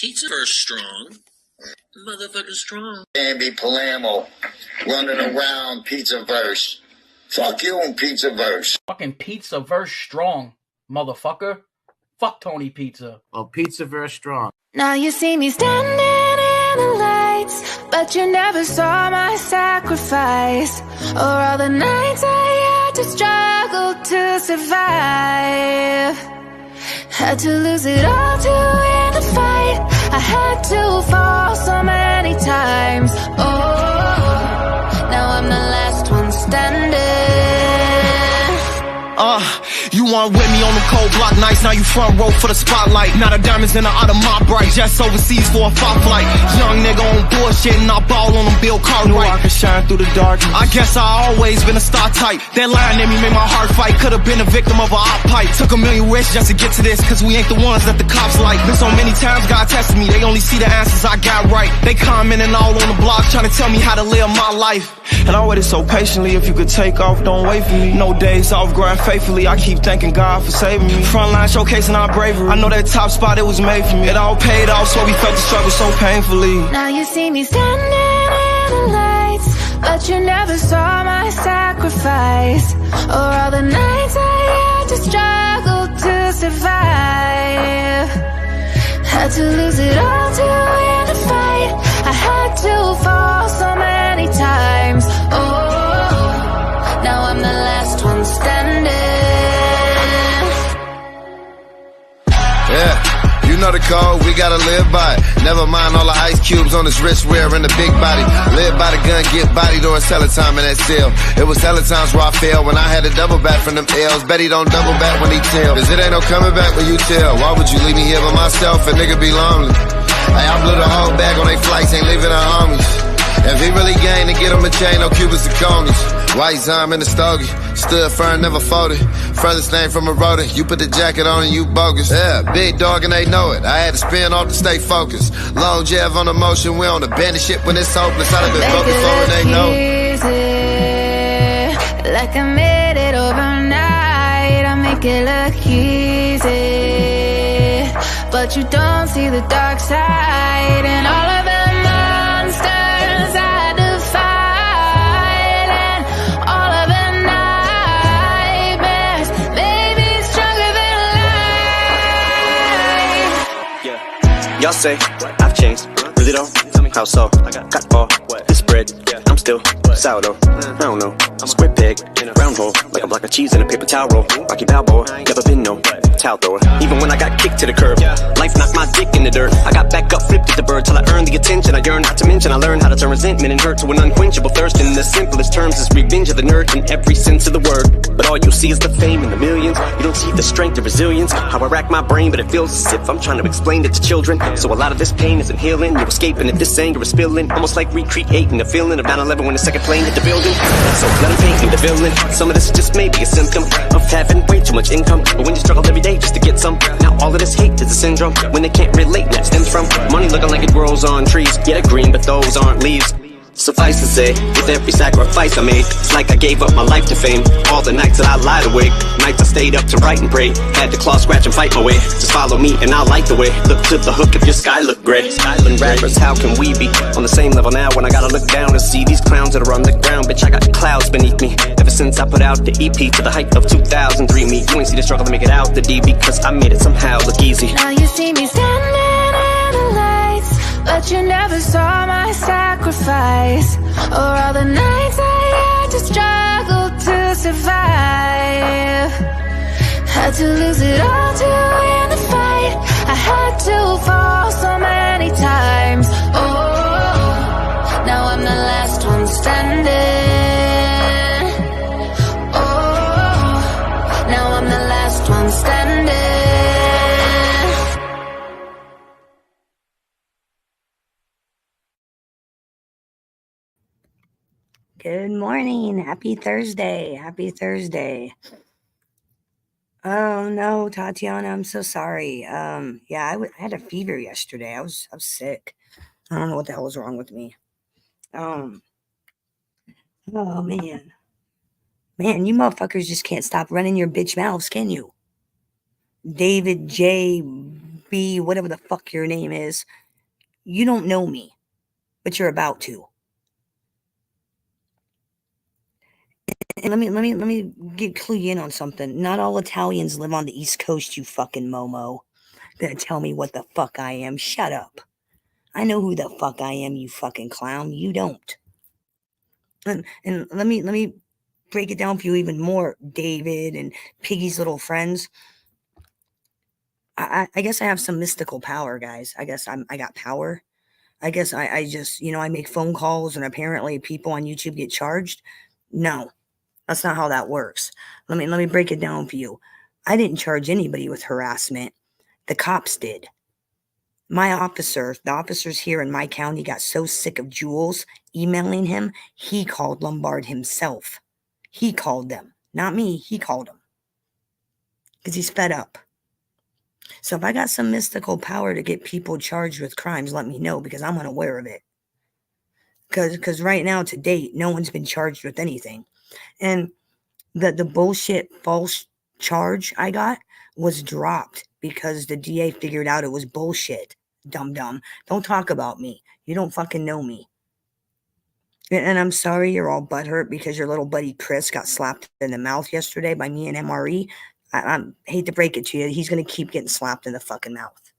Pizza verse strong. Motherfucking strong. Andy Palermo running around pizza verse. Fuck you and pizza verse. Fucking pizza verse strong, motherfucker. Fuck Tony Pizza. Well, pizza verse strong. Now you see me standing in the lights, but you never saw my sacrifice, or all the nights I had to struggle to survive. Had to lose it all to win the fight. I had to fall so many times. Oh, now I'm the last one standing. You weren't with me on the cold block nights, now you front row for the spotlight. Now the diamonds in the out of my bright, just overseas for a fight flight. Young nigga on bullshit and I ball on them Bill Cartwright. Knew I could shine through the darkness. I guess I always been a star type. That line in me made my heart fight. Could've been a victim of a op pipe. Took a million risks just to get to this, cause we ain't the ones that the cops like. Been so many times God tested me, they only see the answers I got right. They commenting all on the blog trying to tell me how to live my life. And I waited so patiently, if you could take off, don't wait for me. No days off, grind faithfully, I keep thanking God for saving me. Frontline showcasing our bravery, I know that top spot, it was made for me. It all paid off, so we felt the struggle so painfully. Now you see me standing in the lights, but you never saw my sacrifice, or all the nights I had to struggle to survive. Had to lose it all to win the fight. I had to fall so many times. Oh, now I'm the last one standing. Yeah, you know the code, we gotta live by it. Never mind all the ice cubes on his wrist wearing the big body. Live by the gun, get bodied, or it's hella time in that cell. It was hella times where I failed when I had to double back from them L's. Bet he don't double back when he tell, cause it ain't no coming back when you tell. Why would you leave me here by myself? A nigga be lonely. Hey, I blew the whole bag on they flights, ain't leaving our homies. If he really gang, to get him a chain, no Cubans or conies. White Zime in the stogie, stood firm, never folded. Furthest thing from a rotor, you put the jacket on and you bogus. Yeah, big dog and they know it, I had to spin off to stay focused. Long jab on the motion, we on the bandit shit when it's hopeless. I'd have been broke before and they know it. Like I made it overnight, I make it look easy, but you don't see the dark side and all of the monsters I defied, and all of the nightmares made me stronger than life. Yeah, y'all say I've changed, really though? How so? Got all this bread, I'm still sourdough. I don't know, square peg, round hole, like a block of cheese in a paper towel roll. Rocky Balboa, never been no towel thrower. Even when I got kicked to the curb, life knocked my dick in the dirt. I got back up, flipped at the bird till I earned the attention I yearned. Not to mention I learned how to turn resentment and hurt to an unquenchable thirst. In the simplest terms is revenge of the nerd in every sense of the word. But all you see is the fame and the millions. You don't see the strength and resilience. How I rack my brain, but it feels as if I'm trying to explain it to children. So a lot of this pain isn't healing. You're escaping if this anger is spilling. Almost like recreating the feeling of 9/11 when the second plane hit the building. So let them paint me the villain. Some of this is just maybe a symptom of having way too much income. But when you struggle every day just to get some, now all of this hate is a syndrome. When they can't relate, that stems from money looking like it grows on trees. Yeah, they're green, but those aren't leaves. Suffice to say, with every sacrifice I made, it's like I gave up my life to fame. All the nights that I lied awake, nights I stayed up to write and pray. Had to claw, scratch, and fight my way. Just follow me and I'll light the way. Look to the hook if your sky look gray. Skyland rappers, how can we be on the same level now when I gotta look down and see these clowns that are on the ground? Bitch, I got clouds beneath me. Ever since I put out the EP to the height of 2003. Me, you ain't see the struggle to make it out the D, because I made it somehow look easy. Now you see me standing in the lights, but you never saw my sacrifice, or all the nights I had to struggle to survive. Had to lose it all to win the fight. I had to fall so many times. Oh, now I'm the last one standing. Oh, now I'm the last one standing. Good morning. Happy Thursday. Happy Thursday. Oh no, Tatiana, I'm so sorry. Yeah, I had a fever yesterday. I was sick. I don't know what the hell was wrong with me. Oh man. Man, you motherfuckers just can't stop running your bitch mouths, can you? David J. Murphy, whatever the fuck your name is. You don't know me, but you're about to. And let me clue you in on something. Not all Italians live on the East Coast, you fucking Momo. Gonna tell me what the fuck I am. Shut up. I know who the fuck I am, you fucking clown. You don't. And let me break it down for you even more, David and Piggy's little friends. I guess I have some mystical power, guys. I guess I got power. I guess I just, I make phone calls and apparently people on YouTube get charged. No, that's not how that works. Let me break it down for you. I didn't charge anybody with harassment. The cops did. The officers here in my county got so sick of Jules emailing him, he called Lombard himself. He called them, not me. He called them because he's fed up. So if I got some mystical power to get people charged with crimes, let me know because I'm unaware of it. Because right now, to date, no one's been charged with anything. And the bullshit false charge I got was dropped because the DA figured out it was bullshit. Dum-dum. Don't talk about me. You don't fucking know me. And I'm sorry you're all butthurt because your little buddy Chris got slapped in the mouth yesterday by me and MRE. I hate to break it to you. He's going to keep getting slapped in the fucking mouth.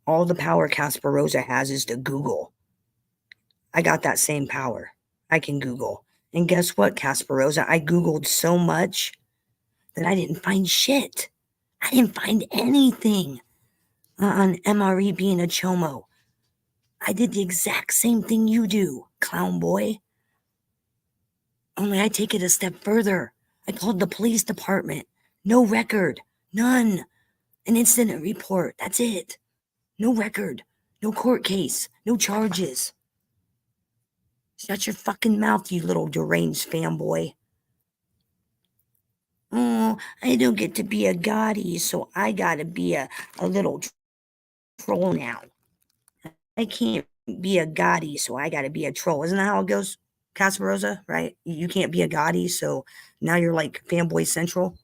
All the power Casper Rosa has is to Google. I got that same power. I can Google. And guess what, Casper Rosa? I Googled so much that I didn't find shit. I didn't find anything on MRE being a chomo. I did the exact same thing you do, clown boy. Only I take it a step further. I called the police department. No record. None. An incident report. That's it. No record. No court case. No charges. Shut your fucking mouth, you little deranged fanboy. Oh, I don't get to be a goddie, so I gotta be a little troll now. I can't be a goddie, so I gotta be a troll. Isn't that how it goes, Casper Rosa, right? You can't be a goddie, so now you're like fanboy central.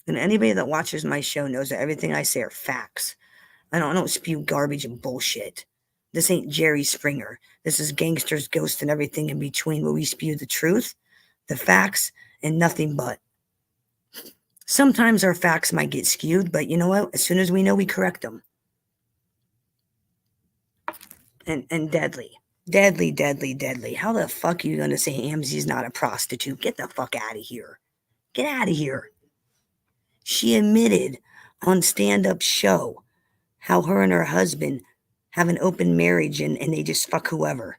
And anybody that watches my show knows that everything I say are facts. I don't spew garbage and bullshit. This ain't Jerry Springer. This is Gangsters, Ghosts, and everything in between where we spew the truth, the facts, and nothing but. Sometimes our facts might get skewed, but you know what? As soon as we know, we correct them. And deadly. Deadly, deadly, deadly. How the fuck are you going to say Amzi's not a prostitute? Get the fuck out of here. Get out of here. She admitted on stand-up show how her and her husband have an open marriage and they just fuck whoever.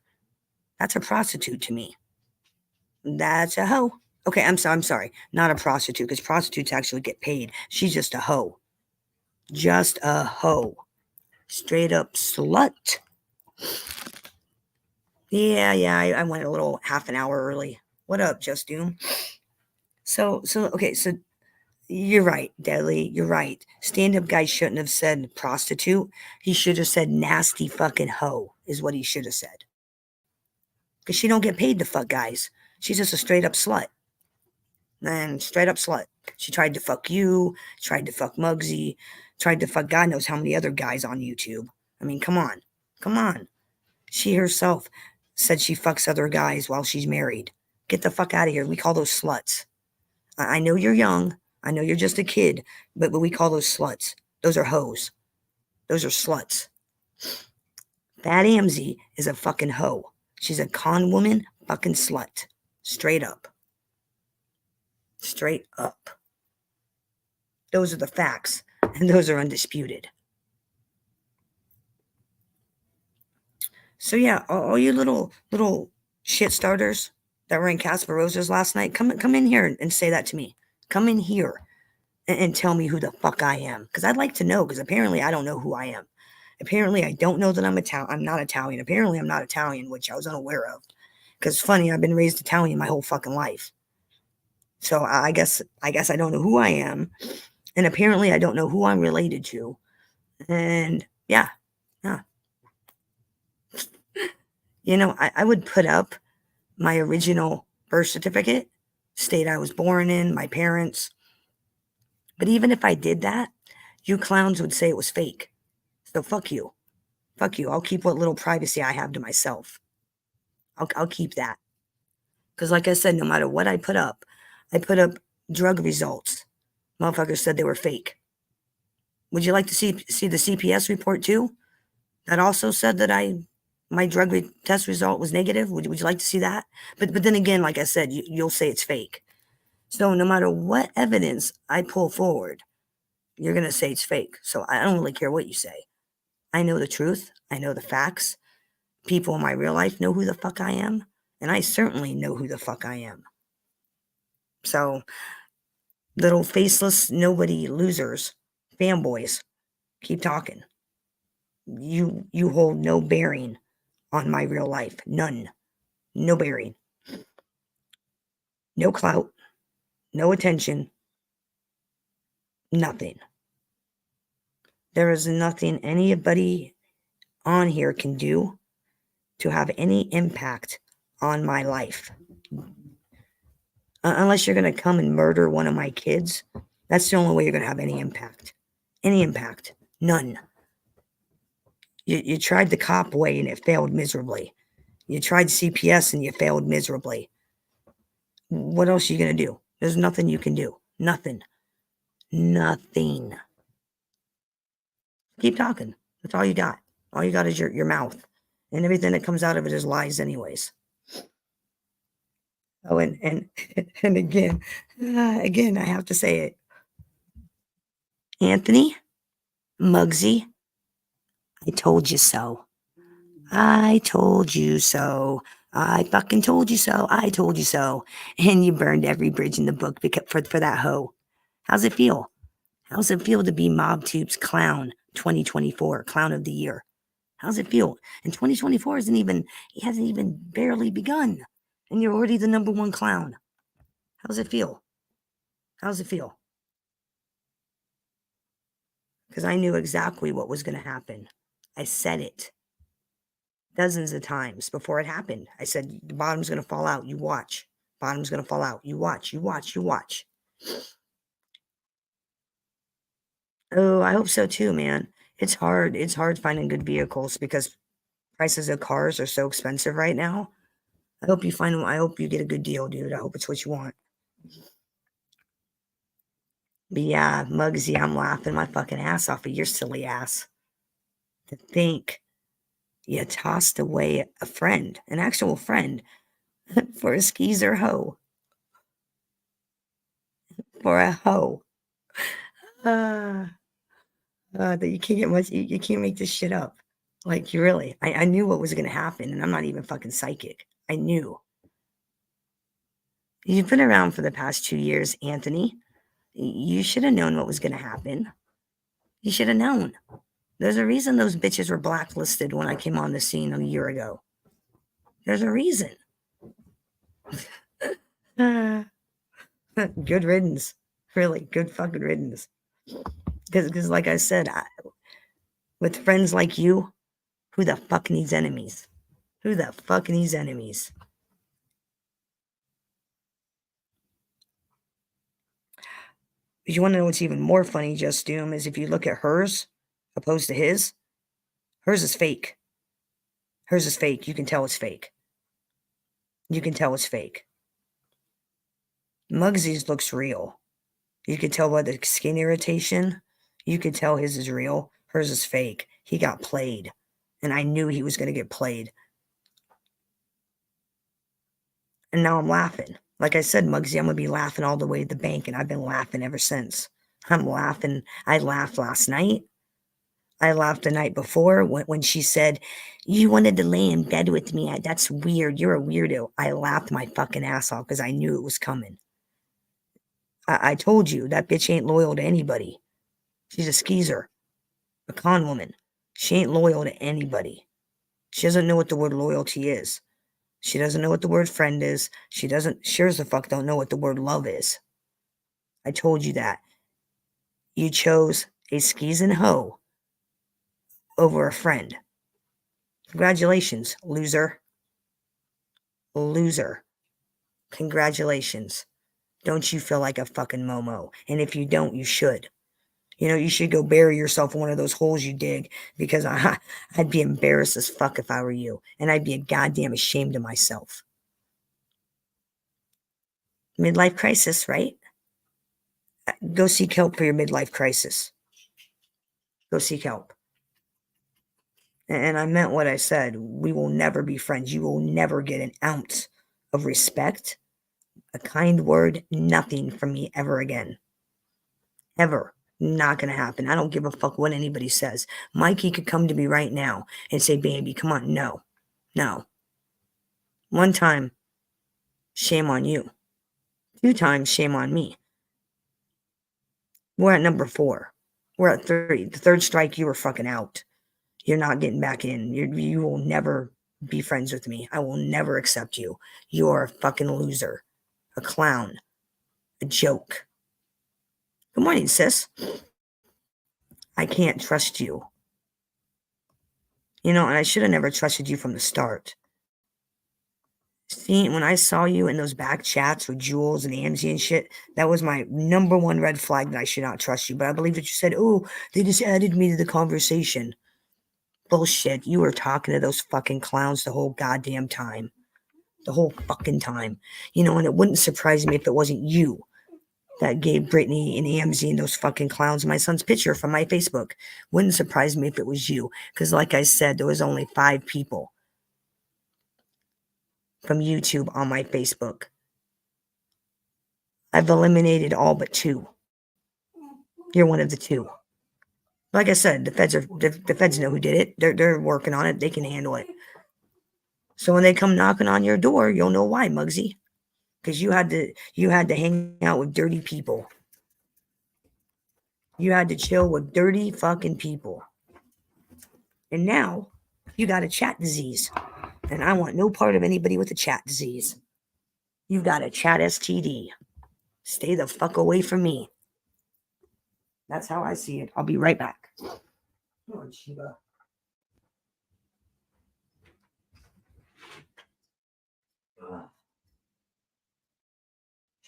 That's a prostitute to me. That's a hoe. Okay, I'm sorry. Not a prostitute, because prostitutes actually get paid. She's just a hoe. Just a hoe. Straight up slut. Yeah, I went a little half an hour early. What up, Just Doom? So you're right, Deadly. You're right. Stand-up guy shouldn't have said prostitute. He should have said nasty fucking hoe is what he should have said. Because she don't get paid to fuck guys. She's just a straight-up slut. And straight-up slut. She tried to fuck you, tried to fuck Muggsy, tried to fuck God knows how many other guys on YouTube. I mean, come on. Come on. She herself said she fucks other guys while she's married. Get the fuck out of here. We call those sluts. I know you're young. I know you're just a kid, but we call those sluts. Those are hoes. Those are sluts. Fat Amzy is a fucking hoe. She's a con woman, fucking slut. Straight up. Straight up. Those are the facts, and those are undisputed. So yeah, all you little shit starters that were in Casper Rosa's last night, come in here and say that to me. Come in here and tell me who the fuck I am, because I'd like to know. Because apparently I don't know who I am. Apparently I don't know that I'm not Italian. Apparently I'm not Italian, which I was unaware of. Because funny, I've been raised Italian my whole fucking life. So I guess I don't know who I am, and apparently I don't know who I'm related to. And yeah. You know, I would put up my original birth certificate, state I was born in, my parents, But even if I did that, you clowns would say it was fake. So fuck you. Fuck you. I'll keep what little privacy I have to myself. I'll keep that. Because like I said, no matter what I put up drug results. Motherfuckers said they were fake. Would you like to see the CPS report too? That also said that my drug test result was negative. Would you like to see that? But then again, like I said, you'll say it's fake. So no matter what evidence I pull forward, you're going to say it's fake. So I don't really care what you say. I know the truth. I know the facts. People in my real life know who the fuck I am. And I certainly know who the fuck I am. So, little faceless, nobody losers, fanboys, keep talking. You hold no bearing on my real life. None. No bearing. No clout. No attention. Nothing. There is nothing anybody on here can do to have any impact on my life. Unless you're going to come and murder one of my kids, that's the only way you're going to have any impact. Any impact. None. You tried the cop way and it failed miserably. You tried CPS and you failed miserably. What else are you going to do? There's nothing you can do. Nothing. Nothing. Keep talking. That's all you got. All you got is your mouth. And everything that comes out of it is lies anyways. Oh, and again, I have to say it. Anthony, Muggsy, I told you so. I told you so. I fucking told you so. I told you so. And you burned every bridge in the book for that hoe. How's it feel? How's it feel to be MobTube's Clown 2024, Clown of the Year? How's it feel? And 2024 hasn't even barely begun. And you're already the #1 clown. How's it feel? How's it feel? Because I knew exactly what was going to happen. I said it dozens of times before it happened. I said, the bottom's going to fall out. You watch. Bottom's going to fall out. You watch. You watch. You watch. Oh, I hope so too, man. It's hard. It's hard finding good vehicles because prices of cars are so expensive right now. I hope you find them. I hope you get a good deal, dude. I hope it's what you want. But yeah, Muggsy, I'm laughing my fucking ass off of your silly ass. To think you tossed away a friend, an actual friend, for a skeezer hoe. For a hoe. That you can't get much, you can't make this shit up. Like, you really, I knew what was going to happen, and I'm not even fucking psychic. I knew. You've been around for the past 2 years, Anthony. You should have known what was going to happen. You should have known. There's a reason those bitches were blacklisted when I came on the scene a year ago. There's a reason. Good riddance. Really, good fucking riddance. Because like I said, with friends like you, who the fuck needs enemies? Who the fuck needs enemies? If you want to know what's even more funny, Just Doom, is if you look at hers opposed to his, hers is fake. Hers is fake. You can tell it's fake. You can tell it's fake. Muggsy's looks real. You could tell by the skin irritation. You could tell his is real. Hers is fake. He got played. And I knew he was going to get played. And now I'm laughing. Like I said, Muggsy, I'm going to be laughing all the way to the bank, and I've been laughing ever since. I'm laughing. I laughed last night. I laughed the night before when she said, you wanted to lay in bed with me. That's weird. You're a weirdo. I laughed my fucking ass off because I knew it was coming. I told you, that bitch ain't loyal to anybody. She's a skeezer. A con woman. She ain't loyal to anybody. She doesn't know what the word loyalty is. She doesn't know what the word friend is. She sure as the fuck don't know what the word love is. I told you that. You chose a skeezing hoe over a friend. Congratulations, loser. Loser. Congratulations. Don't you feel like a fucking Momo? And if you don't, you should. You should go bury yourself in one of those holes you dig, because I'd be embarrassed as fuck if I were you. And I'd be a goddamn ashamed of myself. Midlife crisis, right? Go seek help for your midlife crisis. Go seek help. And I meant what I said. We will never be friends. You will never get an ounce of respect, a kind word, nothing from me ever again. Ever. Not going to happen. I don't give a fuck what anybody says. Mikey could come to me right now and say, baby, come on. No. No. One time, shame on you. 2 times, shame on me. We're at number 4. We're at 30. The 3rd strike, you were fucking out. You're not getting back in. You will never be friends with me. I will never accept you. You are a fucking loser. A clown. A joke. Good morning, sis. I can't trust you. And I should have never trusted you from the start. See, when I saw you in those back chats with Jules and Angie and shit, that was my number 1 red flag that I should not trust you. But I believe that you said, oh, they just added me to the conversation. Bullshit. You were talking to those fucking clowns the whole goddamn time. The whole fucking time. And it wouldn't surprise me if it wasn't you that gave Brittany and Amzy and those fucking clowns my son's picture from my Facebook. Wouldn't surprise me if it was you. Because like I said, there was only 5 people from YouTube on my Facebook. I've eliminated all but 2. You're one of the 2. Like I said, the feds know who did it. They're working on it. They can handle it. So when they come knocking on your door, you'll know why, Muggsy. Because you had to hang out with dirty people. You had to chill with dirty fucking people. And now you got a chat disease. And I want no part of anybody with a chat disease. You've got a chat STD. Stay the fuck away from me. That's how I see it. I'll be right back. Come on, Shiba.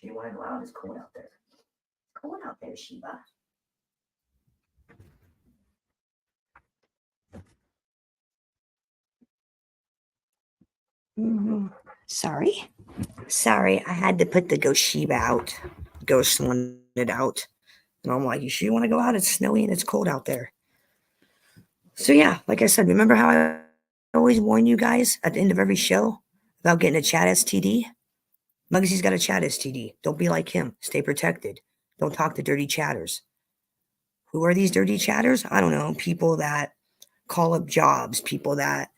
Do you want to go out? It's cold out there. It's cold out there, Shiba. Sorry, I had to put the Ghost Shiba out. Ghost wanted it out. And I'm like, you sure you want to go out? It's snowy and it's cold out there. So yeah, like I said, remember how I always warn you guys at the end of every show about getting a chat STD? Muggsy's got a chat STD. Don't be like him. Stay protected. Don't talk to dirty chatters. Who are these dirty chatters? I don't know. People that call up jobs. People that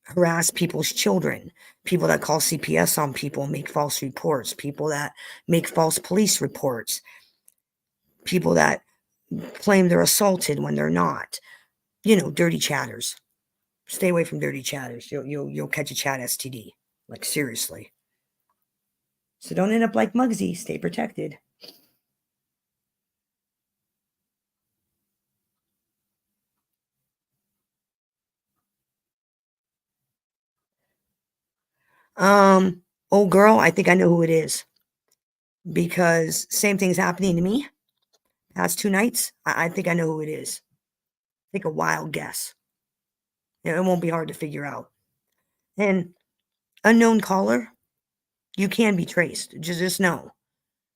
harass people's children. People that call CPS on people and make false reports. People that make false police reports. People that claim they're assaulted when they're not. Dirty chatters. Stay away from dirty chatters. You'll catch a chat STD. Like, seriously. So don't end up like Muggsy. Stay protected. Old girl, I think I know who it is. Because same thing's happening to me. Past 2 nights, I think I know who it is. Take a wild guess. It won't be hard to figure out. And unknown caller, you can be traced. Just know.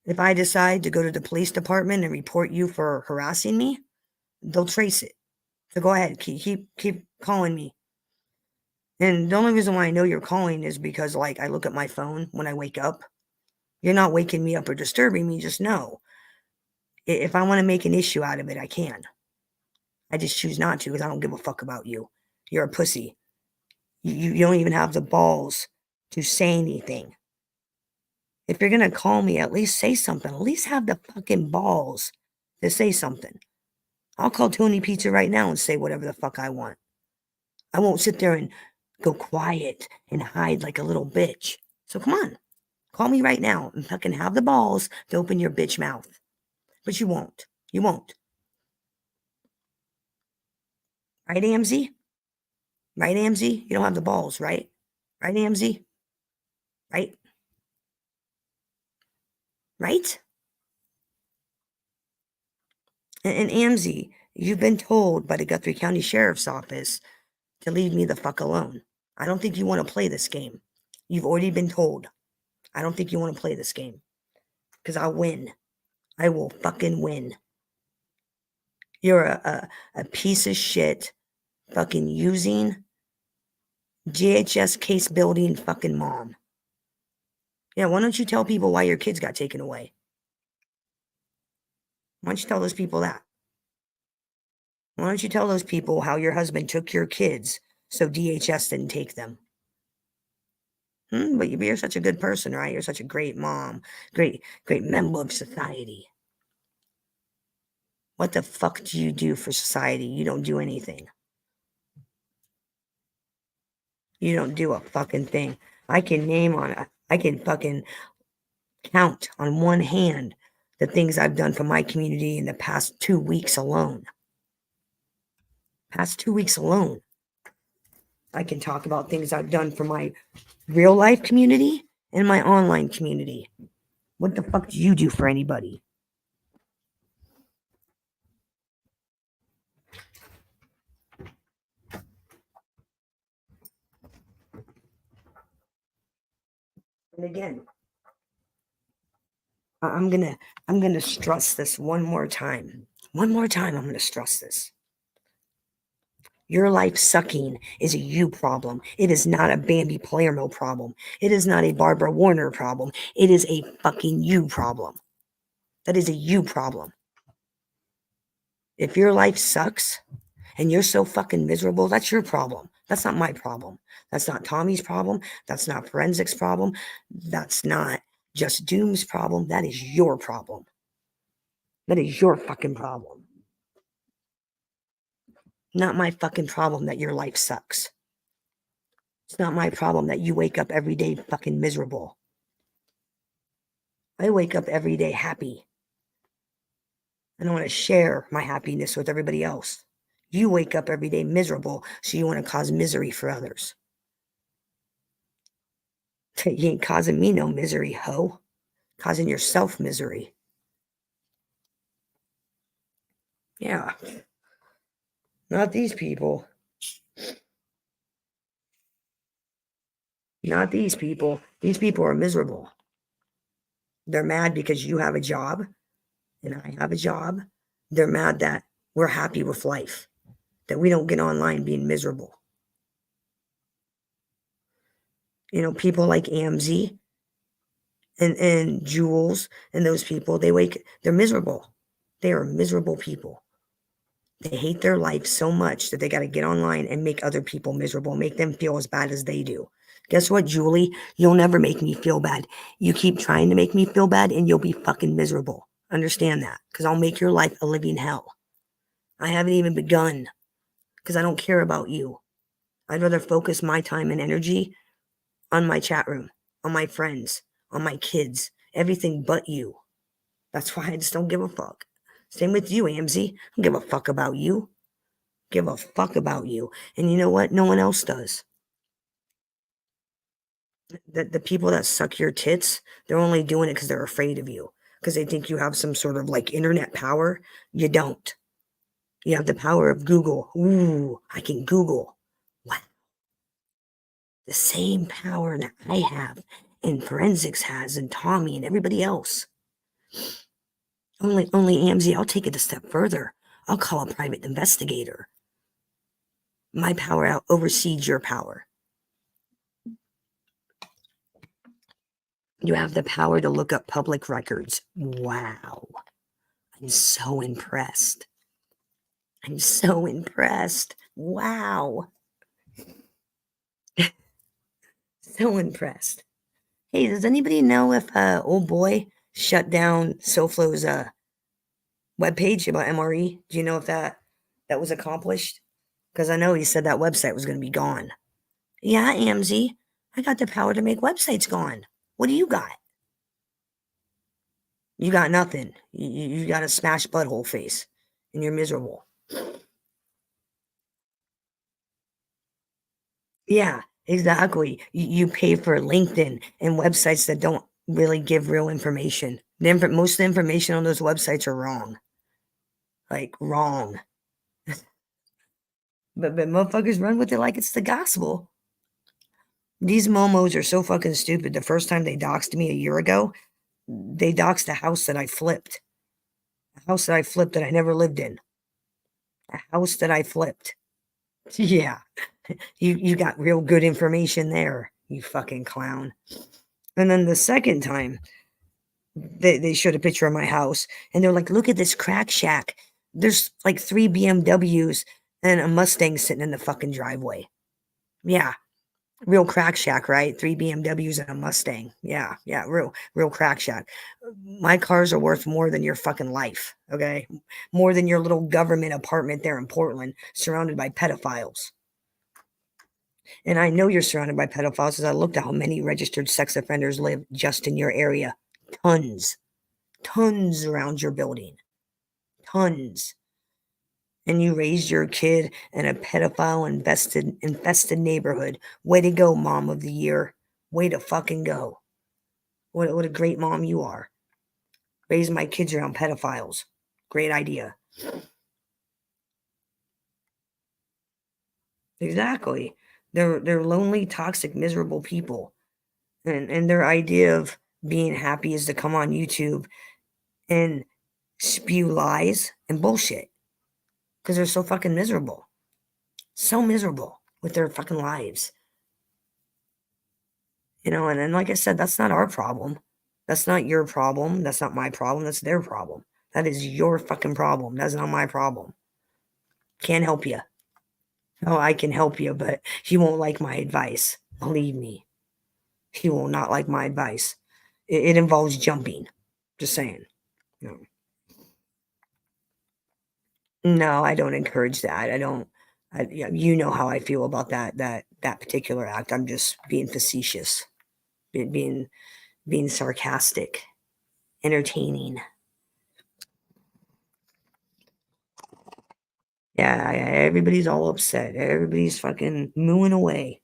If I decide to go to the police department and report you for harassing me, they'll trace it. So go ahead, keep calling me. And the only reason why I know you're calling is because, like, I look at my phone when I wake up. You're not waking me up or disturbing me. Just know. If I want to make an issue out of it, I can. I just choose not to because I don't give a fuck about you. You're a pussy. You don't even have the balls to say anything. If you're going to call me, at least say something. At least have the fucking balls to say something. I'll call Tony Pizza right now and say whatever the fuck I want. I won't sit there and go quiet and hide like a little bitch. So come on. Call me right now and fucking have the balls to open your bitch mouth. But you won't. You won't. Right, AMZ? Right, AMZ? You don't have the balls, right? Right, AMZ? Right? Right? And Amzie, you've been told by the Guthrie County Sheriff's Office to leave me the fuck alone. I don't think you want to play this game. You've already been told. I don't think you want to play this game. Because I'll win. I will fucking win. You're a piece of shit fucking using GHS case building fucking mom. Yeah, why don't you tell people why your kids got taken away? Why don't you tell those people that? Why don't you tell those people how your husband took your kids so DHS didn't take them? But you're such a good person, right? You're such a great mom, great member of society. What the fuck do you do for society? You don't do anything. You don't do a fucking thing. I can fucking count on one hand the things I've done for my community in the past 2 weeks alone. Past 2 weeks alone. I can talk about things I've done for my real life community and my online community. What the fuck do you do for anybody? And again, I'm gonna stress this one more time. One more time, I'm gonna stress this. Your life sucking is a you problem. It is not a Bambi Palermo problem. It is not a Barbara Warner problem. It is a fucking you problem. That is a you problem. If your life sucks and you're so fucking miserable, that's your problem. That's not my problem. That's not Tommy's problem. That's not Forensics' problem. That's not Just Doom's problem. That is your problem. That is your fucking problem. Not my fucking problem that your life sucks. It's not my problem that you wake up every day fucking miserable. I wake up every day happy. And I want to share my happiness with everybody else. You wake up every day miserable, so you want to cause misery for others. You ain't causing me no misery, ho. Causing yourself misery. Yeah. Not these people. Not these people. These people are miserable. They're mad because you have a job and I have a job. They're mad that we're happy with life, that we don't get online being miserable. You know, people like Amzie and Jules and those people, they're miserable. They are miserable people. They hate their life so much that they got to get online and make other people miserable, make them feel as bad as they do. Guess what, Julie? You'll never make me feel bad. You keep trying to make me feel bad and you'll be fucking miserable. Understand that, because I'll make your life a living hell. I haven't even begun because I don't care about you. I'd rather focus my time and energy on my chat room, on my friends, on my kids, everything but you. That's why I just don't give a fuck. Same with you, Amzie. I don't give a fuck about you. Give a fuck about you. And you know what? No one else does. The people that suck your tits, they're only doing it because they're afraid of you. Because they think you have some sort of like internet power. You don't. You have the power of Google. Ooh, I can Google. Wow. The same power that I have and Forensics has and Tommy and everybody else. Only Amzie, I'll take it a step further. I'll call a private investigator. My power oversees your power. You have the power to look up public records. Wow. I'm so impressed. I'm so impressed. Wow. So impressed. Hey, does anybody know if old boy shut down SoFlo's webpage about MRE? Do you know if that was accomplished? Because I know he said that website was going to be gone. Yeah, Amzie, I got the power to make websites gone. What do you got? You got nothing. You got a smashed butthole face, and you're miserable. Yeah, exactly. You pay for LinkedIn and websites that don't really give real information. Most of the information on those websites are wrong. Like, wrong. But motherfuckers run with it like it's the gospel. These momos are so fucking stupid. The first time they doxed me a year ago, they doxed a house that I flipped. A house that I flipped that I never lived in. A house that I flipped. Yeah. You got real good information there, you fucking clown. And then the second time, they showed a picture of my house, and they're like, look at this crack shack. There's like 3 BMWs and a Mustang sitting in the fucking driveway. Yeah. Real crack shack, right? 3 BMWs and a Mustang. Yeah, real crack shack. My cars are worth more than your fucking life, okay? More than your little government apartment there in Portland, surrounded by pedophiles. And I know you're surrounded by pedophiles, as I looked at how many registered sex offenders live just in your area. Tons around your building. Tons. And you raised your kid in a pedophile infested neighborhood. Way to go, mom of the year. Way to fucking go. What a great mom you are. Raising my kids around pedophiles. Great idea. Exactly. They're lonely, toxic, miserable people. And their idea of being happy is to come on YouTube and spew lies and bullshit. Because they're so fucking miserable. So miserable with their fucking lives. You know, and like I said, that's not our problem. That's not your problem. That's not my problem. That's their problem. That is your fucking problem. That's not my problem. Can't help you. Oh, I can help you, but you won't like my advice. Believe me. You will not like my advice. It involves jumping. Just saying. No. No, I don't encourage that. I don't. You know how I feel about that particular act. I'm just being facetious, being sarcastic, entertaining. Yeah, everybody's all upset. Everybody's fucking mooing away.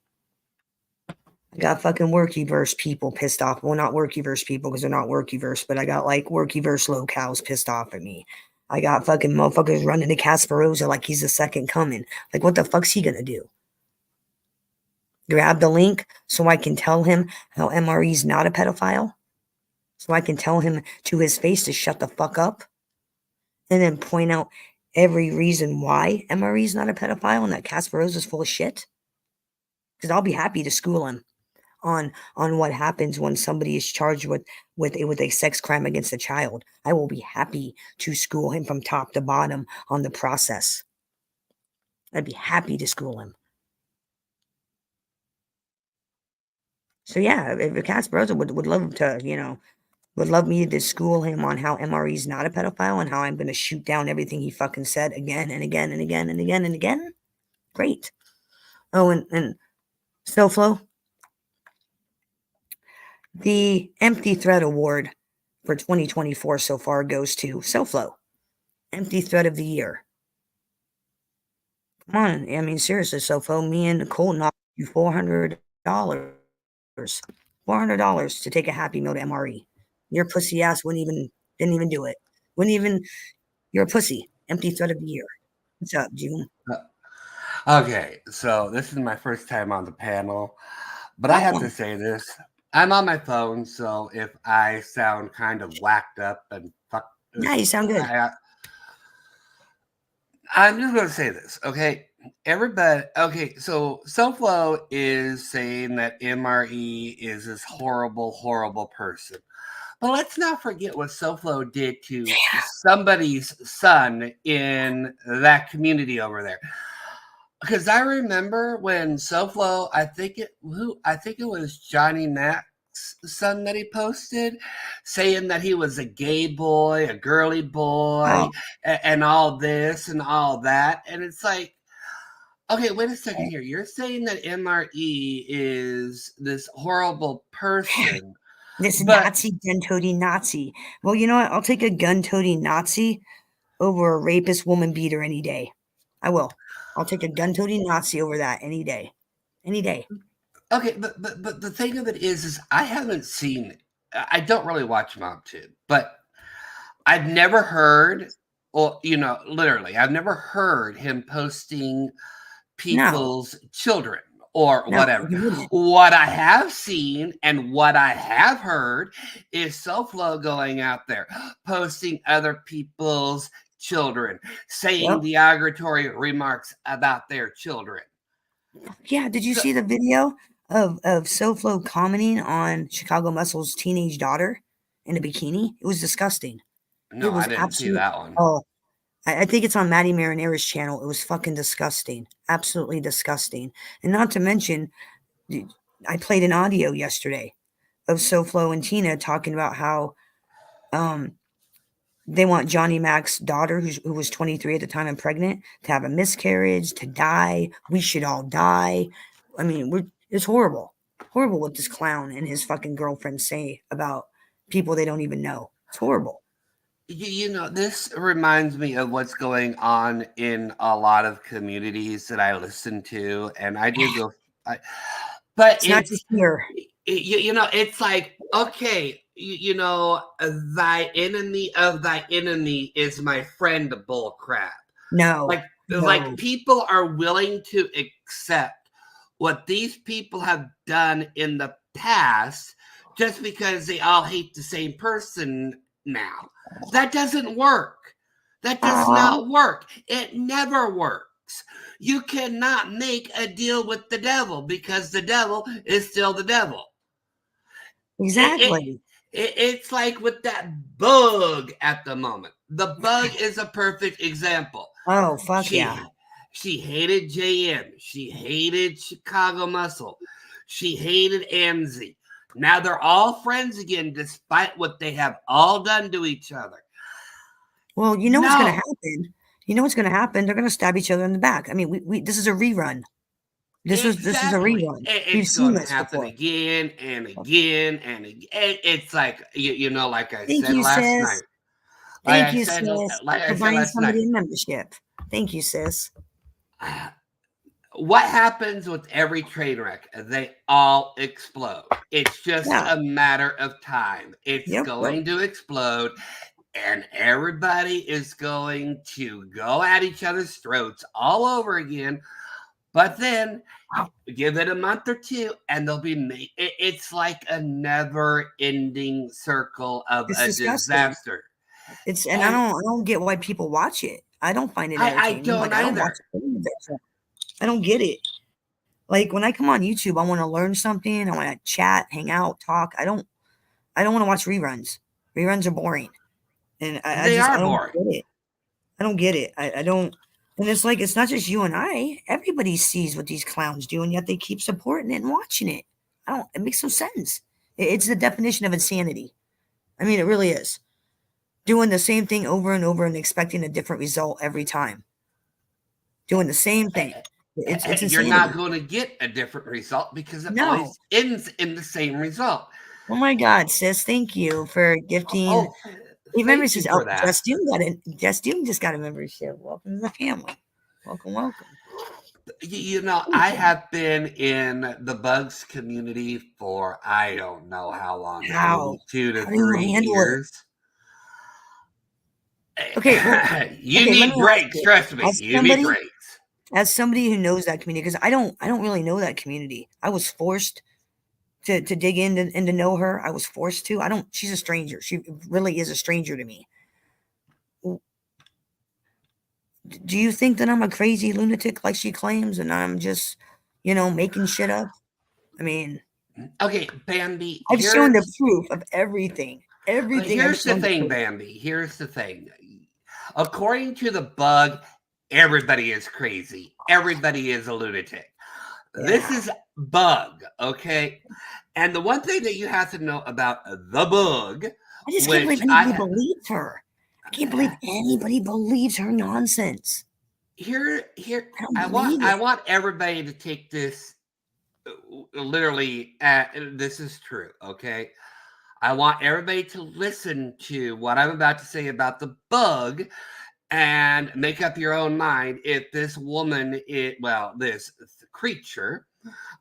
I got fucking Workyverse people pissed off. Well, not Workyverse people because they're not Workyverse, but I got like Workyverse locals pissed off at me. I got fucking motherfuckers running to Casparosa like he's the second coming. Like, what the fuck's he gonna do? Grab the link so I can tell him how MRE's not a pedophile? So I can tell him to his face to shut the fuck up? And then point out every reason why MRE's not a pedophile and that Casparosa's full of shit? Because I'll be happy to school him on what happens when somebody is charged with a sex crime against a child. I will be happy to school him from top to bottom on the process. I'd be happy to school him. So yeah, if Casper would love to, would love me to school him on how MRE's not a pedophile and how I'm going to shoot down everything he fucking said again and again and again and again and again. Great. Oh, and Snowflow, the Empty Thread Award for 2024 so far goes to Snowflow. Empty Thread of the Year. Come on. I mean, seriously, Snowflow, me and Nicole knocked you $400. $400 to take a Happy Meal to MRE. Your pussy ass didn't even do it. You're a pussy. Empty Thread of the Year. What's up, June? Okay, so this is my first time on the panel, but I have to say this. I'm on my phone, so if I sound kind of whacked up and fucked. Yeah, you sound good. I'm just going to say this, okay? Everybody, okay, so Snowflow is saying that MRE is this horrible, horrible person. But let's not forget what Snowflow did to somebody's son in that community over there. Because I remember when Snowflow, I think it was Johnny Mac's son that he posted, saying that he was a gay boy, a girly boy, and all this and all that. And it's like, okay, wait a second here. You're saying that MRE is this horrible person. This Nazi, gun-toting Nazi. Well, you know what? I'll take a gun-toting Nazi over a rapist woman beater any day. I will. I'll take a gun-toting Nazi over that any day. Any day. Okay, but the thing of it is I haven't seen I don't really watch MobTube, but I've never heard, or literally, I've never heard him posting No, people's children or no, whatever. he wouldn't. What I have seen and what I have heard is SoFlo going out there posting other people's children, saying Yep. derogatory remarks about their children. Yeah, did you So, see the video of SoFlo commenting on Chicago Muscle's teenage daughter in a bikini? It was disgusting. no, It I was didn't see absolute. that one. Oh, I think it's on Maddie Marinera's channel. It was fucking disgusting. Absolutely disgusting. And not to mention, I played an audio yesterday of SoFlo and Tina talking about how they want Johnny Mac's daughter, who was 23 at the time and pregnant, to have a miscarriage, to die. We should all die. I mean, it's horrible. Horrible what this clown and his fucking girlfriend say about people they don't even know. It's horrible. This reminds me of what's going on in a lot of communities that I listen to, and I do go. But It's not just here. it's like, okay, thy enemy of thy enemy is my friend bull crap. No. Like people are willing to accept what these people have done in the past just because they all hate the same person now. That doesn't work. That does not work. It never works. You cannot make a deal with the devil because the devil is still the devil. Exactly. It's like with that bug at the moment. The bug is a perfect example. Oh, fuck yeah. She hated JM. She hated Chicago Muscle. She hated Amzi. Now they're all friends again, despite what they have all done to each other. Well, you know what's going to happen. You know what's going to happen. They're going to stab each other in the back. I mean, we this is a rerun. This is a rerun. It's going to happen again and again and again. It's like like I said last night. Thank you, sis, for buying somebody a membership. Thank you, sis. What happens with every train wreck? They all explode. It's just a matter of time. It's going to explode, and everybody is going to go at each other's throats all over again. But then give it a month or two, and they'll be it's like a never-ending circle of a disaster. And I don't get why people watch it. I don't find it entertaining. I don't either. I don't get it. Like when I come on YouTube, I want to learn something. I want to chat, hang out, talk. I don't want to watch reruns. Reruns are boring, and I don't get it. I don't get it. I don't. And it's like it's not just you and I. Everybody sees what these clowns do, and yet they keep supporting it and watching it. It makes no sense. It's the definition of insanity. I mean, it really is. Doing the same thing over and over and expecting a different result every time. Doing the same thing. It's You're not going to get a different result because it always ends in the same result. Oh my God, sis! Thank you for gifting. Remember, sis. Oh, Just Doom just got a membership. Welcome to the family. Welcome. I have been in the bugs community for I don't know how long. How? 2 to 3 years. Okay, you need breaks. Trust me, you need breaks. As somebody who knows that community, because I don't really know that community. I was forced to dig in and to know her. I was forced to. She's a stranger. She really is a stranger to me. Do you think that I'm a crazy lunatic like she claims and I'm just, making shit up? I mean, okay, Bambi. I've shown the proof of everything. Here's the thing, Bambi. Here's the thing. According to the bug, everybody is crazy. Everybody is a lunatic. Yeah. This is bug, okay? And the one thing that you have to know about the bug, I just can't believe anybody believes her. I can't believe anybody believes her nonsense. I want everybody to take this literally. This is true, okay? I want everybody to listen to what I'm about to say about the bug and make up your own mind if this woman, this creature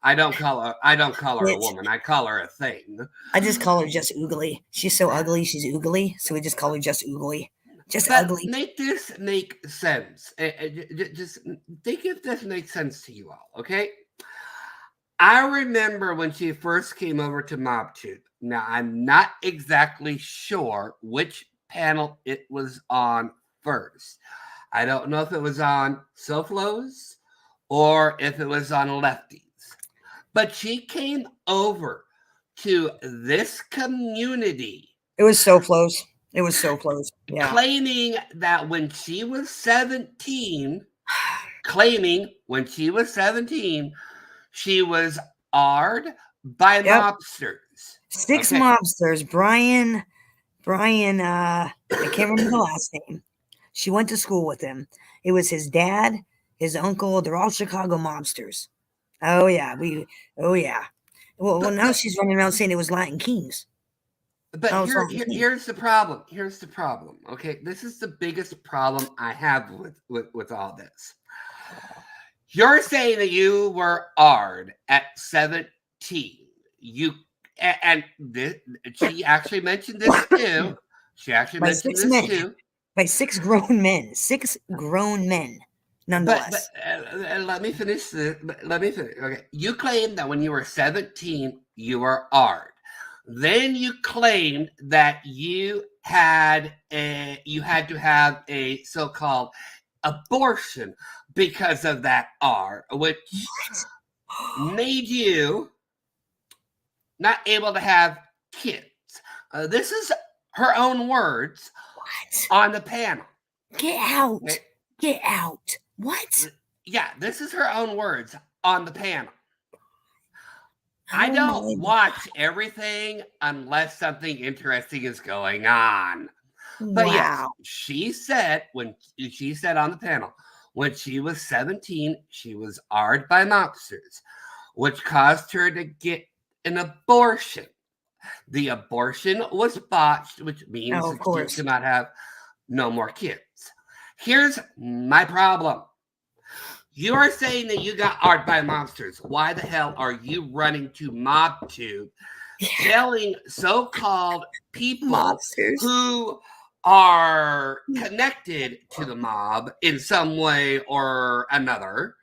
I don't call her a Bitch. woman. I call her a thing. I just call her just Oogly. She's so ugly, she's Oogly, so we just call her just Oogly. Just But ugly. make this make sense. Just think if this makes sense to you all, okay? I remember when she first came over to MobTube. Now, I'm not exactly sure which panel it was on first. I don't know if it was on SoFlo's or if it was on Lefties. But she came over to this community. It was so close. It was so close. Yeah. Claiming that when she was 17, she was AR'd by mobsters. 6 mobsters. Brian, I can't remember the last name. She went to school with him. It was his dad, his uncle. They're all Chicago mobsters. Oh yeah, Well, now she's running around saying it was Latin Kings. But here's the problem. Here's the problem. Okay, this is the biggest problem I have with all this. You're saying that you were AR'd at 17. She actually mentioned this too. By 6 grown men. 6 grown men. Nonetheless. But let me finish this. Okay, you claimed that when you were 17, you were AR'd. Then you claimed that you had to have a so-called abortion because of that R, which made you not able to have kids. This is her own words on the panel. Get out. Get out. What? Yeah, this is her own words on the panel. I don't watch everything unless something interesting is going on. But yes, she said on the panel, when she was 17, she was AR'd by mobsters, which caused her to get an abortion. The abortion was botched, which means that she cannot have no more kids. Here's my problem. You are saying that you got AR'd by mobsters. Why the hell are you running to MobTube telling so-called people who are connected to the mob in some way or another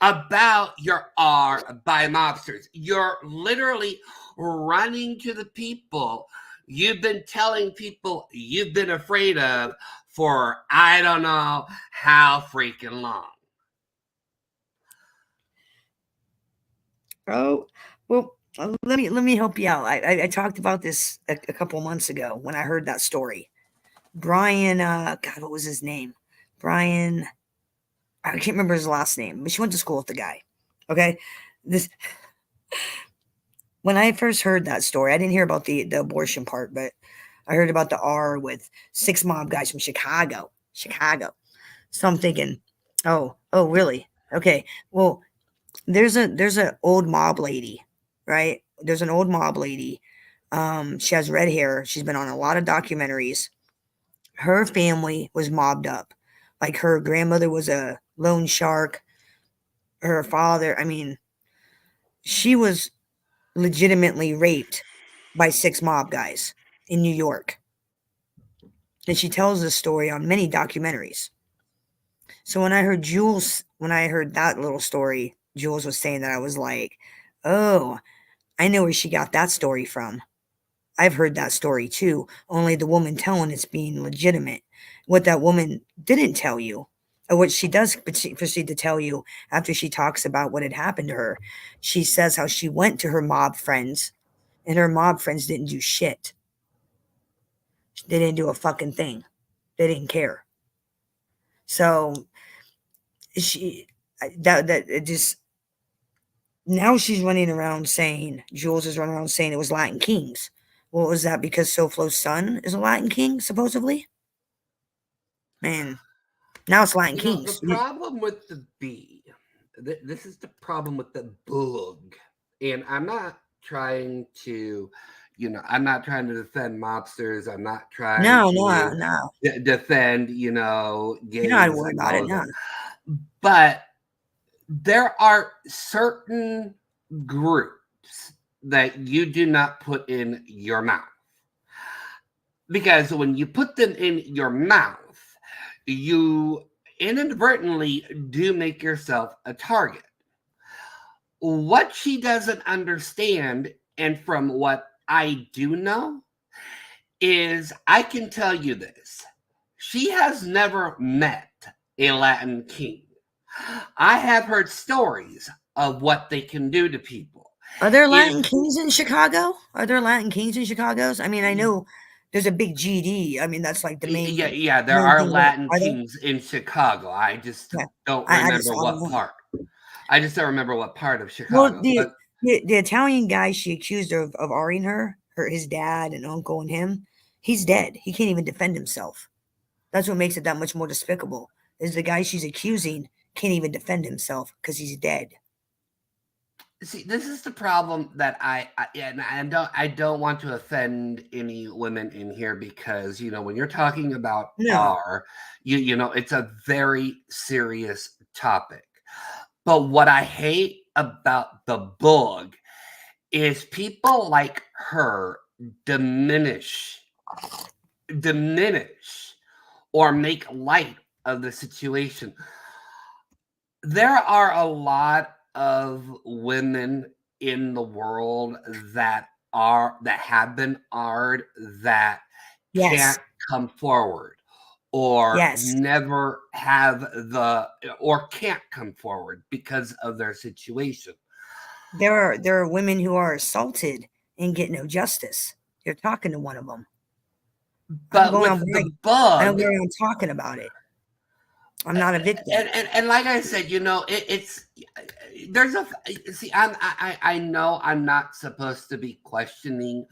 about your R by mobsters? You're literally running to the people you've been telling people you've been afraid of for I don't know how freaking long. Oh, well, let me help you out. I talked about this a couple months ago when I heard that story. Brian, God, what was his name? Brian, I can't remember his last name, but she went to school with the guy. Okay, when I first heard that story, I didn't hear about the abortion part, but I heard about the R with 6 mob guys from Chicago. So I'm thinking, oh, really? Okay, well. There's an old mob lady, right? There's an old mob lady. She has red hair. She's been on a lot of documentaries. Her family was mobbed up. Like her grandmother was a loan shark. Her father, she was legitimately raped by 6 mob guys in New York. And she tells this story on many documentaries. So when I heard that little story, Jules was saying that, I was like, oh, I know where she got that story from. I've heard that story too, only the woman telling it's being legitimate. What that woman didn't tell you, or what she does proceed to tell you after she talks about what had happened to her, she says how she went to her mob friends, and her mob friends didn't do shit. They didn't do a fucking thing. They didn't care. So now she's running around saying, Jules is running around saying it was Latin Kings. Well, was that because SoFlo's son is a Latin King, supposedly? Man, now it's Latin Kings. The problem with the B, this is the problem with the bug. And I'm not trying to, I'm not trying to defend mobsters. I'm not trying to defend, You're not worried about it, no. But there are certain groups that you do not put in your mouth. Because when you put them in your mouth, you inadvertently do make yourself a target. What she doesn't understand, and from what I do know, is I can tell you this. She has never met a Latin king. I have heard stories of what they can do to people. Are there Latin kings in Chicago? Are there Latin kings in Chicago? I mean, I know there's a big GD. I mean, that's like the main. Yeah, there main are thing. Latin Are there? kings in Chicago. I just don't I just remember don't what know. part. I just don't remember what part of Well, Chicago. the, But the Italian guy she accused of R-ing her, his dad and uncle and him, he's dead. He can't even defend himself. That's what makes it that much more despicable. Is the guy she's accusing can't even defend himself because he's dead. see, this is the problem that I don't want to offend any women in here because when you're talking about No. it's a very serious topic. But what I hate about the bug is people like her diminish or make light of the situation. There are a lot of women in the world that have been R-ed that can't come forward or never have or can't come forward because of their situation. There are women who are assaulted and get no justice. You're talking to one of them. But with the bug, I'm going on talking about it. I'm not a victim. And like I said, I know I'm not supposed to be questioning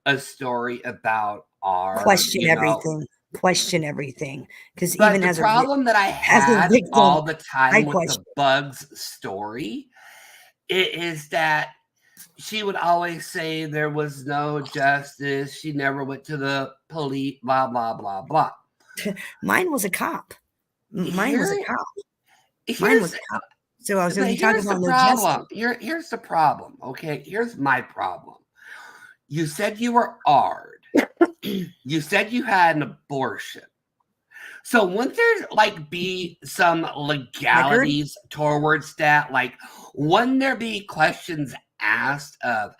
a story about question everything. Because but even the as problem that I had all the time with the Bugs story is that she would always say there was no justice. She never went to the police, blah, blah, blah, blah. Mine was a cop. Mine was a cop. So I was here's the problem. Here's the problem. Okay, here's my problem. You said you were R-ed. You said you had an abortion. So wouldn't there be some legalities towards that? Wouldn't there be questions asked of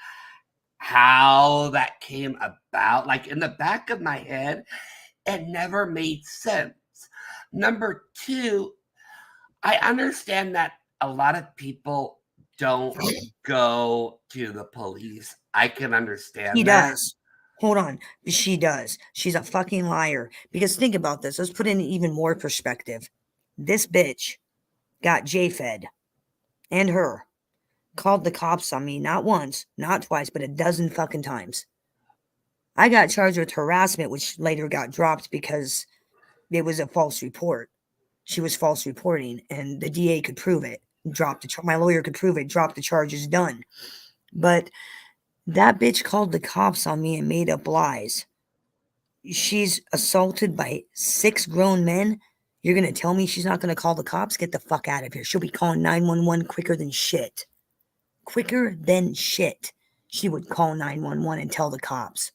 how that came about? In the back of my head, it never made sense. Number two, I understand that a lot of people don't go to the police. I can understand he that. Does. Hold on. She does. She's a fucking liar. Because think about this. Let's put in even more perspective. This bitch got J-Fed and her called the cops on me not once, not twice, but a dozen fucking times. I got charged with harassment, which later got dropped because it was a false report. She was false reporting, and the DA could prove it. My lawyer could prove it. Dropped the charges. Done. But that bitch called the cops on me and made up lies. She's assaulted by 6 grown men. You're gonna tell me she's not gonna call the cops? Get the fuck out of here. She'll be calling 911 quicker than shit. Quicker than shit. She would call 911 and tell the cops.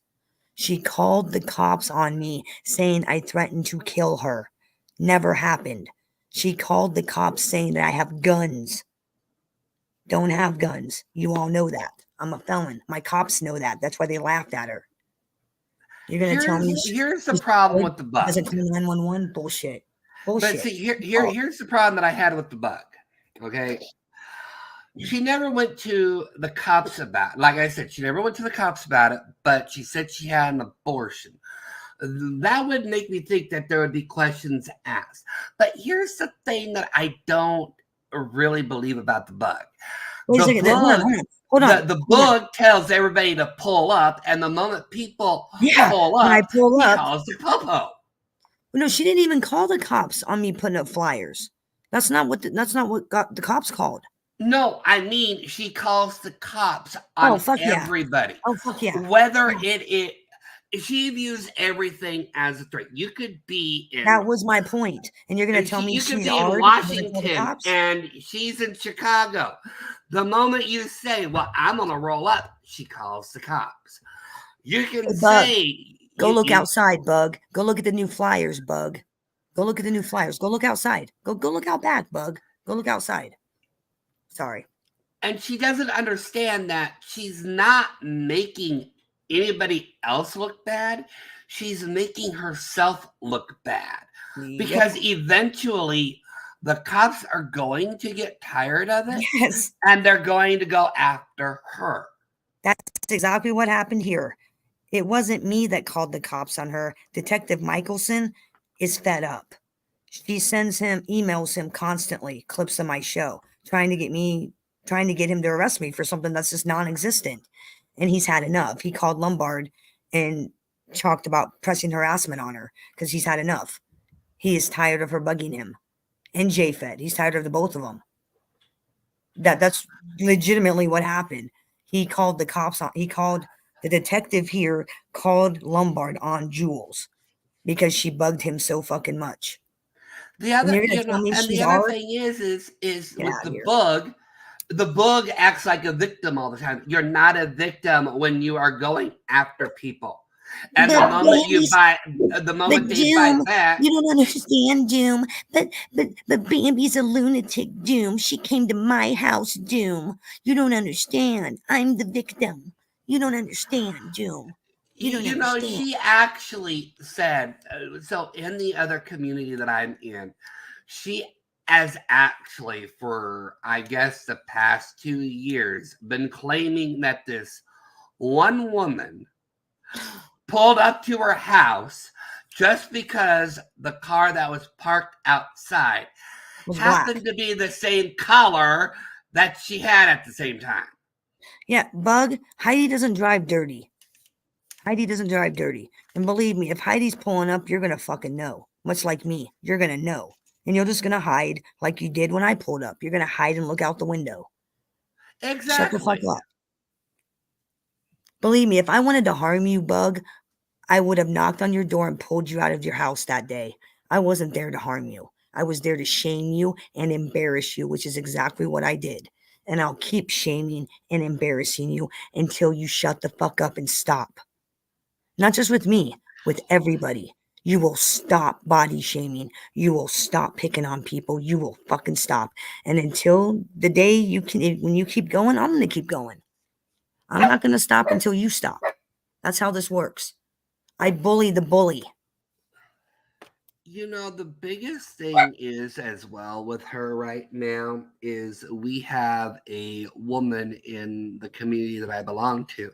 She called the cops on me saying I threatened to kill her. Never happened. She called the cops saying that I have guns. Don't have guns. You all know that. I'm a felon. My cops know that. That's why they laughed at her. You're going to tell me here's the problem with the bug. Doesn't call 911? Bullshit. But see, here's the problem that I had with the bug. Okay. She never went to the cops about it. Like I said, she never went to the cops about it, but she said she had an abortion. That would make me think that there would be questions asked. But here's the thing that I don't really believe about the bug. Wait a second. Hold on. The bug tells everybody to pull up, and the moment people pull up, he calls the popo. No, she didn't even call the cops on me putting up flyers. That's not what got the cops called. No, I mean she calls the cops on everybody. Yeah. Oh fuck yeah. Whether it is she views everything as a threat. You could be in. That was my point. And you're going to tell me You could she's be in hard? Washington and she's in Chicago. The moment you say, "Well, I'm gonna roll up," she calls the cops. You can Hey, Bug, say, go look outside, Bug. Go look at the new flyers, Bug. Go look at the new flyers. Go look outside. Go look out back, Bug. Go look outside. Sorry. And she doesn't understand that she's not making anybody else look bad. She's making herself look bad. Because eventually the cops are going to get tired of it. Yes. And they're going to go after her. That's exactly what happened here. It wasn't me that called the cops on her. Detective Michelson is fed up. She emails him constantly, clips of my show, trying to get him to arrest me for something that's just non-existent. And he's had enough. He called Lombard and talked about pressing harassment on her because he's had enough. He is tired of her bugging him. And JFed. He's tired of the both of them. That's legitimately what happened. He called the cops on. He called the detective here, called Lombard on Jules because she bugged him so fucking much. The other thing is with the bug. The bug acts like a victim all the time. You're not a victim when you are going after people. And the moment they fight back, you don't understand, Doom. But Bambi's a lunatic, Doom. She came to my house, Doom. You don't understand. I'm the victim. You don't understand, Doom. You don't understand. She actually said, so in the other community that I'm in, she has actually, for I guess the past 2 years, been claiming that this one woman pulled up to her house just because the car that was parked outside happened to be the same color that she had at the same time. Yeah, Bug, Heidi doesn't drive dirty. Heidi doesn't drive dirty. And believe me, if Heidi's pulling up, you're going to fucking know. Much like me. You're going to know. And you're just going to hide like you did when I pulled up. You're going to hide and look out the window. Exactly. Shut the fuck up. Believe me, if I wanted to harm you, Bug, I would have knocked on your door and pulled you out of your house that day. I wasn't there to harm you. I was there to shame you and embarrass you, which is exactly what I did. And I'll keep shaming and embarrassing you until you shut the fuck up and stop. Not just with me, with everybody. You will stop body shaming. You will stop picking on people. You will fucking stop. And until the day when you keep going, I'm going to keep going. I'm not going to stop until you stop. That's how this works. I bully the bully. The biggest thing is as well with her right now is we have a woman in the community that I belong to.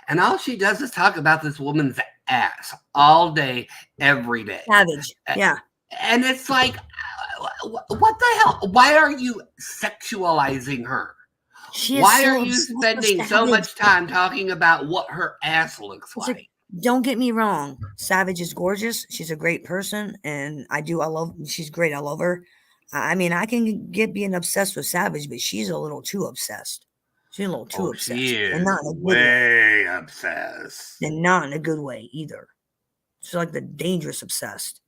And all she does is talk about this woman's ass all day, every day. Savage. Yeah. And it's like, what the hell? Why are you sexualizing her? Why are you spending so much time talking about what her ass looks like? Don't get me wrong. Savage is gorgeous. She's a great person. And she's great. I love her. I mean, I can get being obsessed with Savage, but she's a little too obsessed. She's a little too obsessed. She is and not in a good way way. Obsessed. And not in a good way either. She's like the dangerous obsessed.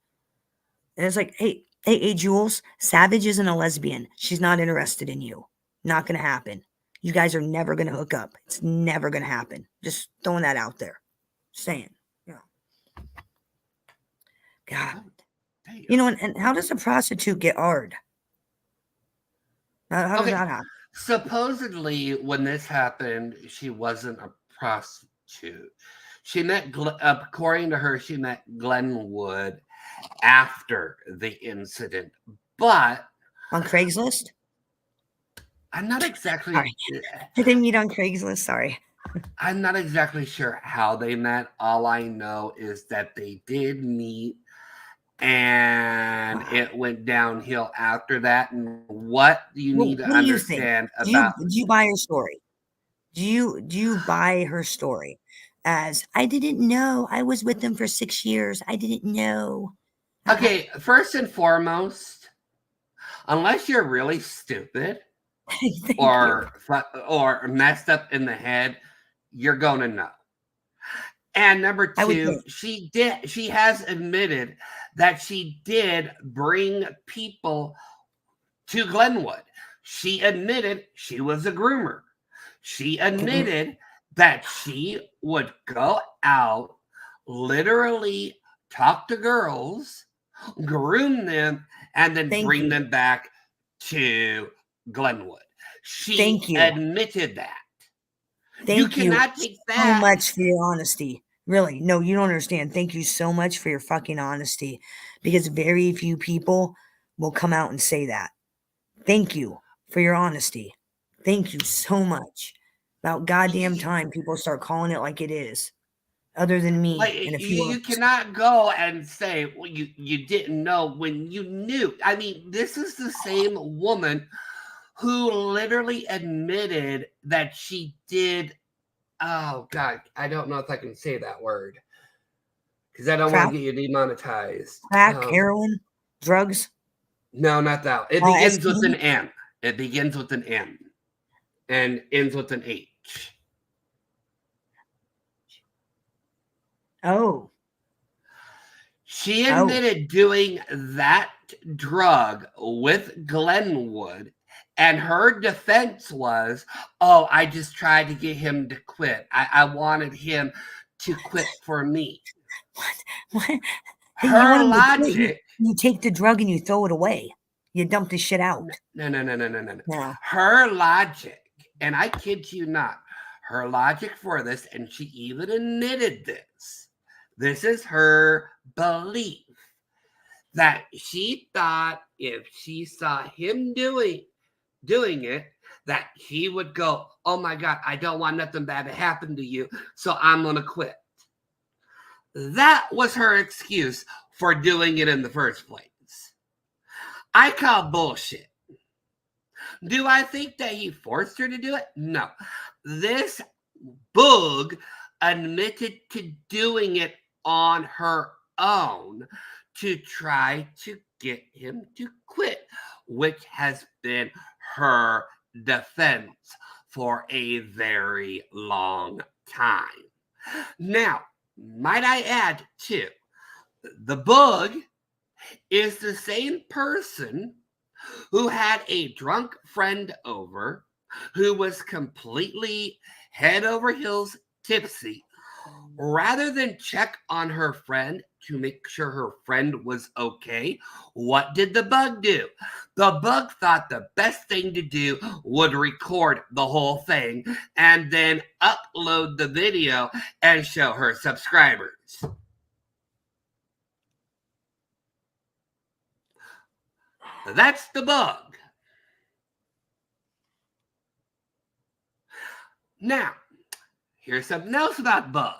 And it's like, hey, Jules, Savage isn't a lesbian. She's not interested in you. Not going to happen. You guys are never going to hook up. It's never going to happen. Just throwing that out there. Saying, God, and how does a prostitute get hard? How does that happen? Supposedly, when this happened, she wasn't a prostitute. She met, according to her, she met Glenwood after the incident, but on Craigslist. I'm not exactly. Sorry. Did they meet on Craigslist? Sorry. I'm not exactly sure how they met. All I know is that they did meet and it went downhill after that. And what do you need to understand about? Do you buy her story? Do you buy her story as I didn't know I was with them for 6 years? I didn't know. Okay, first and foremost, unless you're really stupid or messed up in the head, you're going to know. And number I would two, think. she has admitted that she did bring people to Glenwood. She admitted she was a groomer. She admitted that she would go out, literally talk to girls, groom them, and then Thank bring you. them back to Glenwood. She Thank you. admitted that. Thank you cannot take so that. much for your honesty. Really, no, you don't understand. Thank you so much for your fucking honesty, because very few people will come out and say that. Thank you for your honesty. Thank you so much. About goddamn time people start calling it like it is. Other than me Like and a few you others. cannot go and say, well, you didn't know when you knew. I mean, this is the same woman who literally admitted that she did. Oh God, I don't know if I can say that word because I don't want Crack, to get you demonetized. heroin, drugs, No, not that. It begins with an STD. M. It begins with an M and ends with an H. Oh, She admitted doing that drug with Glenwood, and her defense was, oh, I just tried to get him to quit. I wanted him to quit for me. what? You Her want him to quit, logic. you take the drug and you throw it away. You dump the shit out. No. Yeah. Her logic, and I kid you not, her logic for this, and she even admitted this. This is her belief that she thought if she saw him doing it, that he would go, oh my God, I don't want nothing bad to happen to you, so I'm going to quit. That was her excuse for doing it in the first place. I call bullshit. Do I think that he forced her to do it? No. This boog admitted to doing it on her own to try to get him to quit, which has been her defense for a very long time. Now, might I add, too, the boog is the same person who had a drunk friend over who was completely head over heels tipsy. Rather than check on her friend to make sure her friend was okay, what did the bug do? The bug thought the best thing to do would record the whole thing and then upload the video and show her subscribers. That's the bug. Now, here's something else about bug.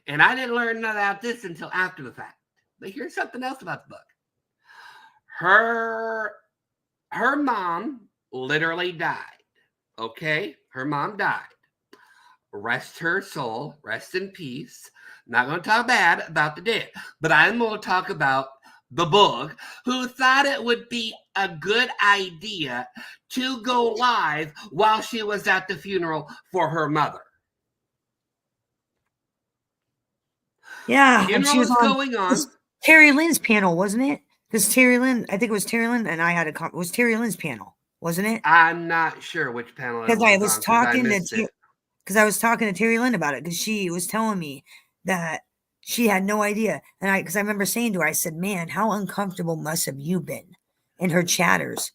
And I didn't learn about this until after the fact. But here's something else about the bug. Her mom literally died. Okay? Her mom died. Rest her soul. Rest in peace. Not going to talk bad about the dead. But I'm going to talk about the bug who thought it would be a good idea to go live while she was at the funeral for her mother. Yeah, Funeral and she was going on. Terry Lynn's panel, wasn't it? Because Terry Lynn, I think it was Terry Lynn, and I had it was Terry Lynn's panel, wasn't it? I'm not sure which panel it was. Because I was talking to Terry Lynn about it, because she was telling me that she had no idea, and because I remember saying to her, I said, "Man, how uncomfortable must have you been?" In her chatters,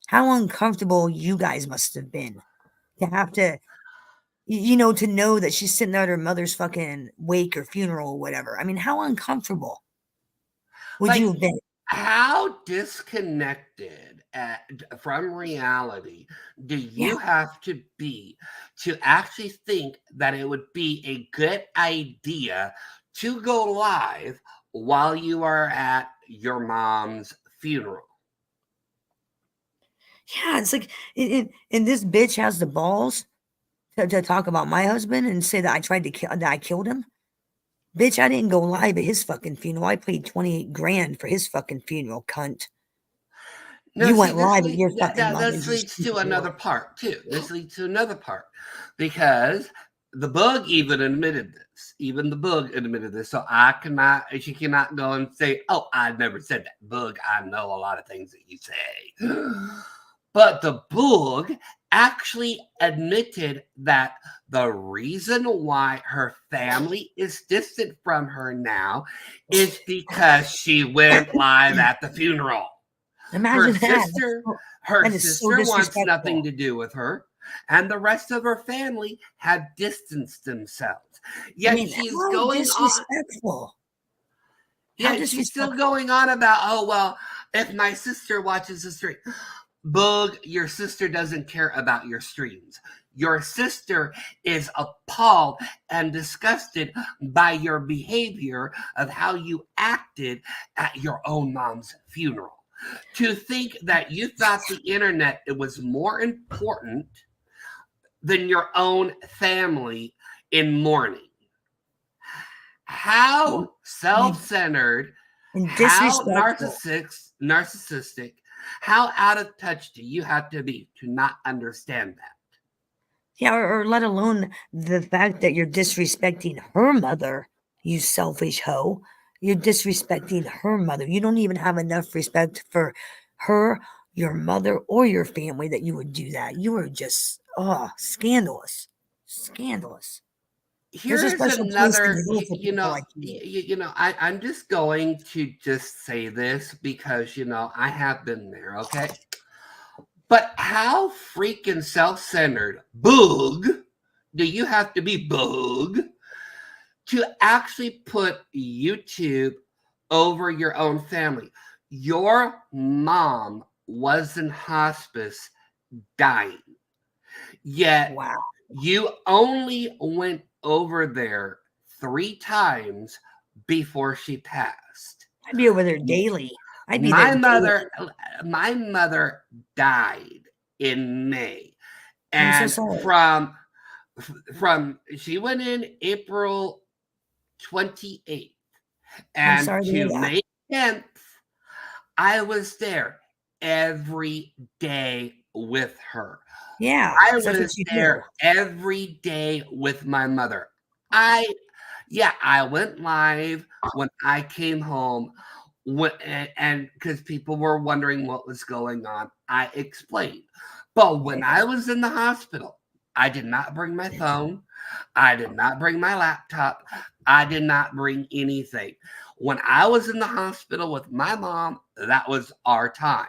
how uncomfortable you guys must have been to have to. To know that she's sitting there at her mother's fucking wake or funeral or whatever. I mean, how uncomfortable would you have been? How disconnected from reality do you have to be to actually think that it would be a good idea to go live while you are at your mom's funeral? Yeah, it's like, and this bitch has the balls to talk about my husband and say that I killed him. Bitch, I didn't go live at his fucking funeral. I paid $28,000 for his fucking funeral, cunt. You went live at your fucking mother's. This leads to another part, too. This leads to another part. Because the Bug even admitted this. Even the Bug admitted this. So she cannot go and say, oh, I never said that. Bug, I know a lot of things that you say. But the Bug actually admitted that the reason why her family is distant from her now is because she went live at the funeral. Imagine Her sister wants nothing to do with her, and the rest of her family have distanced themselves. Yet she's going disrespectful. Yeah, she's still going on about, oh, well, if my sister watches the stream. Bug, your sister doesn't care about your streams. Your sister is appalled and disgusted by your behavior of how you acted at your own mom's funeral. To think that you thought the internet it was more important than your own family in mourning. How self-centered, how narcissistic, how out of touch do you have to be to not understand that? Yeah, or let alone the fact that you're disrespecting her mother, you selfish hoe. You're disrespecting her mother. You don't even have enough respect for her, your mother, or your family that you would do that. You are just, scandalous. Scandalous. Here's another, I'm just going to just say this because, I have been there, okay? But how freaking self-centered, Bug, do you have to be, Bug, to actually put YouTube over your own family? Your mom was in hospice dying. Yet you only went over there 3 times before she passed. I'd be over there daily. My mother died in May. And from she went in April 28th. And to May 10th, I was there every day with her. Yeah. I was there every day with my mother. I went live when I came home. And because people were wondering what was going on, I explained. But when I was in the hospital, I did not bring my phone. I did not bring my laptop. I did not bring anything. When I was in the hospital with my mom, that was our time.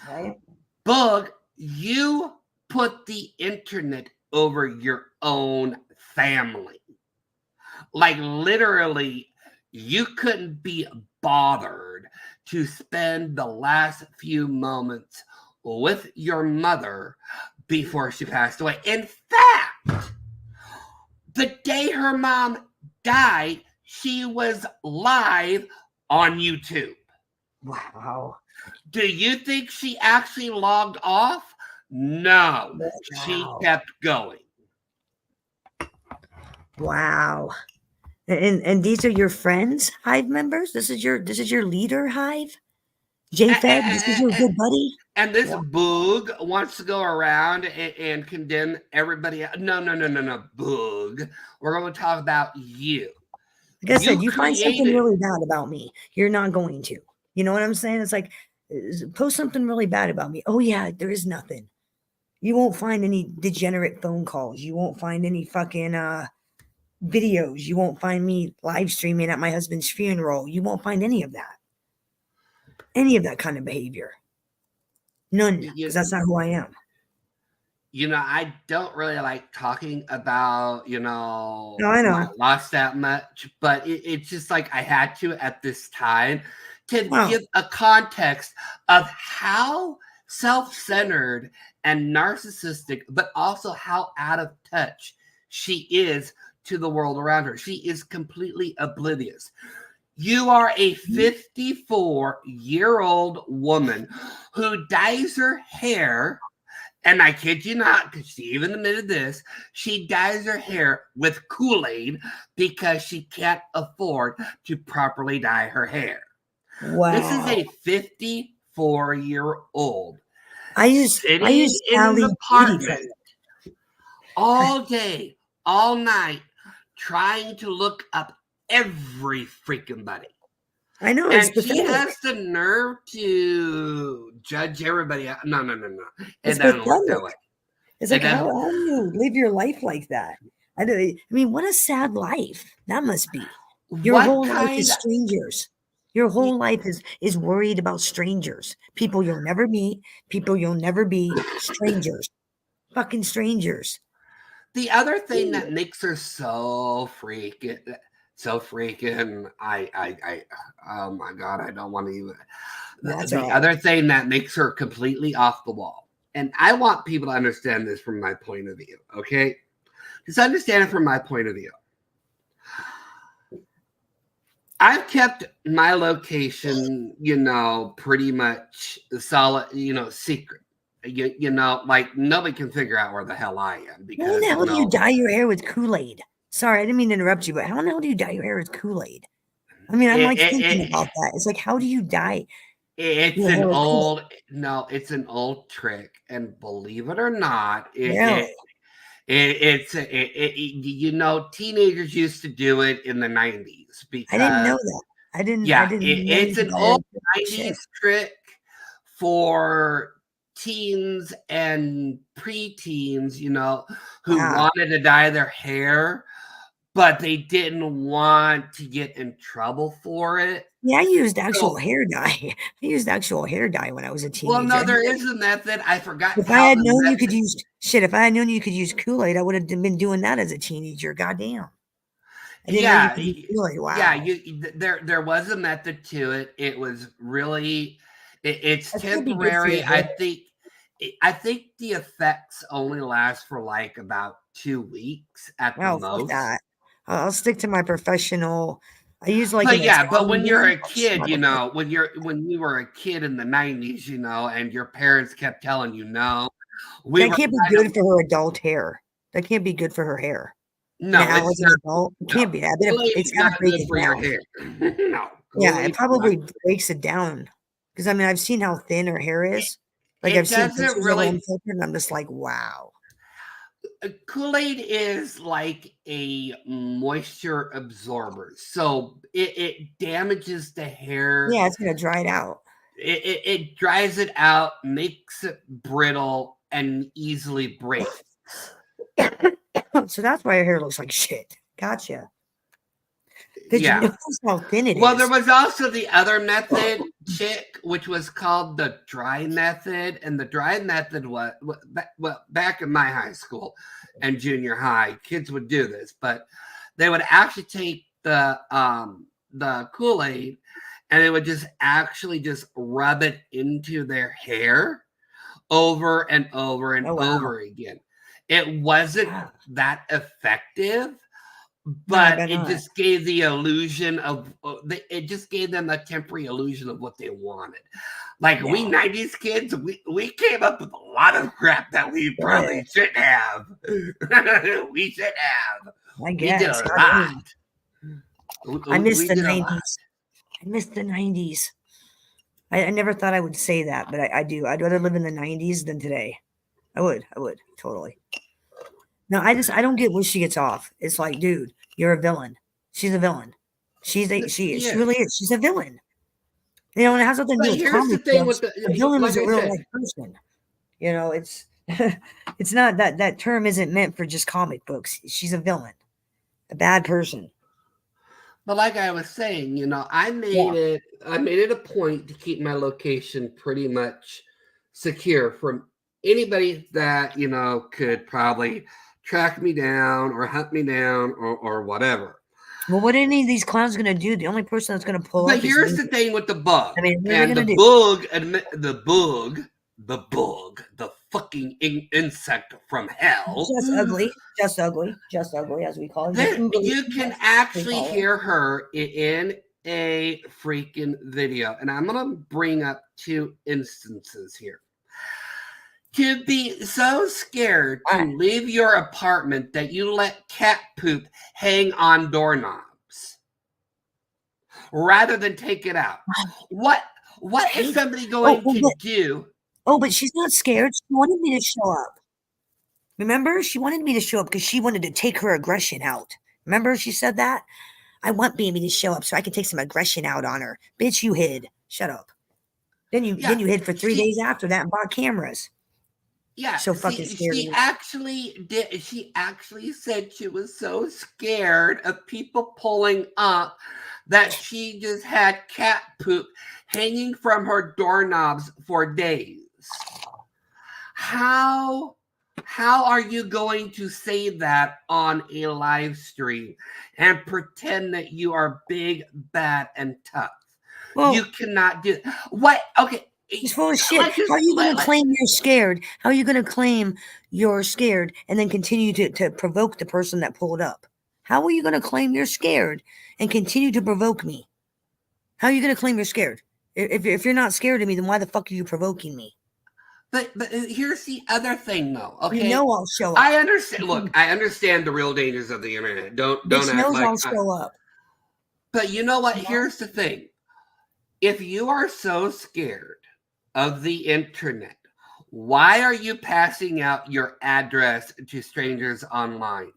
Right. Bug, you put the internet over your own family. Like literally, you couldn't be bothered to spend the last few moments with your mother before she passed away. In fact, the day her mom died, she was live on YouTube. Wow. Do you think she actually logged off? No. She kept going. Wow. And these are your friends, Hive members? This is your leader, Hive? J-Fed, this is your good buddy? And this Boog wants to go around and condemn everybody. No, Boog. We're going to talk about you. Like I said, you find something really bad about me, you're not going to. You know what I'm saying? It's like, post something really bad about me. Oh, yeah, there is nothing. You won't find any degenerate phone calls. You won't find any fucking videos. You won't find me live streaming at my husband's funeral. You won't find any of that. Any of that kind of behavior. None, because that's not who I am. I don't really like talking about, No, I know. my loss that much, but it's just like I had to at this time to give a context of how self-centered and narcissistic, but also how out of touch she is to the world around her. She is completely oblivious. You are a 54-year-old woman who dyes her hair, and I kid you not, because she even admitted this, she dyes her hair with Kool-Aid because she can't afford to properly dye her hair. Wow. This is a 54-year-old. I use in an apartment all day all night trying to look up every freaking buddy. I know, it's And she pathetic. has the nerve to judge everybody. No. It It's doesn't work that pathetic. way. It's like, It how doesn't. do you live your life like that? I mean, what a sad life that must be. Your What whole life kind is of strangers. Your whole life is worried about strangers. People you'll never meet, people you'll never be, strangers. Fucking strangers. the other thing that makes her so freaking I oh my god, I don't want to even That's the all right. other thing that makes her completely off the wall. And I want people to understand this from my point of view, okay? Just understand it from my point of view. I've kept my location, pretty much solid, secret. Like nobody can figure out where the hell I am How because in the hell do you dye your hair with Kool-Aid? Sorry, I didn't mean to interrupt you, but how in the hell do you dye your hair with Kool-Aid? I mean, I'm like thinking about that. It's like, how do you dye? It's an old trick, and believe it or not, Really? teenagers used to do it in the 90s because I didn't know that. I didn't know it's you an could dye old your shit. 90s trick for teens and preteens, who Wow. wanted to dye their hair, but they didn't want to get in trouble for it. Yeah, I used actual hair dye. I used actual hair dye when I was a Well, teenager. no, there is a method. I forgot. If I had known you could use if I had known you could use Kool-Aid, I would have been doing that as a teenager. Goddamn. I didn't know you could use Kool-Aid. Wow. Yeah, there was a method to it. It was really it's That's gonna be good for temporary. your hair. I think the effects only last for like about 2 weeks at the Oh, fuck most. that. I'll stick to my professional. I use like But when you're a I'll kid, smell it. when you were a kid in the 90s, and your parents kept telling you no, That can't be good for her adult hair. That can't be good for her hair. No, Now it's as an adult, it can't be. I bet it's gotta not break good it for your down. hair. No. Yeah, it Kool-Aid's probably not. breaks it down. Because I mean, I've seen how thin her hair is. Like It I've seen doesn't pictures of her really. unfiltered, and I'm just like, wow. Kool-Aid is like a moisture absorber, so it damages the hair. Yeah, it's gonna dry it out. It dries it out, makes it brittle, and easily breaks. So that's why her hair looks like shit. Gotcha. Because Yeah. you notice how thin it is. Well, there was also the other method, chick, which was called the dry method, and the dry method was back in my high school and junior high, kids would do this, but they would actually take the Kool-Aid and they would just rub it into their hair over and over and over again. It wasn't that effective. But it just gave the illusion of it just gave them a temporary illusion of what they wanted. Like we 90s kids, we came up with a lot of crap that we probably shouldn't have. We should have. I guess. We did a lot. I miss the 90s. I miss the 90s. I never thought I would say that, but I do. I'd rather live in the 90s than today. I would totally. No, I don't get when she gets off. It's like, dude, you're a villain. She's a villain. She really is. She's a villain. And it has nothing to do with comic books. A villain is a real life person. It's it's not that term isn't meant for just comic books. She's a villain, a bad person. But like I was saying, I made it a point to keep my location pretty much secure from anybody that could probably track me down or hunt me down or whatever. Well, what are any of these clowns going to do? The only person that's going to pull up. But here's the thing with the bug. I mean, and the fucking insect from hell. Just ugly, as we call it. You can actually hear her in a freaking video. And I'm going to bring up 2 instances here. To be so scared to leave your apartment that you let cat poop hang on doorknobs rather than take it out. What is somebody going to do? Oh, but she's not scared. She wanted me to show up. Remember, she wanted me to show up because she wanted to take her aggression out. Remember, she said that? I want Baby to show up so I can take some aggression out on her. Bitch, you hid. Shut up. Then you hid for 3 days after that and bought cameras. Yeah, so fucking scared. She actually did. She actually said she was so scared of people pulling up that she just had cat poop hanging from her doorknobs for days. How are you going to say that on a live stream and pretend that you are big, bad, and tough? Well, you cannot do what? Okay. He's full of shit. How are you going to claim you're scared? How are you going to claim you're scared and then continue to provoke the person that pulled up? How are you going to claim you're scared and continue to provoke me? How are you going to claim you're scared? If you're not scared of me, then why the fuck are you provoking me? But here's the other thing, though. Okay, you know I'll show up. I understand. Look, I understand the real dangers of the internet. Don't act like I'll show up. But you know what? Here's the thing: if you are so scared of the internet, why are you passing out your address to strangers online?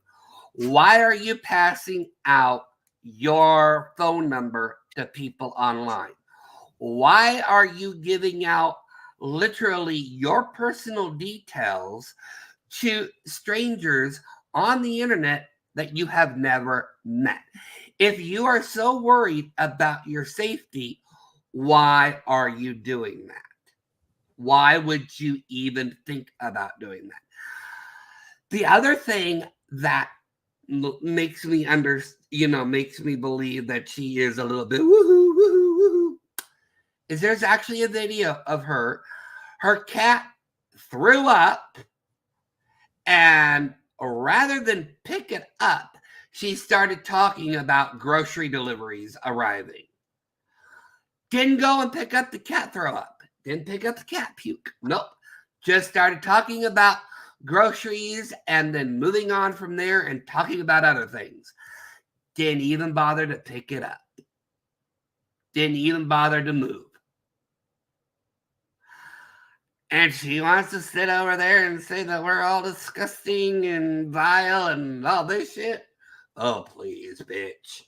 Why are you passing out your phone number to people online? Why are you giving out literally your personal details to strangers on the internet that you have never met? If you are so worried about your safety, why are you doing that? Why would you even think about doing that? The other thing that makes me makes me believe that she is a little bit woohoo, woohoo, woohoo, is there's actually a video of her cat threw up, and rather than pick it up, she started talking about grocery deliveries arriving. Didn't go and pick up the cat throw up. Didn't pick up the cat puke. Nope. Just started talking about groceries and then moving on from there and talking about other things. Didn't even bother to pick it up. Didn't even bother to move. And she wants to sit over there and say that we're all disgusting and vile and all this shit. Oh, please, bitch.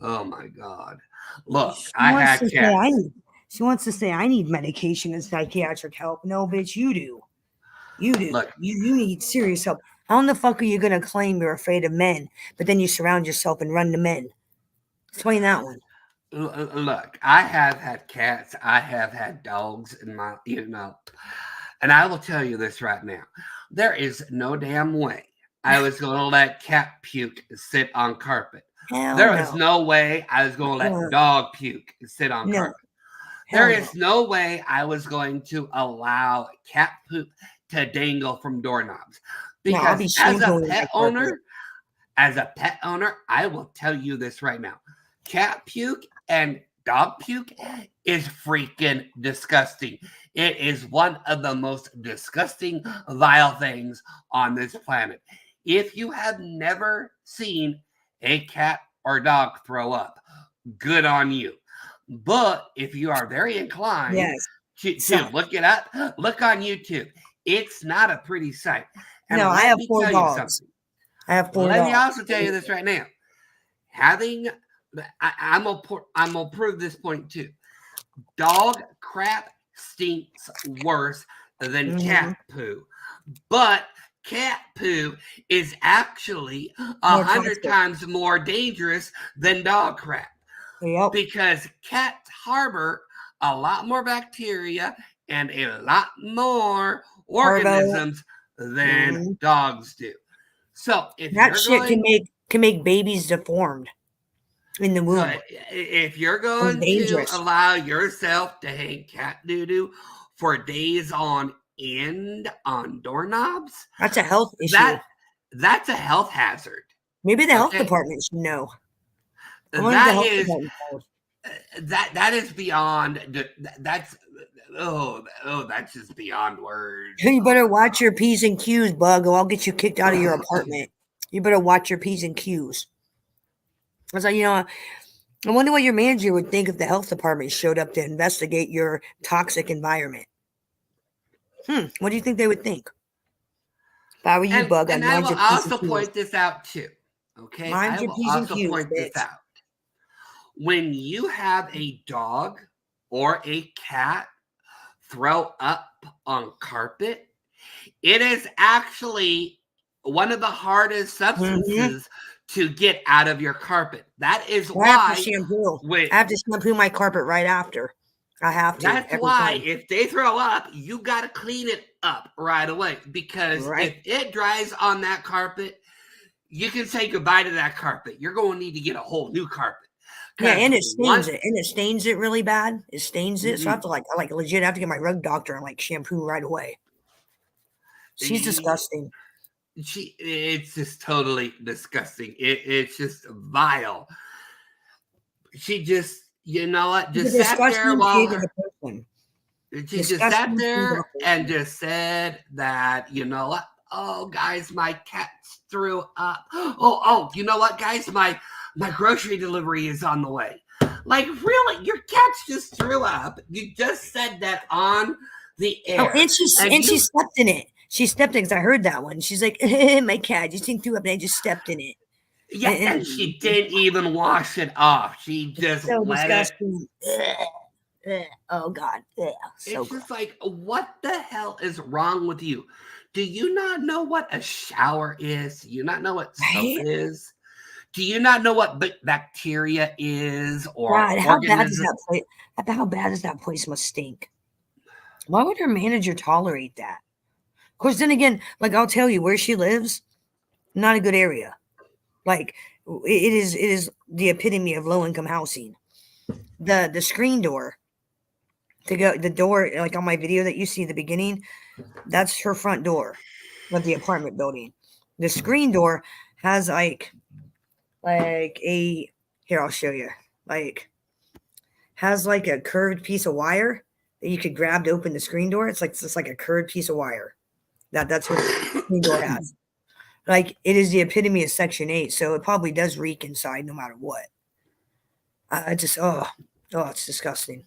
Oh, my God. Look, I had cats. She wants to say I need medication and psychiatric help. No, bitch, you do. You do. Look, you need serious help. How in the fuck are you going to claim you're afraid of men, but then you surround yourself and run to men? Explain that one. Look, I have had cats. I have had dogs in my, and I will tell you this right now. There is no damn way I was going to let cat puke sit on carpet. There is no way I was going to let dog puke sit on carpet. There is no way I was going to allow cat poop to dangle from doorknobs. Because as a pet owner, I will tell you this right now. Cat puke and dog puke is freaking disgusting. It is one of the most disgusting, vile things on this planet. If you have never seen a cat or dog throw up, good on you. But if you are very inclined to look it up, look on YouTube. It's not a pretty sight. And I have 4 dogs. Let me also tell you this right now. I'm gonna prove this point too. Dog crap stinks worse than cat poo, but cat poo is actually 100 times more dangerous than dog crap. Yep. Because cats harbor a lot more bacteria and a lot more organisms than dogs do. So if that shit can make babies deformed in the womb. So if you're going to allow yourself to hang cat doo-doo for days on end on doorknobs, that's a health issue. That's a health hazard. Maybe the health department should know. That is beyond. That's just beyond words. You better watch your P's and Q's, Bug, or I'll get you kicked out of your apartment. You better watch your P's and Q's. I was like, I wonder what your manager would think if the health department showed up to investigate your toxic environment. What do you think they would think? I were you, Bug, I'd And I mind will your P's also and Q's. point this out too. Okay, Mind I your will P's and also Q's, point this bitch. out. When you have a dog or a cat throw up on carpet, it is actually one of the hardest substances to get out of your carpet. That is I have to why. shampoo. Wait, I have to shampoo my carpet right after. I have to. that's every why time. if they throw up, you got to clean it up right away. Because Right. if it dries on that carpet, you can say goodbye to that carpet. You're going to need to get a whole new carpet. Yeah, and it stains it. And it stains it really bad. It stains it. So I have to I legit have to get my rug doctor and like shampoo right away. She's disgusting. It's just totally disgusting. It's just vile. She just, you know what, just sat there while she just sat there and just said that, you know what, oh guys, my cat threw up. Oh, you know what, guys, my grocery delivery is on the way. Like, really, your cat's just threw up. You just said that on the air. Oh, and she stepped in it. She stepped in because I heard that one. She's like, my cat just threw up and I just stepped in it. Yeah, and she didn't even wash it off. She just so let disgusting. Oh God. So it's just like, what the hell is wrong with you? Do you not know what a shower is? Do you not know what soap is? Do you not know what bacteria is? Or God, how bad is that place? How bad is that place must stink? Why would her manager tolerate that? Of course, then again, like I'll tell you where she lives, not a good area. Like it is the epitome of low income housing. The screen door to go, the door like on my video that you see at the beginning, that's her front door of the apartment building. The screen door has like a here I'll show you has like a curved piece of wire that you could grab to open the screen door. It's like a curved piece of wire. That's what the screen door has. Like it is the epitome of Section 8, so it probably does reek inside no matter what. I just it's disgusting.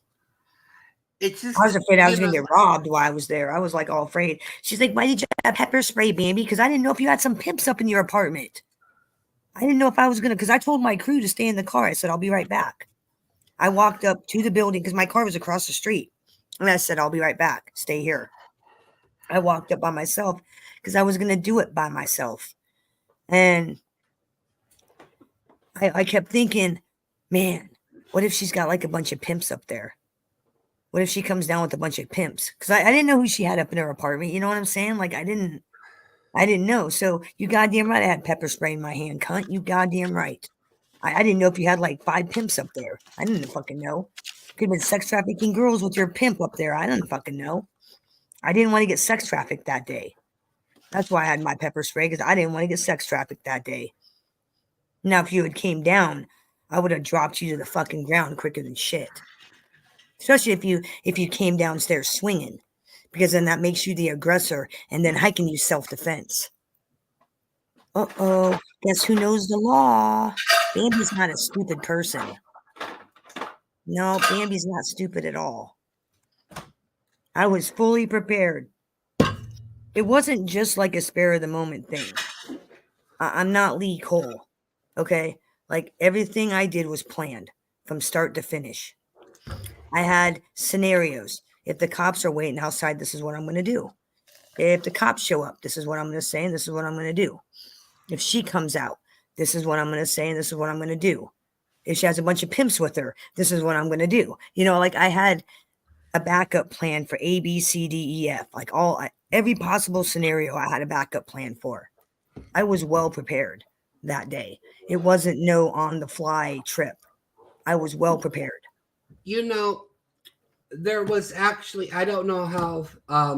It's just, I was afraid I was gonna get robbed while I was there. I was like all afraid. She's like, "Why did you have pepper spray, Bambi? Because I didn't know if you had some pimps up in your apartment. I didn't know if I was gonna." Because I told my crew to stay in the car. I said, "I'll be right back." I walked up to the building because my car was across the street, and I said, "I'll be right back. Stay here." I walked up by myself because I was gonna do it by myself, and I kept thinking, "Man, what if she's got like a bunch of pimps up there? What if she comes down with a bunch of pimps?" Because I didn't know who she had up in her apartment. You know what I'm saying? Like I didn't know. So you goddamn right I had pepper spray in my hand, cunt. You goddamn right. I didn't know if you had like 5 pimps up there. I didn't fucking know. Could have been sex trafficking girls with your pimp up there. I didn't fucking know. I didn't want to get sex trafficked that day. That's why I had my pepper spray, because I didn't want to get sex trafficked that day. Now, if you had came down, I would have dropped you to the fucking ground quicker than shit. Especially if you came downstairs swinging, because then that makes you the aggressor, and then I can use self-defense. Uh-oh, guess who knows the law? Bambi's not a stupid person. No, Bambi's not stupid at all. I was fully prepared. It wasn't just like a spare of the moment thing. I'm not Lee Cole, okay? Like everything I did was planned from start to finish. I had scenarios. If the cops are waiting outside, this is what I'm going to do. If the cops show up, this is what I'm going to say, and this is what I'm going to do. If she comes out, this is what I'm going to say, and this is what I'm going to do. If she has a bunch of pimps with her, this is what I'm going to do. You know, like I had a backup plan for A, B, C, D, E, F. Like every possible scenario I had a backup plan for. I was well prepared that day. It wasn't no on the fly trip. I was well prepared. You know, there was actually, I don't know I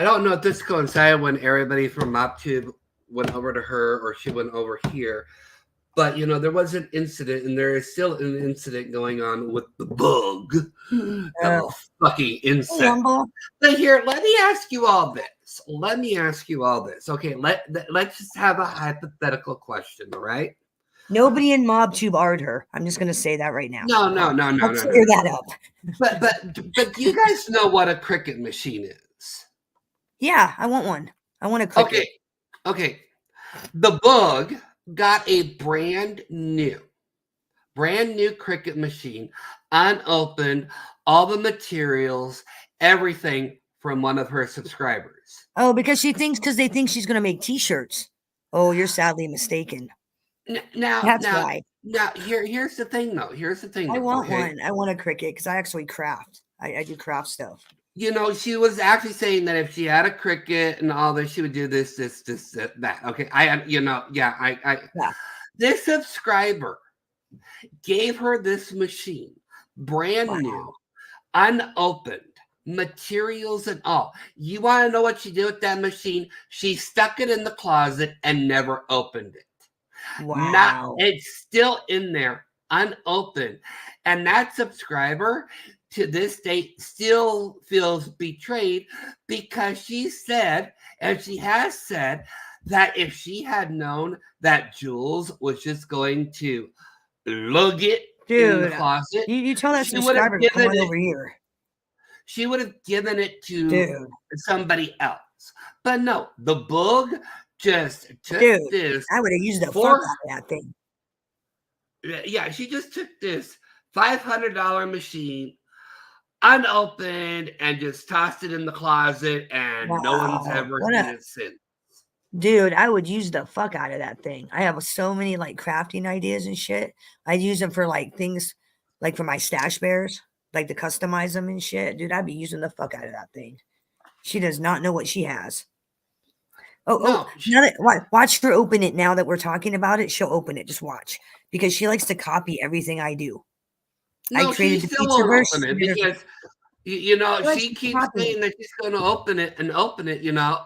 don't know if this coincided when everybody from MobTube went over to her or she went over here. But, you know, there was an incident, and there is still an incident going on with the bug. Fucking insect. But here, let me ask you all this. Okay, let's just have a hypothetical question, all right? Nobody in MobTube R'd her. I'm just going to say that right now. No. Let's clear that up. But you guys know what a cricket machine is. Yeah, I want one. I want a cricket. Okay. The Bug got a brand new cricket machine, unopened, all the materials, everything from one of her subscribers. Oh, because they think she's going to make T-shirts. Oh, you're sadly mistaken. That's why. Now, here's the thing, though. I want one. I want a cricket because I actually craft. I do craft stuff. You know, she was actually saying that if she had a cricket and all this, she would do this, that. Okay, Yeah. This subscriber gave her this machine, brand new, unopened, materials and all. You want to know what she did with that machine? She stuck it in the closet and never opened it. Wow. It's still in there, unopened. And that subscriber to this date still feels betrayed because she said, and she has said, that if she had known that Jules was just going to lug it in the closet, you tell that subscriber to come on over here. She would have given it to somebody else. But no, the Bug just took this. I would have used the fuck out of that thing. Yeah, she just took this $500 machine, unopened, and just tossed it in the closet, and no one's ever seen it since. Dude, I would use the fuck out of that thing. I have so many like crafting ideas and shit. I'd use them for like things like for my stash bears, like to customize them and shit. Dude, I'd be using the fuck out of that thing. She does not know what she has. Watch her open it now that we're talking about it. She'll open it. Just watch. Because she likes to copy everything I do. No, she still won't open it because, you know, she keeps saying that she's going to open it, you know.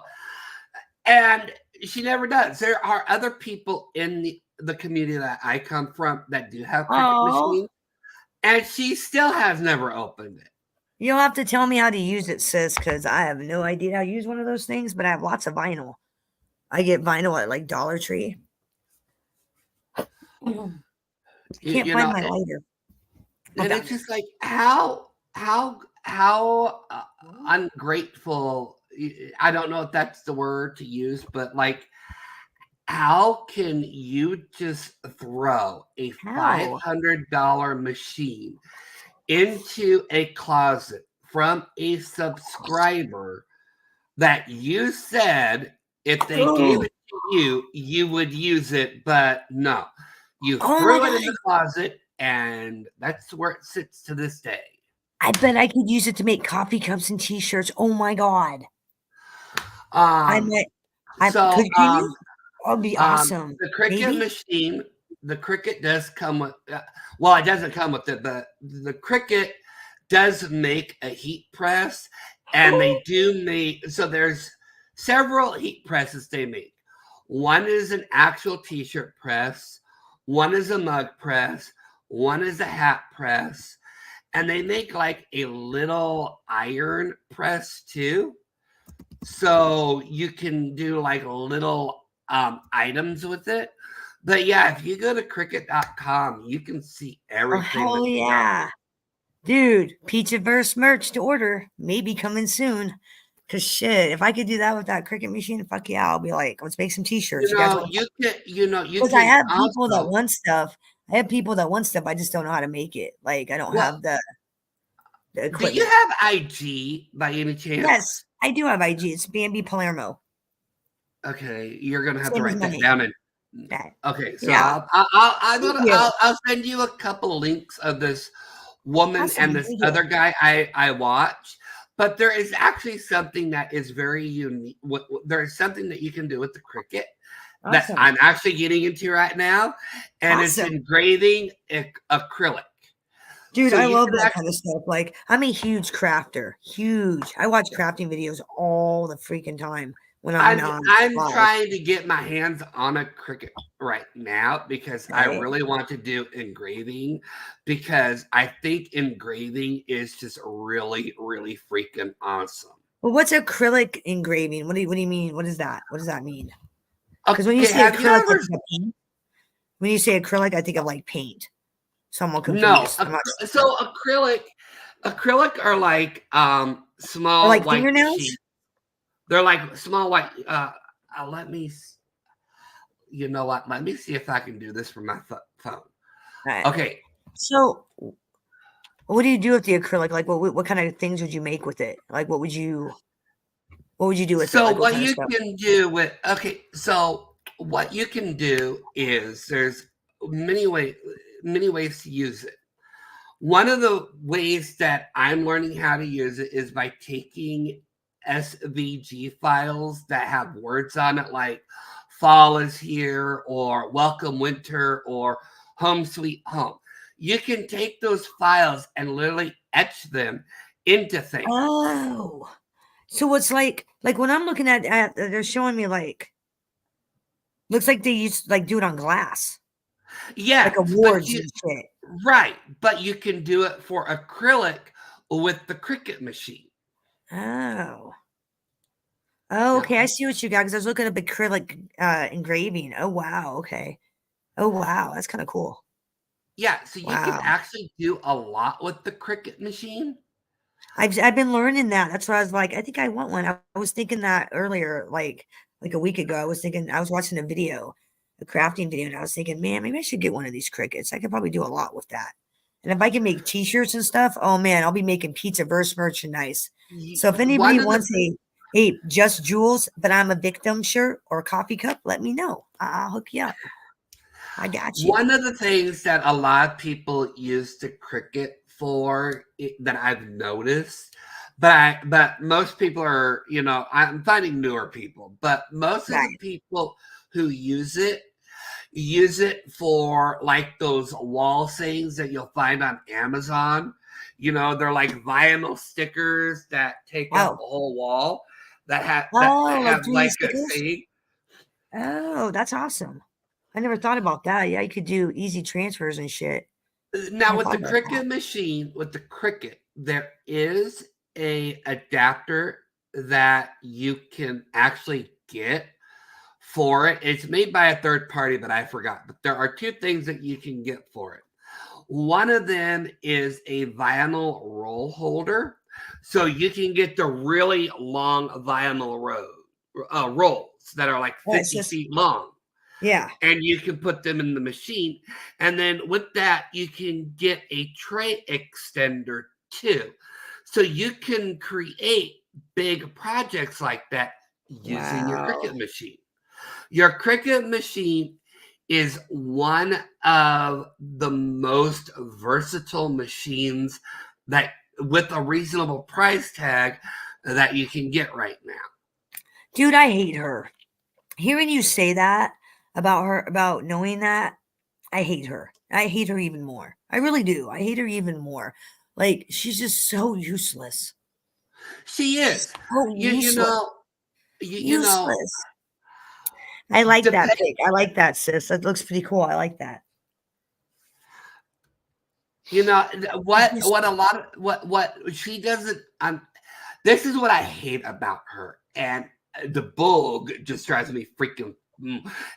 And she never does. There are other people in the community that I come from that do have cricket machines, and she still has never opened it. You'll have to tell me how to use it, sis, because I have no idea how to use one of those things, but I have lots of vinyl. I get vinyl at like Dollar Tree. Can't find my lighter. And it's just like how ungrateful. I don't know if that's the word to use, but like, how can you just throw a $500 machine into a closet from a subscriber that you said if they gave it to you, you would use it, but no, you threw it in the closet, and that's where it sits to this day. I bet I could use it to make coffee cups and T-shirts. Oh my god! That'd be awesome. The cricket machine, the cricket does come with. Well, it doesn't come with it, but the cricket does make a heat press, and they do make. So there's several heat presses they make. One is an actual T-shirt press. One is a mug press. One is a hat press, and they make like a little iron press too. So you can do like little items with it. But yeah, if you go to cricket.com, you can see everything. Oh, hell yeah. Dude, Pizzaverse merch to order. Maybe coming soon. Because shit, if I could do that with that cricket machine, fuck yeah, I'll be like, let's make some T-shirts. Because I have people that want stuff. I have people that want stuff. I just don't know how to make it. Like, I don't have the equipment. Do you have IG by any chance? Yes, I do have IG. It's Bambi Palermo. Okay, you're gonna have to write that down. Okay, so yeah. I'll send you a couple links of this woman and this other guy I watch. But there is actually something that is very unique. There is something that you can do with the cricket that I'm actually getting into right now, and it's engraving acrylic. Dude, I love that kind of stuff. Like, I'm a huge crafter. Huge. I watch crafting videos all the freaking time when I'm trying to get my hands on a cricket right now because I really want to do engraving because I think engraving is just really, really freaking awesome. Well, what's acrylic engraving? What do you mean? What is that? What does that mean? Because when you say acrylic, when you say acrylic, I think of like paint. Someone confused. No, so acrylic are like small like fingernails. Sheets. They're like small white. Let me. You know what? Let me see if I can do this from my phone. Right. Okay. So, what do you do with the acrylic? Like, what kind of things would you make with it? Like, what would you do with it? So Like, what what kind of you stuff? can do with so what you can do is there's many ways to use it. One of the ways that I'm learning how to use it is by taking SVG files that have words on it like fall is here or welcome winter or home sweet home. You can take those files and literally etch them into things. Oh, so it's like when I'm looking at they're showing me like looks like they used to like do it on glass, like Yes, but awards you and shit. right, but you can do it for acrylic with the Cricut machine. Oh. Oh, Now, okay. I see what you got because I was looking up acrylic engraving. Oh wow, okay. Oh wow, that's kind of cool. yeah, so you can Wow. actually do a lot with the Cricut machine. I've been learning that. That's why I was like, I think I want one. I was thinking that earlier, like a week ago. I was watching a video, a crafting video, and I was thinking, man, maybe I should get one of these Cricuts. I could probably do a lot with that. And if I can make T-shirts and stuff, oh man, I'll be making pizza verse merchandise. So if anybody One of wants the a just jewels, but I'm a victim shirt or a coffee cup, let me know. I'll hook you up. I got you. one of the things that a lot of people use the Cricut for that I've noticed, but most people are, I'm finding newer people, but most of the Right. people who use it for like those wall sayings that you'll find on Amazon. They're like vinyl stickers that take up Oh. the whole wall that have Oh, like 3D like a stickers? saying. Oh, that's awesome. I never thought about that. Yeah, you could do easy transfers and shit. Now Never with thought the about that. Cricut machine, with the Cricut, there is a adapter that you can actually get for it. It's made by a third party, but I forgot. But there are two things that you can get for it. One of them is a vinyl roll holder. So you can get the really long vinyl rolls that are like Oh, it's 50 just feet long. yeah. And you can put them in the machine. And then with that, you can get a tray extender too. So you can create big projects like that using your Wow. Cricut machine. Your Cricut machine is one of the most versatile machines that with a reasonable price tag that you can get right now. Dude, I hate her. Hearing you say that about her, about knowing that, I hate her. I hate her even more. I really do. I hate her even more. Like, she's just so useless. She is. So You you useless. know, you know, Useless. I like that depend, pic. I like that, sis. That looks pretty cool. I like that. what Just a lot of what she doesn't this is what I hate about her. And the bug just drives me freaking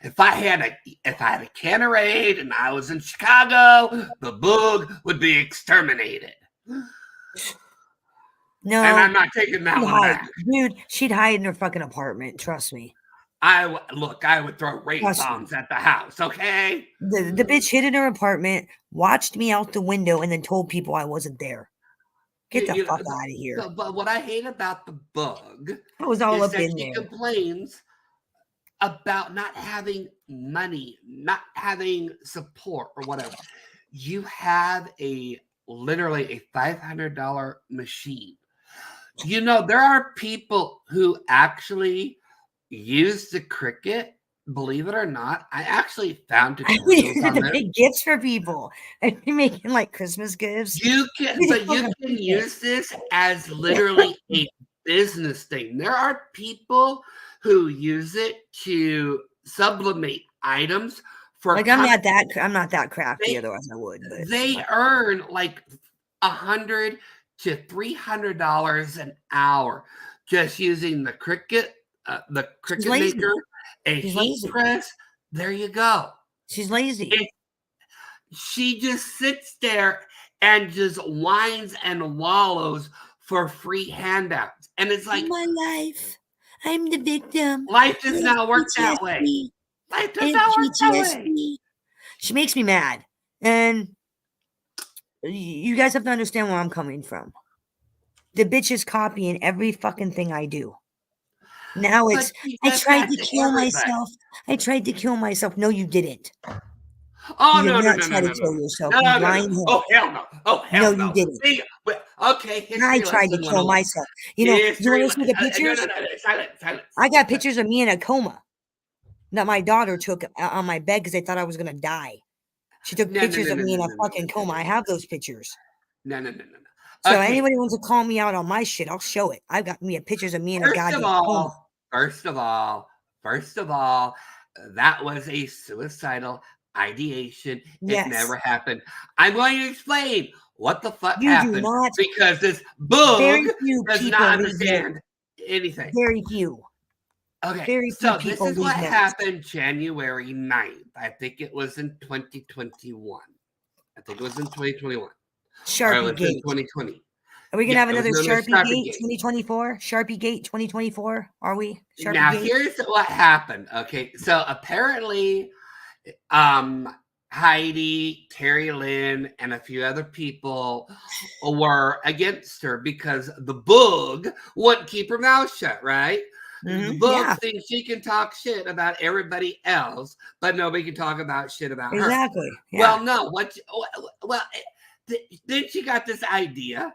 if I had a Cannerade and I was in Chicago, the bug would be exterminated. no. And I'm not taking that She'd one hide. back. Dude, she'd hide in her fucking apartment. Trust me. I would throw rape Trust me. bombs at the house, okay? The bitch hid in her apartment, watched me out the window, and then told people I wasn't there. Get the fuck out of here. But what I hate about the bug I was all is up that in she there. complains about not having money, not having support or whatever. You have literally a $500 machine. There are people who actually use the Cricut. Believe it or not, I actually found I tutorials on to there. make gifts for people. I'd be making like Christmas gifts. You can use this as literally a business thing. There are people who use it to sublimate items for Like I'm not that crafty, they, otherwise I would, but they earn like $100 to $300 an hour just using the Cricut she's lazy. maker, a She's heat lazy. press. There you go. She's lazy. She just sits there and just whines and wallows for free handouts. And it's like My life. I'm the victim. Life does I have not work that way. PTSD. Life I does have not work that way. PTSD. She makes me mad. And you guys have to understand where I'm coming from. The bitch is copying every fucking thing I do. Now But it's, she I does tried that to to kill everybody. myself. I tried to kill myself. No, you didn't. Oh, You did no, no, not no, try no, to no, kill no. yourself. No, You no, no, lying no. whore. Oh, hell no. Oh, hell No, no. you didn't. See, okay, I history tried to lesson kill 101. myself. You want History to see the no, pictures? no, silence. I got pictures of me in a coma that my daughter took on my bed because they thought I was going to die. She took No, pictures of me in a fucking coma. I have those pictures. No. So Okay, anybody wants to call me out on my shit, I'll show it. I've got me pictures of me in a goddamn coma. first of all, that was a suicidal ideation. Yes. It never happened. I'm going to explain what the fuck You do happened not. because this Very boog few does people not leave notes. understand anything. Very few. Okay, Very few so this people is leave what notes. happened January 9th. I think it was in 2021. I think it was in 2021. Or it Sharpie was in Gate. 2020. Are we gonna Yeah, have it was another known as Sharpie Sharpie Gate Gate. 2024? Sharpie Gate 2024? Are we? Sharpie Now Gate? here's what happened. Okay, so apparently, Heidi, Terry Lynn, and a few other people were against her because the boog wouldn't keep her mouth shut, right? The boog thinks she can talk shit about everybody else, but nobody can talk about shit about her. Exactly. Yeah. Well, no. Then she got this idea.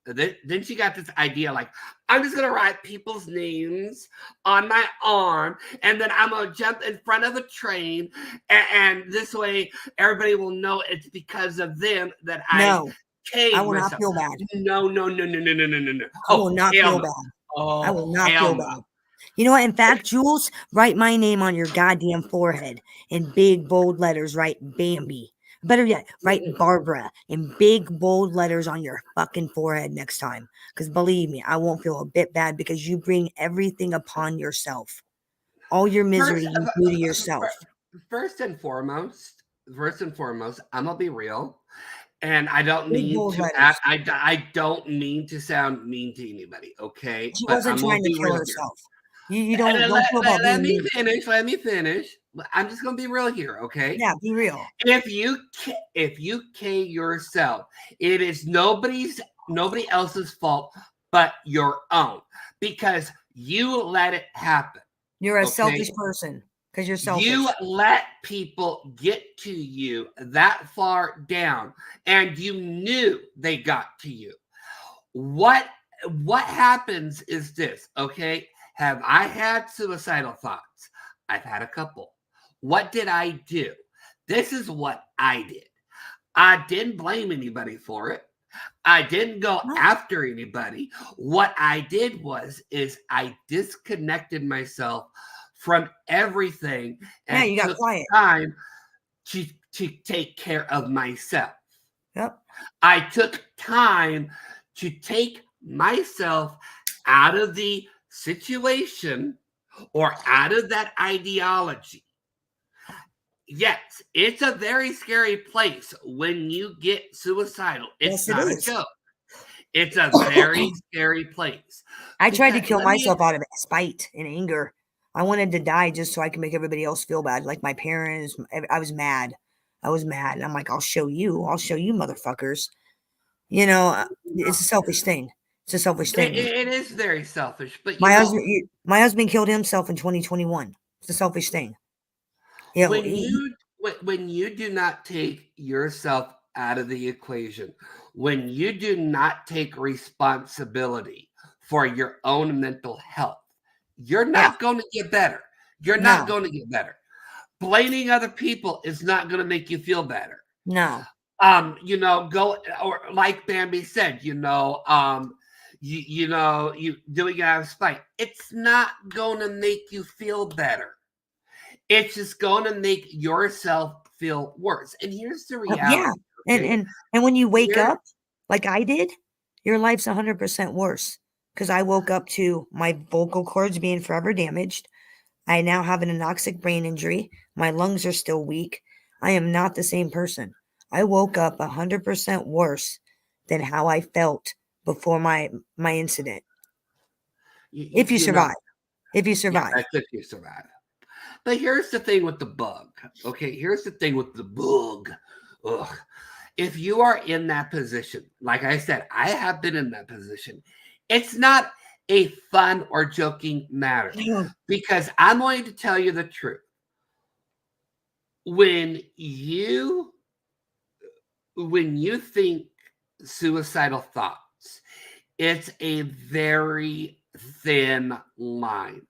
Then she got this idea like, I'm just going to write people's names on my arm, and then I'm going to jump in front of a train, and this way everybody will know it's because of them that I caved I will myself. not feel bad. No. I will not feel bad. Oh, I will not feel bad. You know what? In fact, Jules, write my name on your goddamn forehead in big, bold letters. Write Bambi. Better yet, write Barbara in big, bold letters on your fucking forehead next time. Because believe me, I won't feel a bit bad because you bring everything upon yourself. All your misery you do to yourself. First and foremost, I'm gonna be real, and I don't mean to act. I don't mean to sound mean to anybody. Okay, she wasn't trying to kill herself. You don't feel about let being me finish. Let me finish. I'm just gonna be real here, okay? Yeah, be real. If you K yourself, it is nobody else's fault but your own because you let it happen. You're a selfish person because you're selfish. You let people get to you that far down, and you knew they got to you. What happens is this, okay? Have I had suicidal thoughts? I've had a couple. What did I do? This is what I did. I didn't blame anybody for it. I didn't go after anybody. What I did is I disconnected myself from everything and you got took quiet. time to take care of myself. Yep. I took time to take myself out of the situation or out of that ideology. Yes, it's a very scary place when you get suicidal. It's not a joke. It's a very scary place. I tried to kill myself out of spite and anger. I wanted to die just so I could make everybody else feel bad. Like my parents, I was mad. And I'm like, I'll show you, motherfuckers. You know, it's a selfish thing. It is very selfish. But my husband killed himself in 2021. It's a selfish thing. Yeah, when you do not take yourself out of the equation, when you do not take responsibility for your own mental health, you're not going to get better. You're not going to get better. Blaming other people is not going to make you feel better. No. Go or like Bambi said, you doing it out of spite. It's not going to make you feel better. It's just going to make yourself feel worse. And here's the reality. Okay? And when you wake up, like I did, your life's 100% worse. Because I woke up to my vocal cords being forever damaged. I now have an anoxic brain injury. My lungs are still weak. I am not the same person. I woke up 100% worse than how I felt before my incident. If you You know, survive. If you yeah, survive. that's if you survive. But here's the thing with the bug. Okay, here's the thing with the bug. Ugh. If you are in that position, like I said, I have been in that position. It's not a fun or joking matter because I'm going to tell you the truth. When you think suicidal thoughts, it's a very thin line.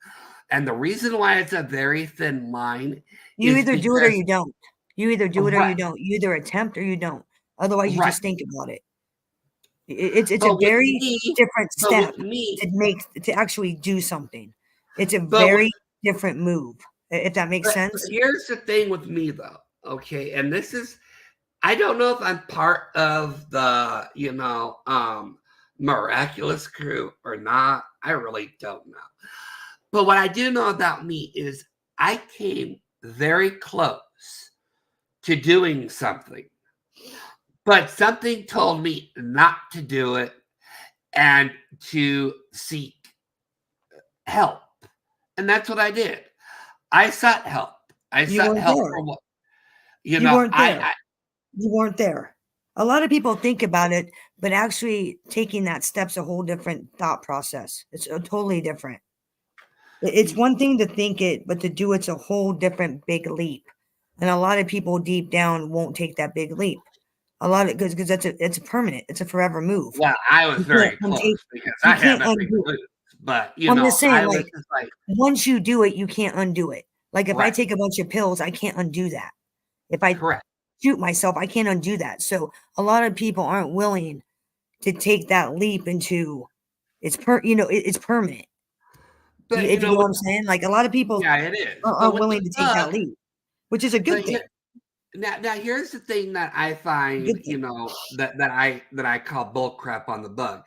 And the reason why it's a very thin line You is either do it or because you don't. You either do it or right, you don't. You either attempt or you don't. Otherwise, you right. just think about it. It's a But with very me, different but step with me, to actually do something. It's a but with, very different move, if that makes but sense. here's the thing with me though. Okay, and this is I don't know if I'm part of the miraculous crew or not. I really don't know. But what I do know about me is I came very close to doing something, but something told me not to do it and to seek help. And that's what I did. I sought help. I You sought weren't help there. for what You weren't there. I You weren't there. A lot of people think about it, but actually taking that step's a whole different thought process. It's totally different. It's one thing to think it, but to do it's a whole different big leap. And a lot of people deep down won't take that big leap. A lot of because it's a permanent, it's a forever move. well, I was You very can't untake, close because you I had can't nothing undo to it. lose. But I'm just saying, I was like just like, once you do it, you can't undo it. Like if I right, take a bunch of pills, I can't undo that. If I correct. shoot myself, I can't undo that. So a lot of people aren't willing to take that leap into it's permanent. But If you know what I'm saying, like a lot of people yeah, it is. But aren't with willing the to take that bug, leap, which is a but good here, thing. now here's the thing that I find, Good thing. that I call bull crap on the bug,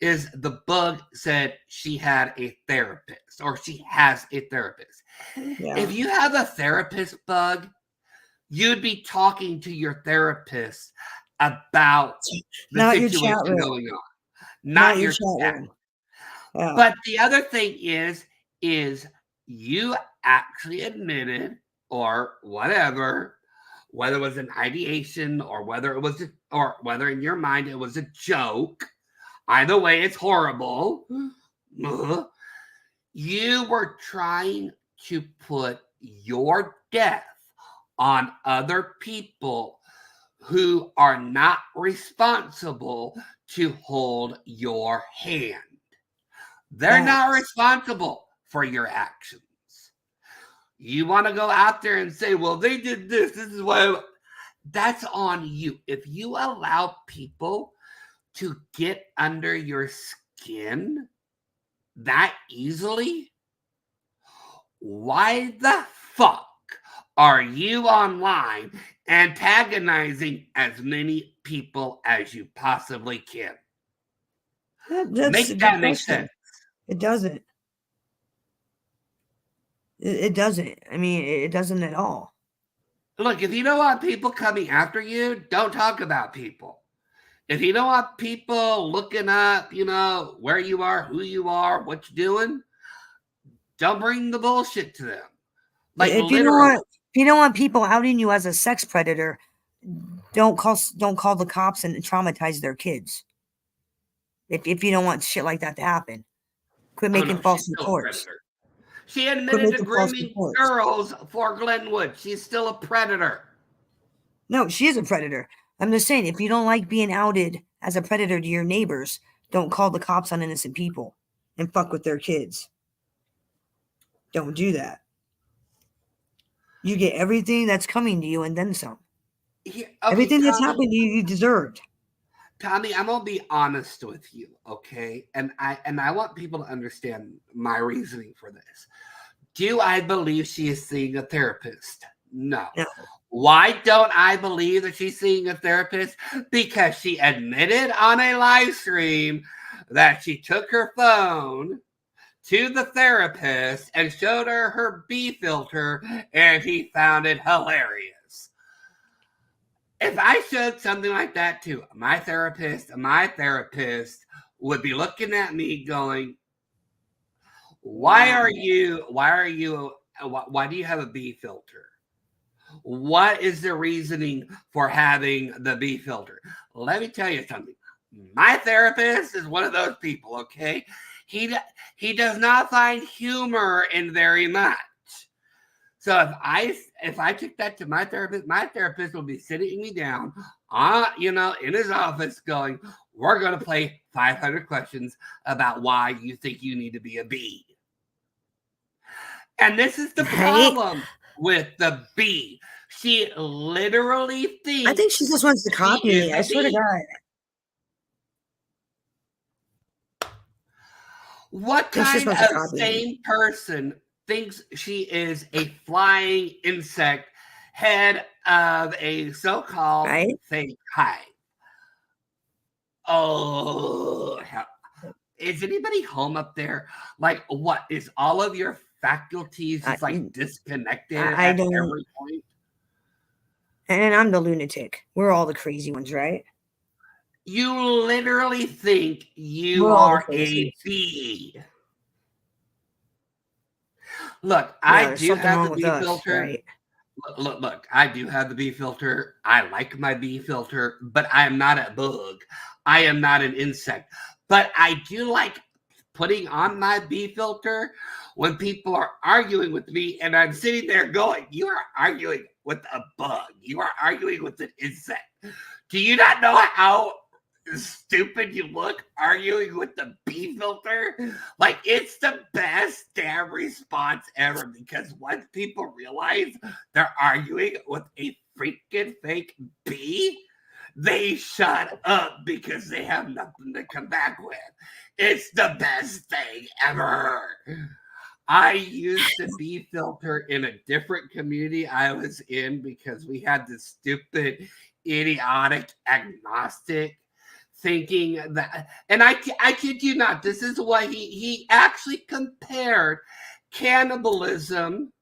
is the bug said she had a therapist or she has a therapist. Yeah. If you have a therapist, bug, you'd be talking to your therapist about the Not your chat situation room. going on, Not not your your chat chat. room. Yeah. But the other thing is you actually admitted or whatever, whether it was an ideation or whether in your mind it was a joke. Either way, it's horrible. You were trying to put your death on other people who are not responsible to hold your hand. They're not responsible for your actions. You want to go out there and say, well, they did this. This is why. That's on you. If you allow people to get under your skin that easily, why the fuck are you online antagonizing as many people as you possibly can? That's Make a good that make question. sense. It doesn't. It doesn't. I mean, it doesn't at all. Look, if you don't want people coming after you, don't talk about people. If you don't want people looking up, where you are, who you are, what you're doing, don't bring the bullshit to them. Like If literally. you don't want people outing you as a sex predator, don't call the cops and traumatize their kids. If you don't want shit like that to happen, quit Oh making no, she's false still a reports. predator. She Quit admitted to making false grooming reports. girls for Glenwood. She's still a predator. No, she is a predator. I'm just saying, if you don't like being outed as a predator to your neighbors, don't call the cops on innocent people and fuck with their kids. Don't do that. You get everything that's coming to you and then some. Okay, Everything that's Tommy, happened to you, you deserved. Tommy, I'm gonna be honest with you, okay? And I want people to understand my reasoning for this. Do I believe she is seeing a therapist? No. No. Why don't I believe that she's seeing a therapist? Because she admitted on a live stream that she took her phone to the therapist and showed her B filter, and he found it hilarious. If I showed something like that to my therapist would be looking at me going, Why do you have a B filter? What is the reasoning for having the B filter? Let me tell you something. My therapist is one of those people, okay? He does not find humor in very much. So if I took that to my therapist will be sitting me down, in his office going, we're going to play 500 questions about why you think you need to be a B. And this is the problem with the B. She literally thinks. I think she just wants to copy me. I swear to God. What kind of sane person thinks she is a flying insect, head of a so-called fake hive? Oh, is anybody home up there? Like, what is all of your faculties just like disconnected at every point? And I'm the lunatic. We're all the crazy ones, right? You literally think you are a bee. Look, I do have the bee filter. Right? Look, I do have the bee filter. I like my bee filter, but I am not a bug. I am not an insect. But I do like putting on my bee filter when people are arguing with me and I'm sitting there going, you are arguing with a bug. You are arguing with an insect. Do you not know how stupid you look arguing with the bee filter? Like, it's the best damn response ever, because once people realize they're arguing with a freaking fake bee, they shut up because they have nothing to come back with. It's the best thing ever. I used the bee filter in a different community I was in because we had this stupid, idiotic agnostic thinking that, and I kid you not, this is what he actually compared cannibalism.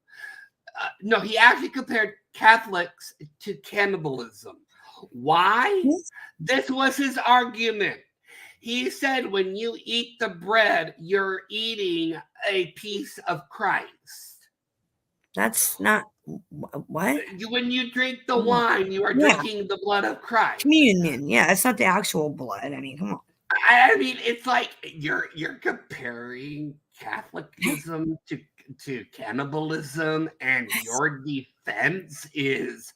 No, he actually compared Catholics to cannibalism. Why? This was his argument. He said when you eat the bread, you're eating a piece of Christ. That's not what? When you drink the wine, you are drinking the blood of Christ. Communion. Yeah, it's not the actual blood. I mean, come on. I mean, it's like you're comparing Catholicism to cannibalism, and your defense is,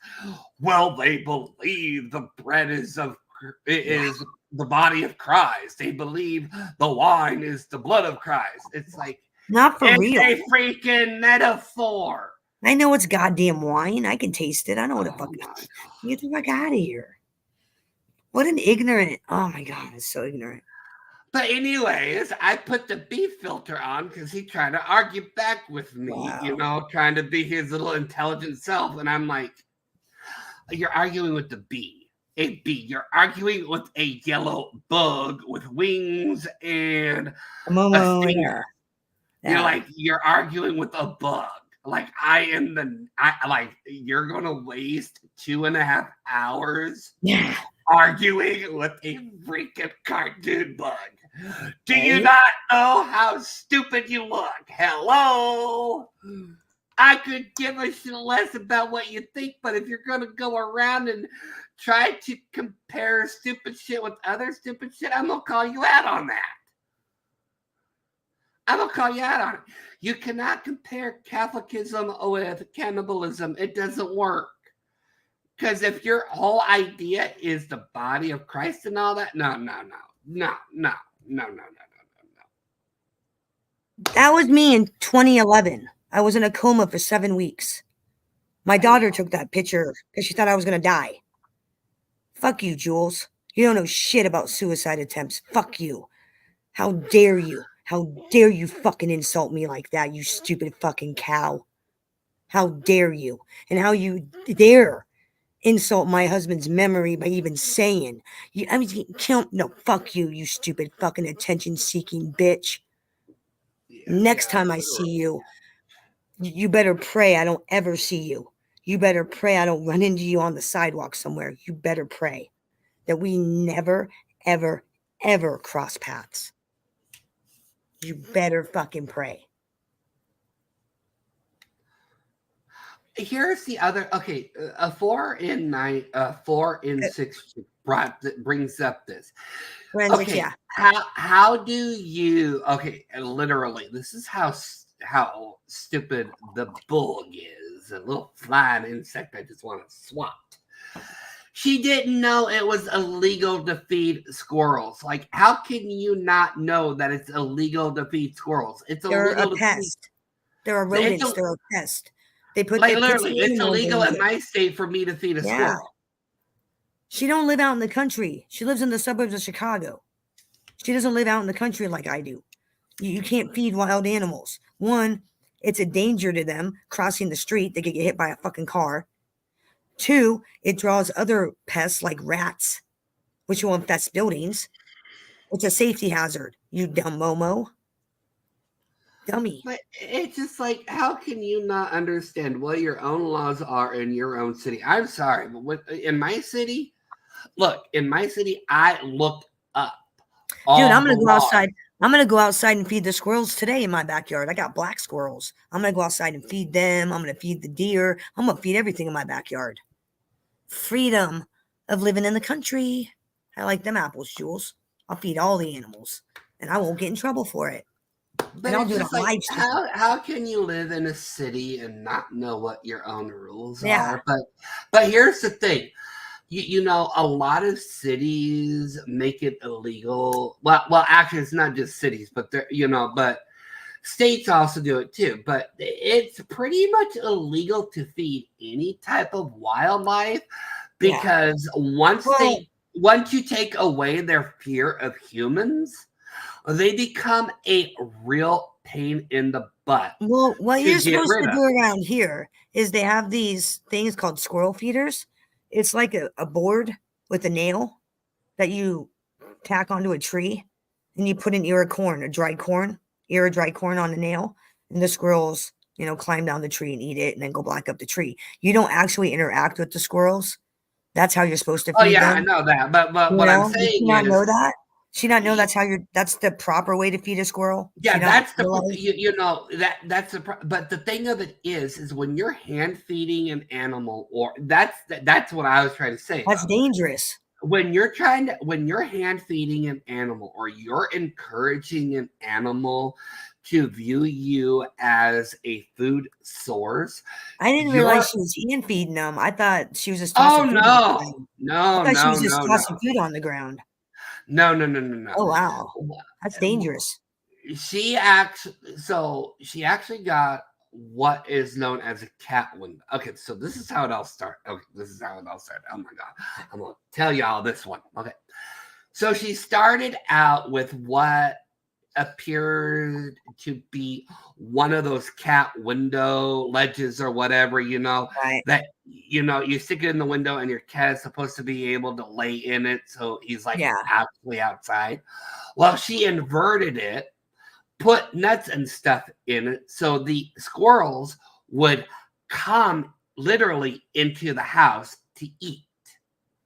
well, they believe the bread is the body of Christ. They believe the wine is the blood of Christ. It's like, not for real. It's a freaking metaphor. I know it's goddamn wine. I can taste it. I know what the fuck it is. Get the fuck out of here. What an ignorant. Oh my God, it's so ignorant. But anyways, I put the bee filter on because he tried to argue back with me, trying to be his little intelligent self. And I'm like, you're arguing with the bee. A bee. You're arguing with a yellow bug with wings and a stinger. You're arguing with a bug. Like, you're going to waste 2.5 hours arguing with a freaking cartoon bug. Do you not know how stupid you look? Hello? I could give a shit less about what you think, but if you're going to go around and try to compare stupid shit with other stupid shit, I'm going to call you out on that. I'm going to call you out on it. You cannot compare Catholicism with cannibalism. It doesn't work. Because if your whole idea is the body of Christ and all that, no. That was me in 2011. I was in a coma for 7 weeks. My daughter took that picture because she thought I was going to die. Fuck you, Jules. You don't know shit about suicide attempts. Fuck you. How dare you? How dare you fucking insult me like that, you stupid fucking cow? How dare you? And how you dare insult my husband's memory by even saying, no, fuck you, you stupid fucking attention-seeking bitch. Next time I see you, you better pray I don't ever see you. You better pray I don't run into you on the sidewalk somewhere. You better pray that we never, ever, ever cross paths. You better fucking pray. here's the other. Okay, a 4 in 6 brings up this. Forensics, Okay, yeah. how do you? Okay, literally, this is how stupid the bug is. A little flying insect I just want to swat. She didn't know it was illegal to feed squirrels. Like, how can you not know that it's illegal to feed squirrels? It's They're a illegal to feed. pest. They're a It's rodents. They're a pest. It puts literally, the it's animal in illegal in danger. my state for me to feed a Yeah. squirrel. She don't live out in the country. She lives in the suburbs of Chicago. She doesn't live out in the country like I do. You can't feed wild animals. One, it's a danger to them crossing the street. They could get hit by a fucking car. Two, it draws other pests like rats, which will infest buildings. It's a safety hazard, you dumb Momo. Dummy. But it's just like, how can you not understand what your own laws are in your own city? I'm sorry, but in my city, I looked up. Dude, I'm gonna go outside. I'm gonna go outside and feed the squirrels today in my backyard. I got black squirrels. I'm gonna go outside and feed them. I'm gonna feed the deer. I'm gonna feed everything in my backyard. Freedom of living in the country. I like them apples, Jules. I'll feed all the animals, and I won't get in trouble for it. But And I'll it's do it just on like, live stream. how can you live in a city and not know what your own rules Yeah. are? But here's the thing. You know, a lot of cities make it illegal. Well, actually, it's not just cities, but but states also do it too. But it's pretty much illegal to feed any type of wildlife because once you take away their fear of humans, they become a real pain in the butt. Well, what you're supposed to do of. around here is they have these things called squirrel feeders. It's like a board with a nail that you tack onto a tree, and you put an ear of corn, a dried corn, ear of dried corn on the nail, and the squirrels, climb down the tree and eat it and then go back up the tree. You don't actually interact with the squirrels. That's how you're supposed to feed them. I know that. But what I'm saying Did she not is, know that? She not know that's the proper way to feed a squirrel? yeah, that's that's the. But the thing of it is when you're hand feeding an animal, or that's what I was trying to say. That's dangerous. When you're hand feeding an animal, or you're encouraging an animal to view you as a food source, I didn't realize she was hand feeding them. I thought she was just tossing food on the ground. no, I thought she was just tossing food on the ground. No. Oh wow, that's dangerous. She actually got what is known as a cat window. Okay, so this is how it all started. Oh my god, I'm gonna tell y'all this one. Okay, so she started out with what appeared to be one of those cat window ledges or whatever, right. that you stick it in the window and your cat is supposed to be able to lay in it, so he's like actually outside. Well, she inverted it, put nuts and stuff in it, so the squirrels would come literally into the house to eat.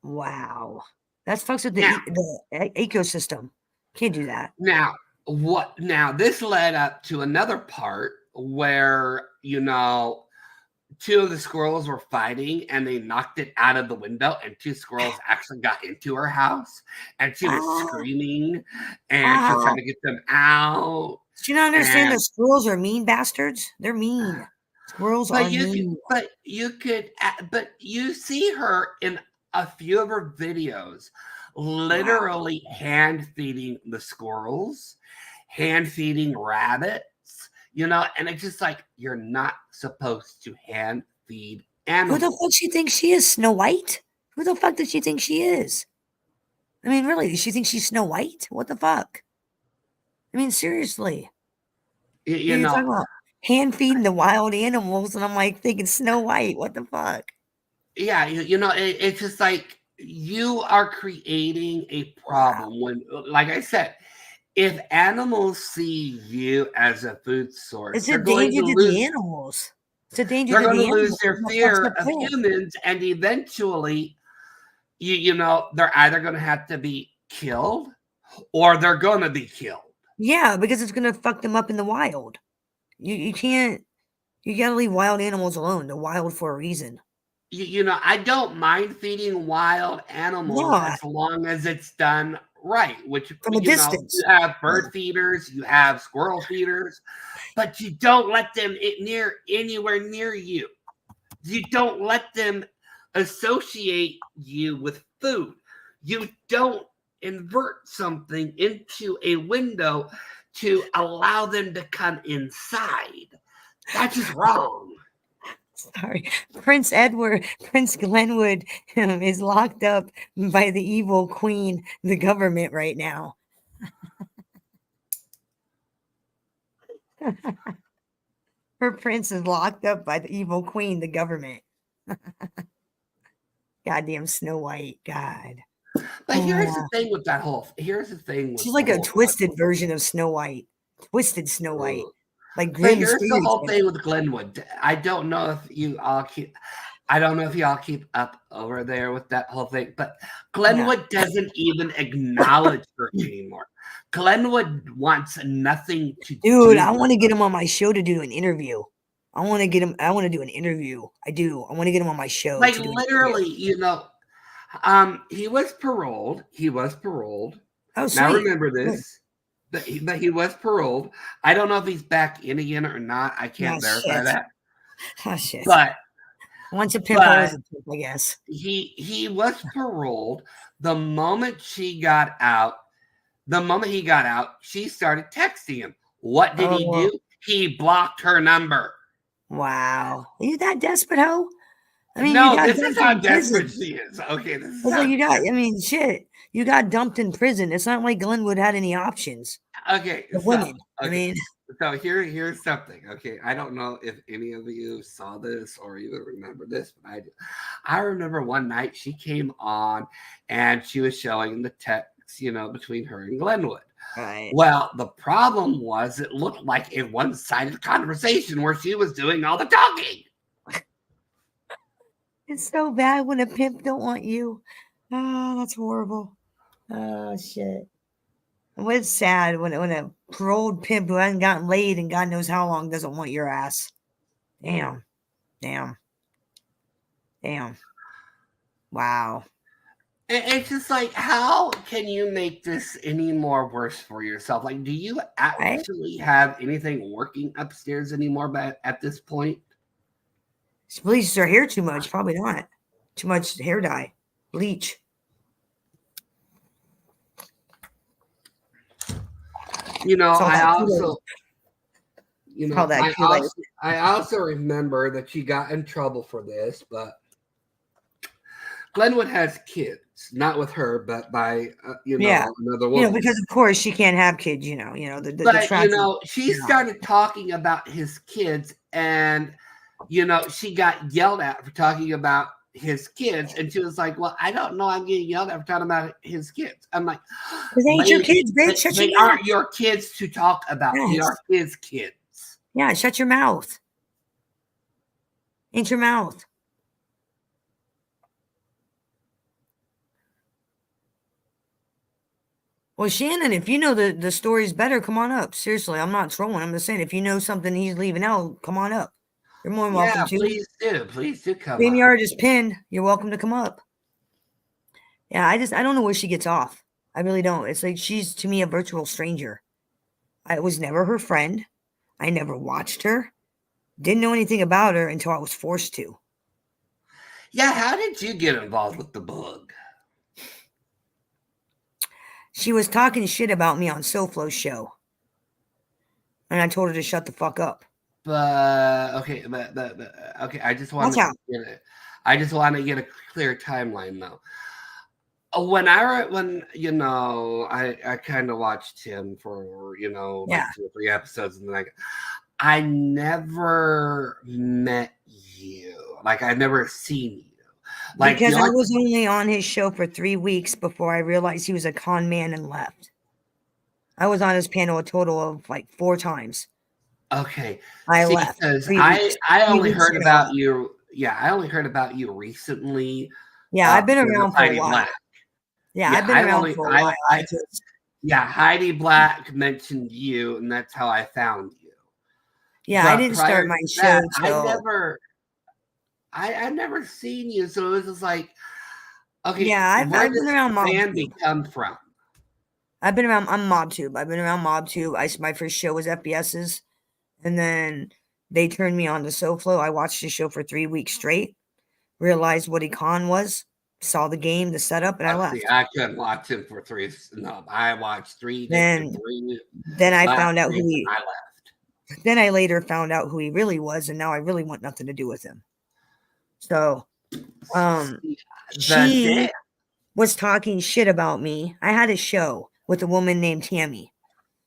Wow, that fucks with the ecosystem. Can't do that. Now this led up to another part where two of the squirrels were fighting and they knocked it out of the window, and two squirrels actually got into her house, and she was screaming and she was trying to get them out. Do you not understand that squirrels are mean bastards? They're mean. Squirrels are mean. But you see her in a few of her videos literally hand feeding the squirrels, hand feeding rabbits, and it's just like, you're not supposed to hand feed animals. Who the fuck she thinks she is? Snow White? Who the fuck does she think she is? I mean, really, does she think she's Snow White? What the fuck? I mean, seriously. You're talking about hand feeding the wild animals, and I'm like thinking Snow White. What the fuck? Yeah, it's just like, you are creating a problem when, like I said, if animals see you as a food source, it's a danger to the animals. It's a danger to the animals. They're going to lose their fear of humans, and eventually, they're either going to have to be killed, or they're going to be killed. Yeah, because it's going to fuck them up in the wild. You can't You gotta leave wild animals alone. They're wild for a reason. You know, I don't mind feeding wild animals No, as long as it's done right. Which, from a you know, distance. you have bird feeders, you have squirrel feeders, but you don't let them anywhere near you. You don't let them associate you with food. You don't invert something into a window to allow them to come inside. That's just wrong. Sorry. Prince Glenwood is locked up by the evil queen, the government, right now. Her prince is locked up by the evil queen, the government. Goddamn Snow White. God. But here's the thing with that whole. Here's the thing with She's like the a whole twisted version of Snow White. Twisted Snow White. Like But Grimm's here's the fairy whole tale. thing with Glenwood. I don't know if you all keep. I don't know if y'all keep up over there with that whole thing, but Glenwood doesn't even acknowledge her anymore. Glenwood wants nothing to do. Dude, I want to get him on my show to do an interview. I want to get him. I want to do an interview. I do. I want to get him on my show. Like to do an literally, interview. you know, he was paroled. He was paroled. Oh, Now sweet. remember this. That he was paroled. I don't know if he's back in again or not. I can't verify shit. that. Oh shit. But once a pimp, always a pimp, I guess. He was paroled. The moment he got out, she started texting him. What did he do? He blocked her number. Wow. Are you that desperate, ho? I mean, no, you got this is how in prison. desperate she is. Okay, this is That's how, what you got. I mean, shit. You got dumped in prison. It's not like Glenwood had any options. okay. The women. I mean, so here's something. Okay, I don't know if any of you saw this or even remember this, but I do. I remember one night she came on and she was showing the text, you know, between her and Glenwood. right. Well, the problem was it looked like a one-sided conversation where she was doing all the talking. It's so bad when a pimp don't want you. Oh, that's horrible. Oh shit. And it's sad when a paroled pimp who hasn't gotten laid and God knows how long doesn't want your ass. Damn. Wow. It's just like, how can you make this any more worse for yourself? Like, do you actually have anything working upstairs anymore at this point? She bleaches her hair too much. Probably not. Too much hair dye. Bleach. You know, I also remember that she got in trouble for this, but Glenwood has kids, not with her, but by another woman. You know, because of course she can't have kids. You know, she started talking about his kids, and you know, she got yelled at for talking about his kids, and she was like, "Well, I don't know. I'm getting yelled at for talking about his kids." I'm like, "They ain't your kids, bitch. They aren't your kids to talk about. Yes. They are his kids." Yeah, shut your mouth. Ain't your mouth. Well, Shannon, if you know the stories better, come on up. Seriously, I'm not trolling. I'm just saying, if you know something he's leaving out, come on up. You're more than welcome to. Please do come up. StreamYard is pinned. You're welcome to come up. Yeah, I don't know where she gets off. I really don't. It's like she's, to me, a virtual stranger. I was never her friend. I never watched her. Didn't know anything about her until I was forced to. Yeah, how did you get involved with the bug? She was talking shit about me on SoFlo's show. And I told her to shut the fuck up. Okay, I just want to get a clear timeline though. When I kind of watched him for like 2 or 3 episodes, and then I never met you. Like I've never seen you. Like because I was only on his show for 3 weeks before I realized he was a con man and left. I was on his panel a total of like 4 times. Okay. I left. I only heard about you. Yeah, I only heard about you recently. Yeah, I've been around for a while. Black. Yeah, I've been around for a while. Yeah, Heidi Black mentioned you, and that's how I found you. Yeah, I But didn't prior start my to show that, till I never seen you, so it was just like, okay, yeah, where I've been does around Sandy MobTube. come from? I've been around I'm MobTube. I've been around MobTube. My first show was FBS's, and then they turned me on to SoFlo. I watched the show for 3 weeks straight, realized what Econ was, saw the game, the setup, and I See, left. I couldn't watch him for three. No, I watched Then three then I last found out who week, he and I left. then I later found out who he really was, and now I really want nothing to do with him. So, The she day, was talking shit about me. I had a show with a woman named Tammy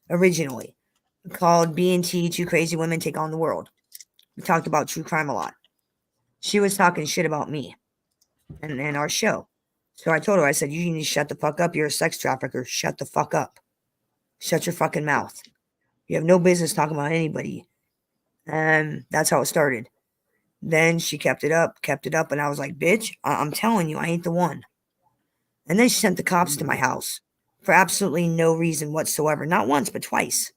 originally called B&T Two Crazy Women Take on the World. We talked about true crime a lot. She was talking shit about me and our show. So I told her, I said, you need to shut the fuck up. You're a sex trafficker. Shut the fuck up. Shut your fucking mouth. You have no business talking about anybody. And that's how it started. Then she kept it up, and I was like, bitch, I'm telling you, I ain't the one. And then she sent the cops to my house for absolutely no reason whatsoever. Not once, but twice.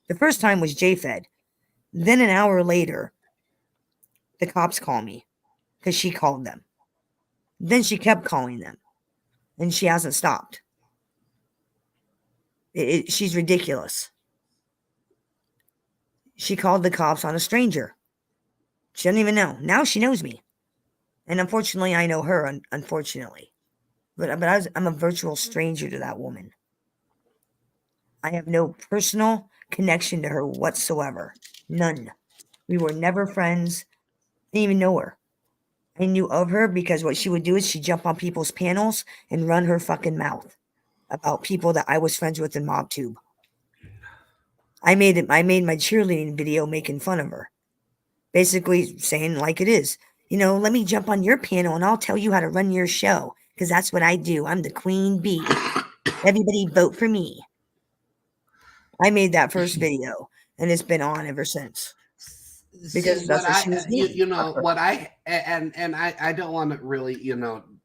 The first time was JFed. Then an hour later, the cops call me because she called them. Then she kept calling them, and she hasn't stopped. She's ridiculous. She called the cops on a stranger. She doesn't even know. Now she knows me. And unfortunately, I know her, unfortunately. But I'm a virtual stranger to that woman. I have no personal connection to her whatsoever. None. We were never friends. Didn't even know her. I knew of her because what she would do is she'd jump on people's panels and run her fucking mouth about people that I was friends with in MobTube. I made my cheerleading video making fun of her. Basically saying like it is. You know, let me jump on your panel and I'll tell you how to run your show. Because that's what I do. I'm the queen bee. Everybody vote for me. I made that first video and it's been on ever since. Because that's what she was doing. I don't want to really,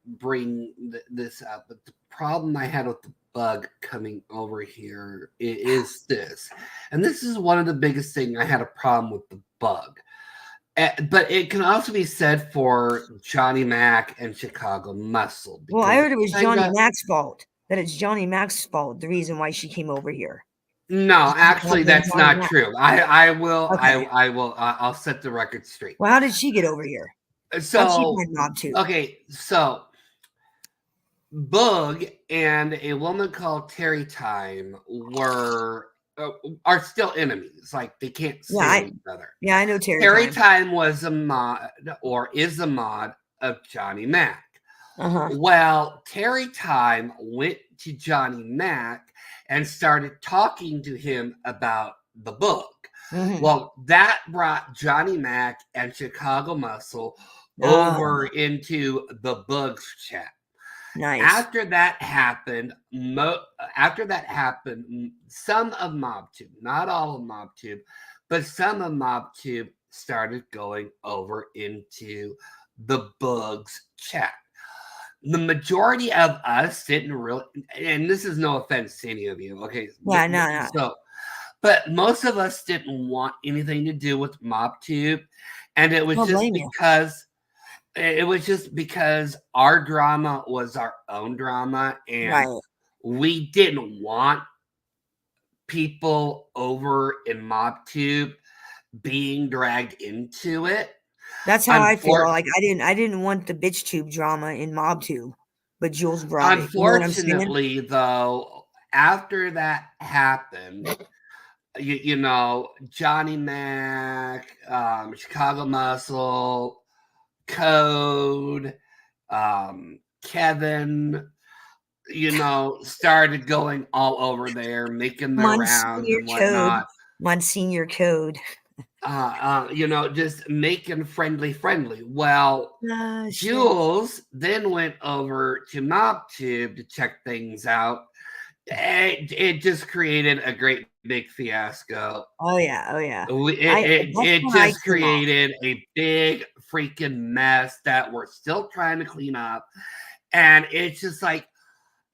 bring this up, but the problem I had with the bug coming over here is this, and this is one of the biggest things I had a problem with the bug. But it can also be said for Johnny Mac and Chicago Muscle. Well, I heard it was Johnny Mac's fault. That it's Johnny Mac's fault. The reason why she came over here. No, actually, that's not true. I will. Okay. I will. I'll set the record straight. Well, how did she get over here? So okay, so Boog and a woman called Terry Time are still enemies. Like they can't stand each other. Yeah, I know Terry. Terry Time was a mod, or is a mod of Johnny Mac. Well, Terry Time went to Johnny Mac and started talking to him about the book. Well, that brought Johnny Mac and Chicago Muscle over into the Bugs chat. Nice. After that happened, some of MobTube, not all of MobTube, but some of MobTube started going over into the Bugs chat. The majority of us didn't really, and this is no offense to any of you, okay? Yeah, no. So, but most of us didn't want anything to do with MobTube, and it was just because our drama was our own drama, and we didn't want people over in MobTube being dragged into it. That's how I feel. Like I didn't want the bitch tube drama in MobTube, but Jules brought it. Unfortunately, though, after that happened, Johnny Mac, Chicago Muscle, Code, Kevin, started going all over there, making their rounds and whatnot. Monsignor Code. Just making friendly. Well, Jules then went over to MobTube to check things out. It just created a great big fiasco. Oh yeah. It just created a big freaking mess that we're still trying to clean up. And it's just like,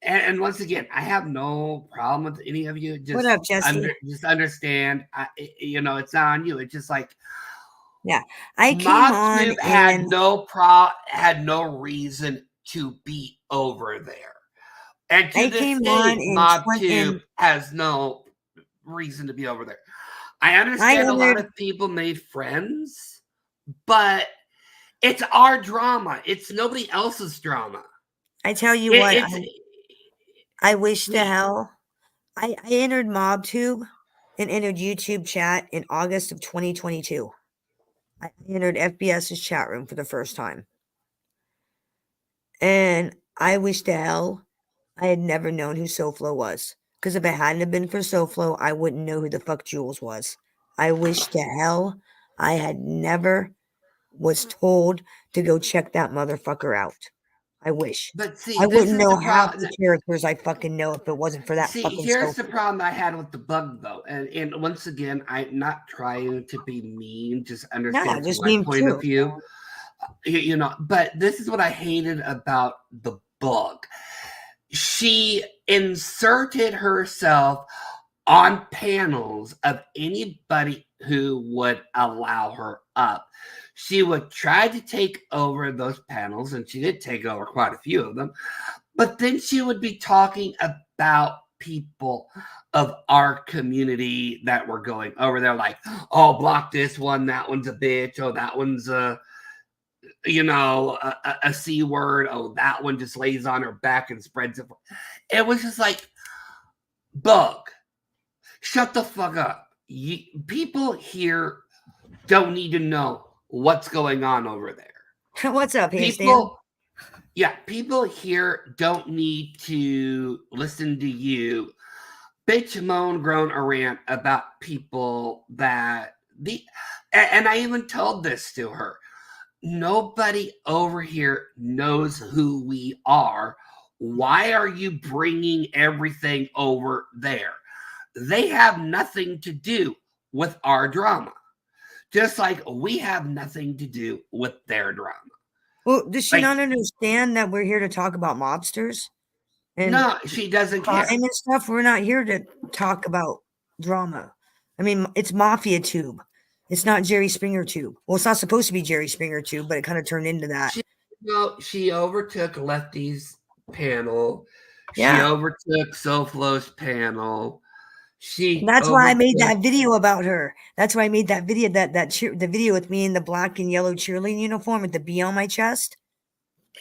and once again, I have no problem with any of you. Just What up, Jesse? just understand, it's not on you. It's just like Yeah, I came Mob on Tube and had no reason to be over there, and to I this came on day, in Mob 20 Tube and has no reason to be over there. I I understand a lot entered. of people made friends, but it's our drama. It's nobody else's drama. I tell you what, It's I wish to hell I entered MobTube and entered YouTube chat in August of 2022. I entered FBS's chat room for the first time. And I wish to hell I had never known who SoFlo was. Because if it hadn't have been for SoFlo, I wouldn't know who the fuck Jules was. I wish to hell I had never was told to go check that motherfucker out. I wish. But see, I this wouldn't is know the half problem. the characters I fucking know if it wasn't for that See, fucking here's the SoFlo. problem I had with the bug, though, and once again, I'm not trying to be mean. Just Nah, understand from just my being point of true. view. But this is what I hated about the bug. She inserted herself on panels of anybody who would allow her up. She would try to take over those panels, and she did take over quite a few of them. But then she would be talking about people of our community that were going over there, like, oh, block this one, that one's a bitch, oh, that one's a C word, oh, that one just lays on her back and spreads it. It was just like, bug, shut the fuck up. People here don't need to know what's going on over there. What's up, Handstand? People here don't need to listen to you bitch, moan, groan, or rant about people and I even told this to her. Nobody over here knows who we are. Why are you bringing everything over there? They have nothing to do with our drama. Just like we have nothing to do with their drama. Well, does she not understand that we're here to talk about mobsters? And no, she doesn't care. And stuff. We're not here to talk about drama. I mean, it's Mafia Tube. It's not Jerry Springer Tube. Well, it's not supposed to be Jerry Springer Tube, but it kind of turned into that. She overtook Lefty's panel. Yeah. She overtook SoFlo's panel. That's why I made that video about her. That's why I made that video, the video with me in the black and yellow cheerleading uniform with the B on my chest,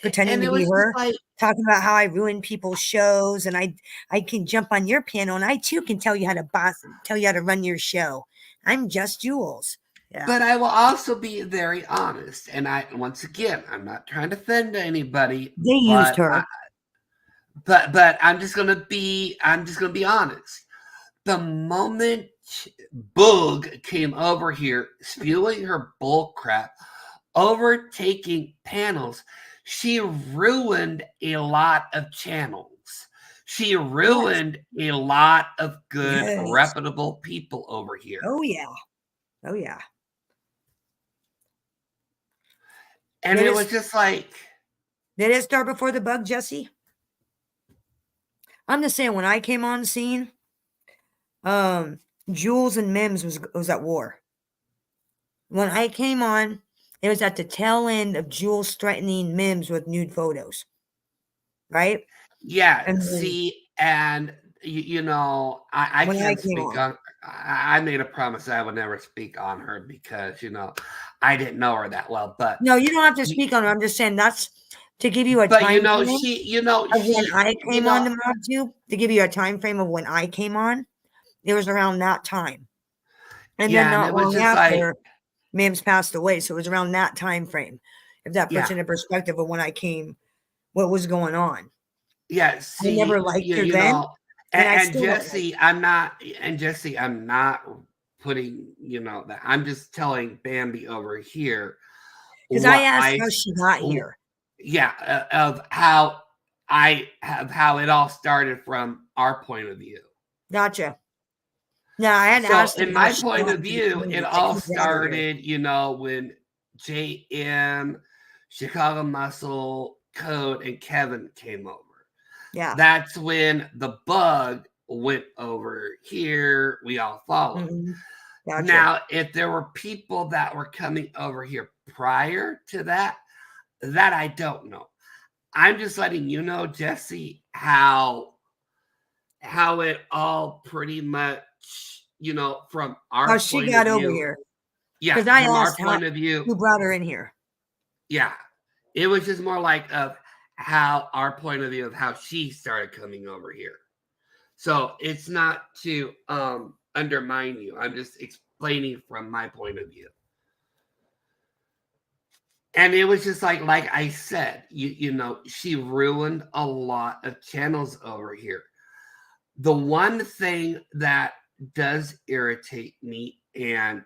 pretending to be her, talking about how I ruin people's shows and I can jump on your panel and I too can tell you how to run your show. I'm just Jules. Yeah. But I will also be very honest, and once again, I'm not trying to offend anybody. They used her. But I'm just gonna be honest. The moment Boog came over here spewing her bull crap, overtaking panels, she ruined a lot of channels. She ruined a lot of good, reputable people over here. Oh, yeah. Oh, yeah. And it was just like... Did it start before the bug, Jesse? I'm just saying, when I came on scene, Jules and Mims was at war. When I came on, it was at the tail end of Jules threatening Mims with nude photos. Right? Yeah. And I can't speak on. I made a promise I would never speak on her because I didn't know her that well. But no, you don't have to speak on her. I'm just saying that's to give you a time frame of when I came on the Mob Tube, to give you a time frame of when I came on. It was around that time. And then not long after, Mims passed away. So it was around that time frame. If that puts into perspective of when I came, what was going on. Yeah, I never liked her then. And Jesse, I'm not putting, that. I'm just telling Bambi over here. Because I asked how she got here. Yeah, of how it all started from our point of view. Gotcha. Now I had asked. In my point of view, it all started, when JM, Chicago Muscle, Code, and Kevin came over. Yeah. That's when the bug went over here. We all followed. Mhm. Gotcha. Now, if there were people that were coming over here prior to that, that I don't know. I'm just letting you know, Jesse, how it all pretty much, from How our she point got of over view. here. Yeah, Because I from our asked point of view. who brought her in here. Yeah. It was just more like of how our point of view of how she started coming over here. So it's not to undermine you. I'm just explaining from my point of view. And it was just like I said, she ruined a lot of channels over here. The one thing that does irritate me and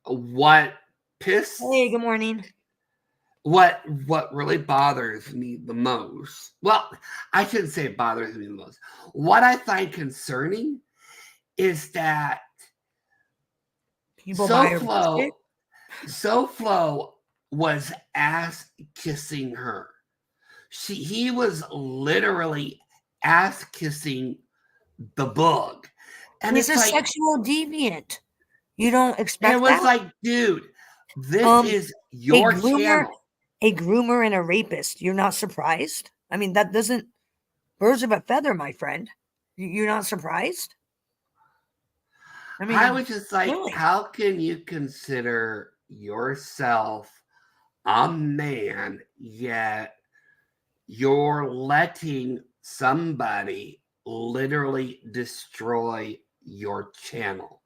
what Hey, good morning. what really bothers me the most, well, I shouldn't say it bothers me the most. What I find concerning is that People buy her bullshit. SoFlo was ass kissing her. He was literally ass kissing the bug. And He's it's a like, sexual deviant. You don't expect it was that? like, dude, this is your channel. A groomer and a rapist. You're not surprised? I mean, that doesn't birds of a feather, my friend. You're not surprised? I mean, I was just like, really? how can you consider yourself a man, yet you're letting somebody literally destroy your channel?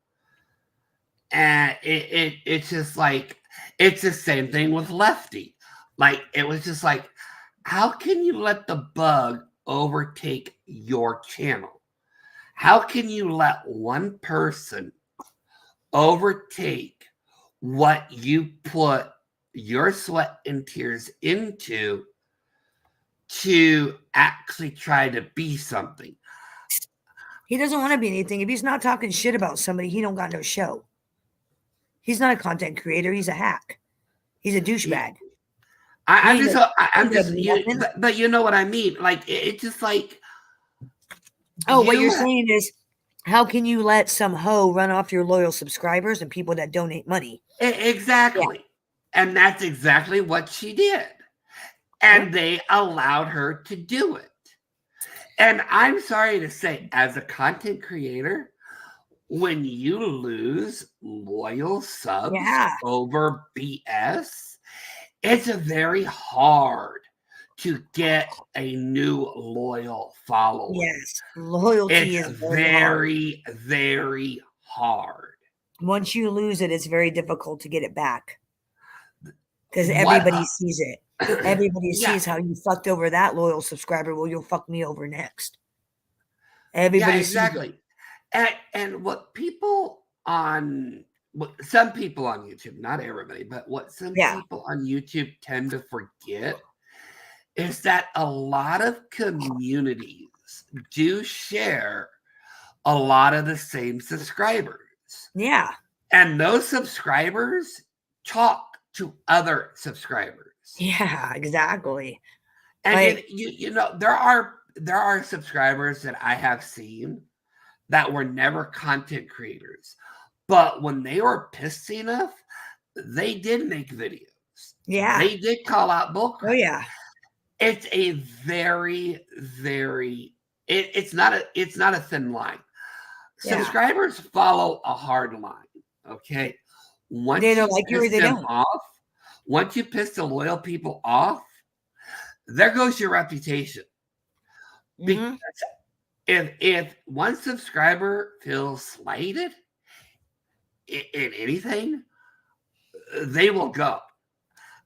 And it's just like, it's the same thing with Lefty. Like, it was just like, how can you let the bug overtake your channel? How can you let one person overtake what you put your sweat and tears into to actually try to be something? He doesn't want to be anything. If he's not talking shit about somebody, he don't got no show. He's not a content creator. He's a hack. He's a douchebag. But you know what I mean? Like, it's just like. What you're saying is, how can you let some hoe run off your loyal subscribers and people that donate money? Exactly. Yeah. And that's exactly what she did. And they allowed her to do it. And I'm sorry to say, as a content creator, when you lose loyal subs over BS, it's very hard to get a new loyal follower. Yes, loyalty is very, very hard. Once you lose it, it's very difficult to get it back. Because everybody sees it. Everybody sees how you fucked over that loyal subscriber. Well, you'll fuck me over next. Everybody exactly. And what people on some people on YouTube, not everybody, but what some people on YouTube tend to forget is that a lot of communities do share a lot of the same subscribers. Yeah. And those subscribers talk to other subscribers. Yeah, exactly. And there are subscribers that I have seen that were never content creators. But when they were pissed enough, they did make videos. Yeah. They did call out bullcrap. Oh, yeah. It's a very, very it's not a thin line. Yeah. Subscribers follow a hard line. Okay. Once they don't like you or they don't. Once you piss the loyal people off, there goes your reputation. Mm-hmm. Because if one subscriber feels slighted in anything, they will go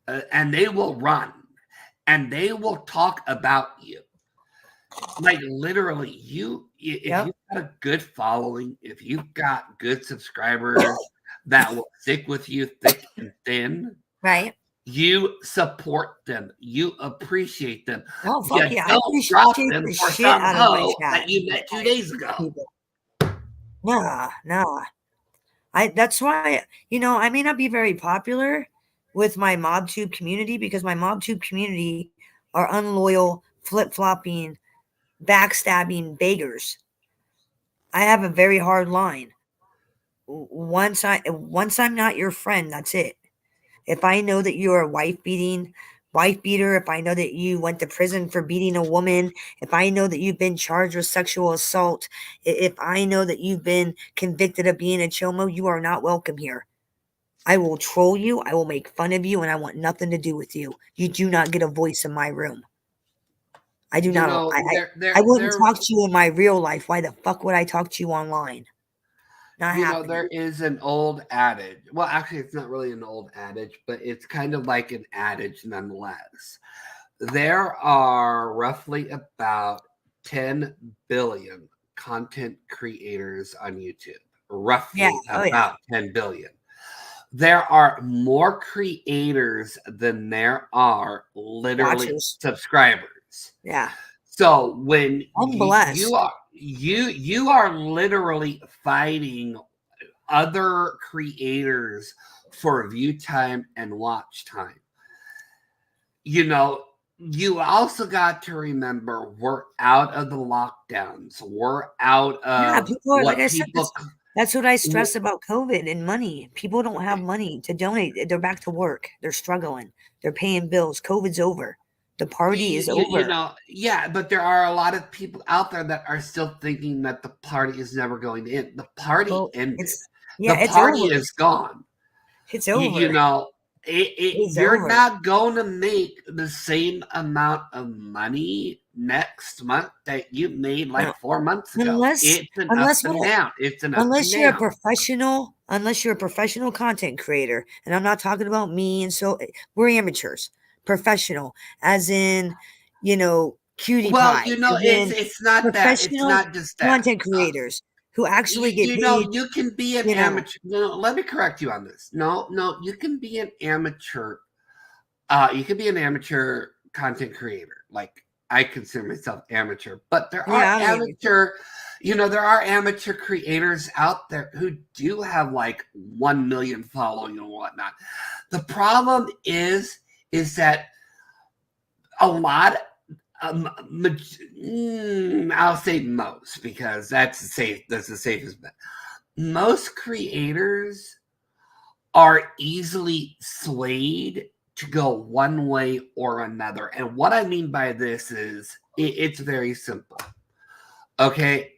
and they will run and they will talk about you. Like, literally, if you've got a good following, if you've got good subscribers that will stick with you thick and thin, right? You support them. You appreciate them. Oh, fuck you yeah. Don't drop them for some hoe that you met 2 days ago. Nah. That's why, I may not be very popular with my MobTube community because my MobTube community are unloyal, flip-flopping backstabbing beggars. I have a very hard line. Once I'm not your friend, that's it. If I know that you're a wife beater, if I know that you went to prison for beating a woman, if I know that you've been charged with sexual assault, if I know that you've been convicted of being a chomo, you are not welcome here. I will troll you, I will make fun of you, and I want nothing to do with you. You do not get a voice in my room. I do You not. know, I wouldn't talk to you in my real life. Why the fuck would I talk to you online? Not happening. there is an old adage. Well, actually, it's not really an old adage, but it's kind of like an adage nonetheless. There are roughly about 10 billion content creators on YouTube. Roughly Oh yeah. about 10 billion. There are more creators than there are literally Watchers. subscribers. Yeah. So when I'm blessed. you are literally fighting other creators for view time and watch time. You also got to remember we're out of the lockdowns. We're out Yeah, of people are like what I said. people. That's what I stress about COVID and money. People don't have money to donate. They're back to work. They're struggling. They're paying bills. COVID's over. The party is over. Yeah, but there are a lot of people out there that are still thinking that the party is never going to end. The party ended. The It's party over. is gone. It's over. You're not going to make the same amount of money next month that you made like 4 months ago. It's an up and down. It's an up and down. Unless you're a professional content creator, and I'm not talking about me, and so we're amateurs. Professional, as in, cutie well, pie. It's not that. It's not just that. Content creators who actually get paid. You can be an amateur. No, let me correct you on this. No, you can be an amateur. You can be an amateur content creator. Like I consider myself amateur, but there are amateur. There are amateur creators out there who do have like 1 million following and whatnot. The problem is that a lot. I'll say most because that's the safest bet. Most creators are easily swayed to go one way or another. And what I mean by this is it's very simple. Okay.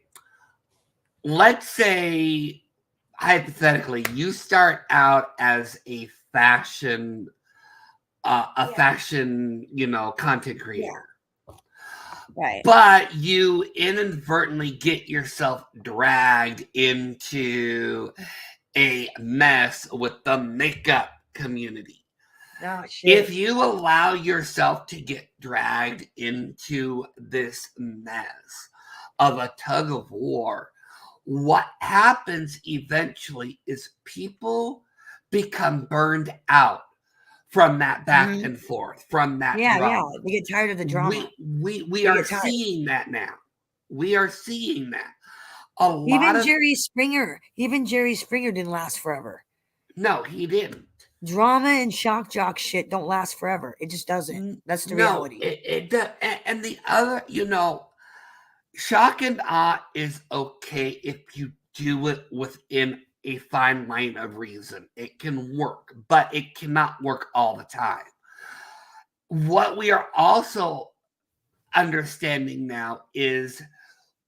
Let's say hypothetically you start out as a fashion content creator. Yeah. Right. But you inadvertently get yourself dragged into a mess with the makeup community. Oh, shit. If you allow yourself to get dragged into this mess of a tug of war, what happens eventually is people become burned out from that back and forth, from that drama. We get tired of the drama. We are seeing that now. We are seeing that. Even Jerry Springer didn't last forever. No, he didn't. Drama and shock jock shit don't last forever. It just doesn't. That's the reality. It does. And the other, shock and awe is okay if you do it within a fine line of reason. It can work, but it cannot work all the time. What we are also understanding now is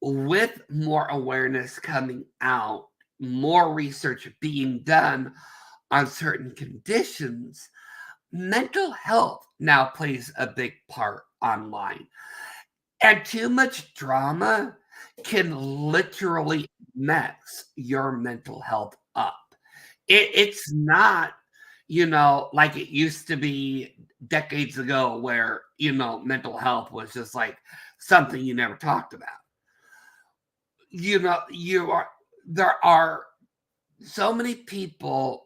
with more awareness coming out, more research being done on certain conditions, mental health now plays a big part online. And too much drama can literally mess your mental health up. It's not, like it used to be decades ago where, mental health was just like something you never talked about. There are so many people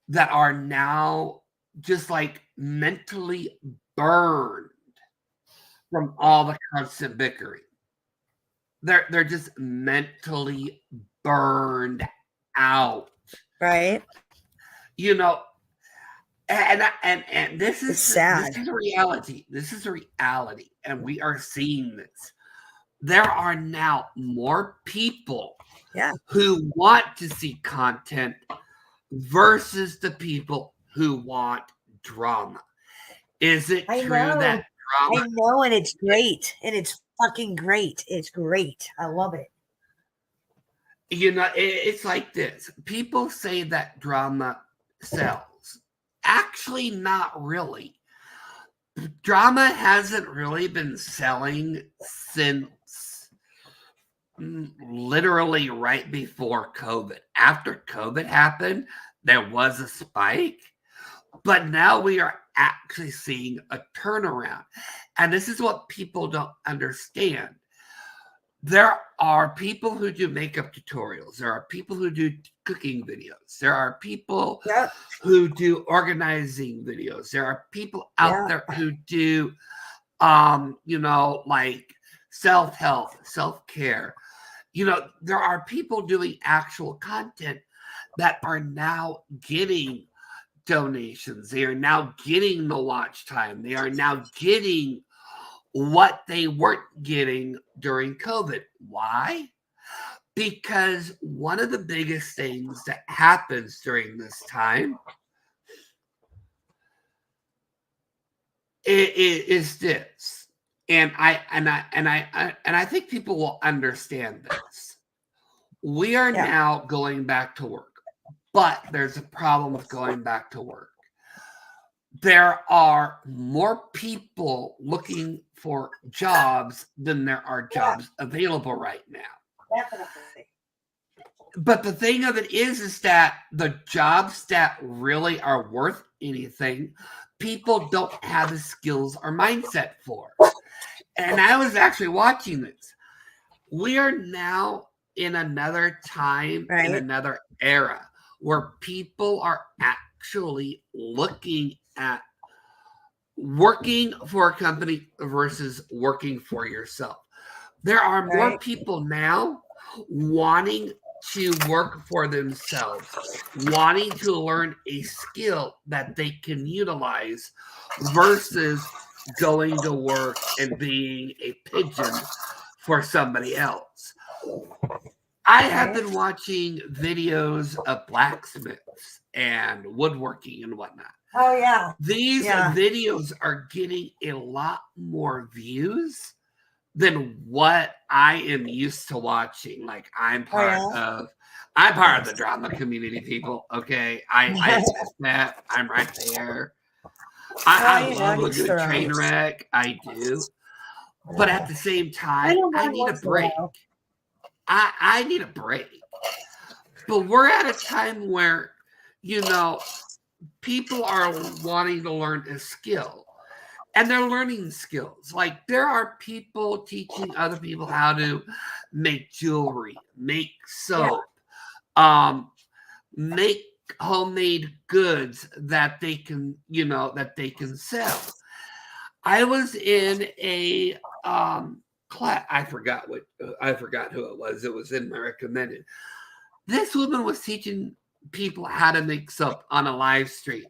that are now just like mentally burned from all the constant bickering. They're just mentally burned out. Right. And this is sad. This is a reality. This is a reality. And we are seeing this. there are now more people Yeah. who want to see content versus the people who want drama. Is it I true know. that I drama? know, and it's great. And it's fucking great. It's great. I love it. You know, it's like this. People say that drama sells. Actually, not really. Drama hasn't really been selling since literally right before COVID. After COVID happened, there was a spike, but now we are actually seeing a turnaround. And this is what people don't understand. There are people who do makeup tutorials. There are people who do cooking videos. There are people Yep. who do organizing videos. There are people out Yeah. there who do, you know, like self-help, self-care. You know, there are people doing actual content that are now getting donations. They are now getting the watch time. They are now getting what they weren't getting during COVID. Why? Because one of the biggest things that happens during this time is this. And I think people will understand this. We are now going back to work, but there's a problem with going back to work. There are more people looking for jobs than there are jobs available right now. Definitely. But the thing of it is that the jobs that really are worth anything, people don't have the skills or mindset for. And I was actually watching this. We are now in another time, in another era, where people are actually looking at working for a company versus working for yourself. There are more people now wanting to work for themselves, wanting to learn a skill that they can utilize versus going to work and being a pigeon for somebody else. I have been watching videos of blacksmiths and woodworking and whatnot. Oh, yeah. These videos are getting a lot more views than what I am used to watching. Like I'm part of the drama community, people. Okay. I admit that. I'm right there. I love a good train wreck. I do. But at the same time, I need a break. I need a break. But we're at a time where, you know, people are wanting to learn a skill. And they're learning skills. Like there are people teaching other people how to make jewelry, make soap, make homemade goods that they can, you know, that they can sell. I was in a class. I forgot who it was. It was in my recommended. This woman was teaching people how to make soap on a live stream.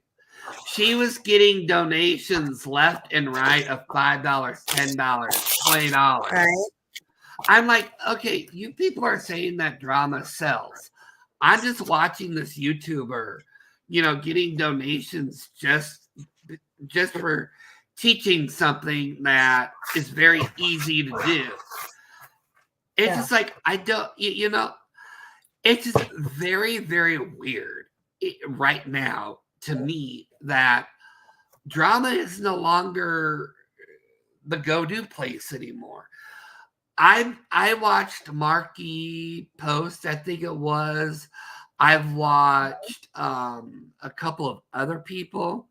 She was getting donations left and right of $5, $10, $20. Right. I'm like, okay, you people are saying that drama sells. I'm just watching this YouTuber, you know, getting donations just for teaching something that is very easy to do. It's just like, I don't, you know, it's just very, very weird right now to me that drama is no longer the go-to place anymore. I watched Marky post, I think it was. I've watched a couple of other people,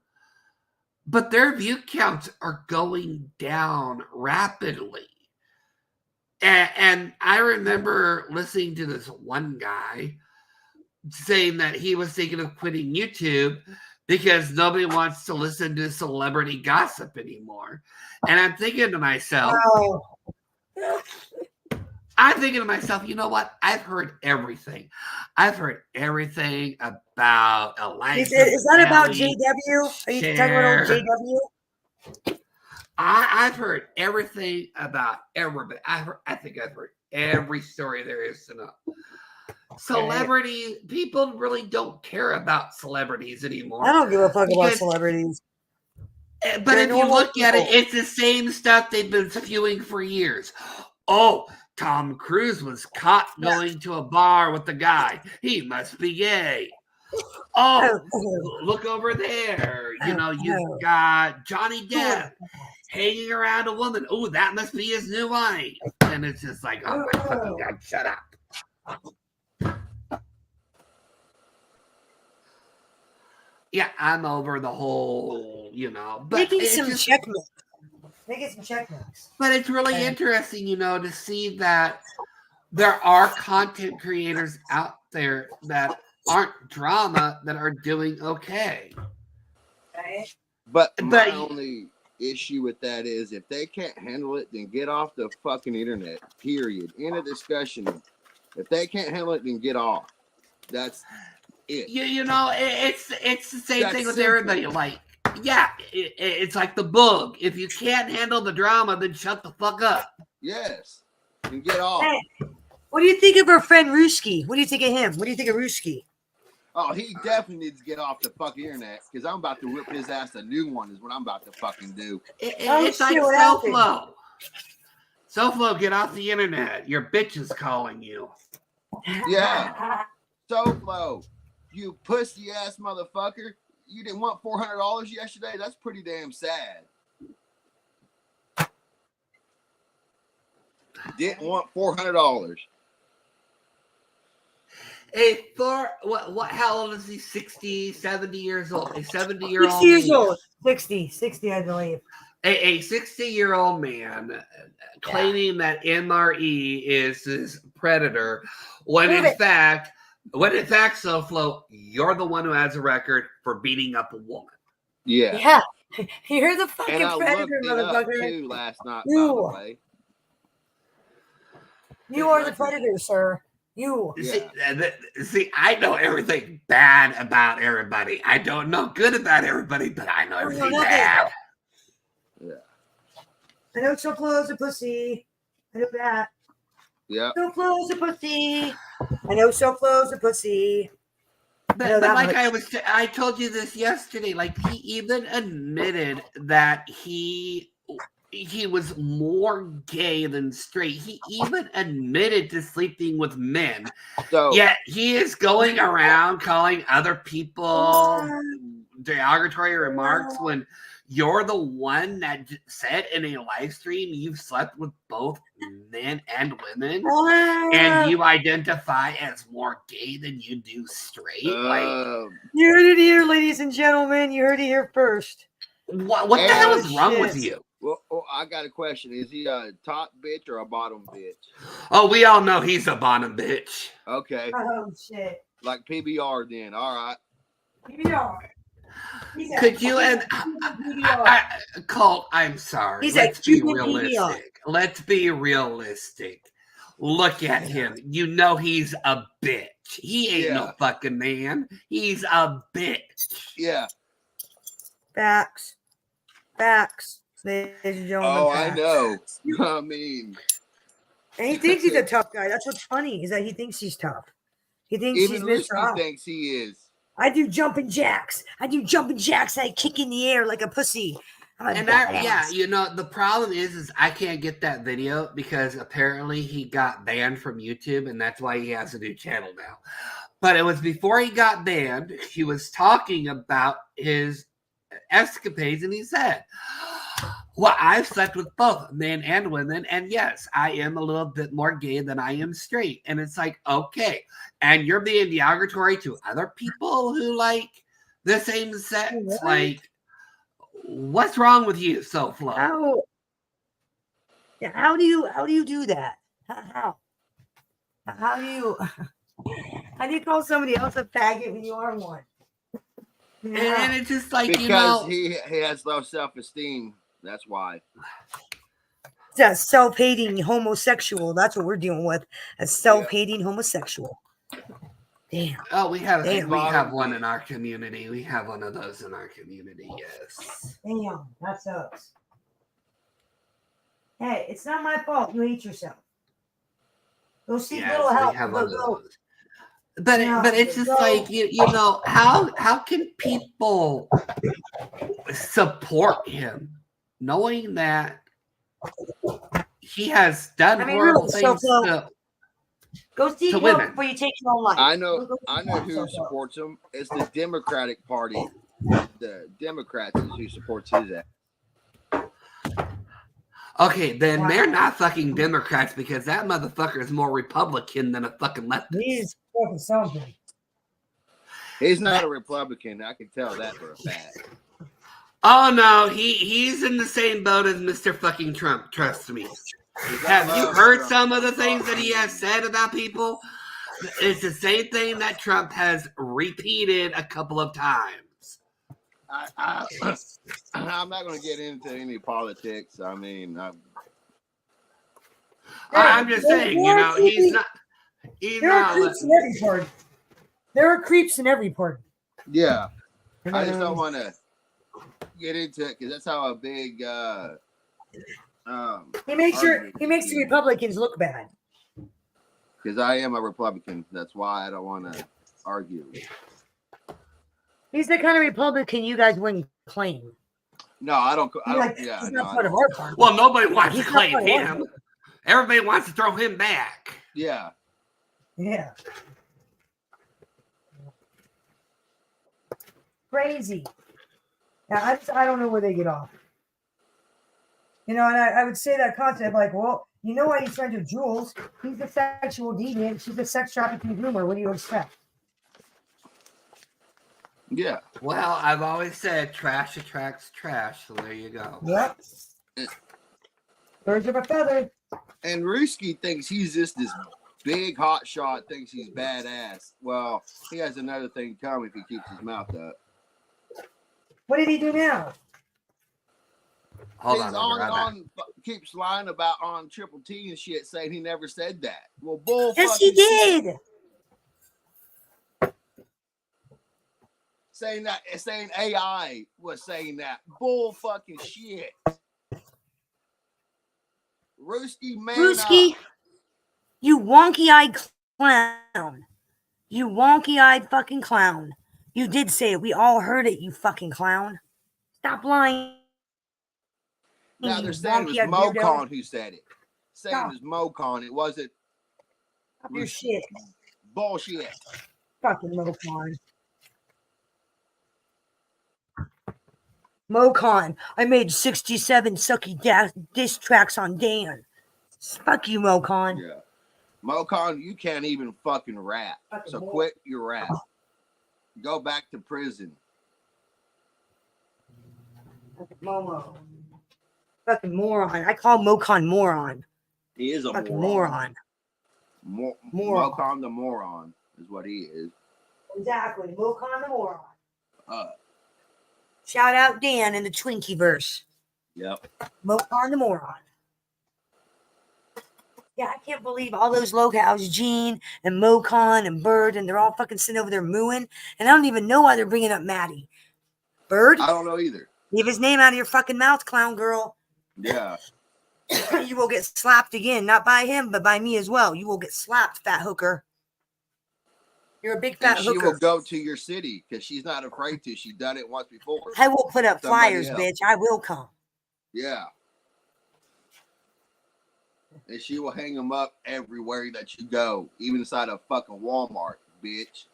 but their view counts are going down rapidly. And I remember listening to this one guy saying that he was thinking of quitting YouTube because nobody wants to listen to celebrity gossip anymore. And I'm thinking to myself, you know what? I've heard everything. I've heard everything about Eliza. Is that about JW? Are you talking about JW? I've heard everything about everybody. I think I've heard every story there is to know. Celebrity people really don't care about celebrities anymore. I don't give a fuck about celebrities. But if you look at it, it's the same stuff they've been spewing for years. Oh, Tom Cruise was caught going to a bar with a guy. He must be gay. Oh, look over there. You know, you've got Johnny Depp hanging around a woman. Oh, that must be his new wife. And it's just like, oh my fucking God, shut up. Yeah, I'm over the whole, you know. But making some checkmates. Making some checkmates. But it's really interesting, you know, to see that there are content creators out there that aren't drama that are doing okay. But my only issue with that is if they can't handle it, then get off the fucking internet. Period. End of discussion. If they can't handle it, then get off. That's it. You know, it's the same thing with everybody. Like, yeah, it's like the boog. If you can't handle the drama, then shut the fuck up. Yes, and get off. Hey, what do you think of our friend Ruski? What do you think of him? What do you think of Ruski? Oh, he definitely needs to get off the fucking internet because I'm about to whip his ass a new one. Is what I'm about to fucking do. It's like SoFlo. SoFlo, get off the internet. Your bitch is calling you. Yeah, SoFlo, you pussy ass motherfucker. You didn't want $400 yesterday? That's pretty damn sad. Didn't want $400. How old is he? 60, 70 years old. A 70-year-old 60 years old. 60, I believe. A 60-year-old man claiming that MRE is his predator, when in fact, SoFlo, you're the one who has a record for beating up a woman. Yeah. Yeah. You're the fucking and I predator, looked it up motherfucker. too last night, by the way. You are the predator, sir. You. Yeah. See, I know everything bad about everybody. I don't know good about everybody, but I know everything bad. Yeah. I know SoFlo's a pussy. I know that. Yeah. SoFlo's a pussy. I know SoFlo's a pussy. But like I told you this yesterday. Like he even admitted that he was more gay than straight. He even admitted to sleeping with men. So yet he is going around calling other people derogatory remarks when you're the one that said in a live stream you've slept with both men and women, and you identify as more gay than you do straight. You heard it here, ladies and gentlemen. You heard it here first. What the hell is wrong with you? Well, I got a question. Is he a top bitch or a bottom bitch? Oh, we all know he's a bottom bitch. Okay. Oh, shit. Like PBR then. All right. PBR. Could you Colt, I'm sorry. Let's be realistic. Let's be realistic. Look at him. You know he's a bitch. He ain't no fucking man. He's a bitch. Yeah. Facts. Ladies and gentlemen. Oh, I know. I mean. And he thinks he's a tough guy. That's what's funny, is that he thinks he's tough. He thinks even he's Mr. Risky thinks he is. I do jumping jacks. I kick in the air like a pussy. You know, the problem is I can't get that video because apparently he got banned from YouTube, and that's why he has a new channel now. But it was before he got banned. He was talking about his escapades, and he said, well, I've slept with both men and women, and yes, I am a little bit more gay than I am straight. And it's like, okay, and you're being derogatory to other people who like the same sex. What? Like, what's wrong with you, SoFlo? How do you do that? How do you call somebody else a faggot when you are one? And it's just like, because you know, he has low self-esteem. That's why. It's a self-hating homosexual. That's what we're dealing with. A self-hating homosexual. Damn. Oh, we have one in our community. We have one of those in our community. Yes. Damn, that sucks. Hey, it's not my fault. You hate yourself. Go seek Yes, little we help. have Go, one of go. those. But No, it's just go. like you know how can people support him knowing that he has done I mean, horrible really, things go seek to help women. before you take your own life. I know Go who so-so. supports him. It's the Democratic Party. The Democrats is who supports his act. Okay, then they're not fucking Democrats because that motherfucker is more Republican than a fucking leftist. He's fucking something. He's not a Republican. I can tell that for a fact. Oh no, he's in the same boat as Mr. fucking Trump. Trust me. Have you heard some of the things that he has said about people? It's the same thing that Trump has repeated a couple of times. I'm not going to get into any politics. I mean, I'm just saying, you know, he's not. There are creeps in every party. There are creeps in every party. Yeah, I just don't want to get into it because that's how a big. He makes the Republicans look bad. Because I am a Republican. That's why I don't want to argue. He's the kind of Republican you guys wouldn't claim. No, I don't. He's not part of our party. Well, nobody wants to claim him. Everybody wants to throw him back. Yeah. Yeah. Crazy. Yeah, I don't know where they get off. You know, and I would say that concept like, well, you know why he's friends with Jules? He's a sexual deviant. She's a sex trafficking groomer. What do you expect? Yeah. Well, I've always said trash attracts trash, so there you go. Yep. Birds of a feather. And Ruski thinks he's just this big hot shot, thinks he's badass. Well, he has another thing coming if he keeps his mouth up. What did he do now? Hold He's on, keeps lying about on Triple T and shit, saying he never said that. Well, bull. Yes, he did. Saying AI was saying that. Bull fucking shit. Ruski, you wonky-eyed clown. You wonky-eyed fucking clown. You did say it. We all heard it, you fucking clown. Stop lying. Now they're saying it was Mocon who said it. Saying it was Mocon. It wasn't. Stop your shit. Bullshit. Fucking Mocon. Mocon. I made 67 sucky diss tracks on Dan. Fuck you, Mocon. Yeah. Mocon, you can't even fucking rap. So quit your rap. Go back to prison. Momo. Fucking moron. I call Mocon moron. He is a fucking moron. Moron. Mocon the moron is what he is. Exactly. Mocon the moron. Shout out Dan in the Twinkie verse. Yep. Mocon the moron. Yeah, I can't believe all those locals, Gene and Mocon and Bird, and they're all fucking sitting over there mooing. And I don't even know why they're bringing up Maddie. Bird? I don't know either. Leave his name out of your fucking mouth, clown girl. Yeah. You will get slapped again, not by him, but by me as well. You will get slapped, fat hooker. You're a big fat hooker. She will go to your city because she's not afraid to. She's done it once before. I will put up flyers, bitch. I will come. Yeah. And she will hang them up everywhere that you go, even inside a fucking Walmart, bitch.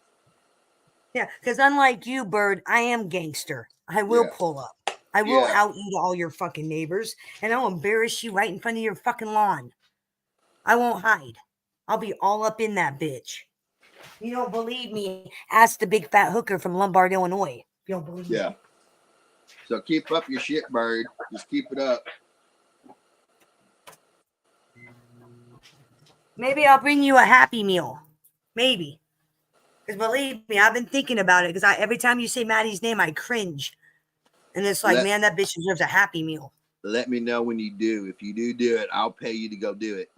Yeah, because unlike you, Bird, I am gangster. I will pull up. I will out you to all your fucking neighbors, and I'll embarrass you right in front of your fucking lawn. I won't hide. I'll be all up in that bitch. You don't believe me? Ask the big fat hooker from Lombard, Illinois. You don't believe me? Yeah. So keep up your shit, Bird. Just keep it up. Maybe I'll bring you a Happy Meal. Maybe. Because believe me, I've been thinking about it. Because every time you say Maddie's name, I cringe. And it's like, man, that bitch deserves a Happy Meal. Let me know when you do. If you do it, I'll pay you to go do it.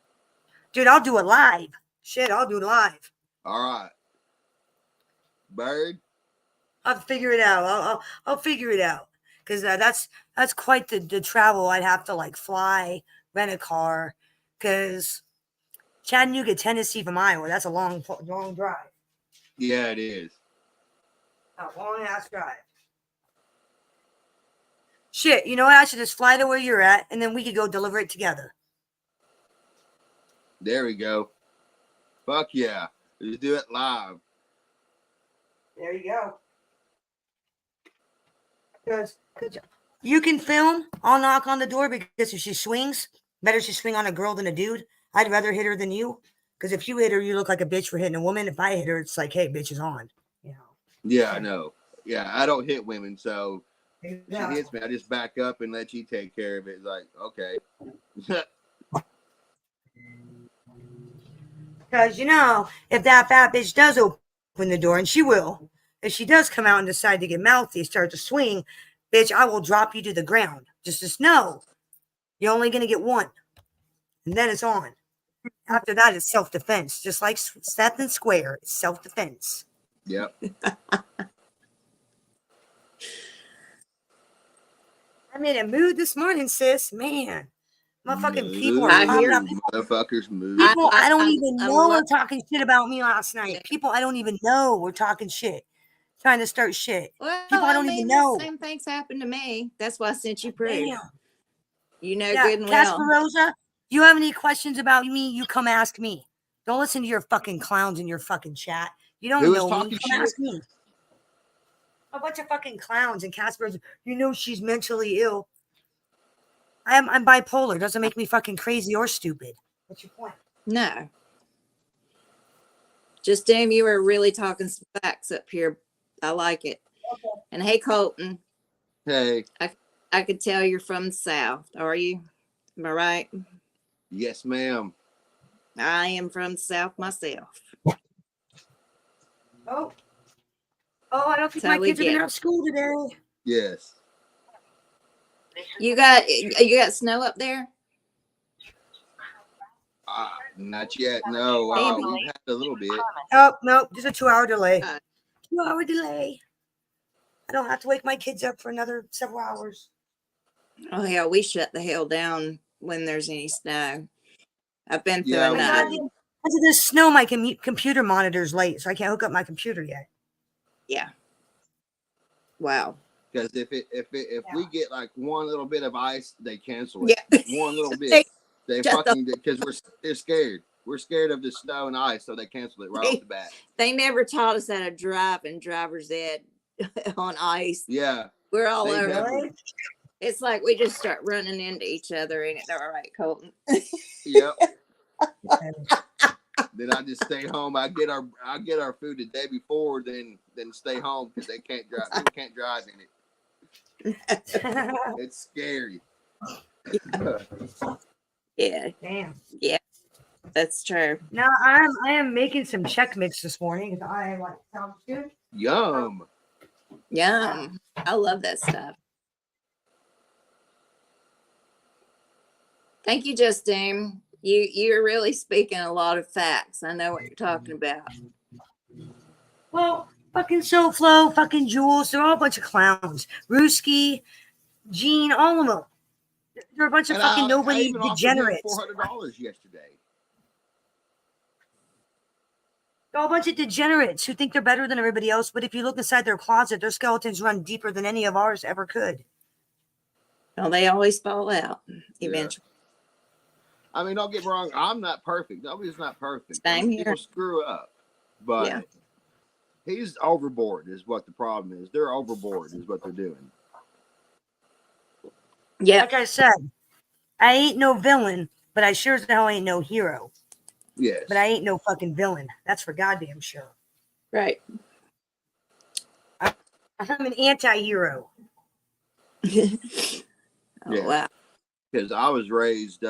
Dude, I'll do it live. Shit, I'll do it live. All right. Bird? I'll figure it out. I'll figure it out. because that's quite the travel. I'd have to like fly, rent a car, because Chattanooga, Tennessee from Iowa, that's a long drive. Yeah, it is. A long ass drive. Shit, you know what? I should just fly to where you're at, and then we could go deliver it together. There we go. Fuck yeah. Let's do it live. There you go. Because you can film. I'll knock on the door, because if she swings, better she swing on a girl than a dude. I'd rather hit her than you. Because if you hit her, you look like a bitch for hitting a woman. If I hit her, it's like, hey, bitch is on. You know. Yeah, I know. Yeah, I don't hit women, so Exactly. she hits me, I just back up and let you take care of it. It's like, okay. Because, you know, if that fat bitch does open the door, and she will, if she does come out and decide to get mouthy, start to swing, bitch, I will drop you to the ground. Just know, you're only going to get one. And then it's on. After that, it's self-defense. Just like Seth and Square, it's self-defense. Yep. I'm in a mood this morning, sis. Man. Motherfucking people are I popping hear up. motherfuckers move. People I don't even I know love were talking shit about me last night. People I don't even know were talking shit. Trying to start shit. Well, People I don't even know. the same things happened to me. That's why I sent you proof. Damn. You know Yeah, good and well. Casparosa, you have any questions about me, you come ask me. Don't listen to your fucking clowns in your fucking chat. You don't Who was know me. talking Come shit? ask me. A bunch of fucking clowns and Casparosa. You know she's mentally ill. I'm bipolar. Doesn't make me fucking crazy or stupid. What's your point? No. Just damn, you were really talking some facts up here. I like it. Okay. And hey, Colton. Hey. I could tell you're from the South. Are you? Am I right? Yes, ma'am. I am from the South myself. Oh, I don't think So my we kids have been get out of school today. Yes. You got snow up there? Not yet. No. We've had a little bit. Oh, no, just a 2-hour delay. 2-hour delay. I don't have to wake my kids up for another several hours. Oh hell, we shut the hell down when there's any snow. I've been through Yeah, enough. Because of the snow, my computer monitor's late, so I can't hook up my computer yet. Yeah. Wow. Because if we get like one little bit of ice, they cancel it. Yeah. One little bit. They Shut fucking, because they're scared. We're scared of the snow and ice, so they cancel it right off the bat. They never taught us how to drive in driver's ed on ice. Yeah. We're all They over. never- It's like we just start running into each other. Ain't it all right, Colton? Yep. Then I just stay home. I get our food the day before, then stay home because they can't drive. People can't drive in it. It's scary. Yeah. Damn. Yeah. That's true. Now I am making some Chex Mix this morning because I like sounds good. Yum. Yum. I love that stuff. Thank you, Justine. You're really speaking a lot of facts. I know what you're talking about. Well, fucking SoFlo, fucking Jules, they're all a bunch of clowns. Ruski, Gene, all of them. They're a bunch of fucking nobody degenerates. $400 yesterday. They're all a bunch of degenerates who think they're better than everybody else, but if you look inside their closet, their skeletons run deeper than any of ours ever could. Well, they always fall out eventually. I mean, don't get me wrong. I'm not perfect. Nobody's not perfect. Same here. People screw up. But he's overboard is what the problem is. They're overboard is what they're doing. Yeah. Like I said, I ain't no villain, but I sure as hell ain't no hero. Yes. But I ain't no fucking villain. That's for goddamn sure. Right. I'm an anti-hero. Wow. Because I was raised,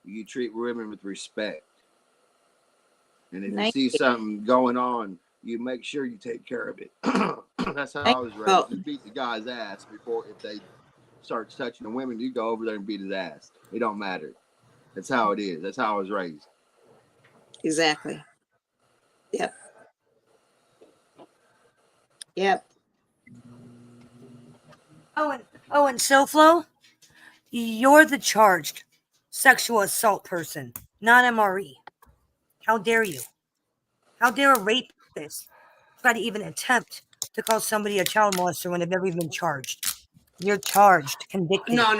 you treat women with respect. And if you see something going on, you make sure you take care of it. That's how I was raised. You beat the guy's ass before, if they start touching the women, you go over there and beat his ass. It don't matter. That's how it is. That's how I was raised. Exactly. Yep. Yep. And SoFlo, you're the charged sexual assault person, not MRE. How dare you? How dare a rapist try to even attempt to call somebody a child molester when they've never even been charged? You're charged, convicted. No.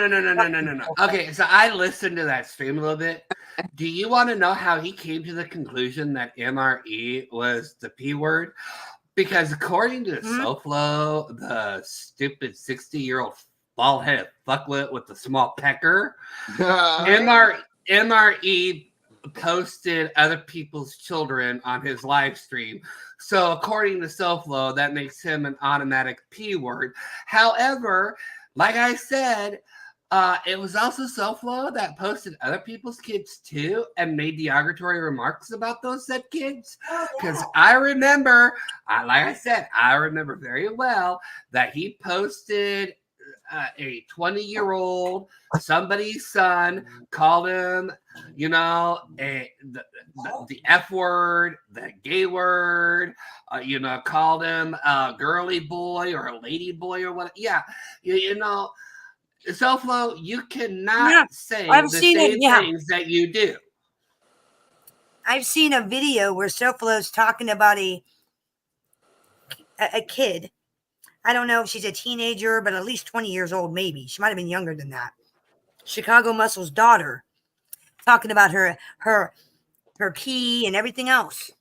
Okay, so I listened to that stream a little bit. Do you want to know how he came to the conclusion that MRE was the P word? Because according to SoFlo, the stupid 60-year-old bald-headed fuckwit with the small pecker, MRE posted other people's children on his live stream. So according to SoFlo, that makes him an automatic P word. However, like I said, it was also SoFlo that posted other people's kids too and made derogatory remarks about those said kids. Because I remember, like I said, I remember very well that he posted a 20-year-old somebody's son, called him, you know, the F word, the gay word, you know, called him a girly boy or a lady boy or what. Yeah, you know, SoFlo, you cannot say the same things that you do. I've seen a video where SoFlo's talking about a kid. I don't know if she's a teenager, but at least 20 years old, maybe. She might have been younger than that. Chicago Muscle's daughter, talking about her pee and everything else.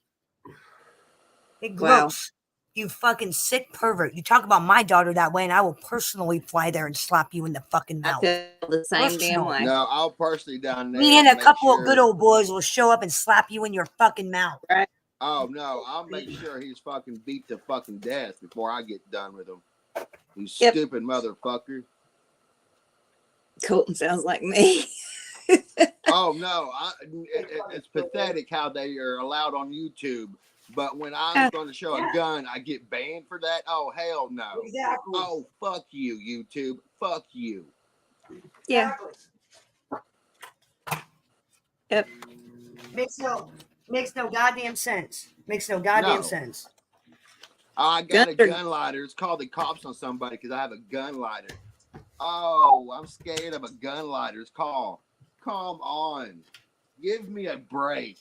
It's gross. Wow. You fucking sick pervert. You talk about my daughter that way, and I will personally fly there and slap you in the fucking mouth. I feel the same damn way. No, I'll personally down there. Me and a couple of good old boys will show up and slap you in your fucking mouth. Right. Oh, no. I'll make sure he's fucking beat to fucking death before I get done with him. You stupid motherfucker. Colton sounds like me. Oh, no. It's pathetic how they are allowed on YouTube. But when I'm going to show a gun, I get banned for that? Oh, hell no. Exactly. Oh, fuck you, YouTube. Fuck you. Yeah. Yep. Makes no goddamn sense. Makes no goddamn sense. I got a gun lighter. It's called the cops on somebody because I have a gun lighter. Oh, I'm scared of a gun lighter. It's called. Come on. Give me a break.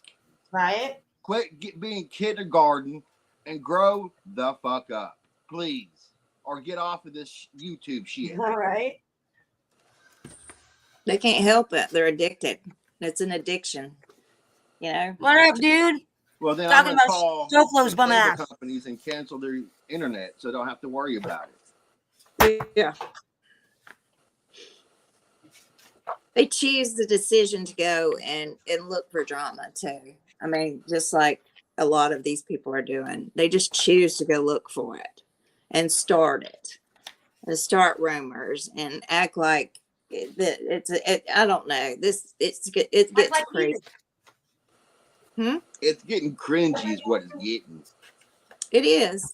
Right? Quit being kindergarten and grow the fuck up, please. Or get off of this YouTube shit. All right. They can't help it. They're addicted. It's an addiction. You know? What up, dude? Well, then Talking I'm going to call SoFlo's bum cable ass companies and cancel their internet so don't have to worry about it. Yeah. They choose the decision to go and look for drama too. I mean, just like a lot of these people are doing. They just choose to go look for it and start it. And start rumors and act like I don't know. It gets like crazy. It's getting cringy is what it's getting. It is.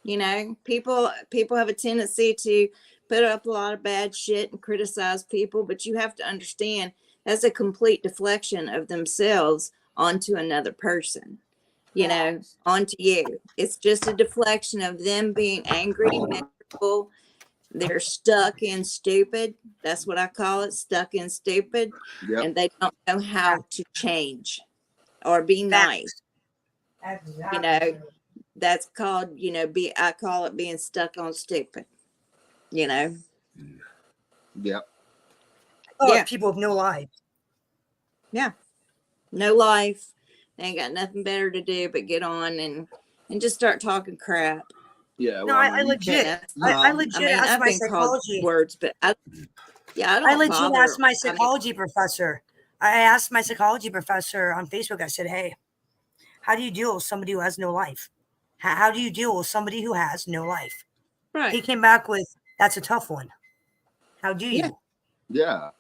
You know, people have a tendency to put up a lot of bad shit and criticize people, but you have to understand that's a complete deflection of themselves onto another person, you know, onto you. It's just a deflection of them being angry, miserable. They're stuck in stupid. That's what I call it, stuck in stupid. Yep. And they don't know how to change or be nice. Exactly. You know, that's called, you know, I call it being stuck on stupid. You know? Yep. Oh, yeah. People with no life. Yeah. No life. They ain't got nothing better to do but get on and just start talking crap. Yeah. Well, no, I legit. I legit asked my psychology. Words, but I legit asked my psychology professor. I asked my psychology professor on Facebook. I said, "Hey, how do you deal with somebody who has no life? How do you deal with somebody who has no life?" Right. He came back with, "That's a tough one. How do you?" Yeah.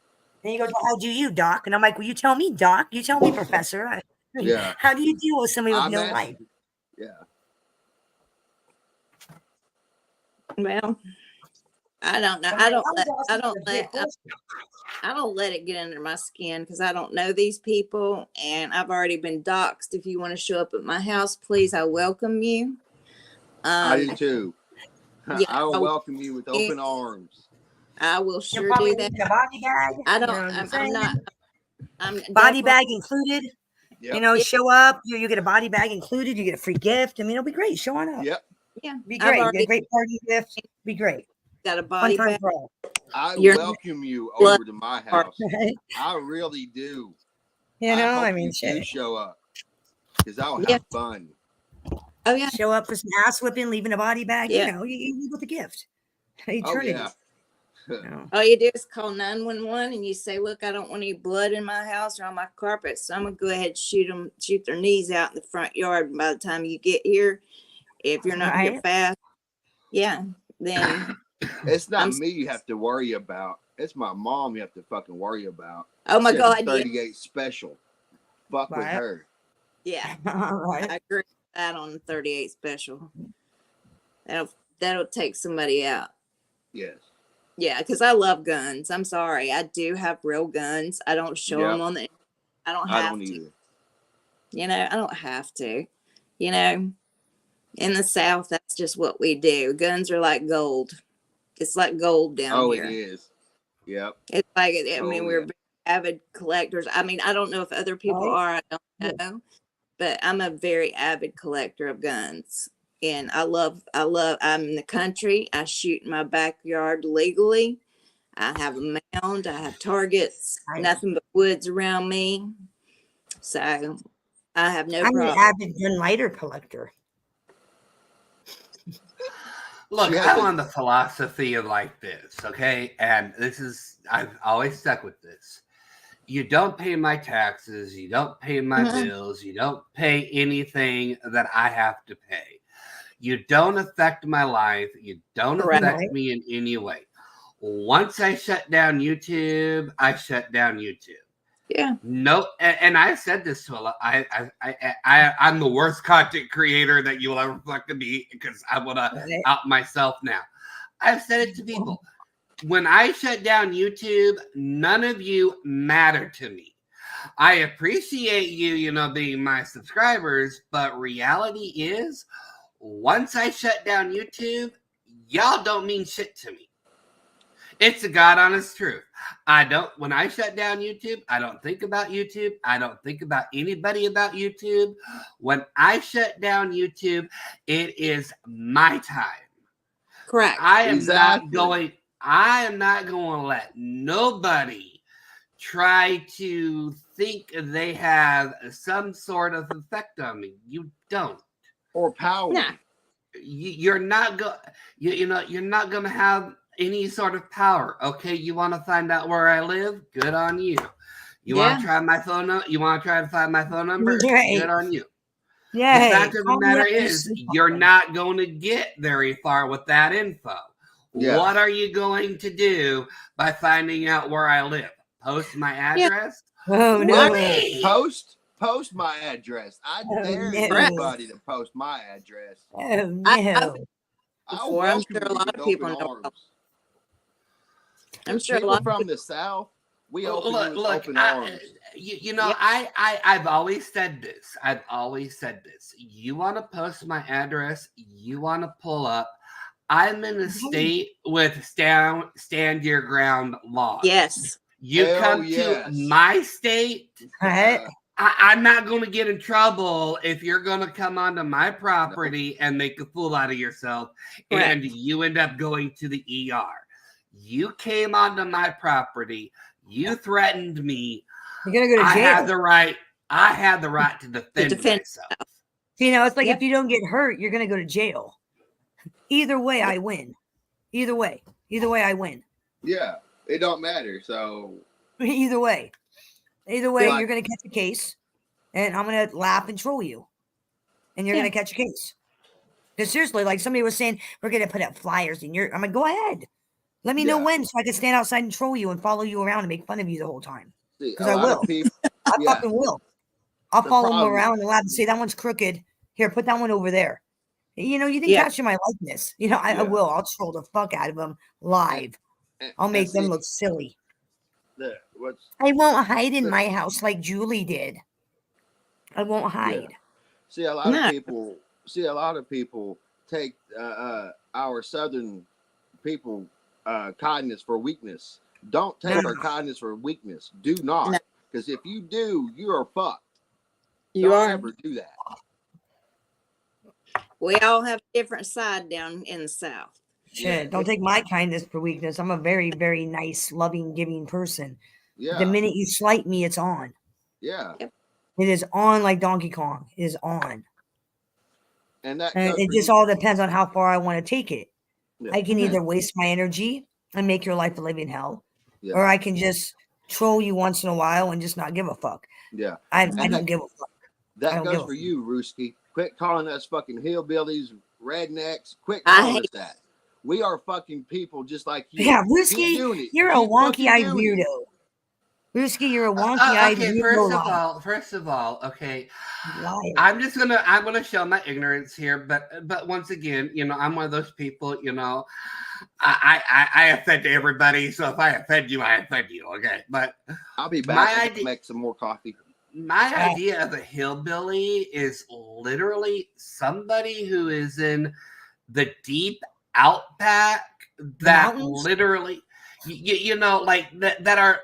And he goes, "How do you, doc?" And I'm like, "Well, you tell me, doc. You tell me, professor. Yeah. How do you deal with somebody with no life?" Yeah. Well, I don't know. I don't let it get under my skin because I don't know these people, and I've already been doxxed. If you want to show up at my house, please, I welcome you. I do too. Yeah, I will welcome you with open arms. I will You'll sure probably do that. need a body bag. I You don't. know what I'm I'm saying? not. I'm Body definitely- bag included. Yep. You know, show up. You get a body bag included. You get a free gift. I mean, it'll be great. Show on up. Yep. Yeah, Be I've great. Get already a great party gift. Be great. got a Fun body time bag. for all. I You're- welcome you over to my house. Right? I really do. You know, hope I mean, you do shit. show up because I'll have Yeah. fun. Oh yeah. Show up for some ass whipping, leaving a body bag. Yeah. You know, you leave with a gift. Eternity. Oh yeah. You know. All you do is call 911 and you say, "Look, I don't want any blood in my house or on my carpet, so I'm gonna go ahead and shoot their knees out in the front yard. And by the time you get here, if you're not here Right. fast, yeah, then It's not I'm- me you have to worry about. It's my mom you have to fucking worry about. oh my She has a God, yeah, 38 special. Fuck with Right. her. yeah, All right. I agree with that on the 38 special. That'll take somebody out. Yes. Yeah, because I love guns. I'm sorry, I do have real guns. I don't show Yep. them on the. I don't I have don't to. either. You know, I don't have to. You know, in the South, that's just what we do. Guns are like gold. It's like gold down Oh, here. it is. Yep. It's like, I mean, Oh, we're yeah. very avid collectors. I mean, I don't know if other people Right. are. I don't know, but I'm a very avid collector of guns, and I'm in the country. I shoot in my backyard legally. I have a mound. I have targets. Right. Nothing but woods around me. So I have no I'm an problem. avid gun lighter collector. Look, She has I'm a- on the philosophy of like this, okay? And this is, I've always stuck with this. You don't pay my taxes, you don't pay my Mhm. bills, you don't pay anything that I have to pay. You don't affect my life, you don't Correct. affect me in any way. Once I shut down YouTube, I shut down YouTube. Yeah. No, and I've said this to a lot. I'm the worst content creator that you'll ever fucking be because I want to Right. out myself now. I've said it to people. When I shut down YouTube, none of you matter to me. I appreciate you, being my subscribers, but reality is, once I shut down YouTube, y'all don't mean shit to me. It's the God honest truth. When I shut down YouTube, I don't think about YouTube. I don't think about anybody about YouTube. When I shut down YouTube, it is my time. Correct. I am Exactly. not going to let nobody try to think they have some sort of effect on me. You don't. Or power. Nah. You're not you're not going to have any sort of power. Okay, you want to find out where I live? Good on you. You want to try my phone number? You want to try to find my phone number? Right. Good on you. Yeah. The fact of the matter is, you're not going to get very far with that info. Yeah. What are you going to do by finding out where I live? Post my address? Oh no. What? Post my address. I Oh, dare no. anybody to post my address. Oh no. I'll Before, I'm welcome sure a you lot with of people open know. arms. I'm sure a People lot of from the South, we open you with open I, arms. I've always said this. You want to post my address? You want to pull up? I'm in a state with stand your ground laws. Yes. You Hell come yes. to my state, Right. I'm not going to get in trouble if you're going to come onto my property and make a fool out of yourself, and you end up going to the ER. You came onto my property. You threatened me. You're gonna go to jail. I had the right to defend myself. You know, it's like Yep. if you don't get hurt, you're gonna go to jail. Either way, I win. Either way, I win. Yeah, it don't matter. So Either way, Right. you're gonna catch a case, and I'm gonna laugh and troll you, and you're gonna catch a case. Because seriously, like somebody was saying, we're gonna put up flyers, and I'm like, go ahead. Let me know Yeah. when, so I can stand outside and troll you and follow you around and make fun of you the whole time. see, Because a I lot will. of people. I Yeah. fucking will. I'll The follow them problem- around and laugh and say that one's crooked. Here, put that one over there. You didn't Yeah. capture my likeness. I Yeah. will. I'll troll the fuck out of them live. I'll make them see, look silly. what's I won't hide in my house like Julie did. I won't hide. See, a lot No. of people. See, a lot of people take our Southern people kindness for weakness. Don't take our kindness for weakness. Do not. No. Because if you do, you are fucked. You Don't are. ever do that. We all have a different side down in the South. Shit, don't take my kindness for weakness. I'm a very, very nice, loving, giving person. The minute you slight me, it's on. Yeah. Yep. It is on like Donkey Kong. It is on. And it just all depends on how far I want to take it. Yeah. I can either waste my energy and make your life a living hell, Yeah. or I can just troll you once in a while and just not give a fuck. Yeah. I don't give a fuck. That goes for you, Rooski. Quit calling us fucking hillbillies, rednecks. Quit calling us that. We are fucking people just like you. Yeah, Rooski, you're a wonky-eyed weirdo. Rooski, you're a wonky-eyed weirdo. Okay, first of all, okay. I'm gonna show my ignorance here, but once again, you know, I'm one of those people, you know, I offend everybody, so if I offend you, I offend you, okay? But I'll be back to make some more coffee. My idea of a hillbilly is literally somebody who is in the deep outback that literally, you know, like that are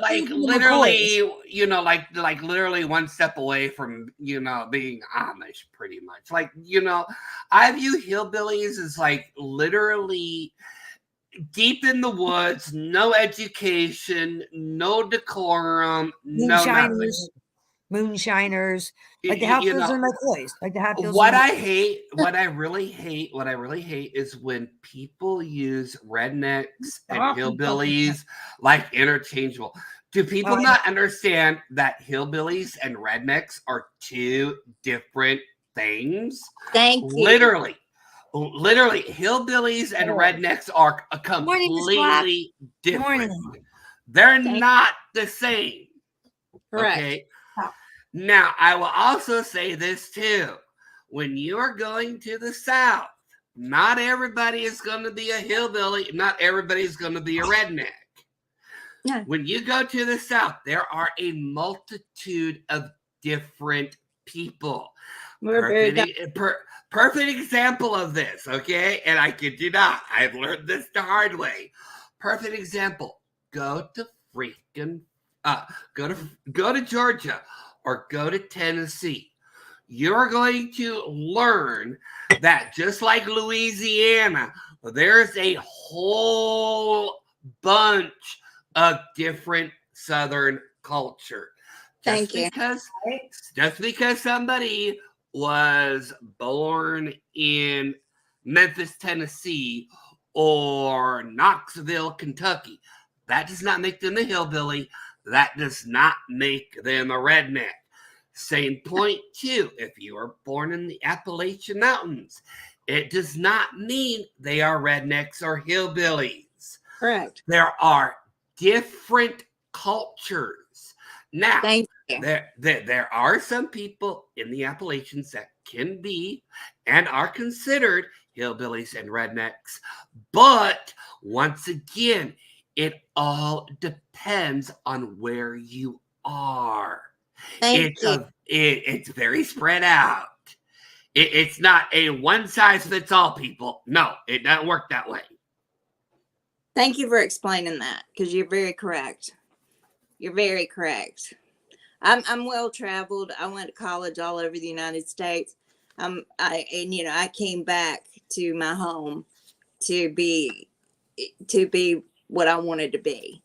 like literally, you know, like literally one step away from, you know, being Amish pretty much. Like, you know, I view hillbillies as like literally deep in the woods, no education, no decorum, no nothing. Moonshiners, like the Hatfields and McCoys, like the Hatfields. What I really hate is when people use rednecks and hillbillies like interchangeable. Do people not understand that hillbillies and rednecks are two different things? Thank you. Literally, hillbillies and rednecks are completely different. They're not the same. Correct. Okay. Now, I will also say this too. When you are going to the South, not everybody is going to be a hillbilly. Not everybody is going to be a redneck. No. When you go to the South, there are a multitude of different people. Perfect example of this, okay? And I kid you not, I've learned this the hard way. Perfect example. Go to freaking go to Georgia or go to Tennessee. You're going to learn that just like Louisiana, there's a whole bunch of different Southern culture. Just because somebody was born in Memphis, Tennessee, or Knoxville, Kentucky, that does not make them a hillbilly. That does not make them a redneck. Same point, too. If you are born in the Appalachian Mountains, it does not mean they are rednecks or hillbillies. Correct. There are different cultures. Now, there are some people in the Appalachians that can be and are considered hillbillies and rednecks. But once again, it all depends on where you are. It's very spread out. It's not a one-size-fits-all, people. No, it doesn't work that way. Thank you for explaining that, because you're very correct. You're very correct. I'm well traveled. I went to college all over the United States. I came back to my home to be what I wanted to be,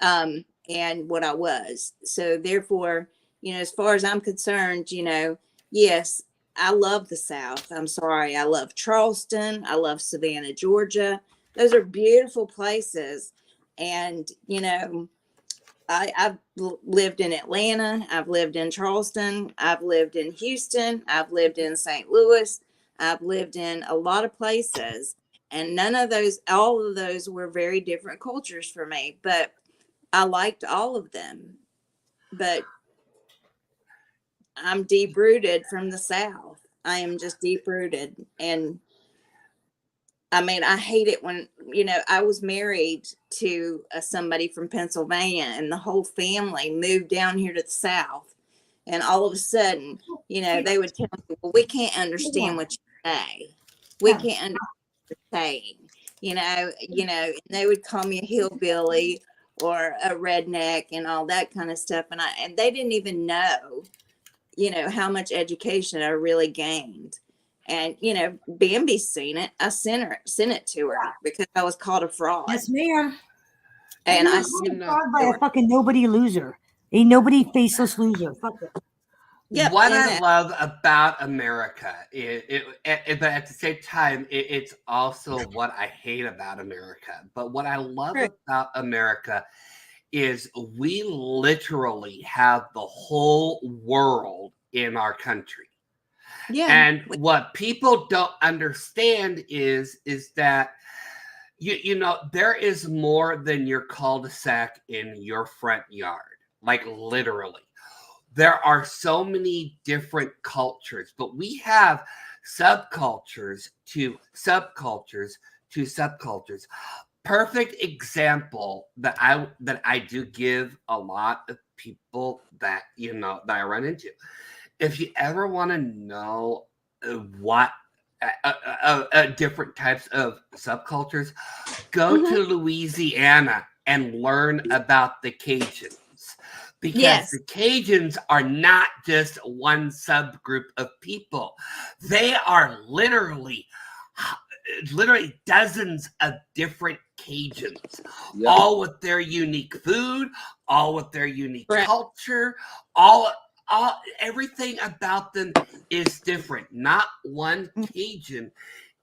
and what I was. So therefore, as far as I'm concerned, yes, I love the South. I'm sorry. I love Charleston. I love Savannah, Georgia. Those are beautiful places. And, I've lived in Atlanta. I've lived in Charleston. I've lived in Houston. I've lived in St. Louis. I've lived in a lot of places. And all of those were very different cultures for me. But I liked all of them. But I'm deep rooted from the South. I am just deep rooted. And I hate it when, I was married to somebody from Pennsylvania and the whole family moved down here to the South. And all of a sudden, they would tell me, well, we can't understand what you say. we can't understand the saying, and they would call me a hillbilly or a redneck and all that kind of stuff. And they didn't even know, how much education I really gained. And, Bambi's seen it. I sent it to her because I was called a fraud. Yes, ma'am. And I sent it by a fucking nobody loser. A nobody faceless loser. Fuck it. Yep, what I love about America, but at the same time, it's also what I hate about America. But what I love about America is we literally have the whole world in our country. Yeah. And what people don't understand is that there is more than your cul-de-sac in your front yard, like literally. There are so many different cultures, but we have subcultures to subcultures to subcultures. Perfect example that I do give a lot of people that that I run into. If you ever want to know what different types of subcultures, go to Louisiana and learn about the Cajuns. Because the Cajuns are not just one subgroup of people. They are literally dozens of different Cajuns, all with their unique food, all with their unique culture, everything about them is different. Not one Cajun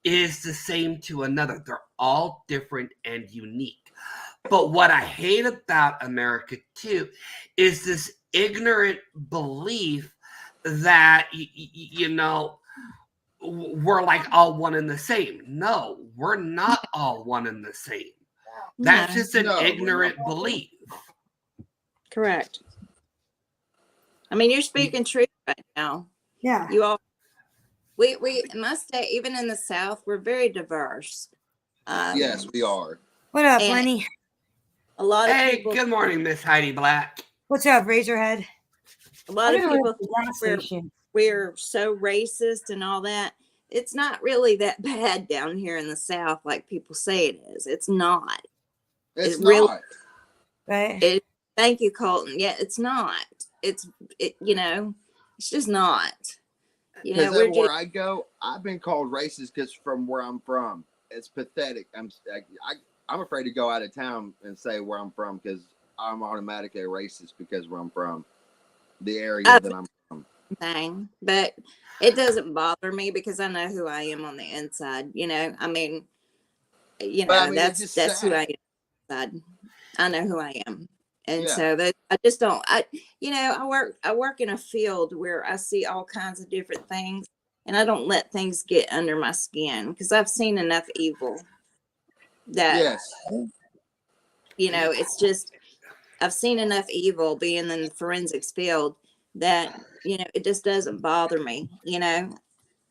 is the same to another. They're all different and unique. But what I hate about America too is this ignorant belief that we're like all one and the same. No, we're not all one and the same. That's just an ignorant belief. Correct. I mean, you're speaking truth right now. Yeah. You all. We in my state, even in the South, we're very diverse. Yes, we are. What up, Lenny? A lot of people. Good morning, Miss Heidi Black. What's up, Razorhead? A lot of people think we're so racist and all that. It's not really that bad down here in the South, like people say it is. It's not. It's not. Really, right. Thank you, Colton. Yeah, it's not. It's just not. Because everywhere I go, I've been called racist because from where I'm from. It's pathetic. I'm afraid to go out of town and say where I'm from because I'm automatically a racist because where I'm from, the area that I'm from. But it doesn't bother me because I know who I am on the inside. I mean, that's who I am inside. I know who I am. And so that I just don't, I work in a field where I see all kinds of different things and I don't let things get under my skin because I've seen enough evil that, it's just, I've seen enough evil being in the forensics field that, it just doesn't bother me.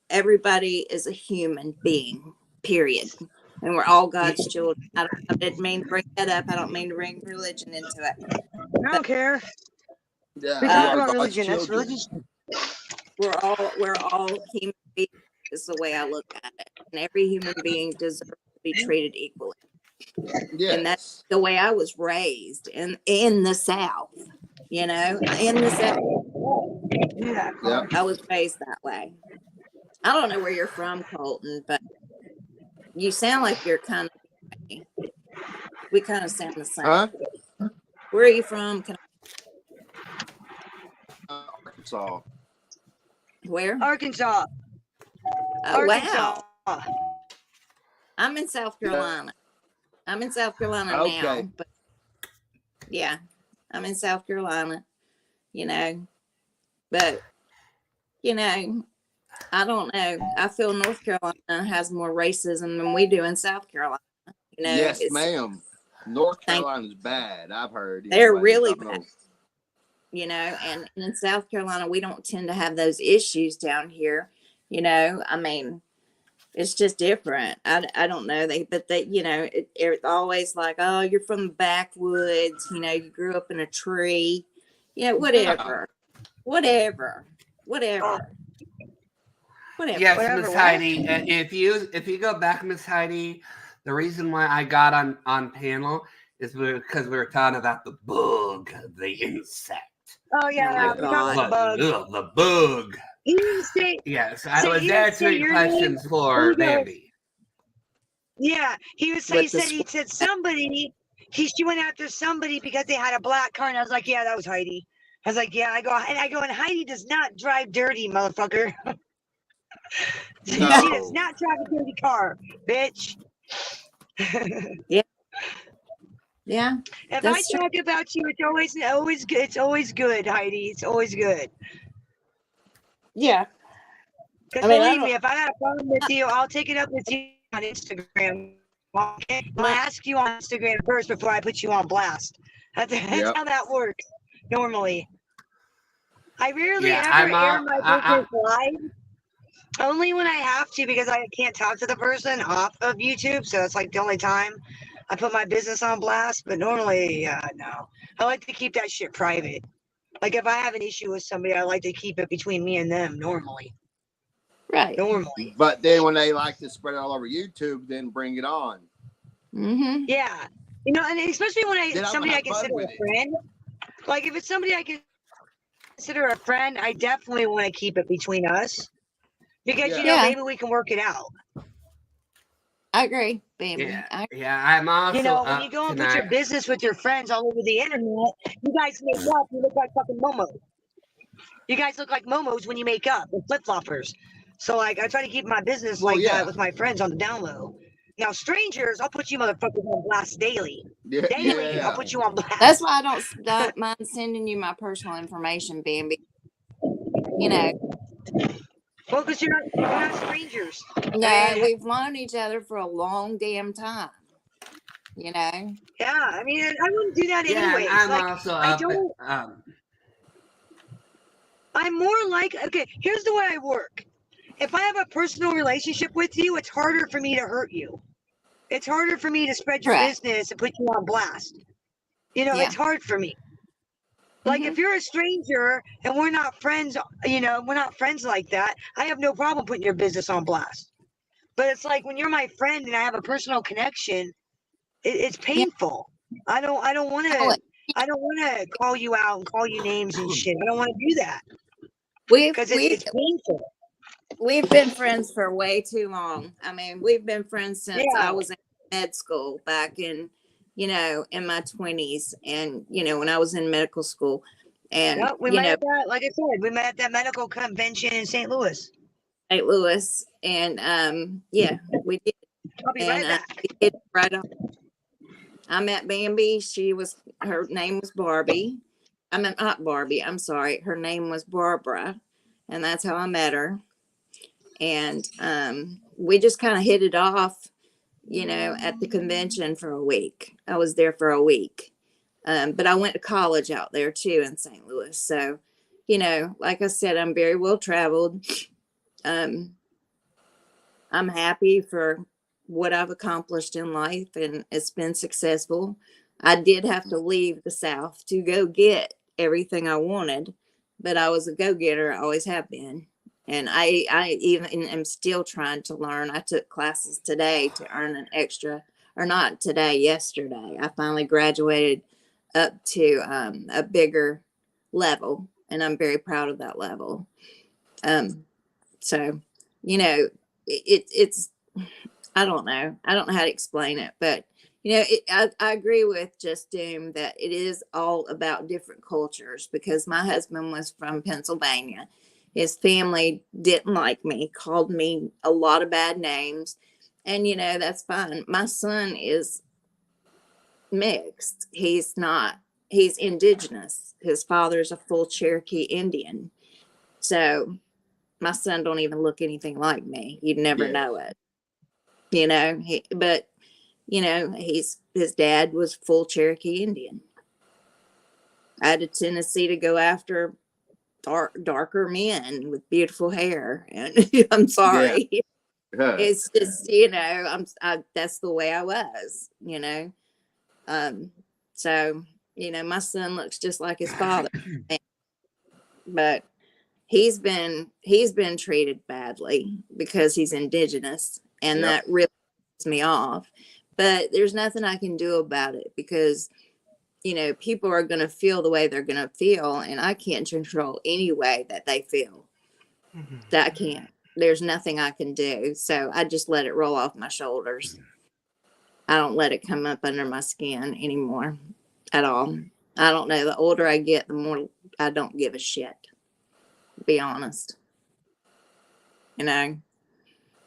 Everybody is a human being, period. And we're all God's children. I didn't mean to bring that up. I don't mean to bring religion into it. I don't care. Yeah, we talk about religion. That's religion. We're all human beings. Is the way I look at it. And every human being deserves to be treated equally. Yes. And that's the way I was raised in the South. In the South. Yeah. I was raised that way. I don't know where you're from, Colton, but you sound like you're kind of. We kind of sound the same. Huh? Where are you from? Arkansas. Where? Arkansas. Oh, wow. I'm in South Carolina. I'm in South Carolina now. But yeah, I'm in South Carolina, But, I don't know. I feel North Carolina has more racism than we do in South Carolina. Yes, ma'am. North Carolina's bad. I've heard. They're really bad. And in South Carolina, we don't tend to have those issues down here. I mean, it's just different. I don't know. It's always like, oh, you're from the backwoods. You grew up in a tree. Whatever. Whatever. Yes, Whatever, Miss what? Heidi. If you go back, Miss Heidi, the reason why I got on panel is because we were talking about the bug, the insect. Oh Oh yeah, my we're talking about God. the bug. The bug. He didn't say. Yes, I Say was he didn't say answering your name. questions He for goes. Bambi. Yeah, he was. He With the said he said somebody. She went after somebody because they had a black car, and I was like, yeah, that was Heidi. I was like, yeah. I go, and Heidi does not drive dirty, motherfucker. She does No. not drive a dirty car, bitch. Yeah. Yeah. If I That's true. talk about you, it's always good. It's always good, Heidi. It's always good. Yeah. Because I mean, I believe me, don't. if I got a problem with you, I'll take it up with you on Instagram. Okay? I'll ask you on Instagram first before I put you on blast. That's Yep. how that works normally. I rarely Yeah, ever I'm air all. my business live. Only when I have to because I can't talk to the person off of YouTube. So it's like the only time I put my business on blast. But normally, no. I like to keep that shit private. Like if I have an issue with somebody, I like to keep it between me and them normally. Right. Normally. But then when they like to spread it all over YouTube, then bring it on. Mm-hmm. Yeah. You know, and especially when Then I'm somebody gonna I have fun consider with a it. friend. Like if it's somebody I consider a friend, I definitely want to keep it between us. Because you know, Yeah. maybe we can work it out. I agree, Bambi. Yeah, yeah. I'm also You know, when you up go and put your tonight. business with your friends all over the internet, you guys make up, you look like fucking momos. You guys look like momos when you make up and flip floppers. So like I try to keep my business Well, like yeah. that with my friends on the down low. Now strangers, I'll put you motherfuckers on blast daily. Yeah. Daily, Yeah. I'll put you on blast. That's why I don't mind sending you my personal information, Bambi. You know, Well, because you're not strangers. no, we've known each other for a long damn time. You know. Yeah, I mean, I wouldn't do that Yeah, and anyways. I'm Like, also I up. don't. I'm more like, okay, here's the way I work. If I have a personal relationship with you, it's harder for me to hurt you. It's harder for me to spread your Correct. business and put you on blast. You know, Yeah. it's hard for me. Like if you're a stranger and we're not friends, you know, we're not friends like that, I have no problem putting your business on blast. But it's like when you're my friend and I have a personal connection, it's Yeah. painful. I don't want Oh, to call you out and call you names and shit. I don't want to do that because it's painful. We've been friends for way too long. I mean, we've been friends since Yeah. I was in med school back in, you know, in my 20s and, you know, when I was in medical school. And, Yep, we you met know, at that, like I said, we met at that medical convention in St. Louis. St. Louis. And, yeah, we did. I'll be right back. We did right on. I met Bambi. Her name was Barbie. I mean, not Barbie. I'm sorry. Her name was Barbara. And that's how I met her. And we just kind of hit it off, you know, at the convention for a week. I was there for a week. But I went to college out there too in St. Louis. So, you know, like I said, I'm very well traveled. I'm happy for what I've accomplished in life and it's been successful. I did have to leave the South to go get everything I wanted, but I was a go-getter. I always have been. And I even am still trying to learn. I took classes today to earn an extra, or not today, yesterday. I finally graduated up to a bigger level, and I'm very proud of that level. So, you know, it's, I don't know. I don't know how to explain it, but you know, I agree with Just Doom that it is all about different cultures because my husband was from Pennsylvania. His family didn't like me, called me a lot of bad names. And, you know, that's fine. My son is mixed. He's indigenous. His father's a full Cherokee Indian. So my son don't even look anything like me. You'd never know it. You know, but you know, his dad was full Cherokee Indian. I had a tendency to go after darker men with beautiful hair, and I'm sorry. Yeah. It's just, you know, that's the way I was, you know. So, you know, my son looks just like his father, but he's been treated badly because he's indigenous, and Yep. that really pisses me off. But there's nothing I can do about it because, you know, people are going to feel the way they're going to feel, and I can't control any way that they feel. That I can't. There's nothing I can do. So I just let it roll off my shoulders. I don't let it come up under my skin anymore at all. I don't know. The older I get, the more I don't give a shit. To be honest. You know?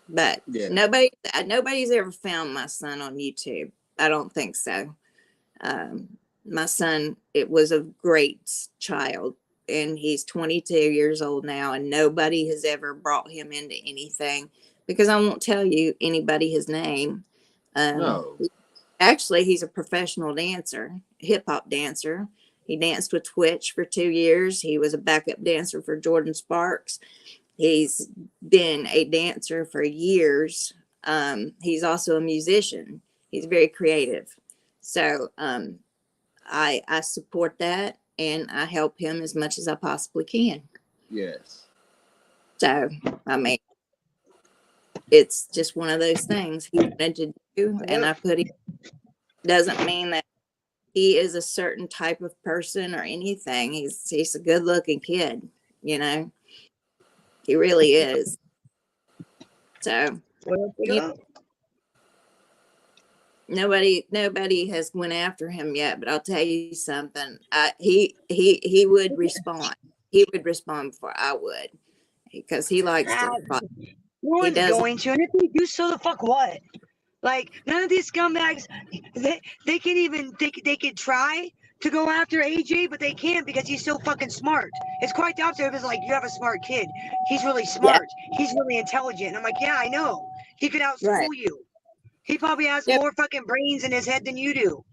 But Yeah. nobody's ever found my son on YouTube. I don't think so. My son, it was a great child, and he's 22 years old now, and nobody has ever brought him into anything because I won't tell you anybody his name. No. Actually, he's a professional dancer, hip hop dancer. He danced with Twitch for 2 years. He was a backup dancer for Jordan Sparks. He's been a dancer for years. He's also a musician. He's very creative. So I support that, and I help him as much as I possibly can. Yes. So, I mean, it's just one of those things he wanted to do, and I put him. Doesn't mean that he is a certain type of person or anything. He's a good looking kid, you know. He really is. So, nobody has went after him yet, but I'll tell you something. He would respond. He would respond before I would, because he likes to fight. No one's going to, and if they do so, the fuck what? Like, none of these scumbags, they can even, they could try to go after AJ, but they can't because he's so fucking smart. It's quite the opposite. It's like, you have a smart kid. He's really smart. Yeah. He's really intelligent. And I'm like, yeah, I know. He could outschool you. He probably has more fucking brains in his head than you do.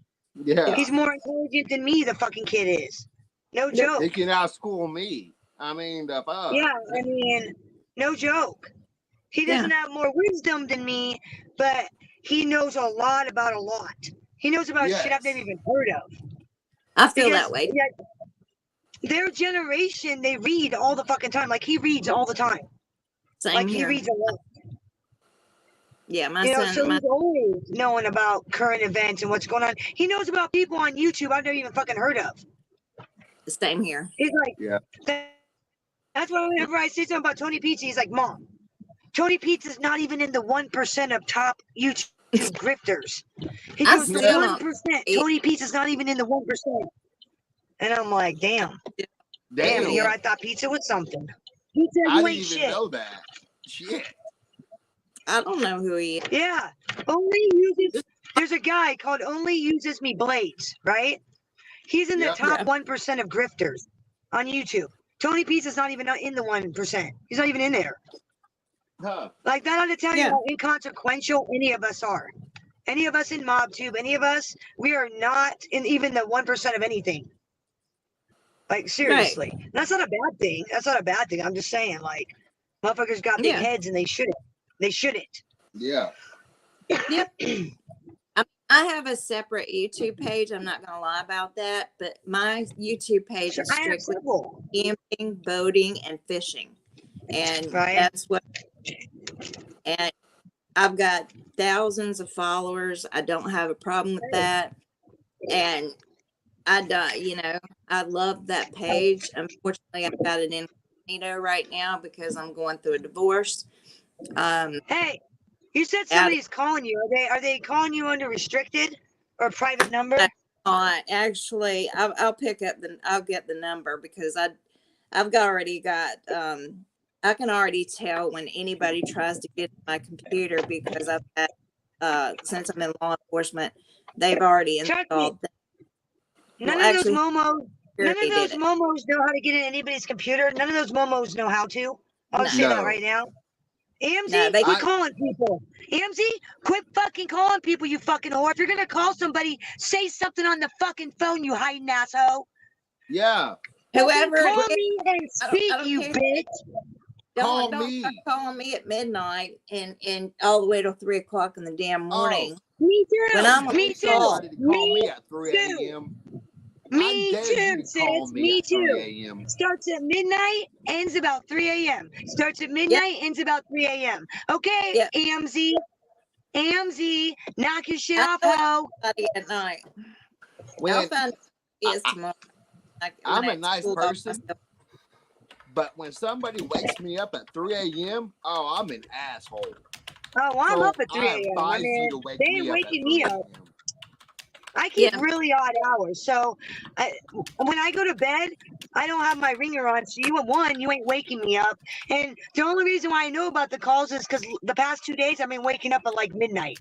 Yeah. He's more intelligent than me, the fucking kid is. No joke. He can outschool me. I mean, the fuck. Yeah, I mean, no joke. He doesn't have more wisdom than me, but he knows a lot about a lot. He knows about shit I've never even heard of. I feel that way. Yeah, their generation, they read all the fucking time. Like, he reads all the time. Same like, here. He reads a lot. Yeah, my you know, son. So he's always knowing about current events and what's going on. He knows about people on YouTube I've never even fucking heard of. The same here. He's like, that's why whenever I say something about Tony Pizza, he's like, Mom, Tony Pizza's not even in the 1% of top YouTube grifters. He goes, the 1%. Tony Pizza's not even in the 1%. And I'm like, damn. Here I thought pizza was something. Pizza, I you didn't ain't even shit. know that. Shit. I don't know who he is. Yeah. There's a guy called Only Uses Me Blades, right? He's in the top 1% of grifters on YouTube. Tony Pizza's not even in the 1%. He's not even in there. Huh. Like, that ought to tell you how inconsequential any of us are. Any of us in MobTube, any of us, we are not in even the 1% of anything. Like, seriously. Right. That's not a bad thing. That's not a bad thing. I'm just saying, like, motherfuckers got big heads and they shouldn't. They shouldn't. Yeah. Yep. I have a separate YouTube page. I'm not going to lie about that. But my YouTube page is strictly camping, boating, and fishing. And that's what. And I've got thousands of followers. I don't have a problem with that. And I love that page. Unfortunately, I've got it incognito right now because I'm going through a divorce. Hey, you said somebody's calling you. Are they calling you under restricted or private number? Actually, I'll pick up I'll get the number because I've already got I can already tell when anybody tries to get my computer because I've had since I'm in law enforcement, they've already installed that. None of those momos know how to get in anybody's computer. None of those momos know how to. I'll say that right now. AMZ, quit calling people. AMZ, quit fucking calling people, you fucking whore. If you're gonna call somebody, say something on the fucking phone, you hiding asshole. Yeah. Whoever call me and speak, you bitch. Don't start calling me at midnight and all the way till 3 o'clock in the damn morning. Me too. When I'm me too. Call me at 3 a.m. Me dare you too, to call sis. me Me at too. 3 a.m. Starts at midnight, ends about 3 a.m. Starts at midnight, ends about 3 a.m. Okay, Yep. AMZ, knock your shit I off, know ho. everybody at night. I'll When find out who it is tomorrow. I'm When a it's nice cooled off person, myself. but when somebody wakes me up at 3 a.m., oh, I'm an asshole. Oh, well, I'm So up at 3 I a.m. I advise mean, you to wake they ain't me up at waking 3 me up. a.m. I keep Yeah. really odd hours. So when I go to bed, I don't have my ringer on. So you ain't waking me up. And the only reason why I know about the calls is because the past 2 days I've been waking up at like midnight.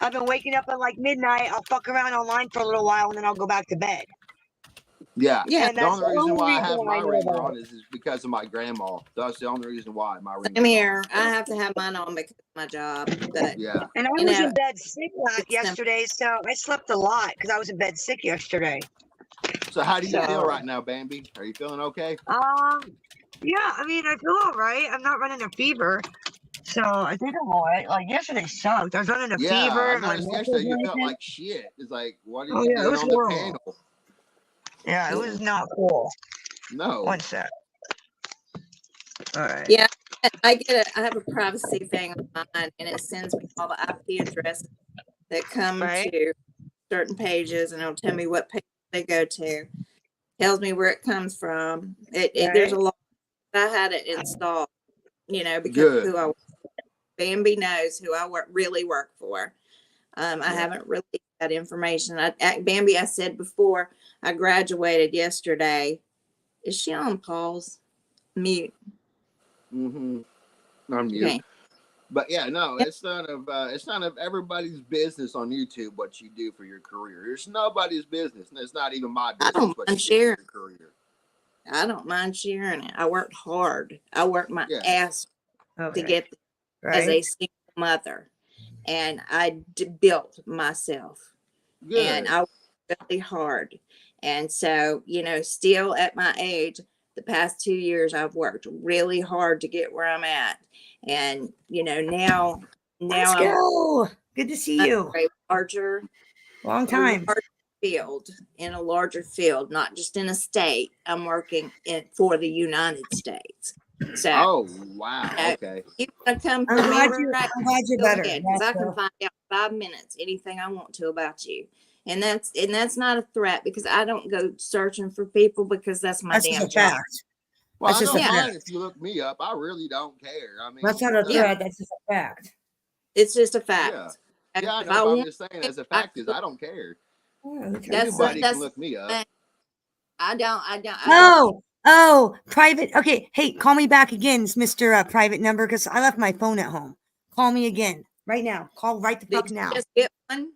I've been waking up at like midnight. I'll fuck around online for a little while and then I'll go back to bed. Yeah. Yeah. And The that's only the reason only why I reason have why my I know ringer about on is because of my grandma. That's the only reason why my ringer. Same here. I have to have mine on because of my job. But Yeah. And I you was know, in bed sick it's yesterday, so I slept a lot because I was in bed sick yesterday. So how do you feel So- right now, Bambi? Are you feeling okay? Yeah, I mean, I feel all right. I'm not running a fever. So I think I'm all right. Like yesterday sucked. I was running a Yeah, fever. I My noticed muscles yesterday you were felt aching. like shit. It's like, what are Oh you yeah, it doing was on the horrible. panel? Yeah, it was not cool. No. One sec. All right. yeah. I have a privacy thing on mine, and it sends me all the IP addresses that come Right. to certain pages, and it'll tell me what page they go to. Tells me where it comes from. There's a lot. I had it installed, because Good. who I Bambi knows who I really work for. I haven't released that information. Bambi, I said before, I graduated yesterday. Is she on pause? Mute. Mm-hmm. I'm mute. Okay. But yeah, no, it's none of everybody's business on YouTube what you do for your career. It's nobody's business, and it's not even my I business don't what mind you do sharing. for your career. I don't mind sharing it. I worked hard. I worked my ass to get as a single mother, and I built myself. Good. And I worked really hard. And so, still at my age, the past 2 years, I've worked really hard to get where I'm at. And, now Let's I'm go. Good to see you. a larger Long time. field, in a larger field, not just in a state. I'm working for the United States. So, oh wow, okay. You want to come I'm for me glad right I'm glad you're go better. ahead, because I can That's find out in 5 minutes anything I want to about you. And that's not a threat, because I don't go searching for people, because that's my just damn a job. fact. Well, That's I just don't a mind fact. if you look me up. I really don't care. I mean, That's not a threat. That's just a fact. It's just a fact. Yeah, And I if know. I But I'm want just saying, as a fact is, I don't care. That's Anybody can look me up. I don't. Oh, private. Okay, hey, call me back again, Mr. Private Number, because I left my phone at home. Call me again right now. Call right the fuck now. Just get one.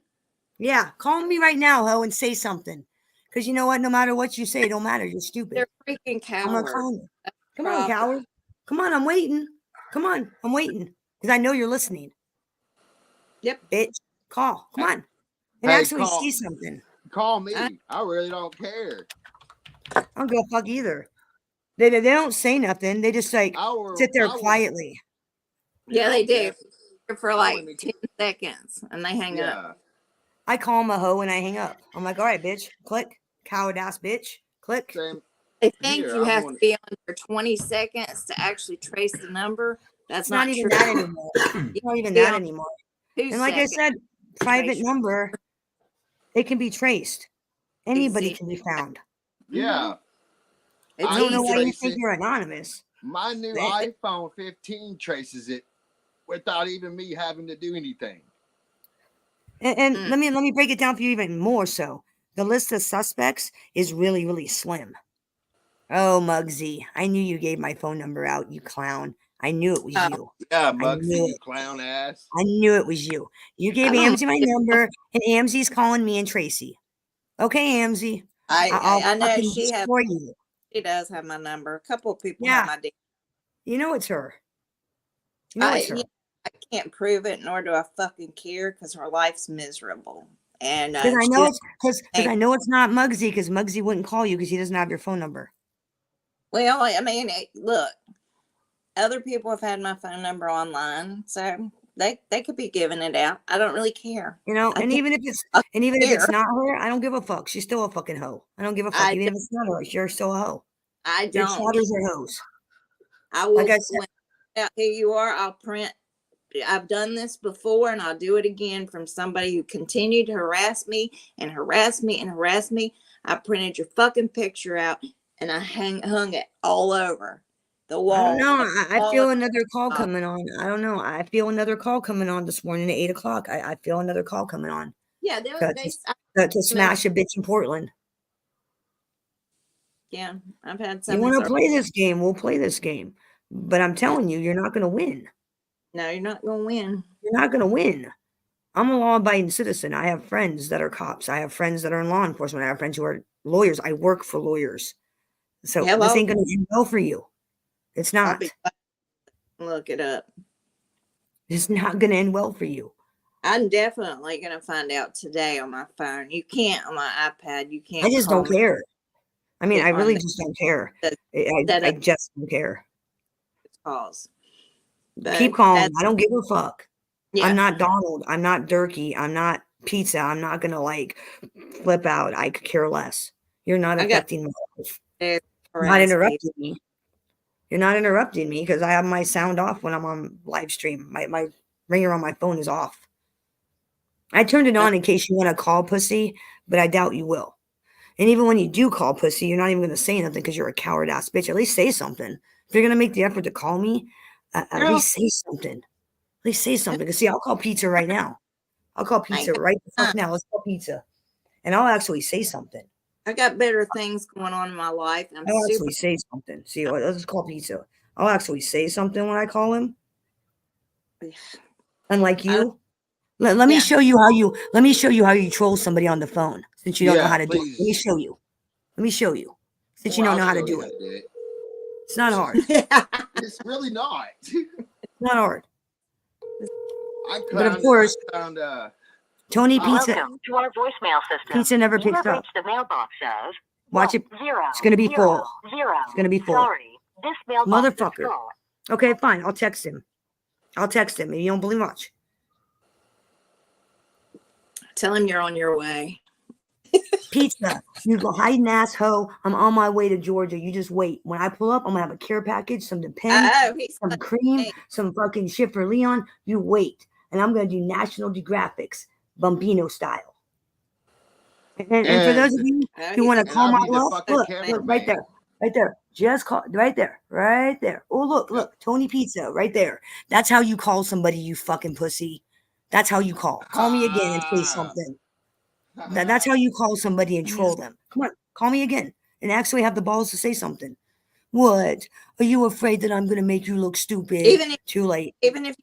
Yeah, call me right now, ho, and say something. Because you know what? No matter what you say, it don't matter. You're stupid. They're freaking I'm gonna cowards. call you. Come on, coward. Come on, I'm waiting. Come on, I'm waiting. Because I know you're listening. Yep. Bitch, call. Come on. And actually see something. Call me. I really don't care. I don't give a fuck either. They don't say nothing. They just like sit there quietly. Yeah, they do. For like 10 seconds, and they hang up. I call them a hoe and I hang up. I'm like, all right, bitch. Click. Coward ass bitch. Click. They think you have to be on for 20 seconds to actually trace the number. That's It's not even true. that anymore. It's not even that anymore. And like I said, private number, it can be traced. Anybody can be found. Yeah. I don't know why you think you're anonymous. My new iPhone 15 traces it without even me having to do anything. And let me break it down for you even more so. The list of suspects is really, really slim. Oh, Muggsy, I knew you gave my phone number out, you clown. I knew it was you. Yeah, Muggsy, you clown ass. I knew it was you. You gave Amzy my number, and Amzy's calling me and Tracy. Okay, Amzy. I know she has. You. She does have my number. A couple of people Yeah. have my. You know it's her. You know it's her. I can't prove it, nor do I fucking care, because her life's miserable. And because I know because I know it's not Muggsy, because Muggsy wouldn't call you because he doesn't have your phone number. Well, I mean, look, other people have had my phone number online, so They could be giving it out. I don't really care. You know, I and think even if it's I not her, I don't give a fuck. She's still a fucking hoe. I don't give a fuck. I Even don't, if it's not her, you're still a hoe. I Your don't. chatters are hoes. I will. Like I said, When I find out who you are, I'll print. I've done this before, and I'll do it again from somebody who continued to harass me and harass me and harass me. I printed your fucking picture out, and I hung it all over the I don't wall. know. I All feel over another call the coming on. I don't know. I feel another call coming on this morning at 8 o'clock. I feel another call coming on yeah, to smash a bitch in Portland. yeah, I've had You some. want to play this game? We'll play this game. But I'm telling you, you're not going to win. No, you're not going to win. You're not going to win. I'm a law-abiding citizen. I have friends that are cops. I have friends that are in law enforcement. I have friends who are lawyers. I work for lawyers. So this ain't going to end well for you. It's not. Look it up. It's not going to end well for you. I'm definitely going to find out today on my phone. You can't on my iPad. You can't. I just don't care. I mean, I really on just don't care. that I just don't care. calls. Keep calling. I don't give a fuck. Yeah. I'm not Donald. I'm not Durkee. I'm not Pizza. I'm not going to like flip out. I could care less. You're not affecting my life. You're not interrupting me. You're not interrupting me because I have my sound off when I'm on live stream. My ringer on my phone is off. I turned it on in case you want to call pussy, but I doubt you will. And even when you do call pussy, you're not even going to say nothing because you're a coward ass bitch. At least say something. If you're going to make the effort to call me, at least say something. At least say something. Because see, I'll call Pizza right now. I'll call Pizza right the fuck now. Let's call Pizza. And I'll actually say something. I got better things going on in my life. I'll actually say something. See, let's just call Pizza. I'll actually say something when I call him. Unlike you. Let me show you how you troll somebody on the phone since you don't know how to do it. Let me show you. Let me show you. Since you don't know how to do it. It's not hard. It's really not. It's not hard. But of course, Tony Pizza. Welcome to our voicemail system. Pizza never You picks have up. reached the mailbox of Watch it. 0, It's gonna be full. 0. It's gonna be full. Sorry, this mailbox is Motherfucker. full. Okay, fine. I'll text him. If you don't believe much. Tell him you're on your way. Pizza, you go hiding ass hoe. I'm on my way to Georgia. You just wait. When I pull up, I'm gonna have a care package, some Depends, some cream, some fucking shit for Leon. You wait. And I'm gonna do National Geographics, Bambino style. And for those of you who want to call my bluff, look right there. Right there. Just call right there. Right there. Oh, look, Tony Pizza, right there. That's how you call somebody, you fucking pussy. That's how you call. Call me again and say something. That's how you call somebody and troll them. Come on, call me again and actually have the balls to say something. What? Are you afraid that I'm going to make you look stupid? Too late. Even if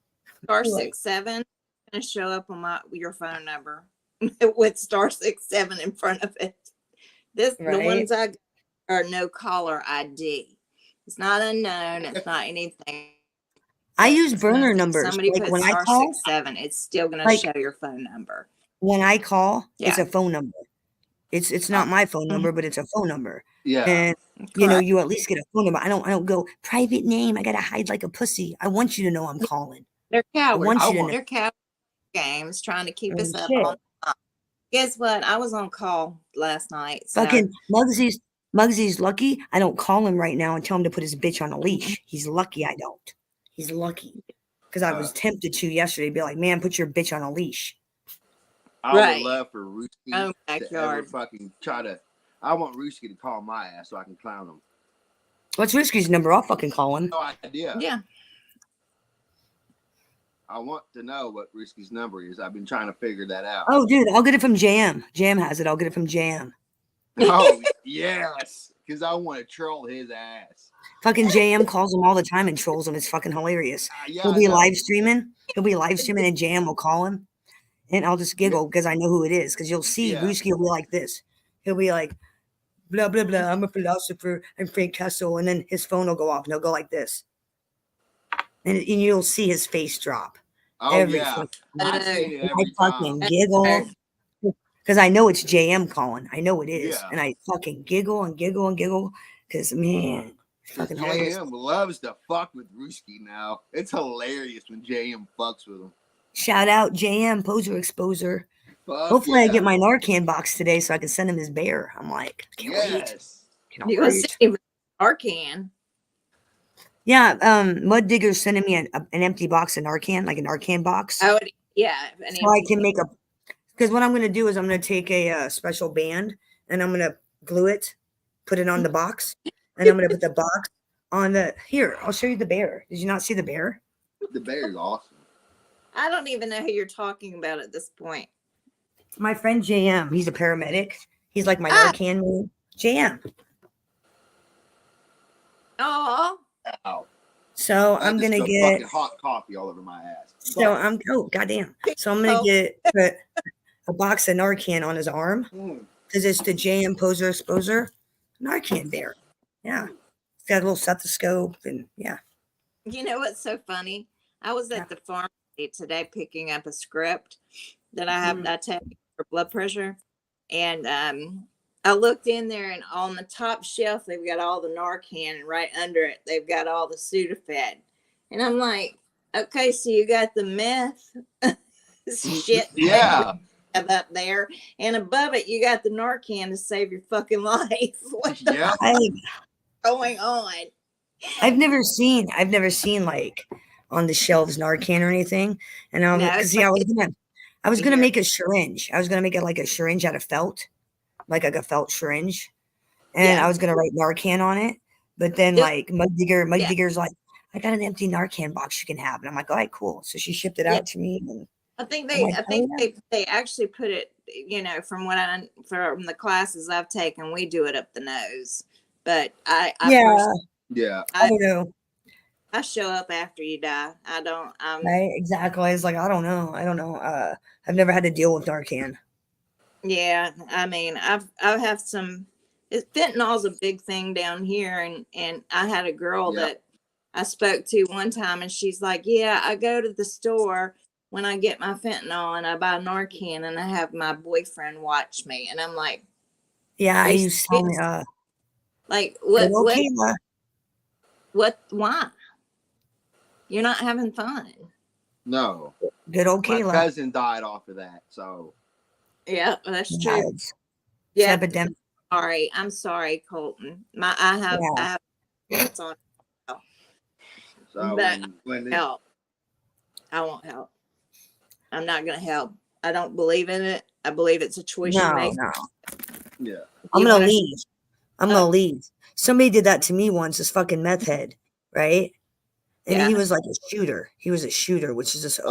star 67 going to show up on your phone number with star 67 in front of it. The ones I got are no caller ID. It's not unknown. It's not anything. I use burner numbers. Somebody like puts when star I call 67, it's still going to show your phone number. When I call, it's a phone number. It's not my phone number, but it's a phone number. Yeah. And you know, you at least get a phone number. I don't go private name. I gotta hide like a pussy. I want you to know I'm calling. They're cowards. I want you to know. They're coward games trying to keep us up on. Guess what? I was on call last night. So. Fucking Muggsy's lucky. I don't call him right now and tell him to put his bitch on a leash. He's lucky I don't. He's lucky. Because I was tempted to yesterday, be like, man, put your bitch on a leash. I would love for Rooski to ever fucking try to. I want Rooski to call my ass so I can clown him. What's Rooski's number? I'll fucking call him. No idea. Yeah. I want to know what Rooski's number is. I've been trying to figure that out. Oh, dude, I'll get it from JM. JM has it. I'll get it from JM. Oh, yes. Because I want to troll his ass. Fucking JM calls him all the time and trolls him. It's fucking hilarious. He'll be live streaming. And JM will call him. And I'll just giggle because I know who it is. Because you'll see Rooski will be like this. He'll be like, blah, blah, blah. I'm a philosopher. I'm Frank Castle. And then his phone will go off and he'll go like this. And you'll see his face drop. Oh, yeah. I fucking giggle. Because I know it's JM calling. I know it is. Yeah. And I fucking giggle and giggle and giggle. Because, man, it's fucking hilarious. JM loves to fuck with Rooski now. It's hilarious when JM fucks with him. Shout out JM Poser Exposer. Fuck Hopefully, I yeah. get my Narcan box today so I can send him his bear. I'm like, can't wait. Yes. Can't You was wait. saying Narcan. Yeah, Mud Digger's sending me an empty box of Narcan, like a Narcan box. Oh, yeah. An So I empty can make a, because what I'm going to do is I'm going to take a special band and I'm going to glue it, put it on the box, and I'm going to put the box on the, here, I'll show you the bear. Did you not see the bear? The bear is awesome. I don't even know who you're talking about at this point. My friend JM, he's a paramedic. He's like my Narcan man. JM. Oh. Ow. So I I'm just going to spilled get, fucking hot coffee all over my ass. so I'm, oh, goddamn. So I'm going to get put a box of Narcan on his arm because it's the JM Poser Exposer Narcan bear. Yeah. It's got a little stethoscope and yeah. You know what's so funny? I was at the pharmacy today picking up a script that I have I take for blood pressure. And I looked in there and on the top shelf they've got all the Narcan and right under it they've got all the Sudafed. And I'm like, okay, so you got the meth shit Yeah. up there, and above it you got the Narcan to save your fucking life. What the Yeah. fuck is going on? I've never seen like on the shelves Narcan or anything. And No, because it's I was gonna here. make a syringe. I was gonna make it like a syringe out of felt, like a felt syringe, and I was gonna write Narcan on it. But then like Mud Digger's like, I got an empty Narcan box you can have, and I'm like, all right, cool. So she shipped it out to me. And I think I'm like, oh, yeah. they actually put it, you know, from the classes I've taken, we do it up the nose. But I don't know. I show up after you die. I don't. Right, exactly. It's like I don't know. I've never had to deal with Narcan. Yeah, I mean, I have some. Fentanyl's a big thing down here, and I had a girl that I spoke to one time, and she's like, "Yeah, I go to the store when I get my fentanyl, and I buy Narcan, and I have my boyfriend watch me." And I'm like, "Yeah, you tell me, like what? Why? You're not having fun." No. Good old Kayla. My cousin died off of that, so. Yeah, that's true. Yeah. Epidemic. Sorry, I'm sorry, Colton. I have it's on. So but when help. I won't help. I'm not gonna help. I don't believe in it. I believe it's a choice you make. No. Yeah. I'm gonna leave. I'm gonna leave. Somebody did that to me once, this fucking meth head, right? And he was like a shooter. He was a shooter, which is just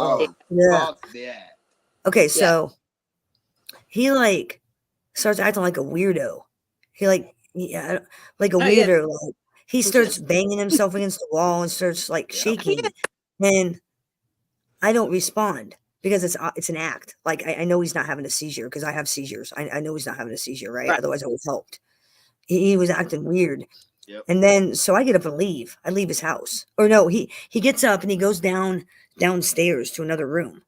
Okay, so he like starts acting like a weirdo. He like like a weirdo. Like he starts banging himself against the wall and starts like shaking. And I don't respond because it's an act. Like I know he's not having a seizure because I have seizures. I know he's not having a seizure, right? Otherwise I would have helped. He was acting weird. Yep. And then so I get up and leave. I leave his house. Or no, he gets up and he goes downstairs to another room,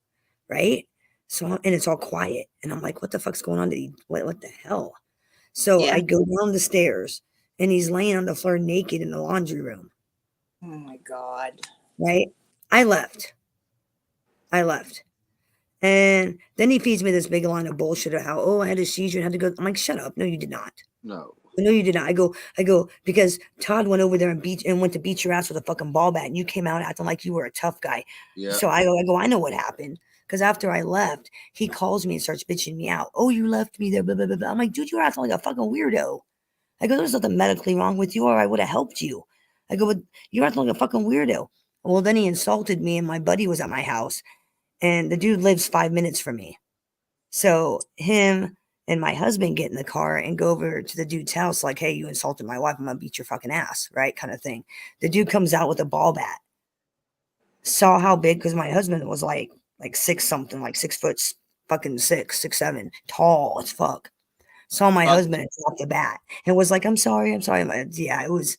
right? So and it's all quiet. And I'm like, what the fuck's going on? What the hell? So I go down the stairs and he's laying on the floor naked in the laundry room. Oh my God. Right? I left. And then he feeds me this big line of bullshit of how, I had a seizure and had to go. I'm like, shut up. No, you did not. No. No, you did not. I go, because Todd went over there and went to beat your ass with a fucking ball bat and you came out acting like you were a tough guy. Yeah. So I go, I know what happened. Because after I left, he calls me and starts bitching me out. Oh, you left me there, blah, blah, blah, blah. I'm like, dude, you're acting like a fucking weirdo. I go, there's nothing medically wrong with you or I would have helped you. I go, but you're acting like a fucking weirdo. Well, then he insulted me and my buddy was at my house. And the dude lives 5 minutes from me. So him and my husband get in the car and go over to the dude's house like, hey, you insulted my wife. I'm going to beat your fucking ass, right? Kind of thing. The dude comes out with a ball bat. Saw how big, because my husband was like 6 something, like 6 foot fucking 6'7", tall as fuck. Saw my husband and dropped the bat and was like, I'm sorry. I'm like, yeah, it was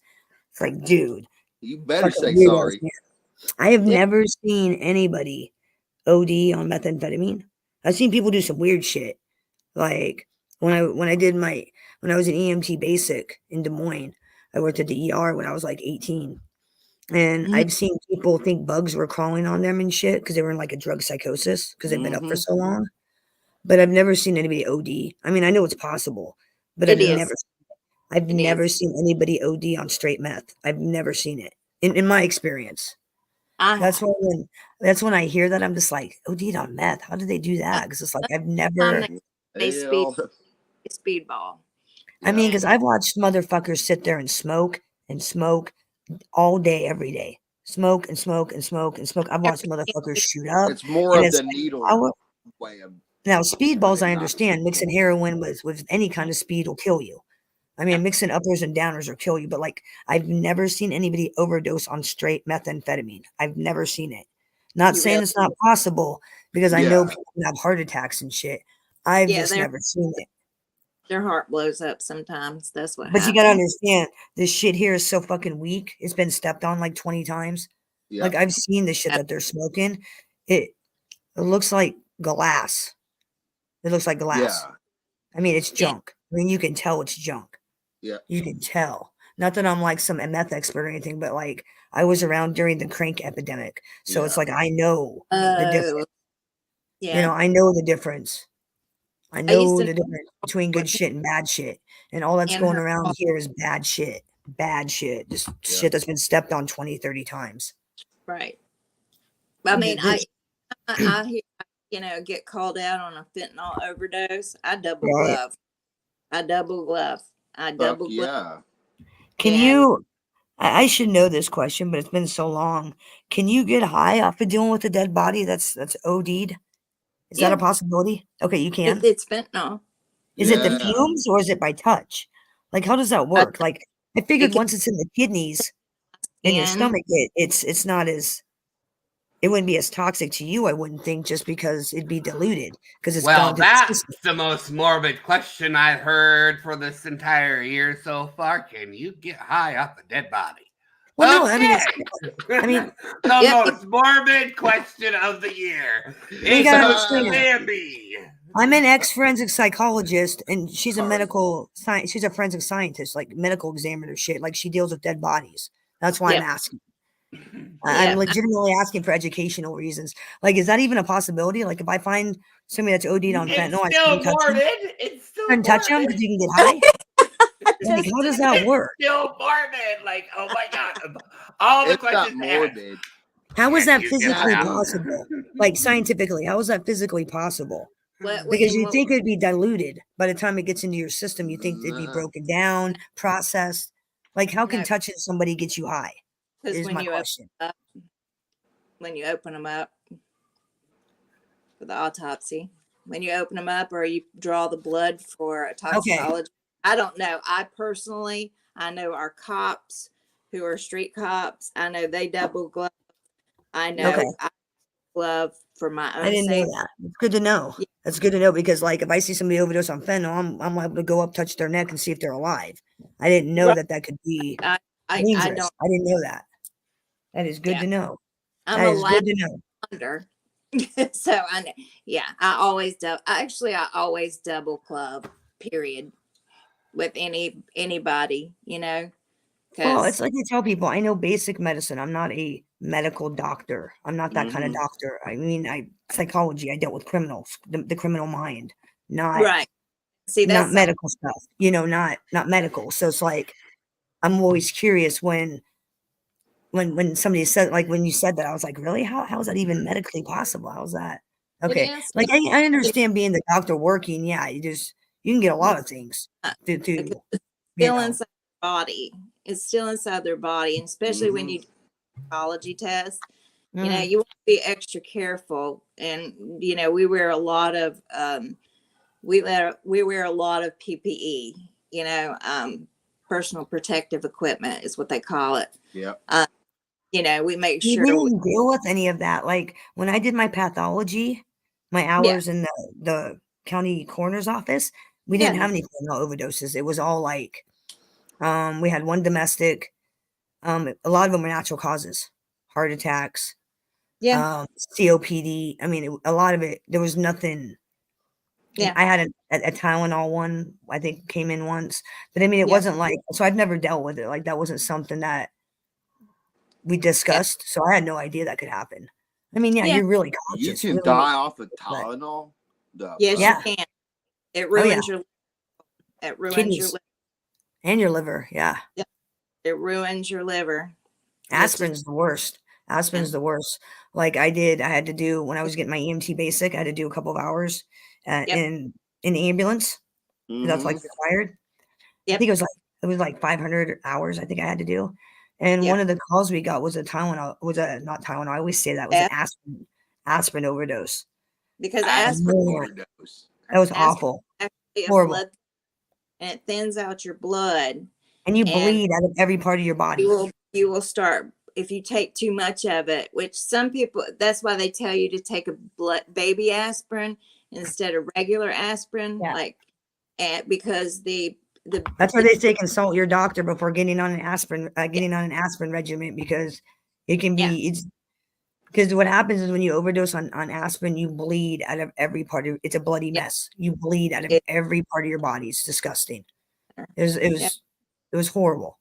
like, dude. You better say sorry. Man. I have never seen anybody OD on methamphetamine. I've seen people do some weird shit. Like when I was an EMT basic in Des Moines, I worked at the ER when I was like 18. And I've seen people think bugs were crawling on them and shit because they were in like a drug psychosis because they've been up for so long. But I've never seen anybody OD. I mean, I know it's possible, but I've never seen anybody OD on straight meth. I've never seen it in my experience. That's when I hear that I'm just like, OD'd on meth. How did they do that? Because it's like I've never. They speedball. I mean, because I've watched motherfuckers sit there and smoke all day, every day. Smoke and smoke and smoke and smoke. I've watched motherfuckers shoot up. It's more of the needle way of. Now, speedballs, I understand. Mixing heroin with any kind of speed will kill you. I mean, mixing uppers and downers will kill you. But like, I've never seen anybody overdose on straight methamphetamine. I've never seen it. Not saying it's not possible because I know people have heart attacks and shit. I've just never seen it. Their heart blows up sometimes. That's what But happens. you gotta understand, this shit here is so fucking weak. It's been stepped on like 20 times. Like I've seen the shit that they're smoking. It looks like glass. It looks like glass. Yeah. I mean, it's junk. I mean, you can tell it's junk. Yeah. You can tell. Not that I'm like some meth expert or anything, but like I was around during the crank epidemic. So it's like I know the difference. Yeah. You know, I know the difference. I know the difference between good shit and bad shit. And all that's going around here is bad shit. Bad shit. Just shit that's been stepped on 20, 30 times. Right. I mean, I hear, you know, get called out on a fentanyl overdose. I double glove. Yeah. Can you, I should know this question, but it's been so long. Can you get high off of dealing with a dead body that's OD'd? Is that a possibility? Okay, you can. It's fentanyl. Is it the fumes or is it by touch? Like, how does that work? Like, I figured once it's in the kidneys and your stomach, it's not as, it wouldn't be as toxic to you, I wouldn't think, just because it'd be diluted because it's Well, gone to that's the most morbid question I've heard for this entire year so far. Can you get high off a dead body? Well, no, I mean, the most morbid question of the year. You gotta understand. I'm an ex-forensic psychologist, and she's a medical science. She's a forensic scientist, like medical examiner shit. Like she deals with dead bodies. That's why I'm asking. I'm legitimately asking for educational reasons. Like, is that even a possibility? Like, if I find somebody that's OD'd on fentanyl, I shouldn't touch them. It's still shouldn't touch them because you can get high. Like, how does that work? It's still morbid. Like, oh my god, all the questions. Morbid. How is that physically possible? Like scientifically, how is that physically possible? Because you think it'd be diluted by the time it gets into your system. You think it'd be broken down, processed. Like, how can touching somebody get you high? Is my question. When you open them up for the autopsy, when you open them up or you draw the blood for a toxicology, I don't know. I know our cops who are street cops. I know they double glove. I know I glove for my own. I didn't know that. It's good to know. That's good to know because, like, if I see somebody overdose on fentanyl, I'm able to go up, touch their neck, and see if they're alive. I didn't know that could be dangerous. I didn't know that. That is good to know. I'm a lavender. So I know. Yeah, I always double club. Period. With anybody, you know. Well, it's like I tell people, I know basic medicine. I'm not a medical doctor. I'm not that kind of doctor. I mean, psychology. I dealt with criminals, the criminal mind, not See, that's not medical stuff. You know, not medical. So it's like I'm always curious when somebody said, like, when you said that, I was like, really? How is that even medically possible? How's that? Okay, like I understand being the doctor working. Yeah, you can get a lot of things to still inside their body. It's still inside their body, and especially when you do a pathology test, you know, you want to be extra careful. And you know, we wear a lot of PPE. You know, personal protective equipment is what they call it. Yeah. You know, we make We sure didn't deal with any of that. Like when I did my pathology, my hours in the county coroner's office, we didn't have any fentanyl overdoses. It was all like, we had one domestic. A lot of them were natural causes, heart attacks, COPD. I mean, a lot of it, there was nothing. Yeah. I had a Tylenol one, I think came in once, but I mean, it wasn't like, so I've never dealt with it. Like that wasn't something that we discussed, so I had no idea that could happen. I mean, yeah, you're really You conscious. can really die off of Tylenol. Yes, Yeah. you can. It Oh, yeah. ruins your. It ruins your Kidneys liver. and your liver. Yeah. Yep. It ruins your liver. Aspirin's the worst. Aspirin's the worst. Like I had to do when I was getting my EMT basic. I had to do a couple of hours in the ambulance. That's like required. I think it was like 500 hours. I think I had to do. And one of the calls we got was a Tylenol. Not Tylenol? I always say that was an aspirin overdose. Because aspirin overdose. That was awful. Horrible. And it thins out your blood. And you bleed out of every part of your body. You will start if you take too much of it, which some people, that's why they tell you to take a baby aspirin instead of regular aspirin. Because that's why they say consult your doctor before getting on an aspirin regimen, because it can be because what happens is when you overdose on aspirin, you bleed out of every part of it's a bloody mess. You bleed out of every part of your body. It's disgusting. It was horrible.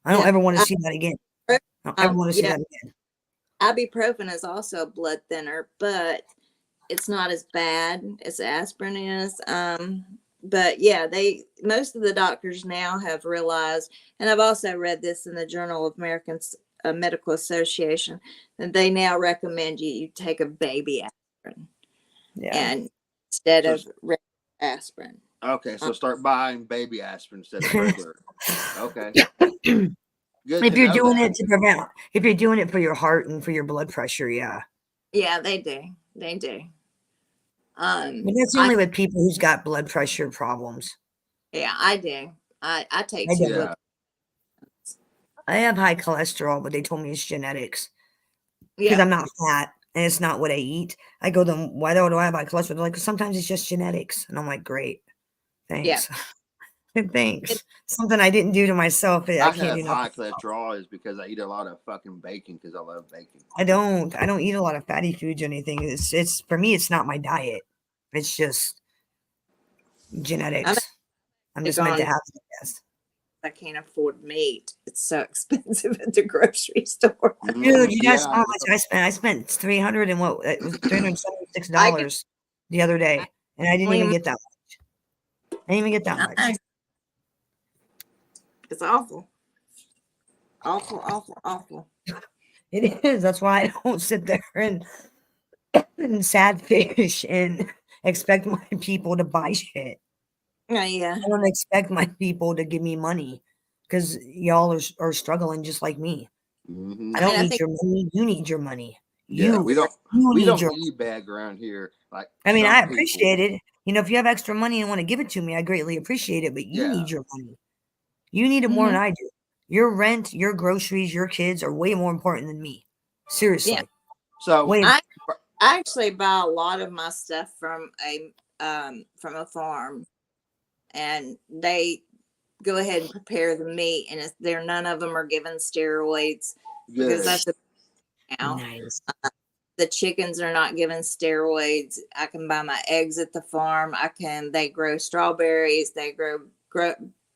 I don't ever want to see that again. I don't ever want to see that again. Ibuprofen is also a blood thinner, but it's not as bad as aspirin is. But yeah, most of the doctors now have realized, and I've also read this in the Journal of American Medical Association, that they now recommend you take a baby aspirin, and instead of regular aspirin. Okay, so start buying baby aspirin instead of regular. Okay. Good if you're doing it to prevent, if you're doing it for your heart and for your blood pressure, yeah. Yeah, they do. They do. But that's only with people who's got blood pressure problems. Yeah, I do. I take I have high cholesterol, but they told me it's genetics. Because I'm not fat and it's not what I eat. I go to them, why do I have high cholesterol? They're like, sometimes it's just genetics. And I'm like, great. Thanks. Thanks. Something I didn't do to myself. I can't do high cholesterol is because I eat a lot of fucking bacon because I love bacon. I don't eat a lot of fatty foods or anything. It's for me, it's not my diet. It's just genetics. I'm just meant to have it, I guess. I can't afford meat. It's so expensive at the grocery store. Dude, you guys saw how much I spent. I spent $300 and what it was $376 the other day. And I didn't even get that much. I didn't even get that much. It's awful. Awful, awful, awful. It is. That's why I don't sit there and sad fish and expect my people to buy shit. Yeah. I don't expect my people to give me money because y'all are struggling just like me. I don't need your money. You need your money. We don't need bag around here. Like, I mean, I appreciate it. You know, if you have extra money and want to give it to me, I greatly appreciate it. But you need your money. You need it more than I do. Your rent, your groceries, your kids are way more important than me. Seriously. Yeah. So I actually buy a lot of my stuff from a farm, and they go ahead and prepare the meat, and none of them are given steroids because that's nice. The chickens are not given steroids. I can buy my eggs at the farm. They grow strawberries. They grow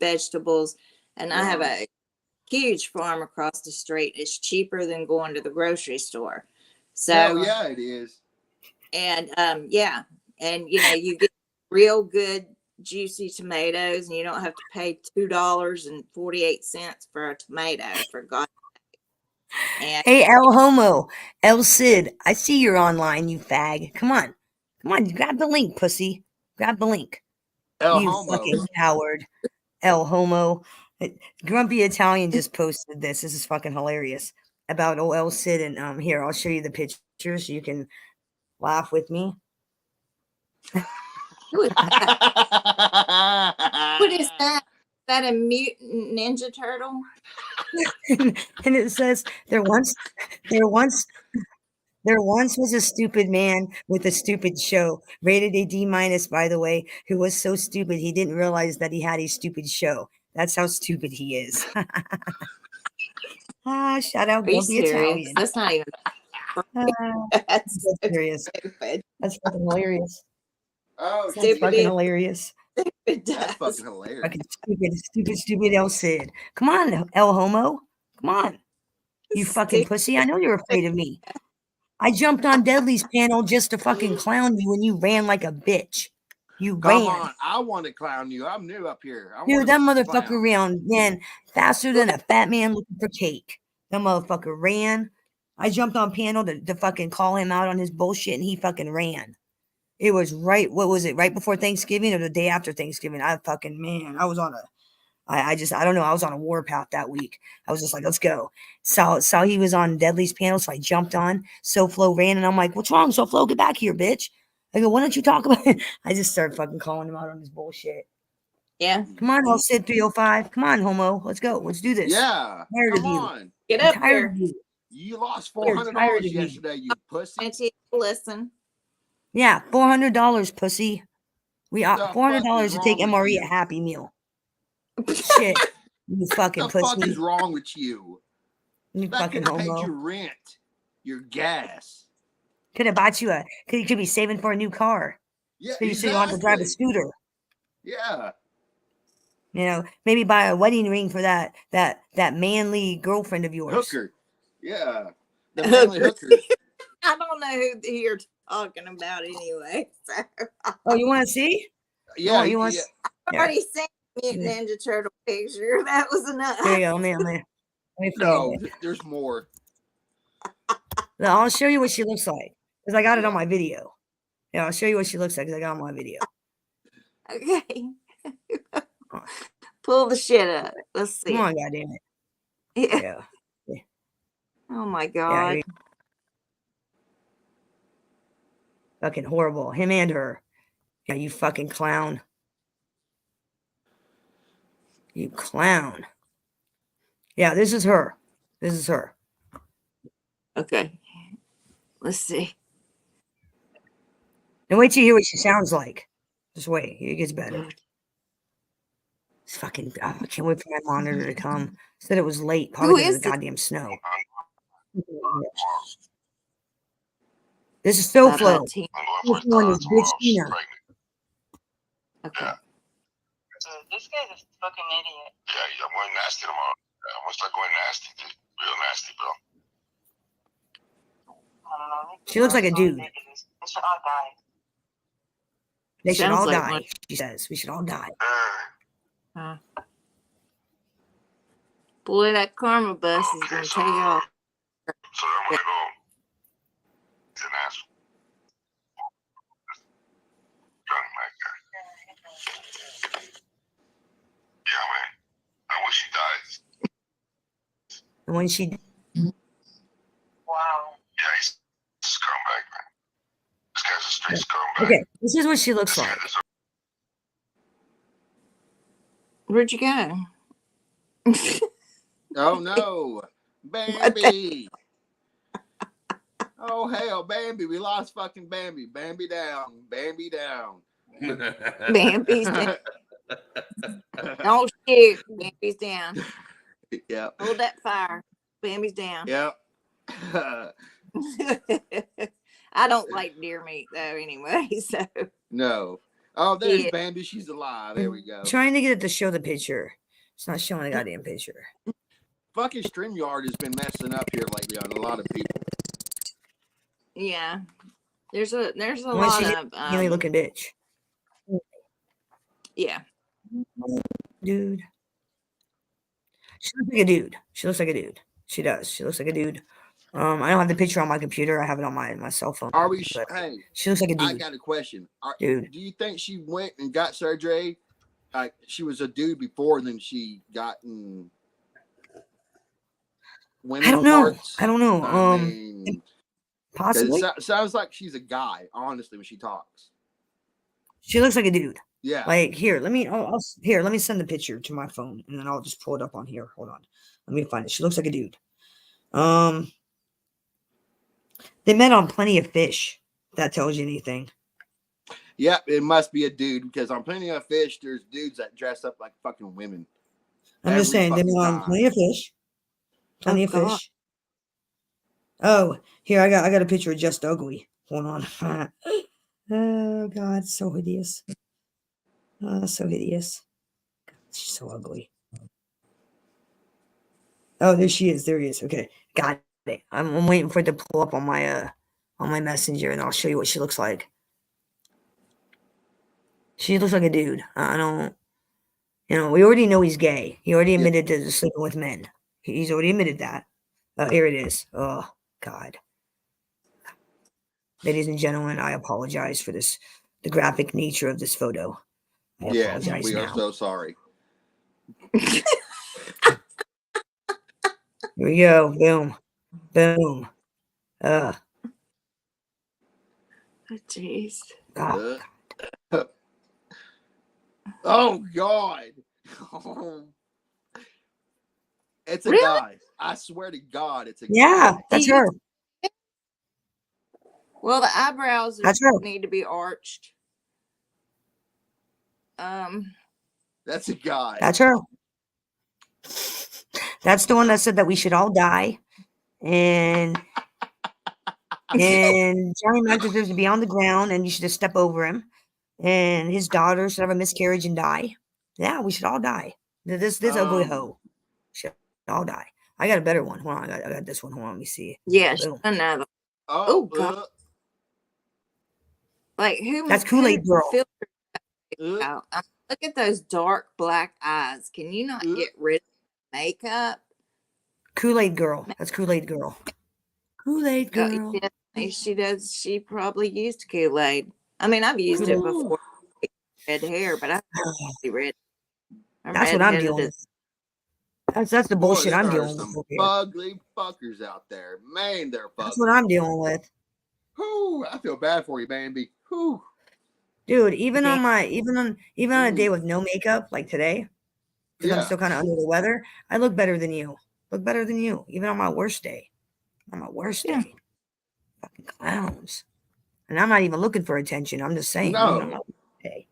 vegetables, and I have a huge farm across the street. It's cheaper than going to the grocery store. So yeah, it is. And and you get real good juicy tomatoes, and you don't have to pay $2.48 for a tomato, for God's sake. Hey, El Homo, El Cid, I see you're online, you fag. Come on, grab the link, pussy. Grab the link. El you Homo. Fucking coward. El Homo. Grumpy Italian just posted this. This is fucking hilarious. About El Cid, and here, I'll show you the pictures so you can laugh with me. What is that? Is that a mutant Ninja Turtle? And it says there once was a stupid man with a stupid show, rated a D-, by the way, who was so stupid he didn't realize that he had a stupid show. That's how stupid he is. Shout out Grumpy Italian. That's not even. That's serious. Stupid. That's fucking hilarious. Oh, that's fucking hilarious. That's fucking hilarious. Fucking stupid El Cid. Come on, El Homo. Come on. You fucking pussy. I know you're afraid of me. I jumped on Deadly's panel just to fucking clown you when you ran like a bitch. You Come ran. on, I want to clown you. I'm new up here. Dude, that motherfucker ran faster than a fat man looking for cake. That motherfucker ran. I jumped on panel to fucking call him out on his bullshit, and he fucking ran. It was right. What was it? Right before Thanksgiving or the day after Thanksgiving? I was on a. I don't know. I was on a warpath that week. I was just like, let's go. Saw he was on Deadly's panel, so I jumped on. SoFlo ran, and I'm like, what's wrong, SoFlo? Get back here, bitch. I go, why don't you talk about it? I just started fucking calling him out on his bullshit. Yeah. Come on, I'll sit 305. Come on, homo. Let's go. Let's do this. Yeah. I'm tired Come of you. on. Get I'm up tired here. of you. You lost We're $400 tired of you. yesterday, you pussy. Listen. Yeah, $400, pussy. We The $400 fuck is to take wrong with MRE you? a Happy Meal. Shit, you fucking The fuck pussy. is wrong with you? You That fucking could have paid homo. your rent, your gas. Could have bought you you could be saving for a new car. Yeah, So you don't have to drive a scooter. Yeah. You know, maybe buy a wedding ring for that manly girlfriend of yours. Hooker. Yeah. The manly hookers. I don't know who you're talking about anyway. So. Oh, you want to see? Yeah. You want? Yeah. I already sent Mutant Ninja Turtle picture. That was enough. There you go. Let me No, there's more. No, I'll show you what she looks like because I got it on my video. Yeah, I'll show you what she looks like because I got it on my video. Okay. Pull the shit up. Let's see. Come on, goddamn it. Yeah. Yeah. Oh my god. Yeah, fucking horrible. Him and her. Yeah, you fucking clown. You clown. Yeah, this is her. This is her. Okay. Let's see. And wait till you hear what she sounds like. Just wait. It gets better. It's fucking. Oh, I can't wait for my monitor to come. Said it was late. Probably because of the goddamn snow. This is SoFlo. This one is Bitch Tina. Okay. This guy's a fucking idiot. Yeah, I'm going nasty tomorrow. I'm gonna start going nasty, dude. Real nasty, bro. I don't know. She looks like a dude. They should all die. They should Sounds all like die. one. She says we should all die. Boy, that karma bus is gonna take off. So I'm gonna go. He's an asshole. Yeah, man. I wish he dies. And when she. Wow. Yeah, he's a scumbag, man. This guy's a straight scumbag. Okay, this is what she looks like. Where'd you go? Oh no. Bambi. Oh hell, Bambi. We lost fucking Bambi. Bambi down. Bambi down. Bambi's down. Oh shit. Bambi's down. Yep. Hold that fire. Bambi's down. Yep. I don't like deer meat though anyway, so No. Oh, there's Yeah. Bambi. She's alive. There we go. I'm trying to get it to show the picture. It's not showing a goddamn picture. Fucking StreamYard has been messing up here lately on a lot of people. yeah. There's a Why lot she of really looking bitch. yeah. Dude. She looks like a dude. She looks like a dude. She does. She looks like a dude. I don't have the picture on my computer. I have it on my cell phone. Are we? But Hey, she looks like a dude. I got a question. Dude. Do you think she went and got surgery? Like she was a dude before, then she got in women I don't know. parts? I don't know. I mean, 'cause Possibly. it sounds like she's a guy, honestly, when she talks. She looks like a dude. Yeah. Like here, let me let me send the picture to my phone and then I'll just pull it up on here. Hold on. Let me find it. She looks like a dude. They met on Plenty of Fish. If that tells you anything. Yep, it must be a dude because on Plenty of Fish, there's dudes that dress up like fucking women. I'm just saying they met on Plenty of Fish. Plenty of Fish. Oh, here I got a picture of Just Ugly. Hold on. Oh God, so hideous. So hideous. God, she's so ugly. Oh, there she is. There he is. Okay, got it. I'm waiting for it to pull up on my messenger, and I'll show you what she looks like. She looks like a dude. I don't. We already know he's gay. He already admitted to sleeping with men. He's already admitted that. Here it is. Oh God. Ladies and gentlemen, I apologize for this, the graphic nature of this photo. I Yes, apologize we are now. so sorry. Here we go. Boom. Boom. Oh, jeez. Oh God. It's a Really? guy. I swear to God, it's a Yeah, guy. that's her. Well, the eyebrows That's her. need to be arched. That's a guy. That's her. That's the one that said that we should all die. And Johnny Mac deserves to be on the ground and you should just step over him. And his daughter should have a miscarriage and die. Yeah, we should all die. This ugly hoe should all die. I got a better one. Hold on, I got this one. Hold on, let me see. Yes, Boom. another. Oh God. Like who? That's Kool-Aid Girl. Out? Look at those dark black eyes. Can you not get rid of makeup? Kool-Aid Girl. That's Kool-Aid Girl. Kool-Aid Girl. She does. She probably used Kool-Aid. I mean, I've used it before. Red hair, but I don't red. That's what I'm dealing with. That's the bullshit I'm dealing with. Some ugly fuckers out there, man. They're fuckers. That's what I'm dealing with. Whew, I feel bad for you, Bambi. Whew. Dude, even on a day with no makeup, like today, because I'm still kind of under the weather, I look better than you. Look better than you, even on my worst day. On my worst day, fucking clowns. And I'm not even looking for attention. I'm just saying. No. Even on my worst day.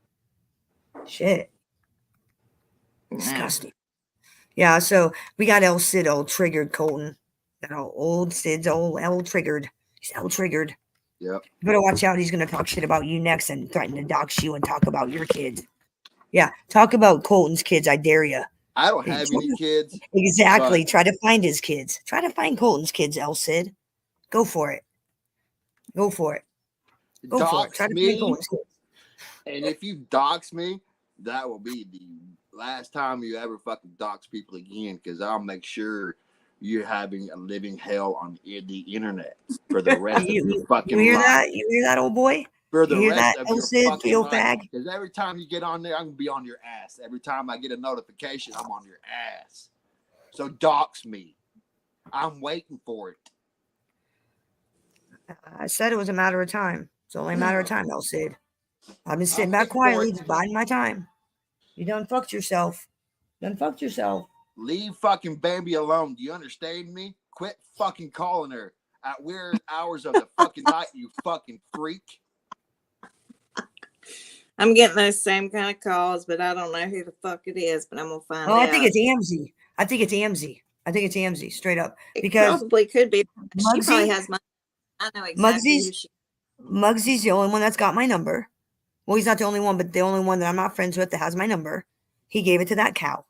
Shit. Disgusting. Yeah, so we got El Cid all triggered, Colton. That old Sid's all L triggered. He's L triggered. Yep. You better watch out. He's going to talk shit about you next and threaten to dox you and talk about your kids. Yeah, talk about Colton's kids. I dare you. I don't have any kids. Exactly. Try to find his kids. Try to find Colton's kids, El Cid. Go for it. Go for it. Go for it. Try to find Colton's kids. And if you dox me, that will be the last time you ever fucking dox people again, because I'll make sure you're having a living hell on the internet for the rest of your fucking life. You hear life. that? You hear that, old boy? For the you hear rest that, of your Sid, fucking Theo life. Fag? Because every time you get on there, I'm gonna be on your ass. Every time I get a notification, I'm on your ass. So dox me. I'm waiting for it. I said it was a matter of time. It's only a matter of time, El Cid. I've been sitting back quietly, just biding my time. You done fucked yourself. Done fucked yourself. Leave fucking Bambi alone. Do you understand me? Quit fucking calling her at weird hours of the fucking night, you fucking freak. I'm getting those same kind of calls, but I don't know who the fuck it is, but I'm gonna find out. I think it's Amzy. I think it's Amzy, straight up. Because it probably could be. Muggsy, she probably has my. I know exactly who she. Muggsy's the only one that's got my number. Well, he's not the only one, but the only one that I'm not friends with that has my number. He gave it to that cow.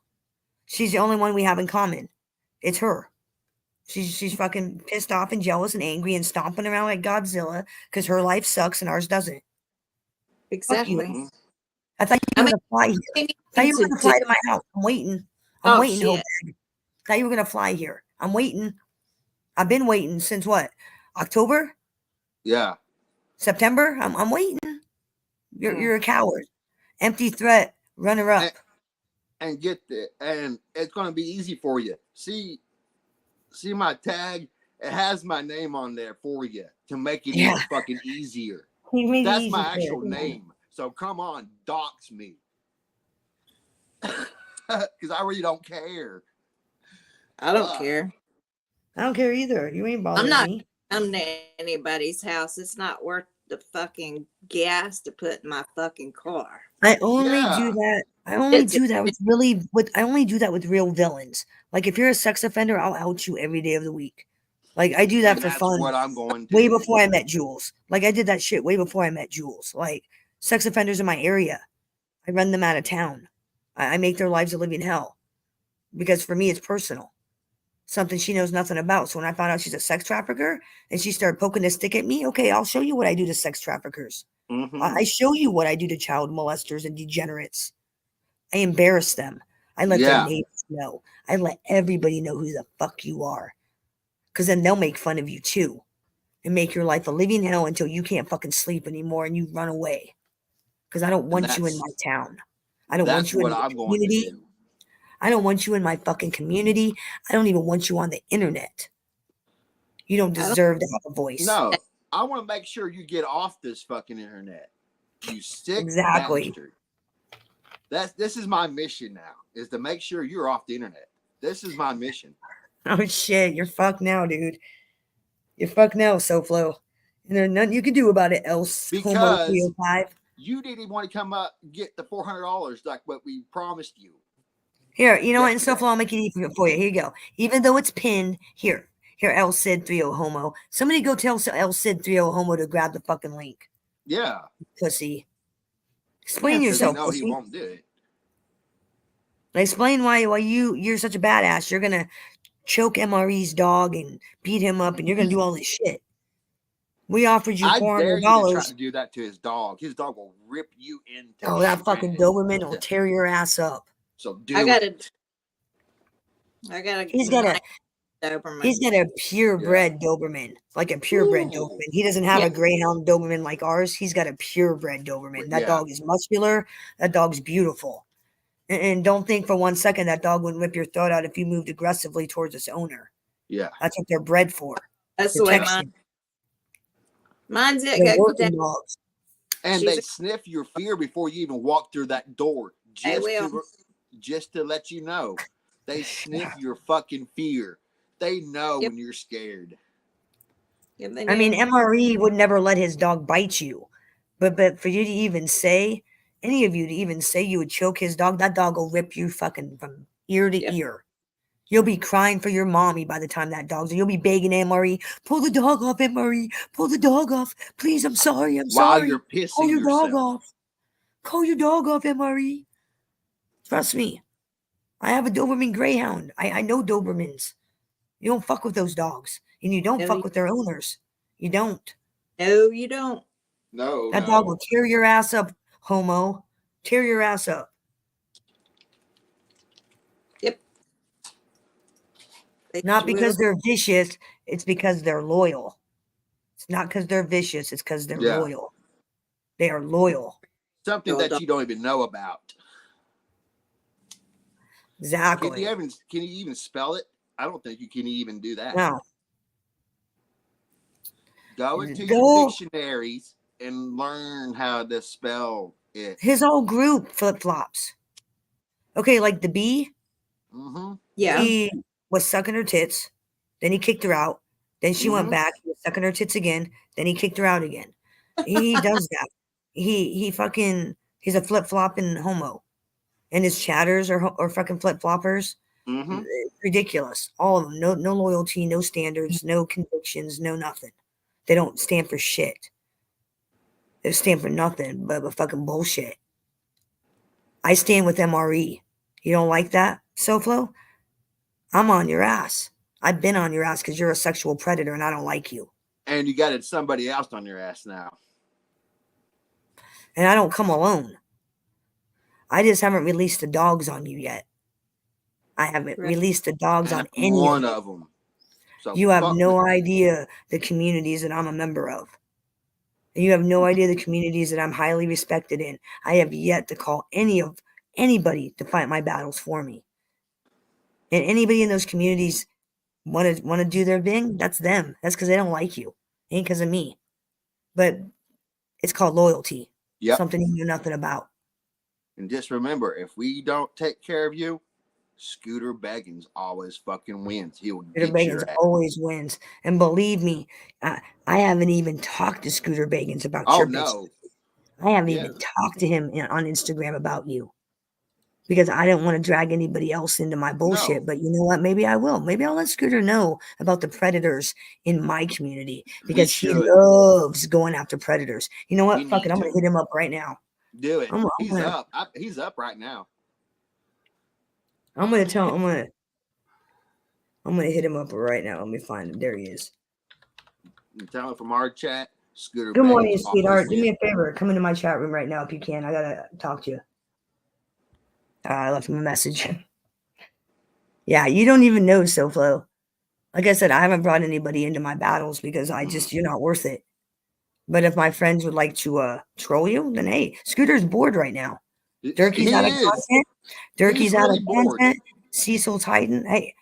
She's the only one we have in common. It's her. She's fucking pissed off and jealous and angry and stomping around like Godzilla because her life sucks and ours doesn't. Exactly. I thought you were gonna fly here. I thought you were gonna fly to my house. I'm waiting. I'm waiting. Shit. I thought you were gonna fly here. I'm waiting. I've been waiting since what? October? Yeah. September? I'm waiting. You're a coward. Empty threat. Runner up. And get there. And it's gonna be easy for you. See my tag? It has my name on there for you to make it even fucking easier. That's my actual name. So come on, dox me. Because I really don't care. I don't care. I don't care either. You ain't bothering me. I'm not to anybody's house. It's not worth the fucking gas to put in my fucking car. I only do that. I only do that with real villains. Like if you're a sex offender, I'll out you every day of the week. Like I do that for fun. What I'm going to way before I met Jules. Like I did that shit way before I met Jules. Like sex offenders in my area, I run them out of town. I make their lives a living hell because for me it's personal. something she knows nothing about. So when I found out she's a sex trafficker and she started poking a stick at me, okay, I'll show you what I do to sex traffickers. I show you what I do to child molesters and degenerates. I embarrass them. I let their neighbors know. I let everybody know who the fuck you are. Because then they'll make fun of you too. And make your life a living hell until you can't fucking sleep anymore and you run away. Because I don't want you in my town. I don't want you in my community. I don't want you in my fucking community. I don't even want you on the internet. You don't deserve to have a voice. No, I want to make sure you get off this fucking internet. You sick bastard. This is my mission now, is to make sure you're off the internet. This is my mission. Oh shit, you're fucked now, dude. You're fucked now, SoFlo. And there's nothing you can do about it else. Because you didn't want to come up and get the $400 like what we promised you. Here, you know what? And SoFlo, I'll make it easy for you. Here you go. Even though it's pinned, here, El Cid 30 Homo. Somebody go tell El Cid 30 Homo to grab the fucking link. Yeah. Pussy. Explain yourself, no, pussy. He won't do it. Explain why you're such a badass. You're gonna choke MRE's dog and beat him up, and you're gonna do all this shit. We offered you $400. I dare you to try to do that to his dog. His dog will rip you into. That fucking Doberman will tear your ass up. So I got a He's got a Doberman. He's got a purebred Doberman, like a purebred Doberman. He doesn't have a Greyhound Doberman like ours. He's got a purebred Doberman. That dog is muscular. That dog's beautiful. And don't think for 1 second that dog wouldn't rip your throat out if you moved aggressively towards its owner. Yeah. That's what they're bred for. That's the way mine's it. Working dogs. And they sniff your fear before you even walk through that door. Just to let you know. They sniff your fucking fear. They know when you're scared. I mean, MRE would never let his dog bite you. But for you to even say, any of you to even say you would choke his dog, that dog will rip you fucking from ear to ear. You'll be crying for your mommy by the time that dog's. You'll be begging MRE, pull the dog off, MRE, pull the dog off. Please, I'm sorry, I'm sorry. While you're pissing Call your yourself. dog off. Call your dog off, MRE. Trust me. I have a Doberman Greyhound. I know Dobermans. You don't fuck with those dogs. And you don't fuck with their owners. You don't. No, you don't. No. That dog will tear your ass up, Homo. Tear your ass up. Yep. Not because they're vicious. It's because they're loyal. It's not because they're vicious. It's because they're loyal. They are loyal. Something that you don't even know about. Exactly. Can you even spell it? I don't think you can even do that. No. Go into your dictionaries and learn how to spell it. His whole group flip-flops. Okay, like the bee. Mm-hmm. Yeah. He was sucking her tits. Then he kicked her out. Then she went back. He was sucking her tits again. Then he kicked her out again. He does that. He's a flip-flopping homo. And his chatters are fucking flip-floppers. Mm-hmm. Ridiculous. All of them. No loyalty, no standards, no convictions, no nothing. They don't stand for shit. They stand for nothing but fucking bullshit. I stand with MRE. You don't like that, SoFlo? I'm on your ass. I've been on your ass because you're a sexual predator and I don't like you. And you got somebody else on your ass now. And I don't come alone. I just haven't released the dogs on you yet. I haven't released the dogs on any one of them. So you have no idea the communities that I'm a member of. And you have no idea the communities that I'm highly respected in. I have yet to call anybody to fight my battles for me. And anybody in those communities want to do their thing, that's them. That's because they don't like you. It ain't because of me. But it's called loyalty. Yep. Something you know nothing about. And just remember, if we don't take care of you, Scooter Beggins always fucking wins. He will Scooter Beggins always wins. And believe me, I haven't even talked to Scooter Beggins about your business. I haven't even talked to him on Instagram about you. Because I didn't want to drag anybody else into my bullshit. But you know what? Maybe I will. Maybe I'll let Scooter know about the predators in my community. Because he loves going after predators. You know what? Fuck it. I'm going to hit him up right now. Do it. He's up right now. I'm gonna I'm gonna hit him up right now. Let me find him. There he is. Tell him from our chat. Scooter. Good morning, Baggins sweetheart. Do me a favor. Come into my chat room right now if you can. I gotta talk to you. I left him a message. Yeah, you don't even know, SoFlo. Like I said, I haven't brought anybody into my battles because you're not worth it. But if my friends would like to troll you, then hey, Scooter's bored right now. Durkee's out of content. Durkee's out of content. Cecil Titan. Hey,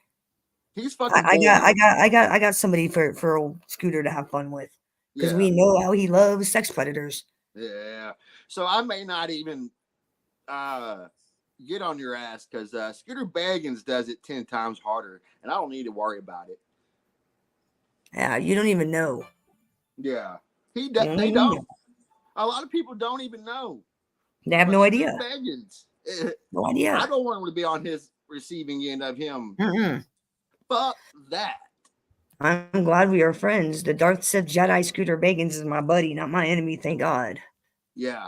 he's fucking I got somebody for old Scooter to have fun with because we know how he loves sex predators. Yeah. So I may not even get on your ass because Scooter Baggins does it 10 times harder, and I don't need to worry about it. Yeah, you don't even know. Yeah, he does. They don't. A lot of people don't even know. They have no idea. Baggins. No idea. I don't want him to be on his receiving end of him. Fuck that. I'm glad we are friends. The Darth Sith Jedi Scooter Baggins is my buddy, not my enemy. Thank God. Yeah.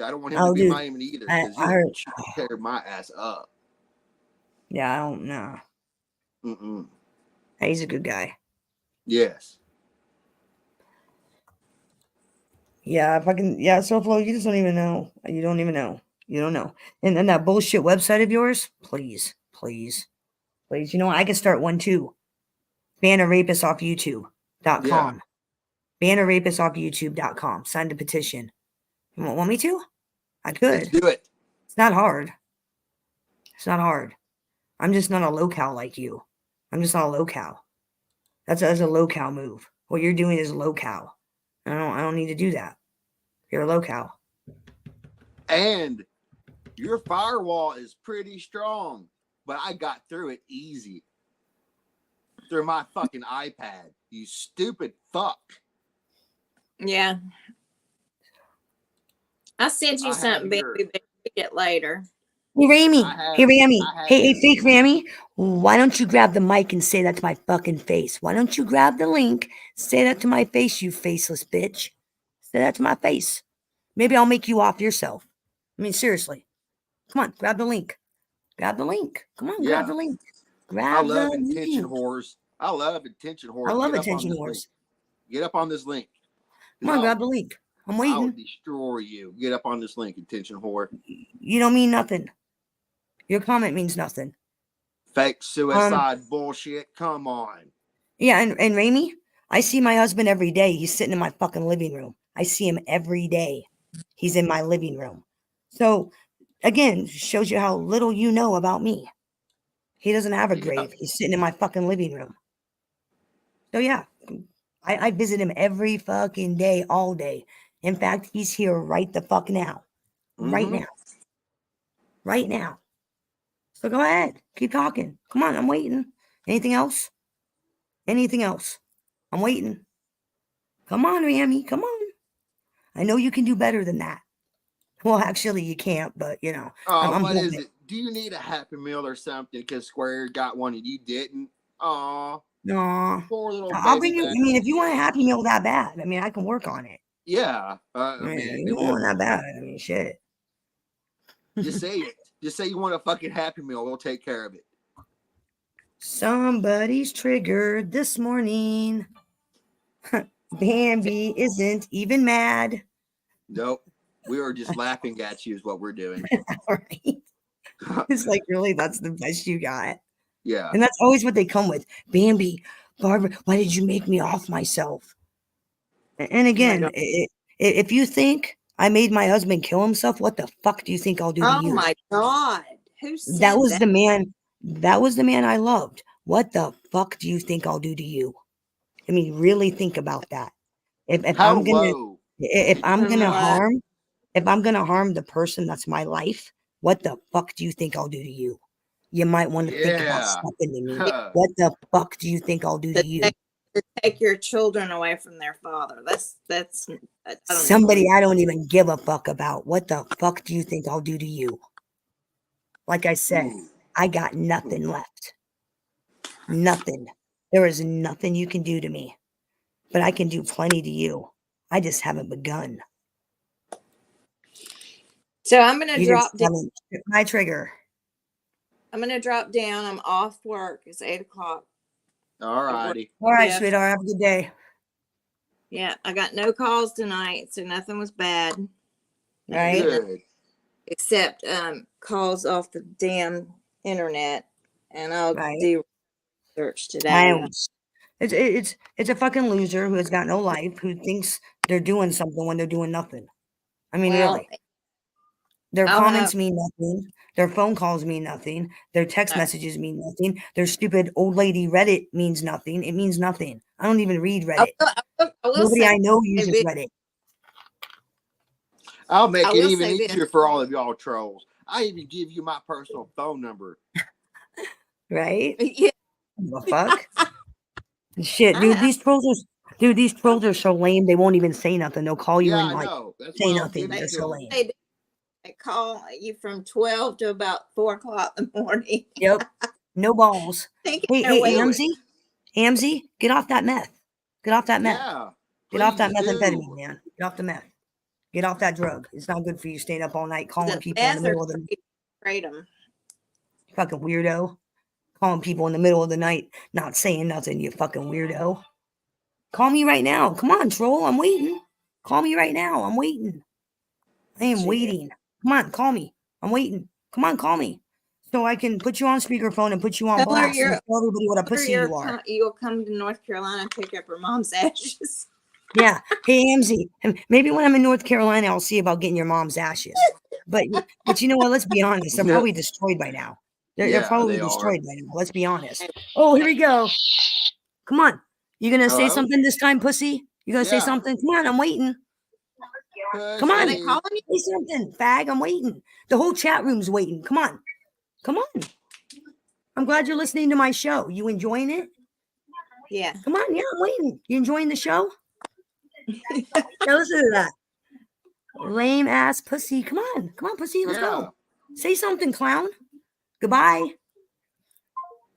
I don't want him to be my enemy either because he'll tear my ass up. Yeah, I don't know. He's a good guy. Yes. Yeah, SoFlo, you just don't even know. You don't even know. You don't know. And then that bullshit website of yours, please. You know what? I can start one too. Ban a rapist off YouTube.com. Yeah. Ban a rapist off YouTube.com. Sign the petition. You want me to? I could. Let's do it. It's not hard. I'm just not a low-cal like you. I'm just not a low-cal. That's a low-cal move. What you're doing is low-cal. I don't need to do that. You're a low-cal. And your firewall is pretty strong, but I got through it easy. Through my fucking iPad. You stupid fuck. Yeah. I sent you something, baby, but read it later. Hey, Ramy. Hey, fake Ramy. Why don't you grab the mic and say that to my fucking face? Why don't you grab the link, say that to my face, you faceless bitch? Say that to my face. Maybe I'll make you off yourself. I mean, seriously. Come on, grab the link. Come on, grab the link. I love attention whores. I love attention whores. Get up on this link. Come on, grab the link. I'm waiting. I'll destroy you. Get up on this link, attention whore. You don't mean nothing. Your comment means nothing. Fake suicide bullshit. Come on. Yeah, and Ramy, I see my husband every day. He's sitting in my fucking living room. I see him every day. He's in my living room. So, again, shows you how little you know about me. He doesn't have a grave. He's sitting in my fucking living room. So, yeah, I visit him every fucking day, all day. In fact, he's here right the fuck now. Right now. So go ahead. Keep talking. Come on, I'm waiting. Anything else? I'm waiting. Come on, Ramy. Come on. I know you can do better than that. Well, actually, you can't, but, you know. Oh, what is it? Do you need a Happy Meal or something because Square got one and you didn't? Aw. No. Poor little I'll bring you. I mean, if you want a Happy Meal that bad, I mean, I can work on it. Yeah. I mean, you want that bad. I mean, shit. Just say it. Just say you want a fucking Happy Meal. We'll take care of it. Somebody's triggered this morning. Bambi isn't even mad. Nope. We are just laughing at you is what we're doing. Right. It's like, really, that's the best you got. Yeah. And that's always what they come with. Bambi, Barbara, why did you make me off myself? And again, if you think I made my husband kill himself, what the fuck do you think I'll do to you? Oh my God. Who said that was the man. That was the man I loved. What the fuck do you think I'll do to you? I mean, really think about that. If I'm gonna harm the person that's my life, what the fuck do you think I'll do to you? You might want to think about something to me. What the fuck do you think I'll do to you? To take your children away from their father. That's somebody I don't even give a fuck about. What the fuck do you think I'll do to you? Like I said, I got nothing left. Nothing. There is nothing you can do to me. But I can do plenty to you. I just haven't begun. So I'm going to drop down. My trigger. I'm going to drop down. I'm off work. It's 8:00. All righty. All right, Yeah. sweetheart. Have a good day. Yeah, I got no calls tonight, so nothing was bad. Right. Good. Except calls off the damn internet, and I'll Right. do research today. I am. It's a fucking loser who has got no life, who thinks they're doing something when they're doing nothing. I mean, Well, really. Their I'll comments have- mean nothing. Their phone calls mean nothing. Their text messages mean nothing. Their stupid old lady Reddit means nothing. It means nothing. I don't even read Reddit. I will Nobody say I know this. uses Reddit. I'll make I it will even say this. easier for all of y'all trolls. I even give you my personal phone number. Right? Yeah. The fuck? Shit, dude, these trolls are so lame. They won't even say nothing. They'll call you Yeah, and I like know. That's say why I'll nothing. give They're it so to lame. They call you from 12 to about 4 o'clock in the morning. Yep. No balls. Thinking Hey, they're Amzy, Amzy, get off that meth. Get off that meth. Yeah. Get off that please methamphetamine, do. man. Get off the meth. Get off that drug. It's not good for you staying up all night calling the people in the meth or middle of the kratom. fucking weirdo. Calling people in the middle of the night, not saying nothing, you fucking weirdo. Call me right now. Come on, troll. I'm waiting. Call me right now. I'm waiting. I am Shit. waiting. Come on, call me. I'm waiting. Come on, call me. So I can put you on speakerphone and put you on Tell her blast and tell everybody what a pussy you are. You'll come to North Carolina and pick up her mom's ashes. Yeah. Hey, Amzy, maybe when I'm in North Carolina, I'll see about getting your mom's ashes. But you know what? Let's be honest. They're probably destroyed by now. They're Yeah, probably they destroyed are. by now. Let's be honest. Oh, here we go. Come on. You going to say Hello? something this time, pussy? You going to say Yeah. something? Come on. I'm waiting. Come Are on. they calling you? Say something, fag. I'm waiting. The whole chat room's waiting. Come on. Come on. I'm glad you're listening to my show. You enjoying it? Yeah. Come on. Yeah, I'm waiting. You enjoying the show? Yeah, listen to that. Lame ass pussy. Come on. Come on, pussy. Let's go. Say something, clown. Goodbye.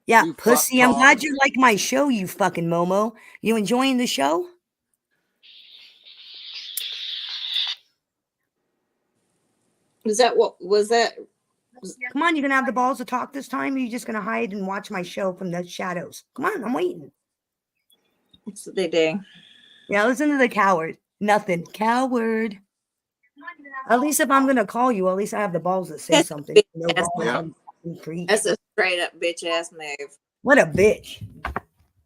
Yeah, You pussy. I'm fucktard. glad you like my show, you fucking Momo. You enjoying the show? Was that what was that? Come on, you gonna have the balls to talk this time? Or are you just gonna hide and watch my show from the shadows? Come on, I'm waiting. That's what they do. Yeah, listen to the coward. Nothing. Coward. At least if I'm gonna call you, at least I have the balls to say That's something. a No bitch ass balls move. and preach. That's a straight up bitch ass move. What a bitch.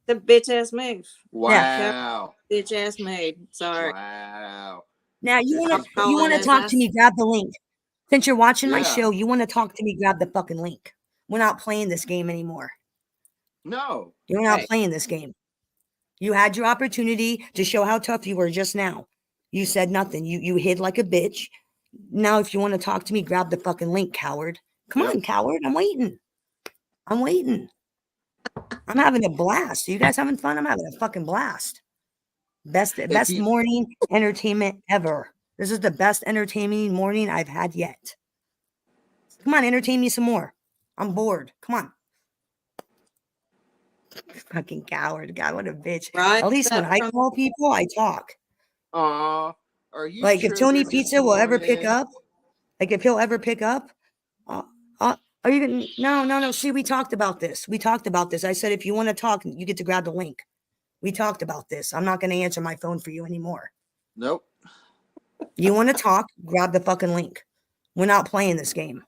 The bitch ass move. Wow. Bitch ass move. Sorry. Wow. Now you wanna Apologize. talk to me, grab the link. Since you're watching my Yeah. show, you want to talk to me, grab the fucking link. We're not playing this game anymore. No. You're not playing this game. You had your opportunity to show how tough you were just now. You said nothing. You hid like a bitch. Now, if you want to talk to me, grab the fucking link, coward. Come on, coward. I'm waiting. I'm waiting. I'm having a blast. Are you guys having fun? I'm having a fucking blast. Best morning entertainment ever. This is the best entertaining morning I've had yet. Come on, entertain me some more. I'm bored. Come on. Fucking coward. God, what a bitch. Right. At least when I call people, I talk. Are you Like if Tony triggered this Pizza will ever pick morning? up, like if he'll ever pick up, are you gonna no. See, we talked about this. I said if you want to talk, you get to grab the link. We talked about this. I'm not gonna answer my phone for you anymore. Nope. You want to talk, grab the fucking link. We're not playing this game.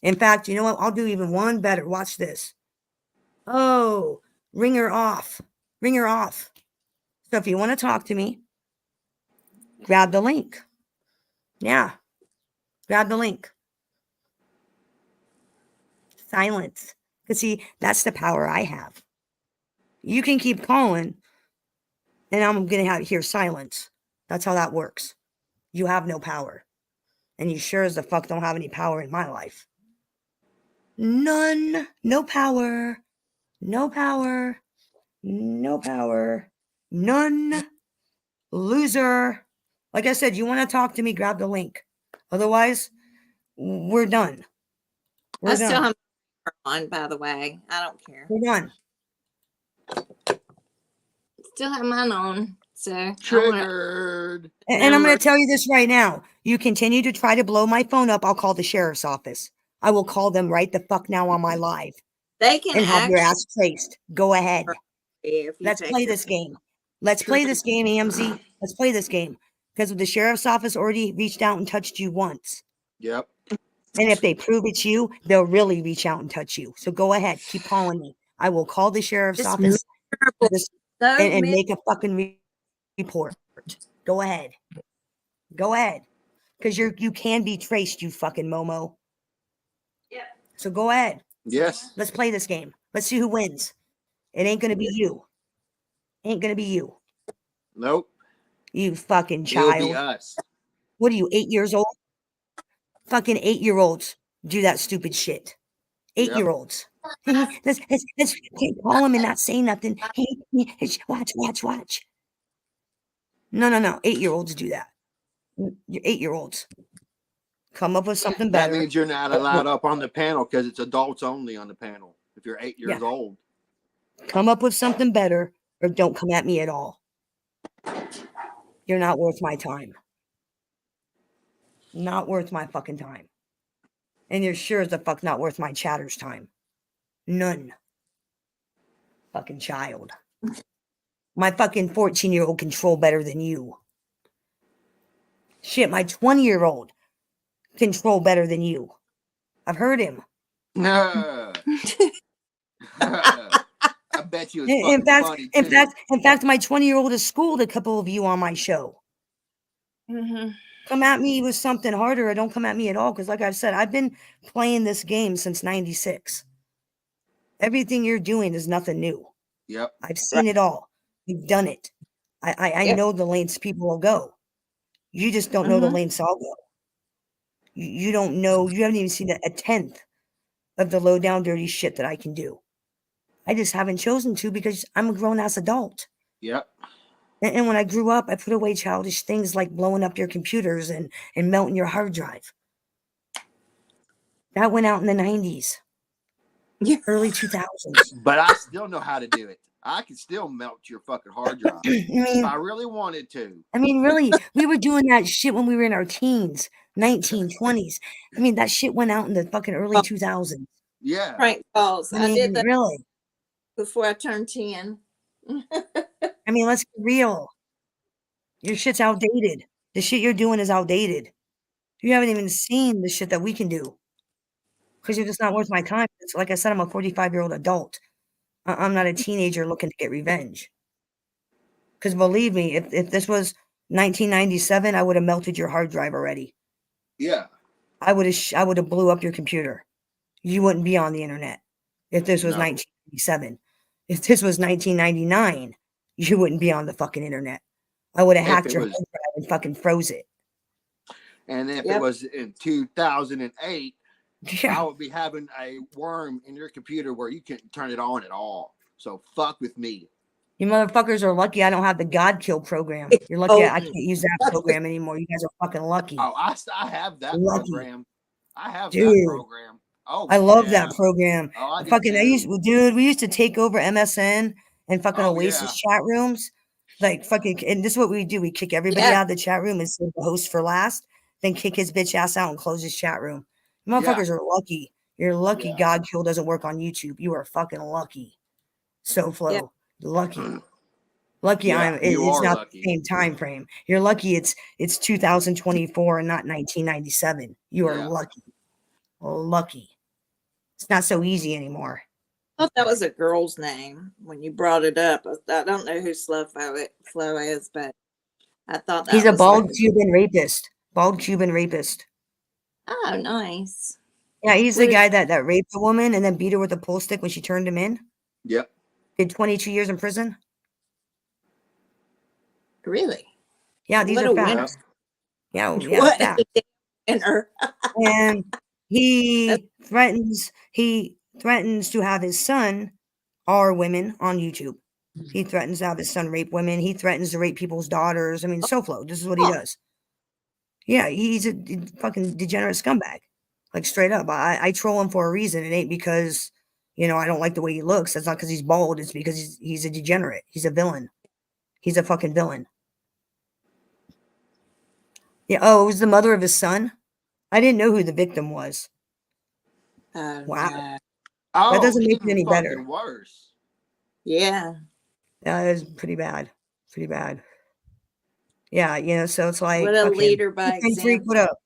In fact, you know what? I'll do even one better. Watch this. Oh, ring her off. Ring her off. So if you want to talk to me, grab the link. Yeah. Grab the link. Silence. Because see, that's the power I have. You can keep calling, and I'm going to hear silence. That's how that works. You have no power. And you sure as the fuck don't have any power in my life. None. No power. No power. No power. None. Loser. Like I said, you want to talk to me, grab the link. Otherwise, we're done. We're I still done. have on, by the way. I don't care. We're done. Still have mine on. So Triggered. And I'm going to tell you this right now. You continue to try to blow my phone up, I'll call the sheriff's office. I will call them right the fuck now on my live. They can and have your ass traced. Go ahead. If you Let's take play your this game. Let's play this game, AMZ. Let's play this game. Because the sheriff's office already reached out and touched you once. Yep. And if they prove it's you, they'll really reach out and touch you. So go ahead. Keep calling me. I will call the sheriff's It's office and miserable. make a fucking report. Go ahead. Go ahead. Because you can be traced, you fucking Momo. Yeah. So go ahead. Yes. Let's play this game. Let's see who wins. It ain't gonna be you. Ain't gonna be you. Nope. You fucking It'll be child. us. What are you, 8 years old? Fucking 8-year-olds do that stupid shit. 8-year-olds. Let's call him and not say nothing. Watch. No. 8-year-olds do that. You're 8-year-olds. Come up with something That better. means you're not allowed up on the panel because it's adults only on the panel. If you're 8 years old. Come up with something better or don't come at me at all. You're not worth my time. Not worth my fucking time. And you're sure as the fuck not worth my chatter's time. None. Fucking child. My fucking 14-year-old control better than you. Shit, my 20-year-old control better than you. I've heard him. I bet you it's funny in too. fact, my 20-year-old has schooled a couple of you on my show. Mm-hmm. Come at me with something harder or don't come at me at all. Because like I've said, I've been playing this game since 96. Everything you're doing is nothing new. Yep. I've seen it all. You've done it. I know the lengths people will go. You just don't know the lengths I'll go. You don't know. You haven't even seen a tenth of the low down dirty shit that I can do. I just haven't chosen to because I'm a grown-ass adult. Yep. And when I grew up, I put away childish things like blowing up your computers and melting your hard drive. That went out in the 90s. Early 2000s. But I still know how to do it. I can still melt your fucking hard drive if I really wanted to. I mean, really, we were doing that shit when we were in our teens, 1920s. I mean, that shit went out in the fucking early 2000s. Yeah. Prank calls. I I did mean, that really. before I turned 10. I mean, let's be real. Your shit's outdated. The shit you're doing is outdated. You haven't even seen the shit that we can do. Because you're just not worth my time. It's like I said, I'm a 45-year-old adult. I'm not a teenager looking to get revenge. Because believe me, if this was 1997, I would have melted your hard drive already. Yeah. I would have blew up your computer. You wouldn't be on the internet. If this was 1997. If this was 1999, you wouldn't be on the fucking internet. I would have hacked your hard drive and fucking froze it. And if it was in 2008, I would be having a worm in your computer where you can't turn it on at all. So fuck with me. You motherfuckers are lucky I don't have the God Kill program. You're lucky I can't use that program anymore. You guys are fucking lucky. Oh, I have that program. I have Dude, that program. Oh, I love that program. Oh, I we used to take over MSN and fucking Oasis chat rooms. Like fucking, and this is what we do. We kick everybody out of the chat room and save the host for last, then kick his bitch ass out and close his chat room. Motherfuckers are lucky. You're lucky God Kill doesn't work on YouTube. You are fucking lucky. So Flow. Lucky. Lucky it's not lucky. The same time frame. You're lucky it's 2024 and not 1997. You are lucky. Lucky. It's not so easy anymore. I thought that was a girl's name when you brought it up. I don't know who Flo is, but I thought that he's a bald like Cuban rapist. Bald Cuban rapist. Oh, nice. Yeah, he's the guy that raped a woman and then beat her with a pool stick when she turned him in. Yep. Did 22 years in prison. Really? Yeah, these are facts. Yeah, facts. And he threatens to have his son or women on YouTube. He threatens to have his son rape women. He threatens to rape people's daughters. I mean, SoFlo, this is what he does. Yeah, he's a fucking degenerate scumbag. Like straight up. I troll him for a reason. It ain't because, I don't like the way he looks. That's not because he's bald. It's because he's a degenerate. He's a villain. He's a fucking villain. Yeah. Oh, it was the mother of his son. I didn't know who the victim was. Wow. No. Oh, that doesn't make it any better. Worse. Yeah. That is pretty bad. Pretty bad. Yeah, you know, so it's like, What a okay, leader by Finn Freak, what example. up?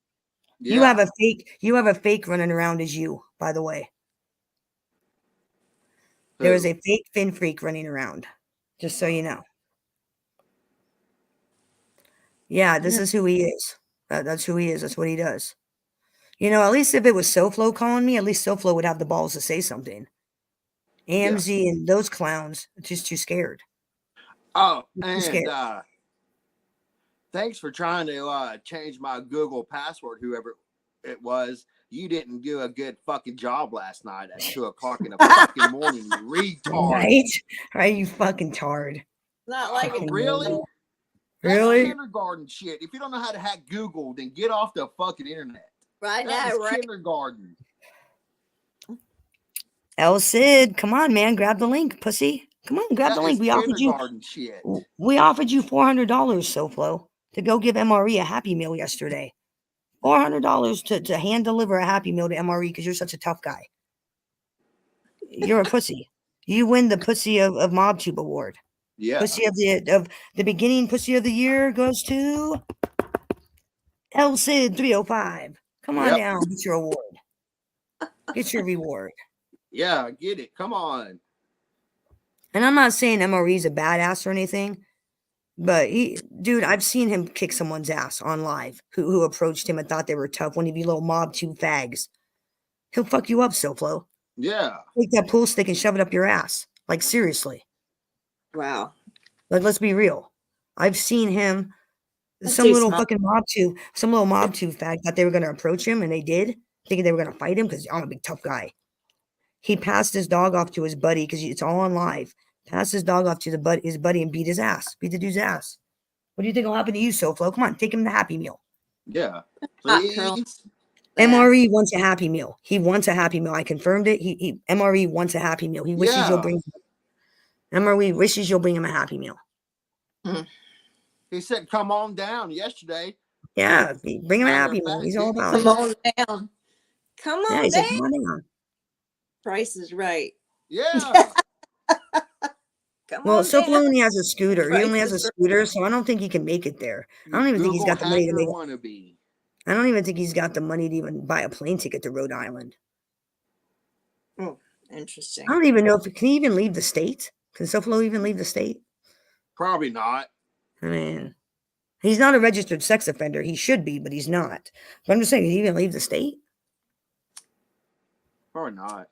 You Yeah. have a fake running around as you, by the way. Who? There is a fake Finn Freak running around, just so you know. Yeah, this is who he is. That's who he is. That's what he does. You know, at least if it was SoFlo calling me, at least SoFlo would have the balls to say something. AMZ and those clowns are just too scared. Oh, Too and scared. thanks for trying to change my Google password, whoever it was. You didn't do a good fucking job last night at 2:00 in the fucking morning, you retard. Right? Right, you fucking tard. Not like Fucking really? weirdo. That's Really? kindergarten shit. If you don't know how to hack Google, then get off the fucking internet. right That now, is right? kindergarten. El Cid, come on, man, grab the link, pussy. Come on, grab That the is link. We offered you kindergarten shit. $400, SoFlo, to go give MRE a Happy Meal yesterday. $400 to hand deliver a Happy Meal to MRE because you're such a tough guy. You're a pussy. You win the Pussy of MobTube award. Yeah. Pussy of the beginning Pussy of the year goes to El Cid 305. Come on down, get your award. Get your reward. Yeah, get it. Come on. And I'm not saying MRE's a badass or anything, but dude, I've seen him kick someone's ass on live who approached him and thought they were tough. One of you little MobTube fags. He'll fuck you up, SoFlo. Yeah. Take that pool stick and shove it up your ass. Like, seriously. Wow. Like, let's be real. I've seen him. That's Some too little small. fucking some little MobTube fag thought they were going to approach him, and they did, thinking they were going to fight him because I'm a big tough guy. He passed his dog off to his buddy because it's all on live. Passed his dog off to his buddy and beat his ass. Beat the dude's ass. What do you think will happen to you, SoFlo? Come on, take him the Happy Meal. Yeah. Hot curl. Please. MRE wants a Happy Meal. He wants a Happy Meal. I confirmed it. He MRE wants a Happy Meal. He wishes you'll bring MRE wishes you'll bring him a Happy Meal. He said, "Come on down." Yesterday. Yeah, bring him a Happy Meal. He's all about it. Come on down. Come Yeah, on he said, down. come on down. Price is right. Yeah. Come Well, on SoFlo down. only has a scooter. He Price only has a is right. scooter, so I don't think he can make it there. I don't even think he's got the money to make it. Wannabe. I don't even think he's got the money to even buy a plane ticket to Rhode Island. Oh, interesting. I don't even know if can he even leave the state? Can SoFlo even leave the state? Probably not. I mean, he's not a registered sex offender. He should be, but he's not. But I'm just saying, can he even leave the state? Probably not.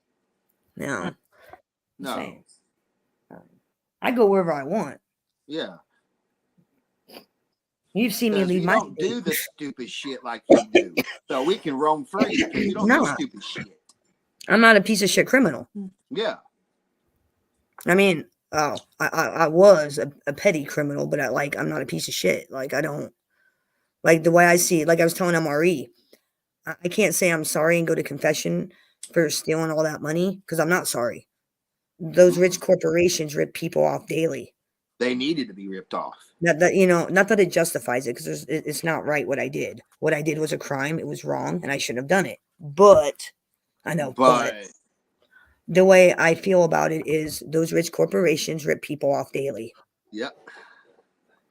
No. No. I go wherever I want. Yeah. You've seen me Because leave we my don't state. do the stupid shit like you do. So we can roam free because you don't do No. stupid shit. I'm not a piece of shit criminal. Yeah. I mean, I was a petty criminal, but I'm not a piece of shit. Like, I don't, like, the way I see it, like I was telling MRE, I can't say I'm sorry and go to confession for stealing all that money because I'm not sorry. Those rich corporations rip people off daily. They needed to be ripped off. Not that it justifies it because it's not right what I did. What I did was a crime. It was wrong, and I shouldn't have done it. But I know, but the way I feel about it is those rich corporations rip people off daily. Yep.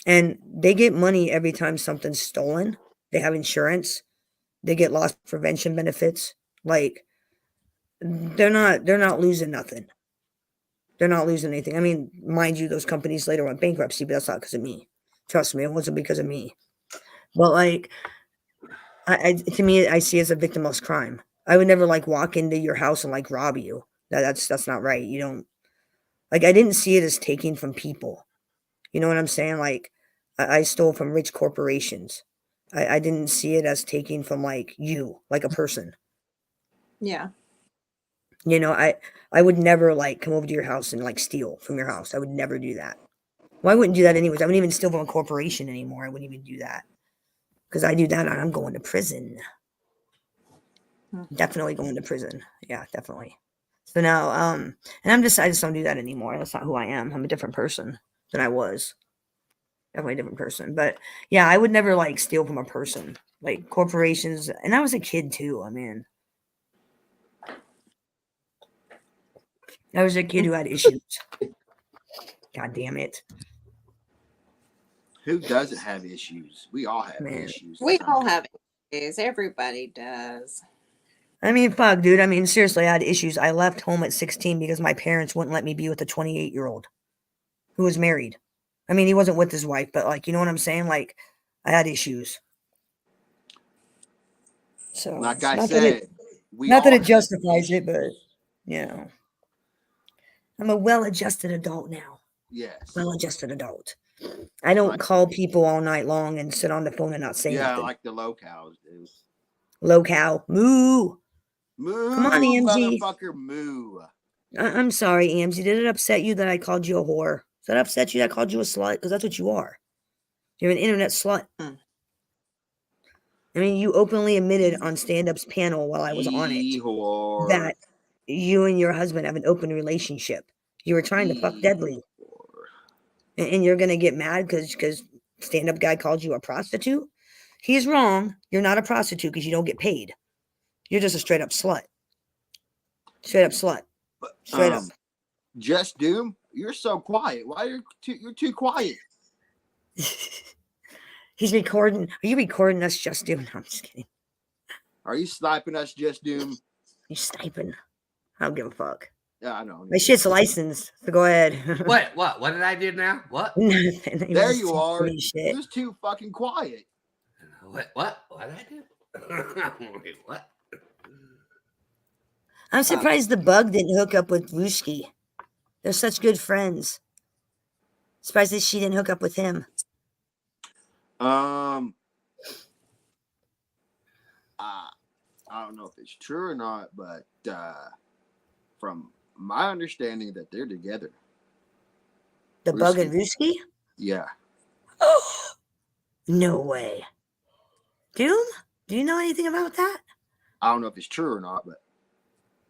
And they get money every time something's stolen. They have insurance. They get loss prevention benefits. Like, they're not losing nothing. They're not losing anything. I mean, mind you, those companies later went bankruptcy, but that's not because of me. Trust me, it wasn't because of me. But like, to me, I see it as a victimless crime. I would never walk into your house and rob you. That's not right. You don't I didn't see it as taking from people. You know what I'm saying? I stole from rich corporations. I didn't see it as taking from you, like a person. Yeah. You know, I would never come over to your house and steal from your house. I would never do that. Well, I wouldn't do that anyways. I wouldn't even steal from a corporation anymore. I wouldn't even do that. Because I do that and I'm going to prison. Definitely going to prison. Yeah, definitely. So now, and I just don't do that anymore. That's not who I am. I'm a different person than I was. Definitely a different person. But yeah, I would never steal from a person. Like corporations, and I was a kid too. I mean, I was a kid who had issues. God damn it. Who doesn't have issues? We all have issues. We all have issues. Everybody does. I mean, fuck, dude. I mean, seriously, I had issues. I left home at 16 because my parents wouldn't let me be with a 28-year-old who was married. I mean, he wasn't with his wife, but like, you know what I'm saying? Like, I had issues. So, like I said, not that it justifies it, but you know, I'm a well-adjusted adult now. Yes. Well-adjusted adult. I don't call people all night long and sit on the phone and not say nothing. Yeah, like the locals do. Local. Moo. Moo. Come on, EMZ. Motherfucker, moo. I'm sorry, EMZ. Did it upset you that I called you a whore? Does that upset you that I called you a slut? Because that's what you are. You're an internet slut. I mean, you openly admitted on stand-up's panel while I was on it that you and your husband have an open relationship. You were trying to fuck Deadly. And you're going to get mad because stand-up guy called you a prostitute? He's wrong. You're not a prostitute because you don't get paid. You're just a straight-up slut. Straight-up slut. Straight up. Just Doom, you're so quiet. Why are you're too quiet? He's recording. Are you recording us, Just Doom? No, I'm just kidding. Are you sniping us, Just Doom? You sniping? I don't give a fuck. Yeah, I know. My shit's licensed, so go ahead. What did I do now? What? Nothing. There you are. You're just too fucking quiet. What did I do? Wait, what? I'm surprised the bug didn't hook up with Ruski. They're such good friends. Surprised that she didn't hook up with him. I don't know if it's true or not, but from my understanding that they're together. The bug and Ruski? Yeah. Oh, no way. Doom? Do you know anything about that? I don't know if it's true or not, but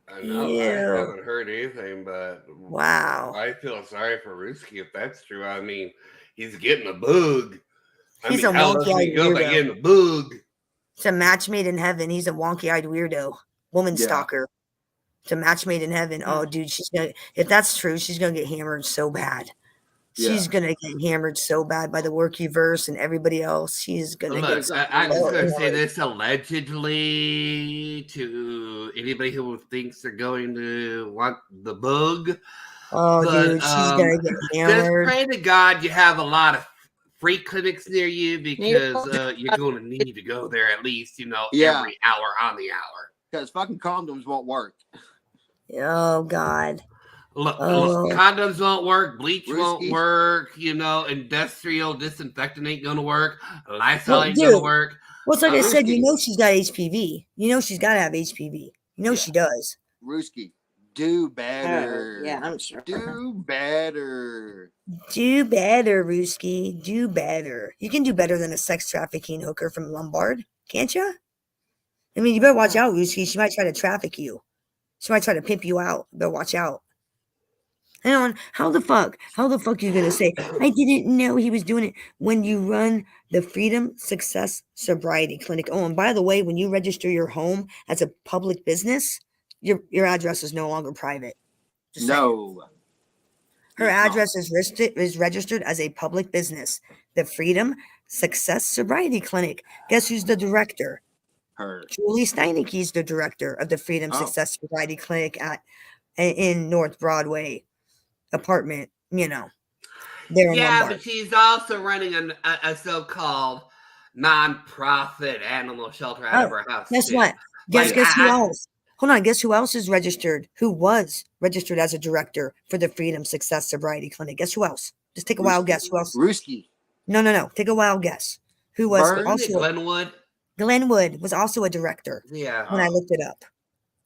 I know I haven't heard anything, but wow. I feel sorry for Ruski if that's true. I mean, he's getting a bug. He's a wonky-eyed weirdo. Bug. It's a match made in heaven. He's a wonky-eyed weirdo. Woman stalker. It's a match made in heaven. Oh, dude, if that's true, she's gonna get hammered so bad. She's gonna get hammered so bad by the Workyverse and everybody else. She's gonna get. I'm just gonna say this allegedly to anybody who thinks they're going to want the bug. Oh, dude, she's gonna get hammered. Just pray to God you have a lot of free clinics near you because you're going to need to go there at least, every hour on the hour. Because fucking condoms won't work. Oh, God. Look, condoms won't work, bleach won't work, industrial disinfectant ain't gonna work, Lysol ain't gonna work. Well, it's like I said, she's got HPV. She's got to have HPV. She does. Ruski, do better. Yeah, I'm sure. Do better. Do better, Ruski. Do better. You can do better than a sex trafficking hooker from Lombard, can't you? I mean, you better watch out, Ruski. She might try to traffic you. She might try to pimp you out. You better watch out. Hang on. How the fuck are you going to say, I didn't know he was doing it when you run the Freedom Success Sobriety Clinic? Oh, and by the way, when you register your home as a public business, your address is no longer private. Just no. Her address is registered as a public business. The Freedom Success Sobriety Clinic. Guess who's the director? Her. Julie Steinecke's the director of the Freedom Success Sobriety Clinic in North Broadway apartment, there in Lombard. But she's also running a so-called non-profit animal shelter out of her house. Guess what? Guess who else? Hold on. Guess who else is registered? Who was registered as a director for the Freedom Success Sobriety Clinic? Guess who else? Just take a wild guess. Who else? Ruski. No. Take a wild guess. Who was also Glenwood? Glenwood was also a director. Yeah. When I looked it up.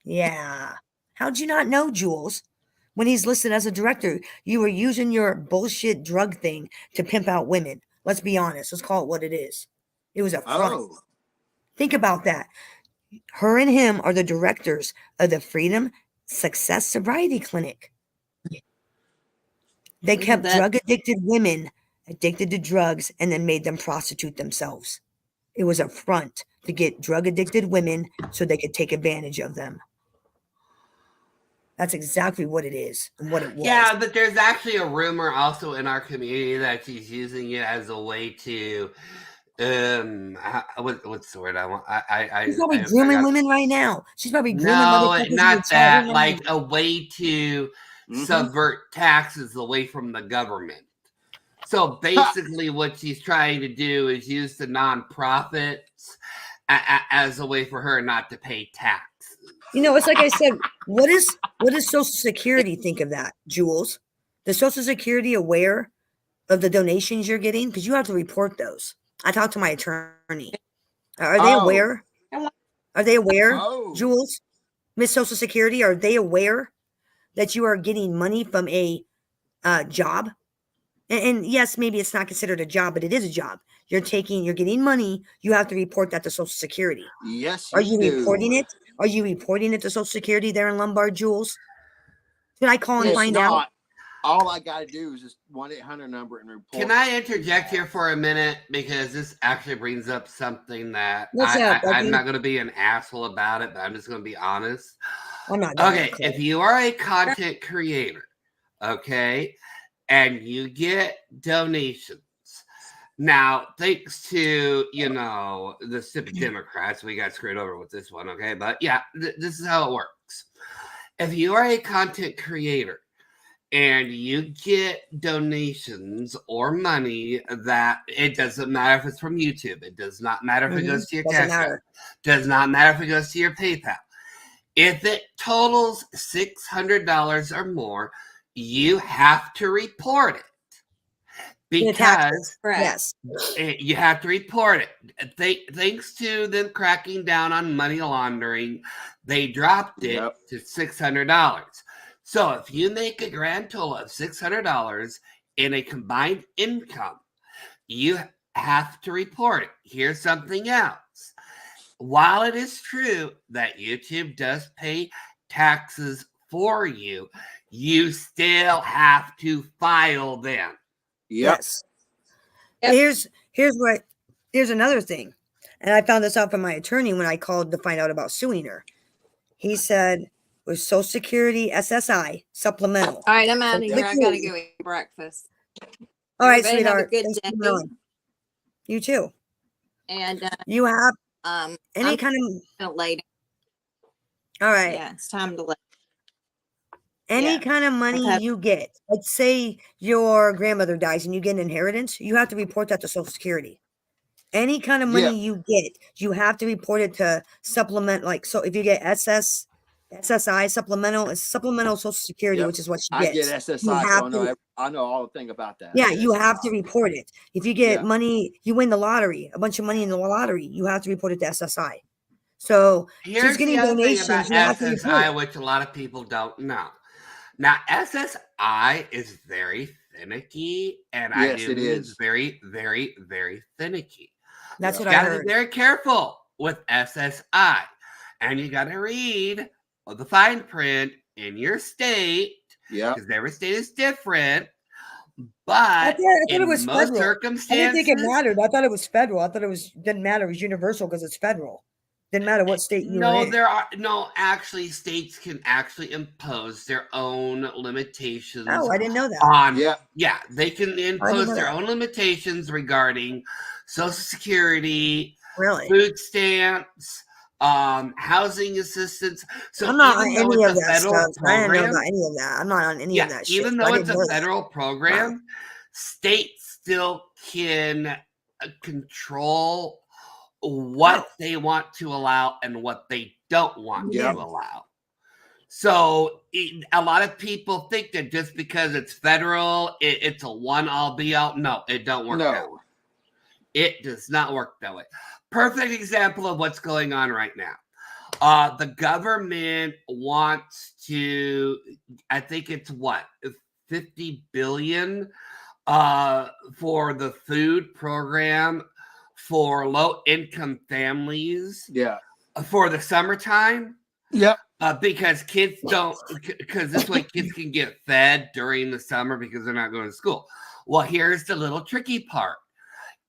Yeah. How'd you not know, Jules? When he's listed as a director, you were using your bullshit drug thing to pimp out women. Let's be honest. Let's call it what it is. It was a front. Think about that. Her and him are the directors of the Freedom Success Sobriety Clinic. They kept drug-addicted women addicted to drugs and then made them prostitute themselves. It was a front to get drug-addicted women so they could take advantage of them. That's exactly what it is and what it was. Yeah, but there's actually a rumor also in our community that she's using it as a way to, what's the word I want? She's probably grooming women right now. She's probably grooming motherfuckers in the not chat that. room. Like a way to subvert taxes away from the government. So basically, what she's trying to do is use the nonprofits as a way for her not to pay tax. You know, it's like I said, what does Social Security think of that, Jules? Is Social Security aware of the donations you're getting? Because you have to report those. I talked to my attorney. Are they aware? Are they aware, Jules? Miss Social Security, are they aware that you are getting money from a job? And yes, maybe it's not considered a job, but it is a job. You're getting money. You have to report that to Social Security. Yes, Are you do. reporting it? Are you reporting it to Social Security there in Lombard, Jules? Should I call and find out? All I got to do is just 1-800 number and report. Can I interject here for a minute? Because this actually brings up something that I'm not going to be an asshole about it, but I'm just going to be honest. I'm not. Okay, if you are a content creator, okay, and you get donations, now, thanks to, the stupid Democrats, we got screwed over with this one, okay? But yeah, this is how it works. If you are a content creator and you get donations or money that it doesn't matter if it's from YouTube, it does not matter if it goes to your Cash App, does not matter if it goes to your PayPal. If it totals $600 or more, you have to report it. Because you have to report it. Thanks to them cracking down on money laundering, they dropped it to $600. So if you make a grand total of $600 in a combined income, you have to report it. Here's something else. While it is true that YouTube does pay taxes for you, you still have to file them. Yes. Here's another thing. And I found this out from my attorney when I called to find out about suing her. He said with Social Security SSI supplemental. All right, I'm out of here. I gotta go eat breakfast. All right, Everybody sweetheart. have a good day. You too. And you have any kind of late. All right. Yeah, it's time to lay. Any kind of money you get, let's say your grandmother dies and you get an inheritance, you have to report that to Social Security. Any kind of money you get, you have to report it to supplement. Like, so if you get SSI supplemental, it's supplemental Social Security, which is what she gets. I get SSI, so I know all the thing about that. Yeah, you have to report it. If you get money, you win the lottery, a bunch of money in the lottery, you have to report it to SSI. So here's the other thing about SSI, which a lot of people don't know. Now, SSI is very finicky, and it is very, very, very finicky. That's what I heard. You got to be very careful with SSI, and you got to read the fine print in your state, because every state is different. But I thought it was most federal. circumstances, I didn't think it mattered. I thought it was federal. I thought didn't matter. It was universal because it's federal. Didn't matter what state you were in. Actually, states can actually impose their own limitations. Oh, I didn't know that. They can impose their own limitations regarding Social Security, food stamps, housing assistance. So I'm not on any of that stuff. I didn't know about any of that. I'm not on any of that shit. Even though it's a federal program, states still can control what they want to allow and what they don't want to allow. So a lot of people think that just because it's federal, it's a one-all be-all. No, it don't work that way. It does not work that way. Perfect example of what's going on right now. The government wants to, I think it's $50 billion for the food program for low-income families. For the summertime. Because kids because this way kids can get fed during the summer because they're not going to school. Well, here's the little tricky part.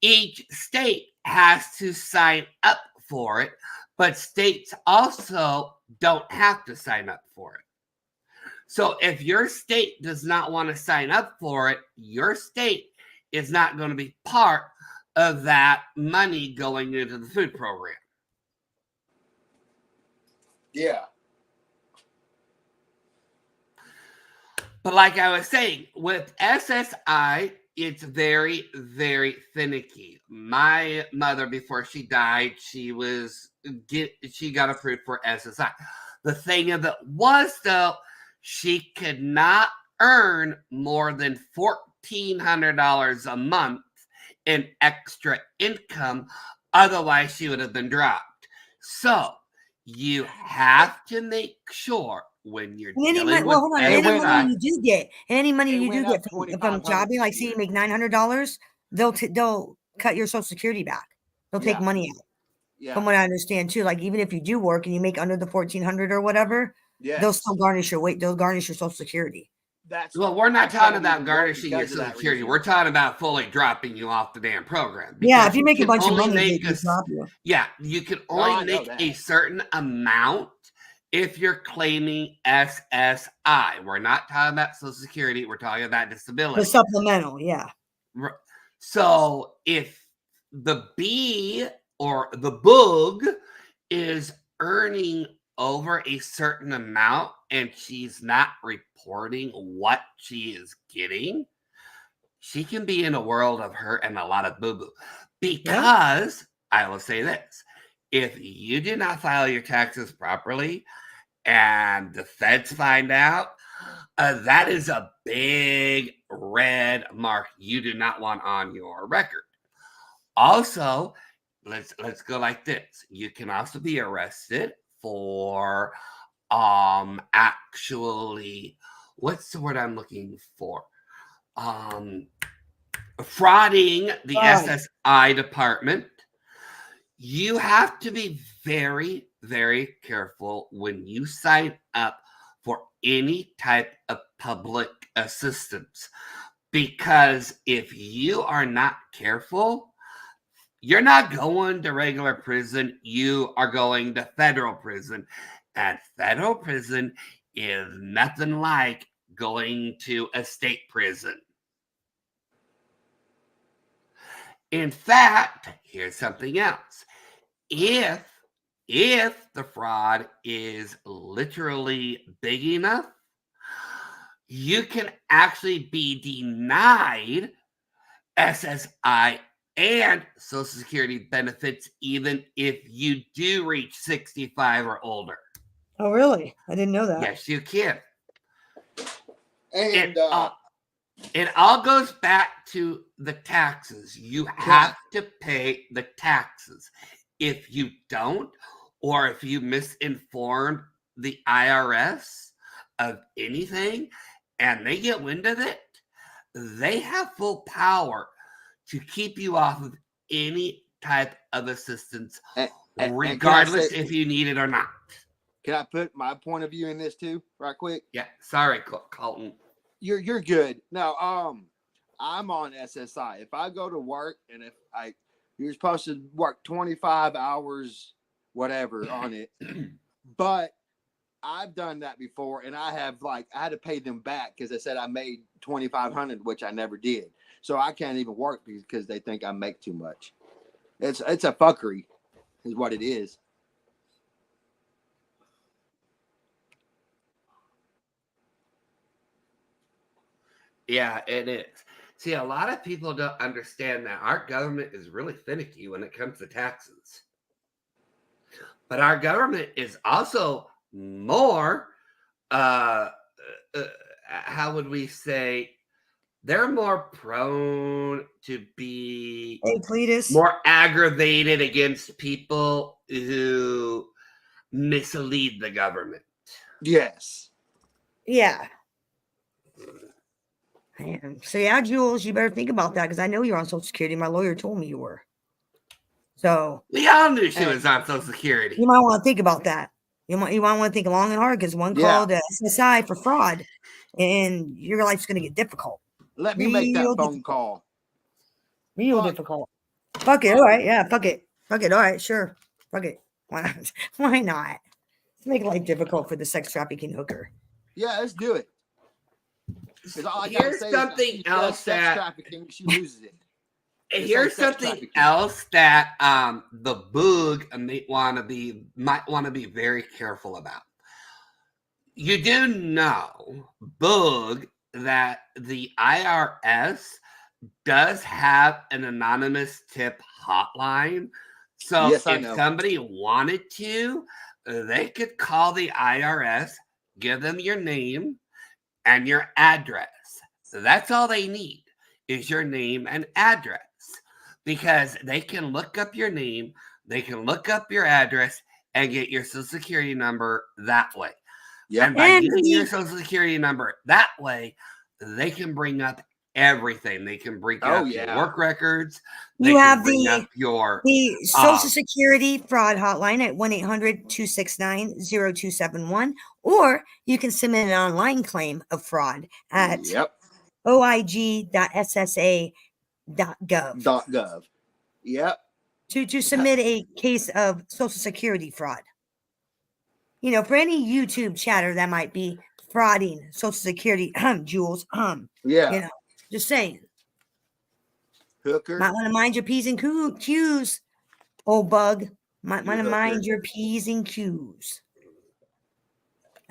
Each state has to sign up for it, but states also don't have to sign up for it. So if your state does not want to sign up for it, your state is not going to be part of that money going into the food program. Yeah. But like I was saying, with SSI, it's very, very finicky. My mother, before she died, she got approved for SSI. The thing of it was, though, she could not earn more than $1,400 a month in extra income. Otherwise, she would have been dropped. So you have to make sure when you're dealing with hold on. Any money you do get, from jobbing, like say you make $900, they'll cut your Social Security back. They'll take money out. Yeah. From what I understand too, like even if you do work and you make under the 1,400 or whatever, they'll still garnish your They'll garnish your Social Security. Well, we're not talking about garnishing your Social Security. We're talking about fully dropping you off the damn program. Yeah, if you make a bunch of money, they drop you. Yeah, you can only make a certain amount if you're claiming SSI. We're not talking about Social Security. We're talking about disability. The supplemental, yeah. So if the B or the boog is earning over a certain amount and she's not reporting what she is getting, she can be in a world of hurt and a lot of boo-boo. Because, I will say this, if you do not file your taxes properly and the feds find out, that is a big red mark you do not want on your record. Also, let's go like this. You can also be arrested for actually, what's the word I'm looking for? Frauding the SSI department. You have to be very, very careful when you sign up for any type of public assistance, because if you are not careful, you're not going to regular prison, you are going to federal prison. And federal prison is nothing like going to a state prison. In fact, here's something else. If the fraud is literally big enough, you can actually be denied SSI and Social Security benefits even if you do reach 65 or older. Oh, really? I didn't know that. Yes, you can. And it all goes back to the taxes. You have to pay the taxes. If you don't, or if you misinform the IRS of anything and they get wind of it, they have full power to keep you off of any type of assistance, regardless if you need it or not. Can I put my point of view in this too, right quick? Yeah, sorry, Colton. You're good. Now, I'm on SSI. If I go to work and if you're supposed to work 25 hours, whatever, on it, but I've done that before, and I had to pay them back because they said I made $2,500, which I never did. So I can't even work because they think I make too much. It's a fuckery, is what it is. Yeah, it is. See, a lot of people don't understand that our government is really finicky when it comes to taxes. But our government is also more, how would we say, they're more prone to be more aggravated against people who mislead the government. Yes. Yeah. So yeah, Jules, you better think about that because I know you're on Social Security. My lawyer told me you were. So we all knew she was on Social Security. You might want to think about that. You might want to think long and hard because one call to SSI for fraud, and your life's going to get difficult. Let me make that phone call. Real difficult. Fuck it. All right. Yeah. Fuck it. Fuck it. All right. Sure. Fuck it. Why not? Why not? Let's make life difficult for the sex trafficking hooker. Yeah, let's do it. Because all I gotta Here's say something is else sex that trafficking, she loses it. here's something else that the boog might want to be very careful about. You do know, boog, that the IRS does have an anonymous tip hotline. So Yes, I if know. somebody wanted to, they could call the IRS, give them your name and your address. That's all they need is your name and address, because they can look up your name, they can look up your address, and get your social security number that way. Yep. And by getting your social security number that way, they can bring up everything. They can bring up your work records. They You can have bring up your the Social Security fraud hotline at 1-800-269-0271, or you can submit an online claim of fraud at oig.ssa.gov. Yep. To submit a case of Social Security fraud. You know, for any YouTube chatter that might be frauding Social Security, Jules, yeah. you know, just saying. Hooker. Might want to mind your P's and Q's, old bug. Might want to mind your P's and Q's.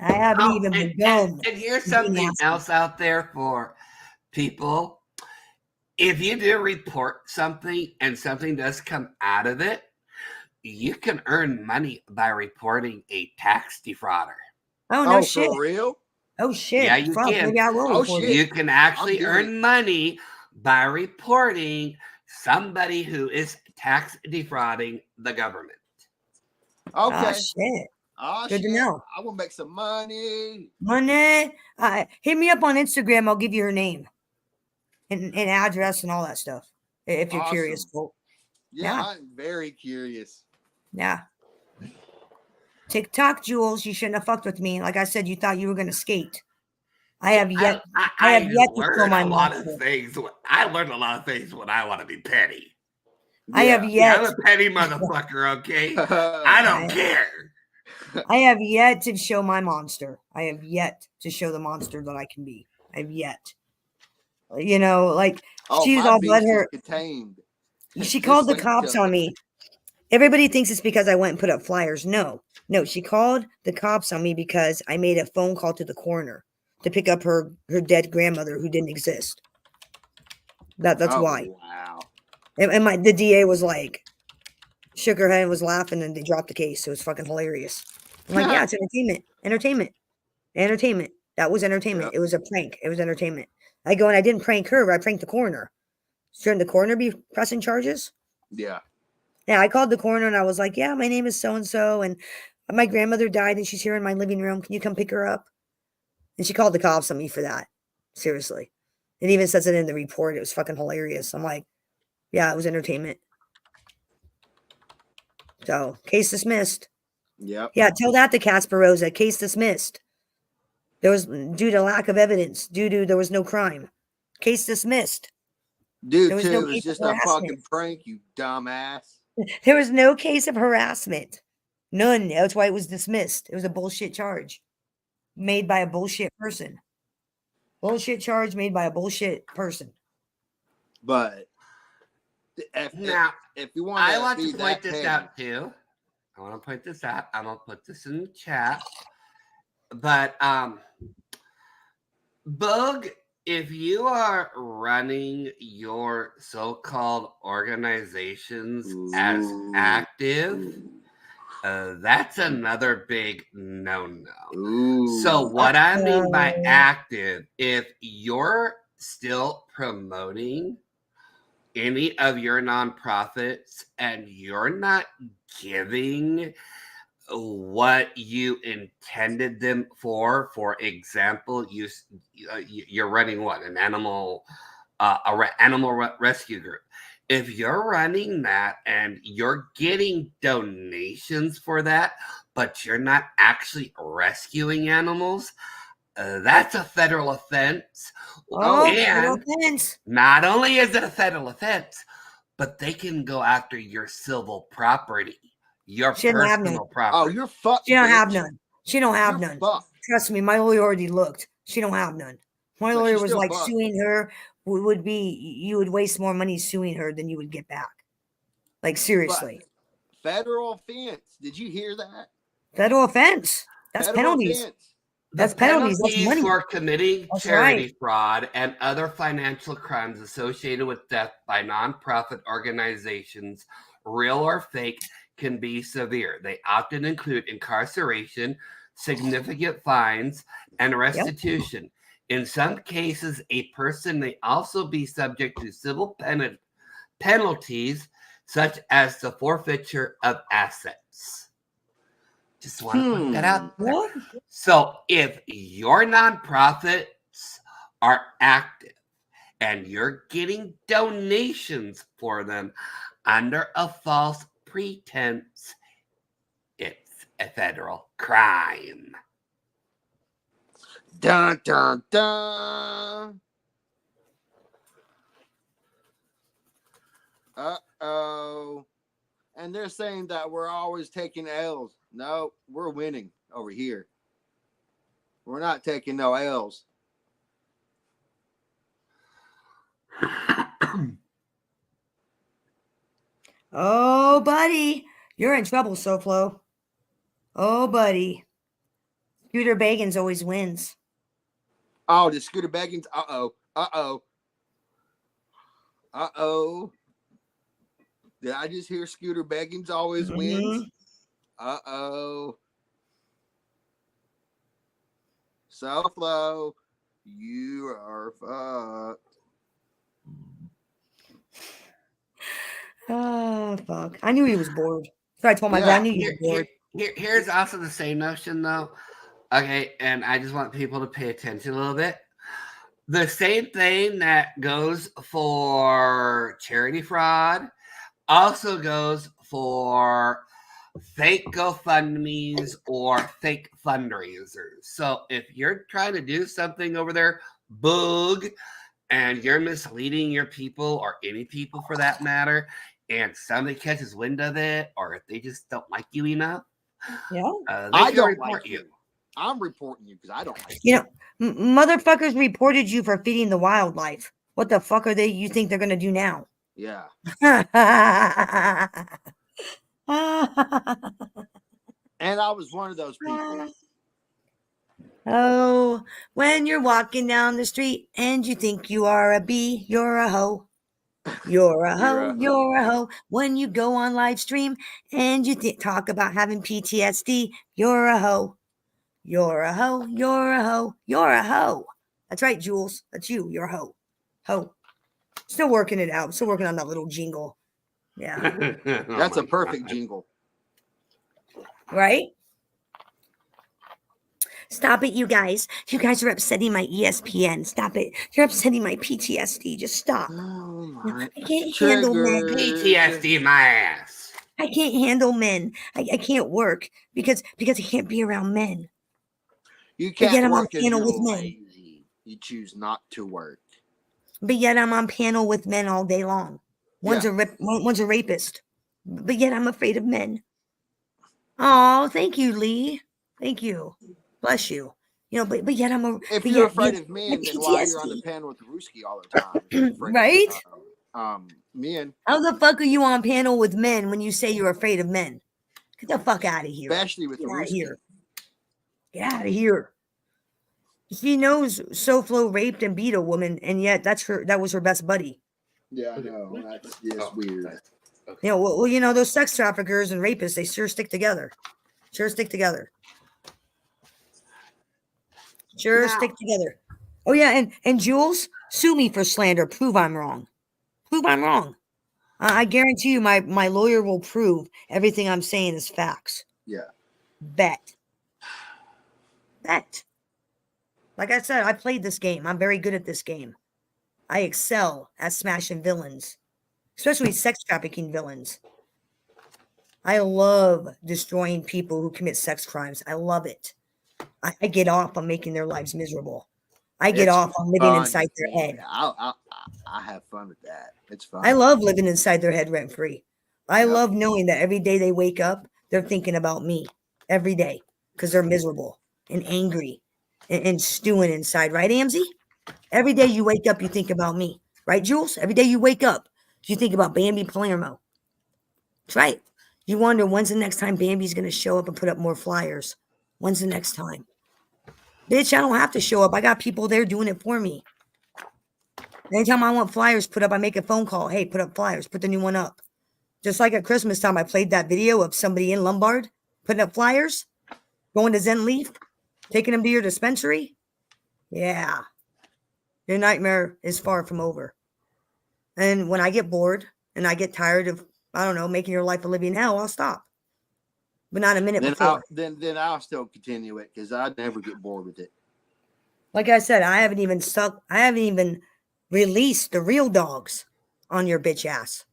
I haven't even begun. And here's something else out there for people. If you do report something and something does come out of it, you can earn money by reporting a tax defrauder. Oh, no shit. For real? Oh, shit. Yeah, you Fuck, can. maybe I will report it. You can actually earn money by reporting somebody who is tax defrauding the government. Okay. Oh, shit. Oh, Good to know. I will make some money. Money. Hit me up on Instagram. I'll give you her name and address and all that stuff if you're curious. Cool. Yeah, I'm very curious. Yeah. TikTok, Jules, you shouldn't have fucked with me. Like I said, you thought you were going to skate. I have yet. I have yet to show my monster. I learned a lot of things when I want to be petty. I have yet. I'm a petty motherfucker. Okay, I don't care. I have yet to show my monster. I have yet to show the monster that I can be. I have yet. You know, like she's all blood hurt. She called the cops on me. Everybody thinks it's because I went and put up flyers. No, she called the cops on me because I made a phone call to the coroner to pick up her dead grandmother who didn't exist. That's why. Wow. And the DA was like, shook her head and was laughing, and they dropped the case. It was fucking hilarious. I'm like, yeah, it's entertainment. That was entertainment. It was a prank. It was entertainment. I go, and I didn't prank her. I pranked the coroner. Shouldn't the coroner be pressing charges? Yeah. Yeah, I called the coroner and I was like, yeah, my name is so-and-so, and my grandmother died and she's here in my living room. Can you come pick her up? And she called the cops on me for that. Seriously. It even says it in the report. It was fucking hilarious. I'm like, yeah, it was entertainment. So, case dismissed. Yep. Yeah, tell that to Casper Rosa. Case dismissed. There was due to lack of evidence, there was no crime. Case dismissed. Dude, it was just a fucking prank, you dumbass. There was no case of harassment. None. That's why it was dismissed. It was a bullshit charge made by a bullshit person. Bullshit charge made by a bullshit person. But if you want I want to point this out too. I want to point this out. I'm gonna put this in the chat. But Bug, if you are running your so-called organizations as active, that's another big no-no. So what I mean by active, if you're still promoting any of your nonprofits and you're not giving what you intended them for example, you're running what, an animal rescue group. If you're running that and you're getting donations for that, but you're not actually rescuing animals, that's a federal offense. And not only is it a federal offense, but they can go after your civil property. Your personal property. Oh, you're fucked. She don't have none. She don't have none. Trust me, my lawyer already looked. She don't have none. My But lawyer she's was still like, fucked. suing her would be, you would waste more money suing her than you would get back. Like, seriously. But federal offense. Did you hear that? Federal offense. That's Federal penalties. offense. That's The penalties. That's penalties money. for committing That's charity right. fraud and other financial crimes associated with death by nonprofit organizations, real or fake, can be severe. They often include incarceration, significant fines, and restitution. In some cases, a person may also be subject to civil penalties, such as the forfeiture of assets. Just want to put that out there. What? So if your nonprofits are active and you're getting donations for them under a false pretense, it's a federal crime. Dun, dun, dun. Uh-oh. And they're saying that we're always taking L's. No, we're winning over here. We're not taking no L's. Oh, buddy. You're in trouble, SoFlo. Oh, buddy. Scooter Bagans always wins. Oh, the Scooter Beggins. Uh-oh. Uh-oh. Uh-oh. Did I just hear Scooter Beggins always wins? Uh-oh. SoFlo, you are fucked. Oh, fuck. I knew he was bored. So I told my dad I knew he was bored. Here's also the same notion, though. Okay, and I just want people to pay attention a little bit. The same thing that goes for charity fraud also goes for fake GoFundMe's or fake fundraisers. So if you're trying to do something over there, boog, and you're misleading your people or any people for that matter, and somebody catches wind of it, or if they just don't like you enough, yeah, I don't like you. I'm reporting you because I don't like you. You know, motherfuckers reported you for feeding the wildlife. What the fuck are they? You think they're gonna do now? Yeah. And I was one of those people. Oh, when you're walking down the street and you think you are a bee, you're a hoe. You're a hoe, you're a hoe. When you go on live stream and you talk about having PTSD, you're a hoe. You're a hoe, you're a hoe, you're a hoe. That's right, Jules. That's you. You're a hoe. Hoe. Still working it out. Still working on that little jingle. Yeah. That's a perfect jingle. Right? Stop it, you guys. You guys are upsetting my ESPN. Stop it. You're upsetting my PTSD. Just stop. I can't handle men. PTSD my ass. I can't handle men. I can't work because I can't be around men. You can't yet I'm on work because panel you're with men. lazy. You choose not to work. But yet I'm on panel with men all day long. One's a rapist. But yet I'm afraid of men. Oh, thank you, Lee. Thank you. Bless you. You know, but yet I'm a. If you're afraid of men, then why you're on the panel with Ruski all the time? Right? Men. How the fuck are you on panel with men when you say you're afraid of men? Get the fuck out of here. Especially with Ruski. Get out of here. She knows SoFlo raped and beat a woman, and yet that was her best buddy. Yeah, I know. That's just weird. Okay. You know, well, you know, those sex traffickers and rapists, they sure stick together. Stick together. Oh yeah, and Jules, sue me for slander. Prove I'm wrong. I guarantee you, my lawyer will prove everything I'm saying is facts. Yeah. Bet. Like I said, I played this game. I'm very good at this game. I excel at smashing villains, especially sex trafficking villains. I love destroying people who commit sex crimes. I love it. I get off on making their lives miserable. I get off on living inside their head. I have fun with that. It's fun. I love living inside their head rent free. I love knowing that every day they wake up, they're thinking about me every day because they're miserable. and angry and stewing inside, right, Amzy? Every day you wake up, you think about me, right, Jules? Every day you wake up, you think about Bambi Palermo. That's right. You wonder when's the next time Bambi's going to show up and put up more flyers? When's the next time? Bitch, I don't have to show up. I got people there doing it for me. Anytime I want flyers put up, I make a phone call. Hey, put up flyers. Put the new one up. Just like at Christmas time, I played that video of somebody in Lombard putting up flyers, going to Zen Leaf, taking them to your dispensary. Yeah. Your nightmare is far from over. And when I get bored and I get tired of, I don't know, making your life a living hell, I'll stop. But not a minute before. Then I'll still continue it because I never get bored with it. Like I said, I haven't even released the real dogs on your bitch ass.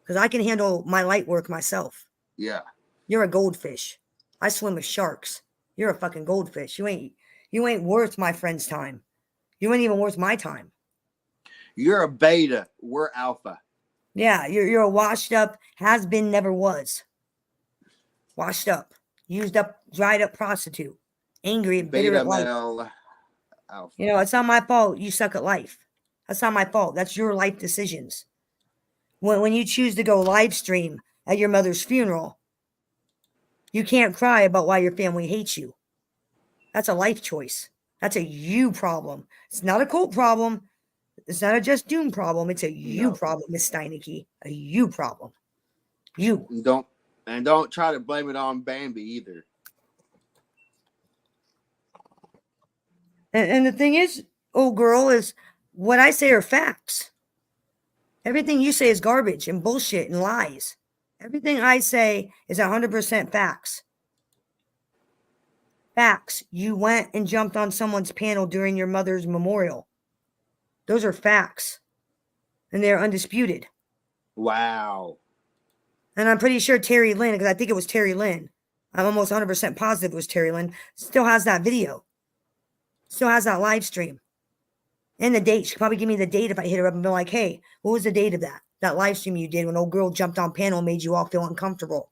Because I can handle my light work myself. Yeah. You're a goldfish. I swim with sharks. You're a fucking goldfish. You ain't worth my friend's time. You ain't even worth my time. You're a beta. We're alpha. Yeah, you're a washed up, has been, never was. Washed up, used up, dried up prostitute. Angry and bitter Beta at life. male alpha. You know, it's not my fault you suck at life. That's not my fault. That's your life decisions. When you choose to go live stream at your mother's funeral, you can't cry about why your family hates you. That's a life choice. That's a you problem. It's not a cult problem. It's not a Just Doom problem. It's a you problem, Miss Steineke. A you problem. You. Don't try to blame it on Bambi either. And the thing is, old girl, is what I say are facts. Everything you say is garbage and bullshit and lies. Everything I say is 100% facts. Facts. You went and jumped on someone's panel during your mother's memorial. Those are facts. And they're undisputed. Wow. And I'm pretty sure Terry Lynn, because I think it was Terry Lynn, I'm almost 100% positive it was Terry Lynn, still has that video. Still has that live stream. And the date. She could probably give me the date if I hit her up and be like, hey, what was the date of that? That live stream you did when old girl jumped on panel and made you all feel uncomfortable.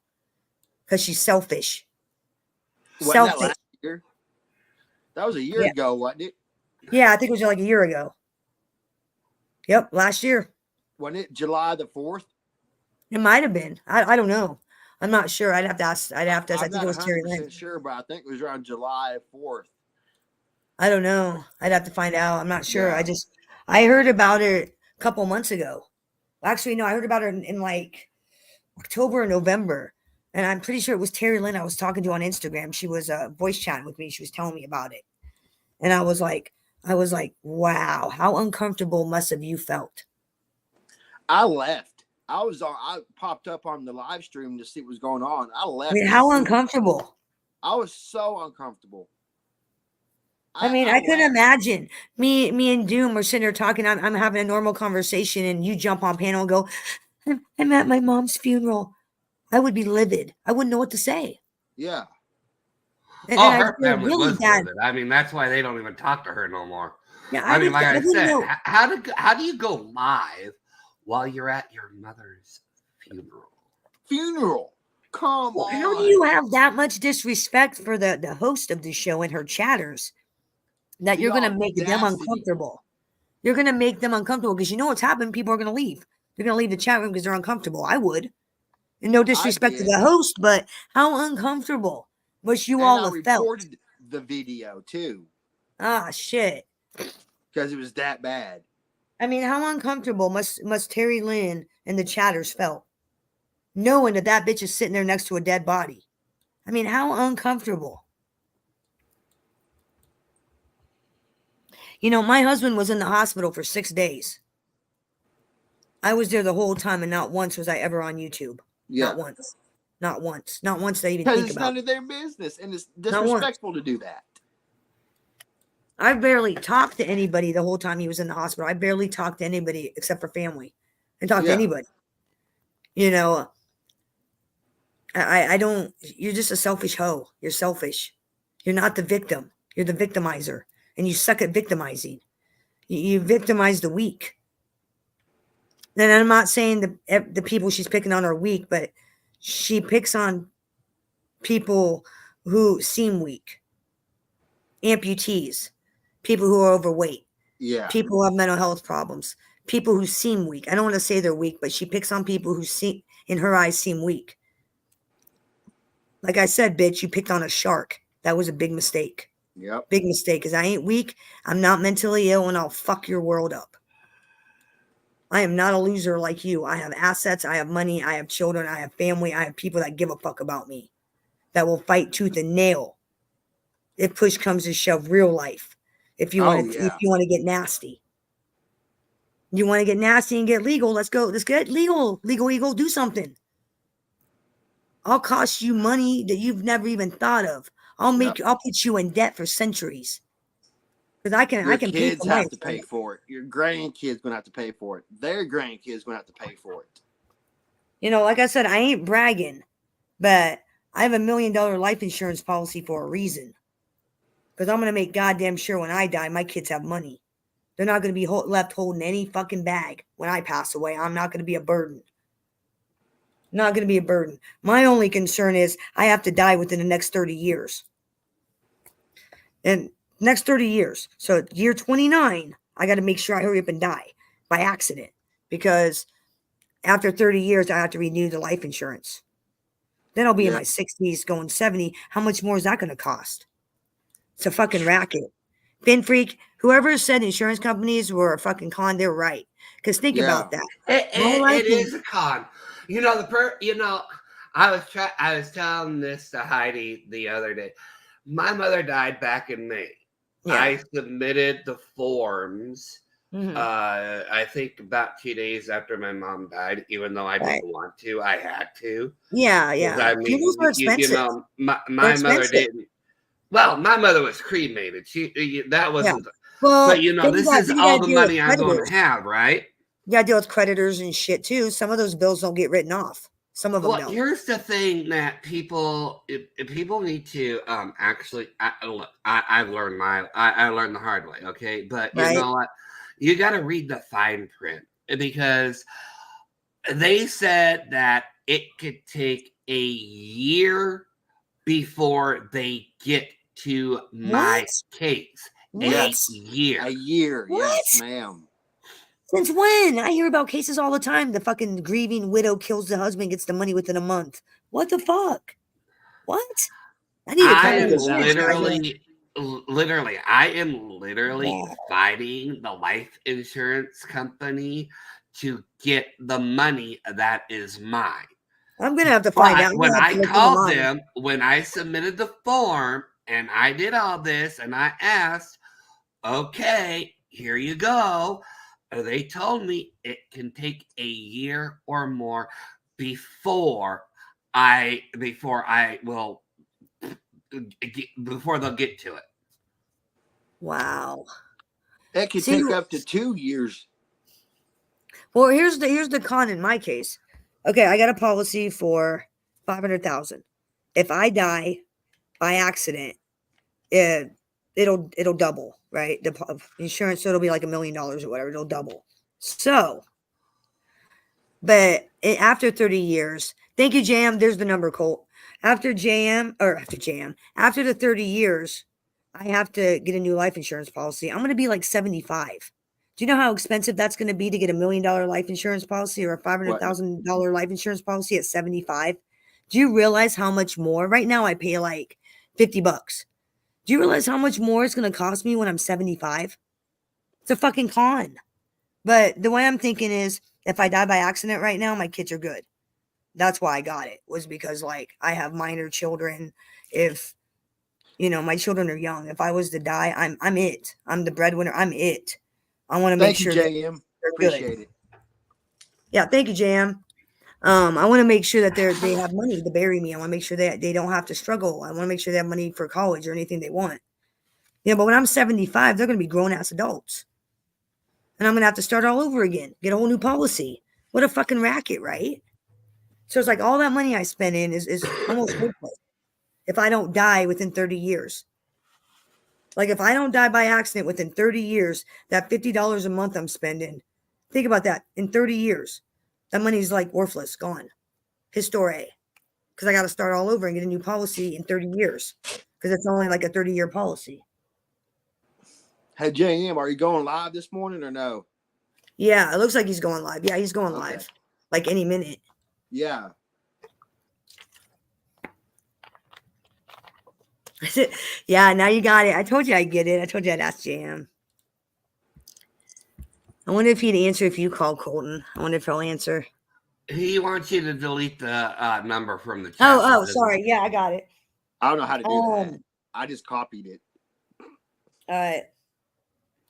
Because she's selfish. Wasn't that last year? That was a year ago, wasn't it? Yeah, I think it was like a year ago. Yep, last year. Wasn't it July the 4th? It might have been. I don't know. I'm not sure. I'd have to ask. I think it was Terry Lynn. I'm not sure, but I think it was around July 4th. I don't know. I'd have to find out. I'm not sure. Yeah. I heard about it a couple months ago. Actually, no, I heard about it in like October or November. And I'm pretty sure it was Terry Lynn I was talking to on Instagram. She was voice chatting with me. She was telling me about it. And I was like, wow, how uncomfortable must have you felt? I left. I popped up on the live stream to see what was going on. I left. I mean, how uncomfortable? I was so uncomfortable. I couldn't imagine me and Doom were sitting there talking. I'm having a normal conversation, and you jump on panel and go, "I'm at my mom's funeral." I would be livid. I wouldn't know what to say. Yeah. And her family really was livid. I mean, that's why they don't even talk to her no more. Yeah, I mean, like I said, how do you go live while you're at your mother's funeral? Come on. How do you have that much disrespect for the host of the show and her chatters that you're going to make them uncomfortable? You're going to make them uncomfortable because you know what's happening. People are going to leave. They're going to leave the chat room because they're uncomfortable. I would. And no disrespect to the host, but how uncomfortable was you all have felt? I reported the video too. Ah, shit. Because it was that bad. I mean, how uncomfortable must Terry Lynn and the chatters felt knowing that bitch is sitting there next to a dead body? I mean, how uncomfortable. You know, my husband was in the hospital for 6 days. I was there the whole time, and not once was I ever on YouTube. Yeah. Not once. Not once. Not once they even think about it. Because it's none of their business, and it's disrespectful to do that. I barely talked to anybody the whole time he was in the hospital. I barely talked to anybody except for family. I talked to anybody. You know, I don't, you're just a selfish hoe. You're selfish. You're not the victim. You're the victimizer. And you suck at victimizing. You victimize the weak. And I'm not saying the people she's picking on are weak, but she picks on people who seem weak. amputees, people who are overweight, Yeah. people who have mental health problems, people who seem weak. I don't want to say they're weak, but she picks on people who seem, in her eyes, seem weak. Like I said, bitch, you picked on a shark. That was a big mistake. Yep. Big mistake, because I ain't weak. I'm not mentally ill, and I'll fuck your world up. I am not a loser like you. I have assets. I have money. I have children. I have family. I have people that give a fuck about me, that will fight tooth and nail if push comes to shove, real life. If you want to, if you want to get nasty, you want to get nasty and get legal. Let's go. Let's get legal. Legal Eagle, do something. I'll cost you money that you've never even thought of. I'll put you in debt for centuries. Because I can Your pay kids for my have to pay for it. Your grandkids gonna have to pay for it. Their grandkids gonna have to pay for it. You know, like I said, I ain't bragging, but I have $1 million life insurance policy for a reason. Because I'm gonna make goddamn sure when I die, my kids have money. They're not gonna be left holding any fucking bag when I pass away. I'm not gonna be a burden. Not gonna be a burden. My only concern is I have to die within the next 30 years. And next 30 years. So year 29, I got to make sure I hurry up and die by accident, because after 30 years, I have to renew the life insurance. Then I'll be in my 60s going 70. How much more is that going to cost? It's a fucking racket. Fin Freak, whoever said insurance companies were a fucking con, they're right. Because think about that. It is a con. You know, I was telling this to Heidi the other day. My mother died back in May. Yeah. I submitted the forms. Mhm. I think about 2 days after my mom died, even though I didn't want to, I had to. Yeah. I mean, Funerals are expensive. you know, my They're mother expensive. didn't. Well, my mother was cremated. That wasn't. Well, but you know, this is all the money I'm going to have, right? You got to deal with creditors and shit too. Some of those bills don't get written off. Some of them don't. Here's the thing that people, if people need to actually, look, I've learned I learned the hard way, okay? But you know what? You got to read the fine print, because they said that it could take a year before they get to my case. Yes. A year. A year. What? Yes, ma'am. Since when? I hear about cases all the time. The fucking grieving widow kills the husband, gets the money within a month. What the fuck? What? I need to I am literally fighting the life insurance company to get the money that is mine. I'm gonna have to find out. When I called them, when I submitted the form and I did all this and I asked, okay, here you go. They told me it can take a year or more before they'll get to it. Wow. That could take up to 2 years. Well, here's the con in my case. Okay, I got a policy for $500,000. If I die by accident, it'll double, right? The insurance, so it'll be like $1 million or whatever. It'll double. So, but after 30 years, thank you, JM. There's the number, Colt. After the 30 years, I have to get a new life insurance policy. I'm going to be like 75. Do you know how expensive that's going to be to get $1 million life insurance policy or a $500,000 life insurance policy at 75? Do you realize how much more? Right now, I pay like $50. Do you realize how much more it's going to cost me when I'm 75? It's a fucking con. But the way I'm thinking is, if I die by accident right now, my kids are good. That's why I got it, was because like I have minor children. If my children are young, if I was to die, I'm it. I'm the breadwinner. I'm it. I want to make sure. Thank you, JM. Appreciate it. Yeah, thank you, JM. I want to make sure that they have money to bury me. I want to make sure that they don't have to struggle. I want to make sure they have money for college or anything they want. Yeah, but when I'm 75, they're going to be grown ass adults. And I'm going to have to start all over again, get a whole new policy. What a fucking racket, right? So it's like all that money I spend in is almost worthless if I don't die within 30 years. Like if I don't die by accident within 30 years, that $50 a month I'm spending, think about that. In 30 years, that money's like worthless, gone. History. Because I got to start all over and get a new policy in 30 years. Because it's only like a 30-year policy. Hey, JM, are you going live this morning or no? Yeah, it looks like he's going live. Yeah, he's going live. Like any minute. Yeah. Yeah, now you got it. I told you I'd get it. I told you I'd ask JM. I wonder if he'd answer if you called Colton. I wonder if he'll answer. He wants you to delete the number from the chat. Oh, sorry. Yeah, I got it. I don't know how to do that. I just copied it. All right.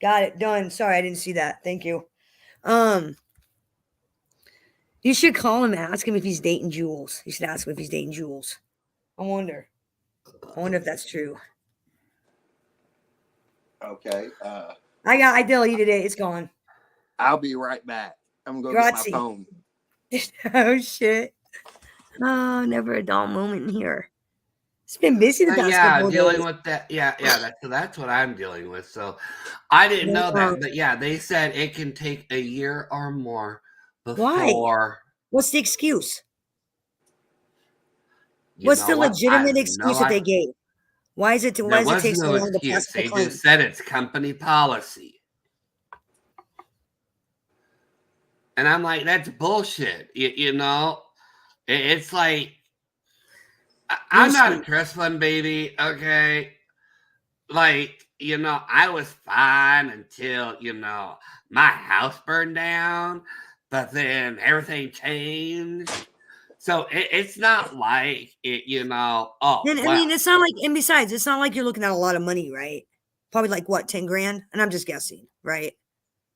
Got it. Done. Sorry, I didn't see that. Thank you. You should call him and ask him if he's dating Jules. You should ask him if he's dating Jules. I wonder if that's true. Okay. I deleted it. It's gone. I'll be right back. I'm gonna go get my phone. Oh shit. Oh, never a dull moment here. It's been busy the past couple dealing days. with that. Yeah, that's what I'm dealing with. So I didn't know that, but yeah, they said it can take a year or more before. Why? What's the excuse? What's the legitimate excuse that they gave? Why is it? Why does it take so long to pass the claim? They just said it's company policy, and I'm like, that's bullshit. You know, it's like. I'm not a trust fund baby, okay? Like, you know, I was fine until, you know, my house burned down, but then everything changed. So it's not like it, you know, I mean, it's not like, and besides, it's not like you're looking at a lot of money, right? Probably like what, 10 grand? And I'm just guessing, right?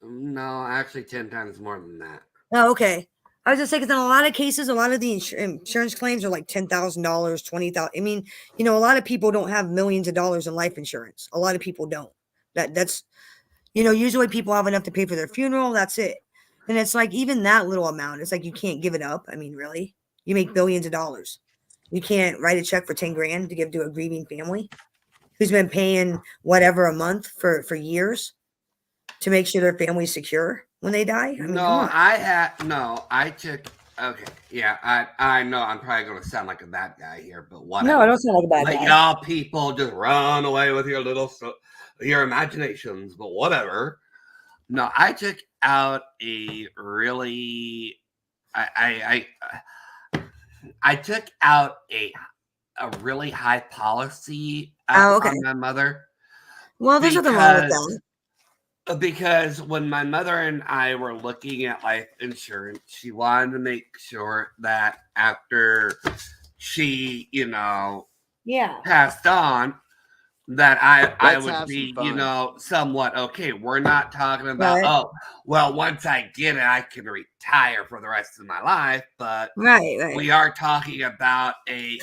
No, actually 10 times more than that. Oh, okay. I was just saying, because in a lot of cases, a lot of the insurance claims are like $10,000, $20,000. I mean, you know, a lot of people don't have millions of dollars in life insurance. A lot of people don't. That's, you know, usually people have enough to pay for their funeral. That's it. And it's like, even that little amount, it's like, you can't give it up. I mean, really? You make billions of dollars. You can't write a check for 10 grand to give to a grieving family who's been paying whatever a month for years to make sure their family's secure when they die. I mean, I took. Okay, yeah, I know I'm probably going to sound like a bad guy here, but whatever. No, I don't sound like a bad guy. Y'all people just run away with your your imaginations, but whatever. No, I took out a really, I took out a really high policy on my mother. Well, there's nothing wrong with that. Because when my mother and I were looking at life insurance, she wanted to make sure that after she, you know, passed on, that I would be, you know, somewhat okay. We're not talking about, oh, well, once I get it, I can retire for the rest of my life. But we are talking about a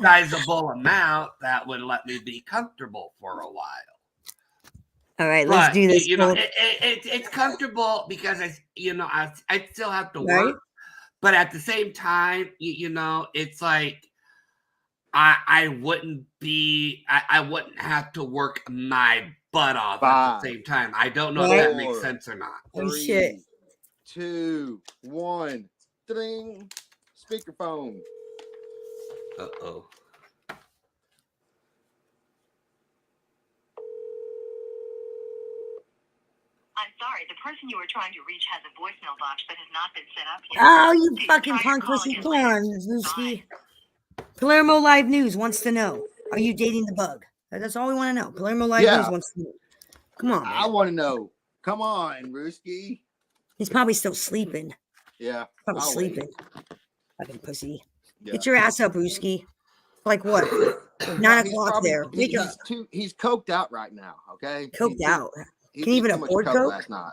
sizable amount that would let me be comfortable for a while. All right, let's do this. You know, it's comfortable because I still have to work, but at the same time, you know, it's like I wouldn't have to work my butt off at the same time. I don't know if that makes sense or not. 3, 2, 1, ding, speakerphone. Uh-oh. I'm sorry, the person you were trying to reach has a voicemail box that has not been set up yet. Oh, you fucking punk pussy clown, Zuski. Palermo Live News wants to know, are you dating the bug? That's all we want to know. Palermo Live News wants to know. Come on, man. I want to know. Come on, Ruski. He's probably still sleeping. Yeah. Probably sleeping. Fucking pussy. Yeah. Get your ass up, Ruski. Like what? 9 o'clock there. Wake up. He's coked out right now, okay? Coked out. Can he even afford Coke? Last night.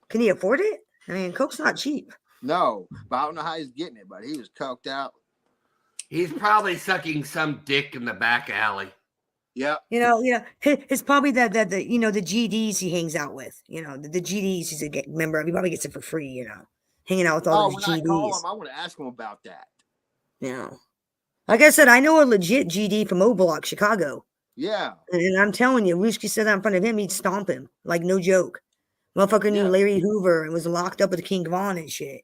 Can he afford it? I mean, Coke's not cheap. No, but I don't know how he's getting it, but he was coked out. He's probably sucking some dick in the back alley. Yeah. You know, it's probably the GDs he hangs out with. You know, the GDs he's a member of. He probably gets it for free, you know, hanging out with all the GDs. When I call him, I want to ask him about that. Yeah. Like I said, I know a legit GD from O-Block, Chicago. Yeah. And I'm telling you, Ruski said that in front of him, he'd stomp him. Like, no joke. Motherfucker knew Larry Hoover and was locked up with King Von and shit.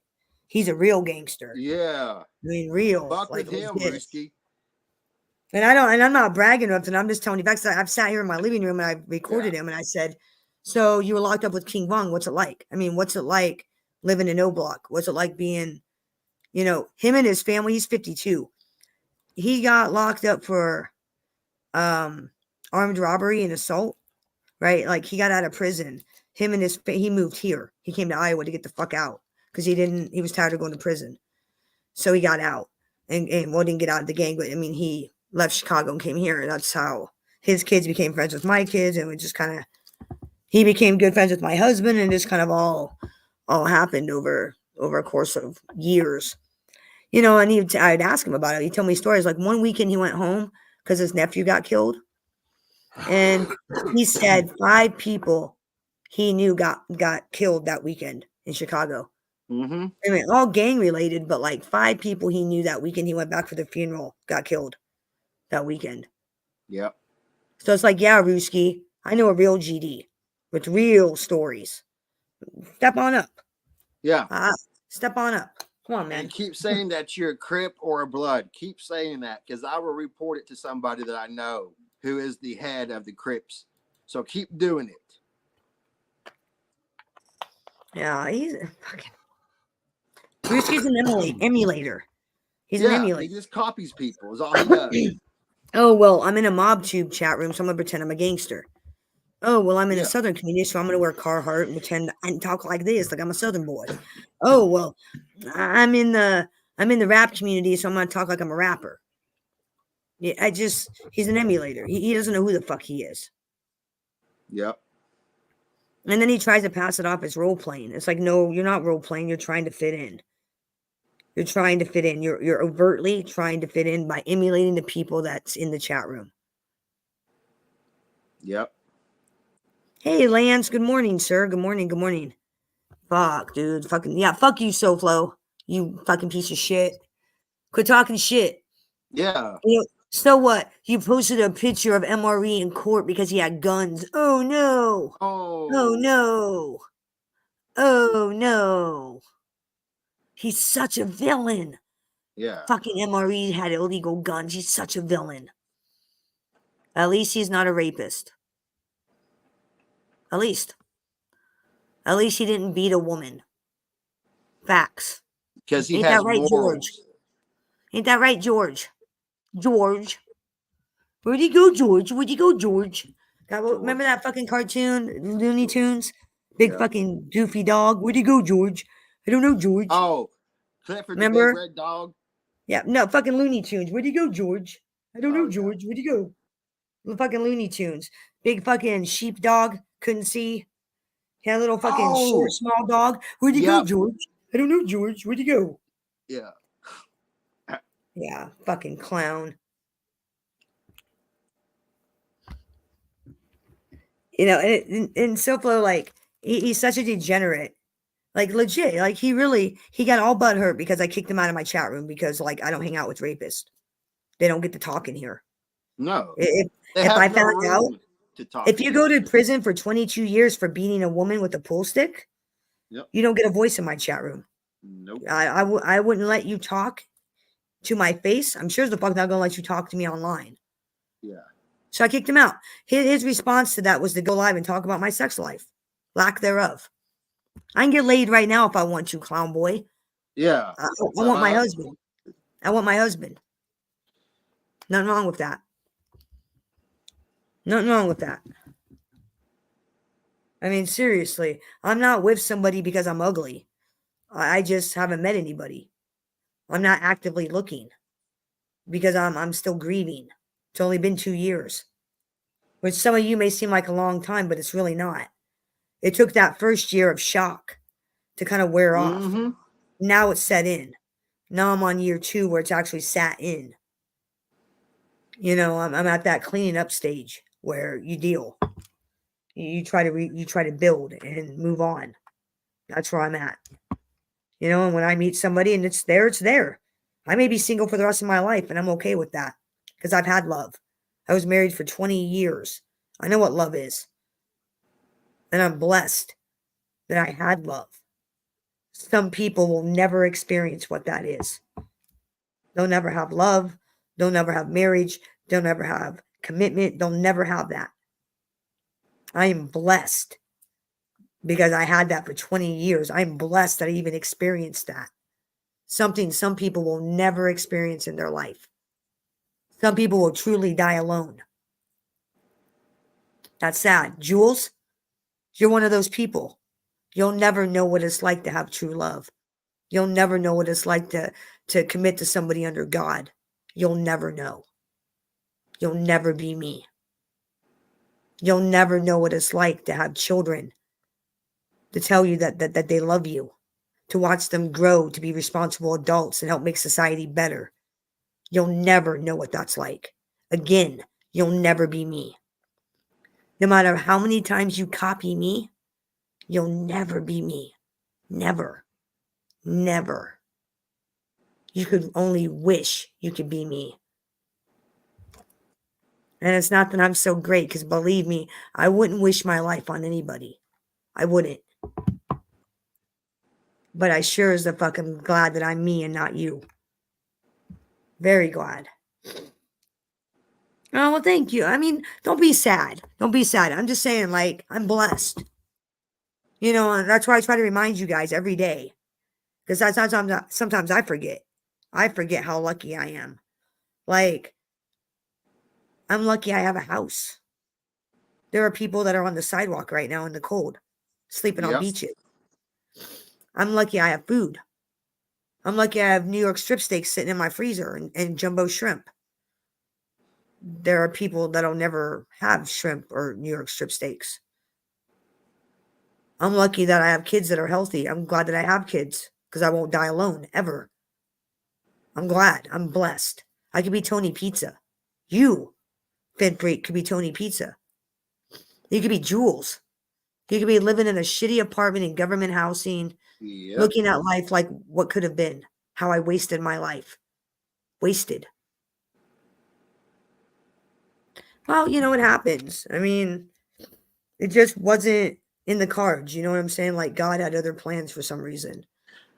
He's a real gangster. Yeah. I mean, real. Fuck with him, Ruski. And I'm not bragging or nothing. I'm just telling you facts. I've sat here in my living room and I recorded him and I said, so you were locked up with King Von. What's it like? I mean, what's it like living in O Block? What's it like being, him and his family? He's 52. He got locked up for armed robbery and assault, right? Like he got out of prison. Him and he moved here. He came to Iowa to get the fuck out because he was tired of going to prison. So he got out and didn't get out of the gang, but I mean, he left Chicago and came here. And that's how his kids became friends with my kids. And we just kind of, he became good friends with my husband and just kind of all happened over a course of years, and I'd ask him about it. He'd tell me stories. Like one weekend he went home because his nephew got killed. And he said 5 people he knew got killed that weekend in Chicago. Mm-hmm. I mean, all gang related, but like 5 people he knew that weekend he went back for the funeral got killed that weekend. Yep. So it's like, yeah, Ruski, I know a real GD with real stories. Step on up. Yeah. Step on up. Come on, man. And keep saying that you're a Crip or a Blood. Keep saying that because I will report it to somebody that I know who is the head of the Crips. So keep doing it. Yeah, he's fucking. Ruski's an emulator. He's an emulator. He just copies people. Is all he does. Oh, well, I'm in a mob tube chat room, so I'm going to pretend I'm a gangster. Oh, well, I'm in a Southern community, so I'm going to wear Carhartt and pretend and talk like this, like I'm a Southern boy. Oh, well, I'm in the rap community, so I'm going to talk like I'm a rapper. Yeah, he's an emulator. He doesn't know who the fuck he is. Yep. And then he tries to pass it off as role playing. It's like, no, you're not role playing. You're trying to fit in. You're trying to fit in. You're overtly trying to fit in by emulating the people that's in the chat room. Yep. Hey, Lance. Good morning, sir. Good morning. Good morning. Fuck, dude. Fuck you, SoFlo. You fucking piece of shit. Quit talking shit. Yeah. So what? You posted a picture of MRE in court because he had guns. Oh, no. Oh, no. Oh, no. He's such a villain. Yeah. Fucking MRE had illegal guns. He's such a villain. At least he's not a rapist. At least he didn't beat a woman. Facts. Because he Ain't has that right, morals. George? Ain't that right, George? George. Where'd he go, George? Where'd he go, George? Remember that fucking cartoon, Looney Tunes? Big fucking goofy dog. Where'd he go, George? I don't know, George. Oh, Clifford Remember? the big red dog. Yeah, no, fucking Looney Tunes. Where'd he go, George? I don't know, George. Where'd he go? The fucking Looney Tunes. Big fucking sheepdog. Couldn't see. He had a little fucking short, small dog. Where'd he go, George? I don't know, George. Where'd he go? Yeah. Yeah, fucking clown. And SoFlo, like, he's such a degenerate. Like, legit. Like, he got all butt hurt because I kicked him out of my chat room because, like, I don't hang out with rapists. They don't get to talk in here. No. If I found out, if you go to prison for 22 years for beating a woman with a pool stick, you don't get a voice in my chat room. Nope. I wouldn't let you talk to my face. I'm sure the fuck not gonna let you talk to me online. Yeah. So I kicked him out. His response to that was to go live and talk about my sex life, lack thereof. I can get laid right now if I want to, clown boy. Yeah. I want my husband. I want my husband. Nothing wrong with that. Nothing wrong with that. I mean, seriously, I'm not with somebody because I'm ugly. I just haven't met anybody. I'm not actively looking because I'm still grieving. It's only been 2 years, which some of you may seem like a long time, but it's really not. It took that first year of shock to kind of wear off. Now it's set in. Now I'm on year 2 where it's actually sat in. I'm at that cleaning up stage where you deal. You try to build and move on. That's where I'm at. And when I meet somebody and it's there, it's there. I may be single for the rest of my life, and I'm okay with that because I've had love. I was married for 20 years. I know what love is. And I'm blessed that I had love. Some people will never experience what that is. They'll never have love. They'll never have marriage. They'll never have commitment. They'll never have that. I am blessed because I had that for 20 years. I'm blessed that I even experienced that. Something some people will never experience in their life. Some people will truly die alone. That's sad. Jules, you're one of those people. You'll never know what it's like to have true love. You'll never know what it's like to commit to somebody under God. You'll never know. You'll never be me. You'll never know what it's like to have children, to tell you that they love you, to watch them grow to be responsible adults and help make society better. You'll never know what that's like. Again, you'll never be me. No matter how many times you copy me, you'll never be me. Never. Never. You could only wish you could be me. And it's not that I'm so great, because believe me, I wouldn't wish my life on anybody. I wouldn't. But I sure as the fuck am glad that I'm me and not you. Very glad. Oh, well, thank you. I mean, don't be sad. Don't be sad. I'm just saying, like, I'm blessed. You know, and that's why I try to remind you guys every day. Because sometimes I forget. I forget how lucky I am. Like, I'm lucky I have a house. There are people that are on the sidewalk right now in the cold, sleeping on beaches. I'm lucky I have food. I'm lucky I have New York strip steaks sitting in my freezer and jumbo shrimp. There are people that'll never have shrimp or New York strip steaks. I'm lucky that I have kids that are healthy. I'm glad that I have kids because I won't die alone ever. I'm glad. I'm blessed. I could be Tony Pizza. You, Finn Freak, could be Tony Pizza. You could be Jules. You could be living in a shitty apartment in government housing, looking at life like what could have been, how I wasted my life. Wasted. Well, you know what happens. I mean, it just wasn't in the cards. You know what I'm saying? Like God had other plans for some reason.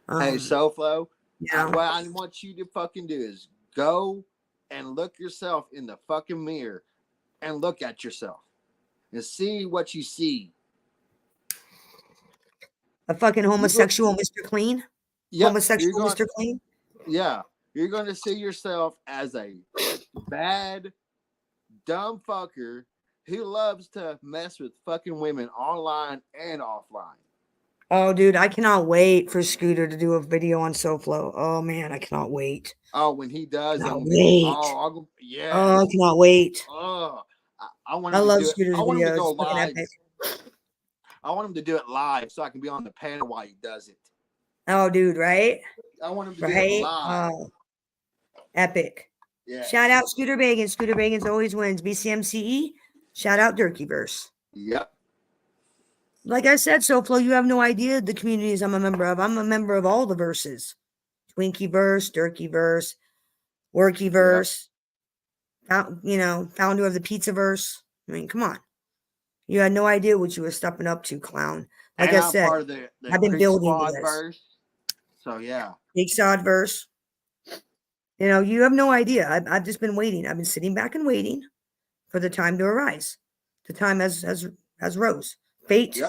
Hey, SoFlo, Yeah. what I want you to fucking do is go and look yourself in the fucking mirror and look at yourself and see what you see. A fucking homosexual Mr. Clean? Yep, homosexual Mr. Clean? Yeah. You're going to see yourself as a bad, dumb fucker who loves to mess with fucking women online and offline. Oh, dude, I cannot wait for Scooter to do a video on SoFlo. Oh, man, I cannot wait. Oh, when he does, I I'm wait. yes. Oh, I cannot wait. Oh, I want I him to love do it. Scooter's I want him to videos. go It's fucking live. epic. I want him to do it live so I can be on the panel while he does it. Oh, dude, right? I want him to right? do it live. Oh, epic. Yeah. Shout out Scooter Bagans. Scooter Bagans always wins. BCMCE. Shout out Durkeyverse. Yep. Like I said, SoFlo, you have no idea the communities I'm a member of. I'm a member of all the verses. Twinkieverse, Durkeyverse, Workyverse, founder of the Pizzaverse. I mean, come on. You had no idea what you were stepping up to, clown. Like and I I'm said, part of the I've been Creek building Squad this. verse. So, yeah. Big Sodverse. You have no idea. I've just been waiting. I've been sitting back and waiting for the time to arise. The time has rose. Fate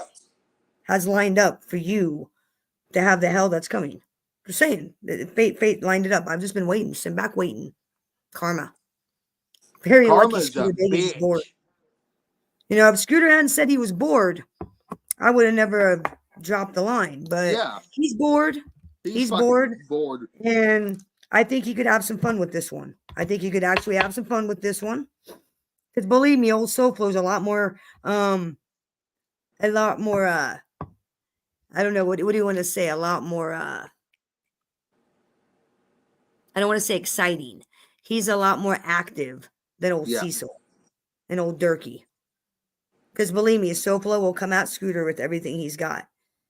has lined up for you to have the hell that's coming. Just saying. Fate lined it up. I've just been waiting. Sitting back waiting. Karma. Very lucky Karma's Scooter a Big is bitch. bored. If Scooter hadn't said he was bored, I would have never dropped the line. But he's bored. He's bored. And I think he could have some fun with this one. I think he could actually have some fun with this one. Because believe me, old SoFlo is a lot more, I don't know, what do you want to say? A lot more, I don't want to say exciting. He's a lot more active than old Cecil and old Durkee. Because believe me, SoFlo will come at Scooter with everything he's got.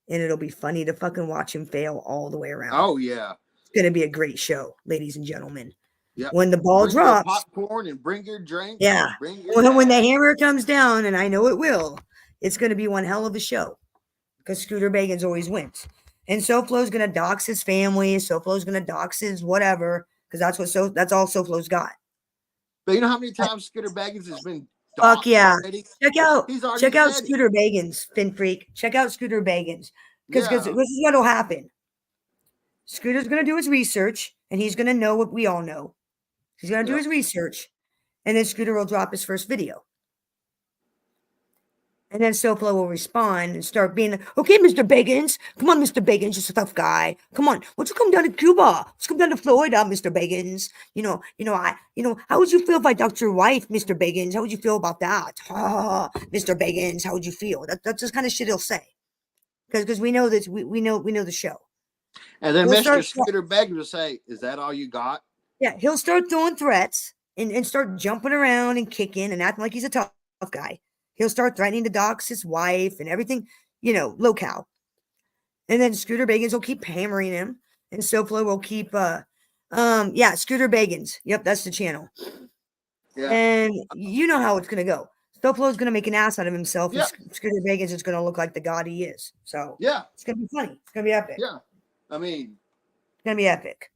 And it'll be funny to fucking watch him fail all the way around. Oh, yeah. It's going to be a great show, ladies and gentlemen. Yep. When the ball bring drops. Your popcorn and bring your drink. Yeah. Bring your when the hammer comes down, and I know it will, it's going to be one hell of a show. Because Scooter Bagans always wins. And SoFlo's going to dox his family. SoFlo's going to dox his whatever. Because that's all SoFlo's got. But you know how many times Scooter Baggins has been Fuck yeah. already? He's already Check out Scooter Bagans, Fin Freak. Check out Scooter Bagans. Because Yeah. this is what'll happen. Scooter's gonna do his research, and he's gonna know what we all know. He's gonna do his research, and then Scooter will drop his first video. And then SoFlo will respond and start being, okay, Mr. Bagans. Come on, Mr. Bagans. You're a tough guy. Come on. Why don't you come down to Cuba? Let's come down to Florida, Mr. Bagans. How would you feel if I ducked your wife, Mr. Bagans? How would you feel about that? Mr. Bagans, how would you feel? That's just kind of shit he'll say. Because we know that we know the show. And then Mr. Scooter Baggins will say, is that all you got? Yeah, he'll start throwing threats and start jumping around and kicking and acting like he's a tough guy. He'll start threatening to dox his wife and everything, locale. And then Scooter Bagans will keep hammering him. And SoFlo will keep, Scooter Bagans. Yep, that's the channel. Yeah. And you know how it's going to go. SoFlo is going to make an ass out of himself. Yeah. And Scooter Bagans is going to look like the god he is. So, yeah. It's going to be funny. It's going to be epic. Yeah. I mean, it's going to be epic.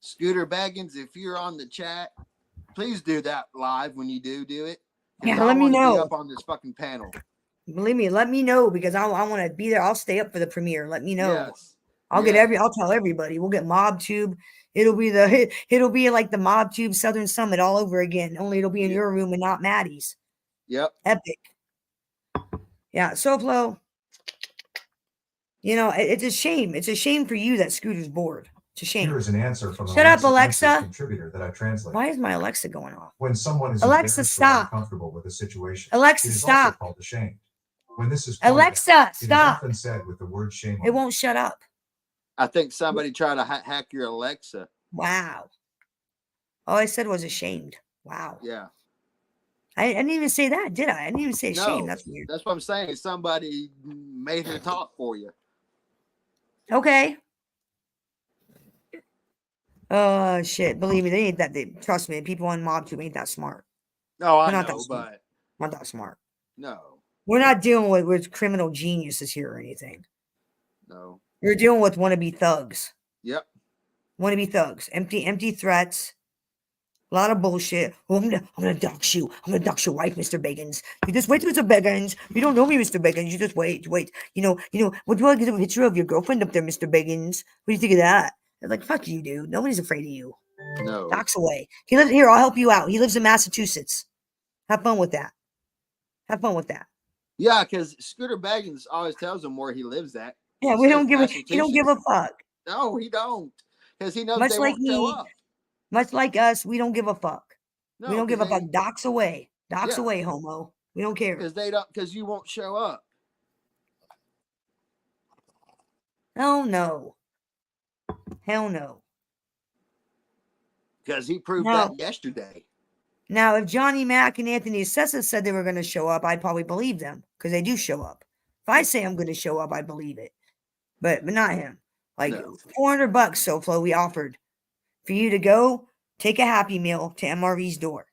Scooter Baggins, if you're on the chat, please do that live when you do it. Yeah, let me know. Be up on this fucking panel. Believe me, let me know because I want to be there. I'll stay up for the premiere. Let me know. Yes. I'll tell everybody. We'll get MobTube. It'll be like the MobTube Southern Summit all over again. Only it'll be in your room and not Maddie's. Yep. Epic. Yeah, SoFlo. It's a shame. It's a shame for you that Scooter's bored. It's a shame. Here's an answer from Shut up, Alexa. Contributor that I translated. Why is my Alexa going off? When someone is Alexa, stop. uncomfortable with a situation, Alexa, it is stop. also called ashamed. When this is Alexa, it stop. is often said with the word shame. It won't shut up. I think somebody tried to hack your Alexa. Wow. All I said was ashamed. Wow. Yeah. I didn't even say that, did I? I didn't even say shame. That's weird. That's what I'm saying. Somebody made her talk for you. Okay. Oh shit! Believe me, they ain't that. Trust me, people on MobTube ain't that smart. No, I know, but not that smart. No, we're not dealing with criminal geniuses here or anything. No, you're dealing with wannabe thugs. Yep. Wannabe thugs. Empty threats. A lot of bullshit. Oh, I'm gonna dox you. I'm gonna dox your wife, Mr. Bagans. You just wait, Mr. Bagans. You don't know me, Mr. Bagans. You just wait. You know. What do I get a picture of your girlfriend up there, Mr. Bagans? What do you think of that? They're like, fuck you, dude. Nobody's afraid of you. No. Dox away. He lives here. I'll help you out. He lives in Massachusetts. Have fun with that. Yeah, because Scooter Baggins always tells him where he lives at. Yeah, he don't give a fuck. No, he don't. Because he knows much they like won't show up. Much like us, we don't give a fuck. No, we don't give a fuck. Dox away. Dox away, homo. We don't care. Because you won't show up. Oh no. Hell no. Because he proved that yesterday. Now, if Johnny Mac and Anthony Sessa said they were going to show up, I'd probably believe them because they do show up. If I say I'm going to show up, I believe it. But not him. Like $400 SoFlo we offered for you to go take a Happy Meal to MRE's door.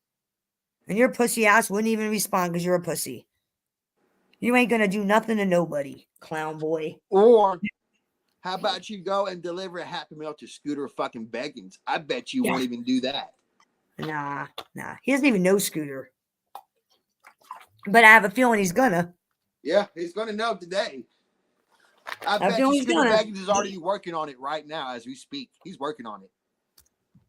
And your pussy ass wouldn't even respond because you're a pussy. You ain't going to do nothing to nobody, clown boy. Or how about you go and deliver a Happy Meal to Scooter fucking Baggins? I bet you won't even do that. Nah. He doesn't even know Scooter. But I have a feeling he's gonna. Yeah, he's gonna know today. I bet you Scooter Baggins is already working on it right now as we speak. He's working on it.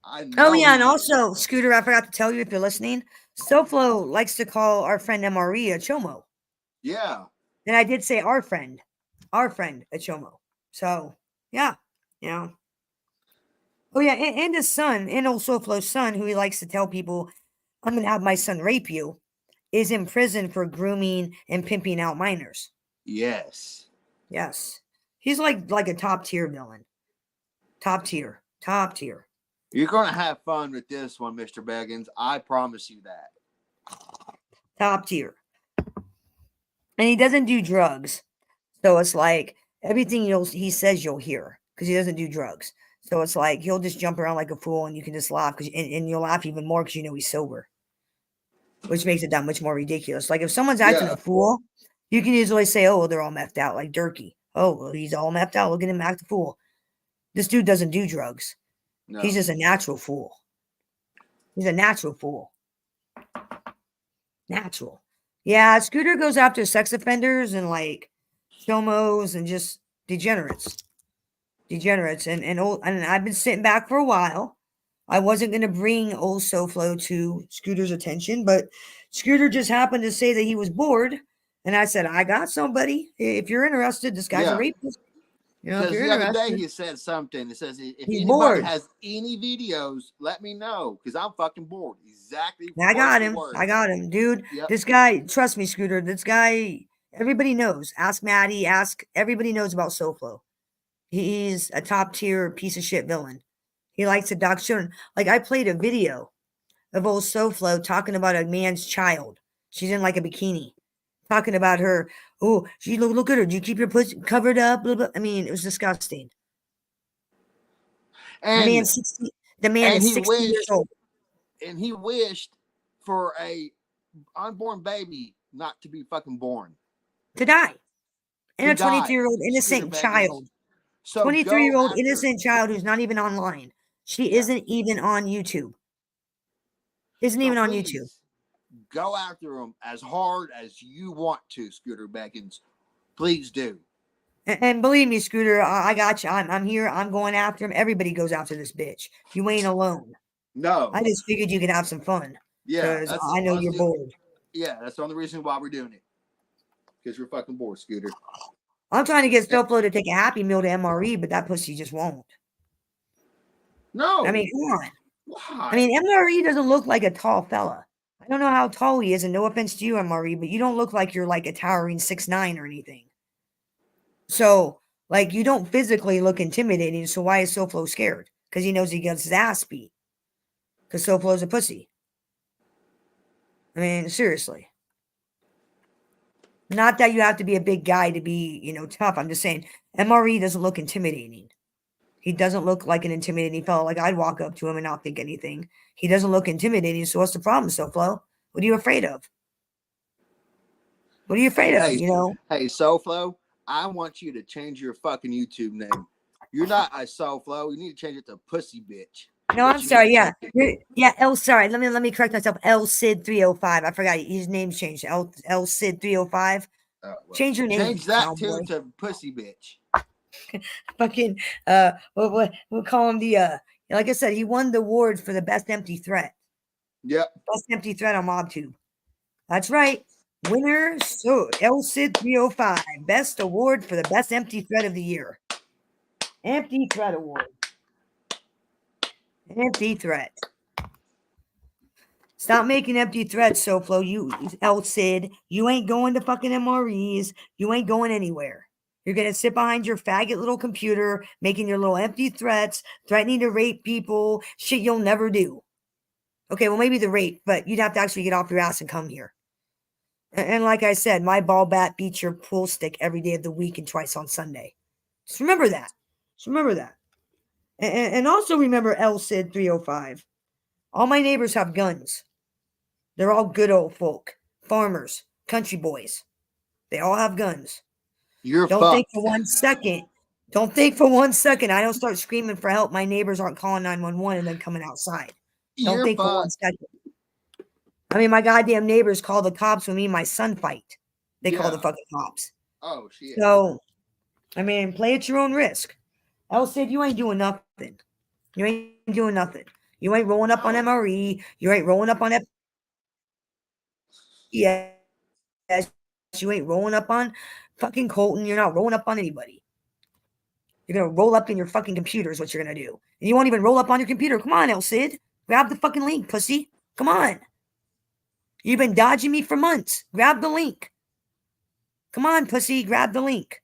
I know. Oh, yeah, and also, Scooter, I forgot to tell you if you're listening, SoFlo likes to call our friend MRE a chomo. Yeah. And I did say our friend a chomo. So, yeah, Oh, yeah, and his son, and old SoFlo's son, who he likes to tell people, I'm going to have my son rape you, is in prison for grooming and pimping out minors. Yes. He's like a top-tier villain. Top tier. You're going to have fun with this one, Mr. Baggins. I promise you that. Top tier. And he doesn't do drugs. So it's like everything he says you'll hear because he doesn't do drugs. So it's like he'll just jump around like a fool and you can just laugh and you'll laugh even more because you know he's sober, which makes it that much more ridiculous. Like if someone's acting a fool, you can usually say, oh, well, they're all methed out like Durkee. Oh, well, he's all methed out. Look at him act a fool. This dude doesn't do drugs. No. He's just a natural fool. He's a natural fool. Natural. Yeah, Scooter goes after sex offenders and like chomos and just degenerates. And I've been sitting back for a while. I wasn't gonna bring old SoFlo to Scooter's attention, but Scooter just happened to say that he was bored, and I said, I got somebody. If you're interested, this guy's a Yeah. rapist. You know, if Because you're the other day interested, he said something. It says if he's anybody bored. has any videos, let me know because I'm fucking bored. Exactly. I got word him. for word. I got him, dude. Yep. This guy, trust me, Scooter. This guy, everybody knows. Ask Maddie. Ask everybody knows about SoFlo. He's a top tier piece of shit villain. He likes to dox children. Like I played a video of old SoFlo talking about a man's child. She's in like a bikini, talking about her. Oh, she look at her. Do you keep your pussy covered up? Blah, blah. I mean, it was disgusting. And the man is 60 years wished, old. and he wished for a unborn baby not to be fucking born. To die. And a To die. 23-year-old innocent child. So 23-year-old innocent child who's not even online. She isn't even on YouTube. Isn't even on YouTube. Go after him as hard as you want to, Scooter Beckons. Please do. And believe me, Scooter, I got you. I'm here. I'm going after him. Everybody goes after this bitch. You ain't alone. No. I just figured you could have some fun. Yeah. Because I know you're bored. Yeah, that's the only reason why we're doing it. Because you're fucking bored, Scooter. I'm trying to get SoFlo to take a Happy Meal to MRE, but that pussy just won't. No. I mean, come on. Why? I mean, MRE doesn't look like a tall fella. I don't know how tall he is, and no offense to you, MRE, but you don't look like you're like a towering 6'9" or anything. So, like, you don't physically look intimidating, so why is SoFlo scared? Because he knows he gets his ass beat. Because SoFlo's a pussy. I mean, seriously. Not that you have to be a big guy to be, tough. I'm just saying, MRE doesn't look intimidating. He doesn't look like an intimidating fellow. Like, I'd walk up to him and not think anything. He doesn't look intimidating, so what's the problem, SoFlo? What are you afraid of? What are you afraid of, Hey, SoFlo, I want you to change your fucking YouTube name. You're not a SoFlo. You need to change it to Pussy Bitch. No, I'm sorry. Yeah. Sorry. Let me correct myself. L Sid 305. I forgot his name's changed. L Sid 305. Change your name. Change that to Pussy Bitch. Fucking we'll call him the like I said, he won the award for the best empty threat. Yep. Best empty threat on MobTube. That's right. Winner, so El Cid 305. Best award for the best empty threat of the year. Empty threat award. Empty threat. Stop making empty threats, SoFlo. You El Cid. You ain't going to fucking MREs. You ain't going anywhere. You're going to sit behind your faggot little computer, making your little empty threats, threatening to rape people, shit you'll never do. Okay, well, maybe the rape, but you'd have to actually get off your ass and come here. And like I said, my ball bat beats your pool stick every day of the week and twice on Sunday. Just remember that. And also remember El Cid 305. All my neighbors have guns. They're all good old folk. Farmers. Country boys. They all have guns. Don't think for one second I don't start screaming for help. My neighbors aren't calling 911 and then coming outside. Don't think for 1 second. I mean, my goddamn neighbors call the cops when me and my son fight. They call the fucking cops. Oh, shit. So, I mean, play at your own risk. El Cid, you ain't doing nothing. You ain't doing nothing. You ain't rolling up on MRE. You ain't rolling up on FPS. You ain't rolling up on fucking Colton. You're not rolling up on anybody. You're going to roll up in your fucking computer is what you're going to do. And you won't even roll up on your computer. Come on, El Cid. Grab the fucking link, pussy. Come on. You've been dodging me for months. Grab the link. Come on, pussy. Grab the link.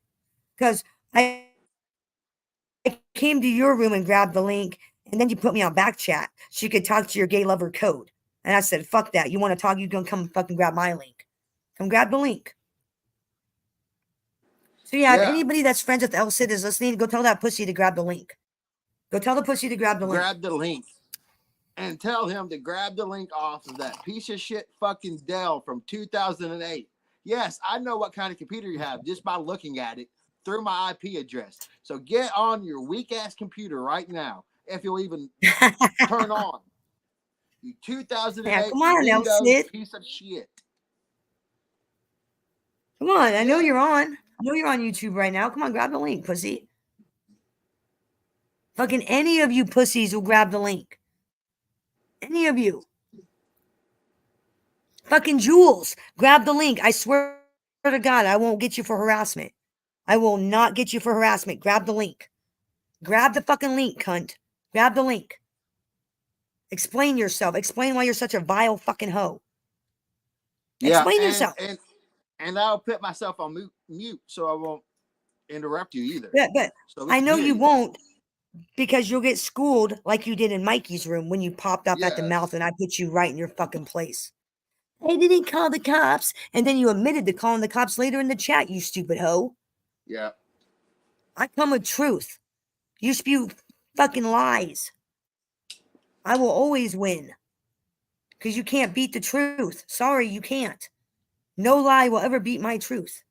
Because I came to your room and grabbed the link, and then you put me on back chat so you could talk to your gay lover code. And I said, fuck that. You want to talk? You gonna come fucking grab my link. Come grab the link. So yeah, if anybody that's friends with El Cid is listening, go tell that pussy to grab the link. Go tell the pussy to grab the link. Grab the link. And tell him to grab the link off of that piece of shit fucking Dell from 2008. Yes, I know what kind of computer you have just by looking at it through my IP address. So get on your weak ass computer right now, if you'll even turn on. You 2008 Yeah, come on now, Windows Sid. piece of shit. Come on, I know you're on. I know you're on YouTube right now. Come on, grab the link, pussy. Fucking any of you pussies will grab the link. Any of you. Fucking Jules, grab the link. I swear to God, I won't get you for harassment. I will not get you for harassment. Grab the link. Grab the fucking link, cunt. Grab the link. Explain yourself. Explain why you're such a vile fucking hoe. Yeah, Explain yourself. And I'll put myself on mute so I won't interrupt you either. Yeah, but so I know you won't, because you'll get schooled like you did in Mikey's room when you popped up at the mouth and I put you right in your fucking place. I didn't call the cops. And then you admitted to calling the cops later in the chat, you stupid hoe. Yeah. I come with truth. You spew fucking lies. I will always win. Because you can't beat the truth. Sorry, you can't. No lie will ever beat my truth.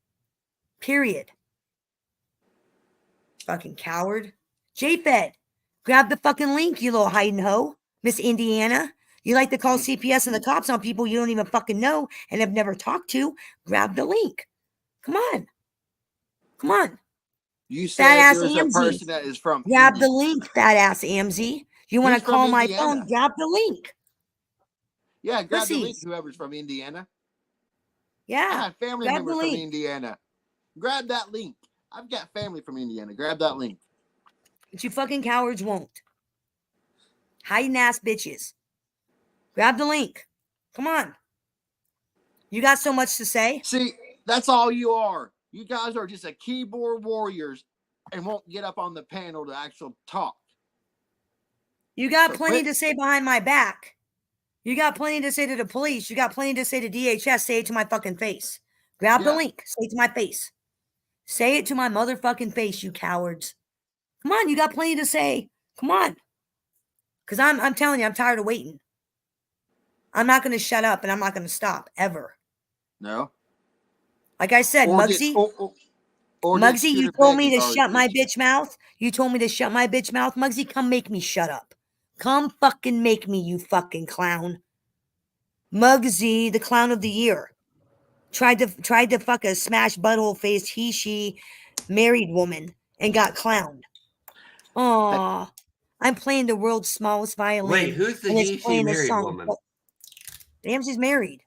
Period. Fucking coward. J-Fed, grab the fucking link, you little hiding hoe. Miss Indiana. You like to call CPS and the cops on people you don't even fucking know and have never talked to. Grab the link. Come on. Come on. You Fat said ass there's a Amzy. person that is from Grab India. the link, fat ass Amzy. You want Who's to call from my Indiana? phone? Grab the link. Yeah, grab the link, Pussies. whoever's from Indiana. I Yeah. have family Grab the members from link. Indiana. Grab that link. I've got family from Indiana. Grab that link. But you fucking cowards won't. Hiding ass bitches. Grab the link. Come on. You got so much to say? See, that's all you are. You guys are just a keyboard warriors and won't get up on the panel to actually talk. You got plenty to say behind my back. You got plenty to say to the police. You got plenty to say to DHS. Say it to my fucking face. Grab the link. Say it to my face. Say it to my motherfucking face, you cowards. Come on, you got plenty to say. Come on. Because I'm telling you, I'm tired of waiting. I'm not going to shut up and I'm not going to stop, ever. No. Like I said, Muggsy. Muggsy, you told me to shut my bitch mouth. You told me to shut my bitch mouth. Muggsy, come make me shut up. Come fucking make me, you fucking clown. Muggsy, the clown of the year. Tried to fuck a smash butthole faced she married woman and got clowned. Aw. I'm playing the world's smallest violin. Wait, who's the and it's she playing a married song. woman? Damn, she's married.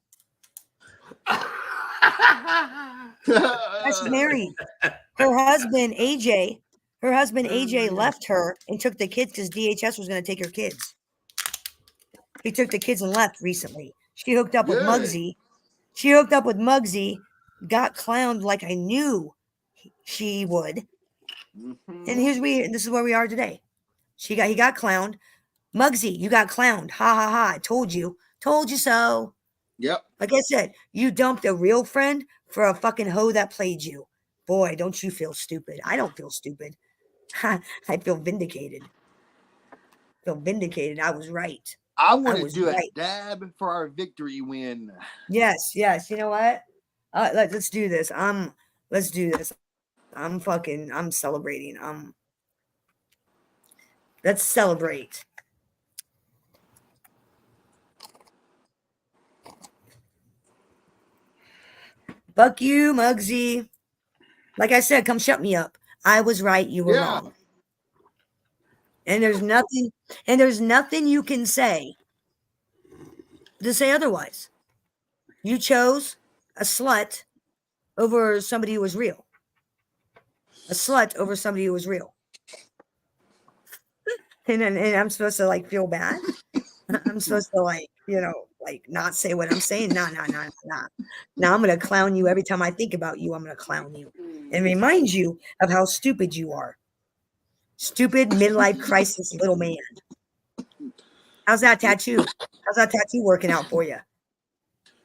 She's married. Her husband, AJ, left her and took the kids because DHS was going to take her kids. He took the kids and left recently. She hooked up with Muggsy. Got clowned like I knew she would. And this is where we are today. He got clowned. Muggsy, you got clowned. Ha ha ha. I told you. Told you so. Yep. Like I said, you dumped a real friend for a fucking hoe that played you. Boy, don't you feel stupid. I don't feel stupid. I feel vindicated. I was right. I want to do a dab for our victory win. Yes. You know what? Let's do this. Let's do this. I'm celebrating. Let's celebrate. Fuck you, Muggsy. Like I said, come shut me up. I was right, you were wrong. And there's nothing you can say to say otherwise. You chose a slut over somebody who was real. A slut over somebody who was real. And I'm supposed to like feel bad. I'm supposed to like not say what I'm saying. Nah. Now I'm gonna clown you every time I think about you. I'm gonna clown you and remind you of how stupid you are. Stupid midlife crisis little man. How's that tattoo? How's that tattoo working out for you?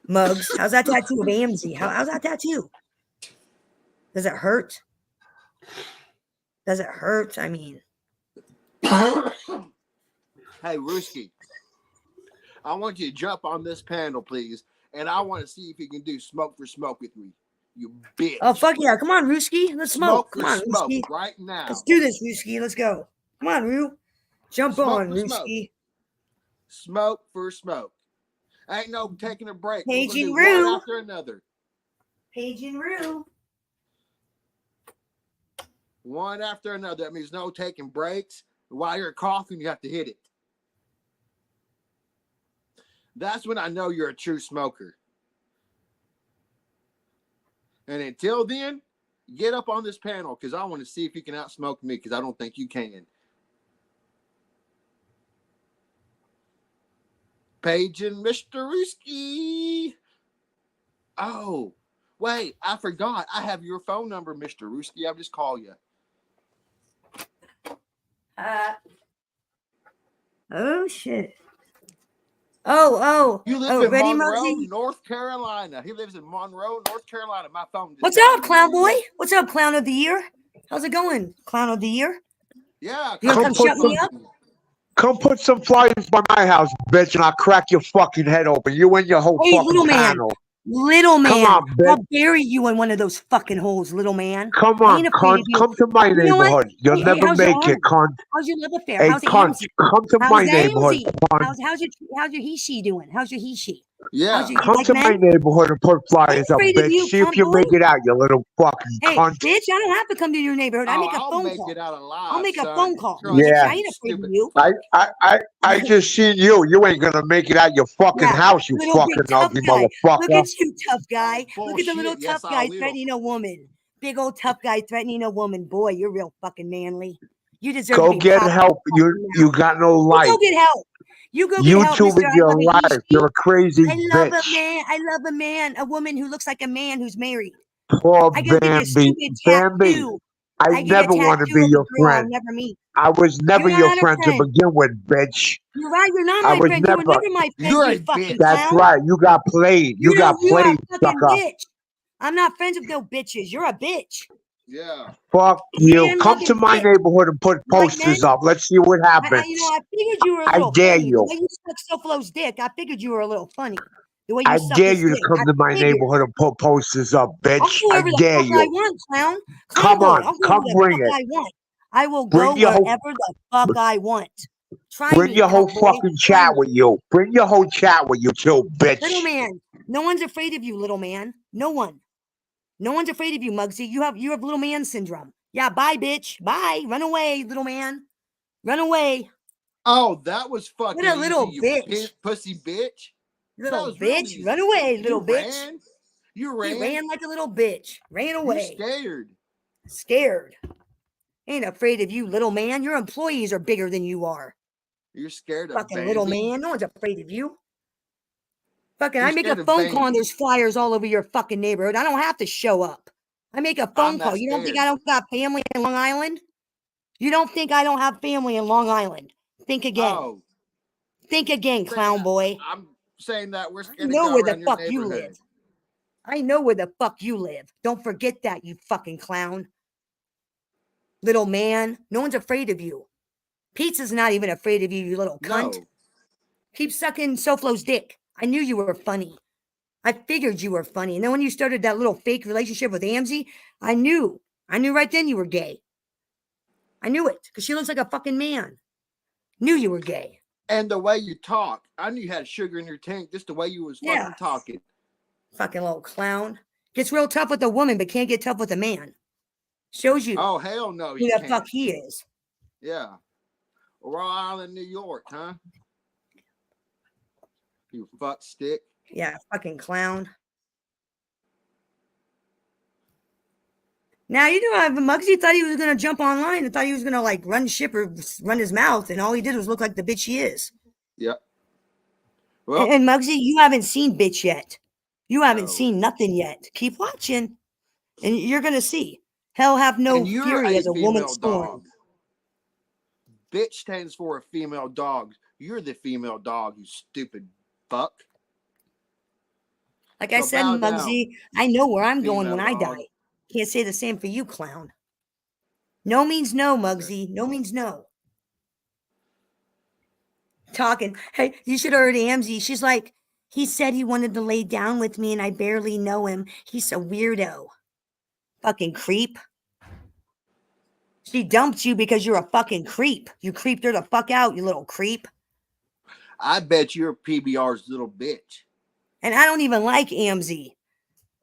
Muggs, how's that tattoo of AMZ? How's that tattoo? Does it hurt? Does it hurt? I mean. Hey, Ruski, I want you to jump on this panel, please. And I want to see if you can do smoke for smoke with me. You bitch. Oh, fuck yeah. Come on, Ruski. Let's smoke. Come on, smoke Ruski. Right now. Let's do this, Ruski. Let's go. Come on, Roo. Jump on, Ruski. Smoke for smoke. Ain't no taking a break. Paige We're and gonna do Rue. one after another. Paige and Rue. One after another. That means no taking breaks. While you're coughing, you have to hit it. That's when I know you're a true smoker. And until then, get up on this panel because I want to see if you can outsmoke me because I don't think you can. Paige and Mr. Ruski. Oh, wait, I forgot. I have your phone number, Mr. Ruski. I'll just call you. Oh, shit. Oh. You live in ready, Monroe, Muggsy? North Carolina. He lives in Monroe, North Carolina. My phone just What's died up, clown immediately. boy? What's up, clown of the year? How's it going, clown of the year? Yeah. You gonna come shut me up? Come put some flyers by my house, bitch, and I'll crack your fucking head open. You and your whole Hey, fucking little man. panel. Little man. Come on, bitch. I'll bury you in one of those fucking holes, little man. Come I on, ain't afraid cunt. of you. Come to my You know what? neighborhood. You'll Hey, never how's your make it, arm? cunt. How's your love affair? Hey, How's the cunt, Amzy? come to How's my the neighborhood, Amzy? cunt. How's your he-she doing? How's your he-she? Yeah. How's your, you Come like to my men? neighborhood and put I ain't flyers up, afraid of bitch. you, See if cunt you boy. make it out, you little fucking Hey, cunt. bitch, I don't have to come to your neighborhood. I make a I'll phone make call. it out alive. I'll make a son. phone call. Trust Bitch, Yeah. I ain't afraid of you. I just seen you. You ain't gonna make it out your fucking Yeah, house, you little big fucking tough ugly guy. Look motherfucker. at you, tough guy. Look at the little Bullshit. Yes, tough I guy will. threatening a woman. Big old tough guy threatening a woman. Boy, you're real fucking manly. You deserve to Go be get popped in help. the fucking You mouth. got no You life. go get help. You go get help, YouTube mister. is I your love a life. he-she. You're a crazy I love a bitch. man. I love a man. A woman who looks like a man who's married. Poor I go get a Bambi. stupid Bambi, tattoo. I I get a never want to tattoo be of your a girl I'll friend. never meet. I was never You're your not a friend to friend. begin with, bitch. You're right. You're not I my was friend. You were never. never my friend, You're you a fucking bitch. That's clown. right. You got played. You got You're a played, fucking sucker. bitch. I'm not friends with no bitches. You're a bitch. Yeah. Fuck you. Man Come to loving my bitch. neighborhood and put You like men? posters up. Let's see what happens. I figured you were a I little dare funny. The you. way you suck Soflo's dick, I figured you were a little funny. The way I you suck dare his you to dick. come I to my figured. neighborhood and put posters up, I'll bitch. go I wherever the dare fuck I you. want, clown. Clown Come boy. on. I'll go Come where the bring fuck it. I want. I will Bring go your whole wherever the fuck I want. Try bring me, your whole cunt boy. fucking Try chat me. with you. Bring your whole chat with you too, bitch. Little man. No one's afraid of you, little man. No one. No one's afraid of you, Muggsy. You have little man syndrome. Yeah, bye, bitch. Bye. Run away, little man. Run away. Oh, that was fucking What a easy, little you bitch. pussy bitch. That Little was real bitch. easy. Run away, You little bitch. ran. You He ran. ran like a little bitch. Ran You away. scared. Scared. Ain't afraid of you, little man. Your employees are bigger than you are. You're scared of Fucking little Bambi. man. No one's afraid of you. Fucking, You're I make a scared of phone call and Bambi. there's flyers all over your fucking neighborhood. I don't have to show up. I make a phone I'm call. not You don't think scared. I don't got family in Long Island? You don't think I don't have family in Long Island? Think again. Oh, Think again, saying clown that, boy. I'm saying that we're I scared to know go where the around your fuck you neighborhood. live. I know where the fuck you live. Don't forget that, you fucking clown. Little man. No one's afraid of you. Pizza's not even afraid of you, you little cunt. No. Keep sucking Soflo's dick. I knew you were funny. I figured you were funny. And then when you started that little fake relationship with Amzy, I knew. I knew right then you were gay. I knew it because she looks like a fucking man. Knew you were gay. And the way you talk, I knew you had sugar in your tank. Just the way you was Yeah. fucking talking. Fucking little clown. Gets real tough with a woman, but can't get tough with a man. Shows you Oh hell no, who you the can't. fuck he is. Yeah. Rhode Island, New York, huh? You fuck stick. Yeah, fucking clown. Now, you know, Muggsy thought he was going to jump online and thought he was going to, like, run ship or run his mouth, and all he did was look like the bitch he is. Yep. Well, And Muggsy, you haven't seen bitch yet. You haven't no. seen nothing yet. Keep watching, and you're going to see. Hell have no And you're fury a as a woman female scorned. dog. Bitch stands for a female dog. You're the female dog, you stupid fuck. Like I So said, bow Muggsy, down, I know where I'm going female when I dog. die. Can't say the same for you, clown. No means no, Muggsy. No means no. Talking. Hey, you should have heard Amzy. She's like, he said he wanted to lay down with me and I barely know him. He's a weirdo. Fucking creep. She dumped you because you're a fucking creep. You creeped her the fuck out, you little creep. I bet you're PBR's little bitch. And I don't even like Amzy.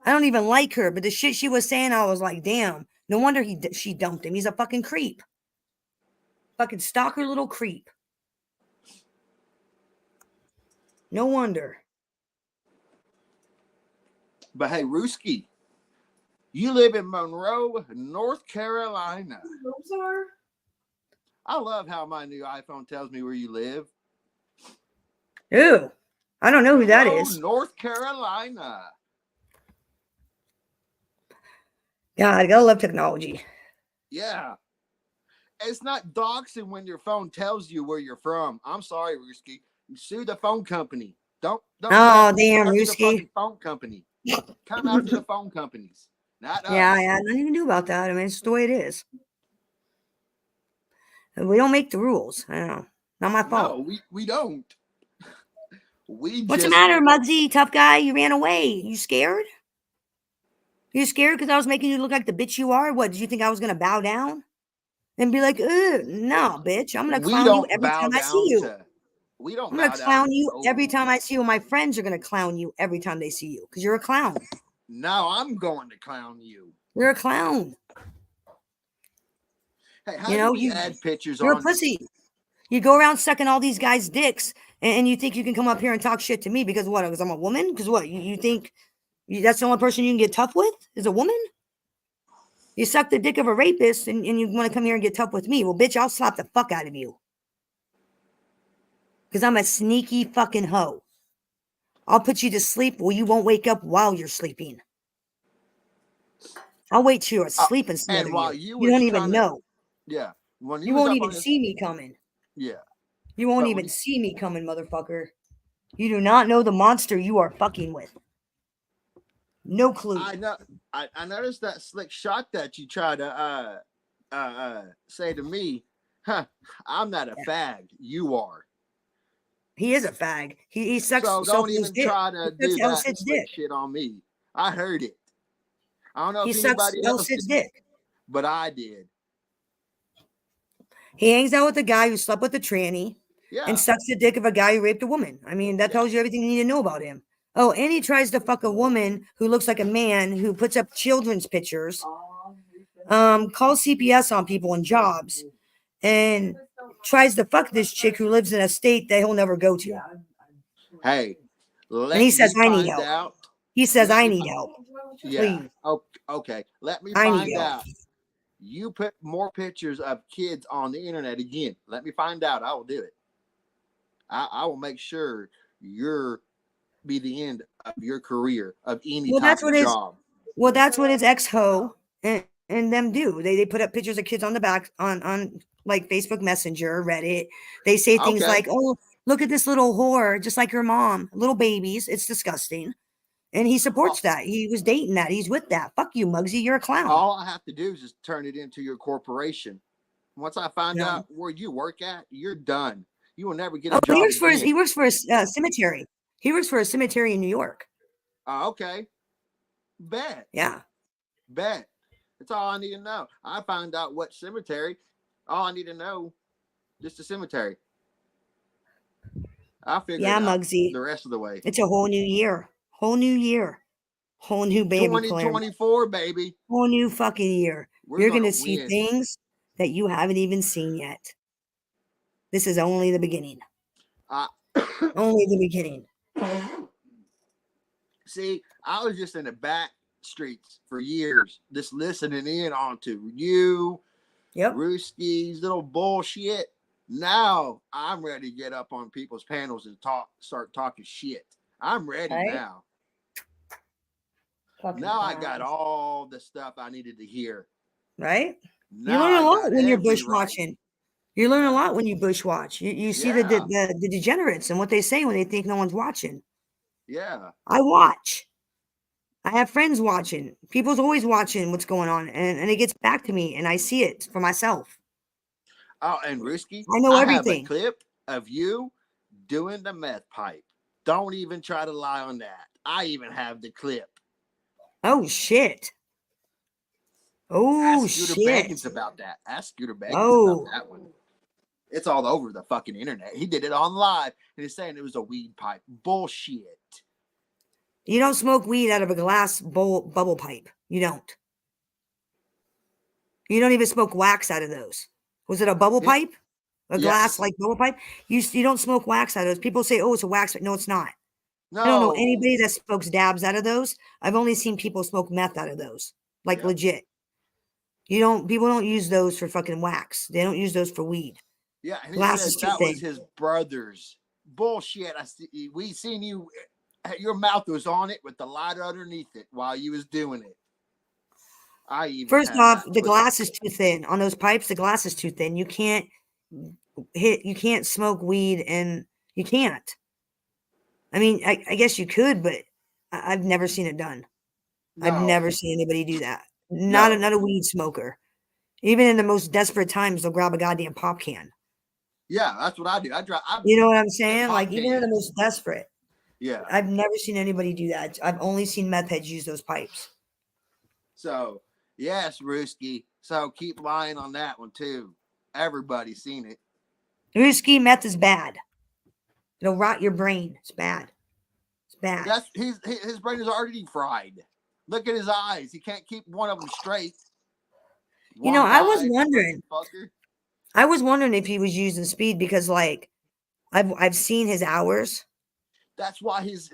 I don't even like her. But the shit she was saying, I was like, damn. No wonder she dumped him. He's a fucking creep. Fucking stalker little creep. No wonder. But hey, Ruski, you live in Monroe, North Carolina. I love how my new iPhone tells me where you live. Ew. I don't know who that Monroe, is. North Carolina. God, I gotta love technology. Yeah. It's not doxing when your phone tells you where you're from. I'm sorry, Ruski. You sue the phone company. Don't Oh, come damn, after the Ruski. fucking phone company. Come after the phone companies. Not us. Yeah, nothing you can do about that. I mean, it's the way it is. We don't make the rules. I don't know. Not my fault. No, we don't. What's the matter, Muggsy? Tough guy? You ran away. You scared? You scared because I was making you look like the bitch you are? What, did you think I was going to bow down? And be like, no, bitch. I'm going to clown you every time I see you. We don't I'm going bow to down clown to you nobody. every time I see you. My friends are going to clown you every time they see you because you're a clown. No, I'm going to clown you. You're a clown. Hey, how do we add pictures on? You're a pussy. You go around sucking all these guys' dicks, and you think you can come up here and talk shit to me because what? Because I'm a woman? Because what? You think that's the only person you can get tough with is a woman? You suck the dick of a rapist, and you want to come here and get tough with me? Well, bitch, I'll slap the fuck out of you. Because I'm a sneaky fucking hoe. I'll put you to sleep where you won't wake up while you're sleeping. I'll wait till you're asleep and smother and while you. you You don't was even trying know. Yeah. When You won't even see me coming. Yeah. You won't even see me coming, motherfucker. You do not know the monster you are fucking with. No clue. I know. I noticed that slick shot that you tried to say to me. Huh? I'm not a fag. You are. He is a fag. He sucks. So don't even try to do that slick shit on me. I heard it. I don't know if anybody else did, dick. But I did. He hangs out with a guy who slept with a tranny and sucks the dick of a guy who raped a woman. I mean, that tells you everything you need to know about him. Oh, and he tries to fuck a woman who looks like a man who puts up children's pictures, calls CPS on people and jobs, and tries to fuck this chick who lives in a state that he'll never go to. Hey, and he says, I need help. He says, I need help. Yeah. Please. Okay. Let me find out. You put more pictures of kids on the internet again. Let me find out. I will do it. I will make sure you're be the end of your career of any type of job. Well, that's what his ex-ho and them do. They put up pictures of kids on the back on like Facebook Messenger, Reddit. They say things like, oh, look at this little whore, just like her mom, little babies. It's disgusting. And he supports that. He was dating that. He's with that. Fuck you, Muggsy. You're a clown. All I have to do is just turn it into your corporation. Once I find out where you work at, you're done. You will never get a job. He works for a cemetery. He works for a cemetery in New York. Okay. Bet. Yeah. Bet. That's all I need to know. I found out what cemetery. All I need to know, just a cemetery. I'll figure it out Muggsy. The rest of the way. It's a whole new year. Whole new year. Whole new baby 2024, baby. Whole new fucking year. You're going to see things that you haven't even seen yet. This is only the beginning. Only the beginning. See, I was just in the back streets for years, just listening in onto you, Ruski's little bullshit. Now I'm ready to get up on people's panels and start talking shit. I'm ready now. Now I got all the stuff I needed to hear. Right? You learn a lot when you're bushwatching. You learn a lot when you bushwatch. You see the degenerates and what they say when they think no one's watching. Yeah. I watch. I have friends watching. People's always watching what's going on. And it gets back to me and I see it for myself. Oh, and Risky, I know everything. Have a clip of you doing the meth pipe. Don't even try to lie on that. I even have the clip. Oh, shit. Oh, Ask Scooter shit. Baggins about that. Ask Scooter Baggins about that one. It's all over the fucking internet. He did it on live, and he's saying it was a weed pipe. Bullshit. You don't smoke weed out of a glass bubble pipe. You don't. You don't even smoke wax out of those. Was it a bubble pipe? A glass like bubble pipe? You don't smoke wax out of those. People say, oh, it's a wax. No, it's not. No. I don't know anybody that smokes dabs out of those. I've only seen people smoke meth out of those. Like legit. People don't use those for fucking wax. They don't use those for weed. Yeah, and glass he is said too that thin. was his brother's. Bullshit. We seen you, your mouth was on it with the lighter underneath it while you was doing it. First off, the glass is too thin. On those pipes, the glass is too thin. You can't smoke weed, and you can't. I mean, I guess you could, but I've never seen it done. No. I've never seen anybody do that. Not a weed smoker. Even in the most desperate times, they'll grab a goddamn pop can. Yeah, that's what I do. You know what I'm saying? Like, even in the most desperate. Yeah. I've never seen anybody do that. I've only seen meth heads use those pipes. So, yes, Ruski. So, keep lying on that one, too. Everybody's seen it. Ruski, meth is bad. It'll rot your brain. It's bad. It's bad. His brain is already fried. Look at his eyes. He can't keep one of them straight. I was wondering if he was using speed because, like, I've seen his hours. That's why this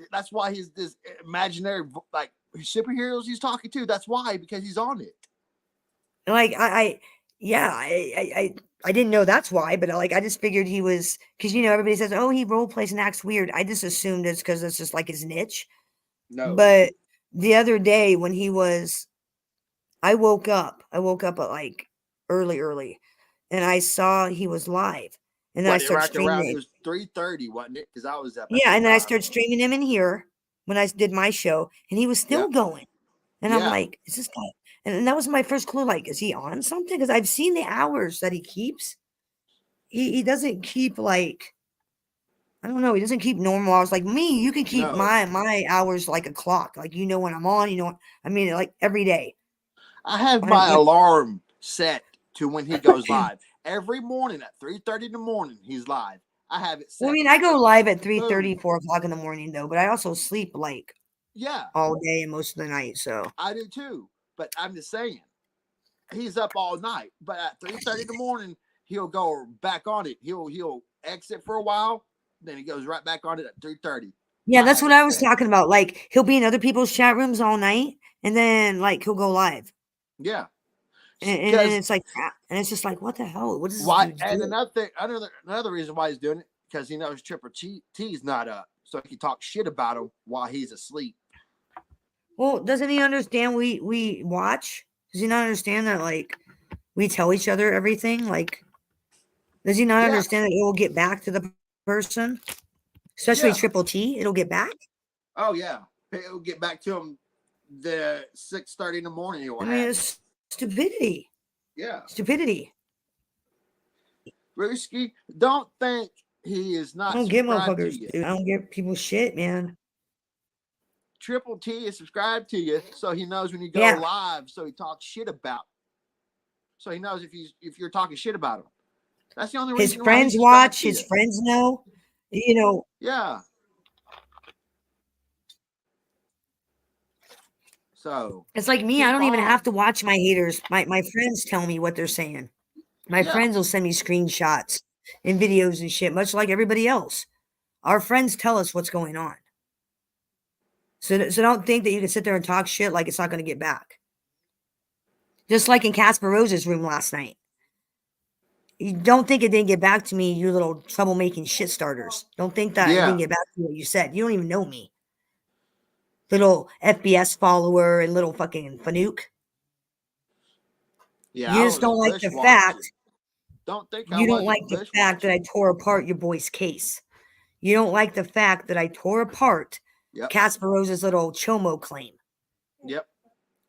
imaginary like superheroes he's talking to. That's why, because he's on it. Like I didn't know that's why, but like I just figured he was, because everybody says, oh, he role plays and acts weird. I just assumed it's because it's just like his niche. No, but the other day when I woke up at like early, and I saw he was live, and then I started streaming. It was 3:30, wasn't it? Because I was up. Yeah, and then I started streaming him in here when I did my show, and he was still going. And I'm like, is this guy? And that was my first clue. Like, is he on something? Because I've seen the hours that he keeps. He doesn't keep like, I don't know. He doesn't keep normal hours like me. You can keep my hours like a clock. Like, when I'm on. Like every day. I have my alarm set to when he goes live every morning at 3:30 in the morning. He's live. I have it set. Well, I go live at 3:30, 4 o'clock in the morning though, but I also sleep like all day and most of the night. So I do too. But I'm just saying, he's up all night. But at 3:30 in the morning, he'll go back on it. He'll exit for a while, then he goes right back on it at 3:30. Yeah, that's what I was talking about. Like, he'll be in other people's chat rooms all night, and then like he'll go live. Yeah, and it's like, and it's just like, what the hell? What is why? And another reason why he's doing it, because he knows Triple T's not up, so he can talk shit about him while he's asleep. Well, doesn't he understand we watch? Does he not understand that, like, we tell each other everything? Like, does he not understand that it will get back to the person? Especially Triple T, it'll get back? Oh, yeah. It'll get back to him the 6:30 in the morning. It's stupidity. Yeah. Stupidity. Ruski, don't think he is not. I don't get motherfuckers, dude. I don't get people's shit, man. Triple T is subscribed to you, so he knows when you go live, so he talks shit about. So he knows if you're talking shit about him. That's the only reason. His friends watch. His friends know. Yeah. So it's like me. I don't even have to watch my haters. My friends tell me what they're saying. My friends will send me screenshots and videos and shit, much like everybody else. Our friends tell us what's going on. So don't think that you can sit there and talk shit like it's not going to get back. Just like in Casper Rose's room last night. You don't think it didn't get back to me, you little troublemaking shit starters. Don't think that it didn't get back to what you said. You don't even know me. Little FBS follower and little fucking Fanuc. Yeah, you just don't like the fact. You don't like the fact that I tore apart your boy's case. You don't like the fact that I tore apart Casper Rose's little Chomo claim. Yep.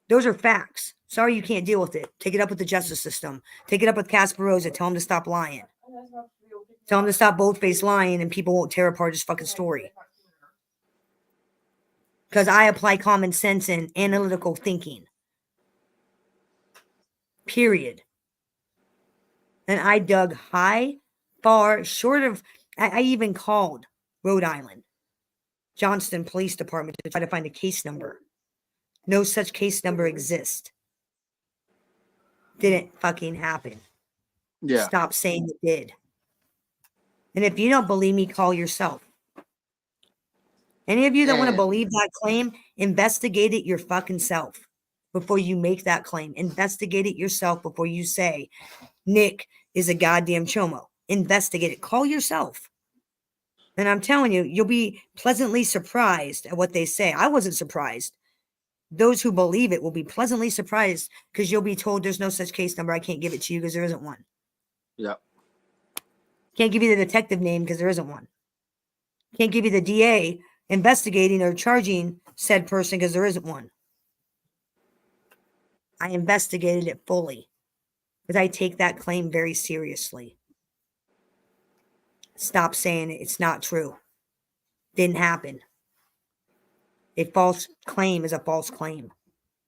Those are facts. Sorry you can't deal with it. Take it up with the justice system. Take it up with Casper Rose. Tell him to stop lying. Tell him to stop bold-faced lying, and people won't tear apart his fucking story. Because I apply common sense and analytical thinking. Period. And I dug high far short of. I even called Rhode Island, Johnston Police Department to try to find a case number. No such case number exists. Didn't fucking happen. Yeah. Stop saying it did. And if you don't believe me, call yourself. Any of you that want to And believe that claim, investigate it your fucking self before you make that claim. Investigate it yourself before you say Nick is a goddamn chomo. Investigate it. Call yourself. And I'm telling you, you'll be pleasantly surprised at what they say. I wasn't surprised. Those who believe it will be pleasantly surprised because you'll be told there's no such case number. I can't give it to you because there isn't one. Yep. Can't give you the detective name because there isn't one. Can't give you the DA investigating or charging said person because there isn't one. I investigated it fully because I take that claim very seriously. Stop saying it's not true. Didn't happen. A false claim is a false claim.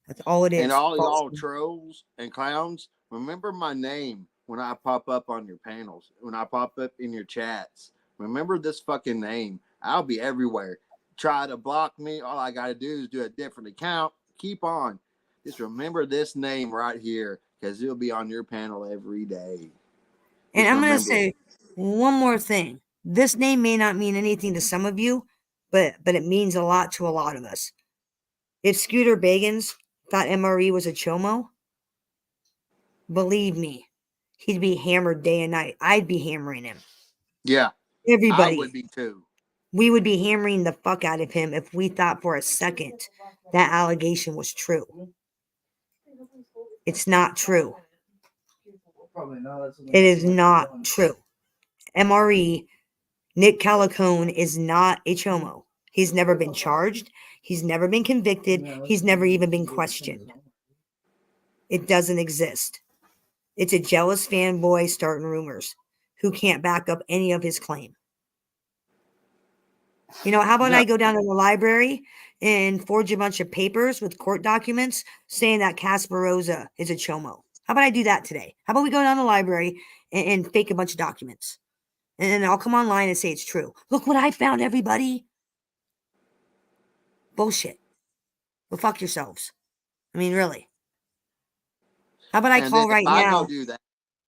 That's all it is. And all False y'all claim. trolls and clowns, remember my name when I pop up on your panels, when I pop up in your chats. Remember this fucking name. I'll be everywhere. Try to block me. All I got to do is do a different account. Keep on. Just remember this name right here because it'll be on your panel every day. And Just I'm going to remember say it. one more thing. This name may not mean anything to some of you, but it means a lot to a lot of us. If Scooter Bagans thought MRE was a chomo, believe me, he'd be hammered day and night. I'd be hammering him. Yeah. Everybody. I would be too. We would be hammering the fuck out of him if we thought for a second that allegation was true. It's not true. It is not true. MRE, Nick Calicone, is not a chomo. He's never been charged. He's never been convicted. He's never even been questioned. It doesn't exist. It's a jealous fanboy starting rumors who can't back up any of his claim. You know, how about I go down to the library and forge a bunch of papers with court documents saying that Casper Rosa is a chomo? How about I do that today? How about we go down to the library and fake a bunch of documents? And then I'll come online and say it's true. Look what I found, everybody. Bullshit. Well, fuck yourselves. I mean, really. How about I And call then if right I now? go do that,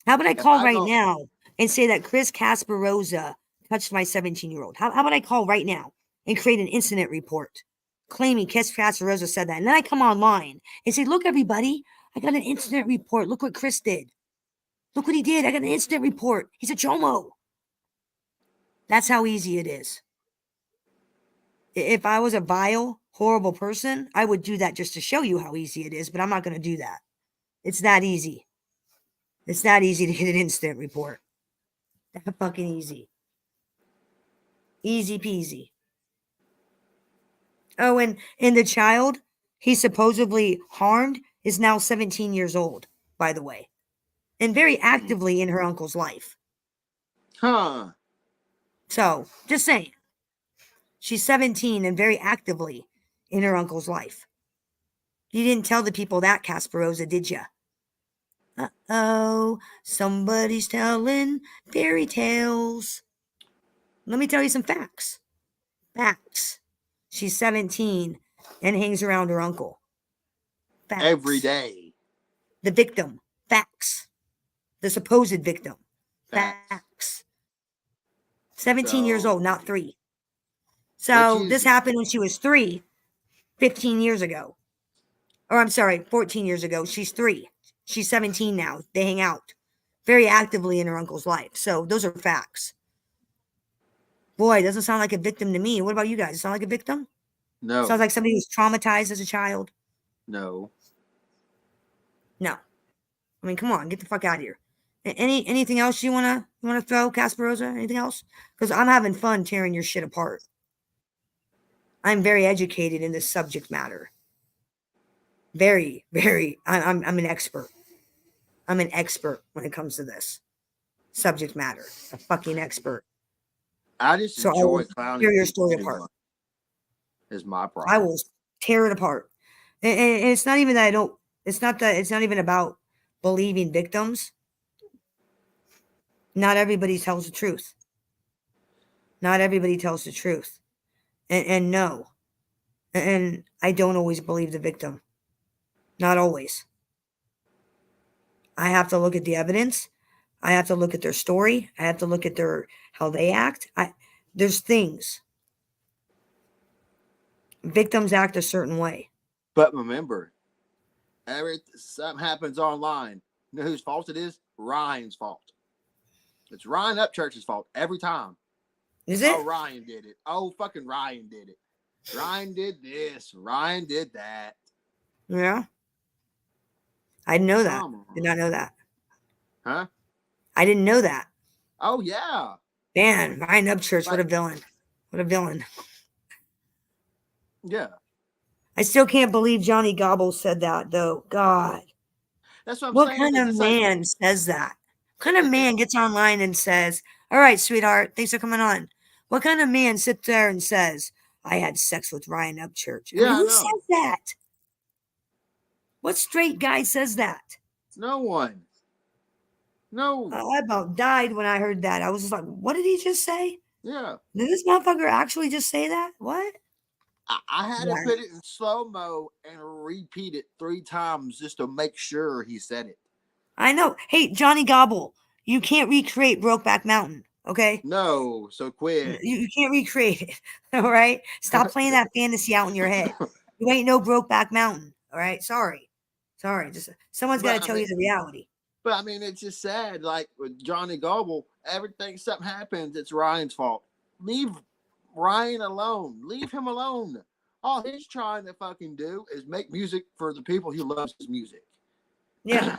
How about I if call I right go- now and say that Chris Casparosa touched my 17-year-old? How about I call right now and create an incident report claiming Chris Casparosa said that? And then I come online and say, look, everybody, I got an incident report. Look what Chris did. Look what he did. I got an incident report. He's a chomo. That's how easy it is. If I was a vile, horrible person, I would do that just to show you how easy it is, but I'm not going to do that. It's that easy. It's that easy to get an incident report. That fucking easy. Easy peasy. Oh, and the child he supposedly harmed is now 17 years old, by the way, and very actively in her uncle's life. Huh. So, just saying. She's 17 and very actively in her uncle's life. You didn't tell the people that, Casparosa, did you? Uh-oh, somebody's telling fairy tales. Let me tell you some facts. Facts. She's 17 and hangs around her uncle. Facts. Every day. The victim. Facts. The supposed victim. Facts. 17 years old, not 3. So this happened when she was 3, 15 years ago. Or I'm sorry, 14 years ago. She's 3. She's 17 now. They hang out very actively in her uncle's life. So those are facts. Boy, it doesn't sound like a victim to me. What about you guys? Sound like a victim? No. Sounds like somebody who's traumatized as a child. No. No. I mean, come on, get the fuck out of here. Anything else you wanna throw, Casparosa? Anything else? Because I'm having fun tearing your shit apart. I'm very educated in this subject matter. Very, very. I'm an expert. I'm an expert when it comes to this subject matter. A fucking expert. I just So I enjoy will clowning tear your people story too apart. much. Is my problem. I will tear it apart. And it's not even that I don't. It's not even about believing victims. Not everybody tells the truth. Not everybody tells the truth. And no. And I don't always believe the victim. Not always. I have to look at the evidence. I have to look at their story. I have to look at how they act. There's things. Victims act a certain way. But remember, something happens online. You know whose fault it is? Ryan's fault. It's Ryan Upchurch's fault every time. Is it? Oh, Ryan did it. Oh, fucking Ryan did it. Ryan did this. Ryan did that. Yeah. I didn't know that. Did not know that. Huh? I didn't know that. Oh, yeah. Man, Ryan Upchurch, what a villain. What a villain. Yeah. I still can't believe Johnny Gobble said that, though. God. That's what I'm What saying. kind of man says that? What kind of man gets online and says, all right, sweetheart, thanks for coming on? What kind of man sits there and says, I had sex with Ryan Upchurch? I mean, who says that? What straight guy says that? No one. No. I about died when I heard that. I was just like, what did he just say? Yeah. Did this motherfucker actually just say that? What? I had to put it in slow-mo and repeat it 3 times just to make sure he said it. I know. Hey, Johnny Gobble, you can't recreate Brokeback Mountain, okay? No, so quit. You can't recreate it, all right? Stop playing that fantasy out in your head. You ain't no Brokeback Mountain, all right? Sorry. Just someone's got to tell you the reality. But I mean, it's just sad. Like with Johnny Gobble, something happens, it's Ryan's fault. Leave Ryan alone. Leave him alone. All he's trying to fucking do is make music for the people who loves his music. Yeah.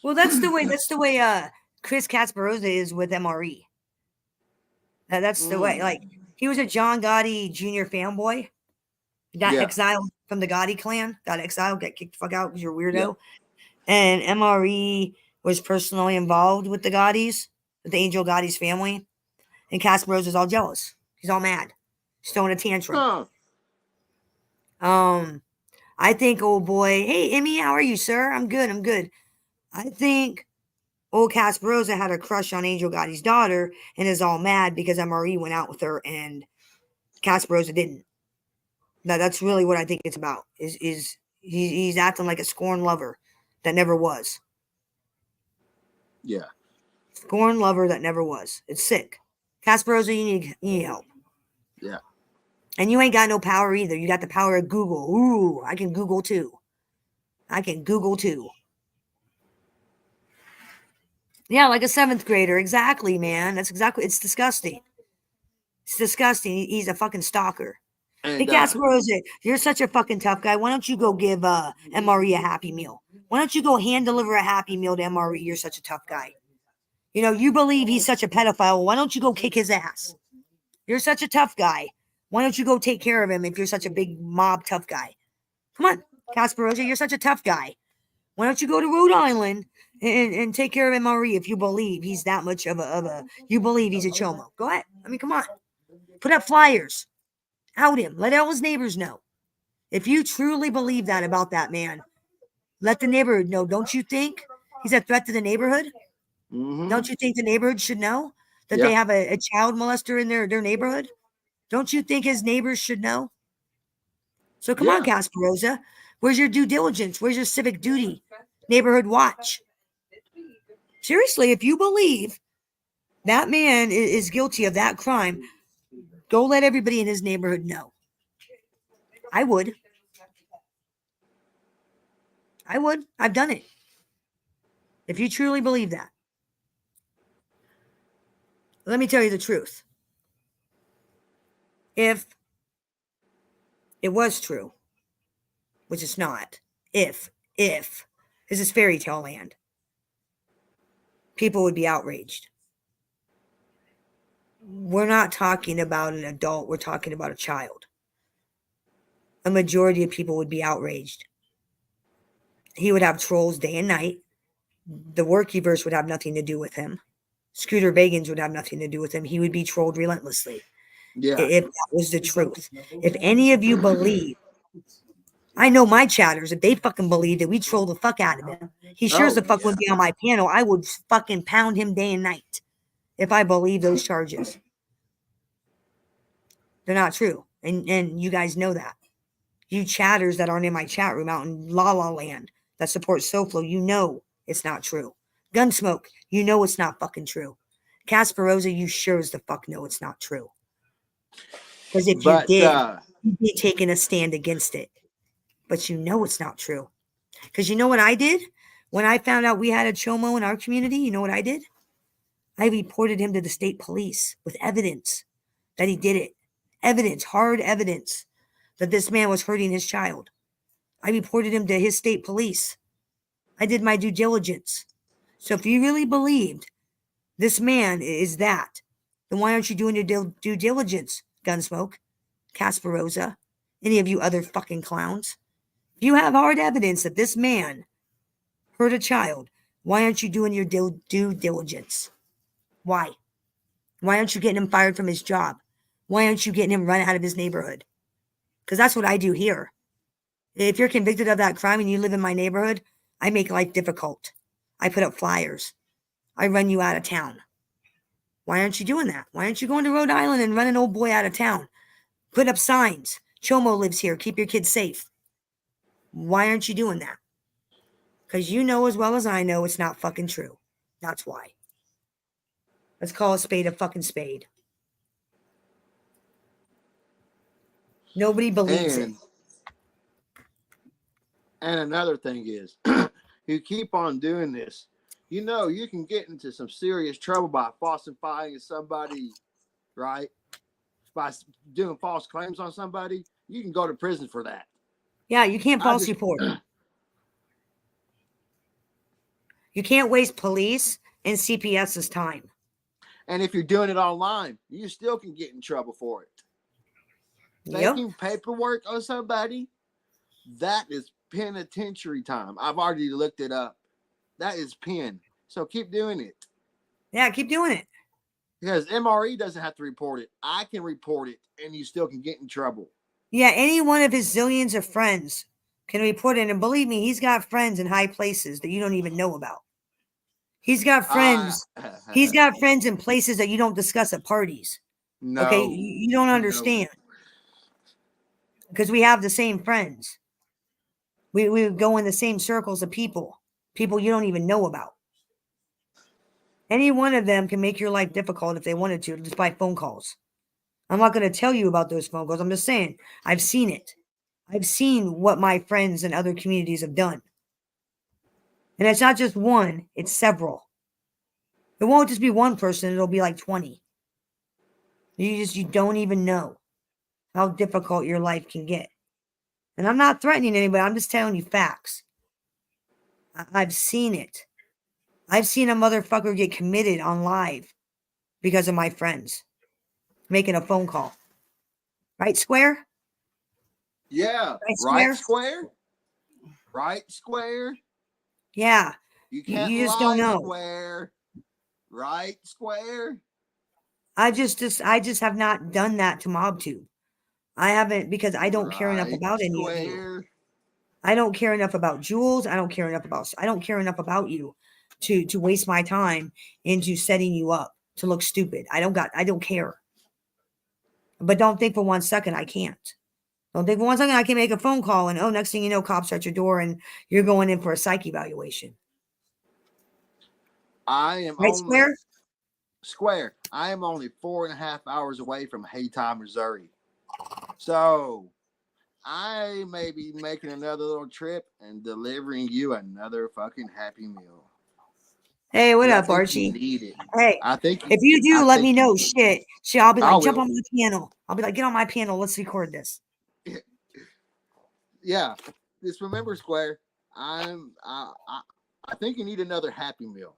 Well, that's the way Chris Casparosa is with MRE. That's the way. Like, he was a John Gotti Jr. fanboy. Got exiled from the Gotti clan. Got exiled, got kicked the fuck out because you're a weirdo. Yeah. And MRE was personally involved with the Gottis, with the Angel Gotti's family. And Casparosa's all jealous. He's all mad. He's throwing a tantrum. I think, old boy, hey, Emmy, how are you, sir? I'm good. I think old Casparosa had a crush on Angel Gotti's daughter and is all mad because MRE went out with her and Casparosa didn't. Now, that's really what I think it's about. He's acting like a scorned lover that never was. Yeah. Scorned lover that never was. It's sick. Casparosa, you need help. Yeah. And you ain't got no power either. You got the power of Google. Ooh, I can Google too. Yeah, like a 7th grader. Exactly, man. It's disgusting. It's disgusting. He's a fucking stalker. Hey, Casparosa, you're such a fucking tough guy. Why don't you go give MRE a Happy Meal? Why don't you go hand deliver a Happy Meal to MRE? You're such a tough guy. You know, you believe he's such a pedophile. Why don't you go kick his ass? You're such a tough guy. Why don't you go take care of him if you're such a big mob tough guy? Come on, Casparosa, you're such a tough guy. Why don't you go to Rhode Island and take care of MRE if you believe he's that much of a you believe he's a chomo? Go ahead. I mean, come on. Put up flyers. Out him. Let all his neighbors know. If you truly believe that about that man, let the neighborhood know. Don't you think he's a threat to the neighborhood? Mm-hmm. Don't you think the neighborhood should know that they have a child molester in their neighborhood? Don't you think his neighbors should know? So come on, Casparosa. Where's your due diligence? Where's your civic duty? Neighborhood watch. Seriously, if you believe that man is guilty of that crime, go let everybody in his neighborhood know. I would. I've done it. If you truly believe that. Let me tell you the truth. If it was true, which it's not, if this is fairy tale land, people would be outraged. We're not talking about an adult, we're talking about a child. A majority of people would be outraged. He would have trolls day and night. The Workyverse would have nothing to do with him. Scooter Vegans would have nothing to do with him. He would be trolled relentlessly. Yeah. If that was the truth. If any of you believe, I know my chatters, if they fucking believe that we troll the fuck out of him, he sure as the fuck would be on my panel. I would fucking pound him day and night. if I believe those charges. They're not true. And you guys know that. You chatters that aren't in my chat room out in La La Land that support SoFlo, you know it's not true. Gunsmoke, you know it's not fucking true. Casperosa, you sure as the fuck know it's not true. Because if you did, you'd be taking a stand against it. But you know it's not true. Because you know what I did? When I found out we had a chomo in our community, you know what I did? I reported him to the state police with evidence that he did it. Evidence, hard evidence that this man was hurting his child. I reported him to his state police. I did my due diligence. So if you really believed this man is that, then why aren't you doing your due diligence, Gunsmoke, Casperosa, any of you other fucking clowns? If you have hard evidence that this man hurt a child, why aren't you doing your due diligence? Why? Why aren't you getting him fired from his job? Why aren't you getting him run out of his neighborhood? Because that's what I do here. If you're convicted of that crime and you live in my neighborhood, I make life difficult. I put up flyers. I run you out of town. Why aren't you doing that? Why aren't you going to Rhode Island and run an old boy out of town? Put up signs. Chomo lives here. Keep your kids safe. Why aren't you doing that? Because you know as well as I know it's not fucking true. That's why. Let's call a spade a fucking spade. Nobody believes it. And another thing is, you keep on doing this. You know, you can get into some serious trouble by falsifying somebody, right? By doing false claims on somebody. You can go to prison for that. Yeah, you can't false report. You can't waste police and CPS's time. And if you're doing it online, you still can get in trouble for it. Yep. Making paperwork on somebody, that is penitentiary time. I've already looked it up. That is pen. So keep doing it. Yeah, keep doing it. Because MRE doesn't have to report it. I can report it, and you still can get in trouble. Yeah, any one of his zillions of friends can report it. And believe me, he's got friends in high places that you don't even know about. He's got friends. He's got friends in places that you don't discuss at parties. No. Okay, you don't understand. Because we have the same friends. We go in the same circles of people you don't even know about. Any one of them can make your life difficult if they wanted to, just by phone calls. I'm not going to tell you about those phone calls. I'm just saying, I've seen it. I've seen what my friends and other communities have done. And it's not just one, it's several. It won't just be one person, it'll be like 20. You don't even know how difficult your life can get. And I'm not threatening anybody, I'm just telling you facts. I've seen it. I've seen a motherfucker get committed on live because of my friends making a phone call. Right, Square? Yeah. Right, Square? Right, Square? Yeah. You can't you just lie, don't know. Square. Right, Square? I just have not done that to MobTube. I haven't, because I don't care enough about any of you. I don't care enough about Jules. I don't care enough about you to waste my time into setting you up to look stupid. I don't care. But don't think for 1 second I can't. Don't think for 1 second I can make a phone call and next thing you know, cops are at your door and you're going in for a psych evaluation. I am right, only Square. I am only 4.5 hours away from Haytime, Missouri. So I may be making another little trip and delivering you another fucking Happy Meal. Hey, what up, Archie? Hey, I think if you do, let me know. Shit, I'll be like, jump on my panel. I'll be like, get on my panel. Let's record this. Yeah, just remember, Square. I think you need another Happy Meal.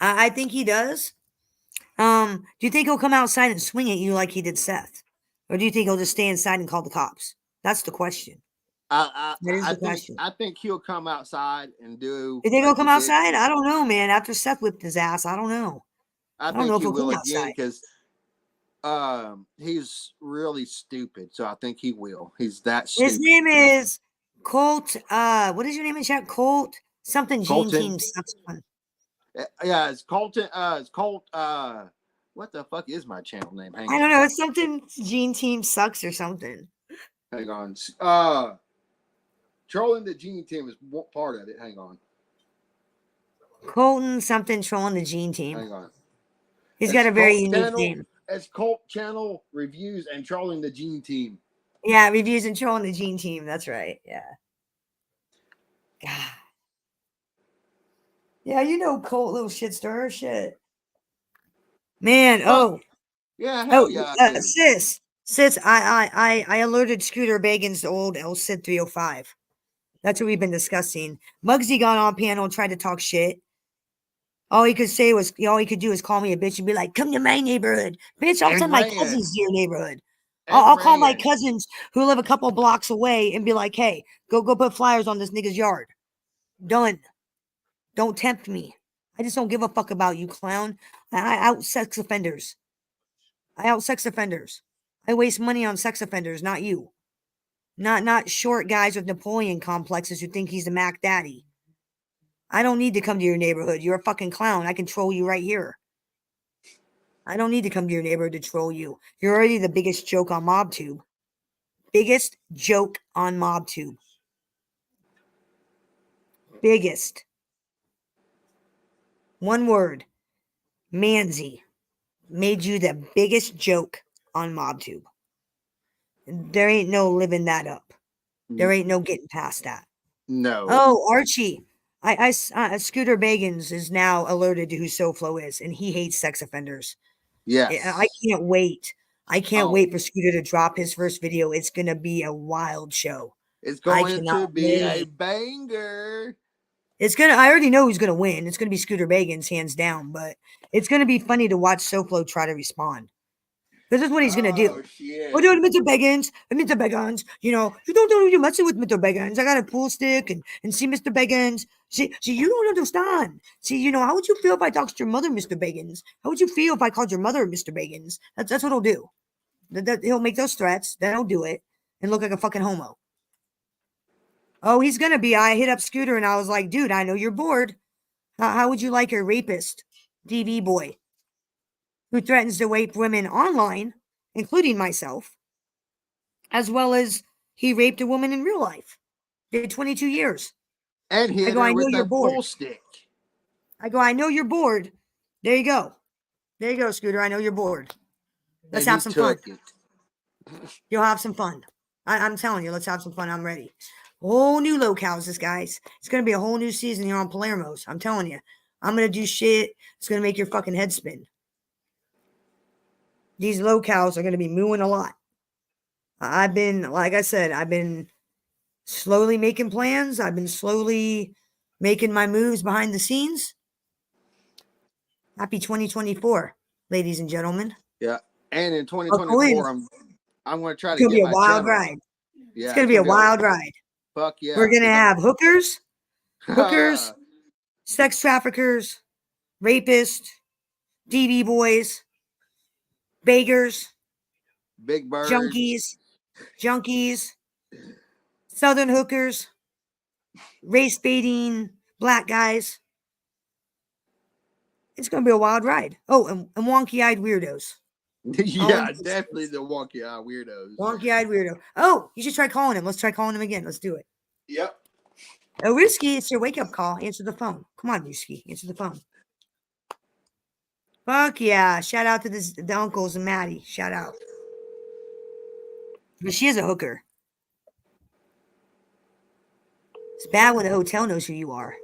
I think he does. Do you think he'll come outside and swing at you like he did Seth, or do you think he'll just stay inside and call the cops? That's the question. I think he'll come outside and do. You think he'll come outside? I don't know, man. After Seth whipped his ass, I don't know. I don't know if he'll come again because he's really stupid. So I think he will. He's that stupid. His name is Colt. What is your name in chat? Colt something. Gene Team. Yeah, it's Colton. It's Colt. What the fuck is my channel name? Hang I on. don't know. It's something Gene Team sucks or something. Hang on. Trolling the Gene Team is part of it. Hang on. Colton something trolling the Gene Team. Hang on. He's got a very unique channel, name. It's Colt Channel Reviews and Trolling the Gene Team. Yeah, reviews and trolling the Gene Team. That's right. Yeah. God. Yeah, you know Colt, little shit stirrer shit. Man, yeah, hell yeah, I do. sis, I alerted Scooter Bagans to old El Cid 305. That's what we've been discussing. Muggsy got on panel and tried to talk shit. All he could do was call me a bitch and be like, "Come to my neighborhood, bitch." I'll send my cousins to your neighborhood. I'll call my cousins who live a couple blocks away and be like, "Hey, go put flyers on this nigga's yard." Done. Don't tempt me. I just don't give a fuck about you, clown. I out sex offenders. I waste money on sex offenders, not you. Not short guys with Napoleon complexes who think he's the Mac Daddy. I don't need to come to your neighborhood. You're a fucking clown. I can troll you right here. I don't need to come to your neighborhood to troll you. You're already the biggest joke on MobTube. Biggest joke on MobTube. Biggest. One word. Manzi made you the biggest joke on MobTube. There ain't no living that up. There ain't no getting past that. No. Oh, Archie. Scooter Bagans is now alerted to who SoFlo is, and he hates sex offenders. Yes. I can't wait. I can't wait for Scooter to drop his first video. It's going to be a wild show. It's going to be a banger. I already know who's going to win. It's going to be Scooter Bagans, hands down, but it's going to be funny to watch SoFlo try to respond. This is what he's going to do. Shit. Oh, dude, Mr. Bagans, you know, you don't know you're messing with Mr. Bagans. I got a pool stick and see Mr. Bagans. See, you don't understand. See, you know, how would you feel if I talked to your mother, Mr. Bagans? How would you feel if I called your mother Mr. Bagans? That's what he'll do. He'll make those threats, then he'll do it, and look like a fucking homo. Oh, he's going to be. I hit up Scooter and I was like, dude, I know you're bored. How would you like a rapist, DV boy, who threatens to rape women online, including myself, as well as he raped a woman in real life. Did 22 years. And he hit her with a pool stick. I go, I know you're bored. There you go. There you go, Scooter. I know you're bored. Let's have some fun. You'll have some fun. I'm telling you, let's have some fun. I'm ready. Whole new locales, guys. It's going to be a whole new season here on Palermo's. I'm telling you. I'm going to do shit. It's going to make your fucking head spin. These locales are going to be mooing a lot. Like I said, I've been slowly making plans. I've been slowly making my moves behind the scenes. Happy 2024, ladies and gentlemen. Yeah. And in 2024, I'm going to try to get It's going to be a wild channel. ride. Yeah, it's going to be a wild ride. Fuck yeah. We're going to have hookers, sex traffickers, rapists, DV boys, beggars, big birds, junkies, southern hookers, race baiting black guys. It's going to be a wild ride. Oh, and wonky-eyed weirdos. Yeah, definitely the wonky-eyed weirdos. Wonky-eyed weirdo. Oh, you should try calling him. Let's try calling him again. Let's do it. Yep. Oh, Risky, it's your wake-up call. Answer the phone. Come on, Risky. Answer the phone. Fuck yeah. Shout out to the uncles and Maddie. Shout out. But she is a hooker. It's bad when the hotel knows who you are.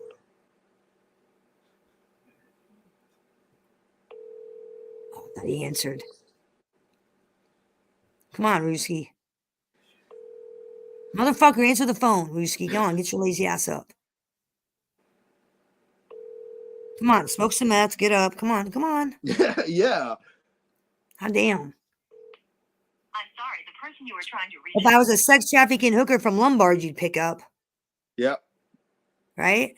Oh, he answered. Come on, Ruski. Motherfucker, answer the phone, Ruski. Come on, get your lazy ass up. Come on, smoke some meth, get up. Come on. Yeah. God damn. I'm sorry, the person you were trying to reach. If I was a sex trafficking hooker from Lombard, you'd pick up. Yep. Right?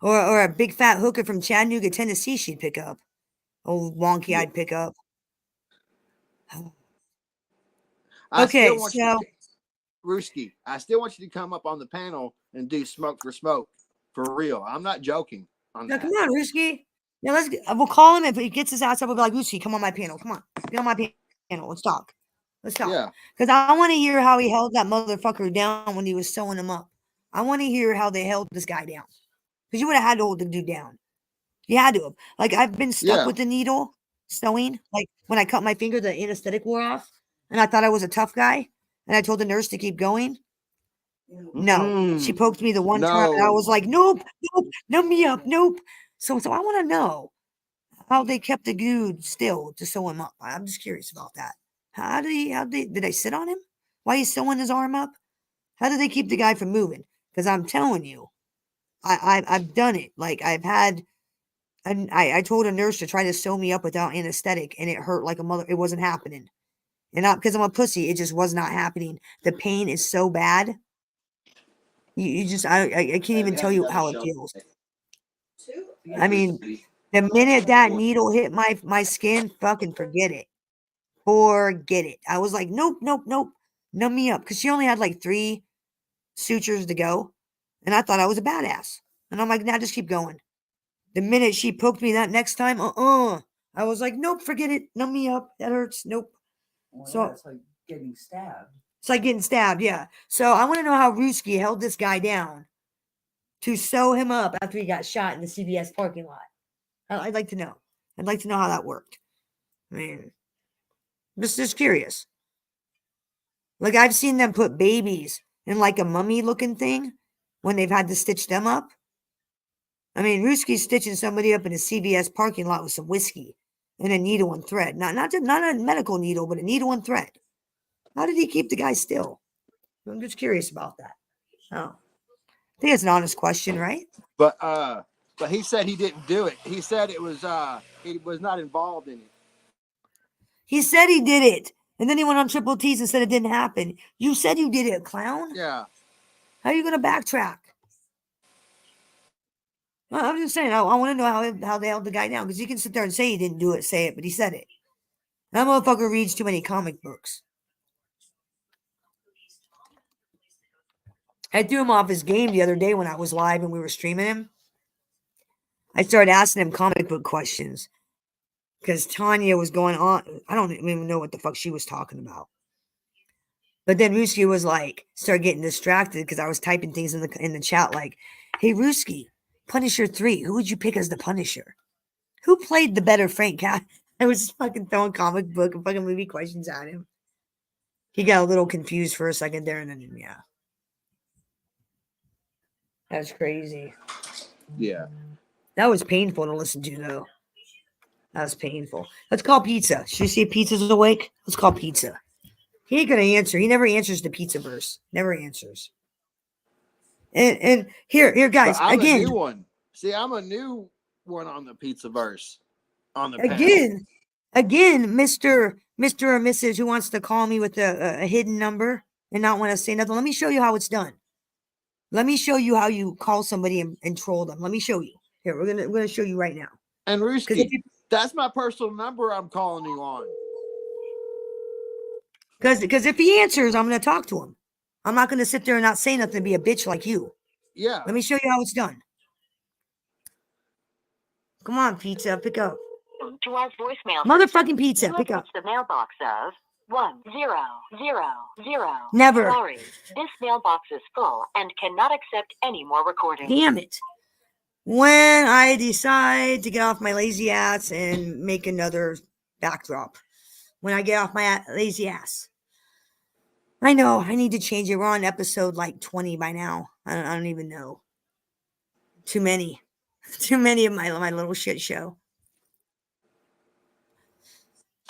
Or a big fat hooker from Chattanooga, Tennessee, she'd pick up. Old wonky, I'd pick up. Okay, so Ruski, I still want you to come up on the panel and do smoke for smoke. For real. I'm not joking. Now, come on, Ruski. Now we'll call him if he gets his ass up. We'll be like, Ruski, come on my panel. Come on, get on my panel. Let's talk. Let's talk. Yeah. Because I want to hear how he held that motherfucker down when he was sewing him up. I want to hear how they held this guy down. Because you would have had to hold the dude down. You had to have. Like, I've been stuck with the needle sewing. Like, when I cut my finger, the anesthetic wore off. And I thought I was a tough guy. And I told the nurse to keep going. No. She poked me the one time. And I was like, nope, numb me up, nope. So I want to know how they kept the dude still to sew him up. I'm just curious about that. Did they sit on him while he's sewing his arm up? How did they keep the guy from moving? Because I'm telling you, I've done it. Like, I've had, and I told a nurse to try to sew me up without anesthetic, and it hurt like a mother. It wasn't happening. And not because I'm a pussy, it just was not happening. The pain is so bad. You just, I can't even tell you how it feels. I mean, the minute that needle hit my skin, fucking forget it. Forget it. I was like, nope. Numb me up. Because she only had like 3 sutures to go. And I thought I was a badass. And I'm like, nah, just keep going. The minute she poked me that next time, I was like, nope, forget it. Numb me up. That hurts. Nope. Well, So yeah, it's like getting stabbed. It's like getting stabbed, yeah. So I want to know how Ruski held this guy down to sew him up after he got shot in the CVS parking lot. I'd like to know. I'd like to know how that worked. I mean, just curious. Like, I've seen them put babies in like a mummy looking thing when they've had to stitch them up. I mean, Ruski's stitching somebody up in a CVS parking lot with some whiskey and a needle and thread. Not a medical needle, but a needle and thread. How did he keep the guy still? I'm just curious about that. Oh, I think it's an honest question, right? But he said he didn't do it. He said he was not involved in it. He said he did it, and then he went on Triple T's and said it didn't happen. You said you did it, clown. Yeah. How are you gonna backtrack? I'm just saying. I want to know how they held the guy down, because you can sit there and say he didn't do it, say it, but he said it. That motherfucker reads too many comic books. I threw him off his game the other day when I was live and we were streaming him. I started asking him comic book questions because Tanya was going on. I don't even know what the fuck she was talking about. But then Ruski was like, started getting distracted because I was typing things in the chat like, hey, Ruski, Punisher 3, who would you pick as the Punisher? Who played the better Frank Cat? I was just fucking throwing comic book and fucking movie questions at him. He got a little confused for a second there, and then, yeah. That's crazy. Yeah. That was painful to listen to, though. That was painful. Let's call Pizza. Should you see if Pizza's awake? Let's call Pizza. He ain't gonna answer. He never answers the pizza verse. Never answers. And here, guys. But I'm again, a new one. See, I'm a new one on the pizza verse. On the again, Mr. or Mrs. who wants to call me with a hidden number and not want to say nothing. Let me show you how it's done. Let me show you how you call somebody and troll them. Let me show you. Here, we're gonna show you right now. And Ruski, that's my personal number I'm calling you on. Because if he answers, I'm gonna talk to him. I'm not gonna sit there and not say nothing and be a bitch like you. Yeah. Let me show you how it's done. Come on, Pizza, pick up. To our voicemail. Motherfucking Pizza, You have pick up. reached the mailbox of 1000. Never. Sorry, this mailbox is full and cannot accept any more recordings. Damn it. When I decide to get off my lazy ass and make another backdrop. When I get off my lazy ass. I know, I need to change it. We're on episode like 20 by now. I don't even know. Too many. Too many of my little shit show.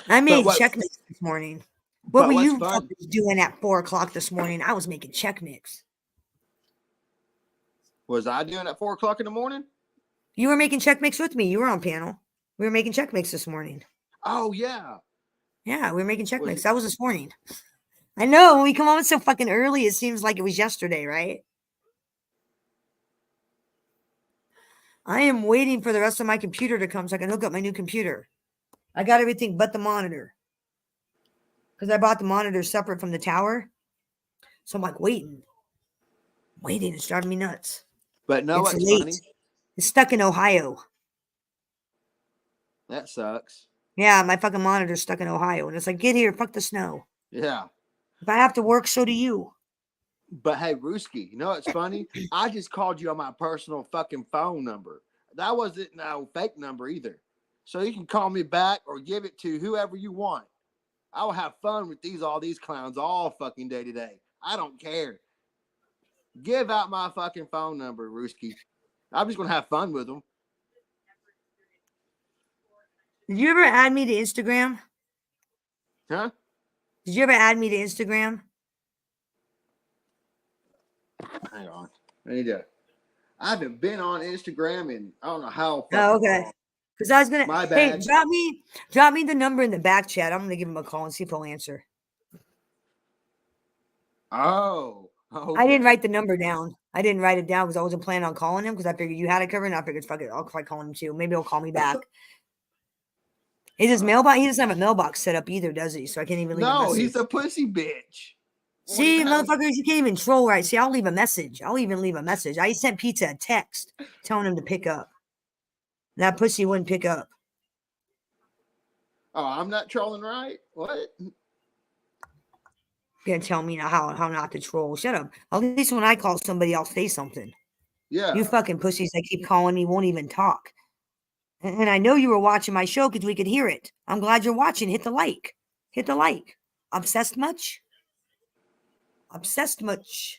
I made check mix this morning. What were you doing at 4 o'clock this morning? I was making check mix. Was I doing at 4 o'clock in the morning? You were making check mix with me. You were on panel. We were making check mix this morning. Oh, yeah. Yeah, we were making check mix. That was this morning. I know. When we come on so fucking early, it seems like it was yesterday, right? I am waiting for the rest of my computer to come so I can hook up my new computer. I got everything but the monitor. Because I bought the monitor separate from the tower. So I'm like waiting. It's driving me nuts. But no, it's what's late. funny? It's stuck in Ohio. That sucks. Yeah, my fucking monitor's stuck in Ohio. And it's like, get here, fuck the snow. Yeah. If I have to work, so do you. But hey, Ruski, you know what's funny? I just called you on my personal fucking phone number. That wasn't no fake number either. So you can call me back or give it to whoever you want. I will have fun with all these clowns all fucking day today. I don't care. Give out my fucking phone number, Ruski. I'm just gonna have fun with them. Did you ever add me to Instagram? Huh? Did you ever add me to Instagram? Hang on. I haven't been on Instagram in I don't know how. Oh, okay. Because I was gonna. My Hey, bad. drop me the number in the back chat. I'm gonna give him a call and see if he'll answer. Oh. Okay. I didn't write the number down. I didn't write it down because I wasn't planning on calling him because I figured you had it covered, and I figured fuck it, I'll try calling him too. Maybe he'll call me back. Is his mailbox? He doesn't have a mailbox set up either, does he? So I can't even leave a message. No, he's a pussy bitch. See, motherfuckers, you can't even troll right. See, I'll leave a message. I'll even leave a message. I sent Pizza a text telling him to pick up. That pussy wouldn't pick up. Oh, I'm not trolling right? What? You're gonna tell me how not to troll. Shut up. At least when I call somebody, I'll say something. Yeah. You fucking pussies that keep calling me won't even talk. And I know you were watching my show because we could hear it. I'm glad you're watching. Hit the like. Hit the like. Obsessed much? Obsessed much?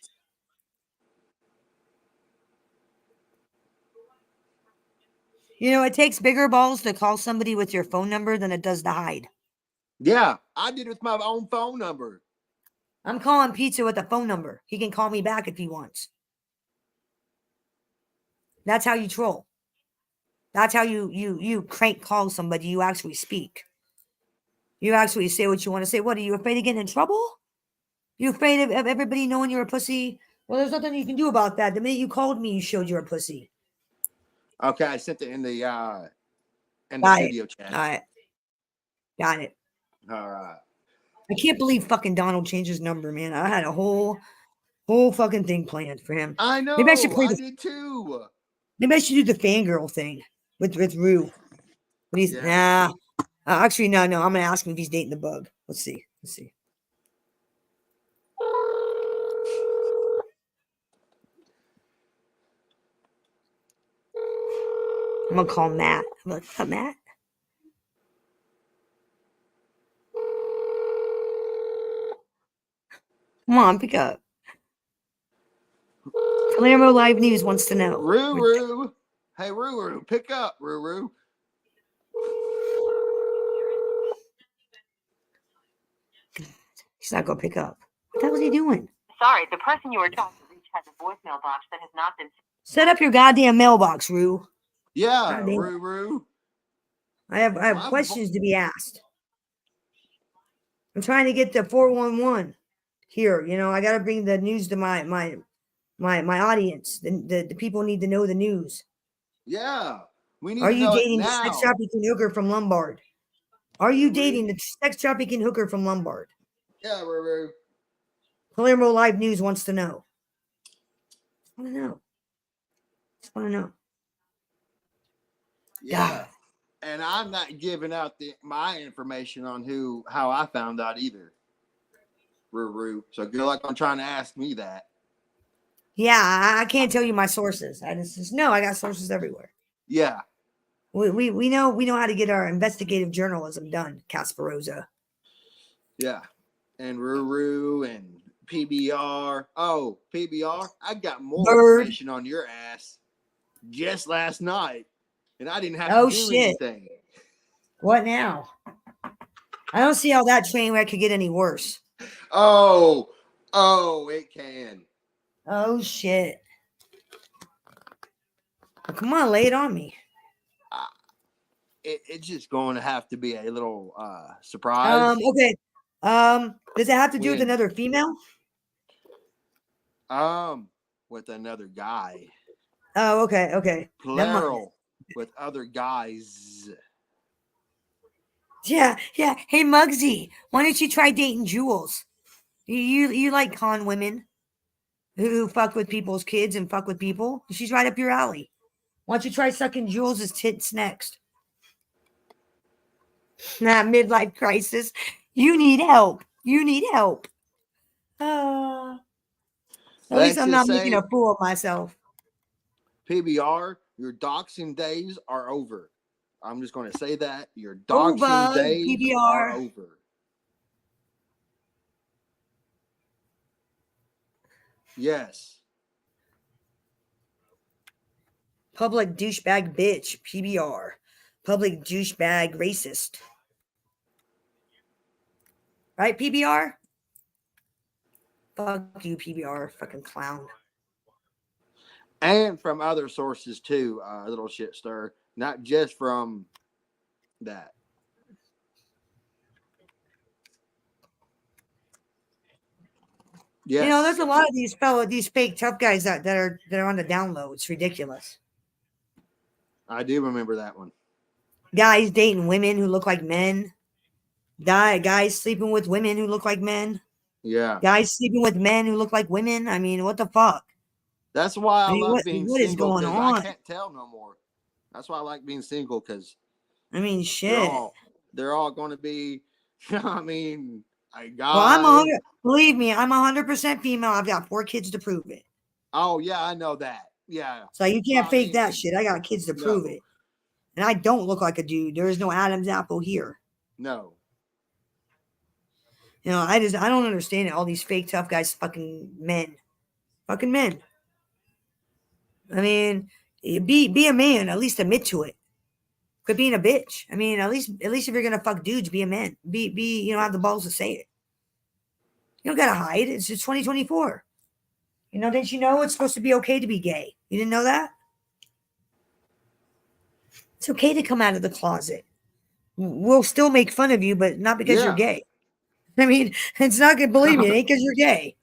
You know, it takes bigger balls to call somebody with your phone number than it does to hide. Yeah, I did it with my own phone number. I'm calling Pizza with a phone number. He can call me back if he wants. That's how you troll. That's how you crank call somebody. You actually speak. You actually say what you want to say. What, are you afraid of getting in trouble? You afraid of everybody knowing you're a pussy? Well, there's nothing you can do about that. The minute you called me, you showed you're a pussy. Okay, I sent it in the Got studio it. chat. All right. Got it. All right. I can't believe fucking Donald changed his number, man. I had a whole fucking thing planned for him. I know. Maybe I should play I did too. Maybe I should do the fangirl thing with Rue. But he's nah. Actually, no. I'm gonna ask him if he's dating the bug. Let's see. I'm gonna call Matt. I'm like, what's up, Matt? Come on, pick up. Palermo Live News wants to know. Ruru. Hey, Ruru, pick up, Ruru. He's not gonna pick up. What the hell is he doing? Sorry, the person you were trying to reach has a voicemail box that has not been. Set up your goddamn mailbox, Rue. Yeah, Ruru. I have questions to be asked. I'm trying to get the 411 here. You know, I got to bring the news to my audience. The people need to know the news. Yeah, we need. Are to you know dating it the now. sex trafficking hooker from Lombard? Are you dating the sex trafficking hooker from Lombard? Yeah, Ruru. Palermo Live News wants to know. I want to know. Just want to know. Yeah. God. And I'm not giving out my information on how I found out either. Ruru. So good luck on trying to ask me that. Yeah, I can't tell you my sources. I just know I got sources everywhere. Yeah. We know how to get our investigative journalism done, Casparosa. Yeah. And Ruru and PBR. Oh, PBR. I got more information on your ass just last night. And I didn't have to do anything. What now? I don't see how that train wreck could get any worse. Oh, it can. Oh, shit. Well, come on, lay it on me. It's just going to have to be a little surprise. Okay. Does it have to do with another female? With another guy. Oh, okay. Plural. With other guys. Yeah. Hey, Muggsy, why don't you try dating Jules? You like con women who fuck with people's kids and fuck with people? She's right up your alley. Why don't you try sucking Jules' tits next? Nah, midlife crisis. You need help. You need help. At least Let's I'm just not making say, a fool of myself. PBR, your doxing days are over. I'm just going to say that. Your Over, doxing days are PBR. over. Yes. Public douchebag bitch, PBR. Public douchebag racist. Right, PBR? Fuck you, PBR, fucking clown. And from other sources too, little shit stir. Not just from that. Yes. You know, there's a lot of these fake tough guys that are on the down low. It's ridiculous. I do remember that one. Guys dating women who look like men. Guys sleeping with women who look like men. Yeah. Guys sleeping with men who look like women. I mean, what the fuck? That's why I love what being is single, going because on? I can't tell no more. That's why I like being single, because I mean, shit. They're all going to be. I mean, a guy. Well, believe me, I'm 100% female. I've got 4 kids to prove it. Oh yeah, I know that. Yeah. So you can't fake that shit. I got kids to prove it, and I don't look like a dude. There is no Adam's apple here. No. You know, I don't understand it. All these fake tough guys, fucking men. I mean, be a man. At least admit to it. Quit being a bitch. I mean, at least if you're gonna fuck dudes, be a man. Be have the balls to say it. You don't gotta hide. It's just 2024. You know, didn't you know it's supposed to be okay to be gay? You didn't know that? It's okay to come out of the closet. We'll still make fun of you, but not because you're gay. I mean, it's not gonna believe me. It ain't because you're gay.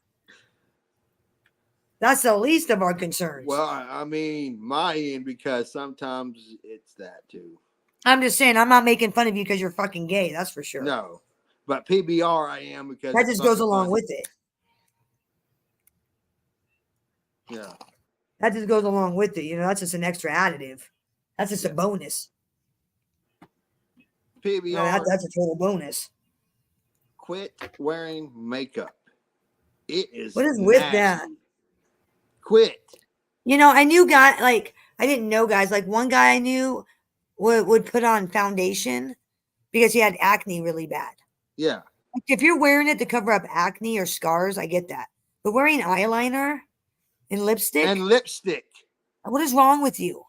That's the least of our concerns. Well, I mean, my end, because sometimes it's that too. I'm just saying, I'm not making fun of you because you're fucking gay. That's for sure. No, but PBR, I am, because that just goes along with it. Yeah, that just goes along with it. You know, that's just an extra additive. That's just a bonus. PBR, that's a total bonus. Quit wearing makeup. It is. What is with nasty. that? Quit. You know, I knew I didn't know guys. Like one guy I knew would put on foundation because he had acne really bad. Yeah. Like if you're wearing it to cover up acne or scars, I get that. But wearing eyeliner and lipstick. What is wrong with you?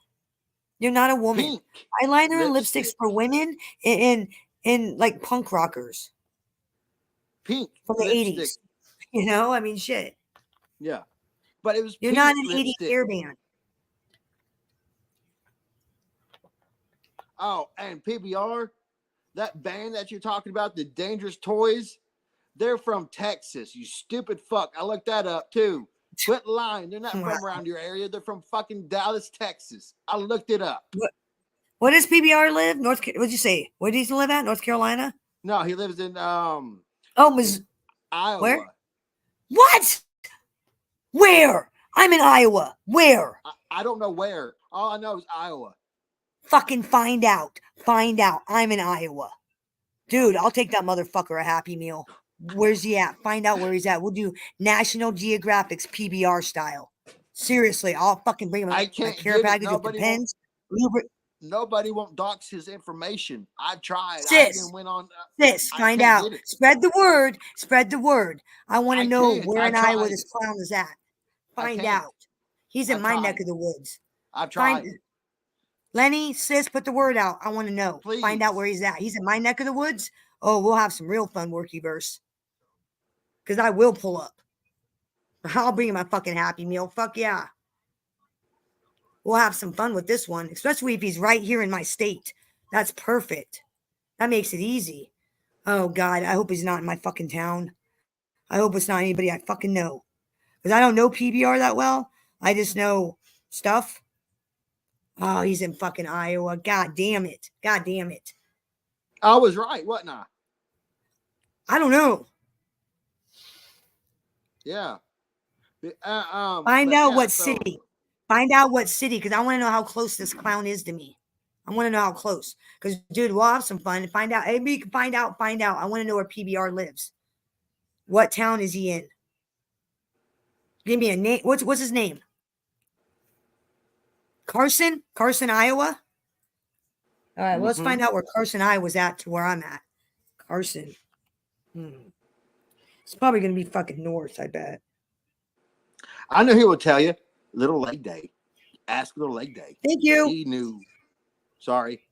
You're not a woman. Pink eyeliner and lipsticks for women and like punk rockers. Pink from the lipstick. 80s. You know, I mean, shit. Yeah. But it was You're pink not an lipstick. 80s hair band. Oh, and PBR, that band that you're talking about, the Dangerous Toys, they're from Texas, you stupid fuck. I looked that up too. Quit lying. They're not from around your area. They're from fucking Dallas, Texas. I looked it up. What does PBR live? What'd you say? Where does he live at? North Carolina? No, he lives in Iowa. Where? What? Where? I'm in Iowa. Where? I don't know where. All I know is Iowa. Fucking find out. Find out. I'm in Iowa. Dude, I'll take that motherfucker a Happy Meal. Where's he at? Find out where he's at. We'll do National Geographic's PBR style. Seriously, I'll fucking bring him a care package with Depends. Nobody won't dox his information. I tried. Sis, I even went on. Find out. Spread the word. Spread the word. I want to know where in Iowa this clown is at. Find out. He's in my neck of the woods. I tried. Lenny, sis, put the word out. I want to know. Please. Find out where he's at. He's in my neck of the woods. Oh, we'll have some real fun worky-verse. Because I will pull up. I'll bring him a fucking Happy Meal. Fuck yeah. We'll have some fun with this one, especially if he's right here in my state. That's perfect. That makes it easy. Oh, God, I hope he's not in my fucking town. I hope it's not anybody I fucking know. Because I don't know PBR that well. I just know stuff. Oh, he's in fucking Iowa. God damn it. God damn it. I was right, wasn't I? I don't know. Yeah. Find out what city. Find out what city, because I want to know how close this clown is to me. I want to know how close. Because, dude, we'll have some fun and find out. Maybe you can find out. I want to know where PBR lives. What town is he in? Give me a name. What's his name? Carson? Carson, Iowa? All right, let's find out where Carson, Iowa's at to where I'm at. Carson. It's probably going to be fucking north, I bet. I know he will tell you. Little Leg Day. Ask Little Leg Day. Thank you. He knew. Sorry.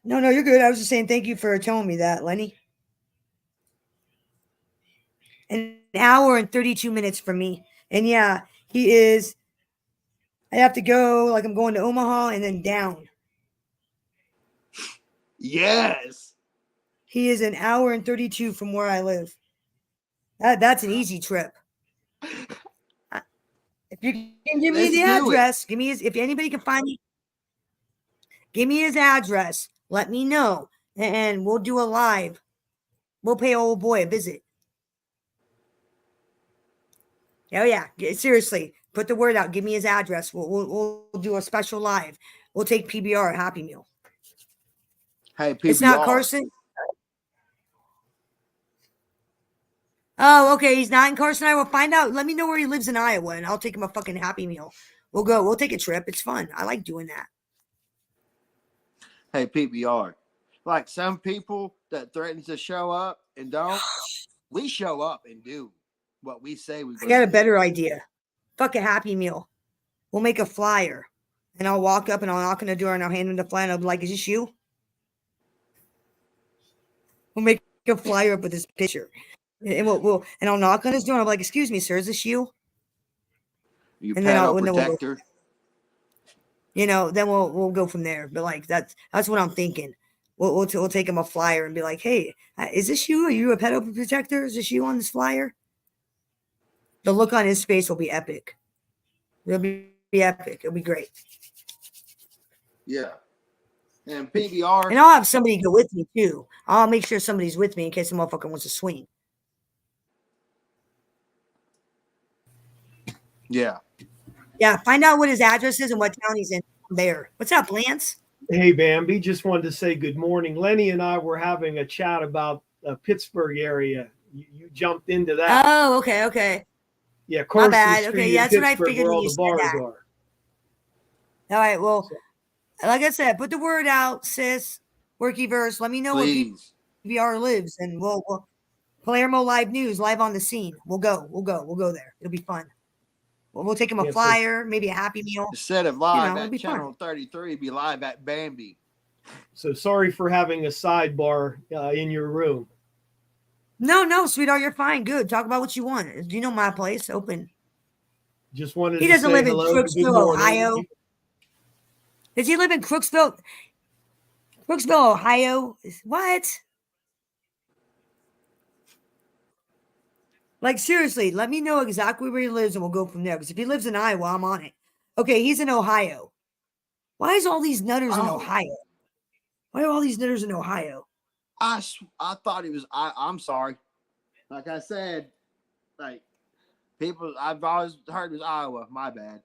No, you're good. I was just saying thank you for telling me that, Lenny. An hour and 32 minutes from me. And yeah, he is. I have to go, like I'm going to Omaha and then down. Yes. He is an hour and 32 from where I live. That's an easy trip. If you can give me the address, give me his, if anybody can find me, give me his address. Let me know. And we'll do a live. We'll pay old boy a visit. Oh yeah, seriously. Put the word out. Give me his address. We'll do a special live. We'll take PBR a Happy Meal. Hey, PBR. It's not Carson. Oh, okay. He's not in Carson, Iowa. Find out. Let me know where he lives in Iowa, and I'll take him a fucking Happy Meal. We'll go. We'll take a trip. It's fun. I like doing that. Hey, PBR. Like some people that threatens to show up and don't, we show up and do what we say we. I got a better idea. Fuck a Happy Meal. We'll make a flyer, and I'll walk up and I'll knock on the door and I'll hand him the flyer and I'll be like, "Is this you?" We'll make a flyer up with his picture, and and I'll knock on his door and I'll be like, "Excuse me, sir, is this you?" You and pedo protector. Then we'll go from there. But like that's what I'm thinking. We'll take him a flyer and be like, "Hey, is this you? Are you a pedo protector? Is this you on this flyer?" The look on his face will be epic. It'll be epic. It'll be great. Yeah. And PBR. And I'll have somebody go with me too. I'll make sure somebody's with me in case the motherfucker wants to swing. Yeah. Yeah. Find out what his address is and what town he's in there. What's up, Lance? Hey, Bambi. Just wanted to say good morning. Lenny and I were having a chat about Pittsburgh area. You jumped into that. Oh, okay. Yeah, my bad. Street Okay, that's what I figured where when all you the said bars that. are. All right, well, like I said, put the word out, sis. Workyverse. Let me know where PBR lives, and we'll Palermo Live News, live on the scene. We'll go there. It'll be fun. We'll take him a flyer, maybe a Happy Meal. Instead of live at be Channel fun. 33, be live at Bambi. So sorry for having a sidebar in your room. No, sweetheart, you're fine. Good. Talk about what you want. Do you know my place? Open. Just wanted He to doesn't say live in hello. Crooksville, Ohio. Does he live in Crooksville? Crooksville, Ohio? What? Like, seriously, let me know exactly where he lives and we'll go from there. Because if he lives in Iowa, I'm on it. Okay, he's in Ohio. Why is all these nutters in Ohio? Why are all these nutters in Ohio? I thought he was. I'm sorry. Like I said, like people, I've always heard it was Iowa. My bad.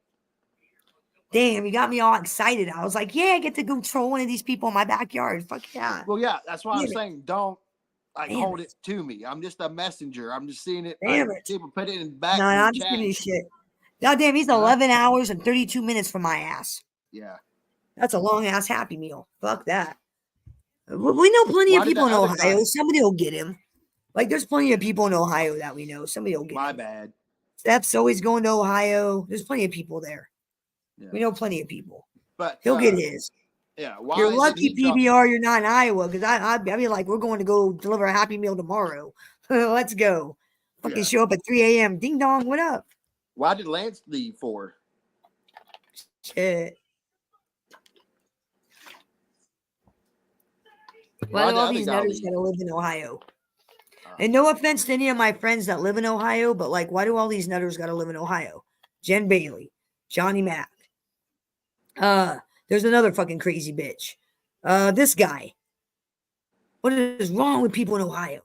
Damn, you got me all excited. I was like, yeah, I get to go troll one of these people in my backyard. Fuck yeah. Well, yeah, that's why I'm saying don't Damn hold it to me. I'm just a messenger. I'm just seeing it. Damn like, it. People put it in back. No, I'm just giving you shit. God damn, he's 11 hours and 32 minutes from my ass. Yeah. That's a long ass Happy Meal. Fuck that. We know plenty of people in Ohio. Somebody will get him. Like, there's plenty of people in Ohio that we know. Somebody will get him. My bad. Steph's always going to Ohio. There's plenty of people there. Yeah. We know plenty of people. But he'll get his. Yeah. You're lucky, PBR, you're not in Iowa, because I'd be like, we're going to go deliver a Happy Meal tomorrow. Let's go. Fucking show up at 3 a.m. Ding dong, what up? Why did Lance leave for? Shit. Why do all these nutters gotta live in Ohio? And no offense to any of my friends that live in Ohio, but like, why do all these nutters gotta live in Ohio? Jen Bailey, Johnny Mack. There's another fucking crazy bitch. This guy. What is wrong with people in Ohio?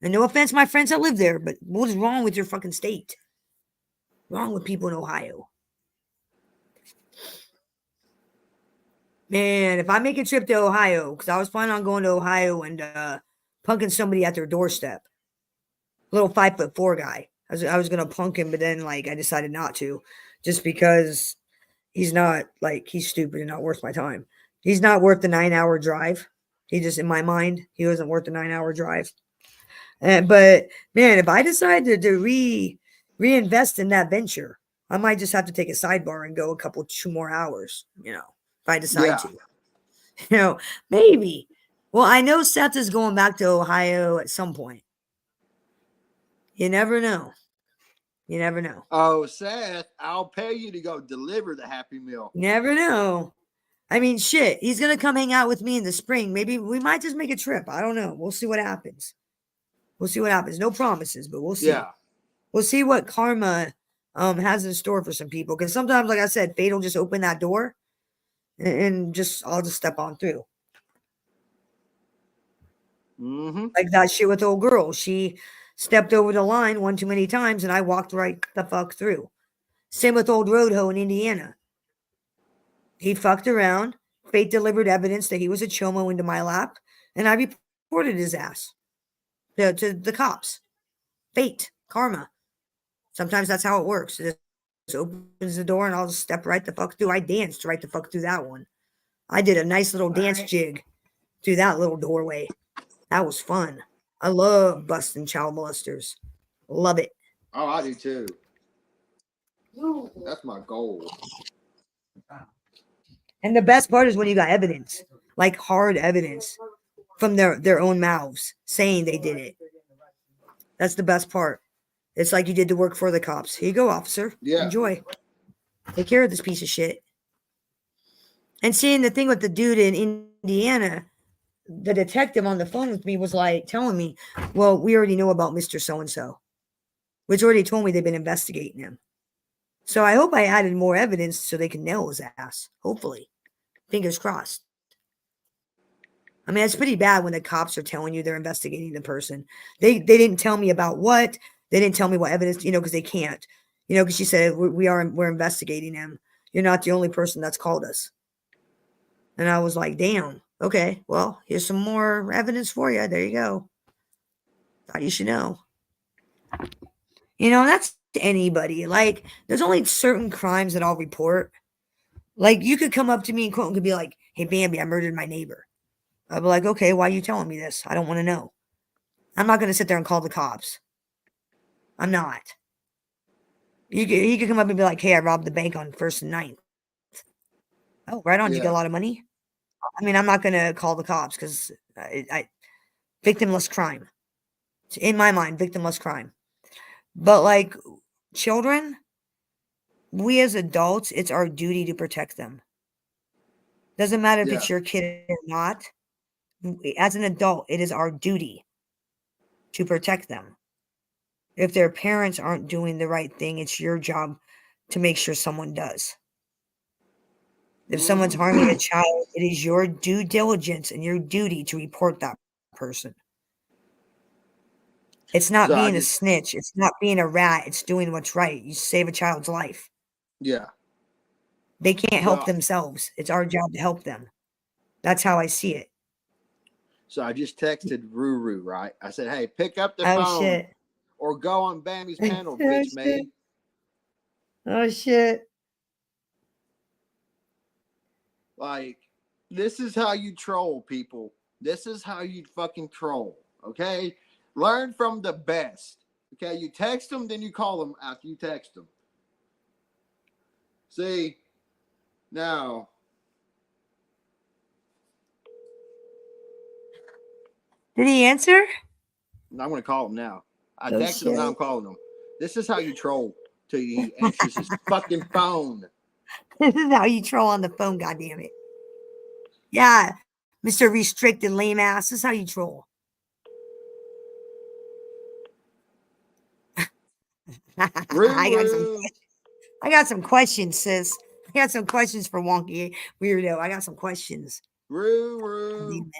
And no offense, my friends that live there, but what is wrong with your fucking state? Wrong with people in Ohio? Man, if I make a trip to Ohio, because I was planning on going to Ohio and punking somebody at their doorstep. Little 5'4" guy. I was gonna punk him, but then like I decided not to, just because he's not like he's stupid and not worth my time. He's not worth the 9-hour drive. He just in my mind, he wasn't worth the 9-hour drive. But man, if I decide to reinvest in that venture, I might just have to take a sidebar and go 2 more hours. You know, if I decide to. You know, maybe. Well, I know Seth is going back to Ohio at some point. You never know. You never know. Oh, Seth, I'll pay you to go deliver the Happy Meal. Never know. I mean, shit. He's gonna come hang out with me in the spring. Maybe we might just make a trip. I don't know. We'll see what happens. We'll see what happens. No promises, but we'll see. Yeah. We'll see what karma has in store for some people. Because sometimes, like I said, fate will just open that door, and just I'll just step on through. Like that shit with old girl. She stepped over the line one too many times, and I walked right the fuck through. Same with old Roadho in Indiana. He fucked around. Fate delivered evidence that he was a chomo into my lap, and I reported his ass to the cops. Fate, karma. Sometimes that's how it works. It just opens the door, and I'll just step right the fuck through. I danced right the fuck through that one. I did a nice little dance jig through that little doorway. That was fun. I love busting child molesters. Love it. Oh, I do too. That's my goal. And the best part is when you got evidence, like hard evidence from their own mouths saying they did it. That's the best part. It's like you did the work for the cops. Here you go, officer. Yeah. Enjoy. Take care of this piece of shit. And seeing the thing with the dude in Indiana, the detective on the phone with me was like telling me, well, we already know about Mr. So-and-so, which already told me they've been investigating him. So I hope I added more evidence so they can nail his ass. Hopefully. Fingers crossed. I mean, it's pretty bad when the cops are telling you they're investigating the person. They didn't tell me about what. They didn't tell me what evidence, because they can't. Because she said, we're investigating him. You're not the only person that's called us. And I was like, damn. Okay, well, here's some more evidence for you. There you go. Thought you should know. That's anybody. Like, there's only certain crimes that I'll report. Like, you could come up to me and quote and could be like, hey, Bambi, I murdered my neighbor. I'd be like, okay, why are you telling me this? I don't want to know. I'm not going to sit there and call the cops. I'm not. He could come up and be like, hey, I robbed the bank on 1st and 9th. Oh, right on. Yeah. You get a lot of money? I mean, I'm not going to call the cops because victimless crime. In my mind, victimless crime. But like children, we as adults, it's our duty to protect them. Doesn't matter if it's your kid or not. As an adult, it is our duty to protect them. If their parents aren't doing the right thing, it's your job to make sure someone does. If someone's harming a child, it is your due diligence and your duty to report that person. It's not being a snitch. It's not being a rat. It's doing what's right. You save a child's life. Yeah. They can't help themselves. It's our job to help them. That's how I see it. So I just texted Ruru, right? I said, hey, pick up the phone shit. Or go on Bambi's panel, bitch, man. Oh, shit. Like, this is how you troll people. This is how you fucking troll, okay? Learn from the best, okay? You text them, then you call them after you text them. See, now... Did he answer? I'm going to call him now. I texted him, now I'm calling him. This is how you troll till he answers his fucking phone. This is how you troll on the phone, goddammit. Yeah, Mr. Restricted lame ass. This is how you troll. I got some questions, sis. I got some questions for Wonky Weirdo. I got some questions. Ruru. I'm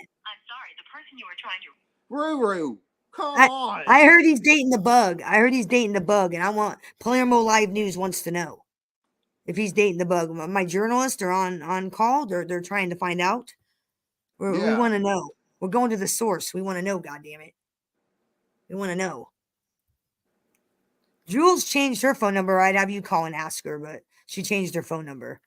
sorry, the person you were trying to... Ruru, come on. I heard he's dating the bug. And I want Palermo Live News wants to know. if he's dating the bug. My journalists are on call. They're trying to find out. We want to know. We're going to the source. We want to know. God damn it. We want to know. Jules changed her phone number. I'd have you call and ask her, but she changed her phone number.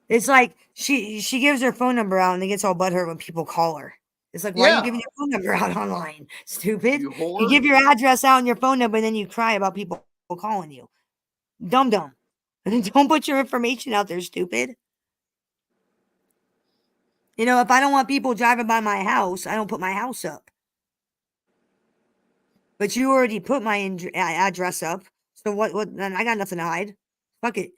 It's like she gives her phone number out and it gets all butthurt when people call her. It's like, why are you giving your phone number out online? Stupid. You give your address out and your phone number and then you cry about people calling you. Dumb. Don't put your information out there, stupid. You know, if I don't want people driving by my house, I don't put my house up. But you already put my address up. So what then I got nothing to hide. Fuck it.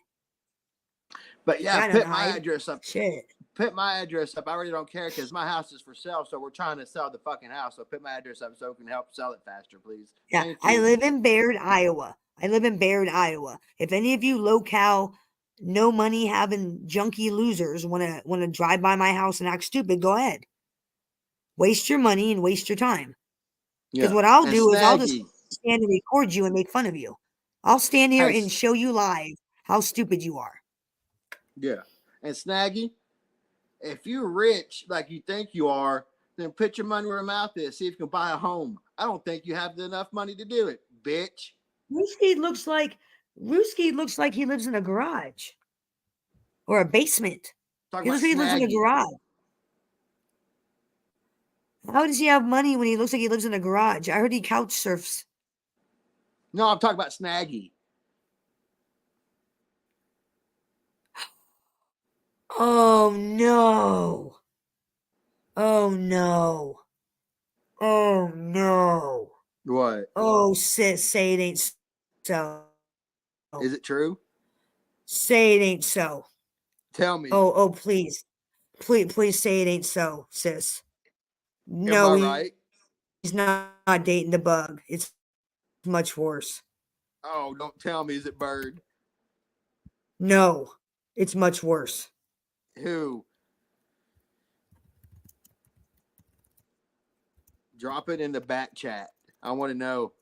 But yeah, put my address up. Shit. Put my address up. I really don't care because my house is for sale. So we're trying to sell the fucking house. So put my address up so we can help sell it faster, please. Yeah, I live in Baird, Iowa. If any of you low-cal, no money having junky losers want to drive by my house and act stupid, go ahead. Waste your money and waste your time. Because what I'll do is I'll just stand and record you and make fun of you. I'll stand here and show you live how stupid you are. Yeah. And Snaggy, if you're rich like you think you are, then put your money where your mouth is. See if you can buy a home. I don't think you have enough money to do it, bitch. Ruski looks like he lives in a garage or a basement. He looks like he lives in a garage. How does he have money when he looks like he lives in a garage? I heard he couch surfs. No, I'm talking about Snaggy. Oh no. Oh no. Oh no. What? Oh, sis, say it ain't so. Is it true? Say it ain't so. Tell me. Oh, please. Please say it ain't so, sis. No, Am I right? He's not dating the bug. It's much worse. Oh, don't tell me. Is it Bird? No, it's much worse. Who? Drop it in the back chat. I want to know.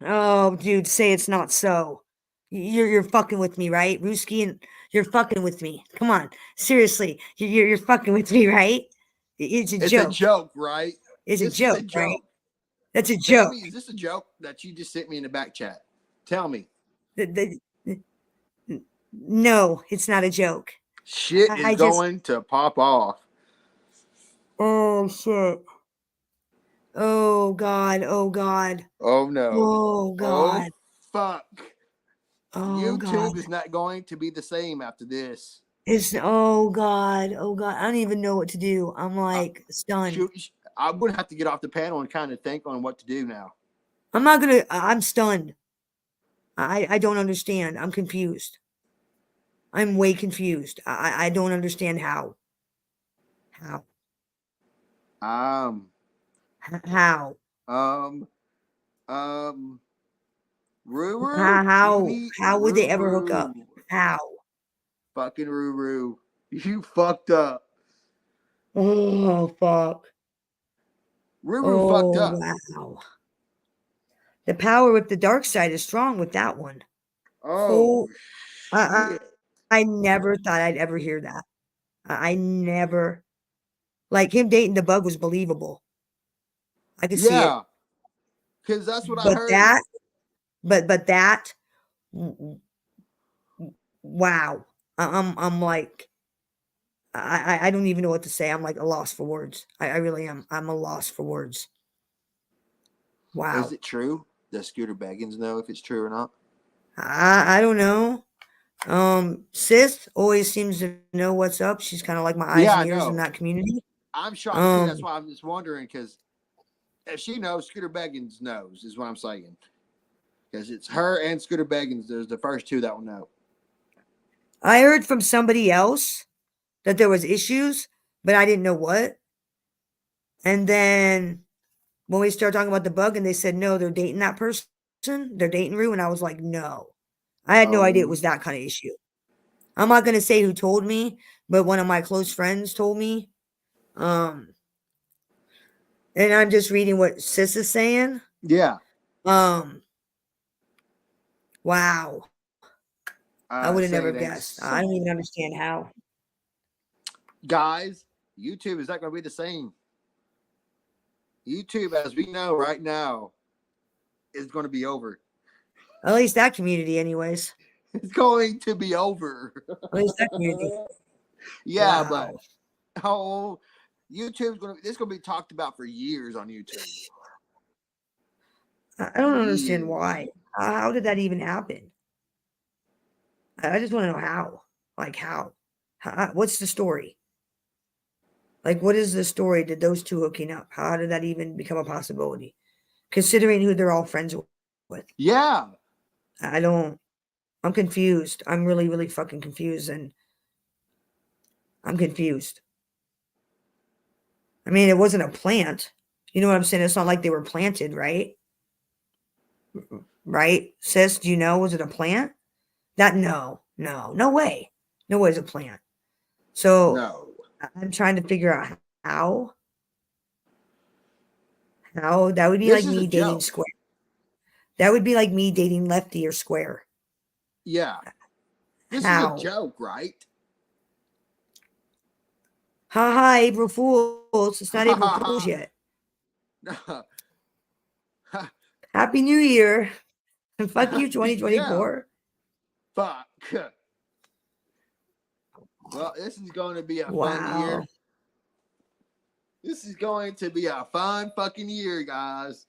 Oh, dude, say it's not so. You're fucking with me, right, Ruski? And you're fucking with me. Come on, seriously, you're fucking with me, right? It's a joke. It's a joke, right? It's this a joke, is a joke. Right? That's a Tell joke. me, is this a joke that you just sent me in the back chat? Tell me. No, it's not a joke. Shit is going to pop off. Oh shit. Oh God. Oh God. Oh no. Oh God. Oh fuck. Oh YouTube God. is not going to be the same after this. It's oh God. Oh God. I don't even know what to do. I'm like stunned. I'm gonna have to get off the panel and kind of think on what to do now. I'm stunned. I don't understand. I'm confused. I'm way confused. I don't understand how. How? How? Ruru. How would they ever hook up? How? Fucking Ruru. You fucked up. Oh fuck. Ruru fucked up. Wow. The power with the dark side is strong with that one. Oh, I never thought I'd ever hear that. I never, like him dating the bug was believable. I could see it. Because that's what I heard. But that, wow. I'm like, I don't even know what to say. I'm like a loss for words. I really am. I'm a loss for words. Wow. Is it true? Does Scooter Beggins know if it's true or not? I don't know. Sis always seems to know what's up. She's kind of like my eyes and ears in that community. I'm shocked too. That's why I'm just wondering, because if she knows, Scooter Beggins knows, is what I'm saying. Because it's her and Scooter Beggins. There's the first two that will know. I heard from somebody else that there was issues, but I didn't know what. And then when we started talking about the bug, and they said no, they're dating that person, they're dating Rue, and I was like, no. I had no idea it was that kind of issue. I'm not gonna say who told me, but one of my close friends told me. And I'm just reading what Sis is saying. Yeah. Wow. I would have never saying that guessed. I don't even understand how. Guys, YouTube is not going to be the same. YouTube, as we know right now, is going to be over. At least that community, anyways. It's going to be over. At least that community. Yeah, Wow. but YouTube's going to, this is going to be talked about for years on YouTube. I don't understand why. How did that even happen? I just want to know how. Like how? What's the story? Like, what is the story? Did those two hooking up? How did that even become a possibility? Considering who they're all friends with. Yeah. I'm confused. I'm really, really fucking confused. And I'm confused. I mean, it wasn't a plant. You know what I'm saying? It's not like they were planted, right? Right? Sis, do you know? Was it a plant? No way. No way it's a plant. So no. I'm trying to figure out how that would be This like is me a dating joke. Square. That would be like me dating Lefty or Square. Yeah. This How? is a joke, right? Ha ha, April Fools. It's not April Fools yet. Happy New Year. And fuck you, 2024. Fuck. Well, this is going to be a fun year. This is going to be a fun fucking year, guys.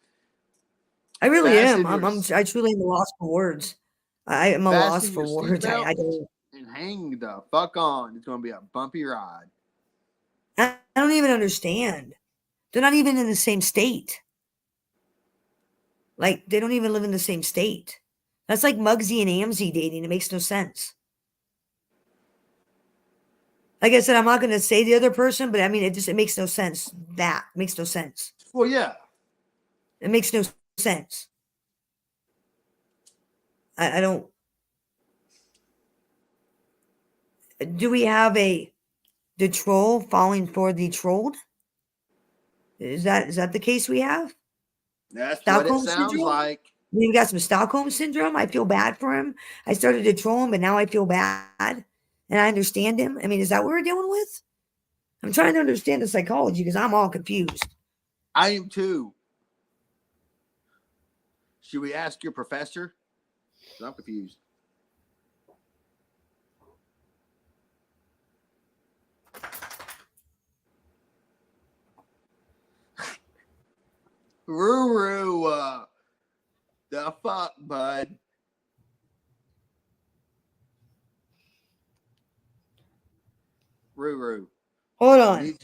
I really am. I truly am lost for words. I am a loss Fasten for your words. I seatbelts don't. and hang the fuck on. It's going to be a bumpy ride. I don't even understand. They're not even in the same state. Like, they don't even live in the same state. That's like Muggsy and Amzy dating. It makes no sense. Like I said, I'm not going to say the other person, but I mean, it makes no sense. That makes no sense. Well, yeah. It makes no sense. I don't. Do we have the troll falling for the trolled? Is that the case we have? That's Stockholm what it sounds syndrome? like. We got some Stockholm syndrome. I feel bad for him. I started to troll him, but now I feel bad. And I understand him. I mean, is that what we're dealing with? I'm trying to understand the psychology because I'm all confused. I am too. Should we ask your professor? I'm confused. Ruru, the fuck, bud? Ruru. Hold on.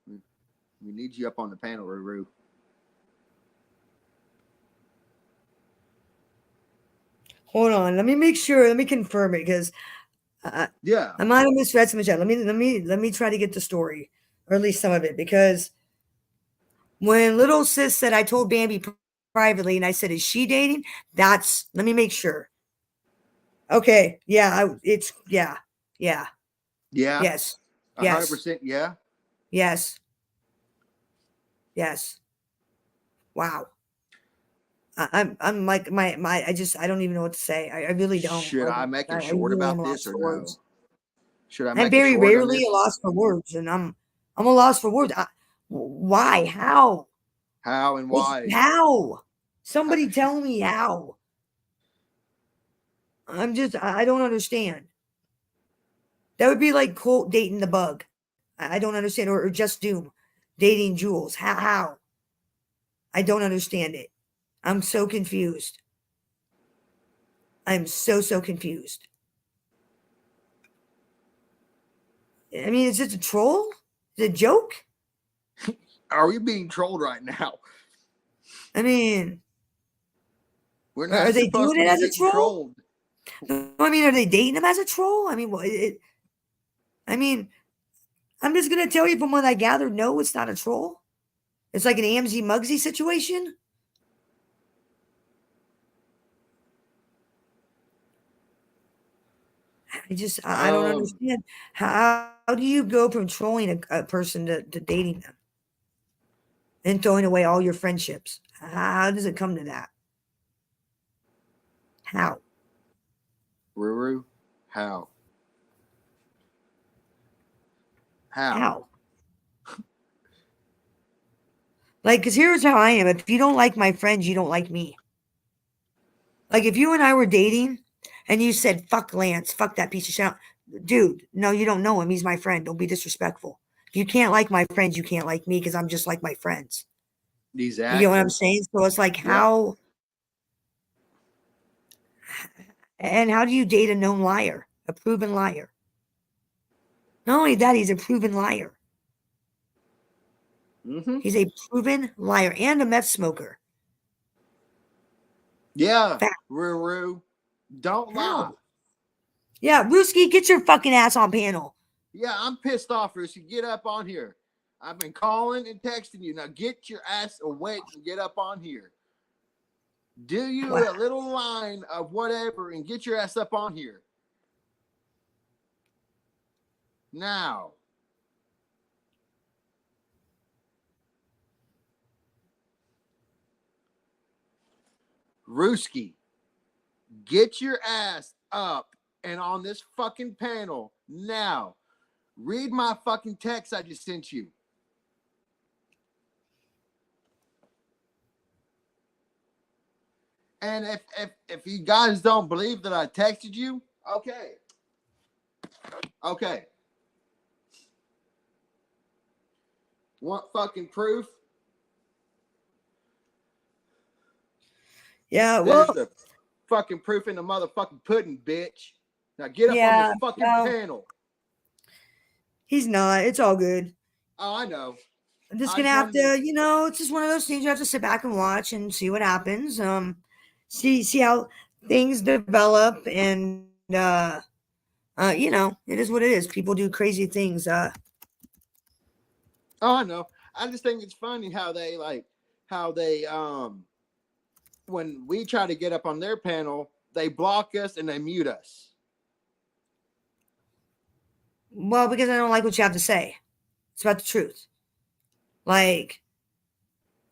We need you up on the panel, Ruru. Hold on. Let me make sure. Let me confirm it because yeah, I might have misread some chat. Let me try to get the story, or at least some of it, because when little sis said I told Bambi privately, and I said, "Is she dating?" Let me make sure. Okay. Yeah. Yeah. Yeah. Yes. 100%. Yeah. Yes. Yes. Wow. I'm like I don't even know what to say. I really don't. Should I make a short about this or no? Should I make I'm very a short rarely a loss for words, and I'm a loss for words. Why? How? How and why? How? Somebody tell me how. I don't understand. That would be like Colt dating the bug. I don't understand. Or Just Doom dating Jules. How? I don't understand it. I'm so confused. I'm so confused. I mean, is it a troll? Is it a joke? Are we being trolled right now? I mean, we're not are they doing it as a troll? Trolled. I mean, are they dating him as a troll? I mean, I'm just gonna tell you from what I gathered. No, it's not a troll. It's like an AMZ Muggsy situation. I don't understand. How do you go from trolling a person to dating them? and throwing away all your friendships. How does it come to that? How? Ruru, how? How? Like, because here's how I am. If you don't like my friends, you don't like me. Like, if you and I were dating and you said, fuck Lance, fuck that piece of shit. Dude, no, you don't know him. He's my friend. Don't be disrespectful. If you can't like my friends, you can't like me because I'm just like my friends. Exactly. You get what I'm saying? So it's like, how... And how do you date a known liar? A proven liar? Not only that, he's a proven liar. Mm-hmm. He's a proven liar and a meth smoker. Yeah, Ruru. Don't lie. Yeah, Ruski, get your fucking ass on panel. Yeah, I'm pissed off, Ruski. Get up on here. I've been calling and texting you. Now get your ass awake and get up on here. Do you a little line of whatever and get your ass up on here. Now. Ruski, get your ass up and on this fucking panel now. Read my fucking text I just sent you. And if you guys don't believe that I texted you, okay. Okay. Want fucking proof? Yeah, well, there's the fucking proof in the motherfucking pudding, bitch. Now get up on this fucking panel. He's not. It's all good. Oh, I know. I'm just gonna have to, you know, it's just one of those things you have to sit back and watch and see what happens. See how things develop, and you know, it is what it is. People do crazy things. Oh, I know. I just think it's funny how they when we try to get up on their panel, they block us and they mute us. Well, because I don't like what you have to say. It's about the truth. Like,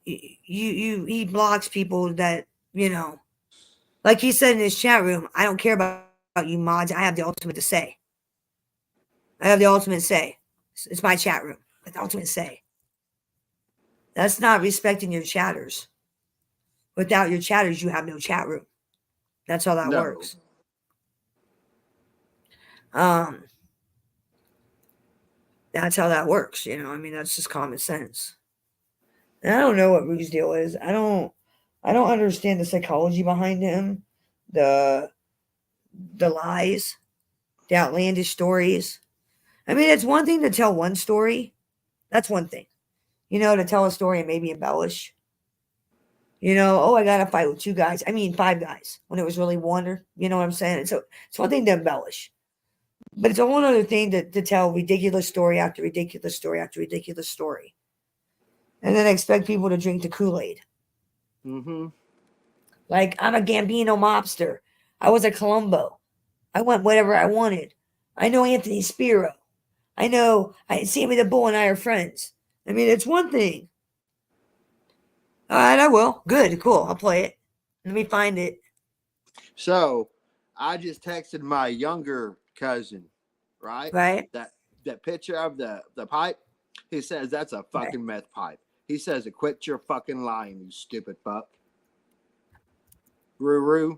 he blocks people that, you know, like he said in his chat room, I don't care about you mods. I have the ultimate to say. I have the ultimate say. It's my chat room. The ultimate say. That's not respecting your chatters. Without your chatters, you have no chat room. That's how that works. That's how that works. You know, I mean, that's just common sense. And I don't know what Rue's deal is. I don't understand the psychology behind him, the lies, the outlandish stories. I mean, it's one thing to tell one story. That's one thing. You know, to tell a story and maybe embellish. You know, oh, I got a fight with 5 guys when it was really one, or, you know what I'm saying? So it's one thing to embellish. But it's a whole other thing to tell ridiculous story after ridiculous story after ridiculous story. And then expect people to drink the Kool-Aid. Mm-hmm. Like, I'm a Gambino mobster. I was a Columbo. I went whatever I wanted. I know Anthony Spiro. I know Sammy the Bull and I are friends. I mean, it's one thing. All right, I will. Good, cool. I'll play it. Let me find it. So, I just texted my younger cousin, right? Right. That picture of the pipe. He says that's a fucking meth pipe. He says, "Quit your fucking lying, you stupid fuck." Ruru.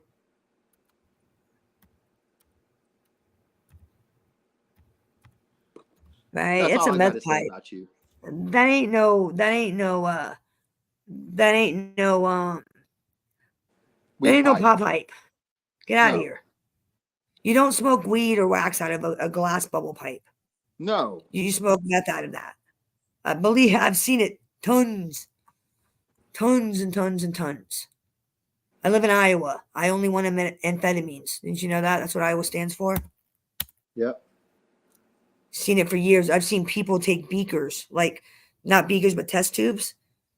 Right. That's it's all a I meth gotta say pipe. about you. That ain't no pop pipe. Get out of here. You don't smoke weed or wax out of a glass bubble pipe. No. You smoke meth out of that. I believe I've seen it tons and tons and tons. I live in Iowa. I only want amphetamines. Didn't you know that? That's what Iowa stands for. Yep. Seen it for years. I've seen people take beakers, like not beakers, but test tubes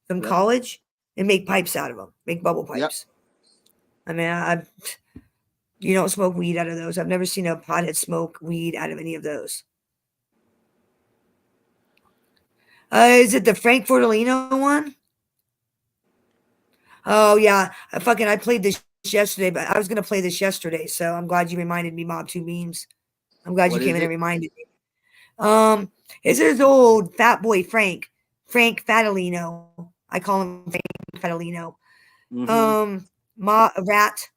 from college and make pipes out of them, make bubble pipes. Yep. I mean, you don't smoke weed out of those. I've never seen a pothead smoke weed out of any of those. Is it the Frank Fortalino one? Oh yeah, I played this yesterday, but I was gonna play this yesterday, so I'm glad you reminded me, Mob 2 memes. I'm glad you What came is in and it? reminded me. It's this old fat boy Frank Fatalino. I call him Frank Fatalino. Rat,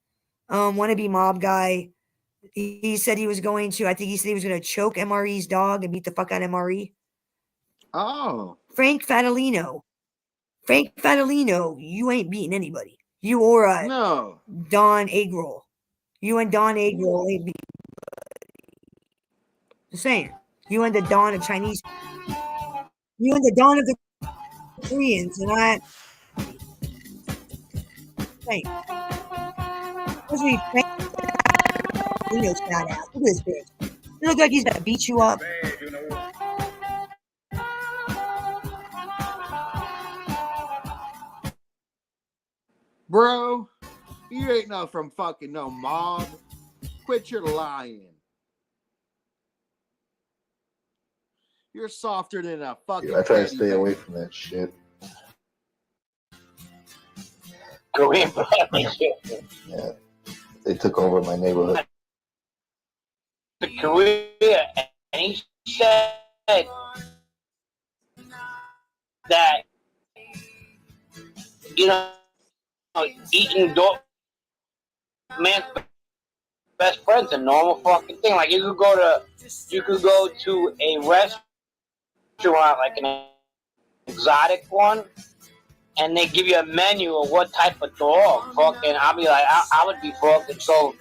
wannabe mob guy. He said he was going to. I think he said he was going to choke MRE's dog and beat the fuck out of MRE. Oh, Frank Fatalino. Frank Fatalino, you ain't beating anybody. You or no. Don Agrol. You and Don Agrol ain't beating. Just saying. You and the Don of Chinese. You and the Don of the Koreans, and I. Hey, especially Frank Fatalino's fat ass. Look at this bitch. He looks like he's gonna beat you up. Bro, you ain't no from fucking no mob. Quit your lying. You're softer than a fucking I try to teddy stay bear. away from that shit. Korean family shit. Yeah, they took over my neighborhood. To Korea, and he said that, you know, eating dog man's best friend's a normal fucking thing. Like you could go to a restaurant, like an exotic one, and they give you a menu of what type of dog. Fucking, I'll be like, I would be fucking so,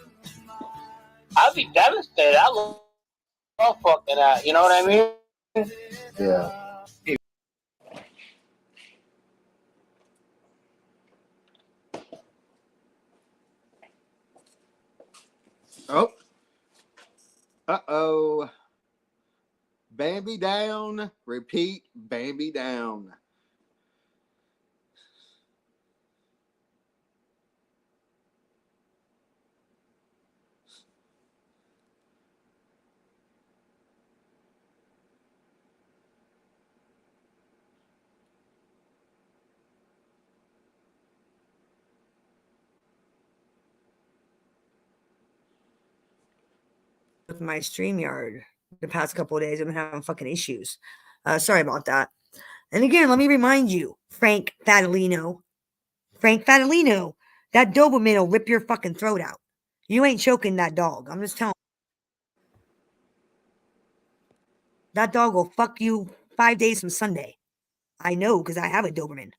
I'd be devastated. I love fucking that. You know what I mean? Yeah. Oh. Uh-oh. Bambi down. Repeat. Bambi down. With my StreamYard the past couple of days. I've been having fucking issues. Sorry about that. And again, let me remind you, Frank Fatalino. That Doberman will rip your fucking throat out. You ain't choking that dog. I'm just telling you. That dog will fuck you 5 days from Sunday. I know because I have a Doberman.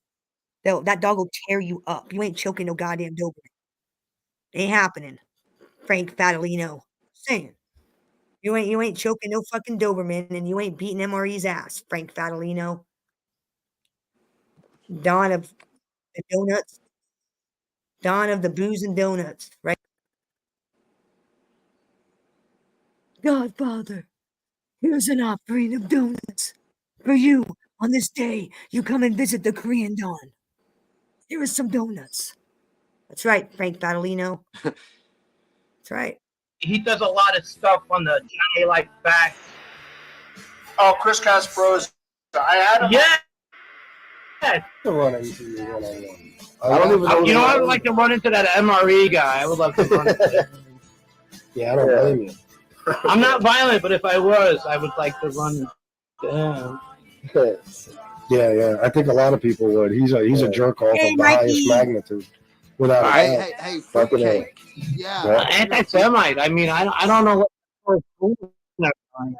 That dog will tear you up. You ain't choking no goddamn Doberman. Ain't happening. Frank Fatalino. Saying. You ain't choking no fucking Doberman and you ain't beating MRE's ass, Frank Fatalino. Don of the donuts. Don of the booze and donuts, right? Godfather, here's an offering of donuts for you on this day you come and visit the Korean Don. Here is some donuts. That's right, Frank Fatalino. That's right. He does a lot of stuff on the Johnny Like Back. Oh, Chris Casperos. I had him. Yeah. To run into me one-on-one. I don't even know. You know, I would like to run into that MRE guy. I would love to run into him. Yeah, I don't blame you. I'm not violent, but if I was, I would like to run to him. Yeah. I think a lot of people would. He's a jerk off of the highest magnitude. Without a doubt. Hey, Fucking fruitcake. Yeah. Anti-Semite. I mean, I don't know what.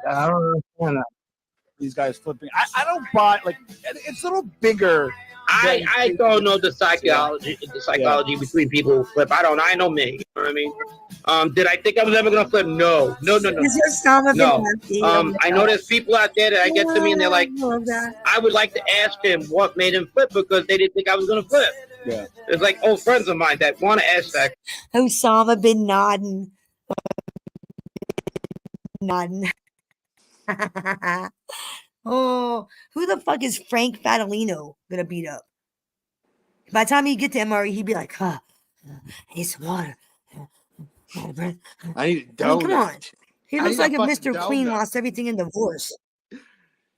I don't understand that. These guys flipping. I don't buy, like, it's a little bigger. I don't know the psychology between people who flip. I don't know. I know me. You know what I mean? Did I think I was ever gonna flip? No. Is your Sama No. been I know there's people out there that get to me and they're like, I would like to ask him what made him flip because they didn't think I was gonna flip. Yeah. There's like old friends of mine that want to ask that. Osama bin Laden. Oh, who the fuck is Frank Fatalino gonna beat up? By the time he get to MRE, he'd be like, I need some water. I need a donut. I mean, come on. He I looks need a like if fucking Mr. Clean donut. lost everything in divorce.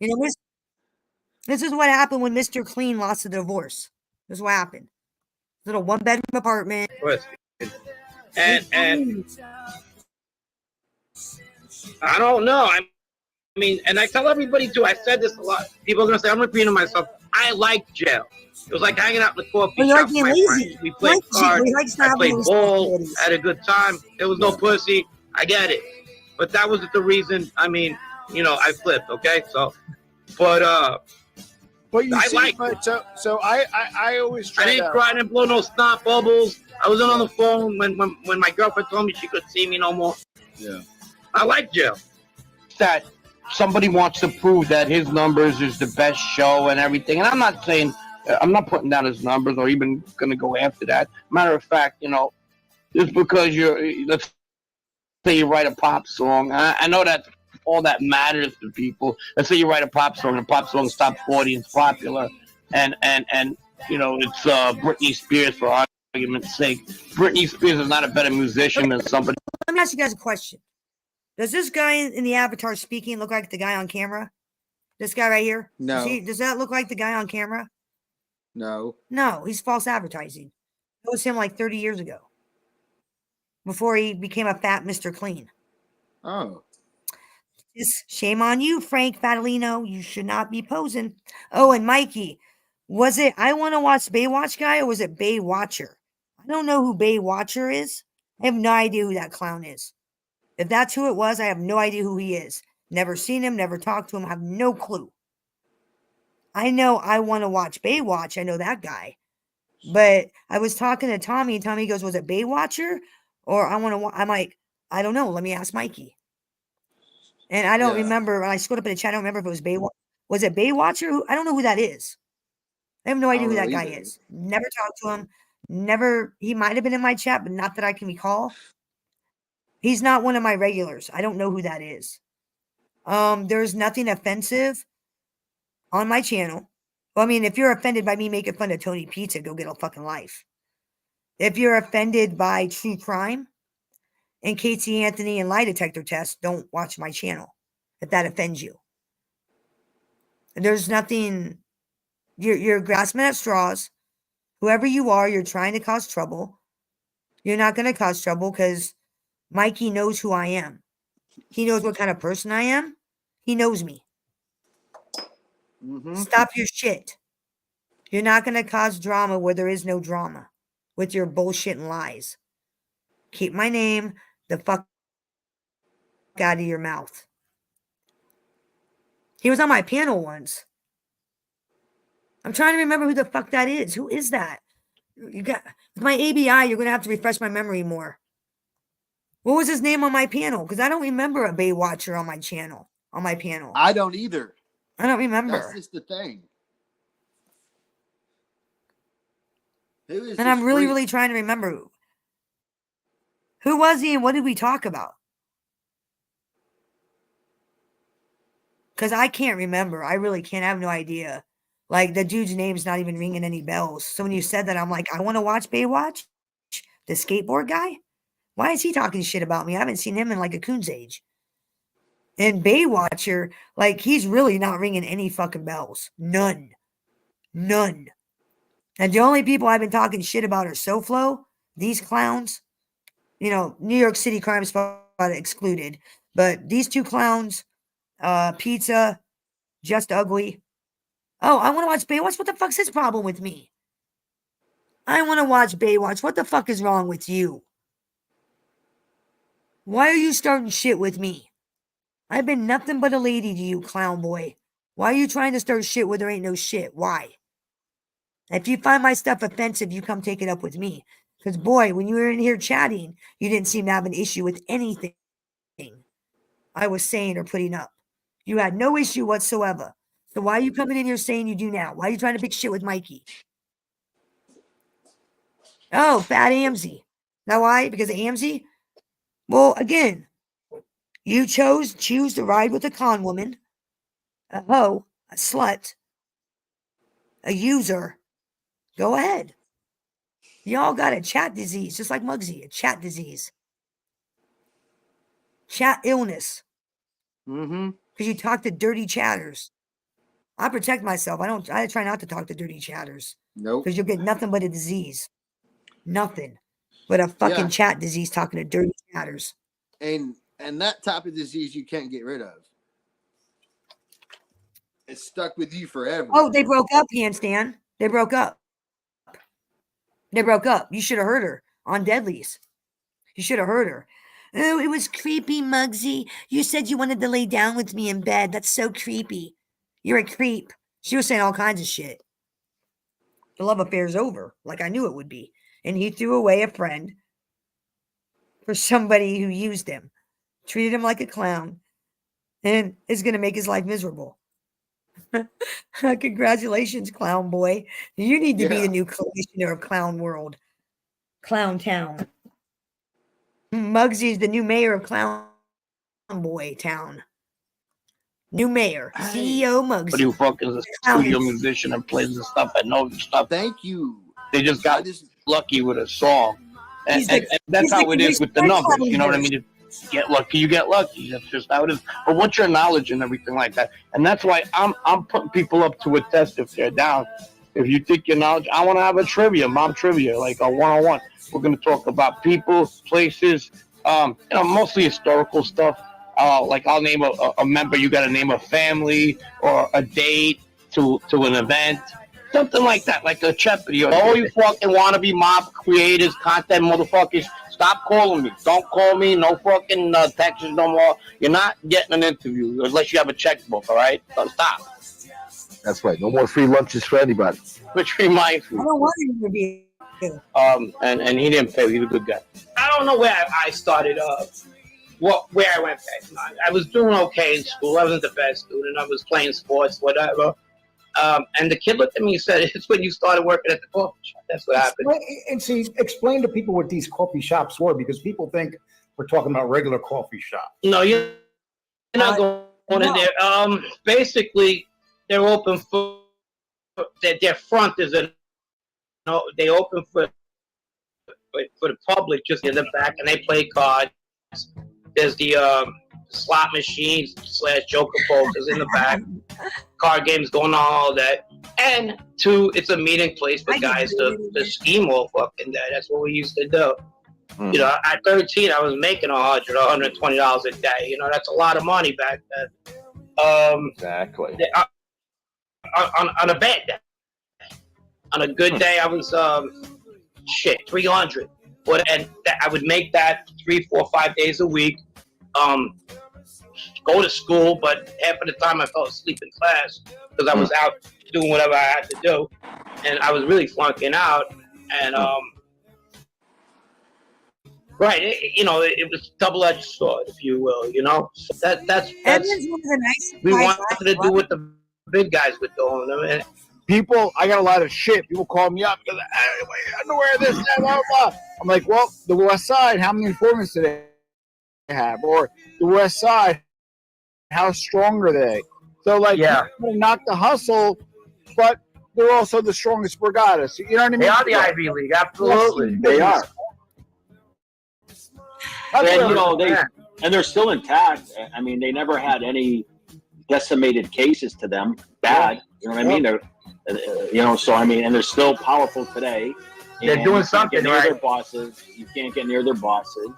You know, this is what happened when Mr. Clean lost the divorce. This is what happened. Little 1-bedroom apartment. And I don't know. I mean, and I tell everybody too. I said this a lot. People are gonna say I'm repeating myself. I like jail. It was like hanging out in the coffee shop with my friends. We played cards. I played ball. Had a good time. There was no pussy. I get it, but that wasn't the reason. I mean, you know, I flipped. Okay, so, but you I see, like. So I always try. I didn't cry. I didn't blow no snot bubbles. I wasn't on the phone when my girlfriend told me she could see me no more. Yeah. I like jail. That somebody wants to prove that his numbers is the best show and everything. And I'm not saying, I'm not putting down his numbers or even going to go after that. Matter of fact, you know, just because let's say you write a pop song. I know that all that matters to people. Let's say you write a pop song and the pop song's top 40 and it's popular. And you know, it's Britney Spears for argument's sake. Britney Spears is not a better musician than somebody. Let me ask you guys a question. Does this guy in the avatar speaking look like the guy on camera? This guy right here? No. Does that look like the guy on camera? No. No, he's false advertising. It was him like 30 years ago. Before he became a fat Mr. Clean. Oh. Shame on you, Frank Fatalino. You should not be posing. Oh, and Mikey, was it I Want to Watch Baywatch guy or was it Baywatcher? I don't know who Baywatcher is. I have no idea who that clown is. If that's who it was, I have no idea who he is. Never seen him, never talked to him, have no clue. I know I Want to Watch Baywatch. I know that guy. But I was talking to Tommy, and Tommy goes, was it Baywatcher? Or I'm like, I don't know. Let me ask Mikey. And I don't remember. When I scrolled up in the chat, I don't remember if it was Baywatch. Was it Baywatcher? I don't know who that is. I have no idea who that guy is. Never talked to him. Never. He might have been in my chat, but not that I can recall. He's not one of my regulars. I don't know who that is. There's nothing offensive on my channel. Well, I mean, if you're offended by me making fun of Tony Pizza, go get a fucking life. If you're offended by true crime and Casey Anthony and lie detector tests, don't watch my channel if that offends you. There's nothing. You're grasping at straws. Whoever you are, you're trying to cause trouble. You're not going to cause trouble because Mikey knows who I am. He knows what kind of person I am. He knows me. Mm-hmm. Stop your shit. You're not going to cause drama where there is no drama with your bullshit and lies. Keep my name the fuck out of your mouth. He was on my panel once. I'm trying to remember who the fuck that is. Who is that? You got with my ABI, you're going to have to refresh my memory more. What was his name on my panel? Because I don't remember a Baywatcher on my channel. On my panel. I don't either. I don't remember. That's just the thing. And I'm really trying to remember. Who was he and what did we talk about? Because I can't remember. I really can't. I have no idea. Like, the dude's name's not even ringing any bells. So when you said that, I'm like, I want to watch Baywatch? The skateboard guy? Why is he talking shit about me? I haven't seen him in like a coon's age. And Baywatcher, like, he's really not ringing any fucking bells. None. And the only people I've been talking shit about are SoFlo, these clowns. You know, New York City Crime Spot excluded. But these two clowns, Pizza, Just Ugly. Oh, I want to watch Baywatch. What the fuck's his problem with me? I want to watch Baywatch. What the fuck is wrong with you? Why are you starting shit with me? I've been nothing but a lady to you, clown boy. Why are you trying to start shit where there ain't no shit? Why? If you find my stuff offensive, you come take it up with me. Because, boy, when you were in here chatting, you didn't seem to have an issue with anything I was saying or putting up. You had no issue whatsoever. So why are you coming in here saying you do now? Why are you trying to pick shit with Mikey? Oh, Fat Amzy. Now why? Because of Amzy? Well, again, you choose to ride with a con woman, a hoe, a slut, a user. Go ahead. Y'all got a chat disease, just like Muggsy, a chat disease. Chat illness. Mm-hmm. Because you talk to dirty chatters. I protect myself. I try not to talk to dirty chatters. Nope. Because you'll get nothing but a disease. Nothing but a fucking chat disease talking to dirty chatters. And that type of disease you can't get rid of. It's stuck with you forever. Oh, they broke up, Handstand. They broke up. They broke up. You should have heard her on Deadlies. You should have heard her. Oh, it was creepy, Muggsy. You said you wanted to lay down with me in bed. That's so creepy. You're a creep. She was saying all kinds of shit. The love affair's over, like I knew it would be. And he threw away a friend for somebody who used him, treated him like a clown, and is going to make his life miserable. Congratulations, clown boy. You need to be the new commissioner of Clown World. Clown Town. Muggsy's the new mayor of Clown Boy Town. New mayor. CEO Muggsy. But who fucking is a studio musician and plays the stuff and knows the stuff. Thank you. They just got lucky with a song. And that's how it is with the numbers. You know what I mean? Get lucky, you get lucky. That's just how it is. But what's your knowledge and everything like that? And that's why I'm putting people up to a test if they're down. If you think your knowledge, I want to have a trivia, mom trivia, like a one-on-one. We're going to talk about people, places, mostly historical stuff. Like I'll name a member. You got to name a family or a date to an event. Something like that, like a Jeopardy. All you fucking wannabe mob creators, content motherfuckers, stop calling me. Don't call me. No fucking texts no more. You're not getting an interview unless you have a checkbook, all right? So stop. That's right. No more free lunches for anybody. Which reminds me. I don't want an interview. And he didn't pay. He's a good guy. I don't know where I started. Where I went back. I was doing okay in school. I wasn't the best student. I was playing sports, whatever. And the kid looked at me and said, "It's when you started working at the coffee shop. That's what happened." And see, explain to people what these coffee shops were, because people think we're talking about regular coffee shops. No, you're not going in there. Basically, they're open for their front is they open for the public just in the back, and they play cards. There's the slot machines / joker posters in the back. Card games going on all day. And two, it's a meeting place for guys to scheme all fucking day. That's what we used to do. You know, at 13, I was making $100, $120 a day. You know, that's a lot of money back then. Exactly. On a bad day. On a good day, I was 300. And I would make that 3, 4, 5 days a week. Go to school, but half of the time I fell asleep in class because I was out doing whatever I had to do, and I was really flunking out. And it was double-edged sword, if you will. You know, that's we wanted to do what the big guys were doing. I mean, people, I got a lot of shit. People call me up because underwear, this, that, blah, blah. I'm like, well, the West Side, how many informants do they have? Or the West Side, how strong are they? So, like, not the hustle, but they're also the strongest brigada. So, you know what I mean? They are the Ivy League, absolutely. They are. And they're still intact. I mean, they never had any decimated cases to them. Bad, you know what I mean? They're, so I mean, and they're still powerful today. They're doing something, right? Their bosses, you can't get near their bosses,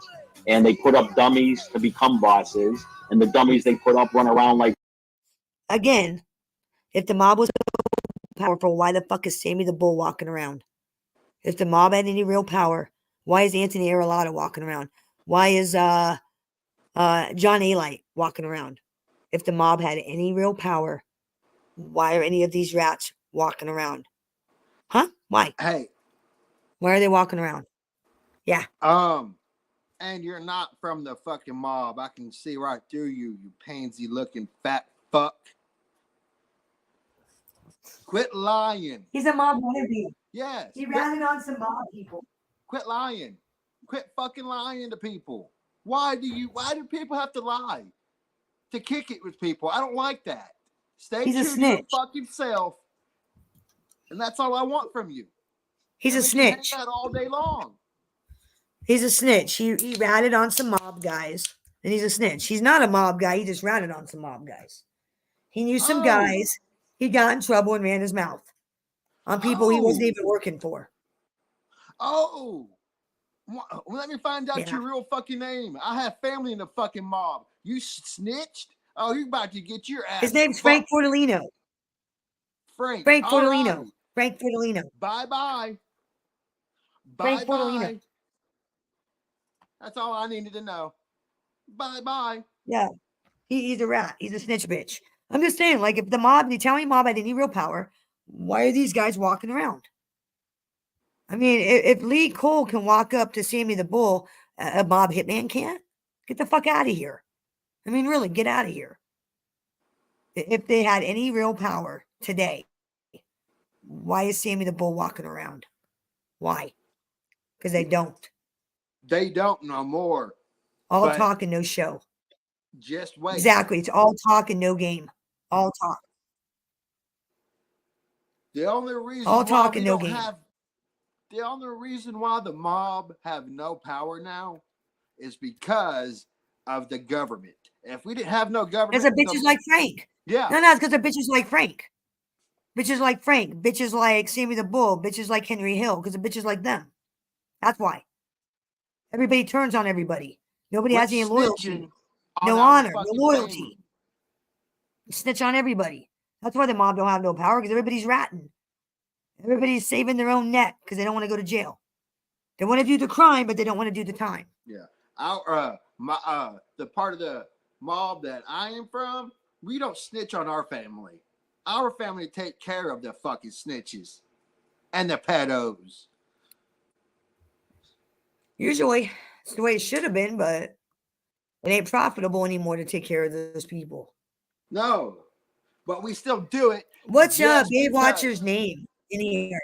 and they put up dummies to become bosses, and the dummies they put up run around like. Again, if the mob was so powerful, why the fuck is Sammy the Bull walking around? If the mob had any real power, why is Anthony Arellano walking around? Why is John A-Light walking around? If the mob had any real power, why are any of these rats walking around? Huh? Why? Hey. Why are they walking around? Yeah. And you're not from the fucking mob. I can see right through you, you pansy looking fat fuck. Quit lying. He's a mob wannabe. Yes. He ratted on some mob people. Quit lying. Quit fucking lying to people. Why do people have to lie? To kick it with people. I don't like that. Stay true to your fucking self. And that's all I want from you. He's a snitch. That all day long. He's a snitch. He ratted on some mob guys, and he's a snitch. He's not a mob guy. He just ratted on some mob guys. He knew some guys. He got in trouble and ran his mouth on people he wasn't even working for. Oh, let me find out Yeah. your real fucking name. I have family in the fucking mob. You snitched? Oh, you about to get your ass. His name's Frank Fortolino. Frank. Frank All Fortolino. right. Frank Fortolino. Bye-bye. Frank Bye-bye. Fortolino. That's all I needed to know. Bye-bye. Yeah. He's a rat. He's a snitch bitch. I'm just saying, like, if the Italian mob had any real power, why are these guys walking around? I mean, if Lee Cole can walk up to Sammy the Bull, a mob hitman can't? Get the fuck out of here. I mean, really, get out of here. If they had any real power today, why is Sammy the Bull walking around? Why? Because they don't. They don't no more. All talk and no show. Just wait. Exactly. It's all talk and no game. All talk. The only reason All why talk we and no don't game. have the only reason why the mob have no power now is because of the government. If we didn't have no government, Because of bitches like Frank. Yeah. No, it's because of bitches like Frank. Bitches like Frank. Bitches like Sammy the Bull. Bitches like Henry Hill. Because of bitches like them. That's why. Everybody turns on everybody. Nobody has any loyalty. No honor. No loyalty. Snitch on everybody. That's why the mob don't have no power, because everybody's ratting. Everybody's saving their own neck because they don't want to go to jail. They want to do the crime, but they don't want to do the time. Yeah. The part of the mob that I am from, we don't snitch on our family. Our family take care of the fucking snitches and the pedos. Usually, it's the way it should have been, but it ain't profitable anymore to take care of those people. No, but we still do it. What's just Babe because. Watcher's name in here?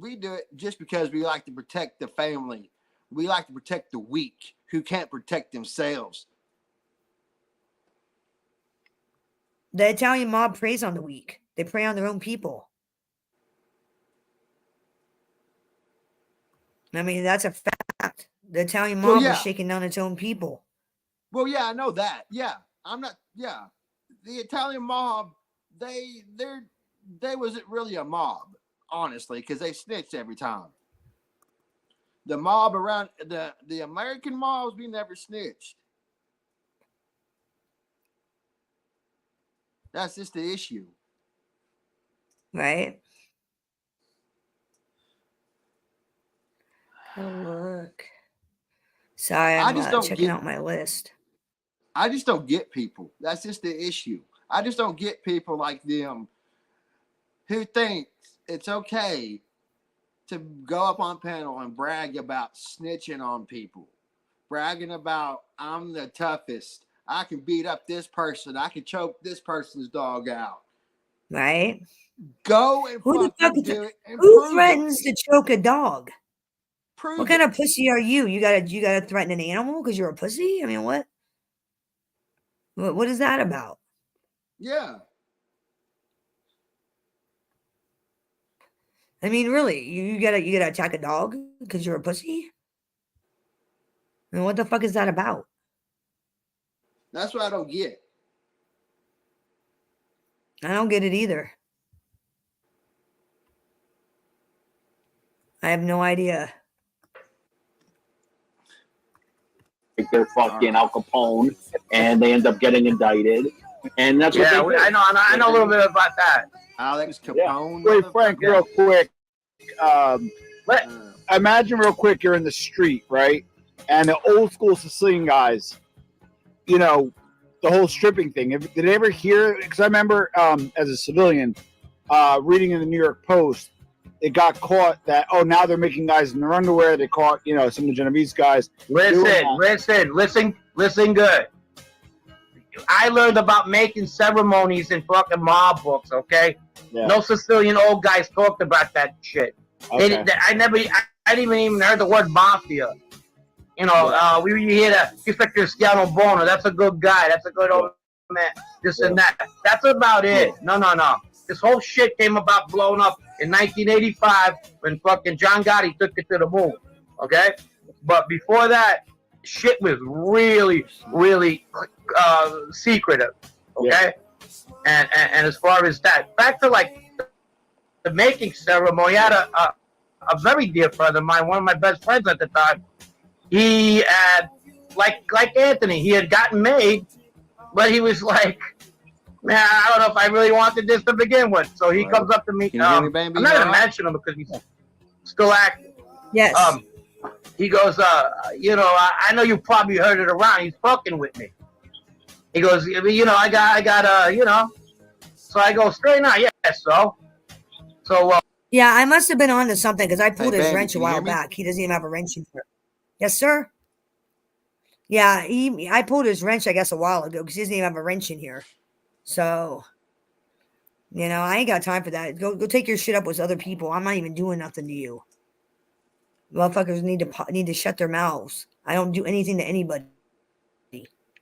We do it just because we like to protect the family. We like to protect the weak who can't protect themselves. The Italian mob preys on the weak. They prey on their own people. I mean, that's a fact. The Italian mob was shaking down its own people. Well, yeah, I know that. Yeah, I'm not. Yeah, the Italian mob, they wasn't really a mob, honestly, because they snitched every time. The mob around the American mobs, we never snitched. That's just the issue. Right? Oh, look. Sorry, I'm checking out my list. I just don't get people. That's just the issue. I just don't get people like them who think it's okay to go up on panel and brag about snitching on people. Bragging about, I'm the toughest. I can beat up this person. I can choke this person's dog out. Right? Go and fucking do it. Who threatens to choke a dog? Prove what kind of pussy are you? You gotta threaten an animal because you're a pussy? I mean, what? What is that about? Yeah. I mean, really, you gotta attack a dog because you're a pussy? I mean, what the fuck is that about? That's what I don't get. I don't get it either. I have no idea. Like they're fucking Al Capone, and they end up getting indicted, and that's what they do. I know a little bit about that. Alex Capone. Wait, Frank, real quick. Imagine real quick you're in the street, right? And the old school Sicilian guys, you know, the whole stripping thing. Did they ever hear? Because I remember as a civilian reading in the New York Post, it got caught that, now they're making guys in their underwear. They caught, some of the Genovese guys. Listen good. I learned about making ceremonies in fucking mob books, okay? Yeah. No Sicilian old guys talked about that shit. Okay. I didn't even heard the word mafia. You hear that Inspector Schiano Bono, that's a good guy, that's a good old man, this and that. That's about it. No. This whole shit came about blowing up in 1985 when fucking John Gotti took it to the moon, okay? But before that, shit was really, really secretive, okay? And as far as that, back to like the making ceremony. I had a very dear friend of mine, one of my best friends at the time. He had, like Anthony, he had gotten made, but he was like, man, I don't know if I really wanted this to begin with. So he comes up to me. Can you hear me, baby? I'm not going to mention him because he's still active. Yes. He goes, I know you probably heard it around. He's fucking with me. He goes, I got, So I go, straight now, yeah, so. Yeah, I must have been on to something because I pulled his baby, wrench a can you hear while me? back. He doesn't even have a wrench in here. Yes, sir. Yeah, I pulled his wrench, I guess, a while ago because he doesn't even have a wrench in here. So, I ain't got time for that. Go take your shit up with other people. I'm not even doing nothing to you. Motherfuckers need to shut their mouths. I don't do anything to anybody.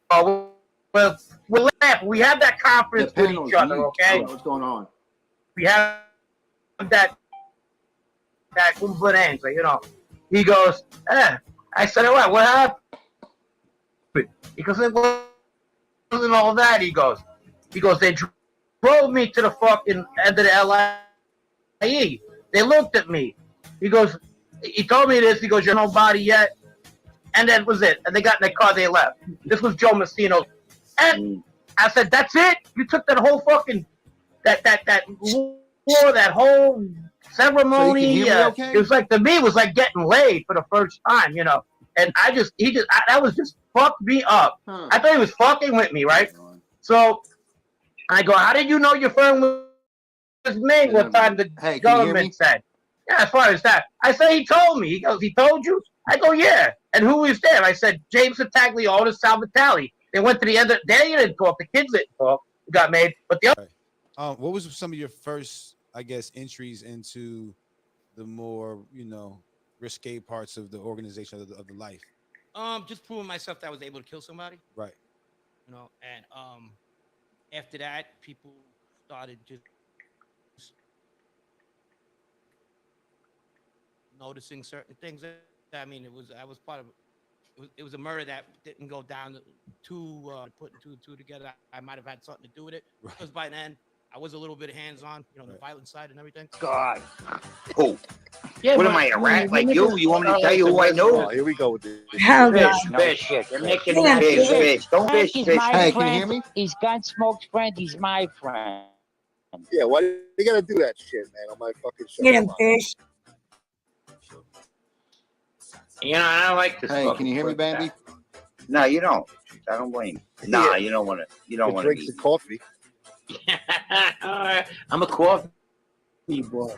Well, we'll laugh. We have that confidence with each other, okay? What's going on? We have that good answer, He goes, I said, what happened? He goes, it wasn't all that. He goes, they drove me to the fucking end of the LIE. They looked at me. He goes, he told me this. He goes, you're nobody yet. And that was it. And they got in their car, they left. This was Joe Messino. And I said, that's it? You took that whole fucking, that war, that whole ceremony. So you can hear me okay? It was like, to me, it was like getting laid for the first time, And that was just fucked me up. I thought he was fucking with me, right? So I go, how did you know your friend was me? What time the government said? Yeah, as far as that. I say he told me. He goes, he told you? I go, yeah. And who was there? I said, James Taglione, Sal Vitale. They went to the end of the day, didn't talk. The kids didn't talk. Got made. But the other. What was some of your first, I guess, entries into the more, risque parts of the organization of the life? Just proving myself that I was able to kill somebody. Right. And after that, people started just noticing certain things. I mean, I was part of. It was a murder that didn't go down to putting two and two together. I might have had something to do with it because by then I was a little bit hands-on, the violent side and everything. God. Oh. Yeah, what am I, a rat like you? You want me to tell you who I know? Oh, here we go with this. Fish. You're making fish. Don't fish. Hey, can you hear me? He's Gunsmoke's friend. He's my friend. Yeah, why do you gotta do that shit, man? On my fucking show. Get him, fish. I don't like this. Hey, can you hear me, baby? No, you don't. I don't blame you. Nah, you don't want to. You don't want to. Drink some coffee. I'm a coffee boy.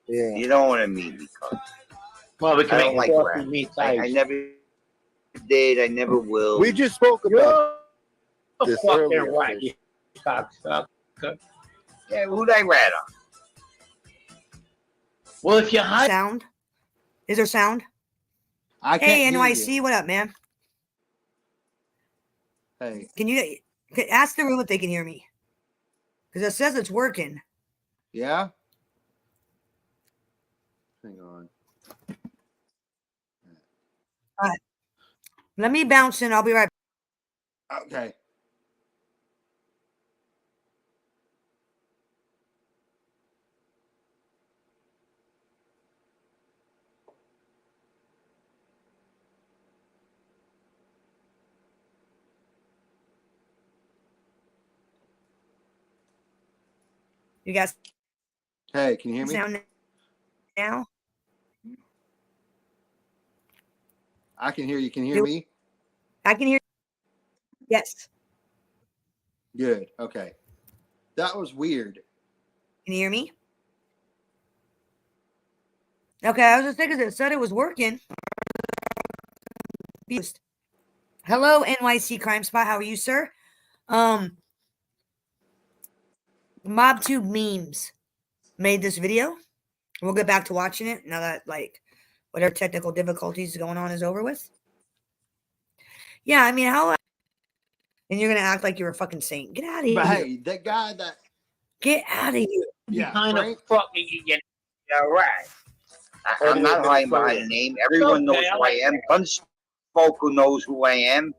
Yeah. You don't want to meet me, cuz. Well, we can I don't make like coffee rap. meat I never did. I never will. We just spoke about this earlier. Right. Yeah, who'd I rat on? Well, if you hide sound, is there sound? I can't Hey, hear NYC, you. what up, man? Hey. Can you ask the room if they can hear me? Because it says it's working. Yeah? Hang on. All right. Let me bounce in. I'll be right back. Okay. You guys. Hey, can you hear me? Sound now? I can hear you. Can you hear me? I can hear. Yes. Good. Okay. That was weird. Can you hear me? Okay, I was just thinking it said it was working. Hello, NYC Crime Spot. How are you, sir? MobTube Memes made this video. We'll get back to watching it now that whatever technical difficulties going on is over with. Yeah, I mean, how? And you're gonna act like you're a fucking saint. Get out of here! But hey, that guy that. Get out of here! Yeah, kind of fucking you. You're right. I'm not hiding behind a name. Everyone knows who I am. Gunsmoke who knows who I am.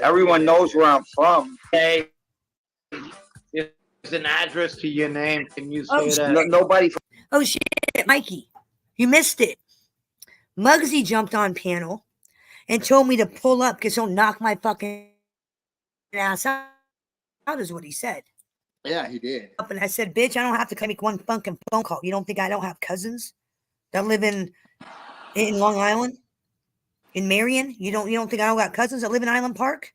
Everyone knows where I'm from. Okay. Just There's an address to your name. Can you Oh, say shit. that? Nobody. Oh shit, Mikey, you missed it. Muggsy jumped on panel and told me to pull up because he'll knock my fucking ass out. Is what he said. Yeah, he did. And I said, bitch, I don't have to make one fucking phone call. You don't think I don't have cousins that live in Long Island? In Marion? You don't think I don't got cousins that live in Island Park?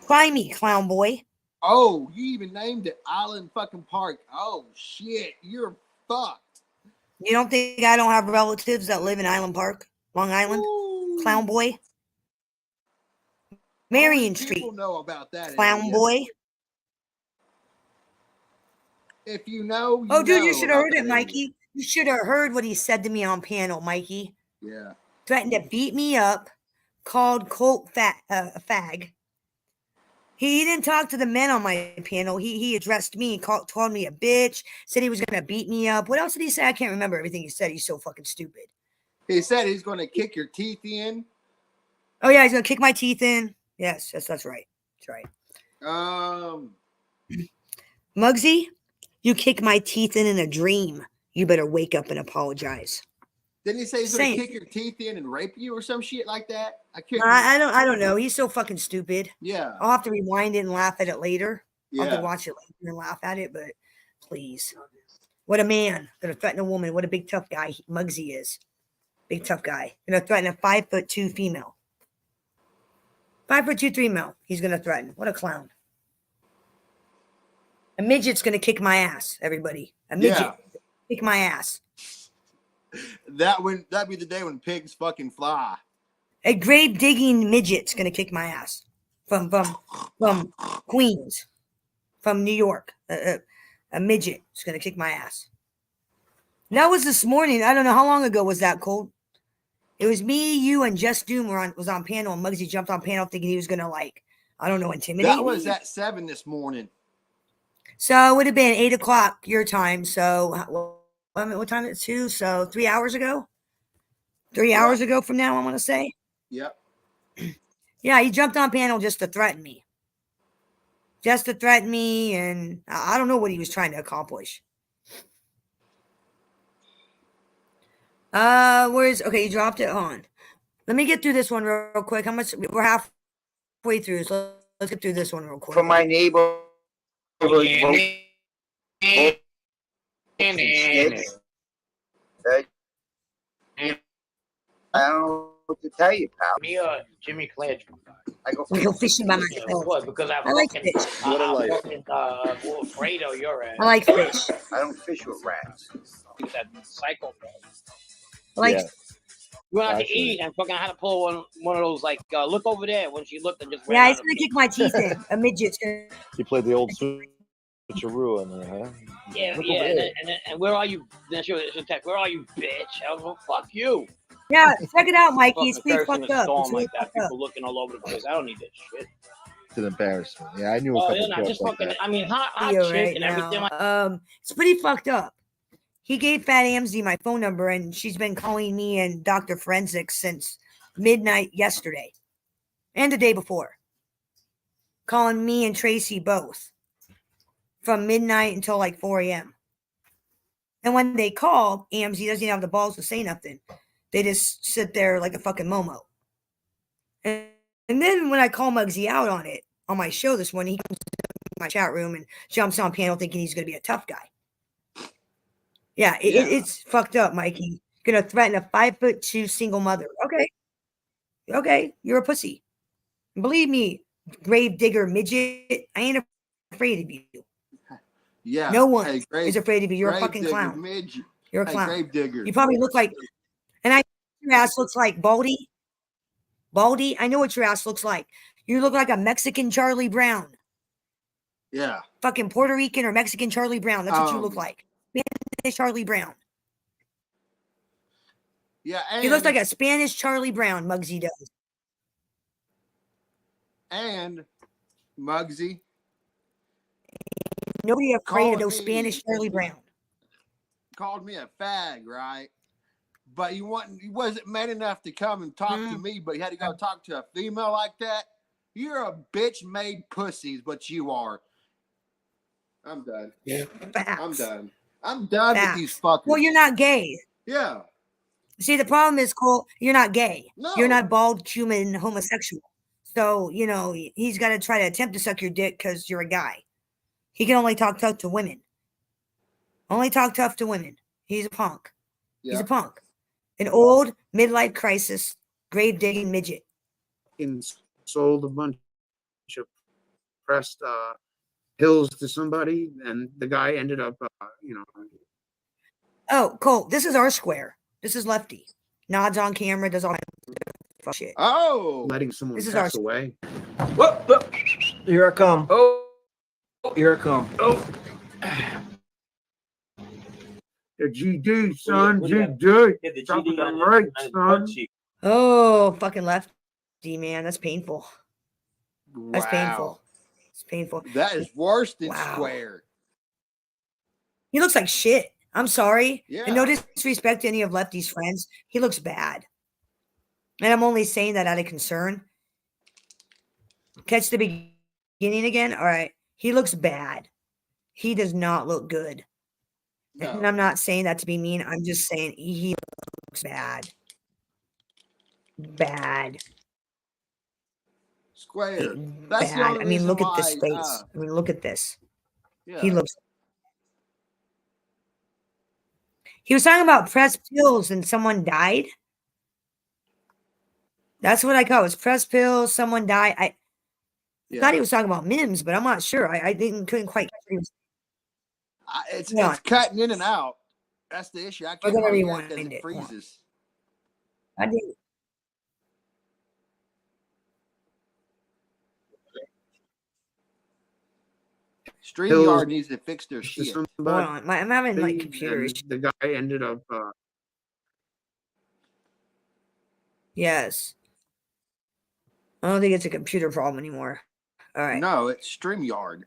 Try me, clown boy. Oh, you even named it Island fucking Park. Oh shit, you're fucked. You don't think I don't have relatives that live in Island Park, Long Island? Ooh. Clown boy. Marion Only Street. people know about that Clown area. boy. If you know, you Oh, dude, know you should have about heard that it, area. Mikey. You should have heard what he said to me on panel, Mikey. Yeah. Threatened to beat me up, called Colt a fag. He didn't talk to the men on my panel. He addressed me, called me a bitch, said he was going to beat me up. What else did he say? I can't remember everything he said. He's so fucking stupid. He said he's going to kick your teeth in. Oh, yeah, he's going to kick my teeth in. Yes, that's right. That's right. Muggsy, you kick my teeth in a dream. You better wake up and apologize. Didn't he say he's going to kick your teeth in and rape you or some shit like that? I don't know. He's so fucking stupid. Yeah. I'll have to rewind it and laugh at it later. I'll have Yeah. to watch it later and laugh at it, but please. What a man. Gonna threaten a woman. What a big tough guy Muggsy is. Big tough guy. Gonna threaten a 5'2" female. 5'2" female. He's gonna threaten. What a clown. A midget's gonna kick my ass, everybody. A midget. Kick my ass. That'd be the day when pigs fucking fly. A grave digging midget's gonna kick my ass from Queens, from New York. A midget is gonna kick my ass. That was this morning. I don't know how long ago was that, Colt. It was me, you, and Just Doom was on panel, and Muggsy jumped on panel thinking he was gonna intimidate That was me. at 7 this morning. So it would have been 8 o'clock your time. So what time is it? 2? So 3 hours ago. 3 hours ago from now, I want to say. Yep. Yeah, he jumped on panel just to threaten me. And I don't know what he was trying to accomplish. Okay, you dropped it on. Let me get through this one real quick. How much? We're halfway through, so let's get through this one real quick. From my neighbor. I don't know what to tell you, pal. Me Jimmy Clare. I go fishing by myself. What? Because I like fish. What a life. More afraid of your ass. I like fish. I don't fish with rats. That psychopath. I like. You went out to eat and fucking had to pull one of those look over there when she looked and just Yeah, he's gonna kick my teeth in. A midget's gonna. He played the old switcheroo in there, huh? Yeah, Look yeah. over there. And where are you? Then she'll text, where are you, bitch? I was like, fuck you. Yeah, check it out, Mikey. It's Fucking pretty Thursday in fucked a up. storm It's really like that. fucked up. People looking all over the place. I don't need that shit. It's an embarrassment. Yeah, I knew a Oh, couple yeah, no, girls just like fucking. that. I mean, hot You're chick right and everything. now. It's pretty fucked up. He gave Fat Amsy my phone number, and she's been calling me and Dr. Forensics since midnight yesterday and the day before. Calling me and Tracy both from midnight until like 4 a.m. And when they call, Amsy doesn't even have the balls to say nothing. They just sit there like a fucking Momo. And then when I call Muggsy out on it, on my show this morning, he comes to my chat room and jumps on panel thinking he's going to be a tough guy. Yeah, it's fucked up, Mikey. Gonna threaten a 5'2" single mother. Okay, you're a pussy. Believe me, grave digger midget. I ain't afraid of you. Yeah. No one Hey, is afraid of you. You're a grave fucking digger, clown. midget. You're a Hey, clown. grave digger. You probably look like, and I your ass looks like Baldy. Baldy, I know what your ass looks like. You look like a Mexican Charlie Brown. Yeah. Fucking Puerto Rican or Mexican Charlie Brown. That's what you look like. Spanish Charlie Brown. Yeah. He looks like a Spanish Charlie Brown, Muggsy does. And Muggsy. Nobody afraid of Called those me- Spanish Charlie Brown. Called me a fag, right? But he wasn't man enough to come and talk to me, but he had to go talk to a female like that. You're a bitch made pussy is what you are. I'm done. Facts. I'm done. I'm done with these fuckers. Well, you're not gay. Yeah. See, the problem is, Cole, you're not gay. No. You're not bald, human, homosexual. So, you know, he's got to try to attempt to suck your dick because you're a guy. He can only talk tough to women. Only talk tough to women. He's a punk. He's a punk. An old midlife crisis, grave digging midget. Sold a bunch of pressed pills to somebody, and the guy ended up, Oh, Cole, this is our square. This is Lefty. Nods on camera, does all kinds of shit. Oh, letting someone This is pass our- away. Whoop. Here I come. Oh, here I come. Oh. The GD, son, GD. Dropping the right, son. Oh, fucking Lefty, man. That's painful. That's Wow. painful. It's painful. That is worse than Wow. Square. He looks like shit. I'm sorry. Yeah. And no disrespect to any of Lefty's friends. He looks bad. And I'm only saying that out of concern. Catch the beginning again? All right. He looks bad. He does not look good. No. And I'm not saying that to be mean. I'm just saying he looks bad. Bad. Square. That's the Bad. only I mean, reason look at this why, face. I mean, look at this. Yeah. He looks. He was talking about pressed pills and someone died. That's what I call it. Was pressed pills, someone died. I thought he was talking about Mims, but I'm not sure. I couldn't quite catch what he was. It's Yeah. it's cutting in and out. That's the issue. I We're can't gonna hardly rewind because it it. Hold on. freezes. I did. StreamYard needs to fix their shit. Hold on. I'm having like computer and issues. the guy ended up Yes. I don't think it's a computer problem anymore. All right. No, it's StreamYard.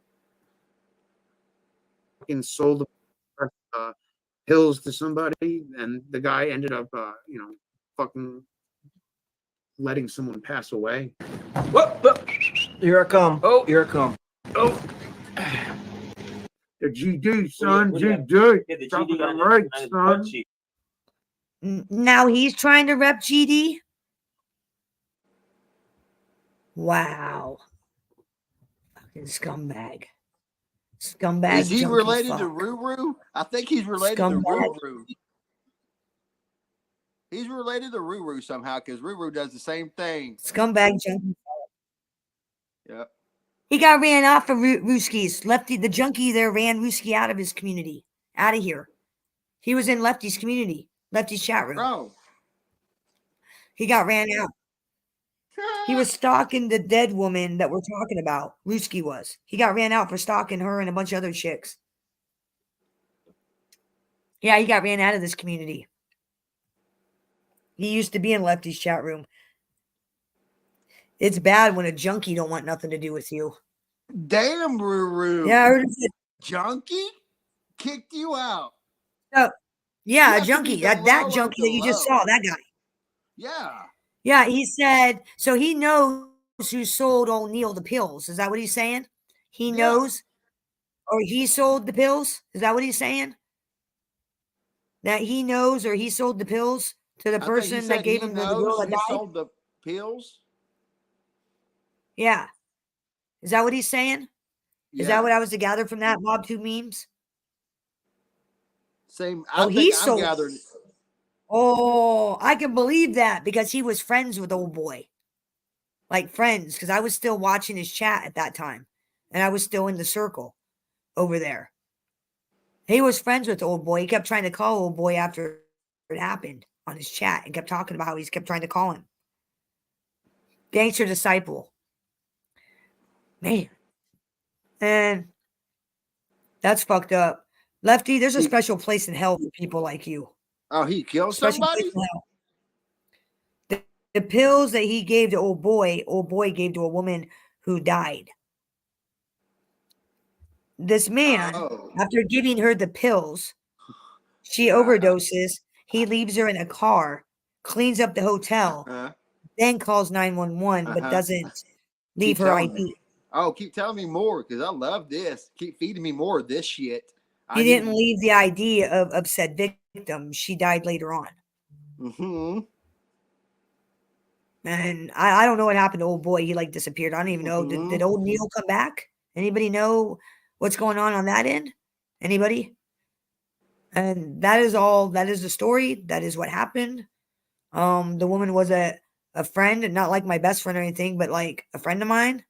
fucking sold pills to somebody, and the guy ended up fucking letting someone pass away. Whoop. Here I come. Oh, here I come. Oh. The GD, son, GD. Dropping the right, son. Now he's trying to rep GD. Wow. Fucking scumbag. Scumbag. Is he junkie related to fuck. Ruru? I think he's related to Scumbag. Ruru. He's related to Ruru somehow because Ruru does the same thing. Scumbag junkie. Yep. He got ran off for Ruski's. Lefty, the junkie there ran Ruski out of his community. Out of here. He was in Lefty's community. Lefty's chat room. Bro. He got ran out. He was stalking the dead woman that we're talking about. Ruski was. He got ran out for stalking her and a bunch of other chicks. Yeah, he got ran out of this community. He used to be in Lefty's chat room. It's bad when a junkie don't want nothing to do with you. Damn, Ruru. Yeah, I heard it. Junkie kicked you out. Yeah, You a have to be junkie. the That low of junkie the that you just low. saw, that guy. Yeah. Yeah, he said, so he knows who sold O'Neill the pills. Is that what he's saying? He knows, or he sold the pills? Is that what he's saying? That he knows or he sold the pills to the I think he person said that gave he him the girl knows that who died? sold the pills. Yeah. Is that what he's saying? Is that what I was to gather from that Mob 2 memes? Same. Oh, I he think I'm sold. gathering. Oh, I can believe that because he was friends with old boy. Like friends, because I was still watching his chat at that time. And I was still in the circle over there. He was friends with old boy. He kept trying to call old boy after it happened on his chat and kept talking about how he kept trying to call him. Gangster disciple. Man. And that's fucked up. Lefty, there's a special place in hell for people like you. Oh, he killed Special somebody? place in hell. The pills that he gave to old boy gave to a woman who died. This man, after giving her the pills, she overdoses. He leaves her in a car, cleans up the hotel, then calls 911, but doesn't leave her telling ID. Oh, keep telling me more because I love this. Keep feeding me more of this shit. He didn't leave the ID of said victim. She died later on. Mm-hmm. And I don't know what happened to old boy. He like disappeared. I don't even know. Did old Neil come back? Anybody know what's going on that end? Anybody? And that is all. That is the story. That is what happened. The woman was a friend, and not like my best friend or anything, but like a friend of mine.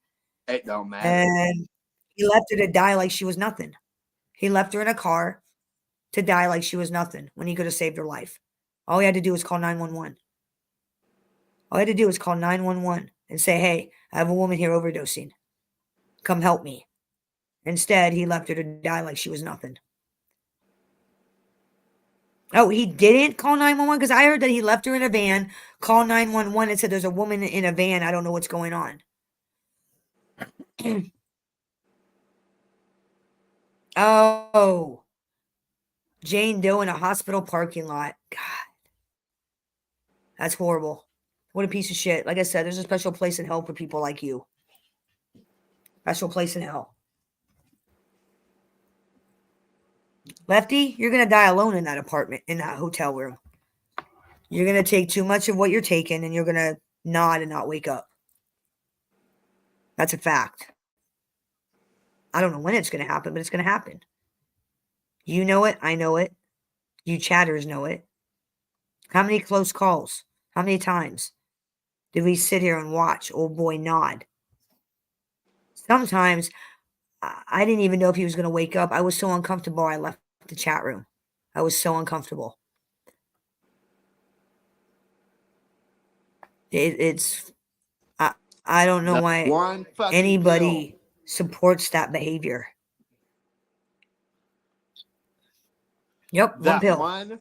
It don't matter. And he left her to die like she was nothing. He left her in a car to die like she was nothing when he could have saved her life. All he had to do was call 911. All I had to do was call 911 and say, hey, I have a woman here overdosing. Come help me. Instead, he left her to die like she was nothing. Oh, he didn't call 911? Because I heard that he left her in a van, called 911 and said there's a woman in a van. I don't know what's going on. Oh. Jane Doe in a hospital parking lot. God. That's horrible. What a piece of shit. Like I said, there's a special place in hell for people like you. Special place in hell. Lefty, you're going to die alone in that apartment, in that hotel room. You're going to take too much of what you're taking and you're going to nod and not wake up. That's a fact. I don't know when it's going to happen, but it's going to happen. You know it. I know it. You chatters know it. How many close calls? How many times did we sit here and watch old boy nod? Sometimes I didn't even know if he was going to wake up. I was so uncomfortable. I left the chat room. I was so uncomfortable. It's I don't know why anybody supports that behavior. Yep, one pill.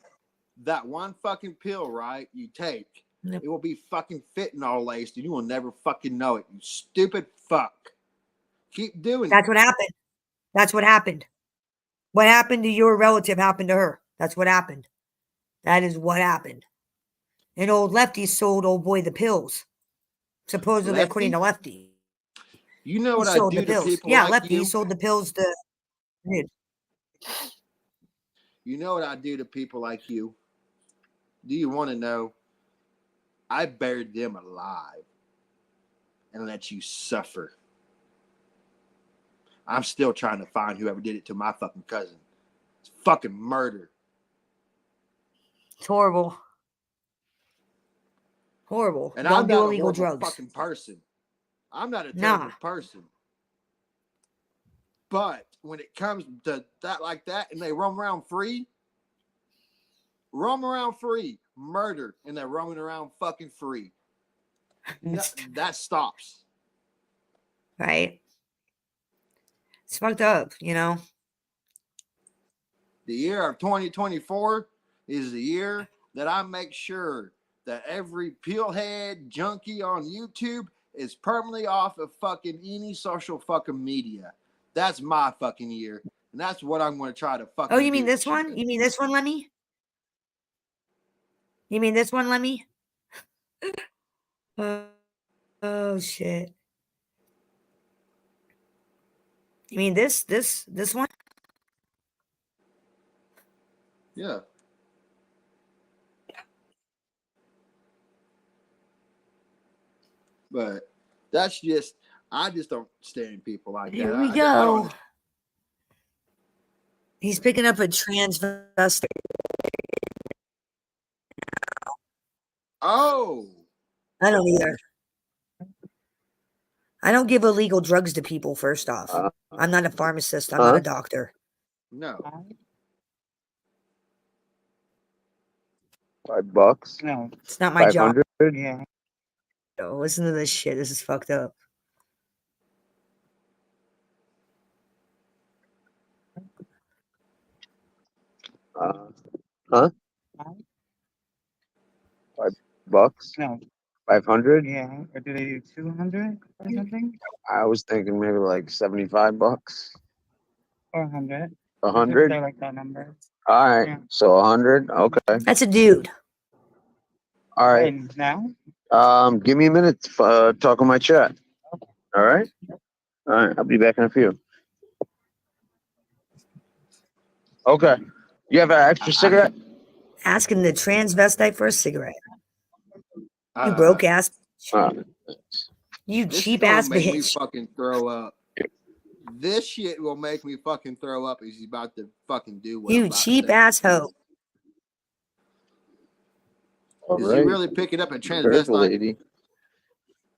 That one fucking pill, right? You take. Yep. It will be fucking fentanyl laced, and you will never fucking know it. You stupid fuck. Keep doing it. That's what happened. That's what happened. What happened to your relative happened to her. That's what happened. That is what happened. And old Lefty sold old boy the pills. Supposedly, according to Lefty. You know what I do to people Yeah, like Lefty you? sold the pills to... Dude. You know what I do to people like you? Do you want to know? I buried them alive and let you suffer. I'm still trying to find whoever did it to my fucking cousin. It's fucking murder. It's horrible. Horrible. And Don't I'm do not illegal a horrible drugs. fucking person. I'm not a terrible person. But when it comes to that like that and they roam around free, murder, and they're roaming around fucking free. That stops. Right? It's fucked up, you know? The year of 2024 is the year that I make sure that every pillhead junkie on YouTube is permanently off of fucking any social fucking media. That's my fucking year. And that's what I'm going to try to fucking Oh, you mean do. this one? You mean this one, Lemmy? You mean this one, Lemmy? Oh, shit. You mean this one? Yeah. But that's just, I just don't stand people like that. Here we go. He's picking up a transvestite. Oh. I don't either. I don't give illegal drugs to people, first off. I'm not a pharmacist. I'm not a doctor. No. $5? No. It's not my 500? job. Yeah. Oh, listen to this shit. This is fucked up. Huh? $5? No. 500? Yeah. Or do they do 200 or something? I was thinking maybe like $75. 400. 100? I like that number. All right. Yeah. So 100. Okay. That's a dude. All right. And now? Give me a minute to talk on my chat. All right. All right, I'll be back in a few. Okay. You have an extra cigarette? Asking the transvestite for a cigarette. You broke ass. You This cheap is gonna ass make me bitch. fucking throw up. This shit will make me fucking throw up. He's about to fucking do what I'm You about cheap to say. asshole. All Is right. he really picking up a There's the transvestite? lady.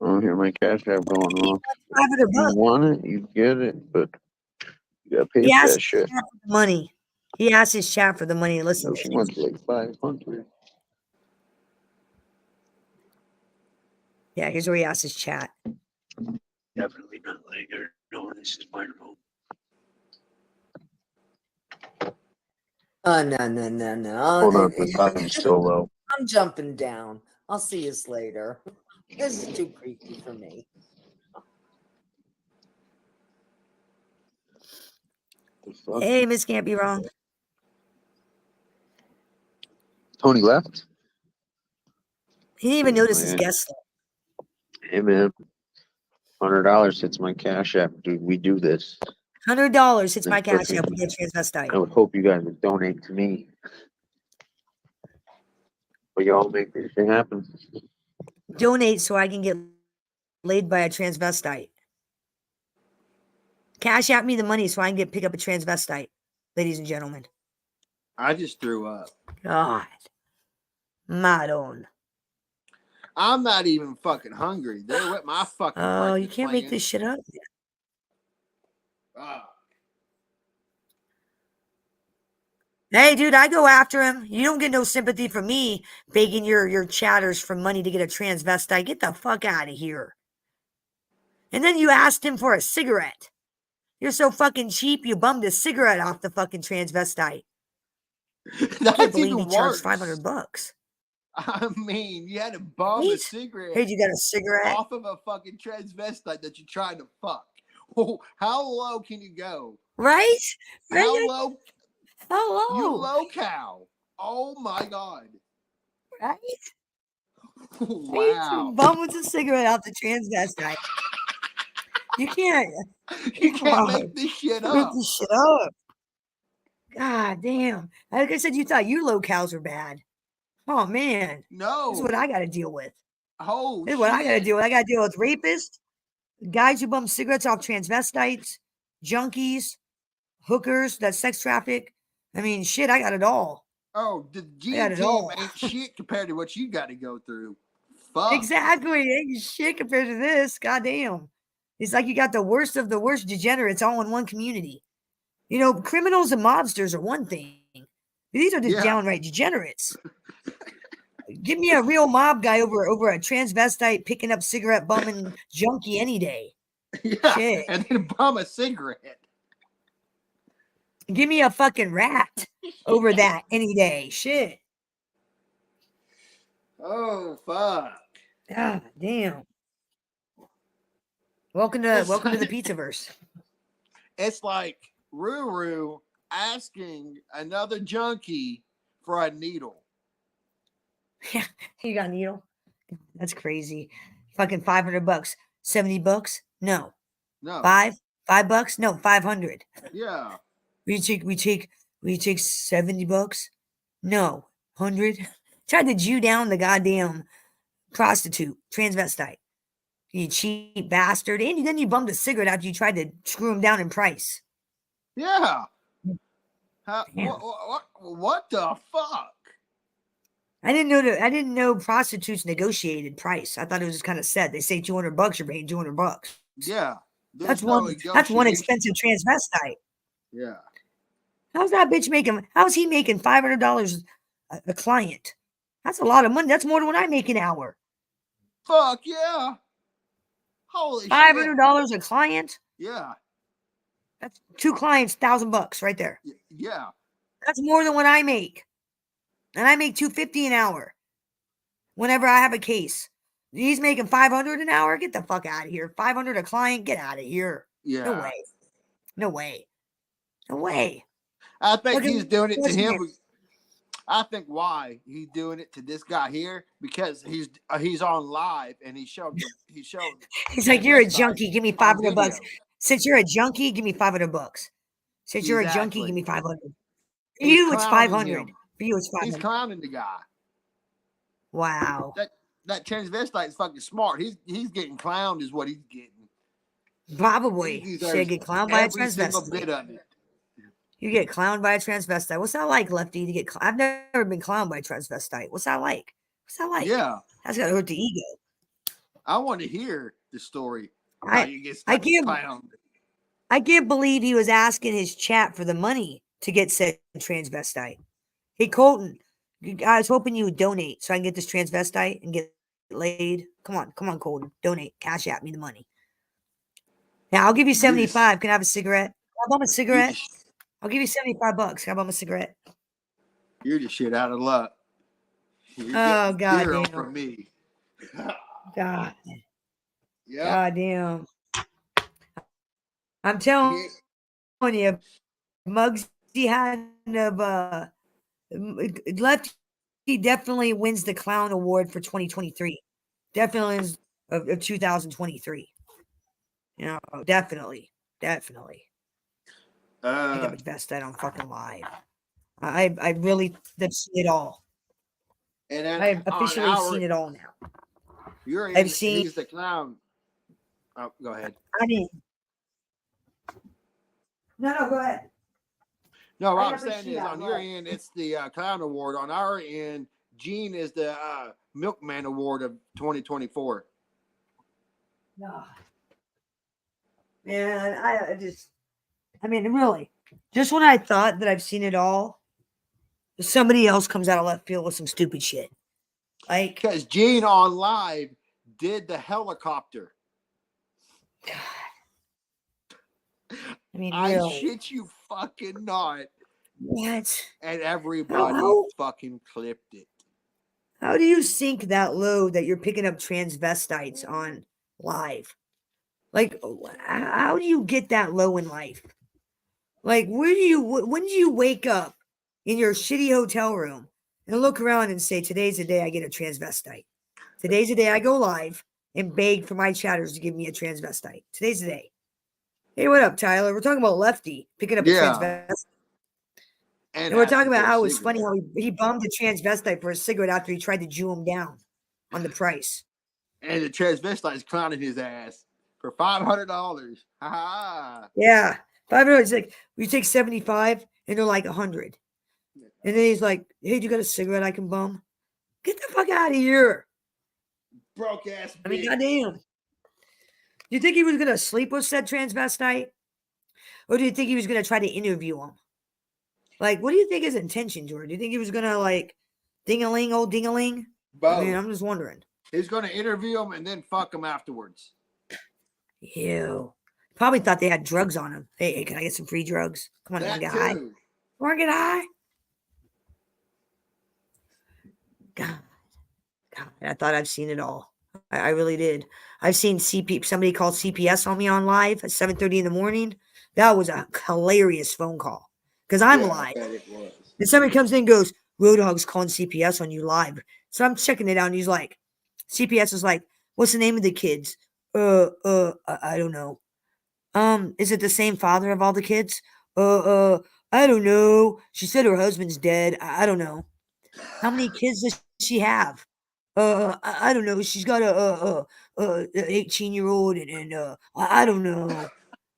Oh, here my cash app going off. $500 You want it, you get it, but you gotta pay He for asked that shit. his chat for the money. He asked his chat for the money. Listen, No, she wants like 500. yeah, here's where he asked his chat. Definitely not letting her know this is my room. No. Hold on, the volume's still low. I'm jumping down. I'll see you later. This is too creepy for me. Hey, Miss Can't Be Wrong. Tony left? He didn't even notice his guest. Hey man, $100 hits my cash app. Dude, we do this. $100 hits my Next cash person- app. We get transvestite. I would hope you guys would donate to me. But y'all make this shit happen. Donate so I can get laid by a transvestite. Cash out me the money so I can pick up a transvestite, ladies and gentlemen. I just threw up. God. Madon. I'm not even fucking hungry. They're with my fucking Oh, you breakfast can't make plan. this shit up. Ah. Hey, dude, I go after him. You don't get no sympathy from me begging your chatters for money to get a transvestite. Get the fuck out of here. And then you asked him for a cigarette. You're so fucking cheap, you bummed a cigarette off the fucking transvestite. I can't believe he charged $500. I mean, you had to bum a cigarette. Hey, you got a cigarette? Off of a fucking transvestite that you're trying to fuck. Oh, how low can you go? Right? How low? How low? You low cow. Oh my god. Right? Wow. Bum with a cigarette off the transvestite. You can't. You can't make this shit Make up. this shit up. God damn. Like I said, you thought your locales were bad. Oh man. No. This is what I got to deal with. Oh, This is what I got to deal with. I got to deal with rapists, guys who bum cigarettes off transvestites, junkies, hookers that sex traffic. I mean, shit, I got it all. Oh, the G got it team all. ain't shit compared to what you got to go through. Fuck. Exactly. Ain't shit compared to this. Goddamn. It's like you got the worst of the worst degenerates all in one community. You know, criminals and mobsters are one thing. These are just downright degenerates. Give me a real mob guy over a transvestite picking up cigarette bumming junkie any day. Yeah, Shit. and then bum a cigarette. Give me a fucking rat over that any day. Shit. Oh fuck. God damn. Welcome to the Pizzaverse. It's like Ruru asking another junkie for a needle. Yeah, you got a needle. That's crazy. Fucking $500. $70? No. No. $5? No, 500. Yeah. We take $70? No. 100? Tried to Jew down the goddamn prostitute, transvestite. You cheap bastard. And then you bummed a cigarette after you tried to screw him down in price. Yeah. Damn. What the fuck? I didn't know prostitutes negotiated price. I thought it was just kind of set. They say $200, you're paying $200. Yeah. That's one expensive transvestite. Yeah. How's that bitch making? How's he making $500 a client? That's a lot of money. That's more than what I make an hour. Fuck yeah. Holy shit. $500 a client? Yeah. That's 2 clients, $1,000 right there. Yeah. That's more than what I make. And I make $250 an hour whenever I have a case. He's making $500 an hour. Get the fuck out of here. $500 a client. Get out of here. Yeah. No way. No way. No way. I think Look he's at- doing it to listen him. here. I think why he's doing it to this guy here because he's on live and he showed He's like, you're a junkie. Give me $500. Since you're a junkie, give me $500. Since you're a junkie, give Exactly. me 500. For He's you, it's clowning 500. him. For you, it's He's 500. clowning the guy. Wow. That transvestite is fucking smart. He's getting clowned, is what he's getting. Probably. He Should deserves get clowned by a every single transvestite. bit of it. You get clowned by a transvestite. What's that like, Lefty? To get I've never been clowned by a transvestite. What's that like? What's that like? Yeah, That's gotta hurt the ego. I want to hear the story. How I you get I stuck can't clowned. I can't believe he was asking his chat for the money to get said transvestite. Hey Colton, I was hoping you would donate so I can get this transvestite and get laid. Come on, Colton, donate, cash at me the money. Now I'll give you 75. Can I have a cigarette? Can I bum a cigarette? I'll give you $75. Can I bum a cigarette? You're just shit out of luck. You're Oh getting zero goddamn. from me. God. Yep. Goddamn. I'm telling you, Muggsy had left. He definitely wins the clown award for 2023. Definitely is of 2023. You know, definitely. Uh, I got invest that on fucking live. I really have seen it all. And then I've officially seen it all now. You're in. I've seen. He's the clown. Oh, go ahead. I mean, no, go ahead. No, what I I'm never saying see is that, on your right. end, it's the clown award. On our end, Gene is the milkman award of 2024. No. Man, I mean, really, just when I thought that I've seen it all, somebody else comes out of left field with some stupid shit. Like, because Gene on live did the helicopter. I mean, I really. shit you fucking not. What? And everybody fucking clipped it. How do you sink that low that you're picking up transvestites on live? Like, how do you get that low in life? Like, when do you wake up in your shitty hotel room and look around and say, today's the day I get a transvestite? Today's the day I go live and beg for my chatters to give me a transvestite. Today's the day. Hey, what up, Tyler? We're talking about Lefty picking up a transvestite. And we're talking about how it was funny how he bummed a transvestite for a cigarette after he tried to Jew him down on the price. And the transvestite is clowning his ass for $500. Ha ha. Yeah. $500. He's like, we take 75 and they're like 100. And then he's like, hey, do you got a cigarette I can bum? Get the fuck out of here. Broke ass. I mean, goddamn. Do you think he was going to sleep with said transvestite? Or do you think he was going to try to interview him? Like, what do you think his intentions were? Do you think he was going to, like, ding-a-ling, old ding-a-ling? I mean, I'm just wondering. He's going to interview him and then fuck him afterwards. Ew. Probably thought they had drugs on him. Hey, can I get some free drugs? Come on, get high. Want to get high? God. I thought I've seen it all. I really did. I've seen somebody called CPS on me on live at 7:30 in the morning. That was a hilarious phone call because I'm live. And somebody comes in and goes, Road Dog's calling CPS on you live. So I'm checking it out and he's like, CPS is like, what's the name of the kids? I don't know. Is it the same father of all the kids? I don't know. She said her husband's dead. I don't know. How many kids does she have? I don't know. She's got a 18-year-old and I don't know.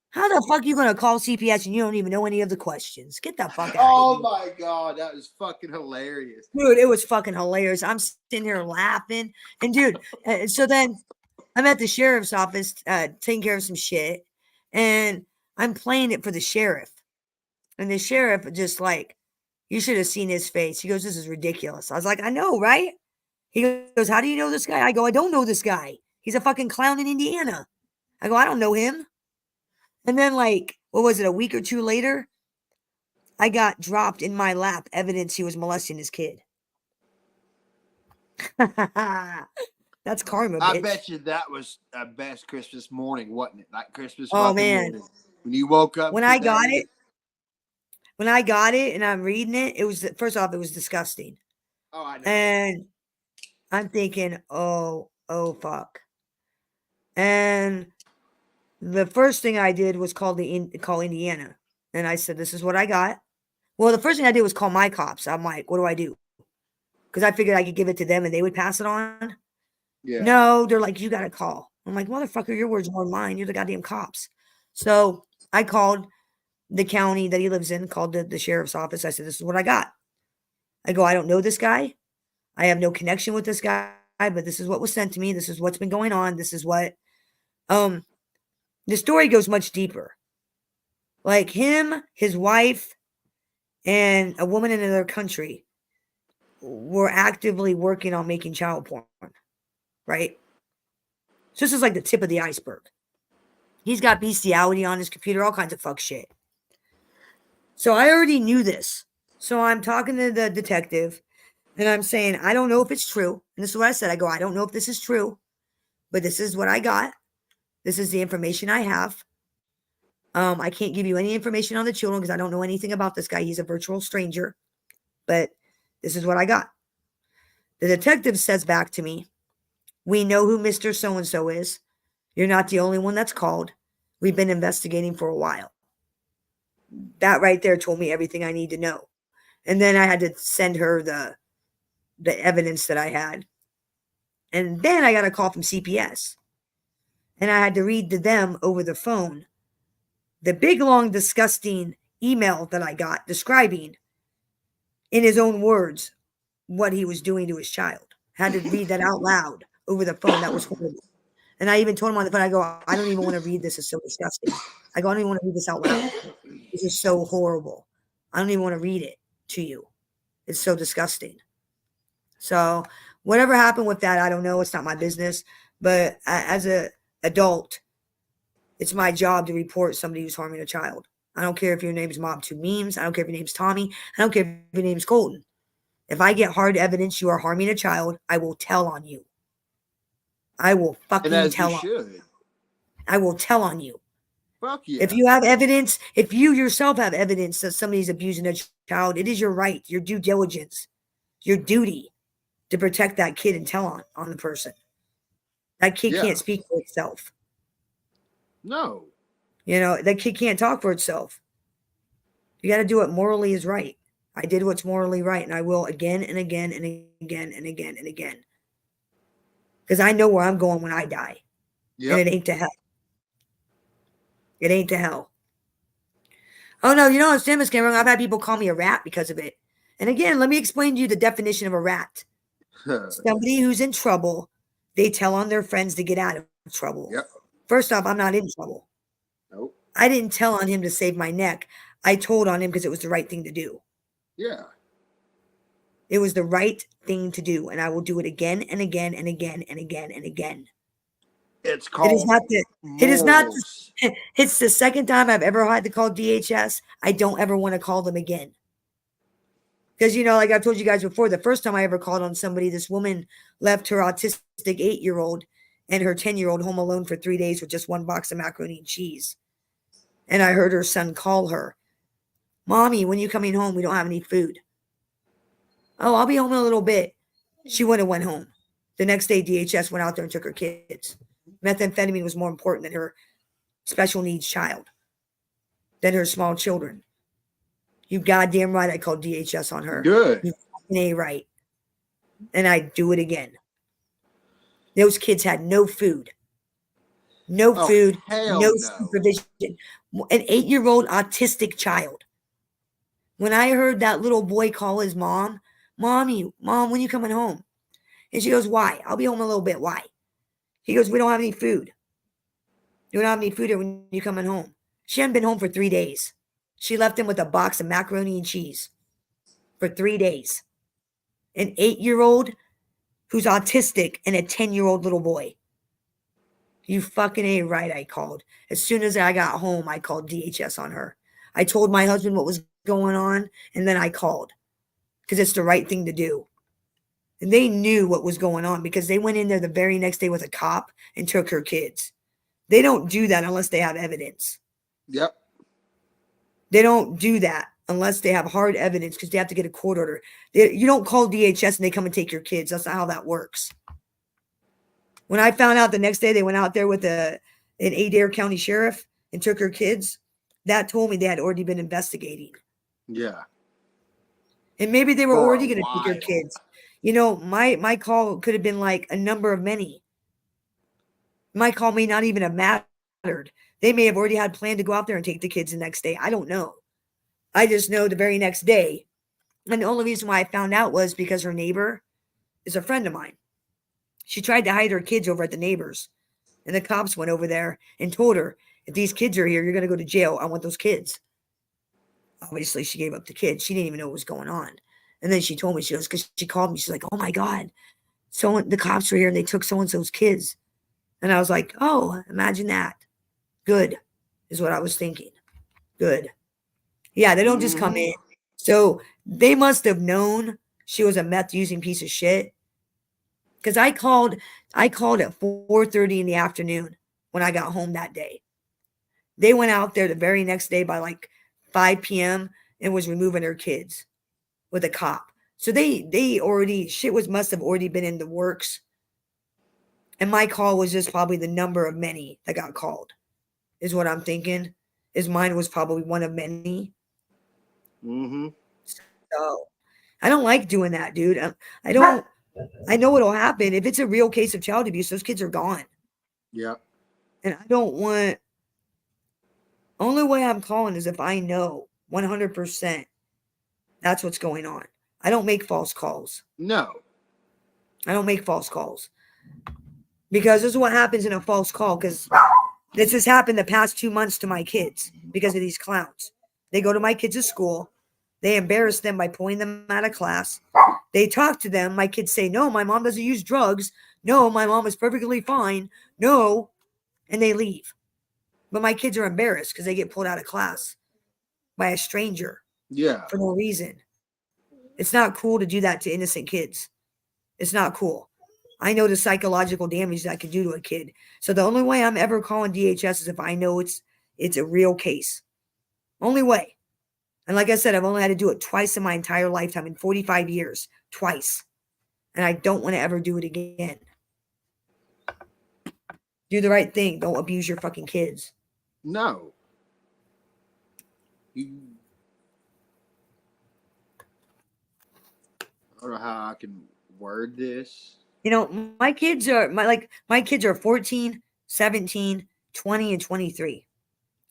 How the fuck are you gonna call CPS and you don't even know any of the questions? Get the fuck out Oh of here. my God, that was fucking hilarious. Dude, it was fucking hilarious. I'm sitting here laughing. And dude, so then I'm at the sheriff's office taking care of some shit. And I'm playing it for the sheriff. And the sheriff just like, you should have seen his face. He goes, this is ridiculous. I was like, I know, right? He goes, how do you know this guy? I go, I don't know this guy. He's a fucking clown in Indiana. I go, I don't know him. And then like, what was it, a week or two later? I got dropped in my lap evidence he was molesting his kid. That's karma, bitch. I bet you that was a best Christmas morning, wasn't it? Like Christmas Oh, fucking man. morning. When you woke up When I got it and I'm reading it, it was, first off, it was disgusting. Oh, I know. And I'm thinking, oh, fuck. And the first thing I did was call Indiana. And I said, this is what I got. Well, the first thing I did was call my cops. I'm like, what do I do? Because I figured I could give it to them and they would pass it on. Yeah. No, they're like, you got to call. I'm like, motherfucker, your words are mine. You're the goddamn cops. So I called the county that he lives in, called the sheriff's office. I said, this is what I got. I go, I don't know this guy. I have no connection with this guy, but this is what was sent to me. This is what's been going on. This is what, the story goes much deeper. Like him, his wife, and a woman in another country were actively working on making child porn, right? So this is like the tip of the iceberg. He's got bestiality on his computer, all kinds of fuck shit. So I already knew this. So I'm talking to the detective and I'm saying, I don't know if it's true. And this is what I said. I go, I don't know if this is true, but this is what I got. This is the information I have. I can't give you any information on the children because I don't know anything about this guy. He's a virtual stranger, but this is what I got. The detective says back to me, we know who Mr. So-and-so is. You're not the only one that's called. We've been investigating for a while. That right there told me everything I need to know. And then I had to send her the evidence that I had. And then I got a call from CPS. And I had to read to them over the phone the big, long, disgusting email that I got describing, in his own words, what he was doing to his child. I had to read that out loud over the phone. That was horrible. And I even told him on the phone, I go, I don't even want to read this. It's so disgusting. I go, I don't even want to read this out loud. This is so horrible. I don't even want to read it to you. It's so disgusting. So whatever happened with that, I don't know. It's not my business. But as an adult, it's my job to report somebody who's harming a child. I don't care if your name's Mob2Memes. I don't care if your name's Tommy. I don't care if your name's Colton. If I get hard evidence you are harming a child, I will tell on you. I will fucking tell on you. I will tell on you. Fuck yeah. If you have evidence, if you yourself have evidence that somebody's abusing a child, it is your right, your due diligence, your duty to protect that kid and tell on the person. That kid can't speak for itself. No. You know, that kid can't talk for itself. You got to do what morally is right. I did what's morally right, and I will again and again and again and again and again. Because I know where I'm going when I die. Yep. And it ain't to hell. It ain't to hell. Oh, no, you know, Sam is Cameron. I've had people call me a rat because of it. And again, let me explain to you the definition of a rat. Somebody who's in trouble, they tell on their friends to get out of trouble. Yep. First off, I'm not in trouble. Nope. I didn't tell on him to save my neck. I told on him because it was the right thing to do. Yeah. It was the right thing to do. And I will do it again and again and again and again and again. It's called it's the second time I've ever had to call DHS. I don't ever want to call them again. Because, you know, like I've told you guys before, the first time I ever called on somebody, this woman left her autistic 8-year-old and her 10-year-old home alone for 3 days with just one box of macaroni and cheese. And I heard her son call her, Mommy, when you coming home? We don't have any food. Oh, I'll be home in a little bit. She went home. The next day, DHS went out there and took her kids. Methamphetamine was more important than her special needs child, than her small children. You goddamn right I called DHS on her. Good. You fucking ain't right. And I do it again. Those kids had no food. No food. No supervision. An 8-year-old autistic child. When I heard that little boy call his mom, Mom, when you coming home? And she goes, why? I'll be home a little bit. Why? He goes, we don't have any food. You don't have any food here when you coming home. She hadn't been home for 3 days. She left him with a box of macaroni and cheese for 3 days. An 8-year-old who's autistic and a 10-year-old little boy. You fucking ain't right, I called. As soon as I got home, I called DHS on her. I told my husband what was going on, and then I called. Because it's the right thing to do. And they knew what was going on because they went in there the very next day with a cop and took her kids. They don't do that unless they have evidence. Yep. They don't do that unless they have hard evidence because they have to get a court order. You don't call DHS and they come and take your kids. That's not how that works. When I found out the next day, they went out there with a an Adair County sheriff and took her kids, that told me they had already been investigating. Yeah. And maybe they were For already a going to take her while. kids. You know, my call could have been like a number of many. My call may not even have mattered. They may have already had planned to go out there and take the kids the next day. I don't know. I just know the very next day. And the only reason why I found out was because her neighbor is a friend of mine. She tried to hide her kids over at the neighbors. And the cops went over there and told her, if these kids are here, you're going to go to jail. I want those kids. Obviously, she gave up the kids. She didn't even know what was going on. And then she told me, she goes, because she called me. She's like, oh my God. The cops were here and they took so-and-so's kids. And I was like, oh, imagine that. Good is what I was thinking. Good. Yeah, they don't just come in. So they must have known she was a meth using piece of shit. Because I called at 4:30 in the afternoon when I got home that day. They went out there the very next day by like 5 p.m. and was removing her kids with a cop. So they already must have already been in the works. And my call was just probably the number of many that got called, is what I'm thinking. Is mine was probably one of many. Mm-hmm. So I don't like doing that, dude. I don't. I know what'll happen if it's a real case of child abuse. Those kids are gone, Yeah. and I don't want. Only way I'm calling is if I know 100% that's what's going on. I don't make false calls. No. I don't make false calls because this is what happens in a false call. Because this has happened the past 2 months to my kids because of these clowns. They go to my kids' school. They embarrass them by pulling them out of class. They talk to them. My kids say, no, my mom doesn't use drugs. No, my mom is perfectly fine. No. And they leave. But my kids are embarrassed because they get pulled out of class by a stranger. Yeah. For no reason. It's not cool to do that to innocent kids. It's not cool. I know the psychological damage that could do to a kid. So the only way I'm ever calling DHS is if I know it's a real case. Only way. And like I said, I've only had to do it twice in my entire lifetime, in 45 years. Twice. And I don't want to ever do it again. Do the right thing. Don't abuse your fucking kids. No. I don't know how I can word this. You know, my kids are 14, 17, 20, and 23.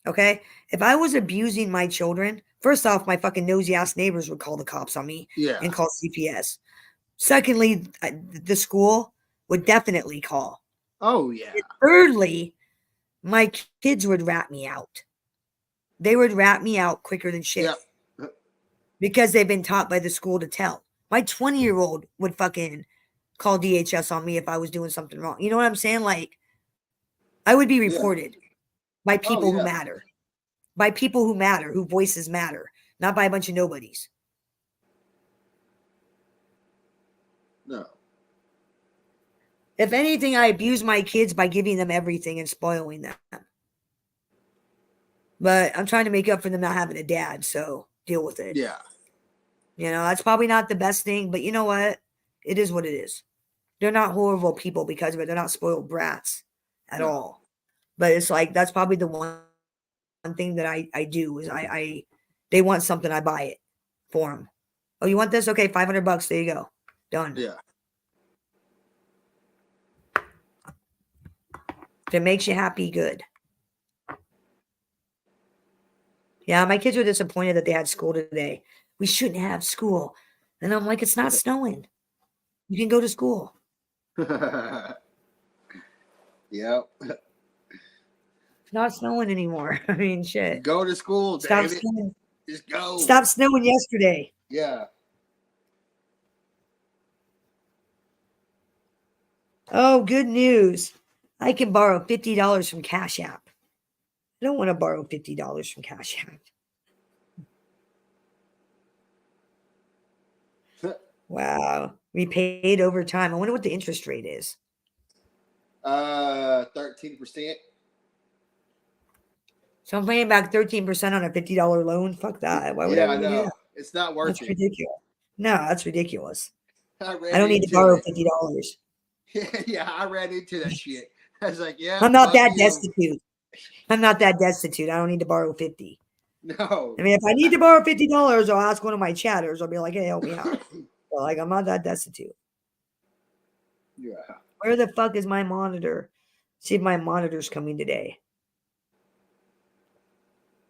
Okay? If I was abusing my children, first off, my fucking nosy ass neighbors would call the cops on me and call CPS. Secondly, the school would definitely call. Oh, yeah. And thirdly, my kids would rat me out. They would rat me out quicker than shit. Yep. Because they've been taught by the school to tell. My 20-year-old would fucking call DHS on me if I was doing something wrong. You know what I'm saying? Like, I would be reported by people who matter. By people who matter, whose voices matter. Not by a bunch of nobodies. No. If anything, I abuse my kids by giving them everything and spoiling them. But I'm trying to make up for them not having a dad, so deal with it. Yeah. You know, that's probably not the best thing, but you know what? It is what it is. They're not horrible people because of it. They're not spoiled brats at all. But it's like, that's probably the one thing that I do is they want something, I buy it for them. Oh, you want this? Okay, $500. There you go. Done. Yeah. If it makes you happy, good. Yeah, my kids were disappointed that they had school today. We shouldn't have school. And I'm like, it's not snowing. You can go to school. Yep. It's not snowing anymore. I mean, shit. Go to school, Stop David. snowing. Just go. Stop snowing yesterday. Yeah. Oh, good news. I can borrow $50 from Cash App. I don't want to borrow $50 from Cash App. Wow. We paid over time. I wonder what the interest rate is. 13%. So I'm paying back 13% on a $50 loan. Fuck that. Why would I know. do that? It's not worth That's it. ridiculous. No, that's ridiculous. I don't need to borrow $50. Yeah, I ran into that shit. I was like, yeah. I'm not fuck that you. destitute. I'm not that destitute. I don't need to borrow 50. No. I mean, if I need to borrow $50, I'll ask one of my chatters. I'll be like, hey, help me out. But like, I'm not that destitute. Yeah. Where the fuck is my monitor? See if my monitor's coming today.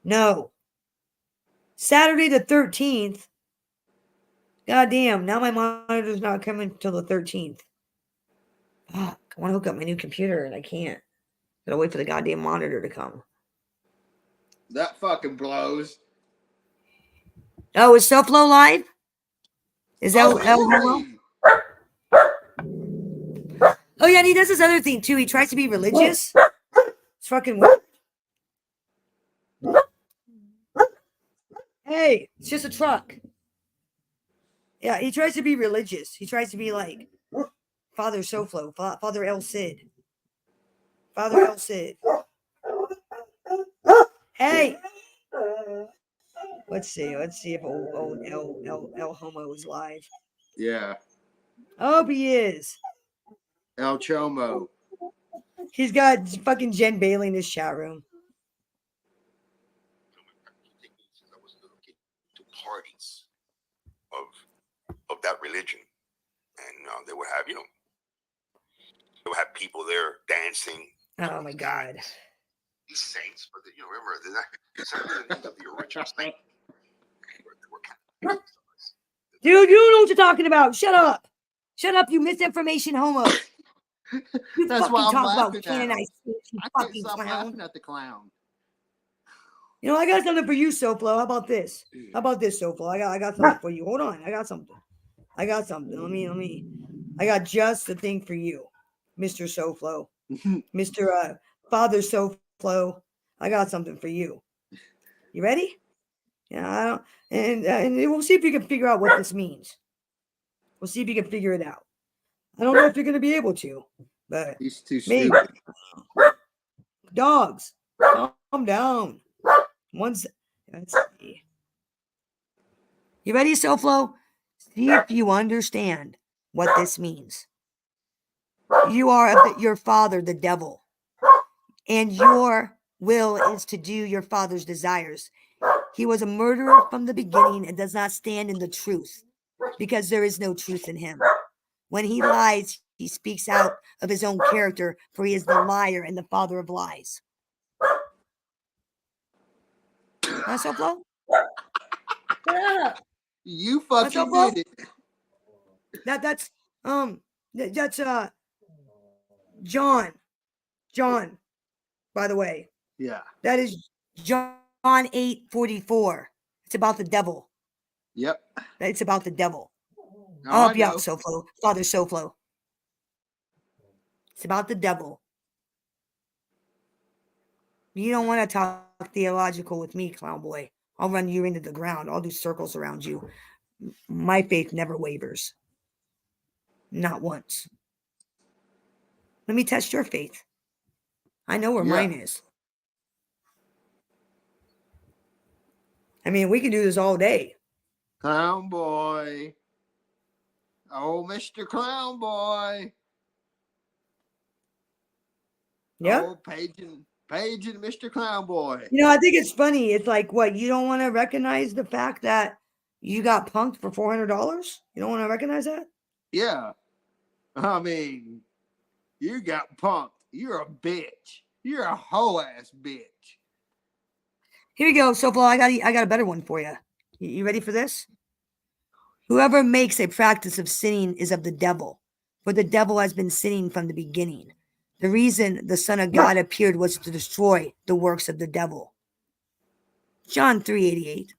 No. Saturday the 13th. God damn, now my monitor's not coming till the 13th. Fuck, I want to hook up my new computer and I can't. Gotta wait for the goddamn monitor to come. That fucking blows. Oh, is Self-Flow live? Is that Oh, really? Oh, yeah, and he does this other thing, too. He tries to be religious. It's fucking weird. Hey, it's just a truck. Yeah, he tries to be religious. He tries to be like Father Soflo, Father El Cid. Father El Cid. Hey! Let's see if old El Homo is live. Yeah. I hope he is. El Chomo. He's got fucking Jen Bailey in his chat room. Parties of that religion, and they would have, they would have people there dancing. Oh my god! These saints, but remember, they're not the names of the original saint. Dude, you don't know what you're talking about. Shut up! Shut up, you misinformation homo! You That's fucking why I'm talk about laughing at canonized him. saints, you I can't fucking stop clown. laughing at the clown. You know, I got something for you, Soflo. How about this? How about this, Soflo? I got something for you. Hold on, I got something. Let me. I got just the thing for you, Mr. Soflo, Mr. Father Soflo. I got something for you. You ready? Yeah, I don't, and we'll see if you can figure out what this means. We'll see if you can figure it out. I don't know if you're going to be able to, but he's too maybe. stupid. Dogs, calm down. Let's see. You ready, Soflo? See if you understand what this means. You are your father, the devil, and your will is to do your father's desires. He was a murderer from the beginning and does not stand in the truth because there is no truth in him. When he lies, he speaks out of his own character, for he is the liar and the father of lies. Soflo? Shut up. You fucking did it. That's John. John, by the way. Yeah. That is John 8:44. It's about the devil. Yep. It's about the devil. No, I'll help you I out, Soflo. Father Soflo. It's about the devil. You don't want to talk theological with me, clown boy. I'll run you into the ground. I'll do circles around you. My faith never wavers. Not once. Let me test your faith. I know where mine is. I mean, we can do this all day. Clown boy. Oh, Mr. Clown boy. Yeah. Oh, Paige and Mr. Clown boy. You know, I think it's funny. It's like, what, you don't want to recognize the fact that you got punked for $400? You don't want to recognize that? Yeah. I mean, you got punked. You're a bitch. You're a hoe ass bitch. Here we go, Soflo. I got a better one for you. You ready for this? Whoever makes a practice of sinning is of the devil, for the devil has been sinning from the beginning. The reason the Son of God appeared was to destroy the works of the devil. John 3:88.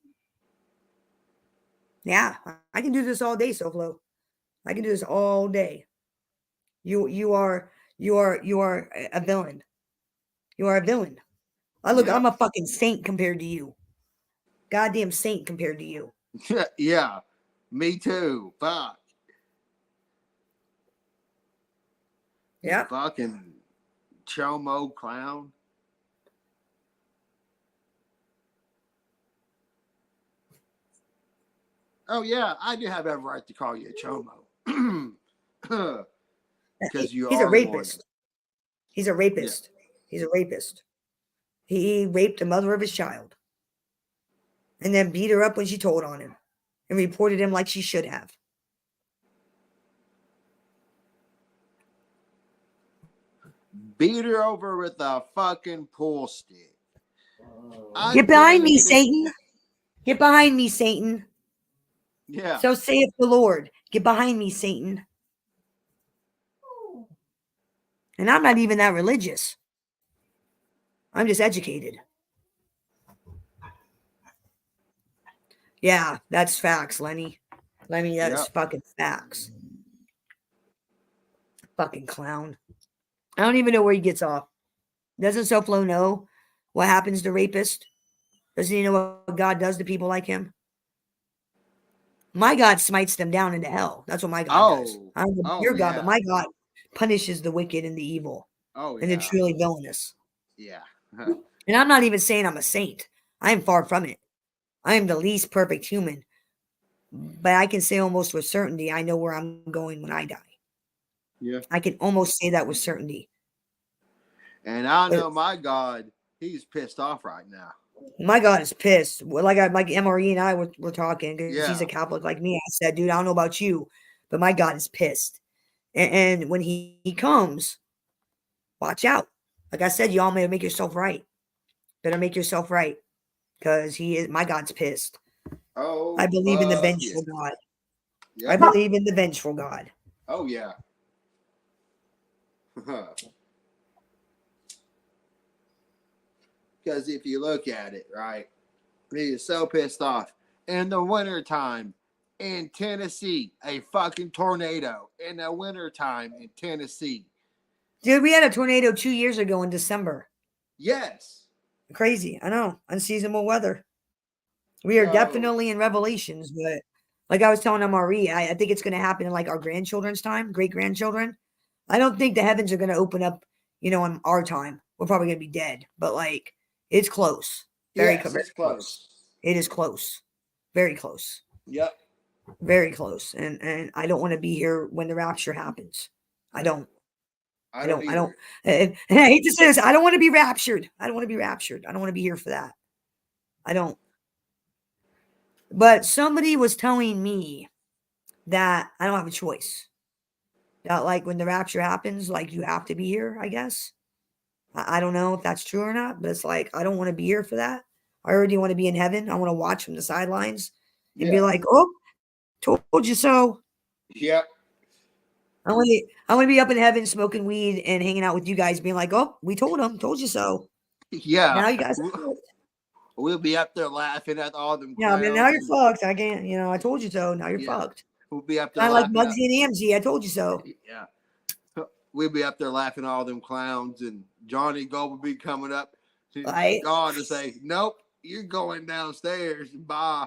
Yeah, I can do this all day, Soflo. I can do this all day. You are a villain. You are a villain. I'm a fucking saint compared to you. Goddamn saint compared to you. Yeah, me too. Fuck. Yeah. Fucking chomo clown. Oh yeah, I do have every right to call you a chomo. Because you He's are a rapist. He's a rapist. He's a rapist. He raped the mother of his child and then beat her up when she told on him and reported him like she should have. Beat her over with a fucking pool stick. Get behind me, Satan. Get behind me, Satan. Yeah. So saith the Lord. Get behind me, Satan. And I'm not even that religious. I'm just educated. Yeah, that's facts, Lenny. Lenny, that's fucking facts. Fucking clown. I don't even know where he gets off. Doesn't SoFlo know what happens to rapists? Doesn't he know what God does to people like him? My God smites them down into hell. That's what my God does. I don't know your God, but my God punishes the wicked and the evil and the truly villainous. Yeah. And I'm not even saying I'm a saint. I am far from it. I am the least perfect human. But I can say almost with certainty, I know where I'm going when I die. Yeah. I can almost say that with certainty. And I know my God, he's pissed off right now. My God is pissed. Like MRE and I were talking because he's a Catholic like me. I said, dude, I don't know about you, but my God is pissed. And when he comes, watch out. Like I said, y'all may make yourself right. Better make yourself right because my God's pissed. Oh, I believe in the vengeful God. I believe in the vengeful God. Oh, yeah. Because if you look at it, right, he is so pissed off. In the wintertime in Tennessee, a fucking tornado in the wintertime in Tennessee. Dude, we had a tornado 2 years ago in December. Yes. Crazy. I know. Unseasonable weather. We are definitely in Revelations, but like I was telling MRE, I think it's going to happen in like our grandchildren's time, great grandchildren. I don't think the heavens are going to open up, in our time. We're probably going to be dead, but like it's close. Very close. It is close. Very close. Yep. Very close. And I don't want to be here when the rapture happens. I don't. I don't. And I hate to say this. I don't want to be raptured. I don't want to be raptured. I don't want to be here for that. I don't. But somebody was telling me that I don't have a choice. That like when the rapture happens, like you have to be here, I guess. I don't know if that's true or not, but it's like I don't want to be here for that. I already want to be in heaven. I want to watch from the sidelines and be like, oh, told you so. Yep. I want to be up in heaven smoking weed and hanging out with you guys, being like, oh, we told you so. Yeah. Now you guys we'll be up there laughing at all them. Yeah, man, now you're fucked. I can't, I told you so. Now you're fucked. We'll be up there. I like Muggsy and AMG. I told you so. Yeah. We'll be up there laughing at all them clowns, and Johnny Go will be coming up to God to say, nope, you're going downstairs. Bye.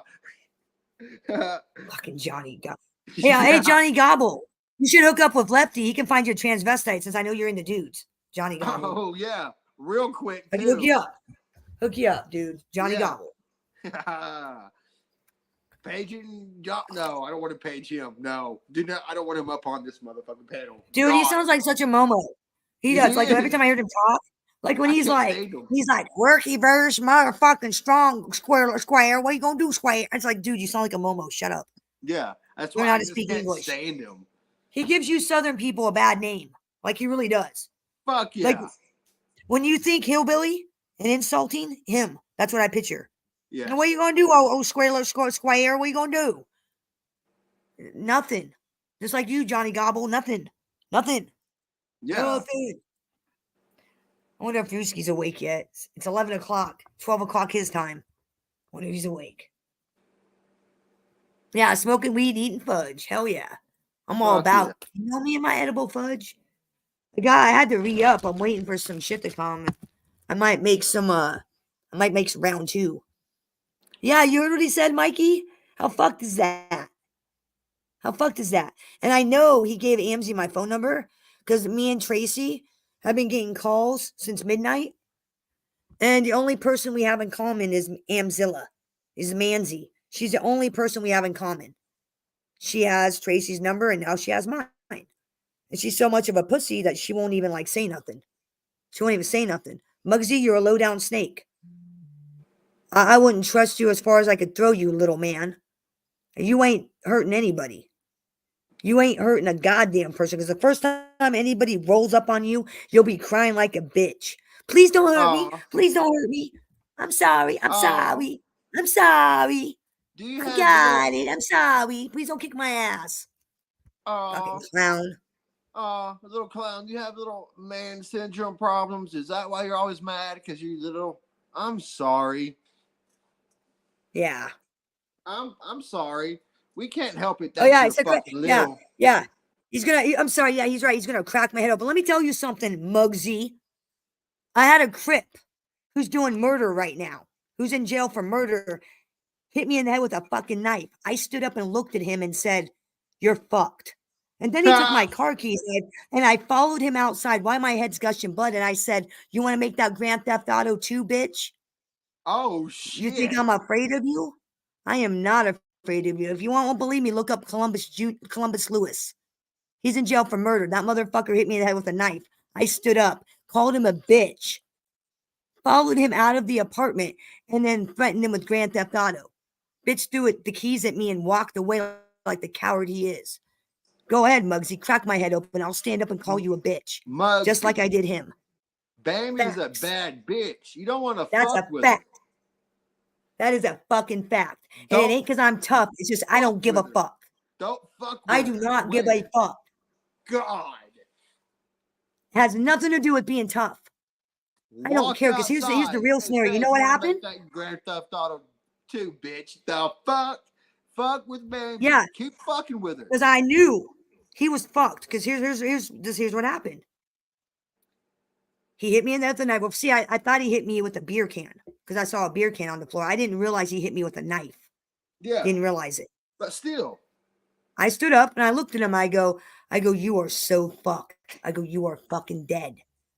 Fucking Johnny Gobble. Hey, Johnny Gobble. You should hook up with Lefty. He can find your transvestite since I know you're into dudes. Johnny Gobble. Oh, yeah. Real quick, too. Hook you up. Hook you up, dude. Johnny Gobble. Paging John? No, I don't want to page him. No, I don't want him up on this motherfucking panel. Dude, he sounds like such a Momo. He does. Like every time I heard him talk, like when he's like, worky verse, motherfucking strong, square. What you gonna do, square? It's like, dude, you sound like a Momo. Shut up. Yeah, that's why I I just speak can't English. stand him. He gives you Southern people a bad name, like he really does. Fuck yeah. Like when you think hillbilly and insulting him, that's what I picture. Yeah. And what you gonna do? Oh, square. What you gonna do? Nothing. Just like you, Johnny Gobble. Nothing. Yeah. Nothing. I wonder if Ruski's awake yet. It's 11 o'clock, 12 o'clock his time. I wonder if he's awake. Yeah, smoking weed, eating fudge. Hell yeah. I'm all about You know me and my edible fudge. The guy I had to re-up. I'm waiting for some shit to come. I might make some round 2. Yeah, you heard what he said, Mikey? How fucked is that? And I know he gave Amzy my phone number because me and Tracy have been getting calls since midnight. And the only person we have in common is Amzilla, is Manzi. She's the only person we have in common. She has Tracy's number and now she has mine. And she's so much of a pussy that she won't even say nothing. She won't even say nothing. Muggsy, you're a low down snake. I wouldn't trust you as far as I could throw you, little man. You ain't hurting anybody. You ain't hurting a goddamn person, because the first time anybody rolls up on you, you'll be crying like a bitch. Please don't hurt me. Please don't hurt me. I'm sorry. I'm sorry. I'm sorry. Do you I have got it. I'm sorry. Please don't kick my ass. Fucking clown. Little clown, do you have little man syndrome problems? Is that why you're always mad? Because you little. I'm sorry. Yeah. I'm sorry. We can't help it. Oh That's yeah, your it's a fucking yeah, little. yeah. I'm sorry. Yeah, he's right. He's gonna crack my head open. Let me tell you something, Muggsy. I had a crip who's doing murder right now, who's in jail for murder, hit me in the head with a fucking knife. I stood up and looked at him and said, "You're fucked." And then he took my car keys and I followed him outside while my head's gushing blood. And I said, "You want to make that Grand Theft Auto 2, bitch? Oh shit! You think I'm afraid of you? I am not afraid of you. If you won't believe me, look up Columbus Lewis. He's in jail for murder. That motherfucker hit me in the head with a knife. I stood up, called him a bitch, followed him out of the apartment, and then threatened him with Grand Theft Auto. Bitch threw the keys at me and walked away like the coward he is. Go ahead, Muggsy. Crack my head open. I'll stand up and call you a bitch. Muggsy. Just like I did him. Bammy's a bad bitch. You don't want to That's fuck a with fact. her. That is a fucking fact. And it ain't because I'm tough. It's just I don't give a fuck. Don't fuck with I do not give a fuck. God. It has nothing to do with being tough. I don't care, because here's the real scenario. You know what happened? That Grand Theft Auto 2, bitch. The fuck? Fuck with Bambi. Yeah. Keep fucking with her. Because I knew he was fucked. Because here's what happened. He hit me in the head with a knife. Well, see, I thought he hit me with a beer can because I saw a beer can on the floor. I didn't realize he hit me with a knife. Yeah. Didn't realize it. But still. I stood up and I looked at him. I go, you are so fucked. I go, you are fucking dead.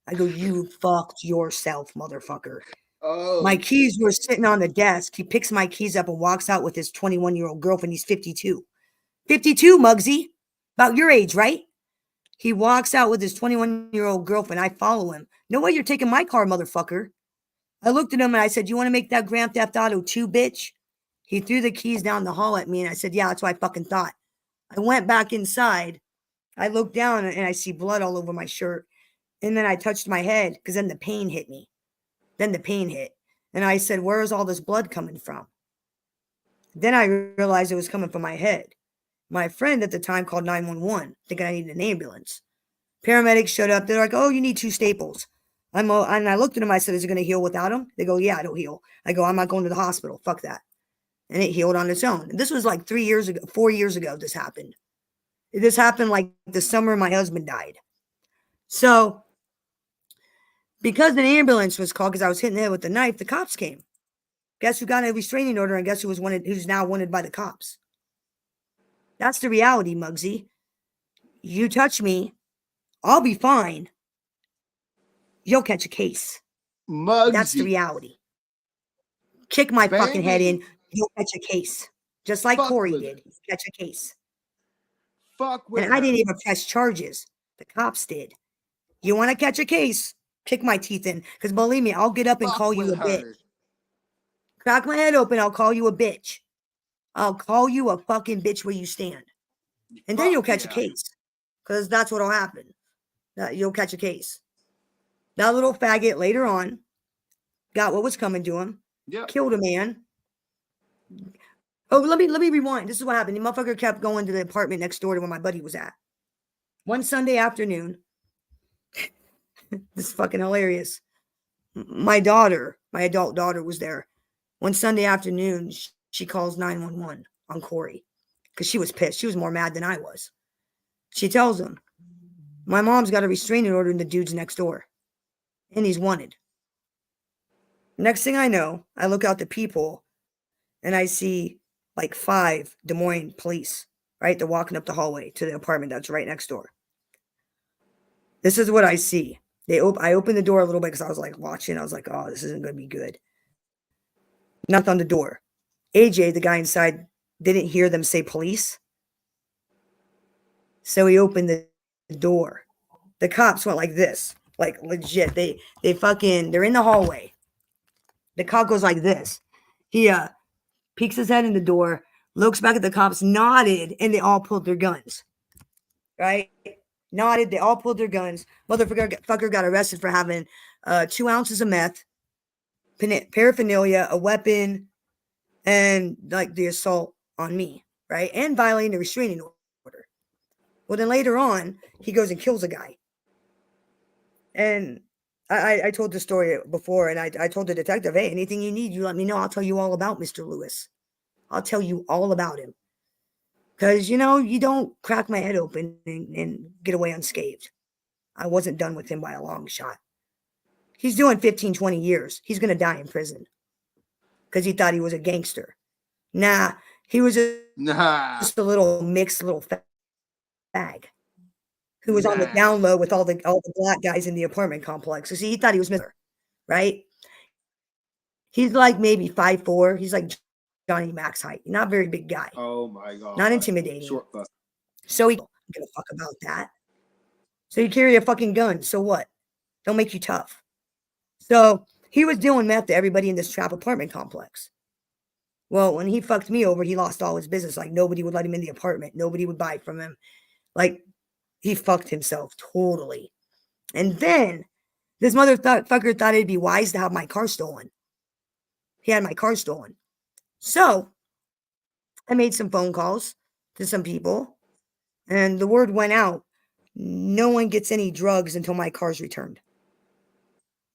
I go, you fucked yourself, motherfucker. Oh. My keys were sitting on the desk. He picks my keys up and walks out with his 21-year-old girlfriend. He's 52. 52, Muggsy. About your age, right? He walks out with his 21-year-old girlfriend. I follow him. No way you're taking my car, motherfucker. I looked at him and I said, you want to make that Grand Theft Auto 2, bitch? He threw the keys down the hall at me and I said, yeah, that's what I fucking thought. I went back inside. I looked down and I see blood all over my shirt. And then I touched my head because then the pain hit me. Then the pain hit. And I said, where is all this blood coming from? Then I realized it was coming from my head. My friend at the time called 911, thinking I needed an ambulance. Paramedics showed up. They're like, oh, you need 2 staples. And I looked at them. I said, is it going to heal without them? They go, yeah, it'll heal. I go, I'm not going to the hospital. Fuck that. And it healed on its own. And this was like 4 years ago this happened. This happened like the summer my husband died. So because an ambulance was called because I was hitting the head with the knife, the cops came. Guess who got a restraining order and guess who's now wanted by the cops? That's the reality, Muggsy. You touch me, I'll be fine. You'll catch a case. Muggsy. That's the reality. Kick my fucking head in, you'll catch a case. Just like Corey did. Catch a case. Fuck with And I didn't even press charges. The cops did. You want to catch a case? Kick my teeth in. Because believe me, I'll get up and call you a bitch. Crack my head open, I'll call you a bitch. I'll call you a fucking bitch where you stand. And then you'll catch a case. Because that's what'll happen. You'll catch a case. That little faggot later on got what was coming to him. Yep. Killed a man. Oh, let me rewind. This is what happened. The motherfucker kept going to the apartment next door to where my buddy was at. One Sunday afternoon, this is fucking hilarious. My adult daughter was there. One Sunday afternoon, she calls 911 on Corey because she was pissed. She was more mad than I was. She tells him, my mom's got a restraining order in the dude's next door, and he's wanted. Next thing I know, I look out the peephole, and I see like 5 Des Moines police, right? They're walking up the hallway to the apartment that's right next door. This is what I see. I opened the door a little bit because I was like watching. I was like, oh, this isn't going to be good. Knocked on the door. AJ, the guy inside, didn't hear them say police. So he opened the door. The cops went like this. Like legit. They're in the hallway. The cop goes like this. He peeks his head in the door, looks back at the cops, nodded, and they all pulled their guns. Right? Nodded, they all pulled their guns. Motherfucker got arrested for having 2 ounces of meth, paraphernalia, a weapon, and like the assault on me, right? And violating the restraining order. Well, then later on, he goes and kills a guy. And I told the story before, and I told the detective, hey, anything you need, you let me know. I'll tell you all about Mr. Lewis. I'll tell you all about him. Because, you don't crack my head open and get away unscathed. I wasn't done with him by a long shot. He's doing 15, 20 years. He's going to die in prison. Because he thought he was a gangster. Nah, he was just a little mixed little fag. Who was on the down low with all the black guys in the apartment complex. So see, he thought he was Mr. Right? He's like maybe 5'4". He's like Johnny Mac's height. Not very big guy. Oh my god. Not intimidating. Short fuck. So he don't give a fuck about that. So you carry a fucking gun. So what? Don't make you tough. So he was dealing meth to everybody in this trap apartment complex. Well, when he fucked me over, he lost all his business. Like nobody would let him in the apartment. Nobody would buy from him. Like he fucked himself totally. And then this motherfucker thought it'd be wise to have my car stolen. He had my car stolen. So I made some phone calls to some people, and the word went out. No one gets any drugs until my car's returned.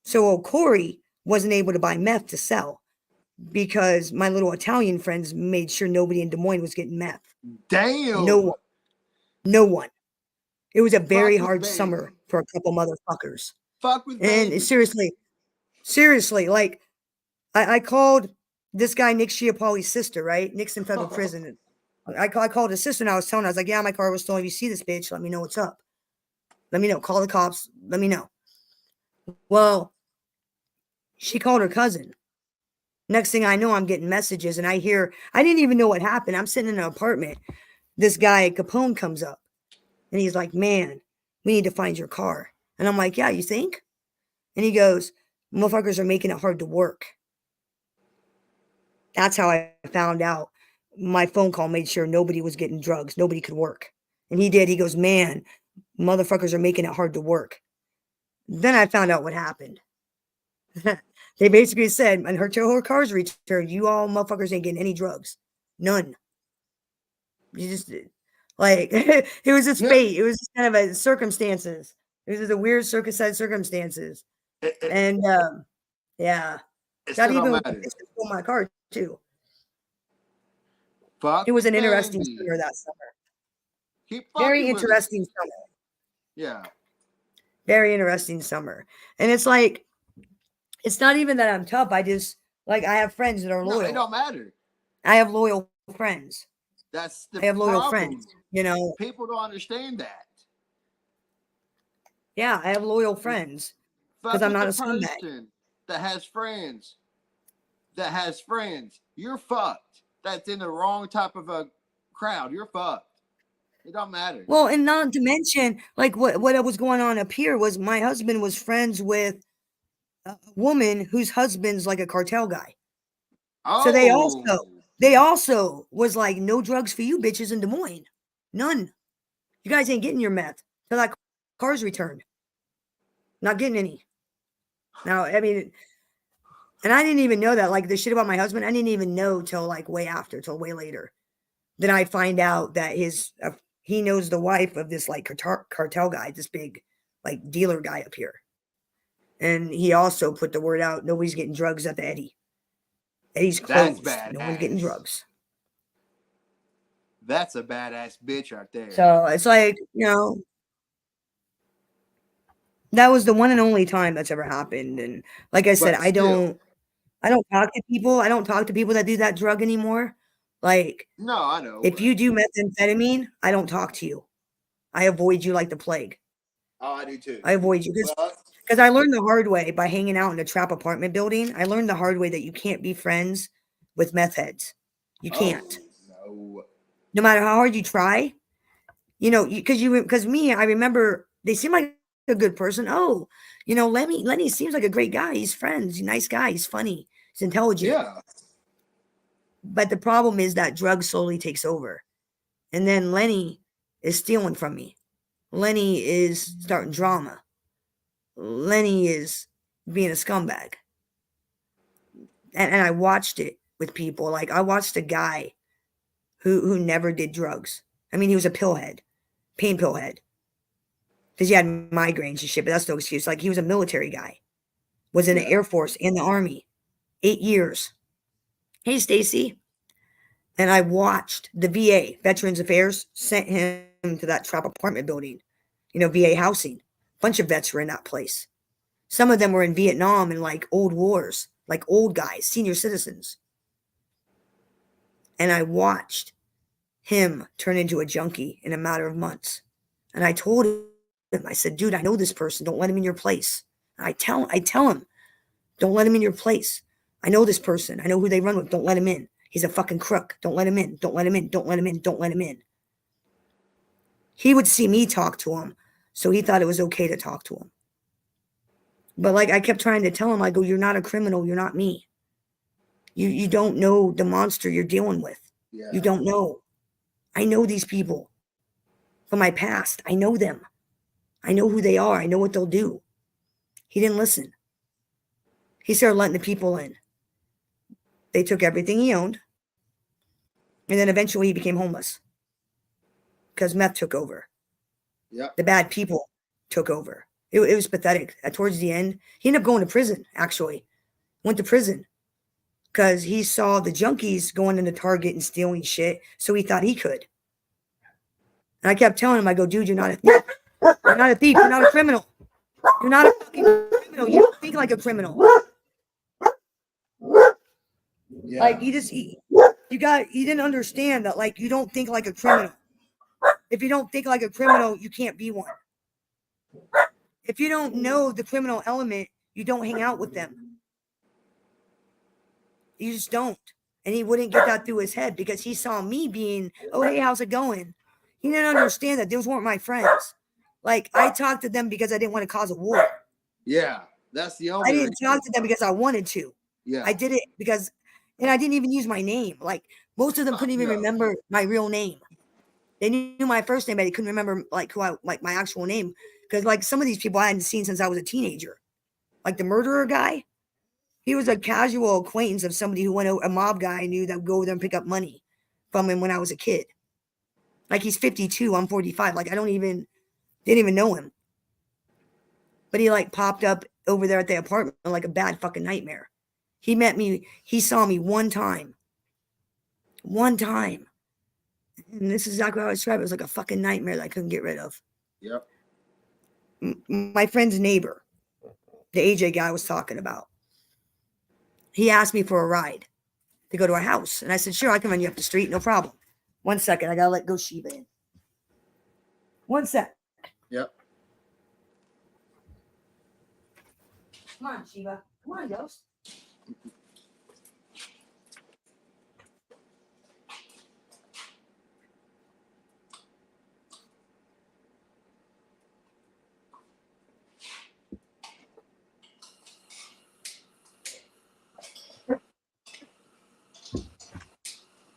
So old Corey wasn't able to buy meth to sell because my little Italian friends made sure nobody in Des Moines was getting meth. Damn. No one. It was a very hard summer for a couple motherfuckers. Fuck with and baby. seriously, like I called this guy, Nick Schiappalli's sister, right? Nick's in federal prison. I called his sister and I was telling her, I was like, yeah, my car was stolen. If you see this bitch, let me know what's up. Let me know. Call the cops. Let me know. Well, she called her cousin. Next thing I know, I'm getting messages and I didn't even know what happened. I'm sitting in an apartment. This guy, Capone, comes up and he's like, man, we need to find your car. And I'm like, yeah, you think? And he goes, motherfuckers are making it hard to work. That's how I found out. My phone call made sure nobody was getting drugs. Nobody could work. And he did. He goes, man, motherfuckers are making it hard to work. Then I found out what happened. They basically said, until her car's returned, you all motherfuckers ain't getting any drugs. None. You just, like, it was just fate. It was just kind of a circumstances. It was just a weird set of circumstances. And, yeah. Got even stole my car, too. Fuck it was an interesting baby. summer that summer. Keep Very fucking with interesting us. summer. Yeah. Very interesting summer. And it's like, it's not even that I'm tough. I just, like, I have friends that are loyal. No, it don't matter. I have loyal friends. That's the I have loyal problem. friends, you know. People don't understand that. Yeah, I have loyal friends because Fuck I'm not a with the scumbag. person that has friends. You're fucked. That's in the wrong type of a crowd. You're fucked. It don't matter. Well, and not to mention, like what was going on up here was my husband was friends with a woman whose husband's like a cartel guy. Oh. So they also was like, no drugs for you bitches in Des Moines. None. You guys ain't getting your meth till that car's returned. Not getting any. Now, I mean, and I didn't even know that. Like the shit about my husband, I didn't even know till like way later. Then I find out that he knows the wife of this like cartel guy, this big like dealer guy up here. And he also put the word out, nobody's getting drugs at the Eddie. Eddie's closed. No one's getting drugs. That's a badass bitch right there. So it's like, that was the one and only time that's ever happened. And like I said, I don't talk to people. I don't talk to people that do that drug anymore. Like, no, I know. If you do methamphetamine, I don't talk to you. I avoid you like the plague. Oh, I do too. I avoid you because I learned the hard way by hanging out in a trap apartment building. I learned the hard way that you can't be friends with meth heads. You can't. No. No matter how hard you try, because me, I remember they seem like a good person. Oh, Lenny seems like a great guy. He's friends. He's a nice guy. He's funny. He's intelligent. Yeah. But the problem is that drug slowly takes over. And then Lenny is stealing from me. Lenny is starting drama. Lenny is being a scumbag. And I watched it with people. Like, I watched a guy who never did drugs. I mean, he was a pillhead, pain pillhead. Because he had migraines and shit, but that's no excuse. Like, he was a military guy. Was in the Air Force and the Army. 8 years. Hey, Stacy. And I watched the VA, Veterans Affairs, sent him to that trap apartment building. VA housing. Bunch of vets were in that place. Some of them were in Vietnam and like old wars, like old guys, senior citizens. And I watched him turn into a junkie in a matter of months. And I told him, I said, dude, I know this person. Don't let him in your place. And I tell him, don't let him in your place. I know this person. I know who they run with. Don't let him in. He's a fucking crook. Don't let him in. Don't let him in. Don't let him in. Don't let him in. He would see me talk to him, so he thought it was okay to talk to him. But like I kept trying to tell him, I go, you're not a criminal. You're not me. You don't know the monster you're dealing with. Yeah. You don't know. I know these people from my past. I know them. I know who they are. I know what they'll do. He didn't listen. He started letting the people in. They took everything he owned. And then eventually he became homeless. Because meth took over. Yep. The bad people took over. It was pathetic. Towards the end, he ended up going to prison, actually. Went to prison. Because he saw the junkies going into Target and stealing shit. So he thought he could. And I kept telling him, I go, dude, you're not a thief. You're not a thief. You're not a criminal. You're not a fucking criminal. You don't think like a criminal. Yeah. Like, you didn't understand that, like, you don't think like a criminal. If you don't think like a criminal, you can't be one. If you don't know the criminal element, you don't hang out with them. You just don't. And he wouldn't get that through his head because he saw me being, oh, hey, how's it going? He didn't understand that those weren't my friends. Like, I talked to them because I didn't want to cause a war. Yeah. That's the only I didn't talk to them because I wanted to. Yeah. I did it because, and I didn't even use my name. Like, most of them couldn't even remember my real name. They knew my first name, but they couldn't remember like my actual name. Because like some of these people I hadn't seen since I was a teenager. Like the murderer guy, he was a casual acquaintance of somebody who went a mob guy I knew that would go over there and pick up money from him when I was a kid. Like he's 52, I'm 45. Like didn't even know him. But he like popped up over there at the apartment like a bad fucking nightmare. He met me, he saw me one time. One time. And this is exactly how I describe it. It was like a fucking nightmare that I couldn't get rid of. Yep. My friend's neighbor, the AJ guy I was talking about, he asked me for a ride to go to our house. And I said, sure, I can run you up the street. No problem. 1 second. I got to let go Sheba in. 1 sec. Yep. Come on, Sheba. Come on, Ghost.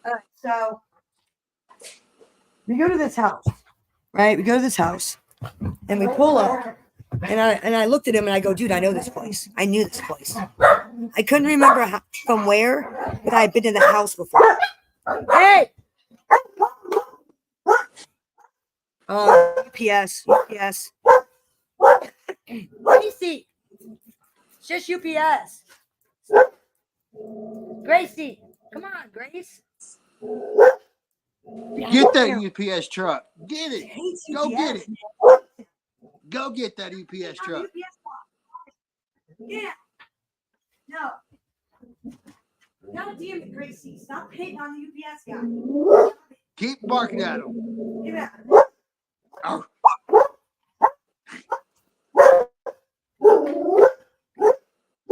All right, so we go to this house, right? We go to this house, and we pull up, and I looked at him, and I go, dude, I know this place. I knew this place. I couldn't remember from where, but I had been to the house before. Hey! UPS. Let me see. Just UPS. Gracie, come on, Grace. Get that UPS truck. Get it. Go get it. Go get that UPS truck. Yeah. No. Don't damn it, Gracie. Stop hitting on the UPS guy. Keep barking at him. Get out. Oh.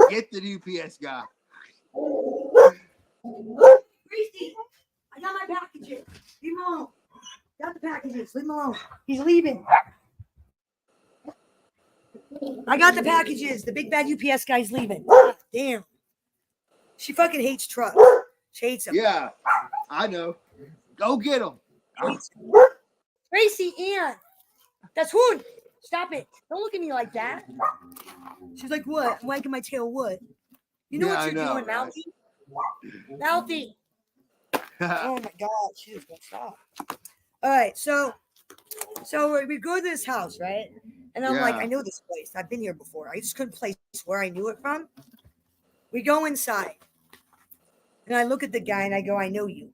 Get the UPS guy. Gracie, I got my packages. Leave him alone. Got the packages. Leave him alone. He's leaving. I got the packages. The big bad UPS guy's leaving. Ah, damn. She fucking hates trucks. She hates them. Yeah, I know. Go get them. Tracy Ann. That's Hoon. Stop it. Don't look at me like that. She's like, what? I'm wagging my tail, what? You know Yeah, what I you're know, doing, right? Mouthy? Mouthy. Oh my God. She just won't stop. All right. So we go to this house, right? And I'm like, Yeah. I know this place. I've been here before. I just couldn't place where I knew it from. We go inside. And I look at the guy and I go, I know you.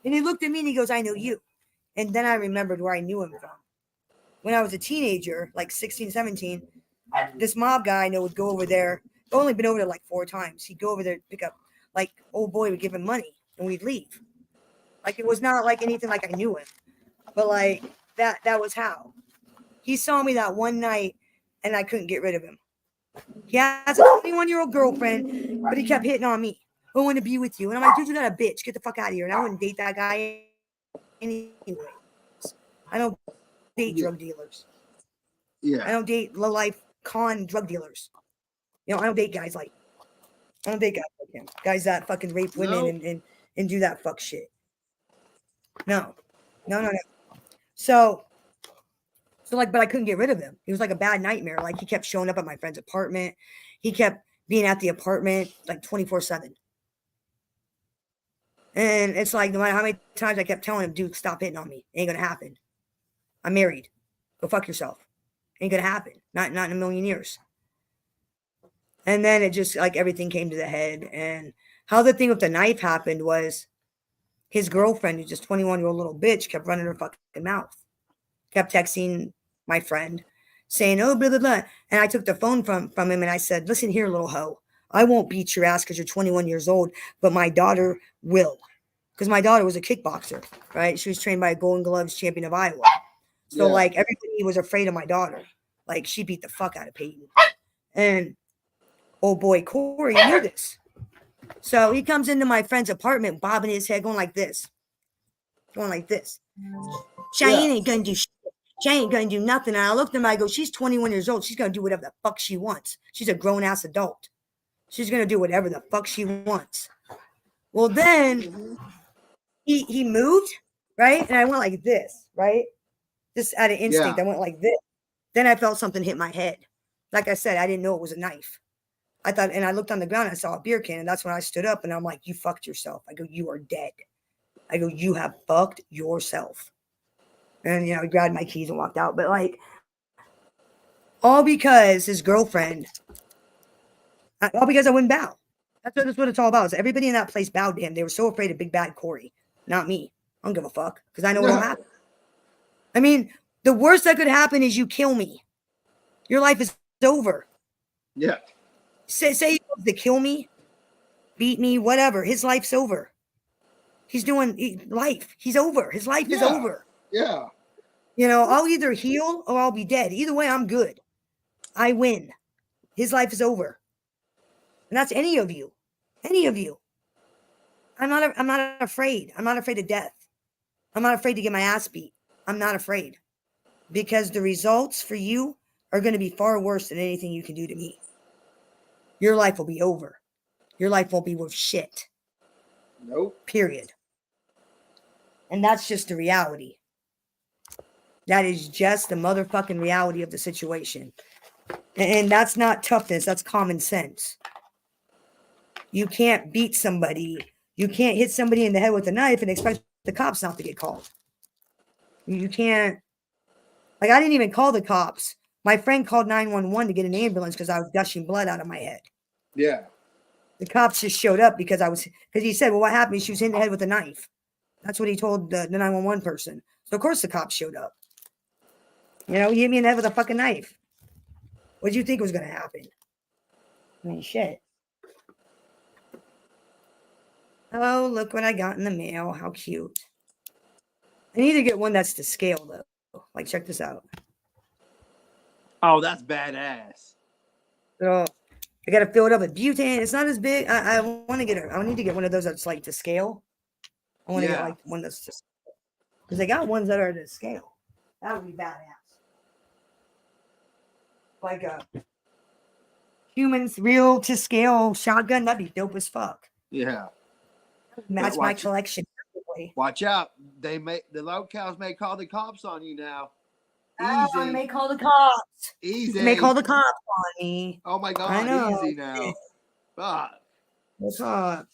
And he looked at me and he goes, I know you. And then I remembered where I knew him from. When I was a teenager, like 16, 17, this mob guy I know would go over there. I've only been over there like 4 times. He'd go over there to pick up, like, old boy would give him money and we'd leave. Like, it was not like anything like I knew him. But like that was how. He saw me that one night and I couldn't get rid of him. He has a 21-year-old girlfriend, but he kept hitting on me. I want to be with you. And I'm like, dude, you're not a bitch. Get the fuck out of here. And I wouldn't date that guy anyway. I don't date drug dealers. Yeah. I don't date low-life con drug dealers. You know, I don't date guys like him. Guys that fucking rape women and do that fuck shit. No. So like, but I couldn't get rid of him. He was like a bad nightmare. Like, he kept showing up at my friend's apartment. He kept being at the apartment like 24/7. And it's like, no matter how many times I kept telling him, dude, stop hitting on me. It ain't gonna happen. I'm married. Go fuck yourself. Ain't gonna happen. Not in a million years. And then it just, like, everything came to the head. And how the thing with the knife happened was his girlfriend, who's just 21-year-old little bitch, kept running her fucking mouth. Kept texting my friend saying, oh, blah, blah, blah. And I took the phone from him and I said, listen here, little hoe. I won't beat your ass because you're 21 years old, but my daughter will. Because my daughter was a kickboxer, right? She was trained by a Golden Gloves champion of Iowa. So, like, everybody was afraid of my daughter. Like, she beat the fuck out of Peyton. And old boy Corey knew this. So he comes into my friend's apartment, bobbing his head, going like this. Cheyenne ain't gonna do shit. She ain't gonna do nothing. And I looked at him, I go, she's 21 years old. She's gonna do whatever the fuck she wants. She's a grown-ass adult. She's gonna do whatever the fuck she wants. Well, then he moved, right? And I went like this, right? Just out of instinct, I went like this. Then I felt something hit my head. Like I said, I didn't know it was a knife. I thought, and I looked on the ground, I saw a beer can, and that's when I stood up and I'm like, you fucked yourself. I go, you are dead. I go, you have fucked yourself. And, you know, he grabbed my keys and walked out. But, like, all because his girlfriend, all because I wouldn't bow. That's what it's all about. Is everybody in that place bowed to him. They were so afraid of Big Bad Corey. Not me. I don't give a fuck because I know what'll happen. I mean, the worst that could happen is you kill me. Your life is over. Yeah. Say he wants to kill me, beat me, whatever. His life's over. He's doing life. He's over. His life is over. Yeah. You know, I'll either heal or I'll be dead. Either way, I'm good. I win. His life is over. And that's any of you. Any of you. I'm not afraid. I'm not afraid of death. I'm not afraid to get my ass beat. I'm not afraid. Because the results for you are going to be far worse than anything you can do to me. Your life will be over. Your life won't be worth shit. Nope. Period. And that's just the reality. That is just the motherfucking reality of the situation. And that's not toughness. That's common sense. You can't beat somebody. You can't hit somebody in the head with a knife and expect the cops not to get called. You can't. Like, I didn't even call the cops. My friend called 911 to get an ambulance because I was gushing blood out of my head. Yeah. The cops just showed up because he said, well, what happened? She was hit in the head with a knife. That's what he told the 911 person. So, of course, the cops showed up. You know, he hit me in the head with a fucking knife. What did you think was going to happen? I mean, shit. Oh, look what I got in the mail. How cute. I need to get one that's to scale, though. Like, check this out. Oh, that's badass. So, I got to fill it up with butane. It's not as big. I want to get it. I need to get one of those that's, like, to scale. I want to get, like, one that's just. Because they got ones that are to scale. That would be badass. like a humans real to scale shotgun, that'd be dope as fuck. Yeah. Match my collection perfectly. Watch out. The locals may call the cops on you now. Oh, they Easy. may call the cops. Easy. They may call the cops on me. Oh my God. I know. Easy now. Fuck. What's up?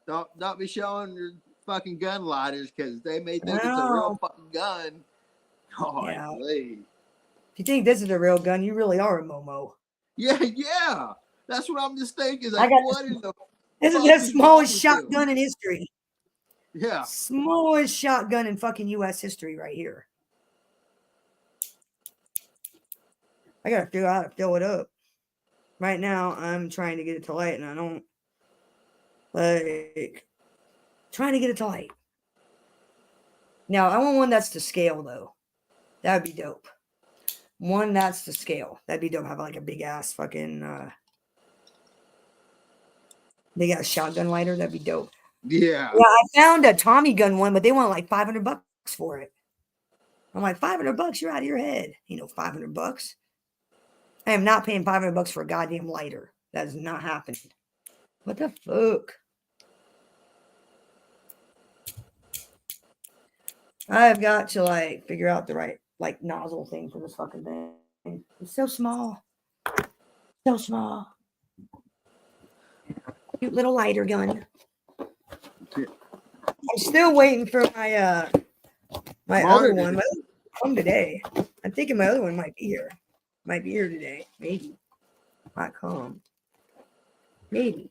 Don't be showing your fucking gun lighters because they may think it's a real fucking gun. God, Yeah. please. If you think this is a real gun, you really are a Momo. Yeah. That's what I'm just thinking. I Like, got what in the This is fuck the is smallest wrong with shotgun in history. Yeah. Smallest shotgun in fucking U.S. history right here. I gotta figure out how to fill it up. Right now, I'm trying to get it to light, and I don't like trying to get it to light. Now, I want one that's to scale, though. That would be dope. One that's to scale. That'd be dope. Have like a big ass fucking big ass shotgun lighter. That'd be dope. Yeah. Yeah, I found a Tommy gun one, but they want like $500 for it. I'm like, $500? You're out of your head. You know, $500. I am not paying $500 for a goddamn lighter. That is not happening. What the fuck? I've got to like figure out the right like nozzle thing for this fucking thing. It's so small. So small. Cute little lighter gun. I'm still waiting for my my other one. My other one today. I'm thinking my other one might be here. Might be here today. Maybe. Might come. Maybe.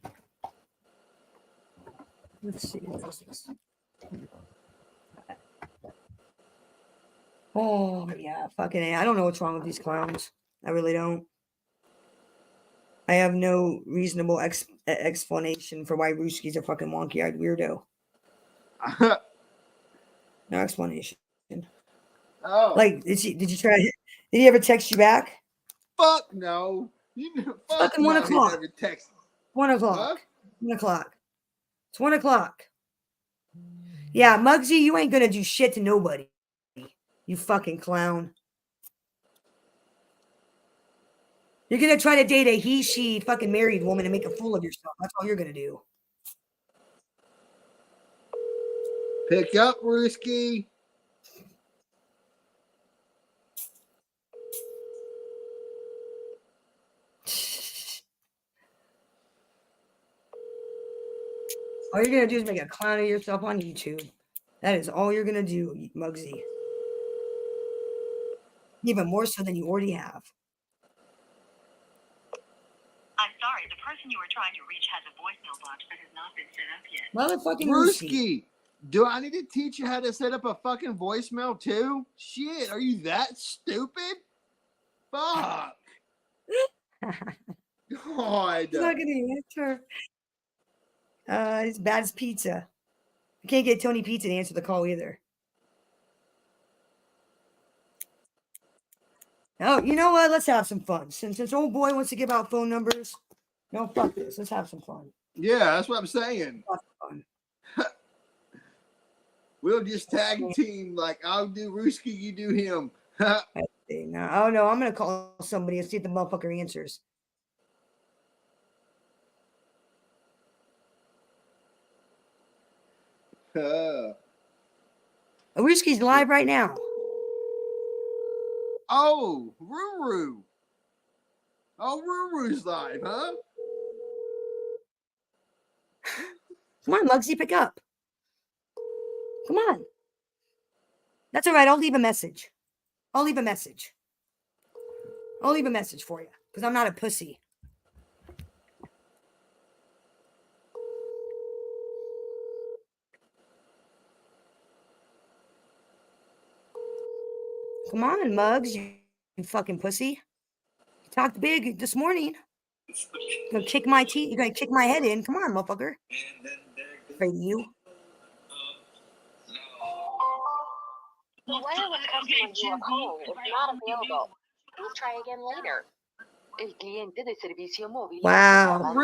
Let's see what else is. Oh yeah, fucking A. I don't know what's wrong with these clowns. I really don't. I have no reasonable explanation for why Ruski's a fucking wonky-eyed weirdo. No explanation. Oh. Like, did you try? Did he ever text you back? Fuck no. Fuck Fucking no, 1 he o'clock. never texted. 1 o'clock. Huh? 1 o'clock. It's 1 o'clock. Yeah, Muggsy, you ain't gonna do shit to nobody. You fucking clown. You're gonna try to date a she fucking married woman and make a fool of yourself. That's all you're gonna do. Pick up, Ruski. All you're gonna do is make a clown of yourself on YouTube. That is all you're gonna do, Muggsy. Even more so than you already have. I'm sorry, the person you were trying to reach has a voicemail box that has not been set up yet. Motherfucking Ruski, do I need to teach you how to set up a fucking voicemail too? Shit, are you that stupid? Fuck. God. He's not gonna answer. It's bad as pizza. I can't get Tony Pizza to answer the call either. Oh, you know what? Let's have some fun. Since old boy wants to give out phone numbers, no, fuck this. Let's have some fun. Yeah, that's what I'm saying. We'll just tag team. Like, I'll do Ruski, you do him. Oh no, I'm gonna call somebody and see if the motherfucker answers. Ruski's live right now. Oh, Ruru. Oh, Ruru's live, huh? Come on, Muggsy, pick up. Come on. That's all right. I'll leave a message. I'll leave a message. I'll leave a message for you because I'm not a pussy. Come on, Muggs, you fucking pussy. You talked big this morning. You're gonna kick my teeth. You're gonna kick my head in. Come on, motherfucker. Afraid of you. The wireless customer you are calling is not available. Please try again later. El cliente de servicio móvil. Wow.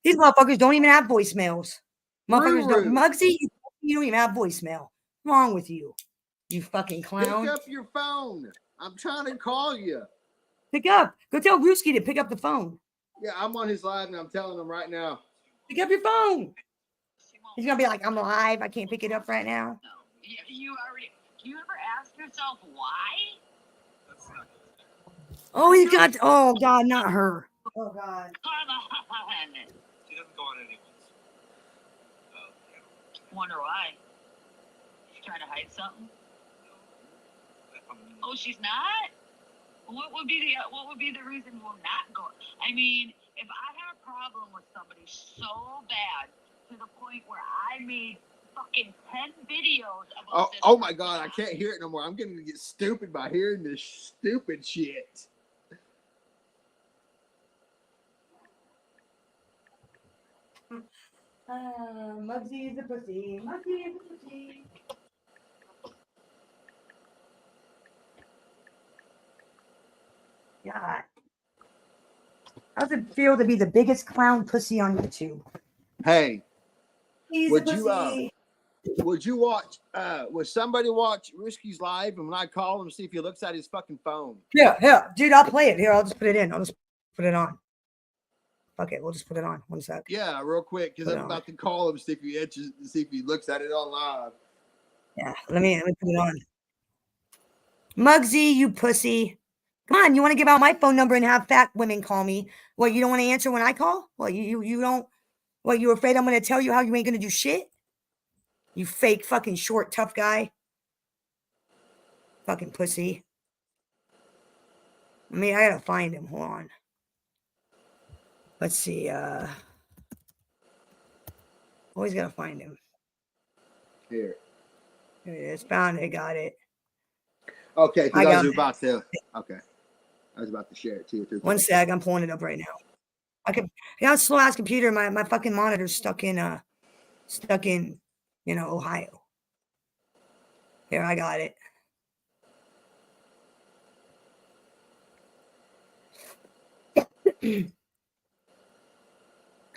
These motherfuckers don't even have voicemails. Motherfuckers don't. Muggsy, you don't even have voicemail. What's wrong with you? You fucking clown. Pick up your phone. I'm trying to call you. Pick up. Go tell Ruski to pick up the phone. Yeah, I'm on his live and I'm telling him right now. Pick up your phone. He's gonna be like, I'm live. I can't pick it up right now. Yeah, you already. Do you ever ask yourself why? Oh, he's got. Oh God, not her. Oh God. Come on. She doesn't go on anyone's. Wonder why? She's trying to hide something. Oh, she's not. What would be the reason we're not going? I mean, if I had a problem with somebody so bad to the point where I made fucking 10 videos about this. Oh my God, I can't hear it no more. I'm going to get stupid by hearing this stupid shit. Muggsy is a pussy. Muggsy is a pussy. God. How does it feel to be the biggest clown pussy on YouTube? Hey, He's would a you pussy. would somebody watch Risky's live and when I call him, see if he looks at his fucking phone? Here, dude, I'll play it. Here, I'll just put it in. I'll just put it on. Okay, we'll just put it on. 1 sec. Yeah, real quick, because Put it I'm on. about to call him, see if he itches, see if he looks at it on live. Yeah, let me put it on. Muggsy, you pussy. Come on, you want to give out my phone number and have fat women call me? What, you don't want to answer when I call? What, you don't? What, you afraid I'm going to tell you how you ain't going to do shit? You fake fucking short, tough guy. Fucking pussy. I mean, I got to find him. Hold on. Let's see. Always got to find him. Here. Here it is. Found it. Got it. Okay, because I I got was it. about to. Okay, I was about to share it too. 1 sec. I'm pulling it up right now. I got a slow ass computer. My fucking monitor's stuck in Ohio. Here, I got it.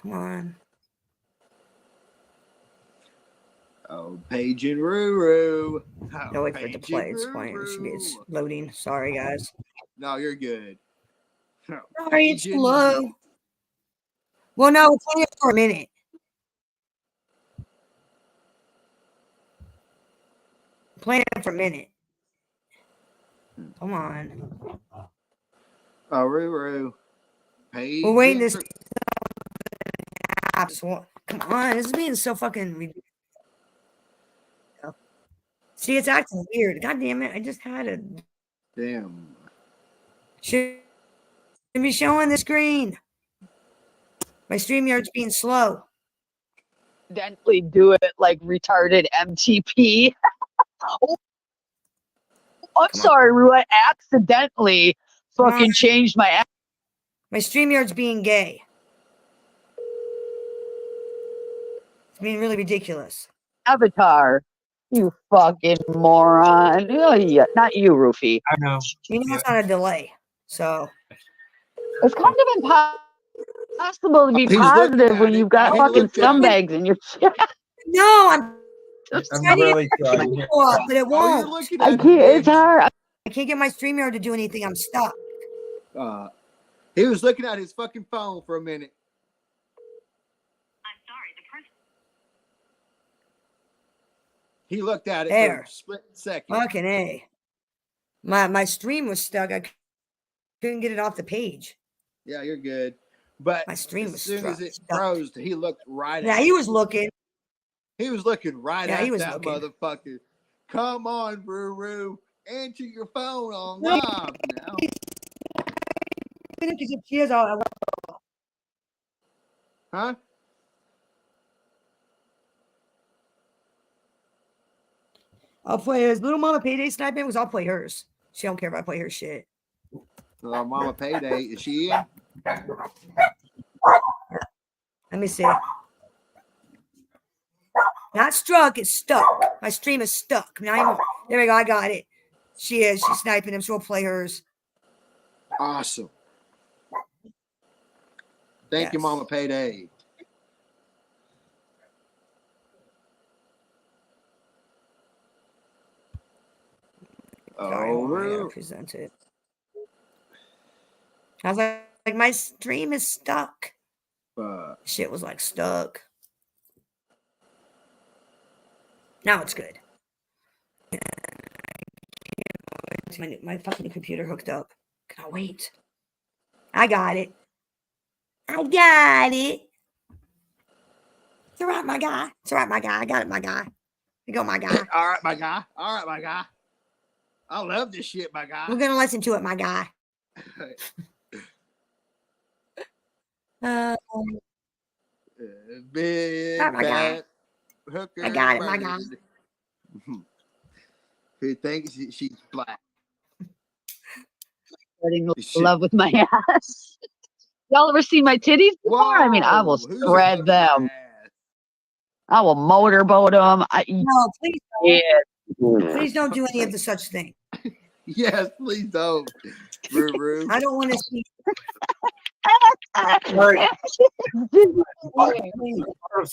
Come on. Oh, Paige and Ruru. Oh, No, wait for it to Paige play. and It's playing. It's Ruru. loading. Sorry, guys. No, you're good. Oh, Sorry, it's Paige and slow. Well, no, it's only for a minute. Playing it for a minute. Come on. Oh, Ruru. Paige. We're waiting and this. Come on, this is being so fucking ridiculous. See, it's acting weird. God damn it! I just had a. Damn. Should be showing the screen. My StreamYard's being slow. Accidentally do it like retarded MTP. Oh, I'm sorry, Rue. I accidentally fucking changed my. My StreamYard's being gay. It's being really ridiculous. Avatar. You fucking moron. Oh, yeah. Not you, Rufy. I know. You know, it's not a delay. So. It's kind of impossible to be He's looking positive at when it. you've got He fucking looked at it. scumbags in your shit. No, I'm I'm really trying. but it Oh, won't. you're looking I at can't. it. It's hard. I can't get my StreamYard to do anything. I'm stuck. He was looking at his fucking phone for a minute. I'm sorry, the person. He looked at it for There. a split second. Fucking A. My stream was stuck. I couldn't get it off the page. Yeah, you're good. But My stream as was soon as it stuck. froze, he looked right Yeah, at he it. was looking. He was looking right Yeah, he at was that looking. motherfucker. Come on, Ruru. Answer your phone on live now. Because if she is all. Huh? I'll play his little mama payday sniping because I'll play hers. She don't care if I play her shit. Well, Mama Payday, is she in? Let me see. Not struck, it's stuck. My stream is stuck. Now there we go. I got it. She is. She's sniping him. She'll play hers. Awesome. Thank you, Mama Payday. Sorry, hold on, I gotta Oh, present it. I was like my stream is stuck. Fuck. Shit was like stuck. Now it's good. My fucking computer hooked up. Can I wait? I got it. I got it. It's all right, my guy. It's all right, my guy. I got it, my guy. You go, my guy. All right, my guy. All right, my guy. I love this shit, my guy. We're gonna listen to it, my guy. Big All right, my guy. fat hooker. I got it, my guy. Who thinks she's black? Starting to love with my ass. Y'all ever seen my titties before? I mean, I will spread them. I will motorboat them. No, please don't. Yeah. Please don't do any of the such thing. Yes, please don't. Roo. I don't want to see.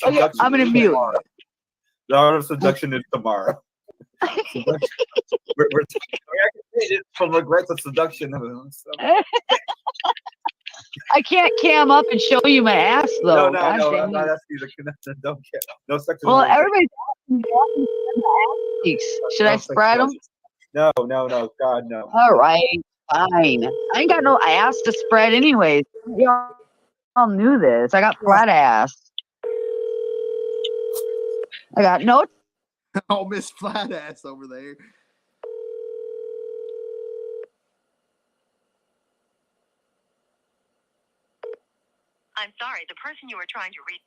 Okay, I'm gonna mute. The art of seduction is tomorrow. we're from regret to seduction. I can't cam up and show you my ass though. No, God I'm damn not it. asking you to connect. Don't care. No sexual. Well, everybody's asking me my ass cheeks. Should I spread them? No, God, no. All right, fine. I ain't got no ass to spread anyways. Y'all knew this. I got flat ass. I got no. Oh, Miss Flat Ass over there. I'm sorry, the person you are trying to reach.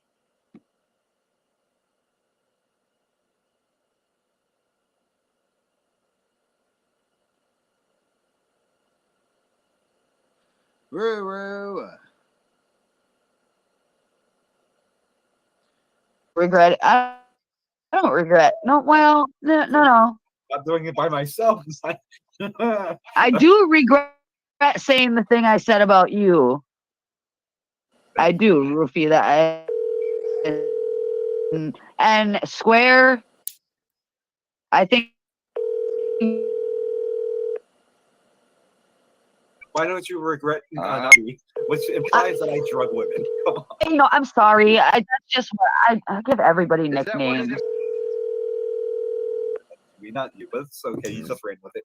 Roo. Regret it. I don't regret. No, well, no. I'm doing it by myself. I do regret saying the thing I said about you. I do, Rufy. That and Square. I think. Why don't you regret me? Which implies that I drug women. Come on. You know, I'm sorry. That's just what I give everybody nicknames. Not you, but it's okay. You just ran with it.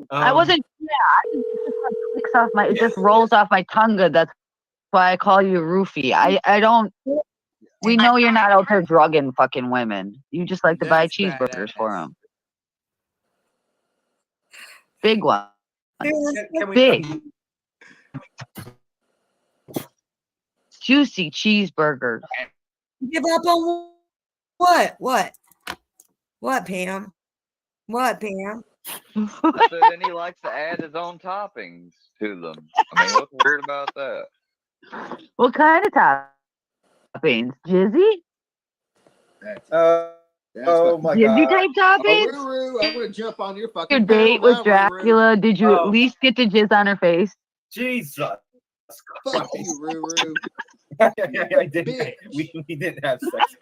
I wasn't. Yeah, it just like clicks off my. It just rolls off my tongue. Good. That's why I call you Rufy. I don't. We know you're not out there drugging fucking women. You just like to buy cheeseburgers for them. Big one. Big. Juicy cheeseburgers. Give up on what? What, Pam? What, Pam? So then he likes to add his own toppings to them. I mean, what's weird about that? What kind of toppings? Jizzy? Oh my Jizzy God. type toppings? Oh, Roo, I'm gonna jump on your fucking Your date panel with now, Dracula, did you at least get to jizz on her face? Jesus. Fuck you, Roo. I didn't. We didn't have sex.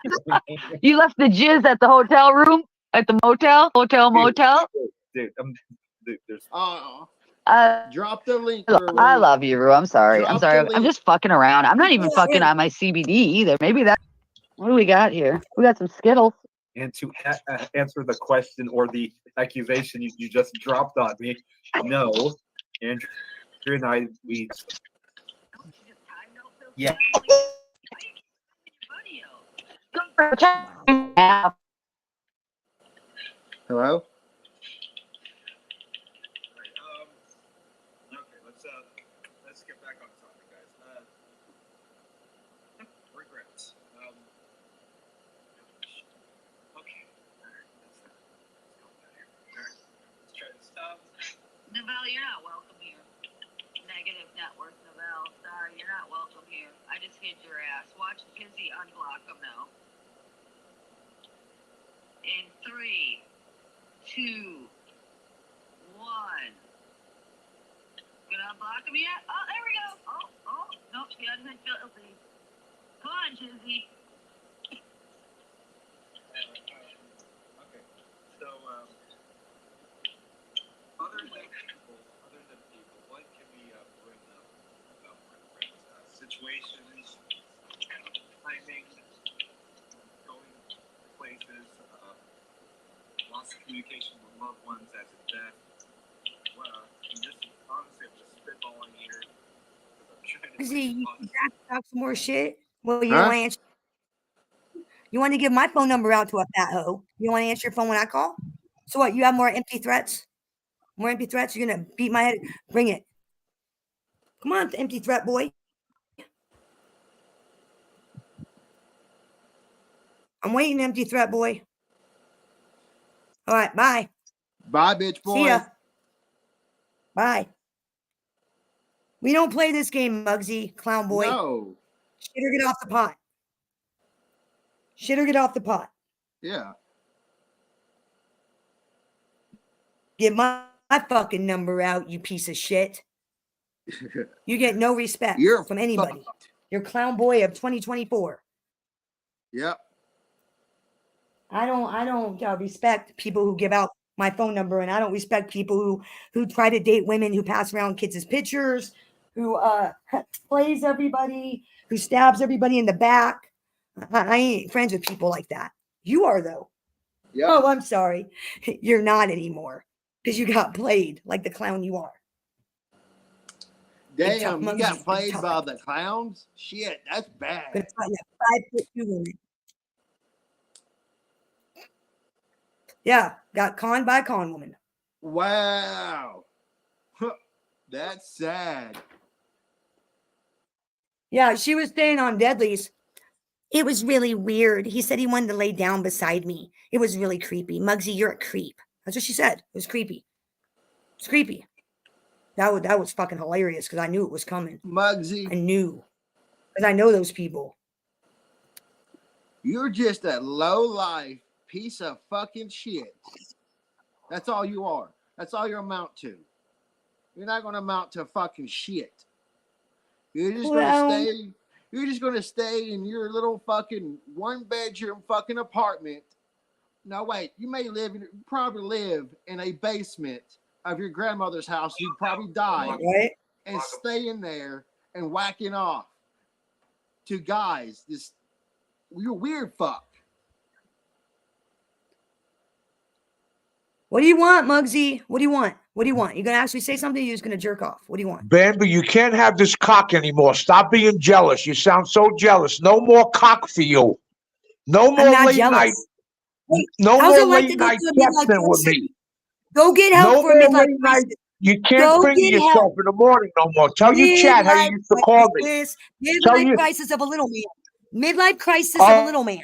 You left the jizz at the hotel room? At the motel? Motel? Dude, there's. Drop the link. Look, I love you, Roo. I'm sorry. Drop I'm sorry. the I'm just fucking around. I'm not even fucking on my CBD either. Maybe that. What do we got here? We got some Skittles. And to answer the question or the accusation you just dropped on me, no. Andrew and I, we. Yeah. Hello? Okay, let's get back on topic, guys. Regrets. Okay. Let's try this. Novell, you're not welcome here. Negative network, Novell. Sorry, you're not welcome here. I just hid your ass. Watch Jizzy unblock him now. In 3, 2, 1. Gonna unblock him yet? Oh, there we go. Oh, nope, she hasn't been filthy. Come on, Jizzy. Okay, so other than people, what can we bring up about loss of communication with loved ones as of death. Well, and this is honestly I'm just spitballing here. See, you talk some more shit. Well, you Huh? don't want to answer. You want to give my phone number out to a fat hoe. You don't want to answer your phone when I call. So what? You have more empty threats? More empty threats? You're gonna beat my head? Bring it. Come on, empty threat boy. I'm waiting, empty threat boy. All right, bye. Bye, bitch boy. See ya. Bye. We don't play this game, Muggsy, clown boy. No. Shit or get off the pot. Shit or get off the pot. Yeah. Get my fucking number out, you piece of shit. You get no respect from anybody. fucked. You're clown boy of 2024. Yep. I don't respect people who give out my phone number, and I don't respect people who try to date women who pass around kids' pictures, who plays everybody, who stabs everybody in the back. I ain't friends with people like that. You are though. Yep. Oh, I'm sorry. You're not anymore because you got played like the clown you are. Damn, you got played by the clowns? Shit, that's bad. 5'2" women. Yeah, got conned by a con woman. Wow. That's sad. Yeah, she was staying on Deadly's. It was really weird. He said he wanted to lay down beside me. It was really creepy. Muggsy, you're a creep. That's what she said. It was creepy. It's creepy. That was fucking hilarious because I knew it was coming. Muggsy. I knew. Because I know those people. You're just a low-life piece of fucking shit. That's all you are. That's all you amount to. You're not going to amount to fucking shit. You're just going to stay. You're just going to stay in your little fucking one-bedroom fucking apartment. No, wait. You probably live in a basement of your grandmother's house. You probably died. Right? And stay in there and whacking off to guys. You're weird fuck. What do you want, Muggsy? What do you want? What do you want? You gonna actually say something? Or you're just gonna jerk off? What do you want? Bambi, you can't have this cock anymore. Stop being jealous. You sound so jealous. No more cock for you. No more late night. No more late night texting with me. Go get help for more midlife late crisis. night. You can't bring yourself in the morning no more. Tell your chat how you used to call me. Midlife crisis of a little man. Midlife crisis of a little man.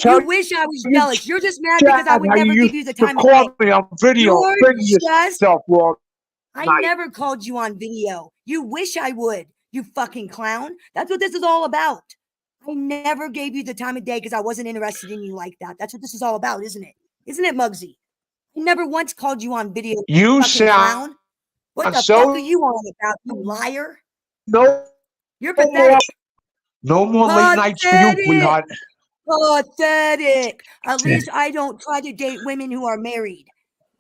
You wish I was jealous. You're just mad because I would never give you the time of day. Me on video. I never called you on video. You wish I would, you fucking clown. That's what this is all about. I never gave you the time of day because I wasn't interested in you like that. That's what this is all about, isn't it? Isn't it, Muggsy? I never once called you on video. You fucking clown. What the fuck are you on about, you liar? No. You're pathetic. No more late nights for you, sweetheart. Pathetic. At least I don't try to date women who are married.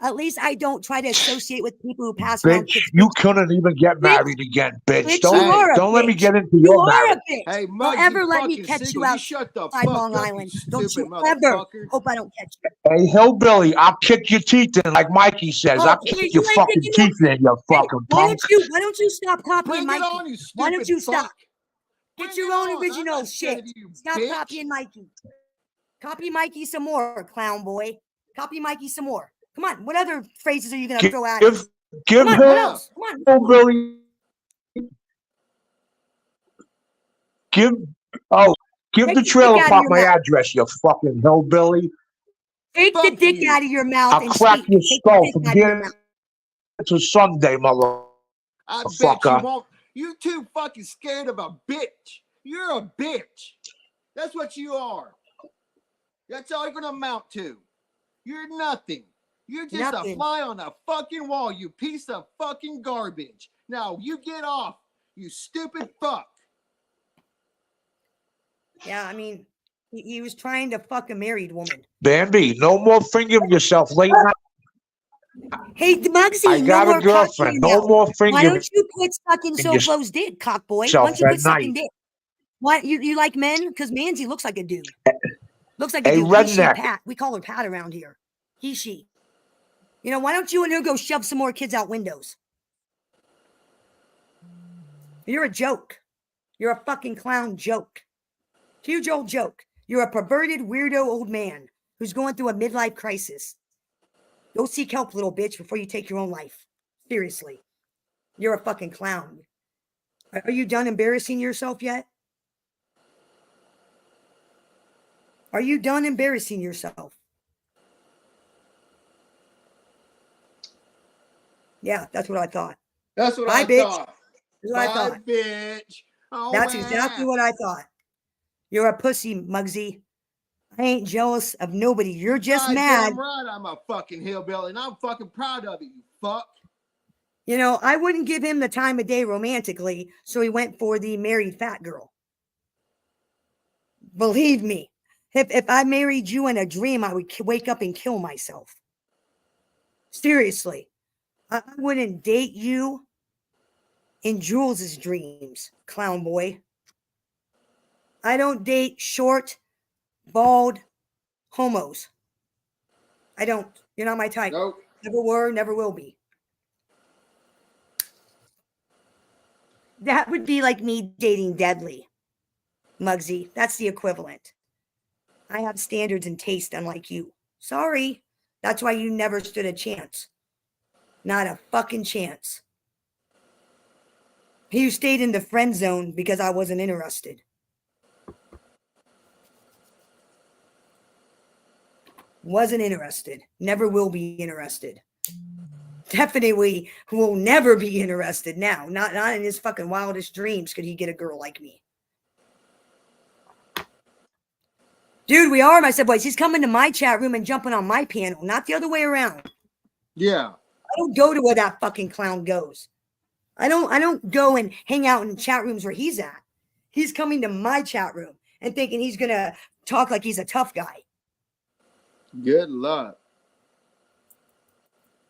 At least I don't try to associate with people who pass around Bitch, kids. you couldn't even get married again, bitch. Bitch, Don't let me get into You your are marriage. a bitch. Hey, Don't ever let me catch you outside Long Island. Don't you ever hope I don't catch you. Hey, hillbilly, I'll kick your teeth in, like Mikey says. I'll kick your fucking teeth in, you fucking punk. Why don't you stop copying Mikey? Why don't you stop? Get your own original shit. Stop copying Mikey. Copy Mikey some more, clown boy. Copy Mikey some more. Come on. What other phrases are you going to throw at us? Give Come on, what else? Come on. hillbilly. Give the trailer park my address, you fucking hillbilly. Take the dick out of your mouth I'll and crack speak. your Take skull the from dick out of your here mouth. to Sunday, I bet you motherfucker. won't. You too fucking scared of a bitch. You're a bitch. That's what you are. That's all you're gonna amount to. You're nothing. You're just a fly on a fucking wall, you piece of fucking garbage. Now you get off, you stupid fuck. Yeah, I mean, he was trying to fuck a married woman. Bambi, no more fingering yourself late night. Hey, Muggsy, I got no a more girlfriend. cock No more Why fingering don't you quit sucking Soflo's dick, cock boy? Why don't you quit sucking dick? Why you like men? Because Manzi looks like a dude. Looks like a Hey, dude. He, she, redneck. Pat. We call her Pat around here. He, she. You know, why don't you and her go shove some more kids out windows? You're a joke. You're a fucking clown joke. Huge old joke. You're a perverted, weirdo old man who's going through a midlife crisis. Go seek help, little bitch, before you take your own life. Seriously. You're a fucking clown. Are you done embarrassing yourself yet? Are you done embarrassing yourself? Yeah, that's what I thought. That's what Bye, I bitch. thought. That's what I Bye, thought. bitch. Oh, That's man. exactly what I thought. You're a pussy, Muggsy. I ain't jealous of nobody. You're just mad. Damn right I'm a fucking hillbilly, and I'm fucking proud of it, you fuck. You know, I wouldn't give him the time of day romantically, so he went for the married fat girl. Believe me, if I married you in a dream, I would wake up and kill myself. Seriously. I wouldn't date you in Jules's dreams, clown boy. I don't date short, bald homos. I don't. You're not my type. Nope. Never were, never will be. That would be like me dating Deadly. Muggsy, that's the equivalent. I have standards and taste unlike you. Sorry. That's why you never stood a chance. Not a fucking chance. You stayed in the friend zone because I wasn't interested. Wasn't interested. Never will be interested. Definitely will never be interested now. Not in his fucking wildest dreams could he get a girl like me. Dude, we are, my said boys. He's coming to my chat room and jumping on my panel, not the other way around. Yeah. I don't go to where that fucking clown goes. I don't go and hang out in chat rooms where he's at. He's coming to my chat room and thinking he's gonna talk like he's a tough guy. Good luck.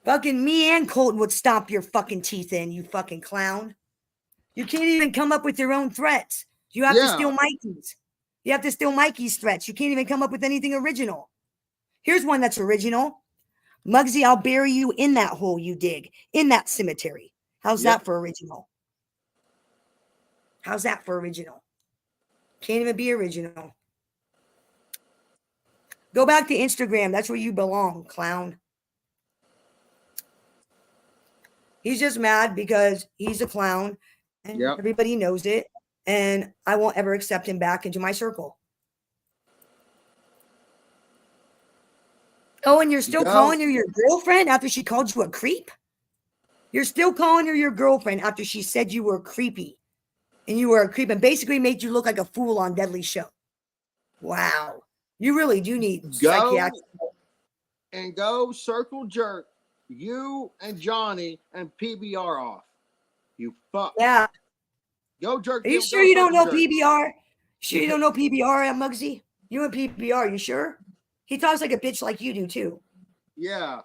Fucking me and Colton would stomp your fucking teeth in, you fucking clown. You can't even come up with your own threats. You have to steal Mikey's. You have to steal Mikey's threats. You can't even come up with anything original. Here's one that's original. Muggsy, I'll bury you in that hole you dig, in that cemetery. How's that for original? How's that for original? Can't even be original. Go back to Instagram. That's where you belong, clown. He's just mad because he's a clown and everybody knows it. And I won't ever accept him back into my circle. Oh, and you're still calling her your girlfriend after she called you a creep? You're still calling her your girlfriend after she said you were creepy. And you were a creep and basically made you look like a fool on Deadly Show. Wow. You really do need psychiatric help. And go circle jerk you and Johnny and PBR off. You fuck. Yeah. Go jerk. Are you sure you don't know PBR? Sure you don't know PBR at Muggsy? You and PBR, you sure? He talks like a bitch like you do too. Yeah.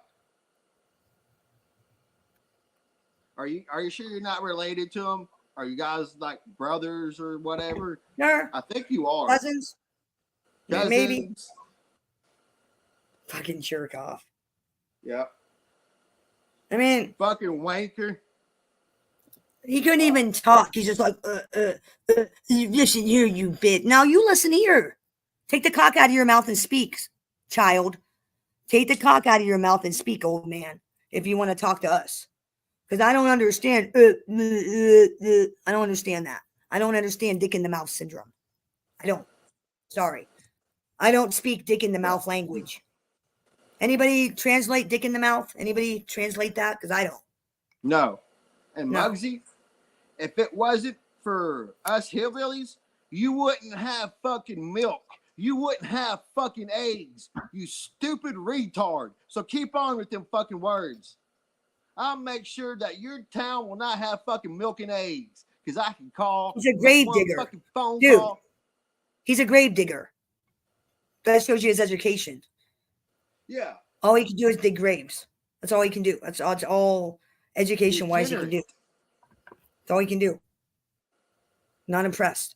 Are you sure you're not related to him? Are you guys like brothers or whatever? Sure. I think you are. Cousins? Maybe. Fucking jerk off. Yep. I mean, fucking wanker. He couldn't even talk. He's just like, you listen here, you bitch. Now you listen here. Take the cock out of your mouth and speak, child. Take the cock out of your mouth and speak, old man, if you want to talk to us. Because I don't understand. I don't understand that. I don't understand dick in the mouth syndrome. I don't. Sorry. I don't speak dick in the mouth language. Anybody translate dick in the mouth? Anybody translate that? Because I don't. No. And Muggsy, if it wasn't for us hillbillies, you wouldn't have fucking milk. You wouldn't have fucking eggs. You stupid retard. So keep on with them fucking words. I'll make sure that your town will not have fucking milk and eggs. Because I can call. He's a grave digger. Fucking phone Dude, call. he's a grave digger. That shows you his education. Yeah. All he can do is dig graves. That's all he can do. That's all education-wise he can do. That's all he can do. Not impressed.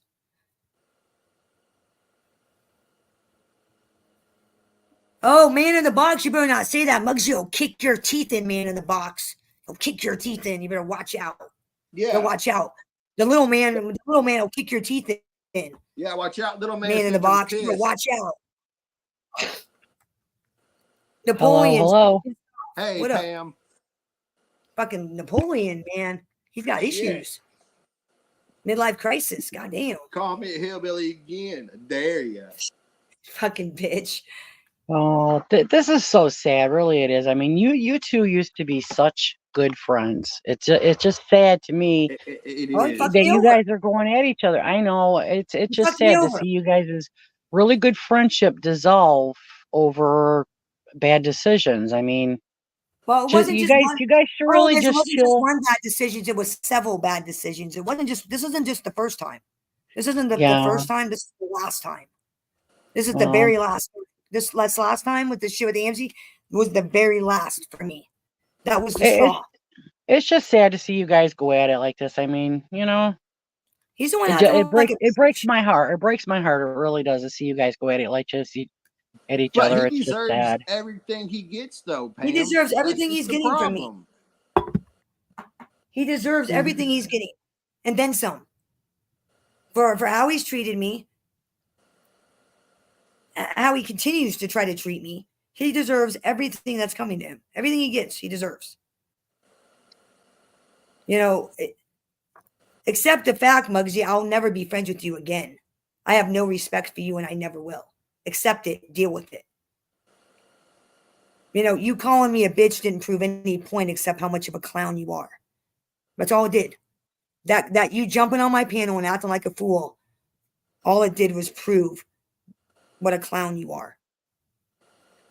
Oh, man in the box, you better not say that. Muggsy will kick your teeth in, man in the box. He'll kick your teeth in. You better watch out. Yeah. Better watch out. The little man will kick your teeth in. Yeah, watch out, little man. Man in the box, you better watch out. Hello, Napoleon. hello. Hey, What up? Pam. Fucking Napoleon, man. He's got issues. Midlife crisis. Goddamn. Call me a hillbilly again. I dare ya. Fucking bitch. Oh, this is so sad. Really, it is. I mean, you two used to be such good friends. It's just sad to me It that is. you guys are going at each other. I know it's just sad to see you guys' really good friendship dissolve over bad decisions. I mean, Well, it wasn't you just guys one. you guys should Oh, really it just wasn't just chill. one bad decision. It was several bad decisions. It wasn't just. This isn't just the first time. This isn't the first time. This is the last time. This is the Well. very last. This last time with the shit with AMC was the very last for me. That was the straw. It's just sad to see you guys go at it like this. I mean, you know, He's the one it breaks my heart. It breaks my heart. It really does to see you guys go at it like this at each But other. he It's just deserves sad. everything he gets, though, Pam. He deserves everything That's he's just the getting from me. problem. He deserves everything he's getting, and then some. For how he's treated me, how he continues to try to treat me, he deserves everything that's coming to him. Everything he gets, he deserves. You know, accept the fact, Muggsy, I'll never be friends with you again. I have no respect for you, and I never will. Accept it. Deal with it. You know, you calling me a bitch didn't prove any point except how much of a clown you are. That's all it did. That you jumping on my panel and acting like a fool, all it did was prove what a clown you are.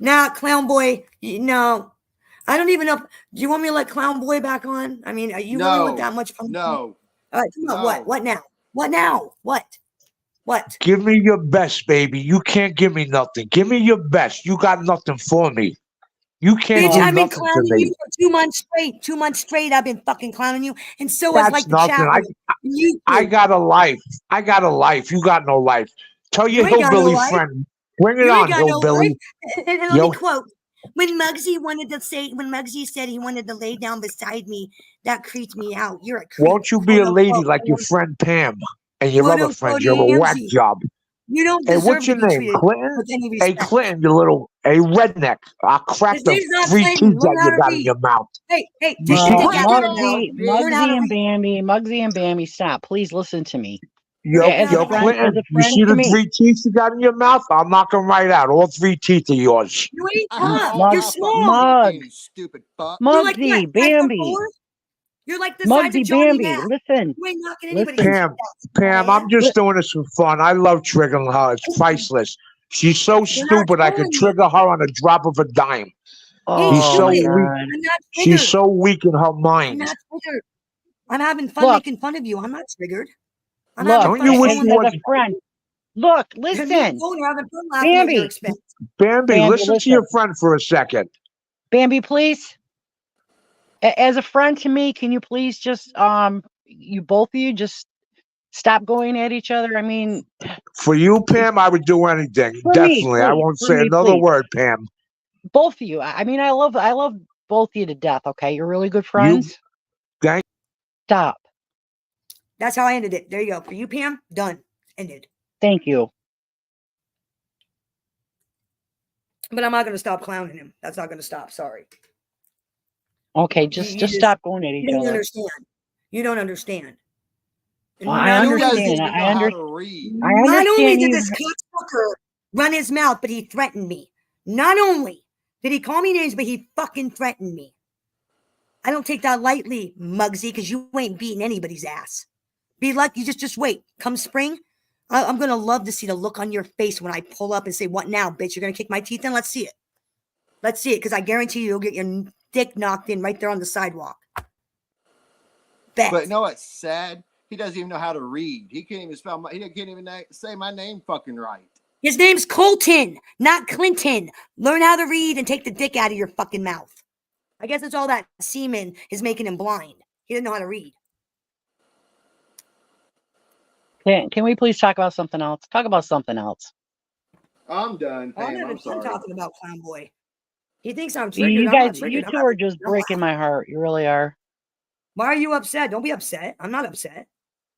Nah, clown boy, no. I don't even know. Do you want me to let clown boy back on? I mean, are you really want that much fun? No. All right, come on. What? What now? What now? What? Give me your best, baby. You can't give me nothing. Give me your best. You got nothing for me. You can't Bitch, do I've been nothing to clowning me. you for 2 months straight. 2 months straight, I've been fucking clowning you. And so has That's like the nothing. chat room. I got a life. I got a life. You got no life. Tell your You ain't got no hillbilly life. friend. Bring it You ain't on, got no hillbilly. life. And let Yo, me quote. When Muggsy said he wanted to lay down beside me, that creeped me out. You're a creep. won't you be a lady like your friend Pam and your other friends? You're a whack AMG. job. You don't Hey, deserve what's to your be name? treated Clinton? with any Hey, respect. Clinton, you little redneck. I'll crack His the name's not 3 Clinton. teeth Learn that how you to got in read. your mouth. Hey, take You see? the dick out of your mouth. Learn how to Muggsy and read. Bambi, stop. Please listen to me. Yo, As a friend Clinton, you see to the me. 3 teeth you got in your mouth? I'll knock them right out. All 3 teeth of yours. You ain't I have tough. all You're my small. fucking teeth, you stupid fuck. You're like what? Muggsy, 5'4"? Bambi. You're like the size of Muggsy, Johnny Bambi, Mac. listen. You ain't knocking anybody's Listen. teeth Pam, out. Pam, I'm just doing this for fun. I love triggering her. It's priceless. She's so You're not stupid, I could trolling me. trigger her on a drop of a dime. Oh, She's so my weak. God. I'm not She's triggered. so weak in her I'm mind. not triggered. I'm having fun Look. making fun of you. I'm not triggered. I'm Look, having Don't fun you wish trolling you you. as a friend. Look, Me and listen. Tony are having fun laughing at your Bambi. expense. Bambi, Bambi, listen to your friend for a second. Bambi, please. As a friend to me, can you please just you both of you just stop going at each other? I mean, For you, Pam, I would do anything. for me, Definitely. I please, won't for say me, another please. word, Pam. Both of you. I mean, I love both of you to death, okay? You're really good You friends. thank Stop. That's how I ended it. There you go. For you, Pam, done. Ended. Thank you. But I'm not going to stop clowning him. That's not going to stop. Sorry. Okay, just stop going at You each don't other. understand. You don't understand. Well, I Not He only doesn't understand. even know how to read. Not only understand did you. this cocksucker run his mouth, but he threatened me. Not only did he call me names, but he fucking threatened me. I don't take that lightly, Muggsy, because you ain't beating anybody's ass. Be lucky. Just wait. Come spring, I'm going to love to see the look on your face when I pull up and say, what now, bitch? You're going to kick my teeth in? Let's see it. Let's see it, because I guarantee you'll get your dick knocked in right there on the sidewalk. Bet. But you know what's sad? He doesn't even know how to read. He can't even spell he can't even say my name fucking right. His name's Colton, not Clinton. Learn how to read and take the dick out of your fucking mouth. I guess it's all that semen is making him blind. He doesn't know how to read. Can we please talk about something else? Talk about something else. I'm done. I'm Pam, having I'm fun sorry. talking about Clown Boy. He thinks I'm triggered. You I'm not guys, triggered. you two are just breaking my heart. You really are. Why are you upset? Don't be upset. I'm not upset.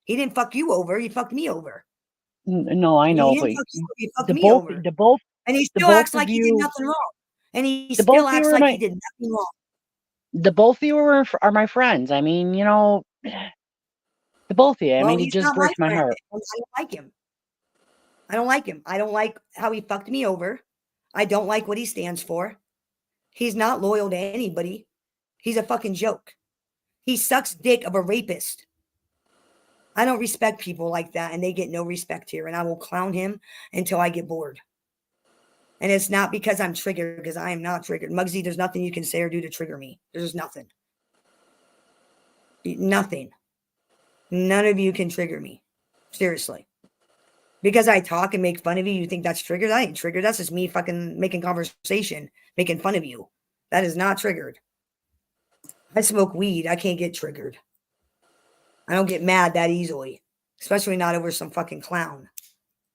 He didn't fuck you over. He fucked me over. No, I He know, didn't but fuck you over. He fucked the me both, over. the both, And he the still both acts of like he did you, nothing wrong. And he the both still of you acts are like my, he did nothing wrong. the both of you are my friends. I mean, you know, the both of you. I Well, mean, it he's just not my breaks my friend. heart. I don't like him. I don't like him. I don't like how he fucked me over. I don't like what he stands for. He's not loyal to anybody. He's a fucking joke. He sucks dick of a rapist. I don't respect people like that, and they get no respect here. And I will clown him until I get bored. And it's not because I'm triggered, because I am not triggered. Muggsy, there's nothing you can say or do to trigger me. There's nothing. Nothing. None of you can trigger me. Seriously. Because I talk and make fun of you, you think that's triggered? I ain't triggered. That's just me fucking making conversation, making fun of you. That is not triggered. I smoke weed. I can't get triggered. I don't get mad that easily. Especially not over some fucking clown.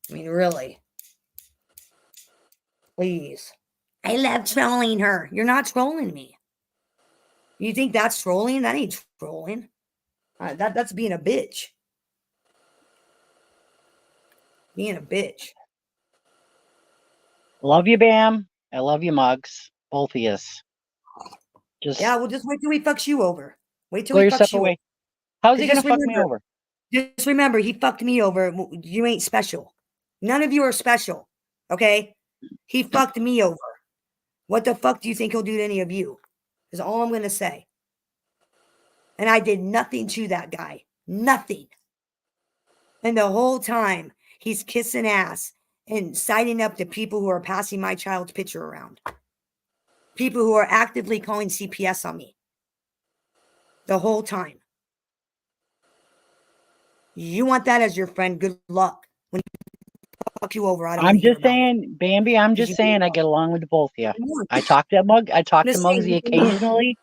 I mean, really. Please. I love trolling her. You're not trolling me. You think that's trolling? That ain't trolling. That's being a bitch. Being a bitch. Love you, Bam. I love you, Muggs. Both of yous. Just Yeah, well, just wait till he fucks you over. Wait till go he your fucks separate you over. way. How's he Just gonna fuck me remember, over? just remember, he fucked me over. You ain't special. None of you are special. Okay? He fucked me over. What the fuck do you think he'll do to any of you? Is all I'm gonna say. And I did nothing to that guy. Nothing. And the whole time he's kissing ass and signing up to people who are passing my child's picture around. People who are actively calling CPS on me. The whole time. You want that as your friend? Good luck. When he fuck you over, I don't want I'm to hear just about it. saying, Bambi, I'm just saying I get along with both of you. I talk to Muggsy occasionally.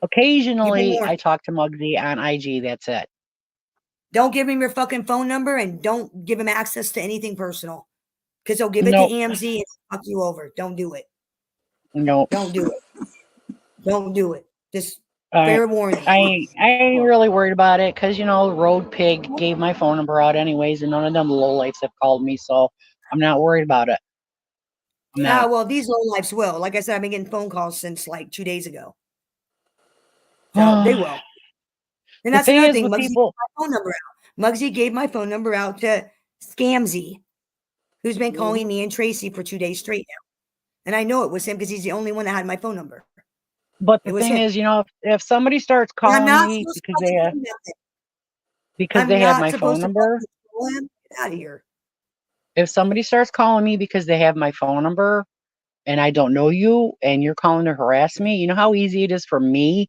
Occasionally I talk to Muggsy on IG, that's it. Don't give him your fucking phone number and don't give him access to anything personal. Because he'll give it Nope. to EMZ and fuck you over. Don't do it. Nope. Don't do it. Don't do it. Just I fair warning. ain't really worried about it because, you know, Road Pig gave my phone number out anyways, and none of them lowlights have called me, so I'm not worried about it. I'm Yeah, not. well, these lowlifes will. Like I said, I've been getting phone calls since like 2 days ago. So they will. And The that's thing another is thing. with Muggsy people, gave my phone number out. Muggsy gave my phone number out to Scamzy, who's been calling me and Tracy for 2 days straight now. And I know it was him because he's the only one that had my phone number. but It the was thing him. is, you know, if somebody starts And I'm calling not me supposed to fucking do nothing. because I'm they have not my phone supposed to number, fucking call him. Get out of here. if somebody starts calling me because they have my phone number and I don't know you and you're calling to harass me, you know how easy it is for me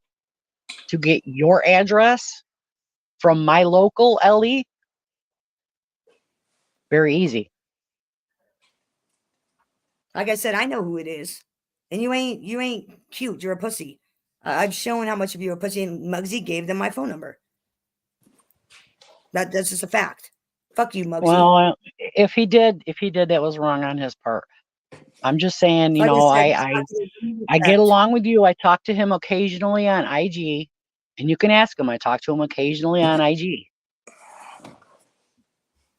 to get your address from my local LE? Very easy. Like I said, I know who it is. And you ain't cute. You're a pussy. I've shown how much of you are a pussy, and Muggsy gave them my phone number. That's just a fact. Fuck you, Muggsy. Well, if he did, that was wrong on his part. I'm just saying, you Like I know, said, I get along with you. I talk to him occasionally on IG, and you can ask him. I talk to him occasionally on IG.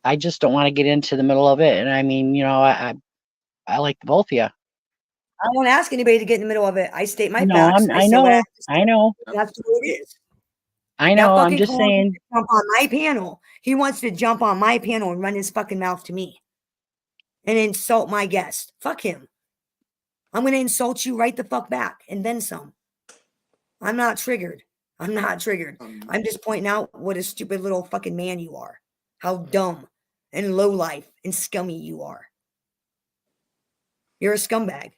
I just don't want to get into the middle of it. And I mean, you know, I like both of you. I won't ask anybody to get in the middle of it. I state my No, facts. I say what I have to say. I know. That's the way it is. I Now know. I'm fucking just Colin wants saying. to jump on my panel. He wants to jump on my panel and run his fucking mouth to me and insult my guest. Fuck him. I'm going to insult you right the fuck back and then some. I'm not triggered. I'm not triggered. I'm just pointing out what a stupid little fucking man you are. How dumb and low life and scummy you are. You're a scumbag.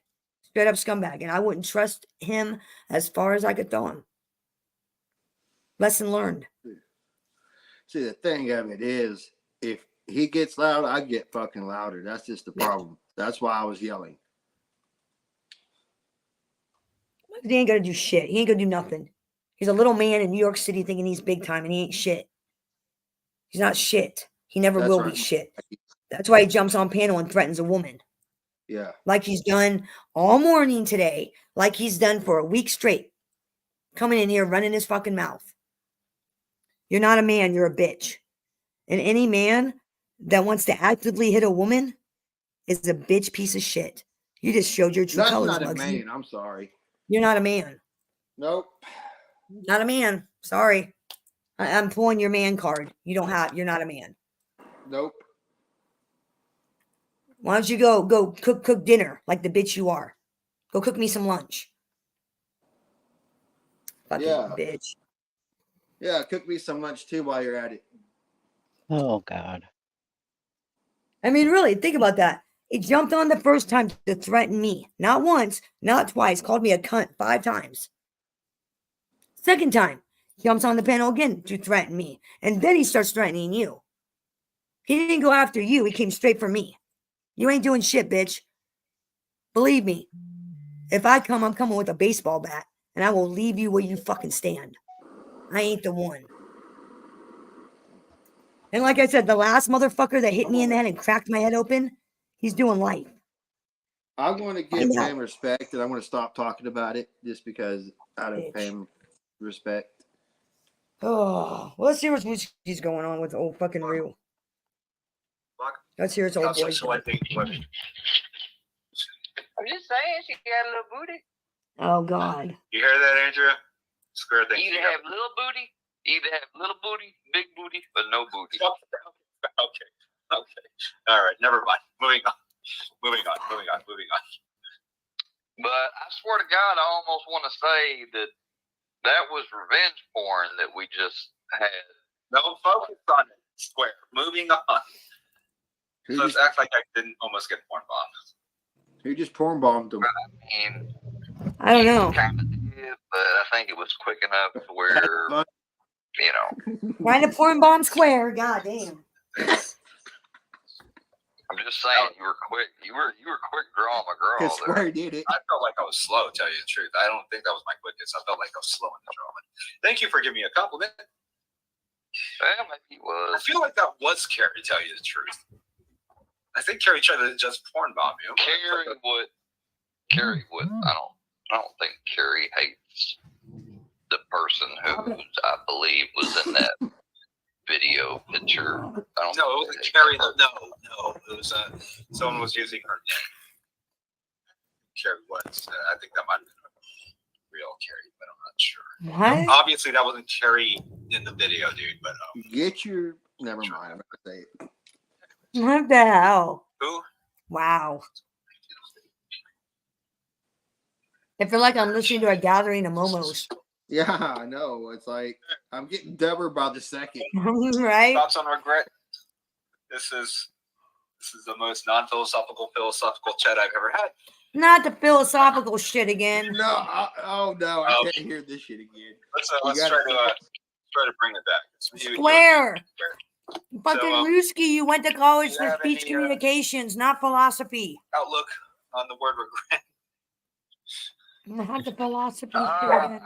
Straight up scumbag. And I wouldn't trust him as far as I could throw him. Lesson learned. See, the thing of it is, if he gets loud, I get fucking louder. That's just the problem. That's why I was yelling. He ain't gonna do shit. He ain't gonna do nothing. He's a little man in New York City thinking he's big time, and he ain't shit. He's not shit. He never That's will right. be shit. That's why he jumps on panel and threatens a woman. Yeah. Like he's done all morning today, like he's done for a week straight. Coming in here running his fucking mouth. You're not a man, you're a bitch. And any man that wants to actively hit a woman is a bitch piece of shit. You just showed your true That's colors, not a Bugsy. man. I'm sorry. You're not a man. Nope. Not a man. Sorry. I'm pulling your man card. You're not a man. Nope. Why don't you go cook dinner like the bitch you are? Go cook me some lunch. Fucking bitch. Yeah, cook me some lunch too while you're at it. Oh God. I mean, really, think about that. He jumped on the first time to threaten me. Not once, not twice. Called me a cunt 5 times. Second time, he jumps on the panel again to threaten me. And then he starts threatening you. He didn't go after you. He came straight for me. You ain't doing shit, bitch. Believe me. If I come, I'm coming with a baseball bat. And I will leave you where you fucking stand. I ain't the one. And like I said, the last motherfucker that hit me in the head and cracked my head open, he's doing life. I want to give Pam respect, and I want to stop talking about it just because I don't pay him respect. Oh, well, let's see what she's going on with old fucking Rue. Let's hear his old voice. I'm just saying, she got a little booty. Oh God. You hear that, Andrea? Square thing. Either have little booty, big booty, but no booty. Okay. All right, never mind. Moving on. But I swear to God, I almost want to say that was revenge porn that we just had. No focus on it. Square. Moving on. Let's act like I didn't almost get porn bombed. Who just porn bombed him? I don't know. Kind of did, but I think it was quick enough to where, you know. Trying to porn bomb Square. God damn. I'm just saying, you were quick. You were quick drawing my girl. Because Square did it. I felt like I was slow, to tell you the truth. I don't think that was my quickest. I felt like I was slow in the drawing. Thank you for giving me a compliment. Well, maybe it was. I feel like that was Carrie, to tell you the truth. I think Carrie tried to just porn bomb you. Carrie would. I don't think Carrie hates the person who I believe was in that video picture. No, it wasn't Carrie. No. It was someone was using her name. Carrie was. I think that might have been a real Carrie, but I'm not sure. What? Obviously, that wasn't Carrie in the video, dude. But Never mind. I'm not gonna say it. What the hell? Who? Wow. I feel like I'm listening to a gathering of momos. Yeah, I know. It's like I'm getting dumber by the second. Right? Thoughts on regret? This is the most philosophical chat I've ever had. Not the philosophical shit again. No, I can't hear this shit again. Let's try to bring it back. Square. Fucking So, Ruski, you went to college you for have speech any, communications, not philosophy. Outlook on the word regret. Not the philosophy. There's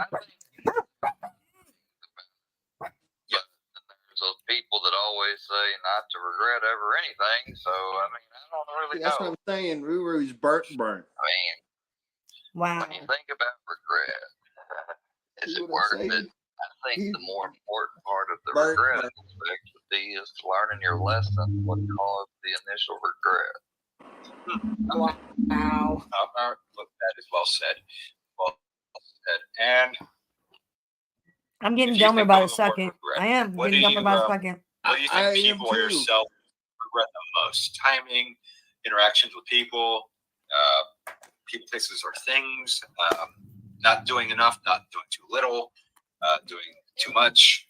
those people that always say not to regret ever anything. So I mean, I don't really That's know. what I'm saying. Ruru's burnt. I mean, wow. when you think about regret, is it worth it? I think the more important part of the regret aspect would be is learning your lesson, what caused the initial regret. Wow. Look, that is well said. Well said. And I'm getting dumber by the second. I am getting dumber by the second. what do you think people or yourself regret the most? Timing, interactions with people, people, places, or things, not doing enough, not doing too little, doing too much.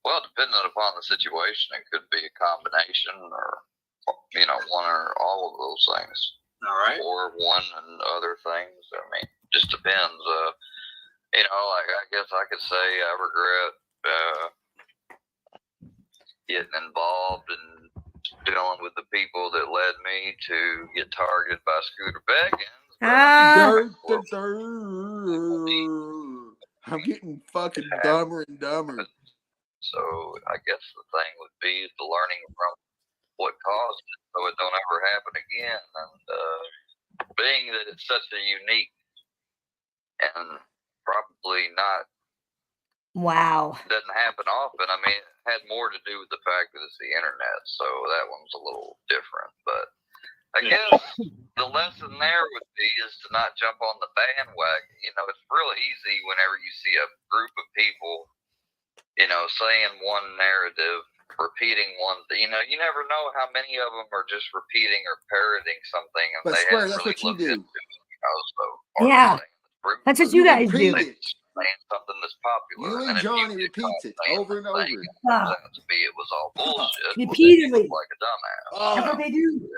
Well, depending upon the situation, it could be a combination or, one or all of those things. All right. Or one and other things. I mean, just depends. Like I guess I could say I regret getting involved in dealing with the people that led me to get targeted by Scooter Beggins. I'm getting fucking dumber and dumber. So I guess the thing would be the learning from what caused it, so it don't ever happen again. And being that it's such a unique and probably not doesn't happen often. I mean, it had more to do with the fact that it's the internet, so that one's a little different. But I guess the lesson there would be is to not jump on the bandwagon. You know, it's real easy whenever you see a group of people, you know, saying one narrative, repeating one thing. You know, you never know how many of them are just repeating or parroting something, and But they Square, haven't that's really what you looked do. into it. You know, so Yeah. That's what you guys do. saying something that's popular. You and then Johnny if you repeats it over and over. it turns out to be it was all bullshit. Repeatedly. Well, then you look like a dumbass. That's what they do.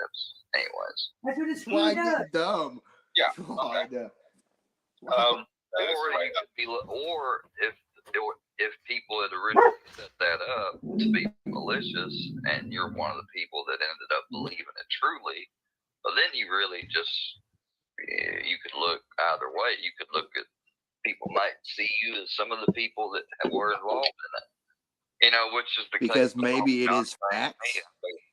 Anyways. That's what it's Why does. get dumb? Yeah. God. Or if people had originally set that up to be malicious, and you're one of the people that ended up believing it truly, but then you really just you could look either way. You could look at people might see you as some of the people that were involved in it. You know, which is because maybe it is facts.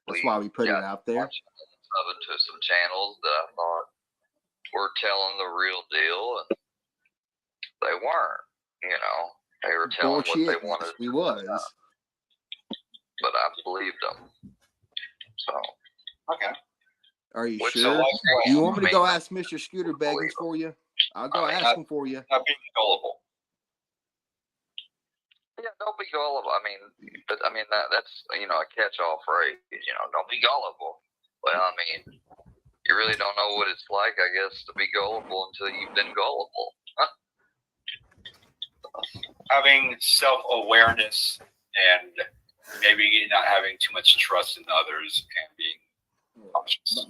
That's why we put it out there. To some channels that I thought were telling the real deal, and they weren't. You know, they were telling what they wanted. He was. But I believed them. So. Okay. Are you What's sure? the last one? You want me to go ask Mr. Scooter Beggins for you? I'll go ask him for you. Not being gullible. Yeah, don't be gullible. I mean, but I mean that's you know a catch-all phrase. You know, don't be gullible. Well, I mean, you really don't know what it's like, I guess, to be gullible until you've been gullible. Huh? Having self-awareness and maybe not having too much trust in others and being cautious.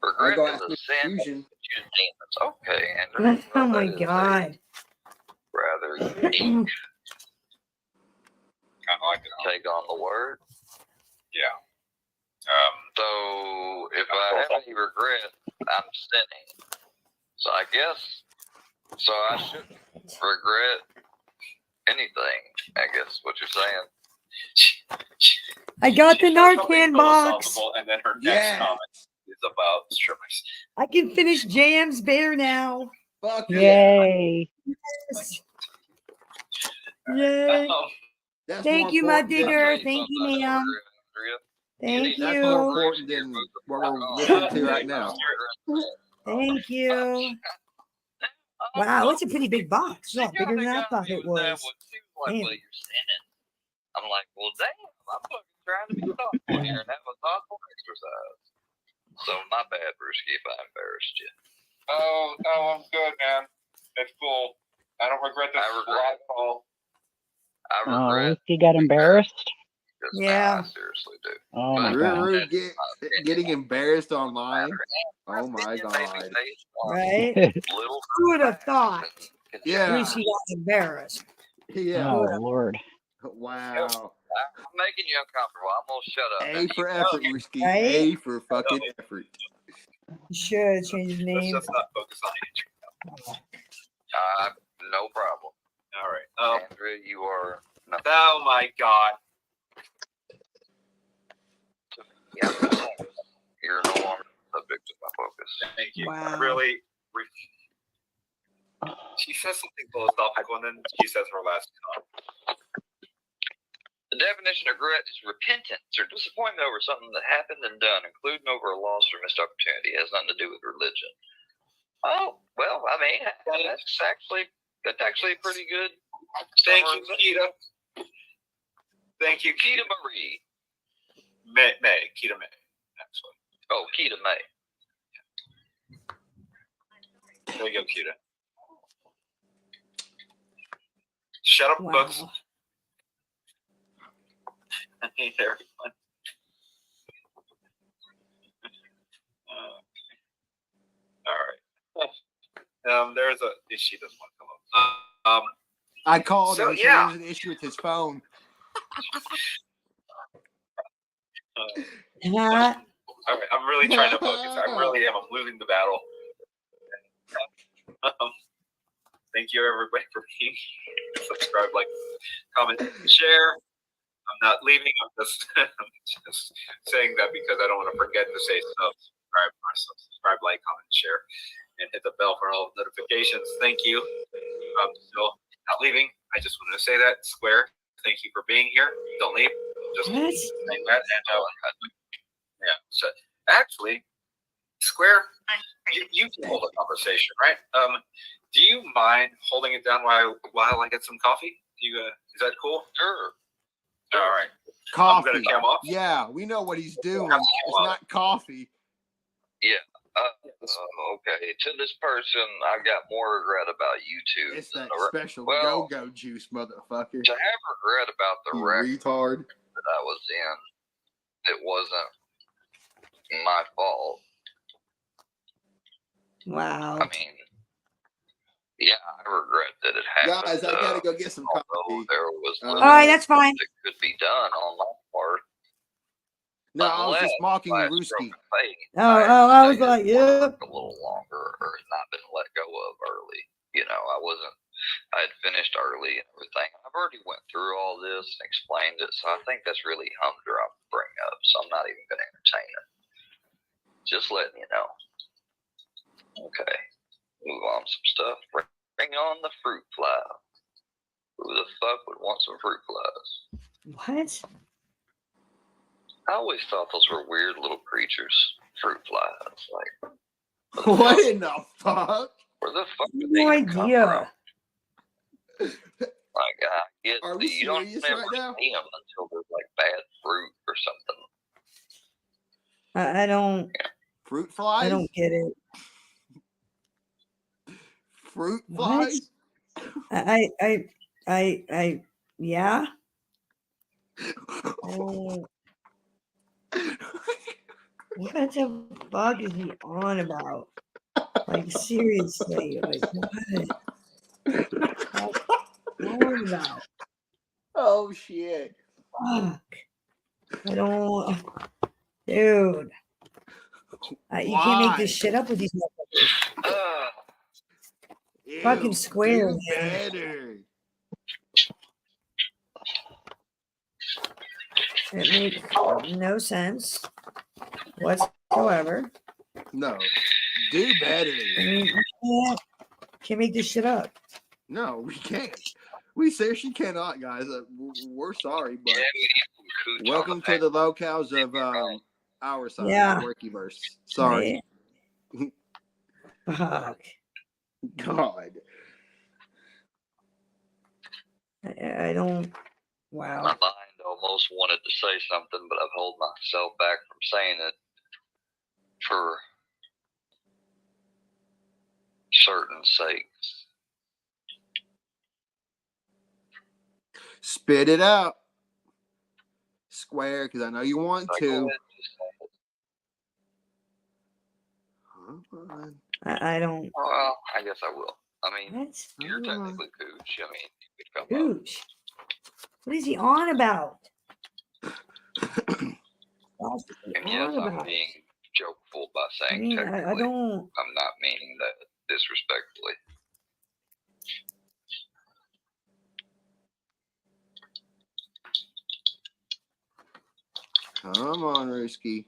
Regret is a sin. It's okay, and Oh my God. Rather unique. Kind of like it. Take on the word. Yeah. So if I have any regret, I'm sinning. So I guess, so I shouldn't regret anything, I guess what you're saying. I got the Narcan box. And then her next comment is about strippers. I can finish JM's bear now. Fuck Yay. Yes. Yay. Thank you, my digger. Thank you, ma'am. Thank That's more you. important than what we're listening to right now. Thank you. Wow, it's a pretty big box. Yeah, bigger than I thought it was. Damn. I'm like, well, damn, I'm fucking trying to be thoughtful here and have a thoughtful exercise. So my bad, Brewski, if I embarrassed you. Oh, no, I'm good, man. It's cool. I don't regret this live call. I regret. He got embarrassed. Yeah. I seriously do. Oh my God. Ruru getting embarrassed online. Oh my God. Right? Who would have thought? Yeah. When she got embarrassed. Yeah. Oh Lord. Wow. I'm making you uncomfortable. I'm gonna shut up. A for effort, Risky. Right? A for fucking effort. You should change his name. Let's just not focus on Andrew. No problem. All right. Andrea, you are. Oh my God. Yeah, you're no longer subject to my focus. Thank you. Wow. Really. She says something philosophical, and then she says her last comment. The definition of regret is repentance or disappointment over something that happened and done, including over a loss or missed opportunity. It has nothing to do with religion. Oh, well, I mean, that's actually a pretty good. Thank you, Keita. Thank you, Keita Marie. May. Keita May, actually. Oh, Keita May. There you go, Keita. Shut up, books. Hey, everyone. All right. There's a she doesn't want to come up. I called so, him. He yeah. said there's an issue with his phone. All right, I'm really trying to focus. I really am. I'm losing the battle. Thank you, everybody, for being here. Subscribe, like, comment, share. I'm not leaving. I'm just, I'm just saying that because I don't want to forget to say subscribe, like, comment, share, and hit the bell for all notifications. Thank you. So not leaving. I just wanted to say that. Square, thank you for being here. Don't leave. Just saying that. And yeah. So actually, Square, you hold the conversation, right? Do you mind holding it down while I get some coffee? Do you? Is that cool? Sure. All right. I'm Coffee. gonna come off. Yeah, we know what he's doing. It's not coffee. Yeah. Okay. To this person, I've got more regret about YouTube. It's than that the special well, go-go juice, motherfucker. to have regret about the You record retard. that I was in, it wasn't my fault. Wow. I mean, yeah, I regret that it happened. Guys, I gotta go get some coffee. There was All right, that's fine. that could be done on my part. No, I was just mocking Ruski. I was like, yeah. A little longer, or not been let go of early. You know, I had finished early and everything. I've already went through all this and explained it, so I think that's really humdrum to bring up. So I'm not even going to entertain it. Just letting you know. Okay, move on some stuff. Bring on the fruit fly. Who the fuck would want some fruit flies? What? I always thought those were weird little creatures, fruit flies. Like, what in the fuck? Where the fuck did No they come idea. from? Like, I get Are we you don't serious ever right now? see them until there's like bad fruit or something. I don't. Fruit flies? I don't get it. Fruit What? flies? Yeah. Oh. What the fuck is he on about? Like, seriously, like, what? On about? Oh, shit. Fuck. I don't. Dude. You can't make this shit up with these motherfuckers. Fucking Square, do man. better. It makes no sense whatsoever. No. Do better. I mean, can't make this shit up. No, we can't. We seriously cannot, guys. We're sorry, but welcome to the locales of our side, Yeah. Workyverse. Sorry. Right. Fuck. God. I don't. Wow. My mind almost wanted to say something, but I've held myself back from saying it for certain sakes. Spit it out. Square, because I know you want to. I don't. Well, I guess I will. I mean, What? you're technically Cooch. I mean, you could come up. Cooch. What is he on about? And yes, I'm being jokeful by saying I mean, technically. I don't. I'm not meaning that disrespectfully. Come on, Ruski.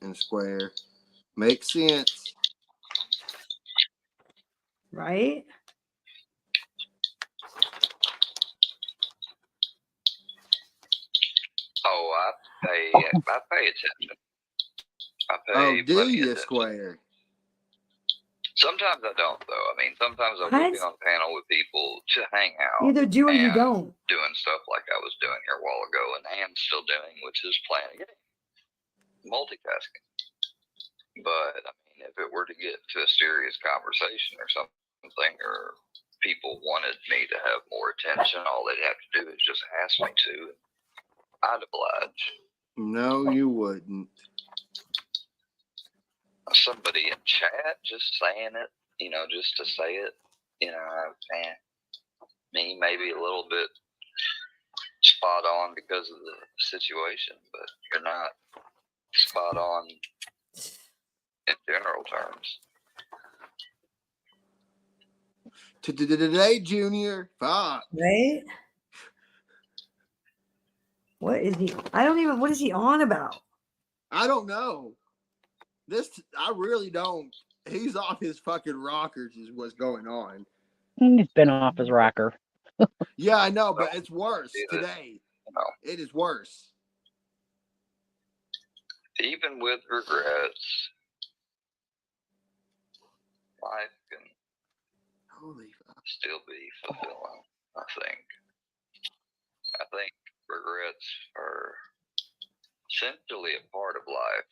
And Square. Makes sense. Right? Oh, I pay attention. I pay Do plenty you, attention. Square? Sometimes I don't, though. I mean, sometimes I will be on panel with people to hang out. You either do or you and don't. Doing stuff like I was doing here a while ago, and I am still doing, which is playing multitasking. But I mean, if it were to get to a serious conversation or something, or people wanted me to have more attention, all they'd have to do is just ask me to. I'd oblige. No, you wouldn't. Somebody in chat just saying it, just to say it, me maybe a little bit spot on because of the situation, but you're not spot on in general terms. Today, Junior. Fuck. Right? What is he? I don't even. What is he on about? I don't know. I really don't. He's off his fucking rockers is what's going on. He's been off his rocker. Yeah, I know, but it's worse today. It is worse. Even with regrets, life can still be fulfilling, I think. I think regrets are essentially a part of life.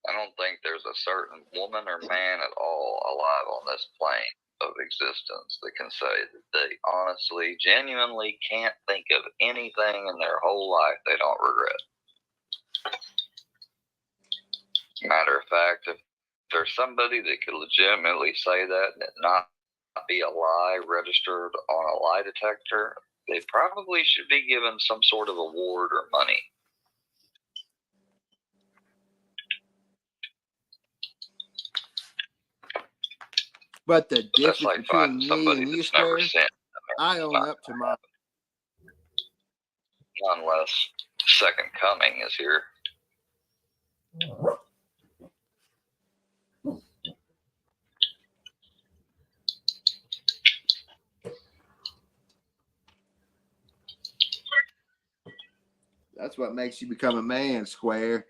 I don't think there's a certain woman or man at all alive on this plane of existence that can say that they honestly, genuinely can't think of anything in their whole life they don't regret. Matter of fact, if there's somebody that could legitimately say that and it not be a lie registered on a lie detector, they probably should be given some sort of award or money. But the difference like between me somebody and you, that's never Square, sinned. I own up to my. Unless second coming is here. That's what makes you become a man, Square.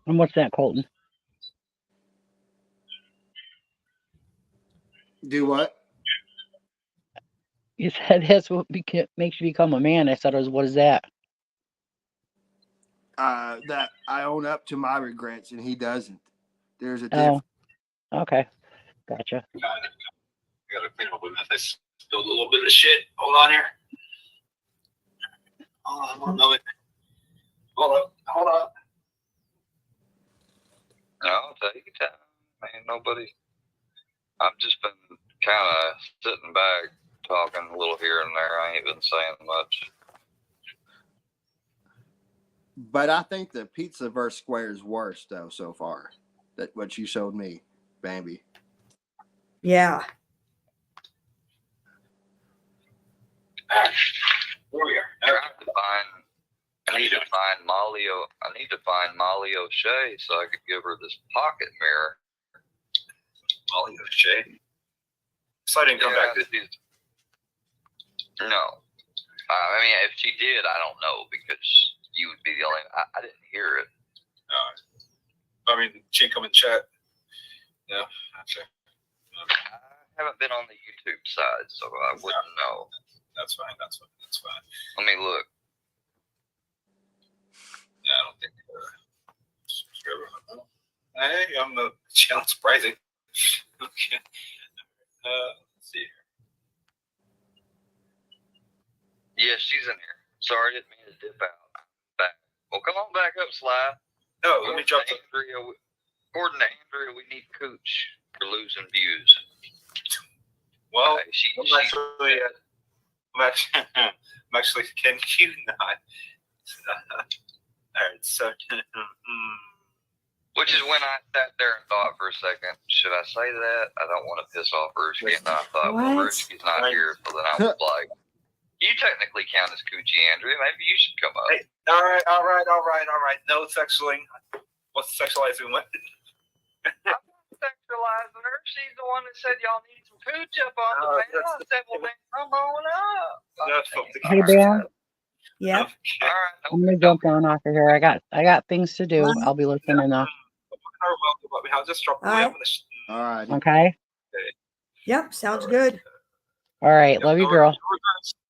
And what's that, Colton? Do what? You said that's what makes you become a man. I thought it was, what is that? That I own up to my regrets and he doesn't. There's a difference. Oh, okay. Gotcha. I gotta clean up with this. I spilled a little bit of shit. Hold on here. Hold on, no, hold up. No, take your time. Man, nobody. I've just been kind of sitting back, talking a little here and there. I ain't been saying much. But I think the pizza versus Square is worse though so far. That what you showed me, Bambi. Yeah. Where we are. I need to find Molly O'Shea so I could give her this pocket mirror. Molly O'Shea. So I didn't come back to these. No. I mean, if she did, I don't know because you would be the only. I didn't hear it. I mean, she didn't come in chat. No, okay. I haven't been on the YouTube side, so I wouldn't know. That's fine. That's fine. Let me look. Yeah, I don't think. Hey, I'm the channel surprising. Okay. Let's see here. Yeah, she's in here. Sorry, didn't mean to dip out. Back. Well, come on back up, Sly. No, let me drop the. According to Andrea, we need Cooch for losing views. Well, I'm actually, can you not? All right, so. Which is when I sat there and thought for a second, should I say that? I don't want to piss off Rushki. And I thought, well, Rushki's not here, so then I was like, you technically count as Coochie, Andrea. Maybe you should come up. Hey, all right. No sexualizing. What's sexualizing what? I'm not sexualizing her. She's the one that said y'all need some cooch up on the panel. I said, well, then come on up. Hey, Bear. Yeah. I'm gonna jump down off of here. I got things to do. I'll be listening though. I'll just drop the All right. Okay. Yep. Sounds good. All right. Love you, girl.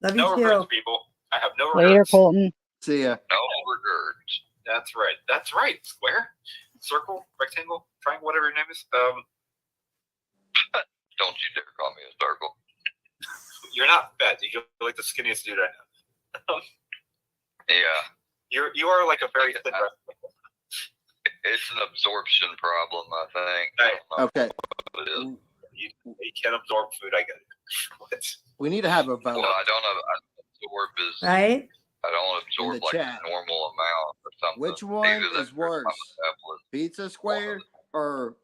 Love you no too. regrets, people. I have no Later, regrets. Colton. See ya. No regrets. That's right. That's right. Square, circle, rectangle, triangle, whatever your name is. Don't you dare call me a circle. You're not fat. You're like the skinniest dude I know. Yeah. You are like a very thin wrestler. It's an absorption problem, I think. Okay. What it is. You can't absorb food. I get it. What? We need to have a vote. Well, I don't absorb as Right? I don't absorb In the like chat. a normal amount or something. Which one is worse? Pizza Square or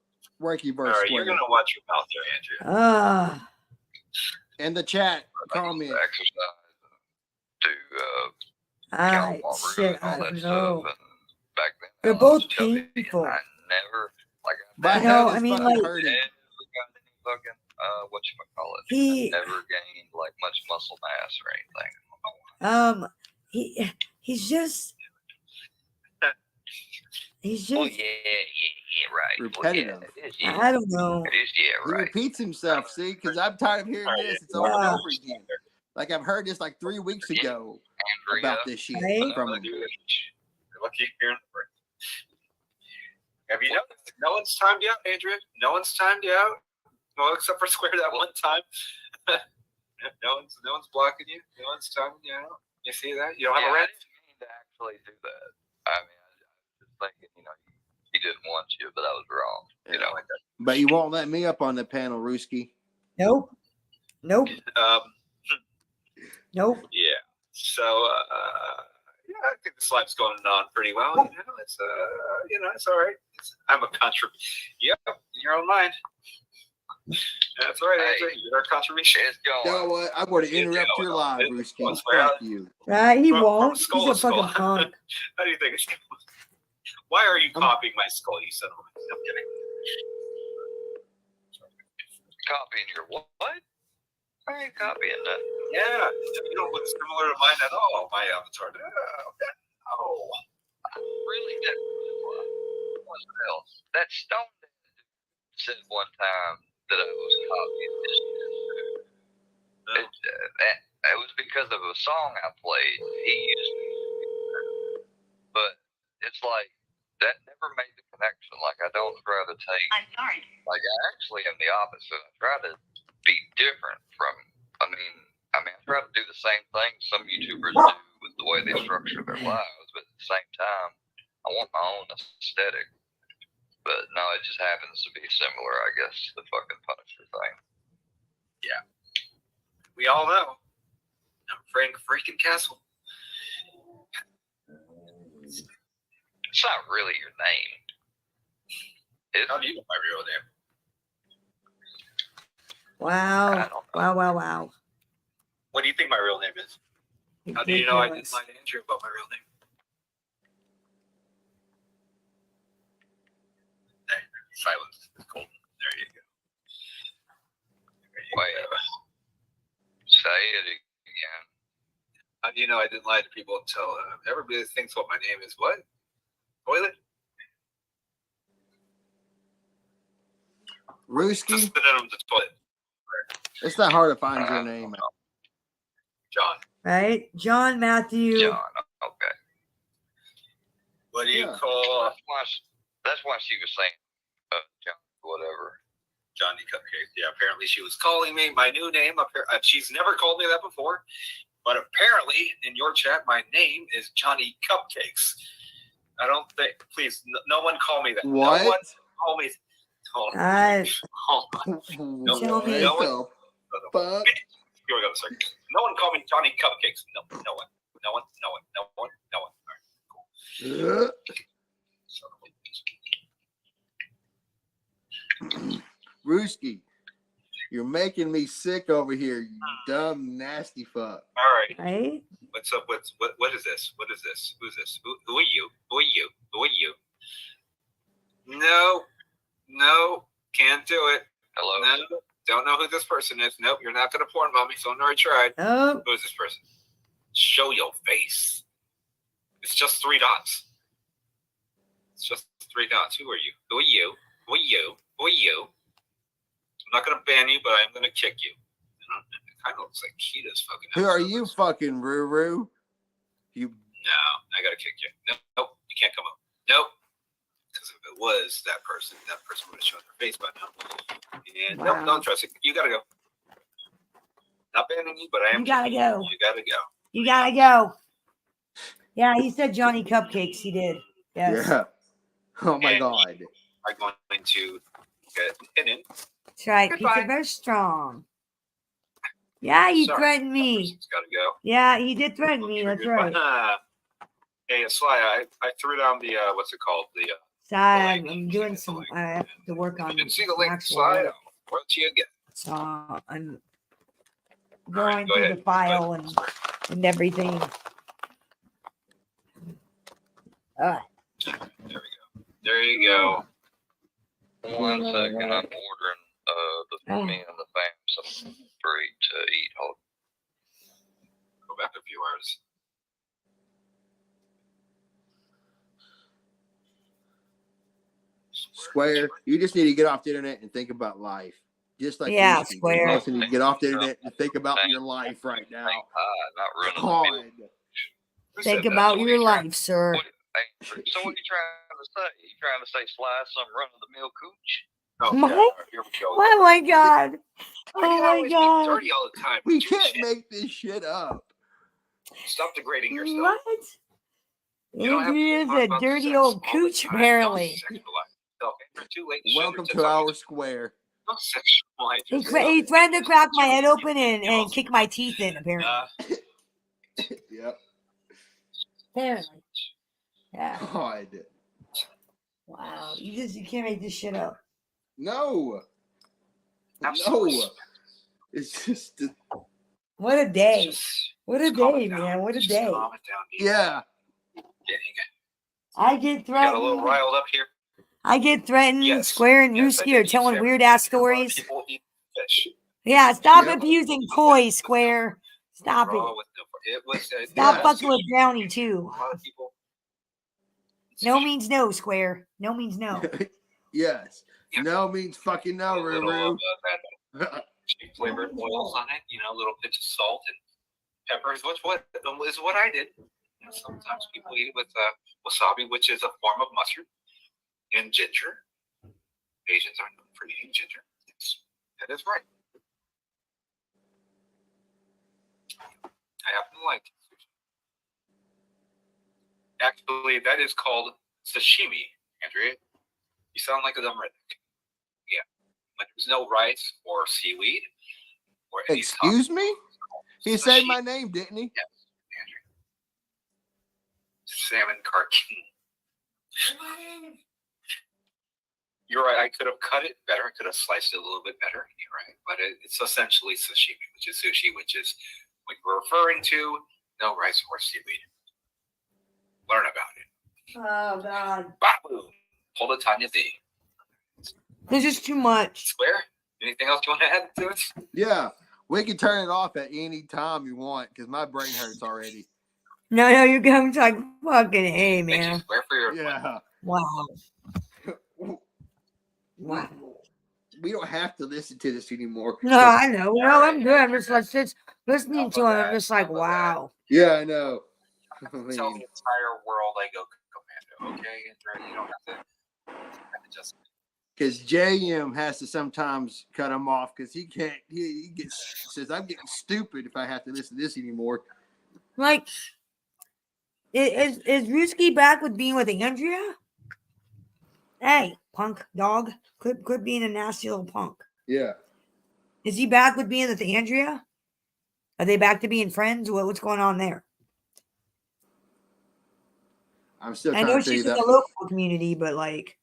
Workyverse All right, Square? you're gonna watch your mouth there, Andrew. In the chat, comment. Exercise to I count my shit, room and I all that don't stuff. know. And back then, They're I was both chubby. painful. I never, like, My You head know, is I mean, fucking like hurting. never got any fucking, whatchamacallit. he, Never gained, like, much muscle mass or anything. he's just, he's Well, just, right. Repetitive. Well, it is, yeah. I don't know. It is, yeah, He right. repeats himself, see, because I'm tired of hearing this. It's over and Yeah. over again. Like I've heard this like 3 weeks ago Andrea, about this shit Right? from him. Lucky hearing the break. Have you noticed? No one's timed you out, Andrea. No one's timed you out. Well, except for Square that one time. no one's blocking you. No one's timing you out. You see that? You don't have a I rent? didn't mean to actually do that. I mean, I was just thinking, he didn't want you, but I was wrong. But you won't let me up on the panel, Ruski. Nope. Nope. Nope. Yeah. So, yeah, I think this live's going on pretty well. It's it's all right. I'm a contribution. Yep, in your own mind. That's all right, Andrew. You're a contribution. It's going. You know what? I'm going to interrupt your live, Ruski. Fuck you. He won't. Skull He's a to skull. fucking punk. How do you think it's going? Why are you copying my skull, you son of a... I'm kidding. Copying your what? I ain't copying that. Yeah, you don't look similar to mine at all. My avatar. Oh. Really? What else? That Stone said one time that I was copying his shit. It was because of a song I played. He used me. But it's like, that never made the connection. Like, I don't try to take... I'm sorry. Like, I actually am the opposite. I try to be different from... I try to do the same thing some YouTubers do with the way they structure their lives, but at the same time, I want my own aesthetic. But no, it just happens to be similar, I guess, to the fucking Punisher thing. Yeah. We all know. I'm Frank freaking Castle. It's not really your name. How do you know my real name? Wow. Wow. What do you think my real name is? How do you know I didn't lie to Andrew about my real name? There, silence is golden. There you go. Say it again. How do you know I didn't lie to people until everybody thinks what my name is? What? Toilet? Ruski? Synonym to toilet. It's not hard to find your name. John. Right? John Matthew. John, okay. What do you call... That's why she was saying, John, whatever. Johnny Cupcake. Yeah, apparently she was calling me my new name. She's never called me that before. But apparently, in your chat, my name is Johnny Cupcakes. I don't think... Please, no one call me that. What? No one call me... Hold on. No one. Fuck. Here we go. Sorry. No one call me Johnny Cupcakes. No one. All right, cool. Ruski, you're making me sick over here, you dumb, nasty fuck. All right. Right? What's up? What is this? What is this? Who's this? Who are you? Who are you? Who are you? No, can't do it. Hello? No, don't know who this person is. Nope, you're not gonna porn mommy, so I already tried. Oh. Who is this person? Show your face. It's just 3 dots. It's just 3 dots. Who are you? Who are you? Who are you? Who are you? I'm not gonna ban you, but I'm gonna kick you. It kind of looks like Kita's fucking. Who are you, fucking Ruru? You. No, I gotta kick you. Nope, you can't come up. Nope. Because if it was that person would have shown their face by now. And Wow. nope, don't trust it. You gotta go. Not banning you, but I am. You gotta go. You gotta go. You gotta go. Yeah, he said Johnny Cupcakes. He did. Yes. Yeah. Oh my God. I'm going to get hidden. That's right. Goodbye. He's very strong. Yeah, you Sorry, threatened that me. person's gotta go. Yeah, he did threaten me. That's right. Hey, Sly, I threw down the what's it called? So I'm doing some. I have to work on See the some link actual slide work. out. What you get? So I'm right, going go through ahead. the file and everything. There you go. 1 second, I'm ordering me and the fam some free to eat. Hold. Go back a few hours. Square, you just need to get off the internet and think about life. Just like Yeah, Risky. Square. You also need to get off the internet and think about your life right now. Not God. Think about your life, sir. So what are you trying to say? You trying to say slide some run of the mill cooch? Here we go. Oh my God. Why do you Oh my always be God. dirty all the time? We can't make this shit up. Stop degrading yourself. What? You don't have to Andrea's talk a about dirty sex old all the cooch, time. apparently. Don't sexualize yourself. You're too late. Welcome to our square. Don't sexualize He yourself. threatened to crack my head open and kick my teeth in, apparently. Yep. Apparently. Yeah. God. Wow. You can't make this shit up. No. Absolutely. No. It's just. What a day. What a day, man. What a day. Yeah. I get Got a little threatened. riled up here. I get threatened. Yes. Square and Yes, I Ruski are did eat telling salmon. weird ass stories. People eat fish. Yeah, stop Yep. abusing toys, Square. Stop it. Raw with it was Stop Yeah. fucking with Brownie, too. a lot of people. No means no, Square. No means no. Yes. No means fucking no, A little Ruru. flavored oils on it. You know, a little pinch of salt and pepper is what I did. You know, sometimes people eat it with wasabi, which is a form of mustard, and ginger. Asians are known for eating ginger. That is right. I happen to like sushi. Actually, that is called sashimi, Andrea. You sound like a dumb redneck. Yeah. When there's no rice or seaweed or any Excuse me? He Sashimi. said my name, didn't he? Yes, Andrew. Salmon cartoon. You're right. I could have cut it better. I could have sliced it a little bit better. You're right. But it's essentially sashimi, which is sushi, which is what we're referring to. No rice or seaweed. Learn about it. Oh, God. Babu. Hold it, Tanya D. This is too much. Square? Anything else you want to add to it? Yeah. We can turn it off at any time you want because my brain hurts already. No, you're going to like fucking hey, man. Square for your Yeah. Wow. Wow. We don't have to listen to this anymore. No, I know. No, I'm good. I'm just like listening to him. I'm just like, wow. Yeah, I know. Tell the entire world I go commando, okay? You don't have to just. Because JM has to sometimes cut him off because he can't. He says I'm getting stupid if I have to listen to this anymore. Like, is Ruski back with being with Andrea? Hey, punk dog, quit being a nasty little punk. Yeah. Is he back with being with Andrea? Are they back to being friends? What's going on there? I'm still I trying know to figure she's in that. the local community, but like,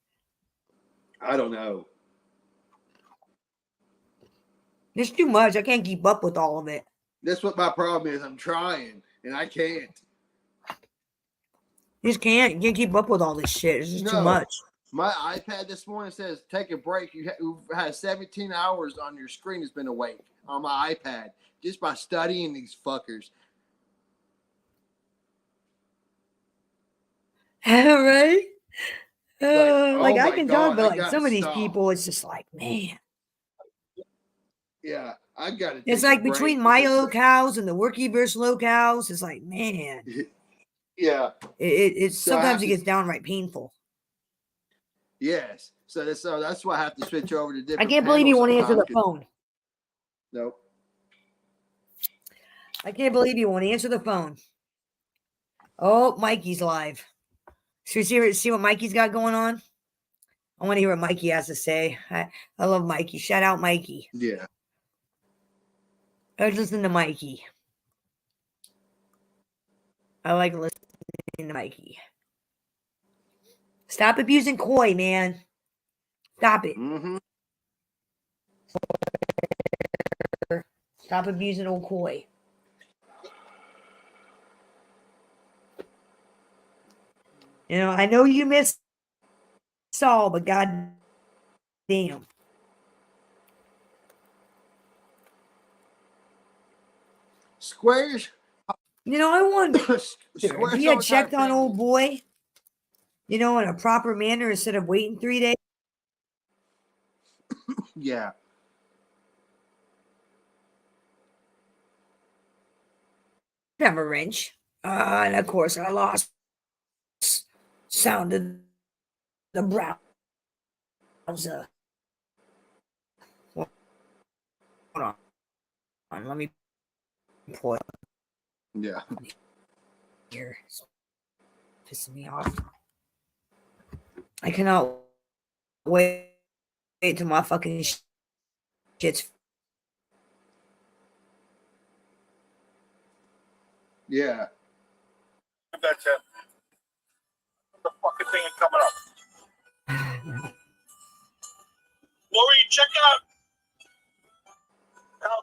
I don't know. there's too much. I can't keep up with all of it. That's what my problem is. I'm trying and I can't. You just can't. You can't keep up with all this shit. It's just too much. My iPad this morning says take a break. You've had 17 hours on your screen has been awake on my iPad just by studying these fuckers. Right? Like oh I my can God, talk, but I like gotta some of these stop. people, it's just like, man. Yeah, I got to. It's like between my locales and the Workyverse locales, it's like, man. Yeah. It's So I sometimes have it to- gets downright painful. Yes. So that's why I have to switch over to different. I can't believe you panels won't answer the sometimes, 'cause- phone. Nope. I can't believe you won't answer the phone. Oh, Mikey's live. Should we see what Mikey's got going on? I want to hear what Mikey has to say. I love Mikey. Shout out Mikey. Yeah. Let's listen to Mikey. I like listening to Mikey. Stop abusing Koi, man. Stop it. Mm-hmm. Stop abusing old Koi. You know, I know you miss Saul, but god damn. Squares. You know, I wonder if Squares you had always had checked on old boy, you know, in a proper manner instead of waiting 3 days. Yeah. Have a wrench. And of course, I lost sound of the browser. Hold on. Let me pull it. Yeah. Here. It's pissing me off. I cannot wait till my fucking shit's. Yeah. That's it. The fucking thing is coming up. Maureen, check out.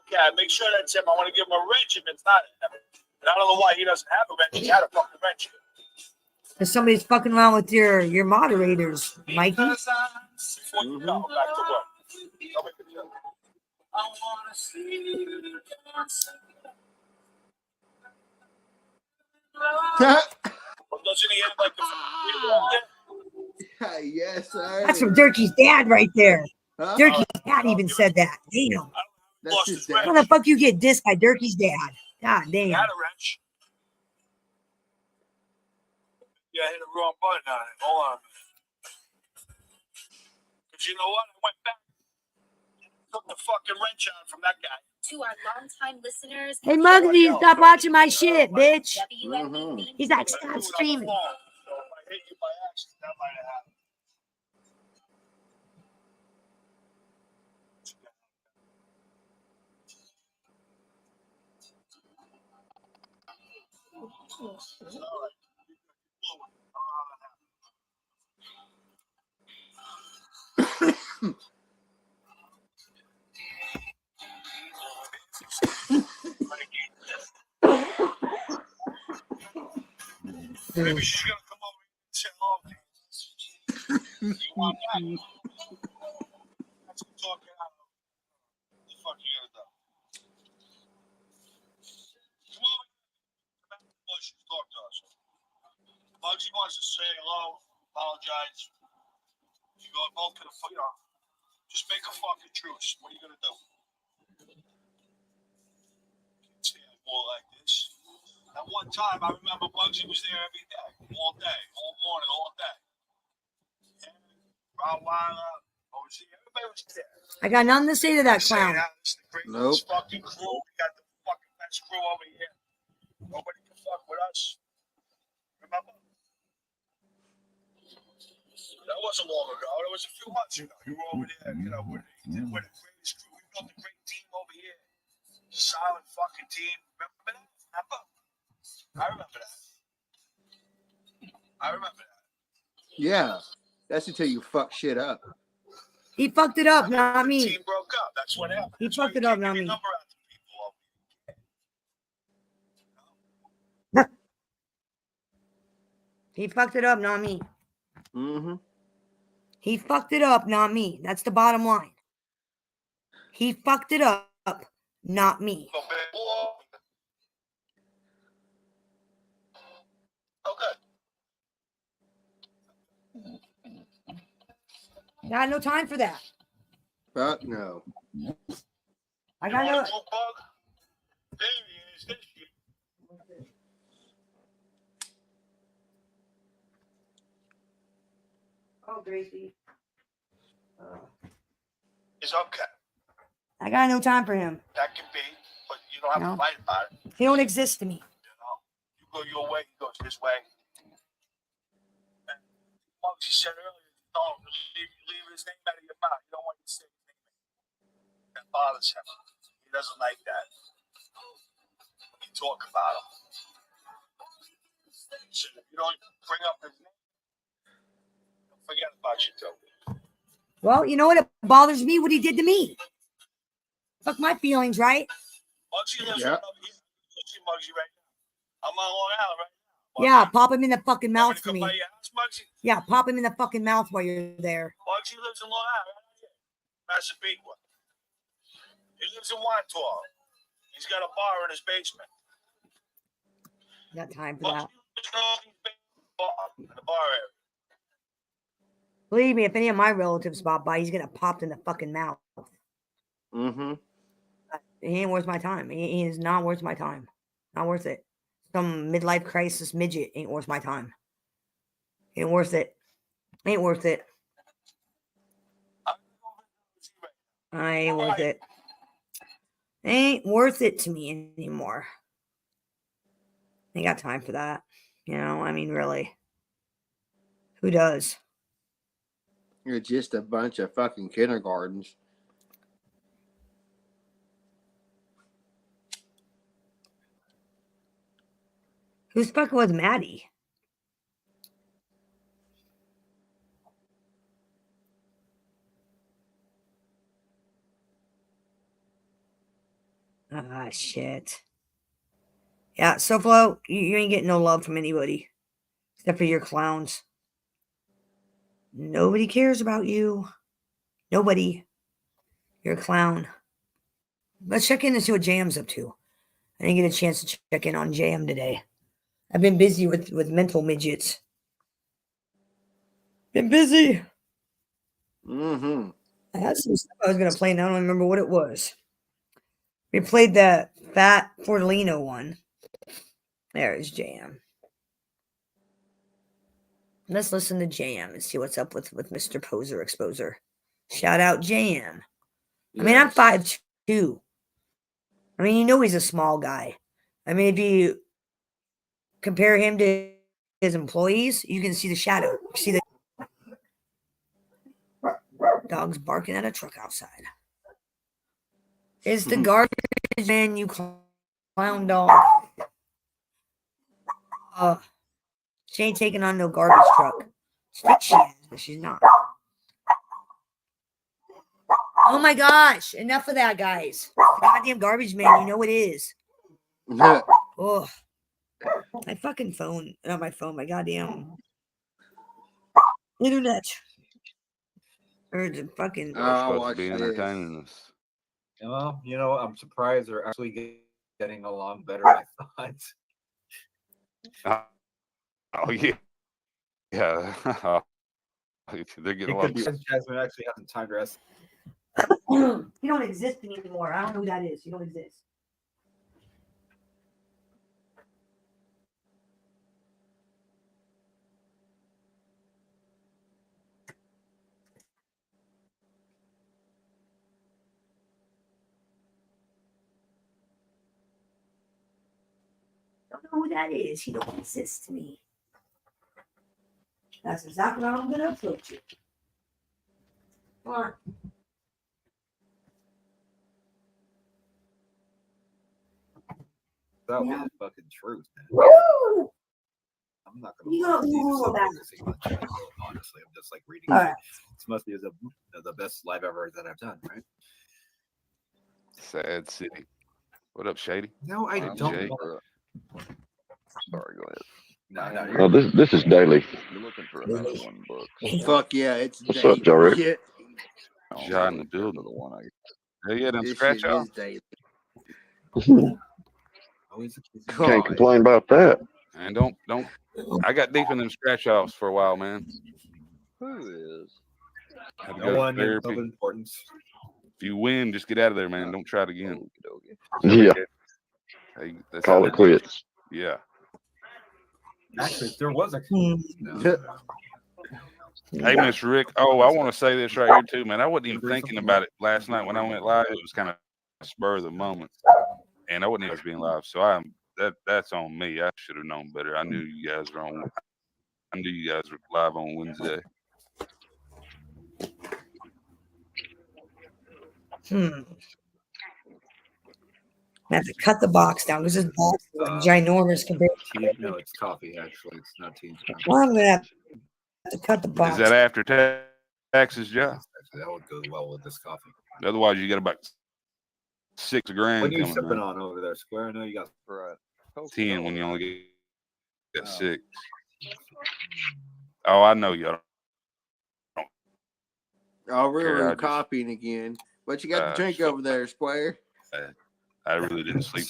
Okay, make sure that's him. I want to give him a wrench if it's not him. And I don't know why he doesn't have a wrench. He had a fucking wrench. Because somebody's fucking around with your moderators, Mikey. Before you go back to work. I'll make it show. I wanna see you dancing. Well, doesn't he have like the Yes, sir. That's from Durkee's dad right there. Huh? Durkee's dad even said that. Damn. That's his dad. How the fuck you get dissed by Durkee's dad? God damn. He had a wrench. Yeah, I hit the wrong button on it. Hold on a minute. Because you know what? I went back. Took the fucking wrench out from that guy. To our longtime listeners. Hey, Muggsy, stop watching my shit, bitch. Mm-hmm. He's like, stop streaming. So if I hit you by accident, that might have happened. Maybe she's gonna come over and say hello to you. You want that? That's what talking out. What the fuck you gonna do? Come on. Bush, talk to us. Bugsy wants to say hello, apologize. You go both to the foot, just make a fucking truce. What are you gonna do? Can't stand more like this. At one time, I remember Bugsy was there every day, all morning, all day. Rottweiler, OG, everybody was there. I got nothing to say to that clown. Nope. Fucking crew, we got the fucking best crew over here. Nobody can fuck with us. Remember? That wasn't long ago. It was a few months ago. You were over there, you know, with the greatest crew. We built a great team over here. Solid fucking team. Remember that? I remember that. I remember that. Yeah. That's until you fuck shit up. He fucked it up, not me. The team broke up. That's what happened. He fucked it up, not me. He fucked it up, not me. Mm-hmm. He fucked it up, not me. That's the bottom line. He fucked it up, not me. Okay. Got no time for that. Fuck no. I got no. There he is. This shit. Oh, Gracie. It's okay. I got no time for him. That can be, but you don't have to fight about it. He don't exist to me. You know, you go your way, he goes his way. And Muggsy said earlier, don't leave his name out of your mouth. You don't want to say his name. That bothers him. He doesn't like that. You talk about him. So if you don't bring up his name, forget about you too. Well, you know what? It bothers me what he did to me. Fuck my feelings, right? Muggsy lives right over here. You see Muggsy right now. I'm on Long Island right now. Yeah, pop him in the fucking mouth for Come me. by your house, Muggsy? Yeah, pop him in the fucking mouth while you're there. Muggsy lives in Long Island right here. Massapequa. He lives in Wantor. He's got a bar in his basement. Got time for that. In the bar area. Believe me, if any of my relatives pop by, he's gonna pop in the fucking mouth. Mm-hmm. He ain't worth my time. He is not worth my time. Not worth it. Some midlife crisis midget ain't worth my time. Ain't worth it. Ain't worth it. I ain't worth it. Ain't worth it to me anymore. Ain't got time for that. You know, I mean, really. Who does? You're just a bunch of fucking kindergartens. Who's fucking with Maddie? Ah, shit. Yeah, SoFlo, you ain't getting no love from anybody. Except for your clowns. Nobody cares about you. Nobody. You're a clown. Let's check in and see what JM's up to. I didn't get a chance to check in on JM today. I've been busy with mental midgets. Been busy. Mm-hmm. I had some stuff I was going to play, and I don't remember what it was. We played that Fat Fortalino one. There's JM. Let's listen to JM and see what's up with Mr. Poser Exposer. Shout out JM. I mean, I'm 5'2". I mean, you know he's a small guy. I mean, if you compare him to his employees, you can see the shadow. You see the dogs barking at a truck outside. It's the garbage man, you clown dog. She ain't taking on no garbage truck. She thinks she is, but she's not. Oh my gosh. Enough of that, guys. The goddamn garbage man, you know it is. Oh. My fucking phone. Not my phone, my goddamn internet. Or the fucking. Supposed to be entertaining us. Well, you know, I'm surprised they're actually getting along better than I thought. Oh yeah, yeah. They're getting It could be Jasmine actually hasn't time to rest. You don't exist anymore. I don't know who that is. You don't exist. Don't know who that is. He don't exist to me. That's exactly how I'm going to approach it. Come on. That was the fucking truth, man. Woo! I'm not gonna lie. I'm so focusing on chat, honestly. I'm just like reading. Right. This must be the best live ever that I've done, right? Sad city. What up, Shady? No, I don't. Jay. Sorry, go ahead. No, this is daily. You're looking for another one, book. Fuck yeah, it's What's daily. up, Jarek? Yeah. John in the building. Yeah, them This scratch shit off. is daily. Can't complain about that. And don't. I got deep in them scratch offs for a while, man. Who is? Had to No go to one therapy. of importance. If you win, just get out of there, man. Don't try it again. Yeah. Hey, that's Call how it quits. Yeah. Actually, if there was a. Hey, Miss Rick. Oh, I want to say this right here too, man. I wasn't even thinking about it last night when I went live. It was kind of spur of the moment, and I wasn't even being live. So that's on me. I should have known better. I knew you guys were on. I knew you guys were live on Wednesday. I have to cut the box down because this box is ginormous compared to. No, it's coffee. Actually, it's not tea. Well, I'm gonna to cut the box. Is that after taxes, Joe? That would go well with this coffee. Otherwise, you got about $6 grand What are you coming. sipping on over there, Square? I know you got 10 when you only get 6. Oh, I know you. Oh, care, I we're just- copying again. What you got to drink over there, Square? I really didn't sleep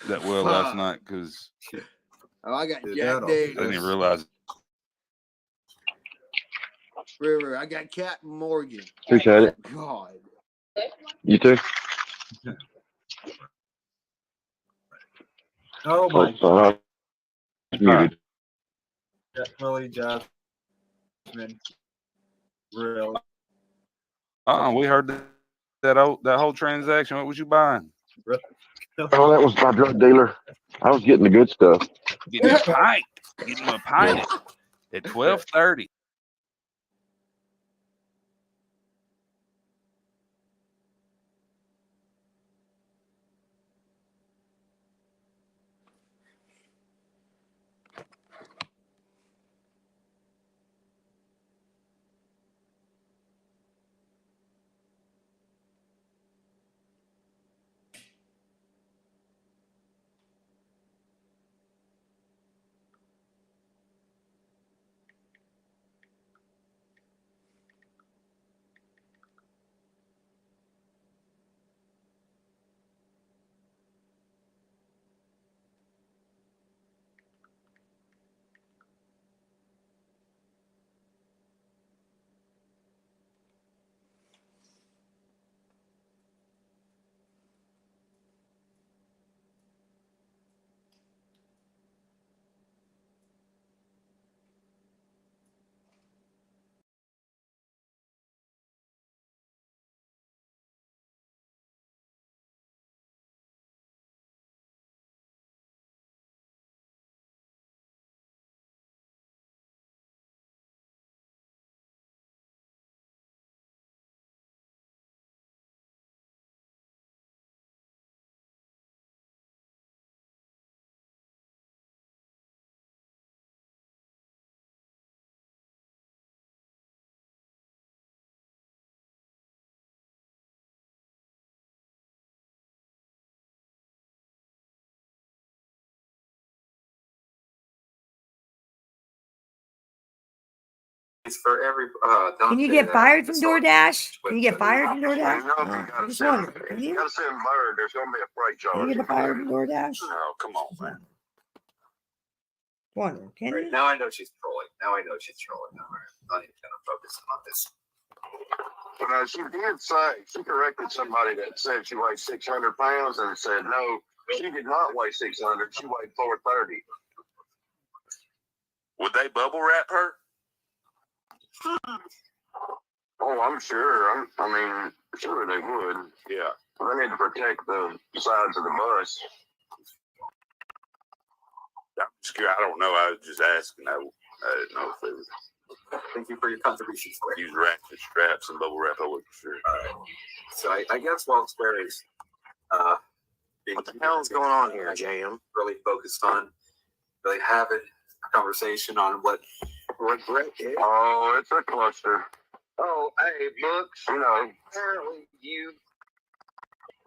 that well last night because Oh, I got I Jack didn't Daniels. even realize. River, I got Captain Morgan. Appreciate it. God. You too. Oh my God. Muted. Really, Jasmine. Real. We heard that whole transaction. What was you buying? Oh, that was my drug dealer. I was getting the good stuff. Getting a pint. Getting him a pint at 12:30. For every Can you get fired from DoorDash? Can you get fired from DoorDash? gotta Just send, wondering. Can you you? gotta send bird. There's gonna be a freight Can charge. you get fired from DoorDash? No, come on, man. Wondering. Can you? now I know she's trolling. Now I know she's trolling. All right, I'm not even gonna focus on this. She did say, she corrected somebody that said she weighed 600 pounds and said, no, she did not weigh 600. She weighed 430. Would they bubble wrap her? Oh, I'm sure. I mean, sure they would. Yeah. They need to protect the sides of the bus. I'm scared. I don't know. I was just asking. I didn't know if they would Thank you for your contributions. use ratchet straps and bubble wrap. I wasn't sure. All right. So I guess while Square is What the hell is going on here, JM? really focused on really having a conversation on what regret is. Oh, it's a cluster. Oh, hey, Books. You know, Apparently you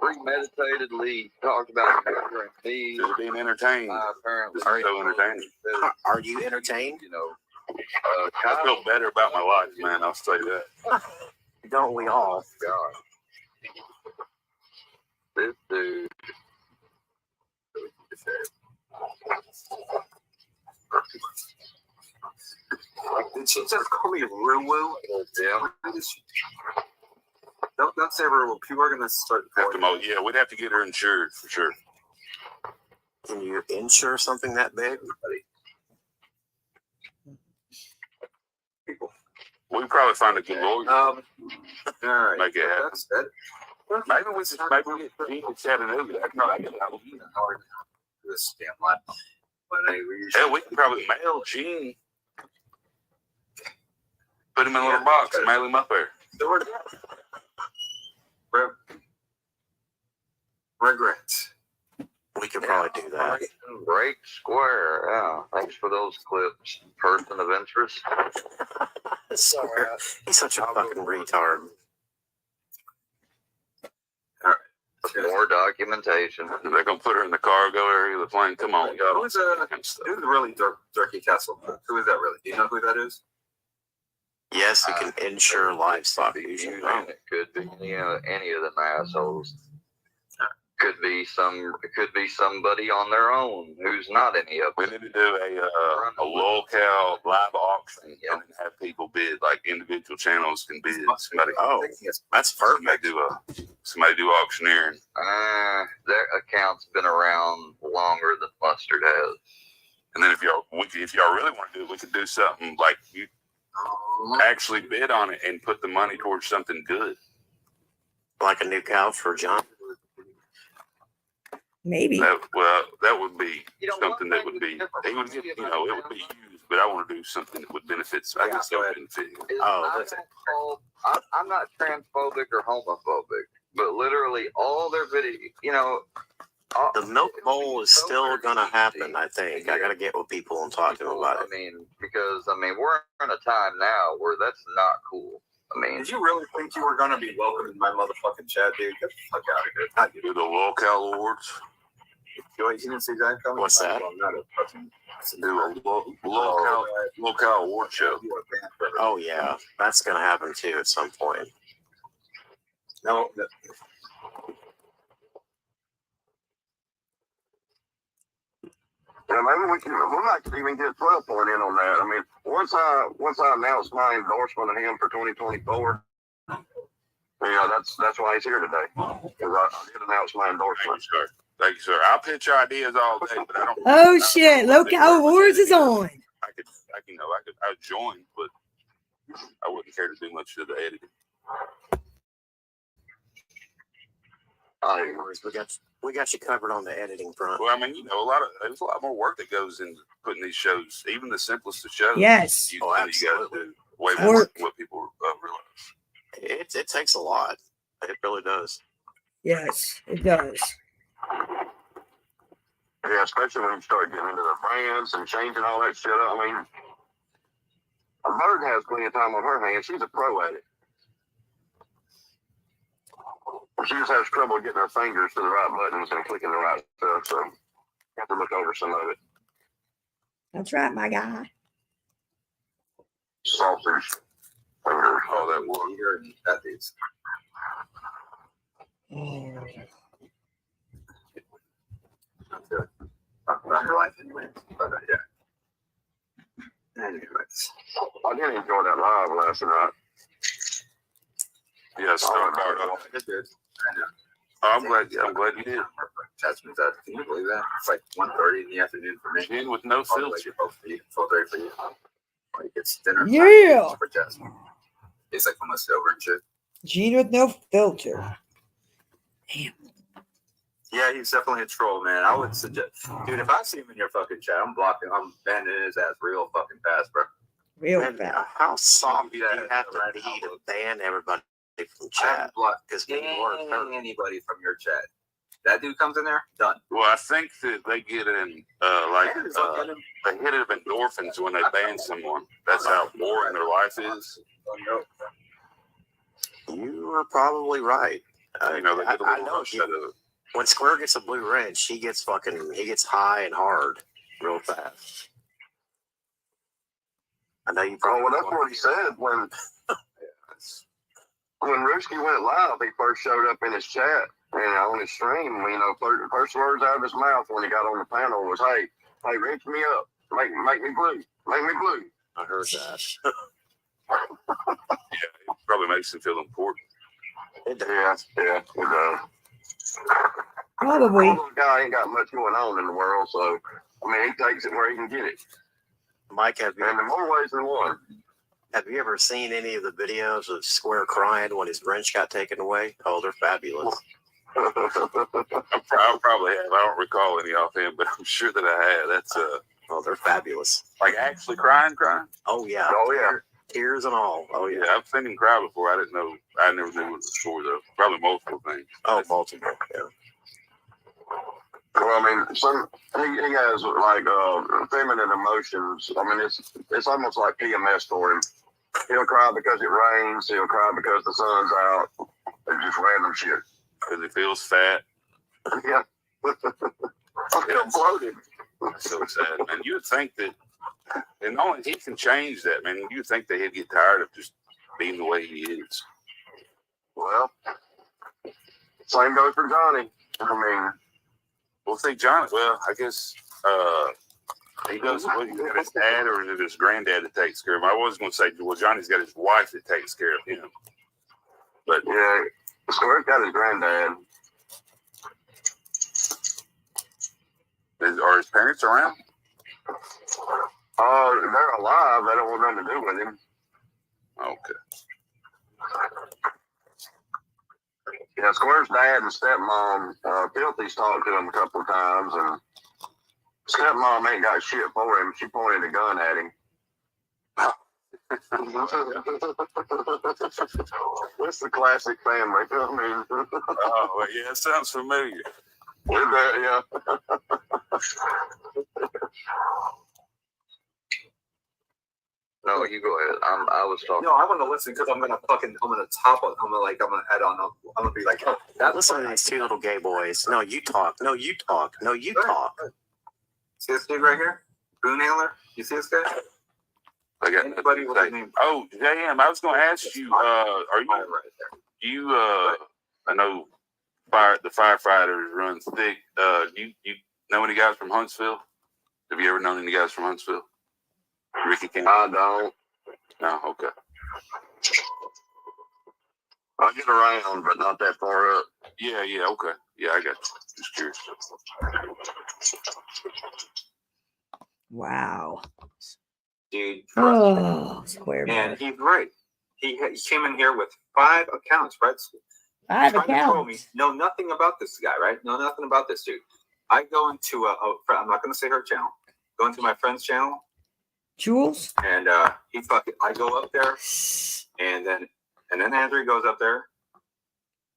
premeditatedly talked about me. Just being entertained. Apparently. This is so entertaining. are you entertained? You know, I feel better about my life, man. I'll say that. Don't we all? God. This dude. Did she just call me Roo-woo? Yeah. Don't say Roo-woo. People are gonna start. Yeah, we'd have to get her insured for sure. Can you insure something that big? We can probably find a good lawyer. All right. Make it happen. That's good. Maybe we get Gene in Chattanooga. That probably could help. This damn lot. Hell, we can probably mail Gene. Put him in a little box and mail him up there. Regrets. We could probably do that. Break square. Yeah. Thanks for those clips. Person of interest. Sorry, he's such a fucking retard. More documentation. They're gonna put her in the cargo area of the plane. Come on, y'all. Who's really Turkey Castle? Who is that really? Do you know who that is? Yes, he can insure livestock. Usually, It could be any of them assholes. Could be somebody on their own who's not any of them. We need to do a locale live auction and then have people bid, like individual channels can bid. Somebody, that's perfect. Somebody do auctioneering. Their account's been around longer than Mustard has. And then if y'all really want to do it, we could do something like you actually bid on it and put the money towards something good, like a new couch for John. Maybe. That would be something that would be, he would get, it would be used, but I want to do something that would benefit, I guess that would benefit him. I'm not transphobic or homophobic, but literally all their video, the milk bowl is still gonna happen. I think I gotta get with people and talk to them about it. Because we're in a time now where that's not cool. Did you really think you were gonna be welcome in my motherfucking chat, dude? Get the fuck out of here! Not you. Do the locale awards. You didn't see that coming? What's that? Do a locale award show. Oh yeah, that's gonna happen too at some point. No. Yeah, maybe we might even get 12 point in on that. Once I announce my endorsement of him for 2024, that's why he's here today. Because I did announce my endorsement. Thank you, sir. I'll pitch ideas all day, but I don't. Oh shit! Local Awards is on. I'd join, but I wouldn't care to do much of the editing. We got you covered on the editing front. Well, there's a lot more work that goes into putting these shows, even the simplest of shows. Yes. You guys do way more than what people realize. It takes a lot. It really does. Yes, it does. Yeah, especially when you start getting into the brands and changing all that shit up. A bird has plenty of time on her hands. She's a pro at it. She just has trouble getting her fingers to the right buttons and clicking the right stuff, so you have to look over some of it. That's right, my guy. Sausage fingers. Oh, that one here and that is. Not her life anyway. But yeah. Anyways. I did enjoy that live last night. Yeah, It's good. I know. I'm glad you did. Attachment that. Can you believe that? It's like 1:30 in the afternoon for me. Gene with no filter. 12:30 for you. Like it's dinner. Yeah. For Jasmine. It's like almost over and shit. Gene with no filter. Yeah, he's definitely a troll, man. I would suggest, dude, if I see him in your fucking chat, I'm banning his ass real fucking fast, bro. Real fast. How soft do you have to be to ban everybody from chat? Because anybody from your chat. That dude comes in there, done. Well, I think that they get in they hit it of endorphins when they ban someone. That's how boring their life is. You are probably right. They get a little rush out of it. When Square gets a blue red, he gets high and hard real fast. I know you probably. Well, that's what he said when Rooski went live. He first showed up in his chat and on his stream. First words out of his mouth when he got on the panel was, "Hey, reach me up, make me blue, make me blue." I heard that. Yeah, it probably makes him feel important. It does. Yeah, it does. Probably. The guy ain't got much going on in the world, so he takes it where he can get it. Mike, and in more ways than one. Have you ever seen any of the videos of Square crying when his wrench got taken away? Oh, they're fabulous. I probably have. I don't recall any offhand, but I'm sure that I have. That's oh, they're fabulous. Like actually crying. Oh yeah. Oh yeah. Tears and all. Oh yeah. I've seen him cry before. I didn't know. I never knew what it was for though. Probably multiple things. Oh, multiple. Yeah. Well, I mean, he has like feminine emotions. I mean, it's almost like PMS for him. He'll cry because it rains. He'll cry because the sun's out. It's just random shit. Because he feels fat. Yeah. I feel bloated. That's so sad, man. You'd think that, and only he can change that, man. You'd think that he'd get tired of just being the way he is. Well, same goes for Johnny. I mean, we'll see, Johnny. Well, I guess he does. What, he got his dad, or is it his granddad that takes care of him? I was going to say, well, Johnny's got his wife that takes care of him. But yeah, Square's got his granddad. Are his parents around? They're alive. They don't want nothing to do with him. Okay. Yeah, Square's dad and stepmom, Filthy's talked to him a couple of times, and stepmom ain't got shit for him. She pointed a gun at him. That's the classic family. I mean, oh, well, yeah, it sounds familiar. Yeah. No, you go ahead. I was talking. No, I want to listen because I'm gonna top it. I'm gonna add on. I'm gonna be like, oh, that's Listen to these two little gay boys. No, you talk. No, you talk. No, you talk. See this dude right here, Boone Handler. You see this guy? I got anybody with his name. Oh, JM, I was going to ask you. Are you? Right there. You I know the firefighters run thick. You know any guys from Huntsville? Have you ever known any guys from Huntsville? Ricky King? I don't. No, okay. I get around, but not that far up. Yeah, okay. Yeah, I got you. Just curious. Wow. Dude, oh, Square. And he's right. He came in here with 5 accounts, right? 5 trying to troll me. accounts. Know nothing about this guy, right? Know nothing about this dude. I go into I'm not going to say her channel. Go into my friend's channel. Jules? And I go up there, and then Andrew goes up there.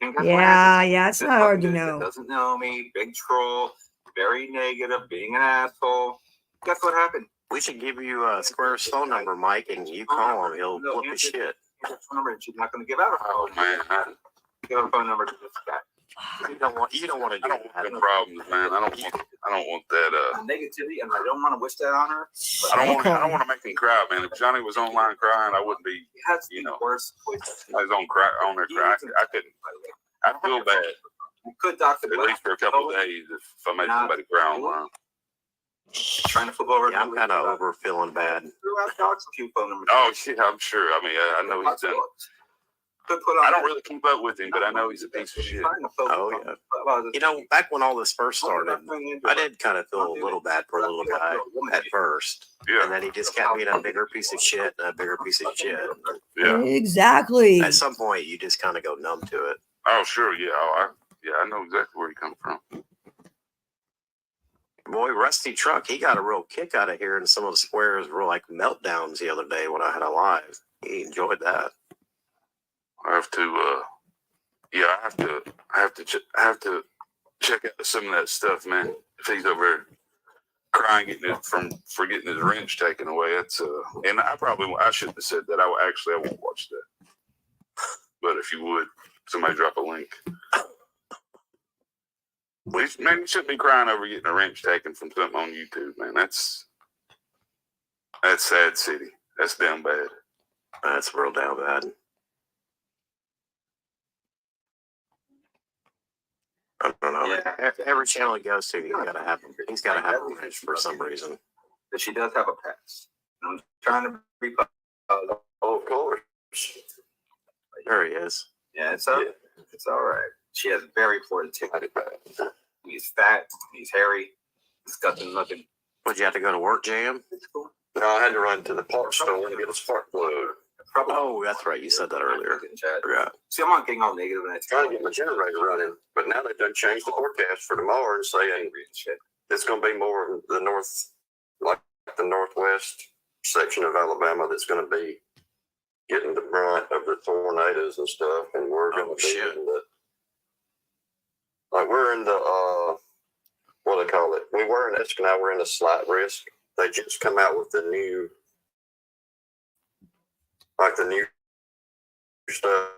And guess what happens? Yeah, it's This not hard to fucking dude know. that doesn't know me, big troll, very negative, being an asshole. Guess what happened? We should give you Square's phone number, Mike, and you call him. He'll flip the shit. Phone number, and she's not going to give out her phone. Man, Give her phone number to this guy. You don't want to do I don't want them problems, man. I don't want that. Negativity, and I don't want to wish that on her. I don't want to make him cry, man. If Johnny was online crying, I wouldn't be. Worse. I was on there crying. I couldn't. I feel bad. You could doctor at least for a couple of days if I made somebody cry online. Trying to flip over. Yeah, I'm kind of over feeling bad. A few phone numbers. Oh shit, I'm sure. I mean, I know he's done. I don't really keep up with him, but I know he's a piece of shit. Oh yeah. You know, back when all this first started, I did kind of feel a little bad for a little guy at first. Yeah. And then he just kept being a bigger piece of shit and a bigger piece of shit. Yeah. Exactly. At some point, you just kind of go numb to it. Oh sure, yeah. I know exactly where he comes from. Boy, Rusty Truck, he got a real kick out of hearing some of the Squares were like meltdowns the other day when I had a live. He enjoyed that. I have to, I have to check out some of that stuff, man. If he's over there crying for getting his wrench taken away, that's and I shouldn't have said that. I won't watch that. But if you would, somebody drop a link. Man, you shouldn't be crying over getting a wrench taken from something on YouTube, man. That's sad city. That's damn bad. That's real damn bad. I don't know. Yeah. Every channel he goes to, he's got to have a wrench for some reason. But she does have a past. I'm trying to be. Oh, of course. There he is. Yeah, it's all right. She has very poor integrity. He's fat. He's hairy. Disgusting looking. Would you have to go to work, Jam? No, I had to run to the parts store and get a spark plug. Oh, that's right. You said that earlier. Yeah. See, I'm not getting all negative, and it's trying to get my generator running, but now they've done changed the forecast for tomorrow and saying it's going to be more of the northwest section of Alabama that's going to be getting the brunt of the tornadoes and stuff, and we're going to be in the we're in the what they call it. We were in Esca, now we're in a slight risk. They just come out with the new stuff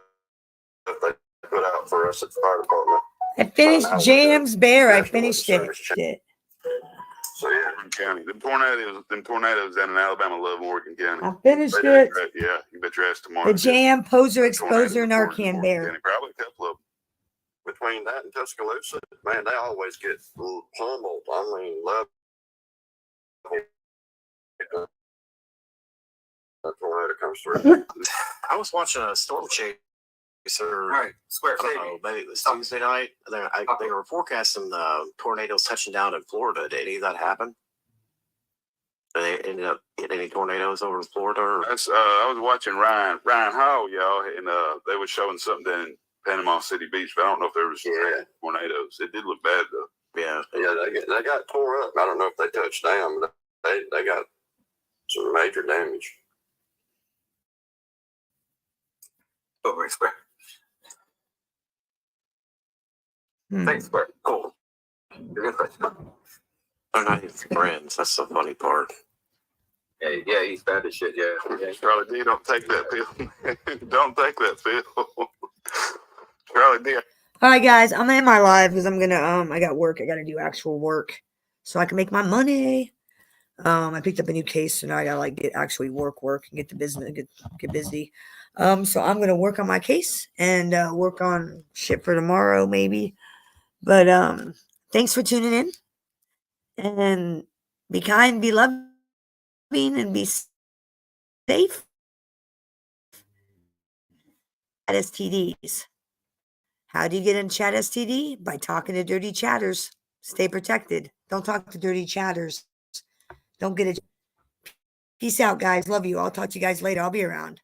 they put out for us at the fire department. I finished Jam's Bear. I finished it. So yeah, Morgan County. Them tornadoes down in Alabama love Morgan County. I finished Bet it. Yeah, you bet your ass tomorrow. The Jam, Poser, Exposer, Narcan Bear. County, probably a couple of them. Between that and Tuscaloosa, man, they always get pummeled. I mean, love. A tornado comes through. I was watching a storm chaser. Right, square. Maybe it was Tuesday night. They were forecasting tornadoes touching down in Florida. Did any of that happen? Did they ended up getting any tornadoes over in Florida? Or? I was watching Ryan Hall, y'all, and they were showing something down in Panama City Beach, but I don't know if there was tornadoes. It did look bad though. Yeah, they got tore up. I don't know if they touched down, but they got some major damage. Over square. Thanks, Square. Cool. You're good. They're not his friends. That's the funny part. Yeah, he's bad as shit. Yeah. Charlie D, don't take that pill. Don't take that pill. Charlie D. All right, guys, I'm gonna end my live because I'm gonna I got work. I gotta do actual work so I can make my money. I picked up a new case, so now I gotta get actually work and get the business get busy. So I'm gonna work on my case and work on shit for tomorrow maybe. But thanks for tuning in, and be kind, be loving, and be safe. At STDs. How do you get in chat STD? By talking to dirty chatters. Stay protected. Don't talk to dirty chatters. Don't get it. Peace out, guys. Love you. I'll talk to you guys later. I'll be around.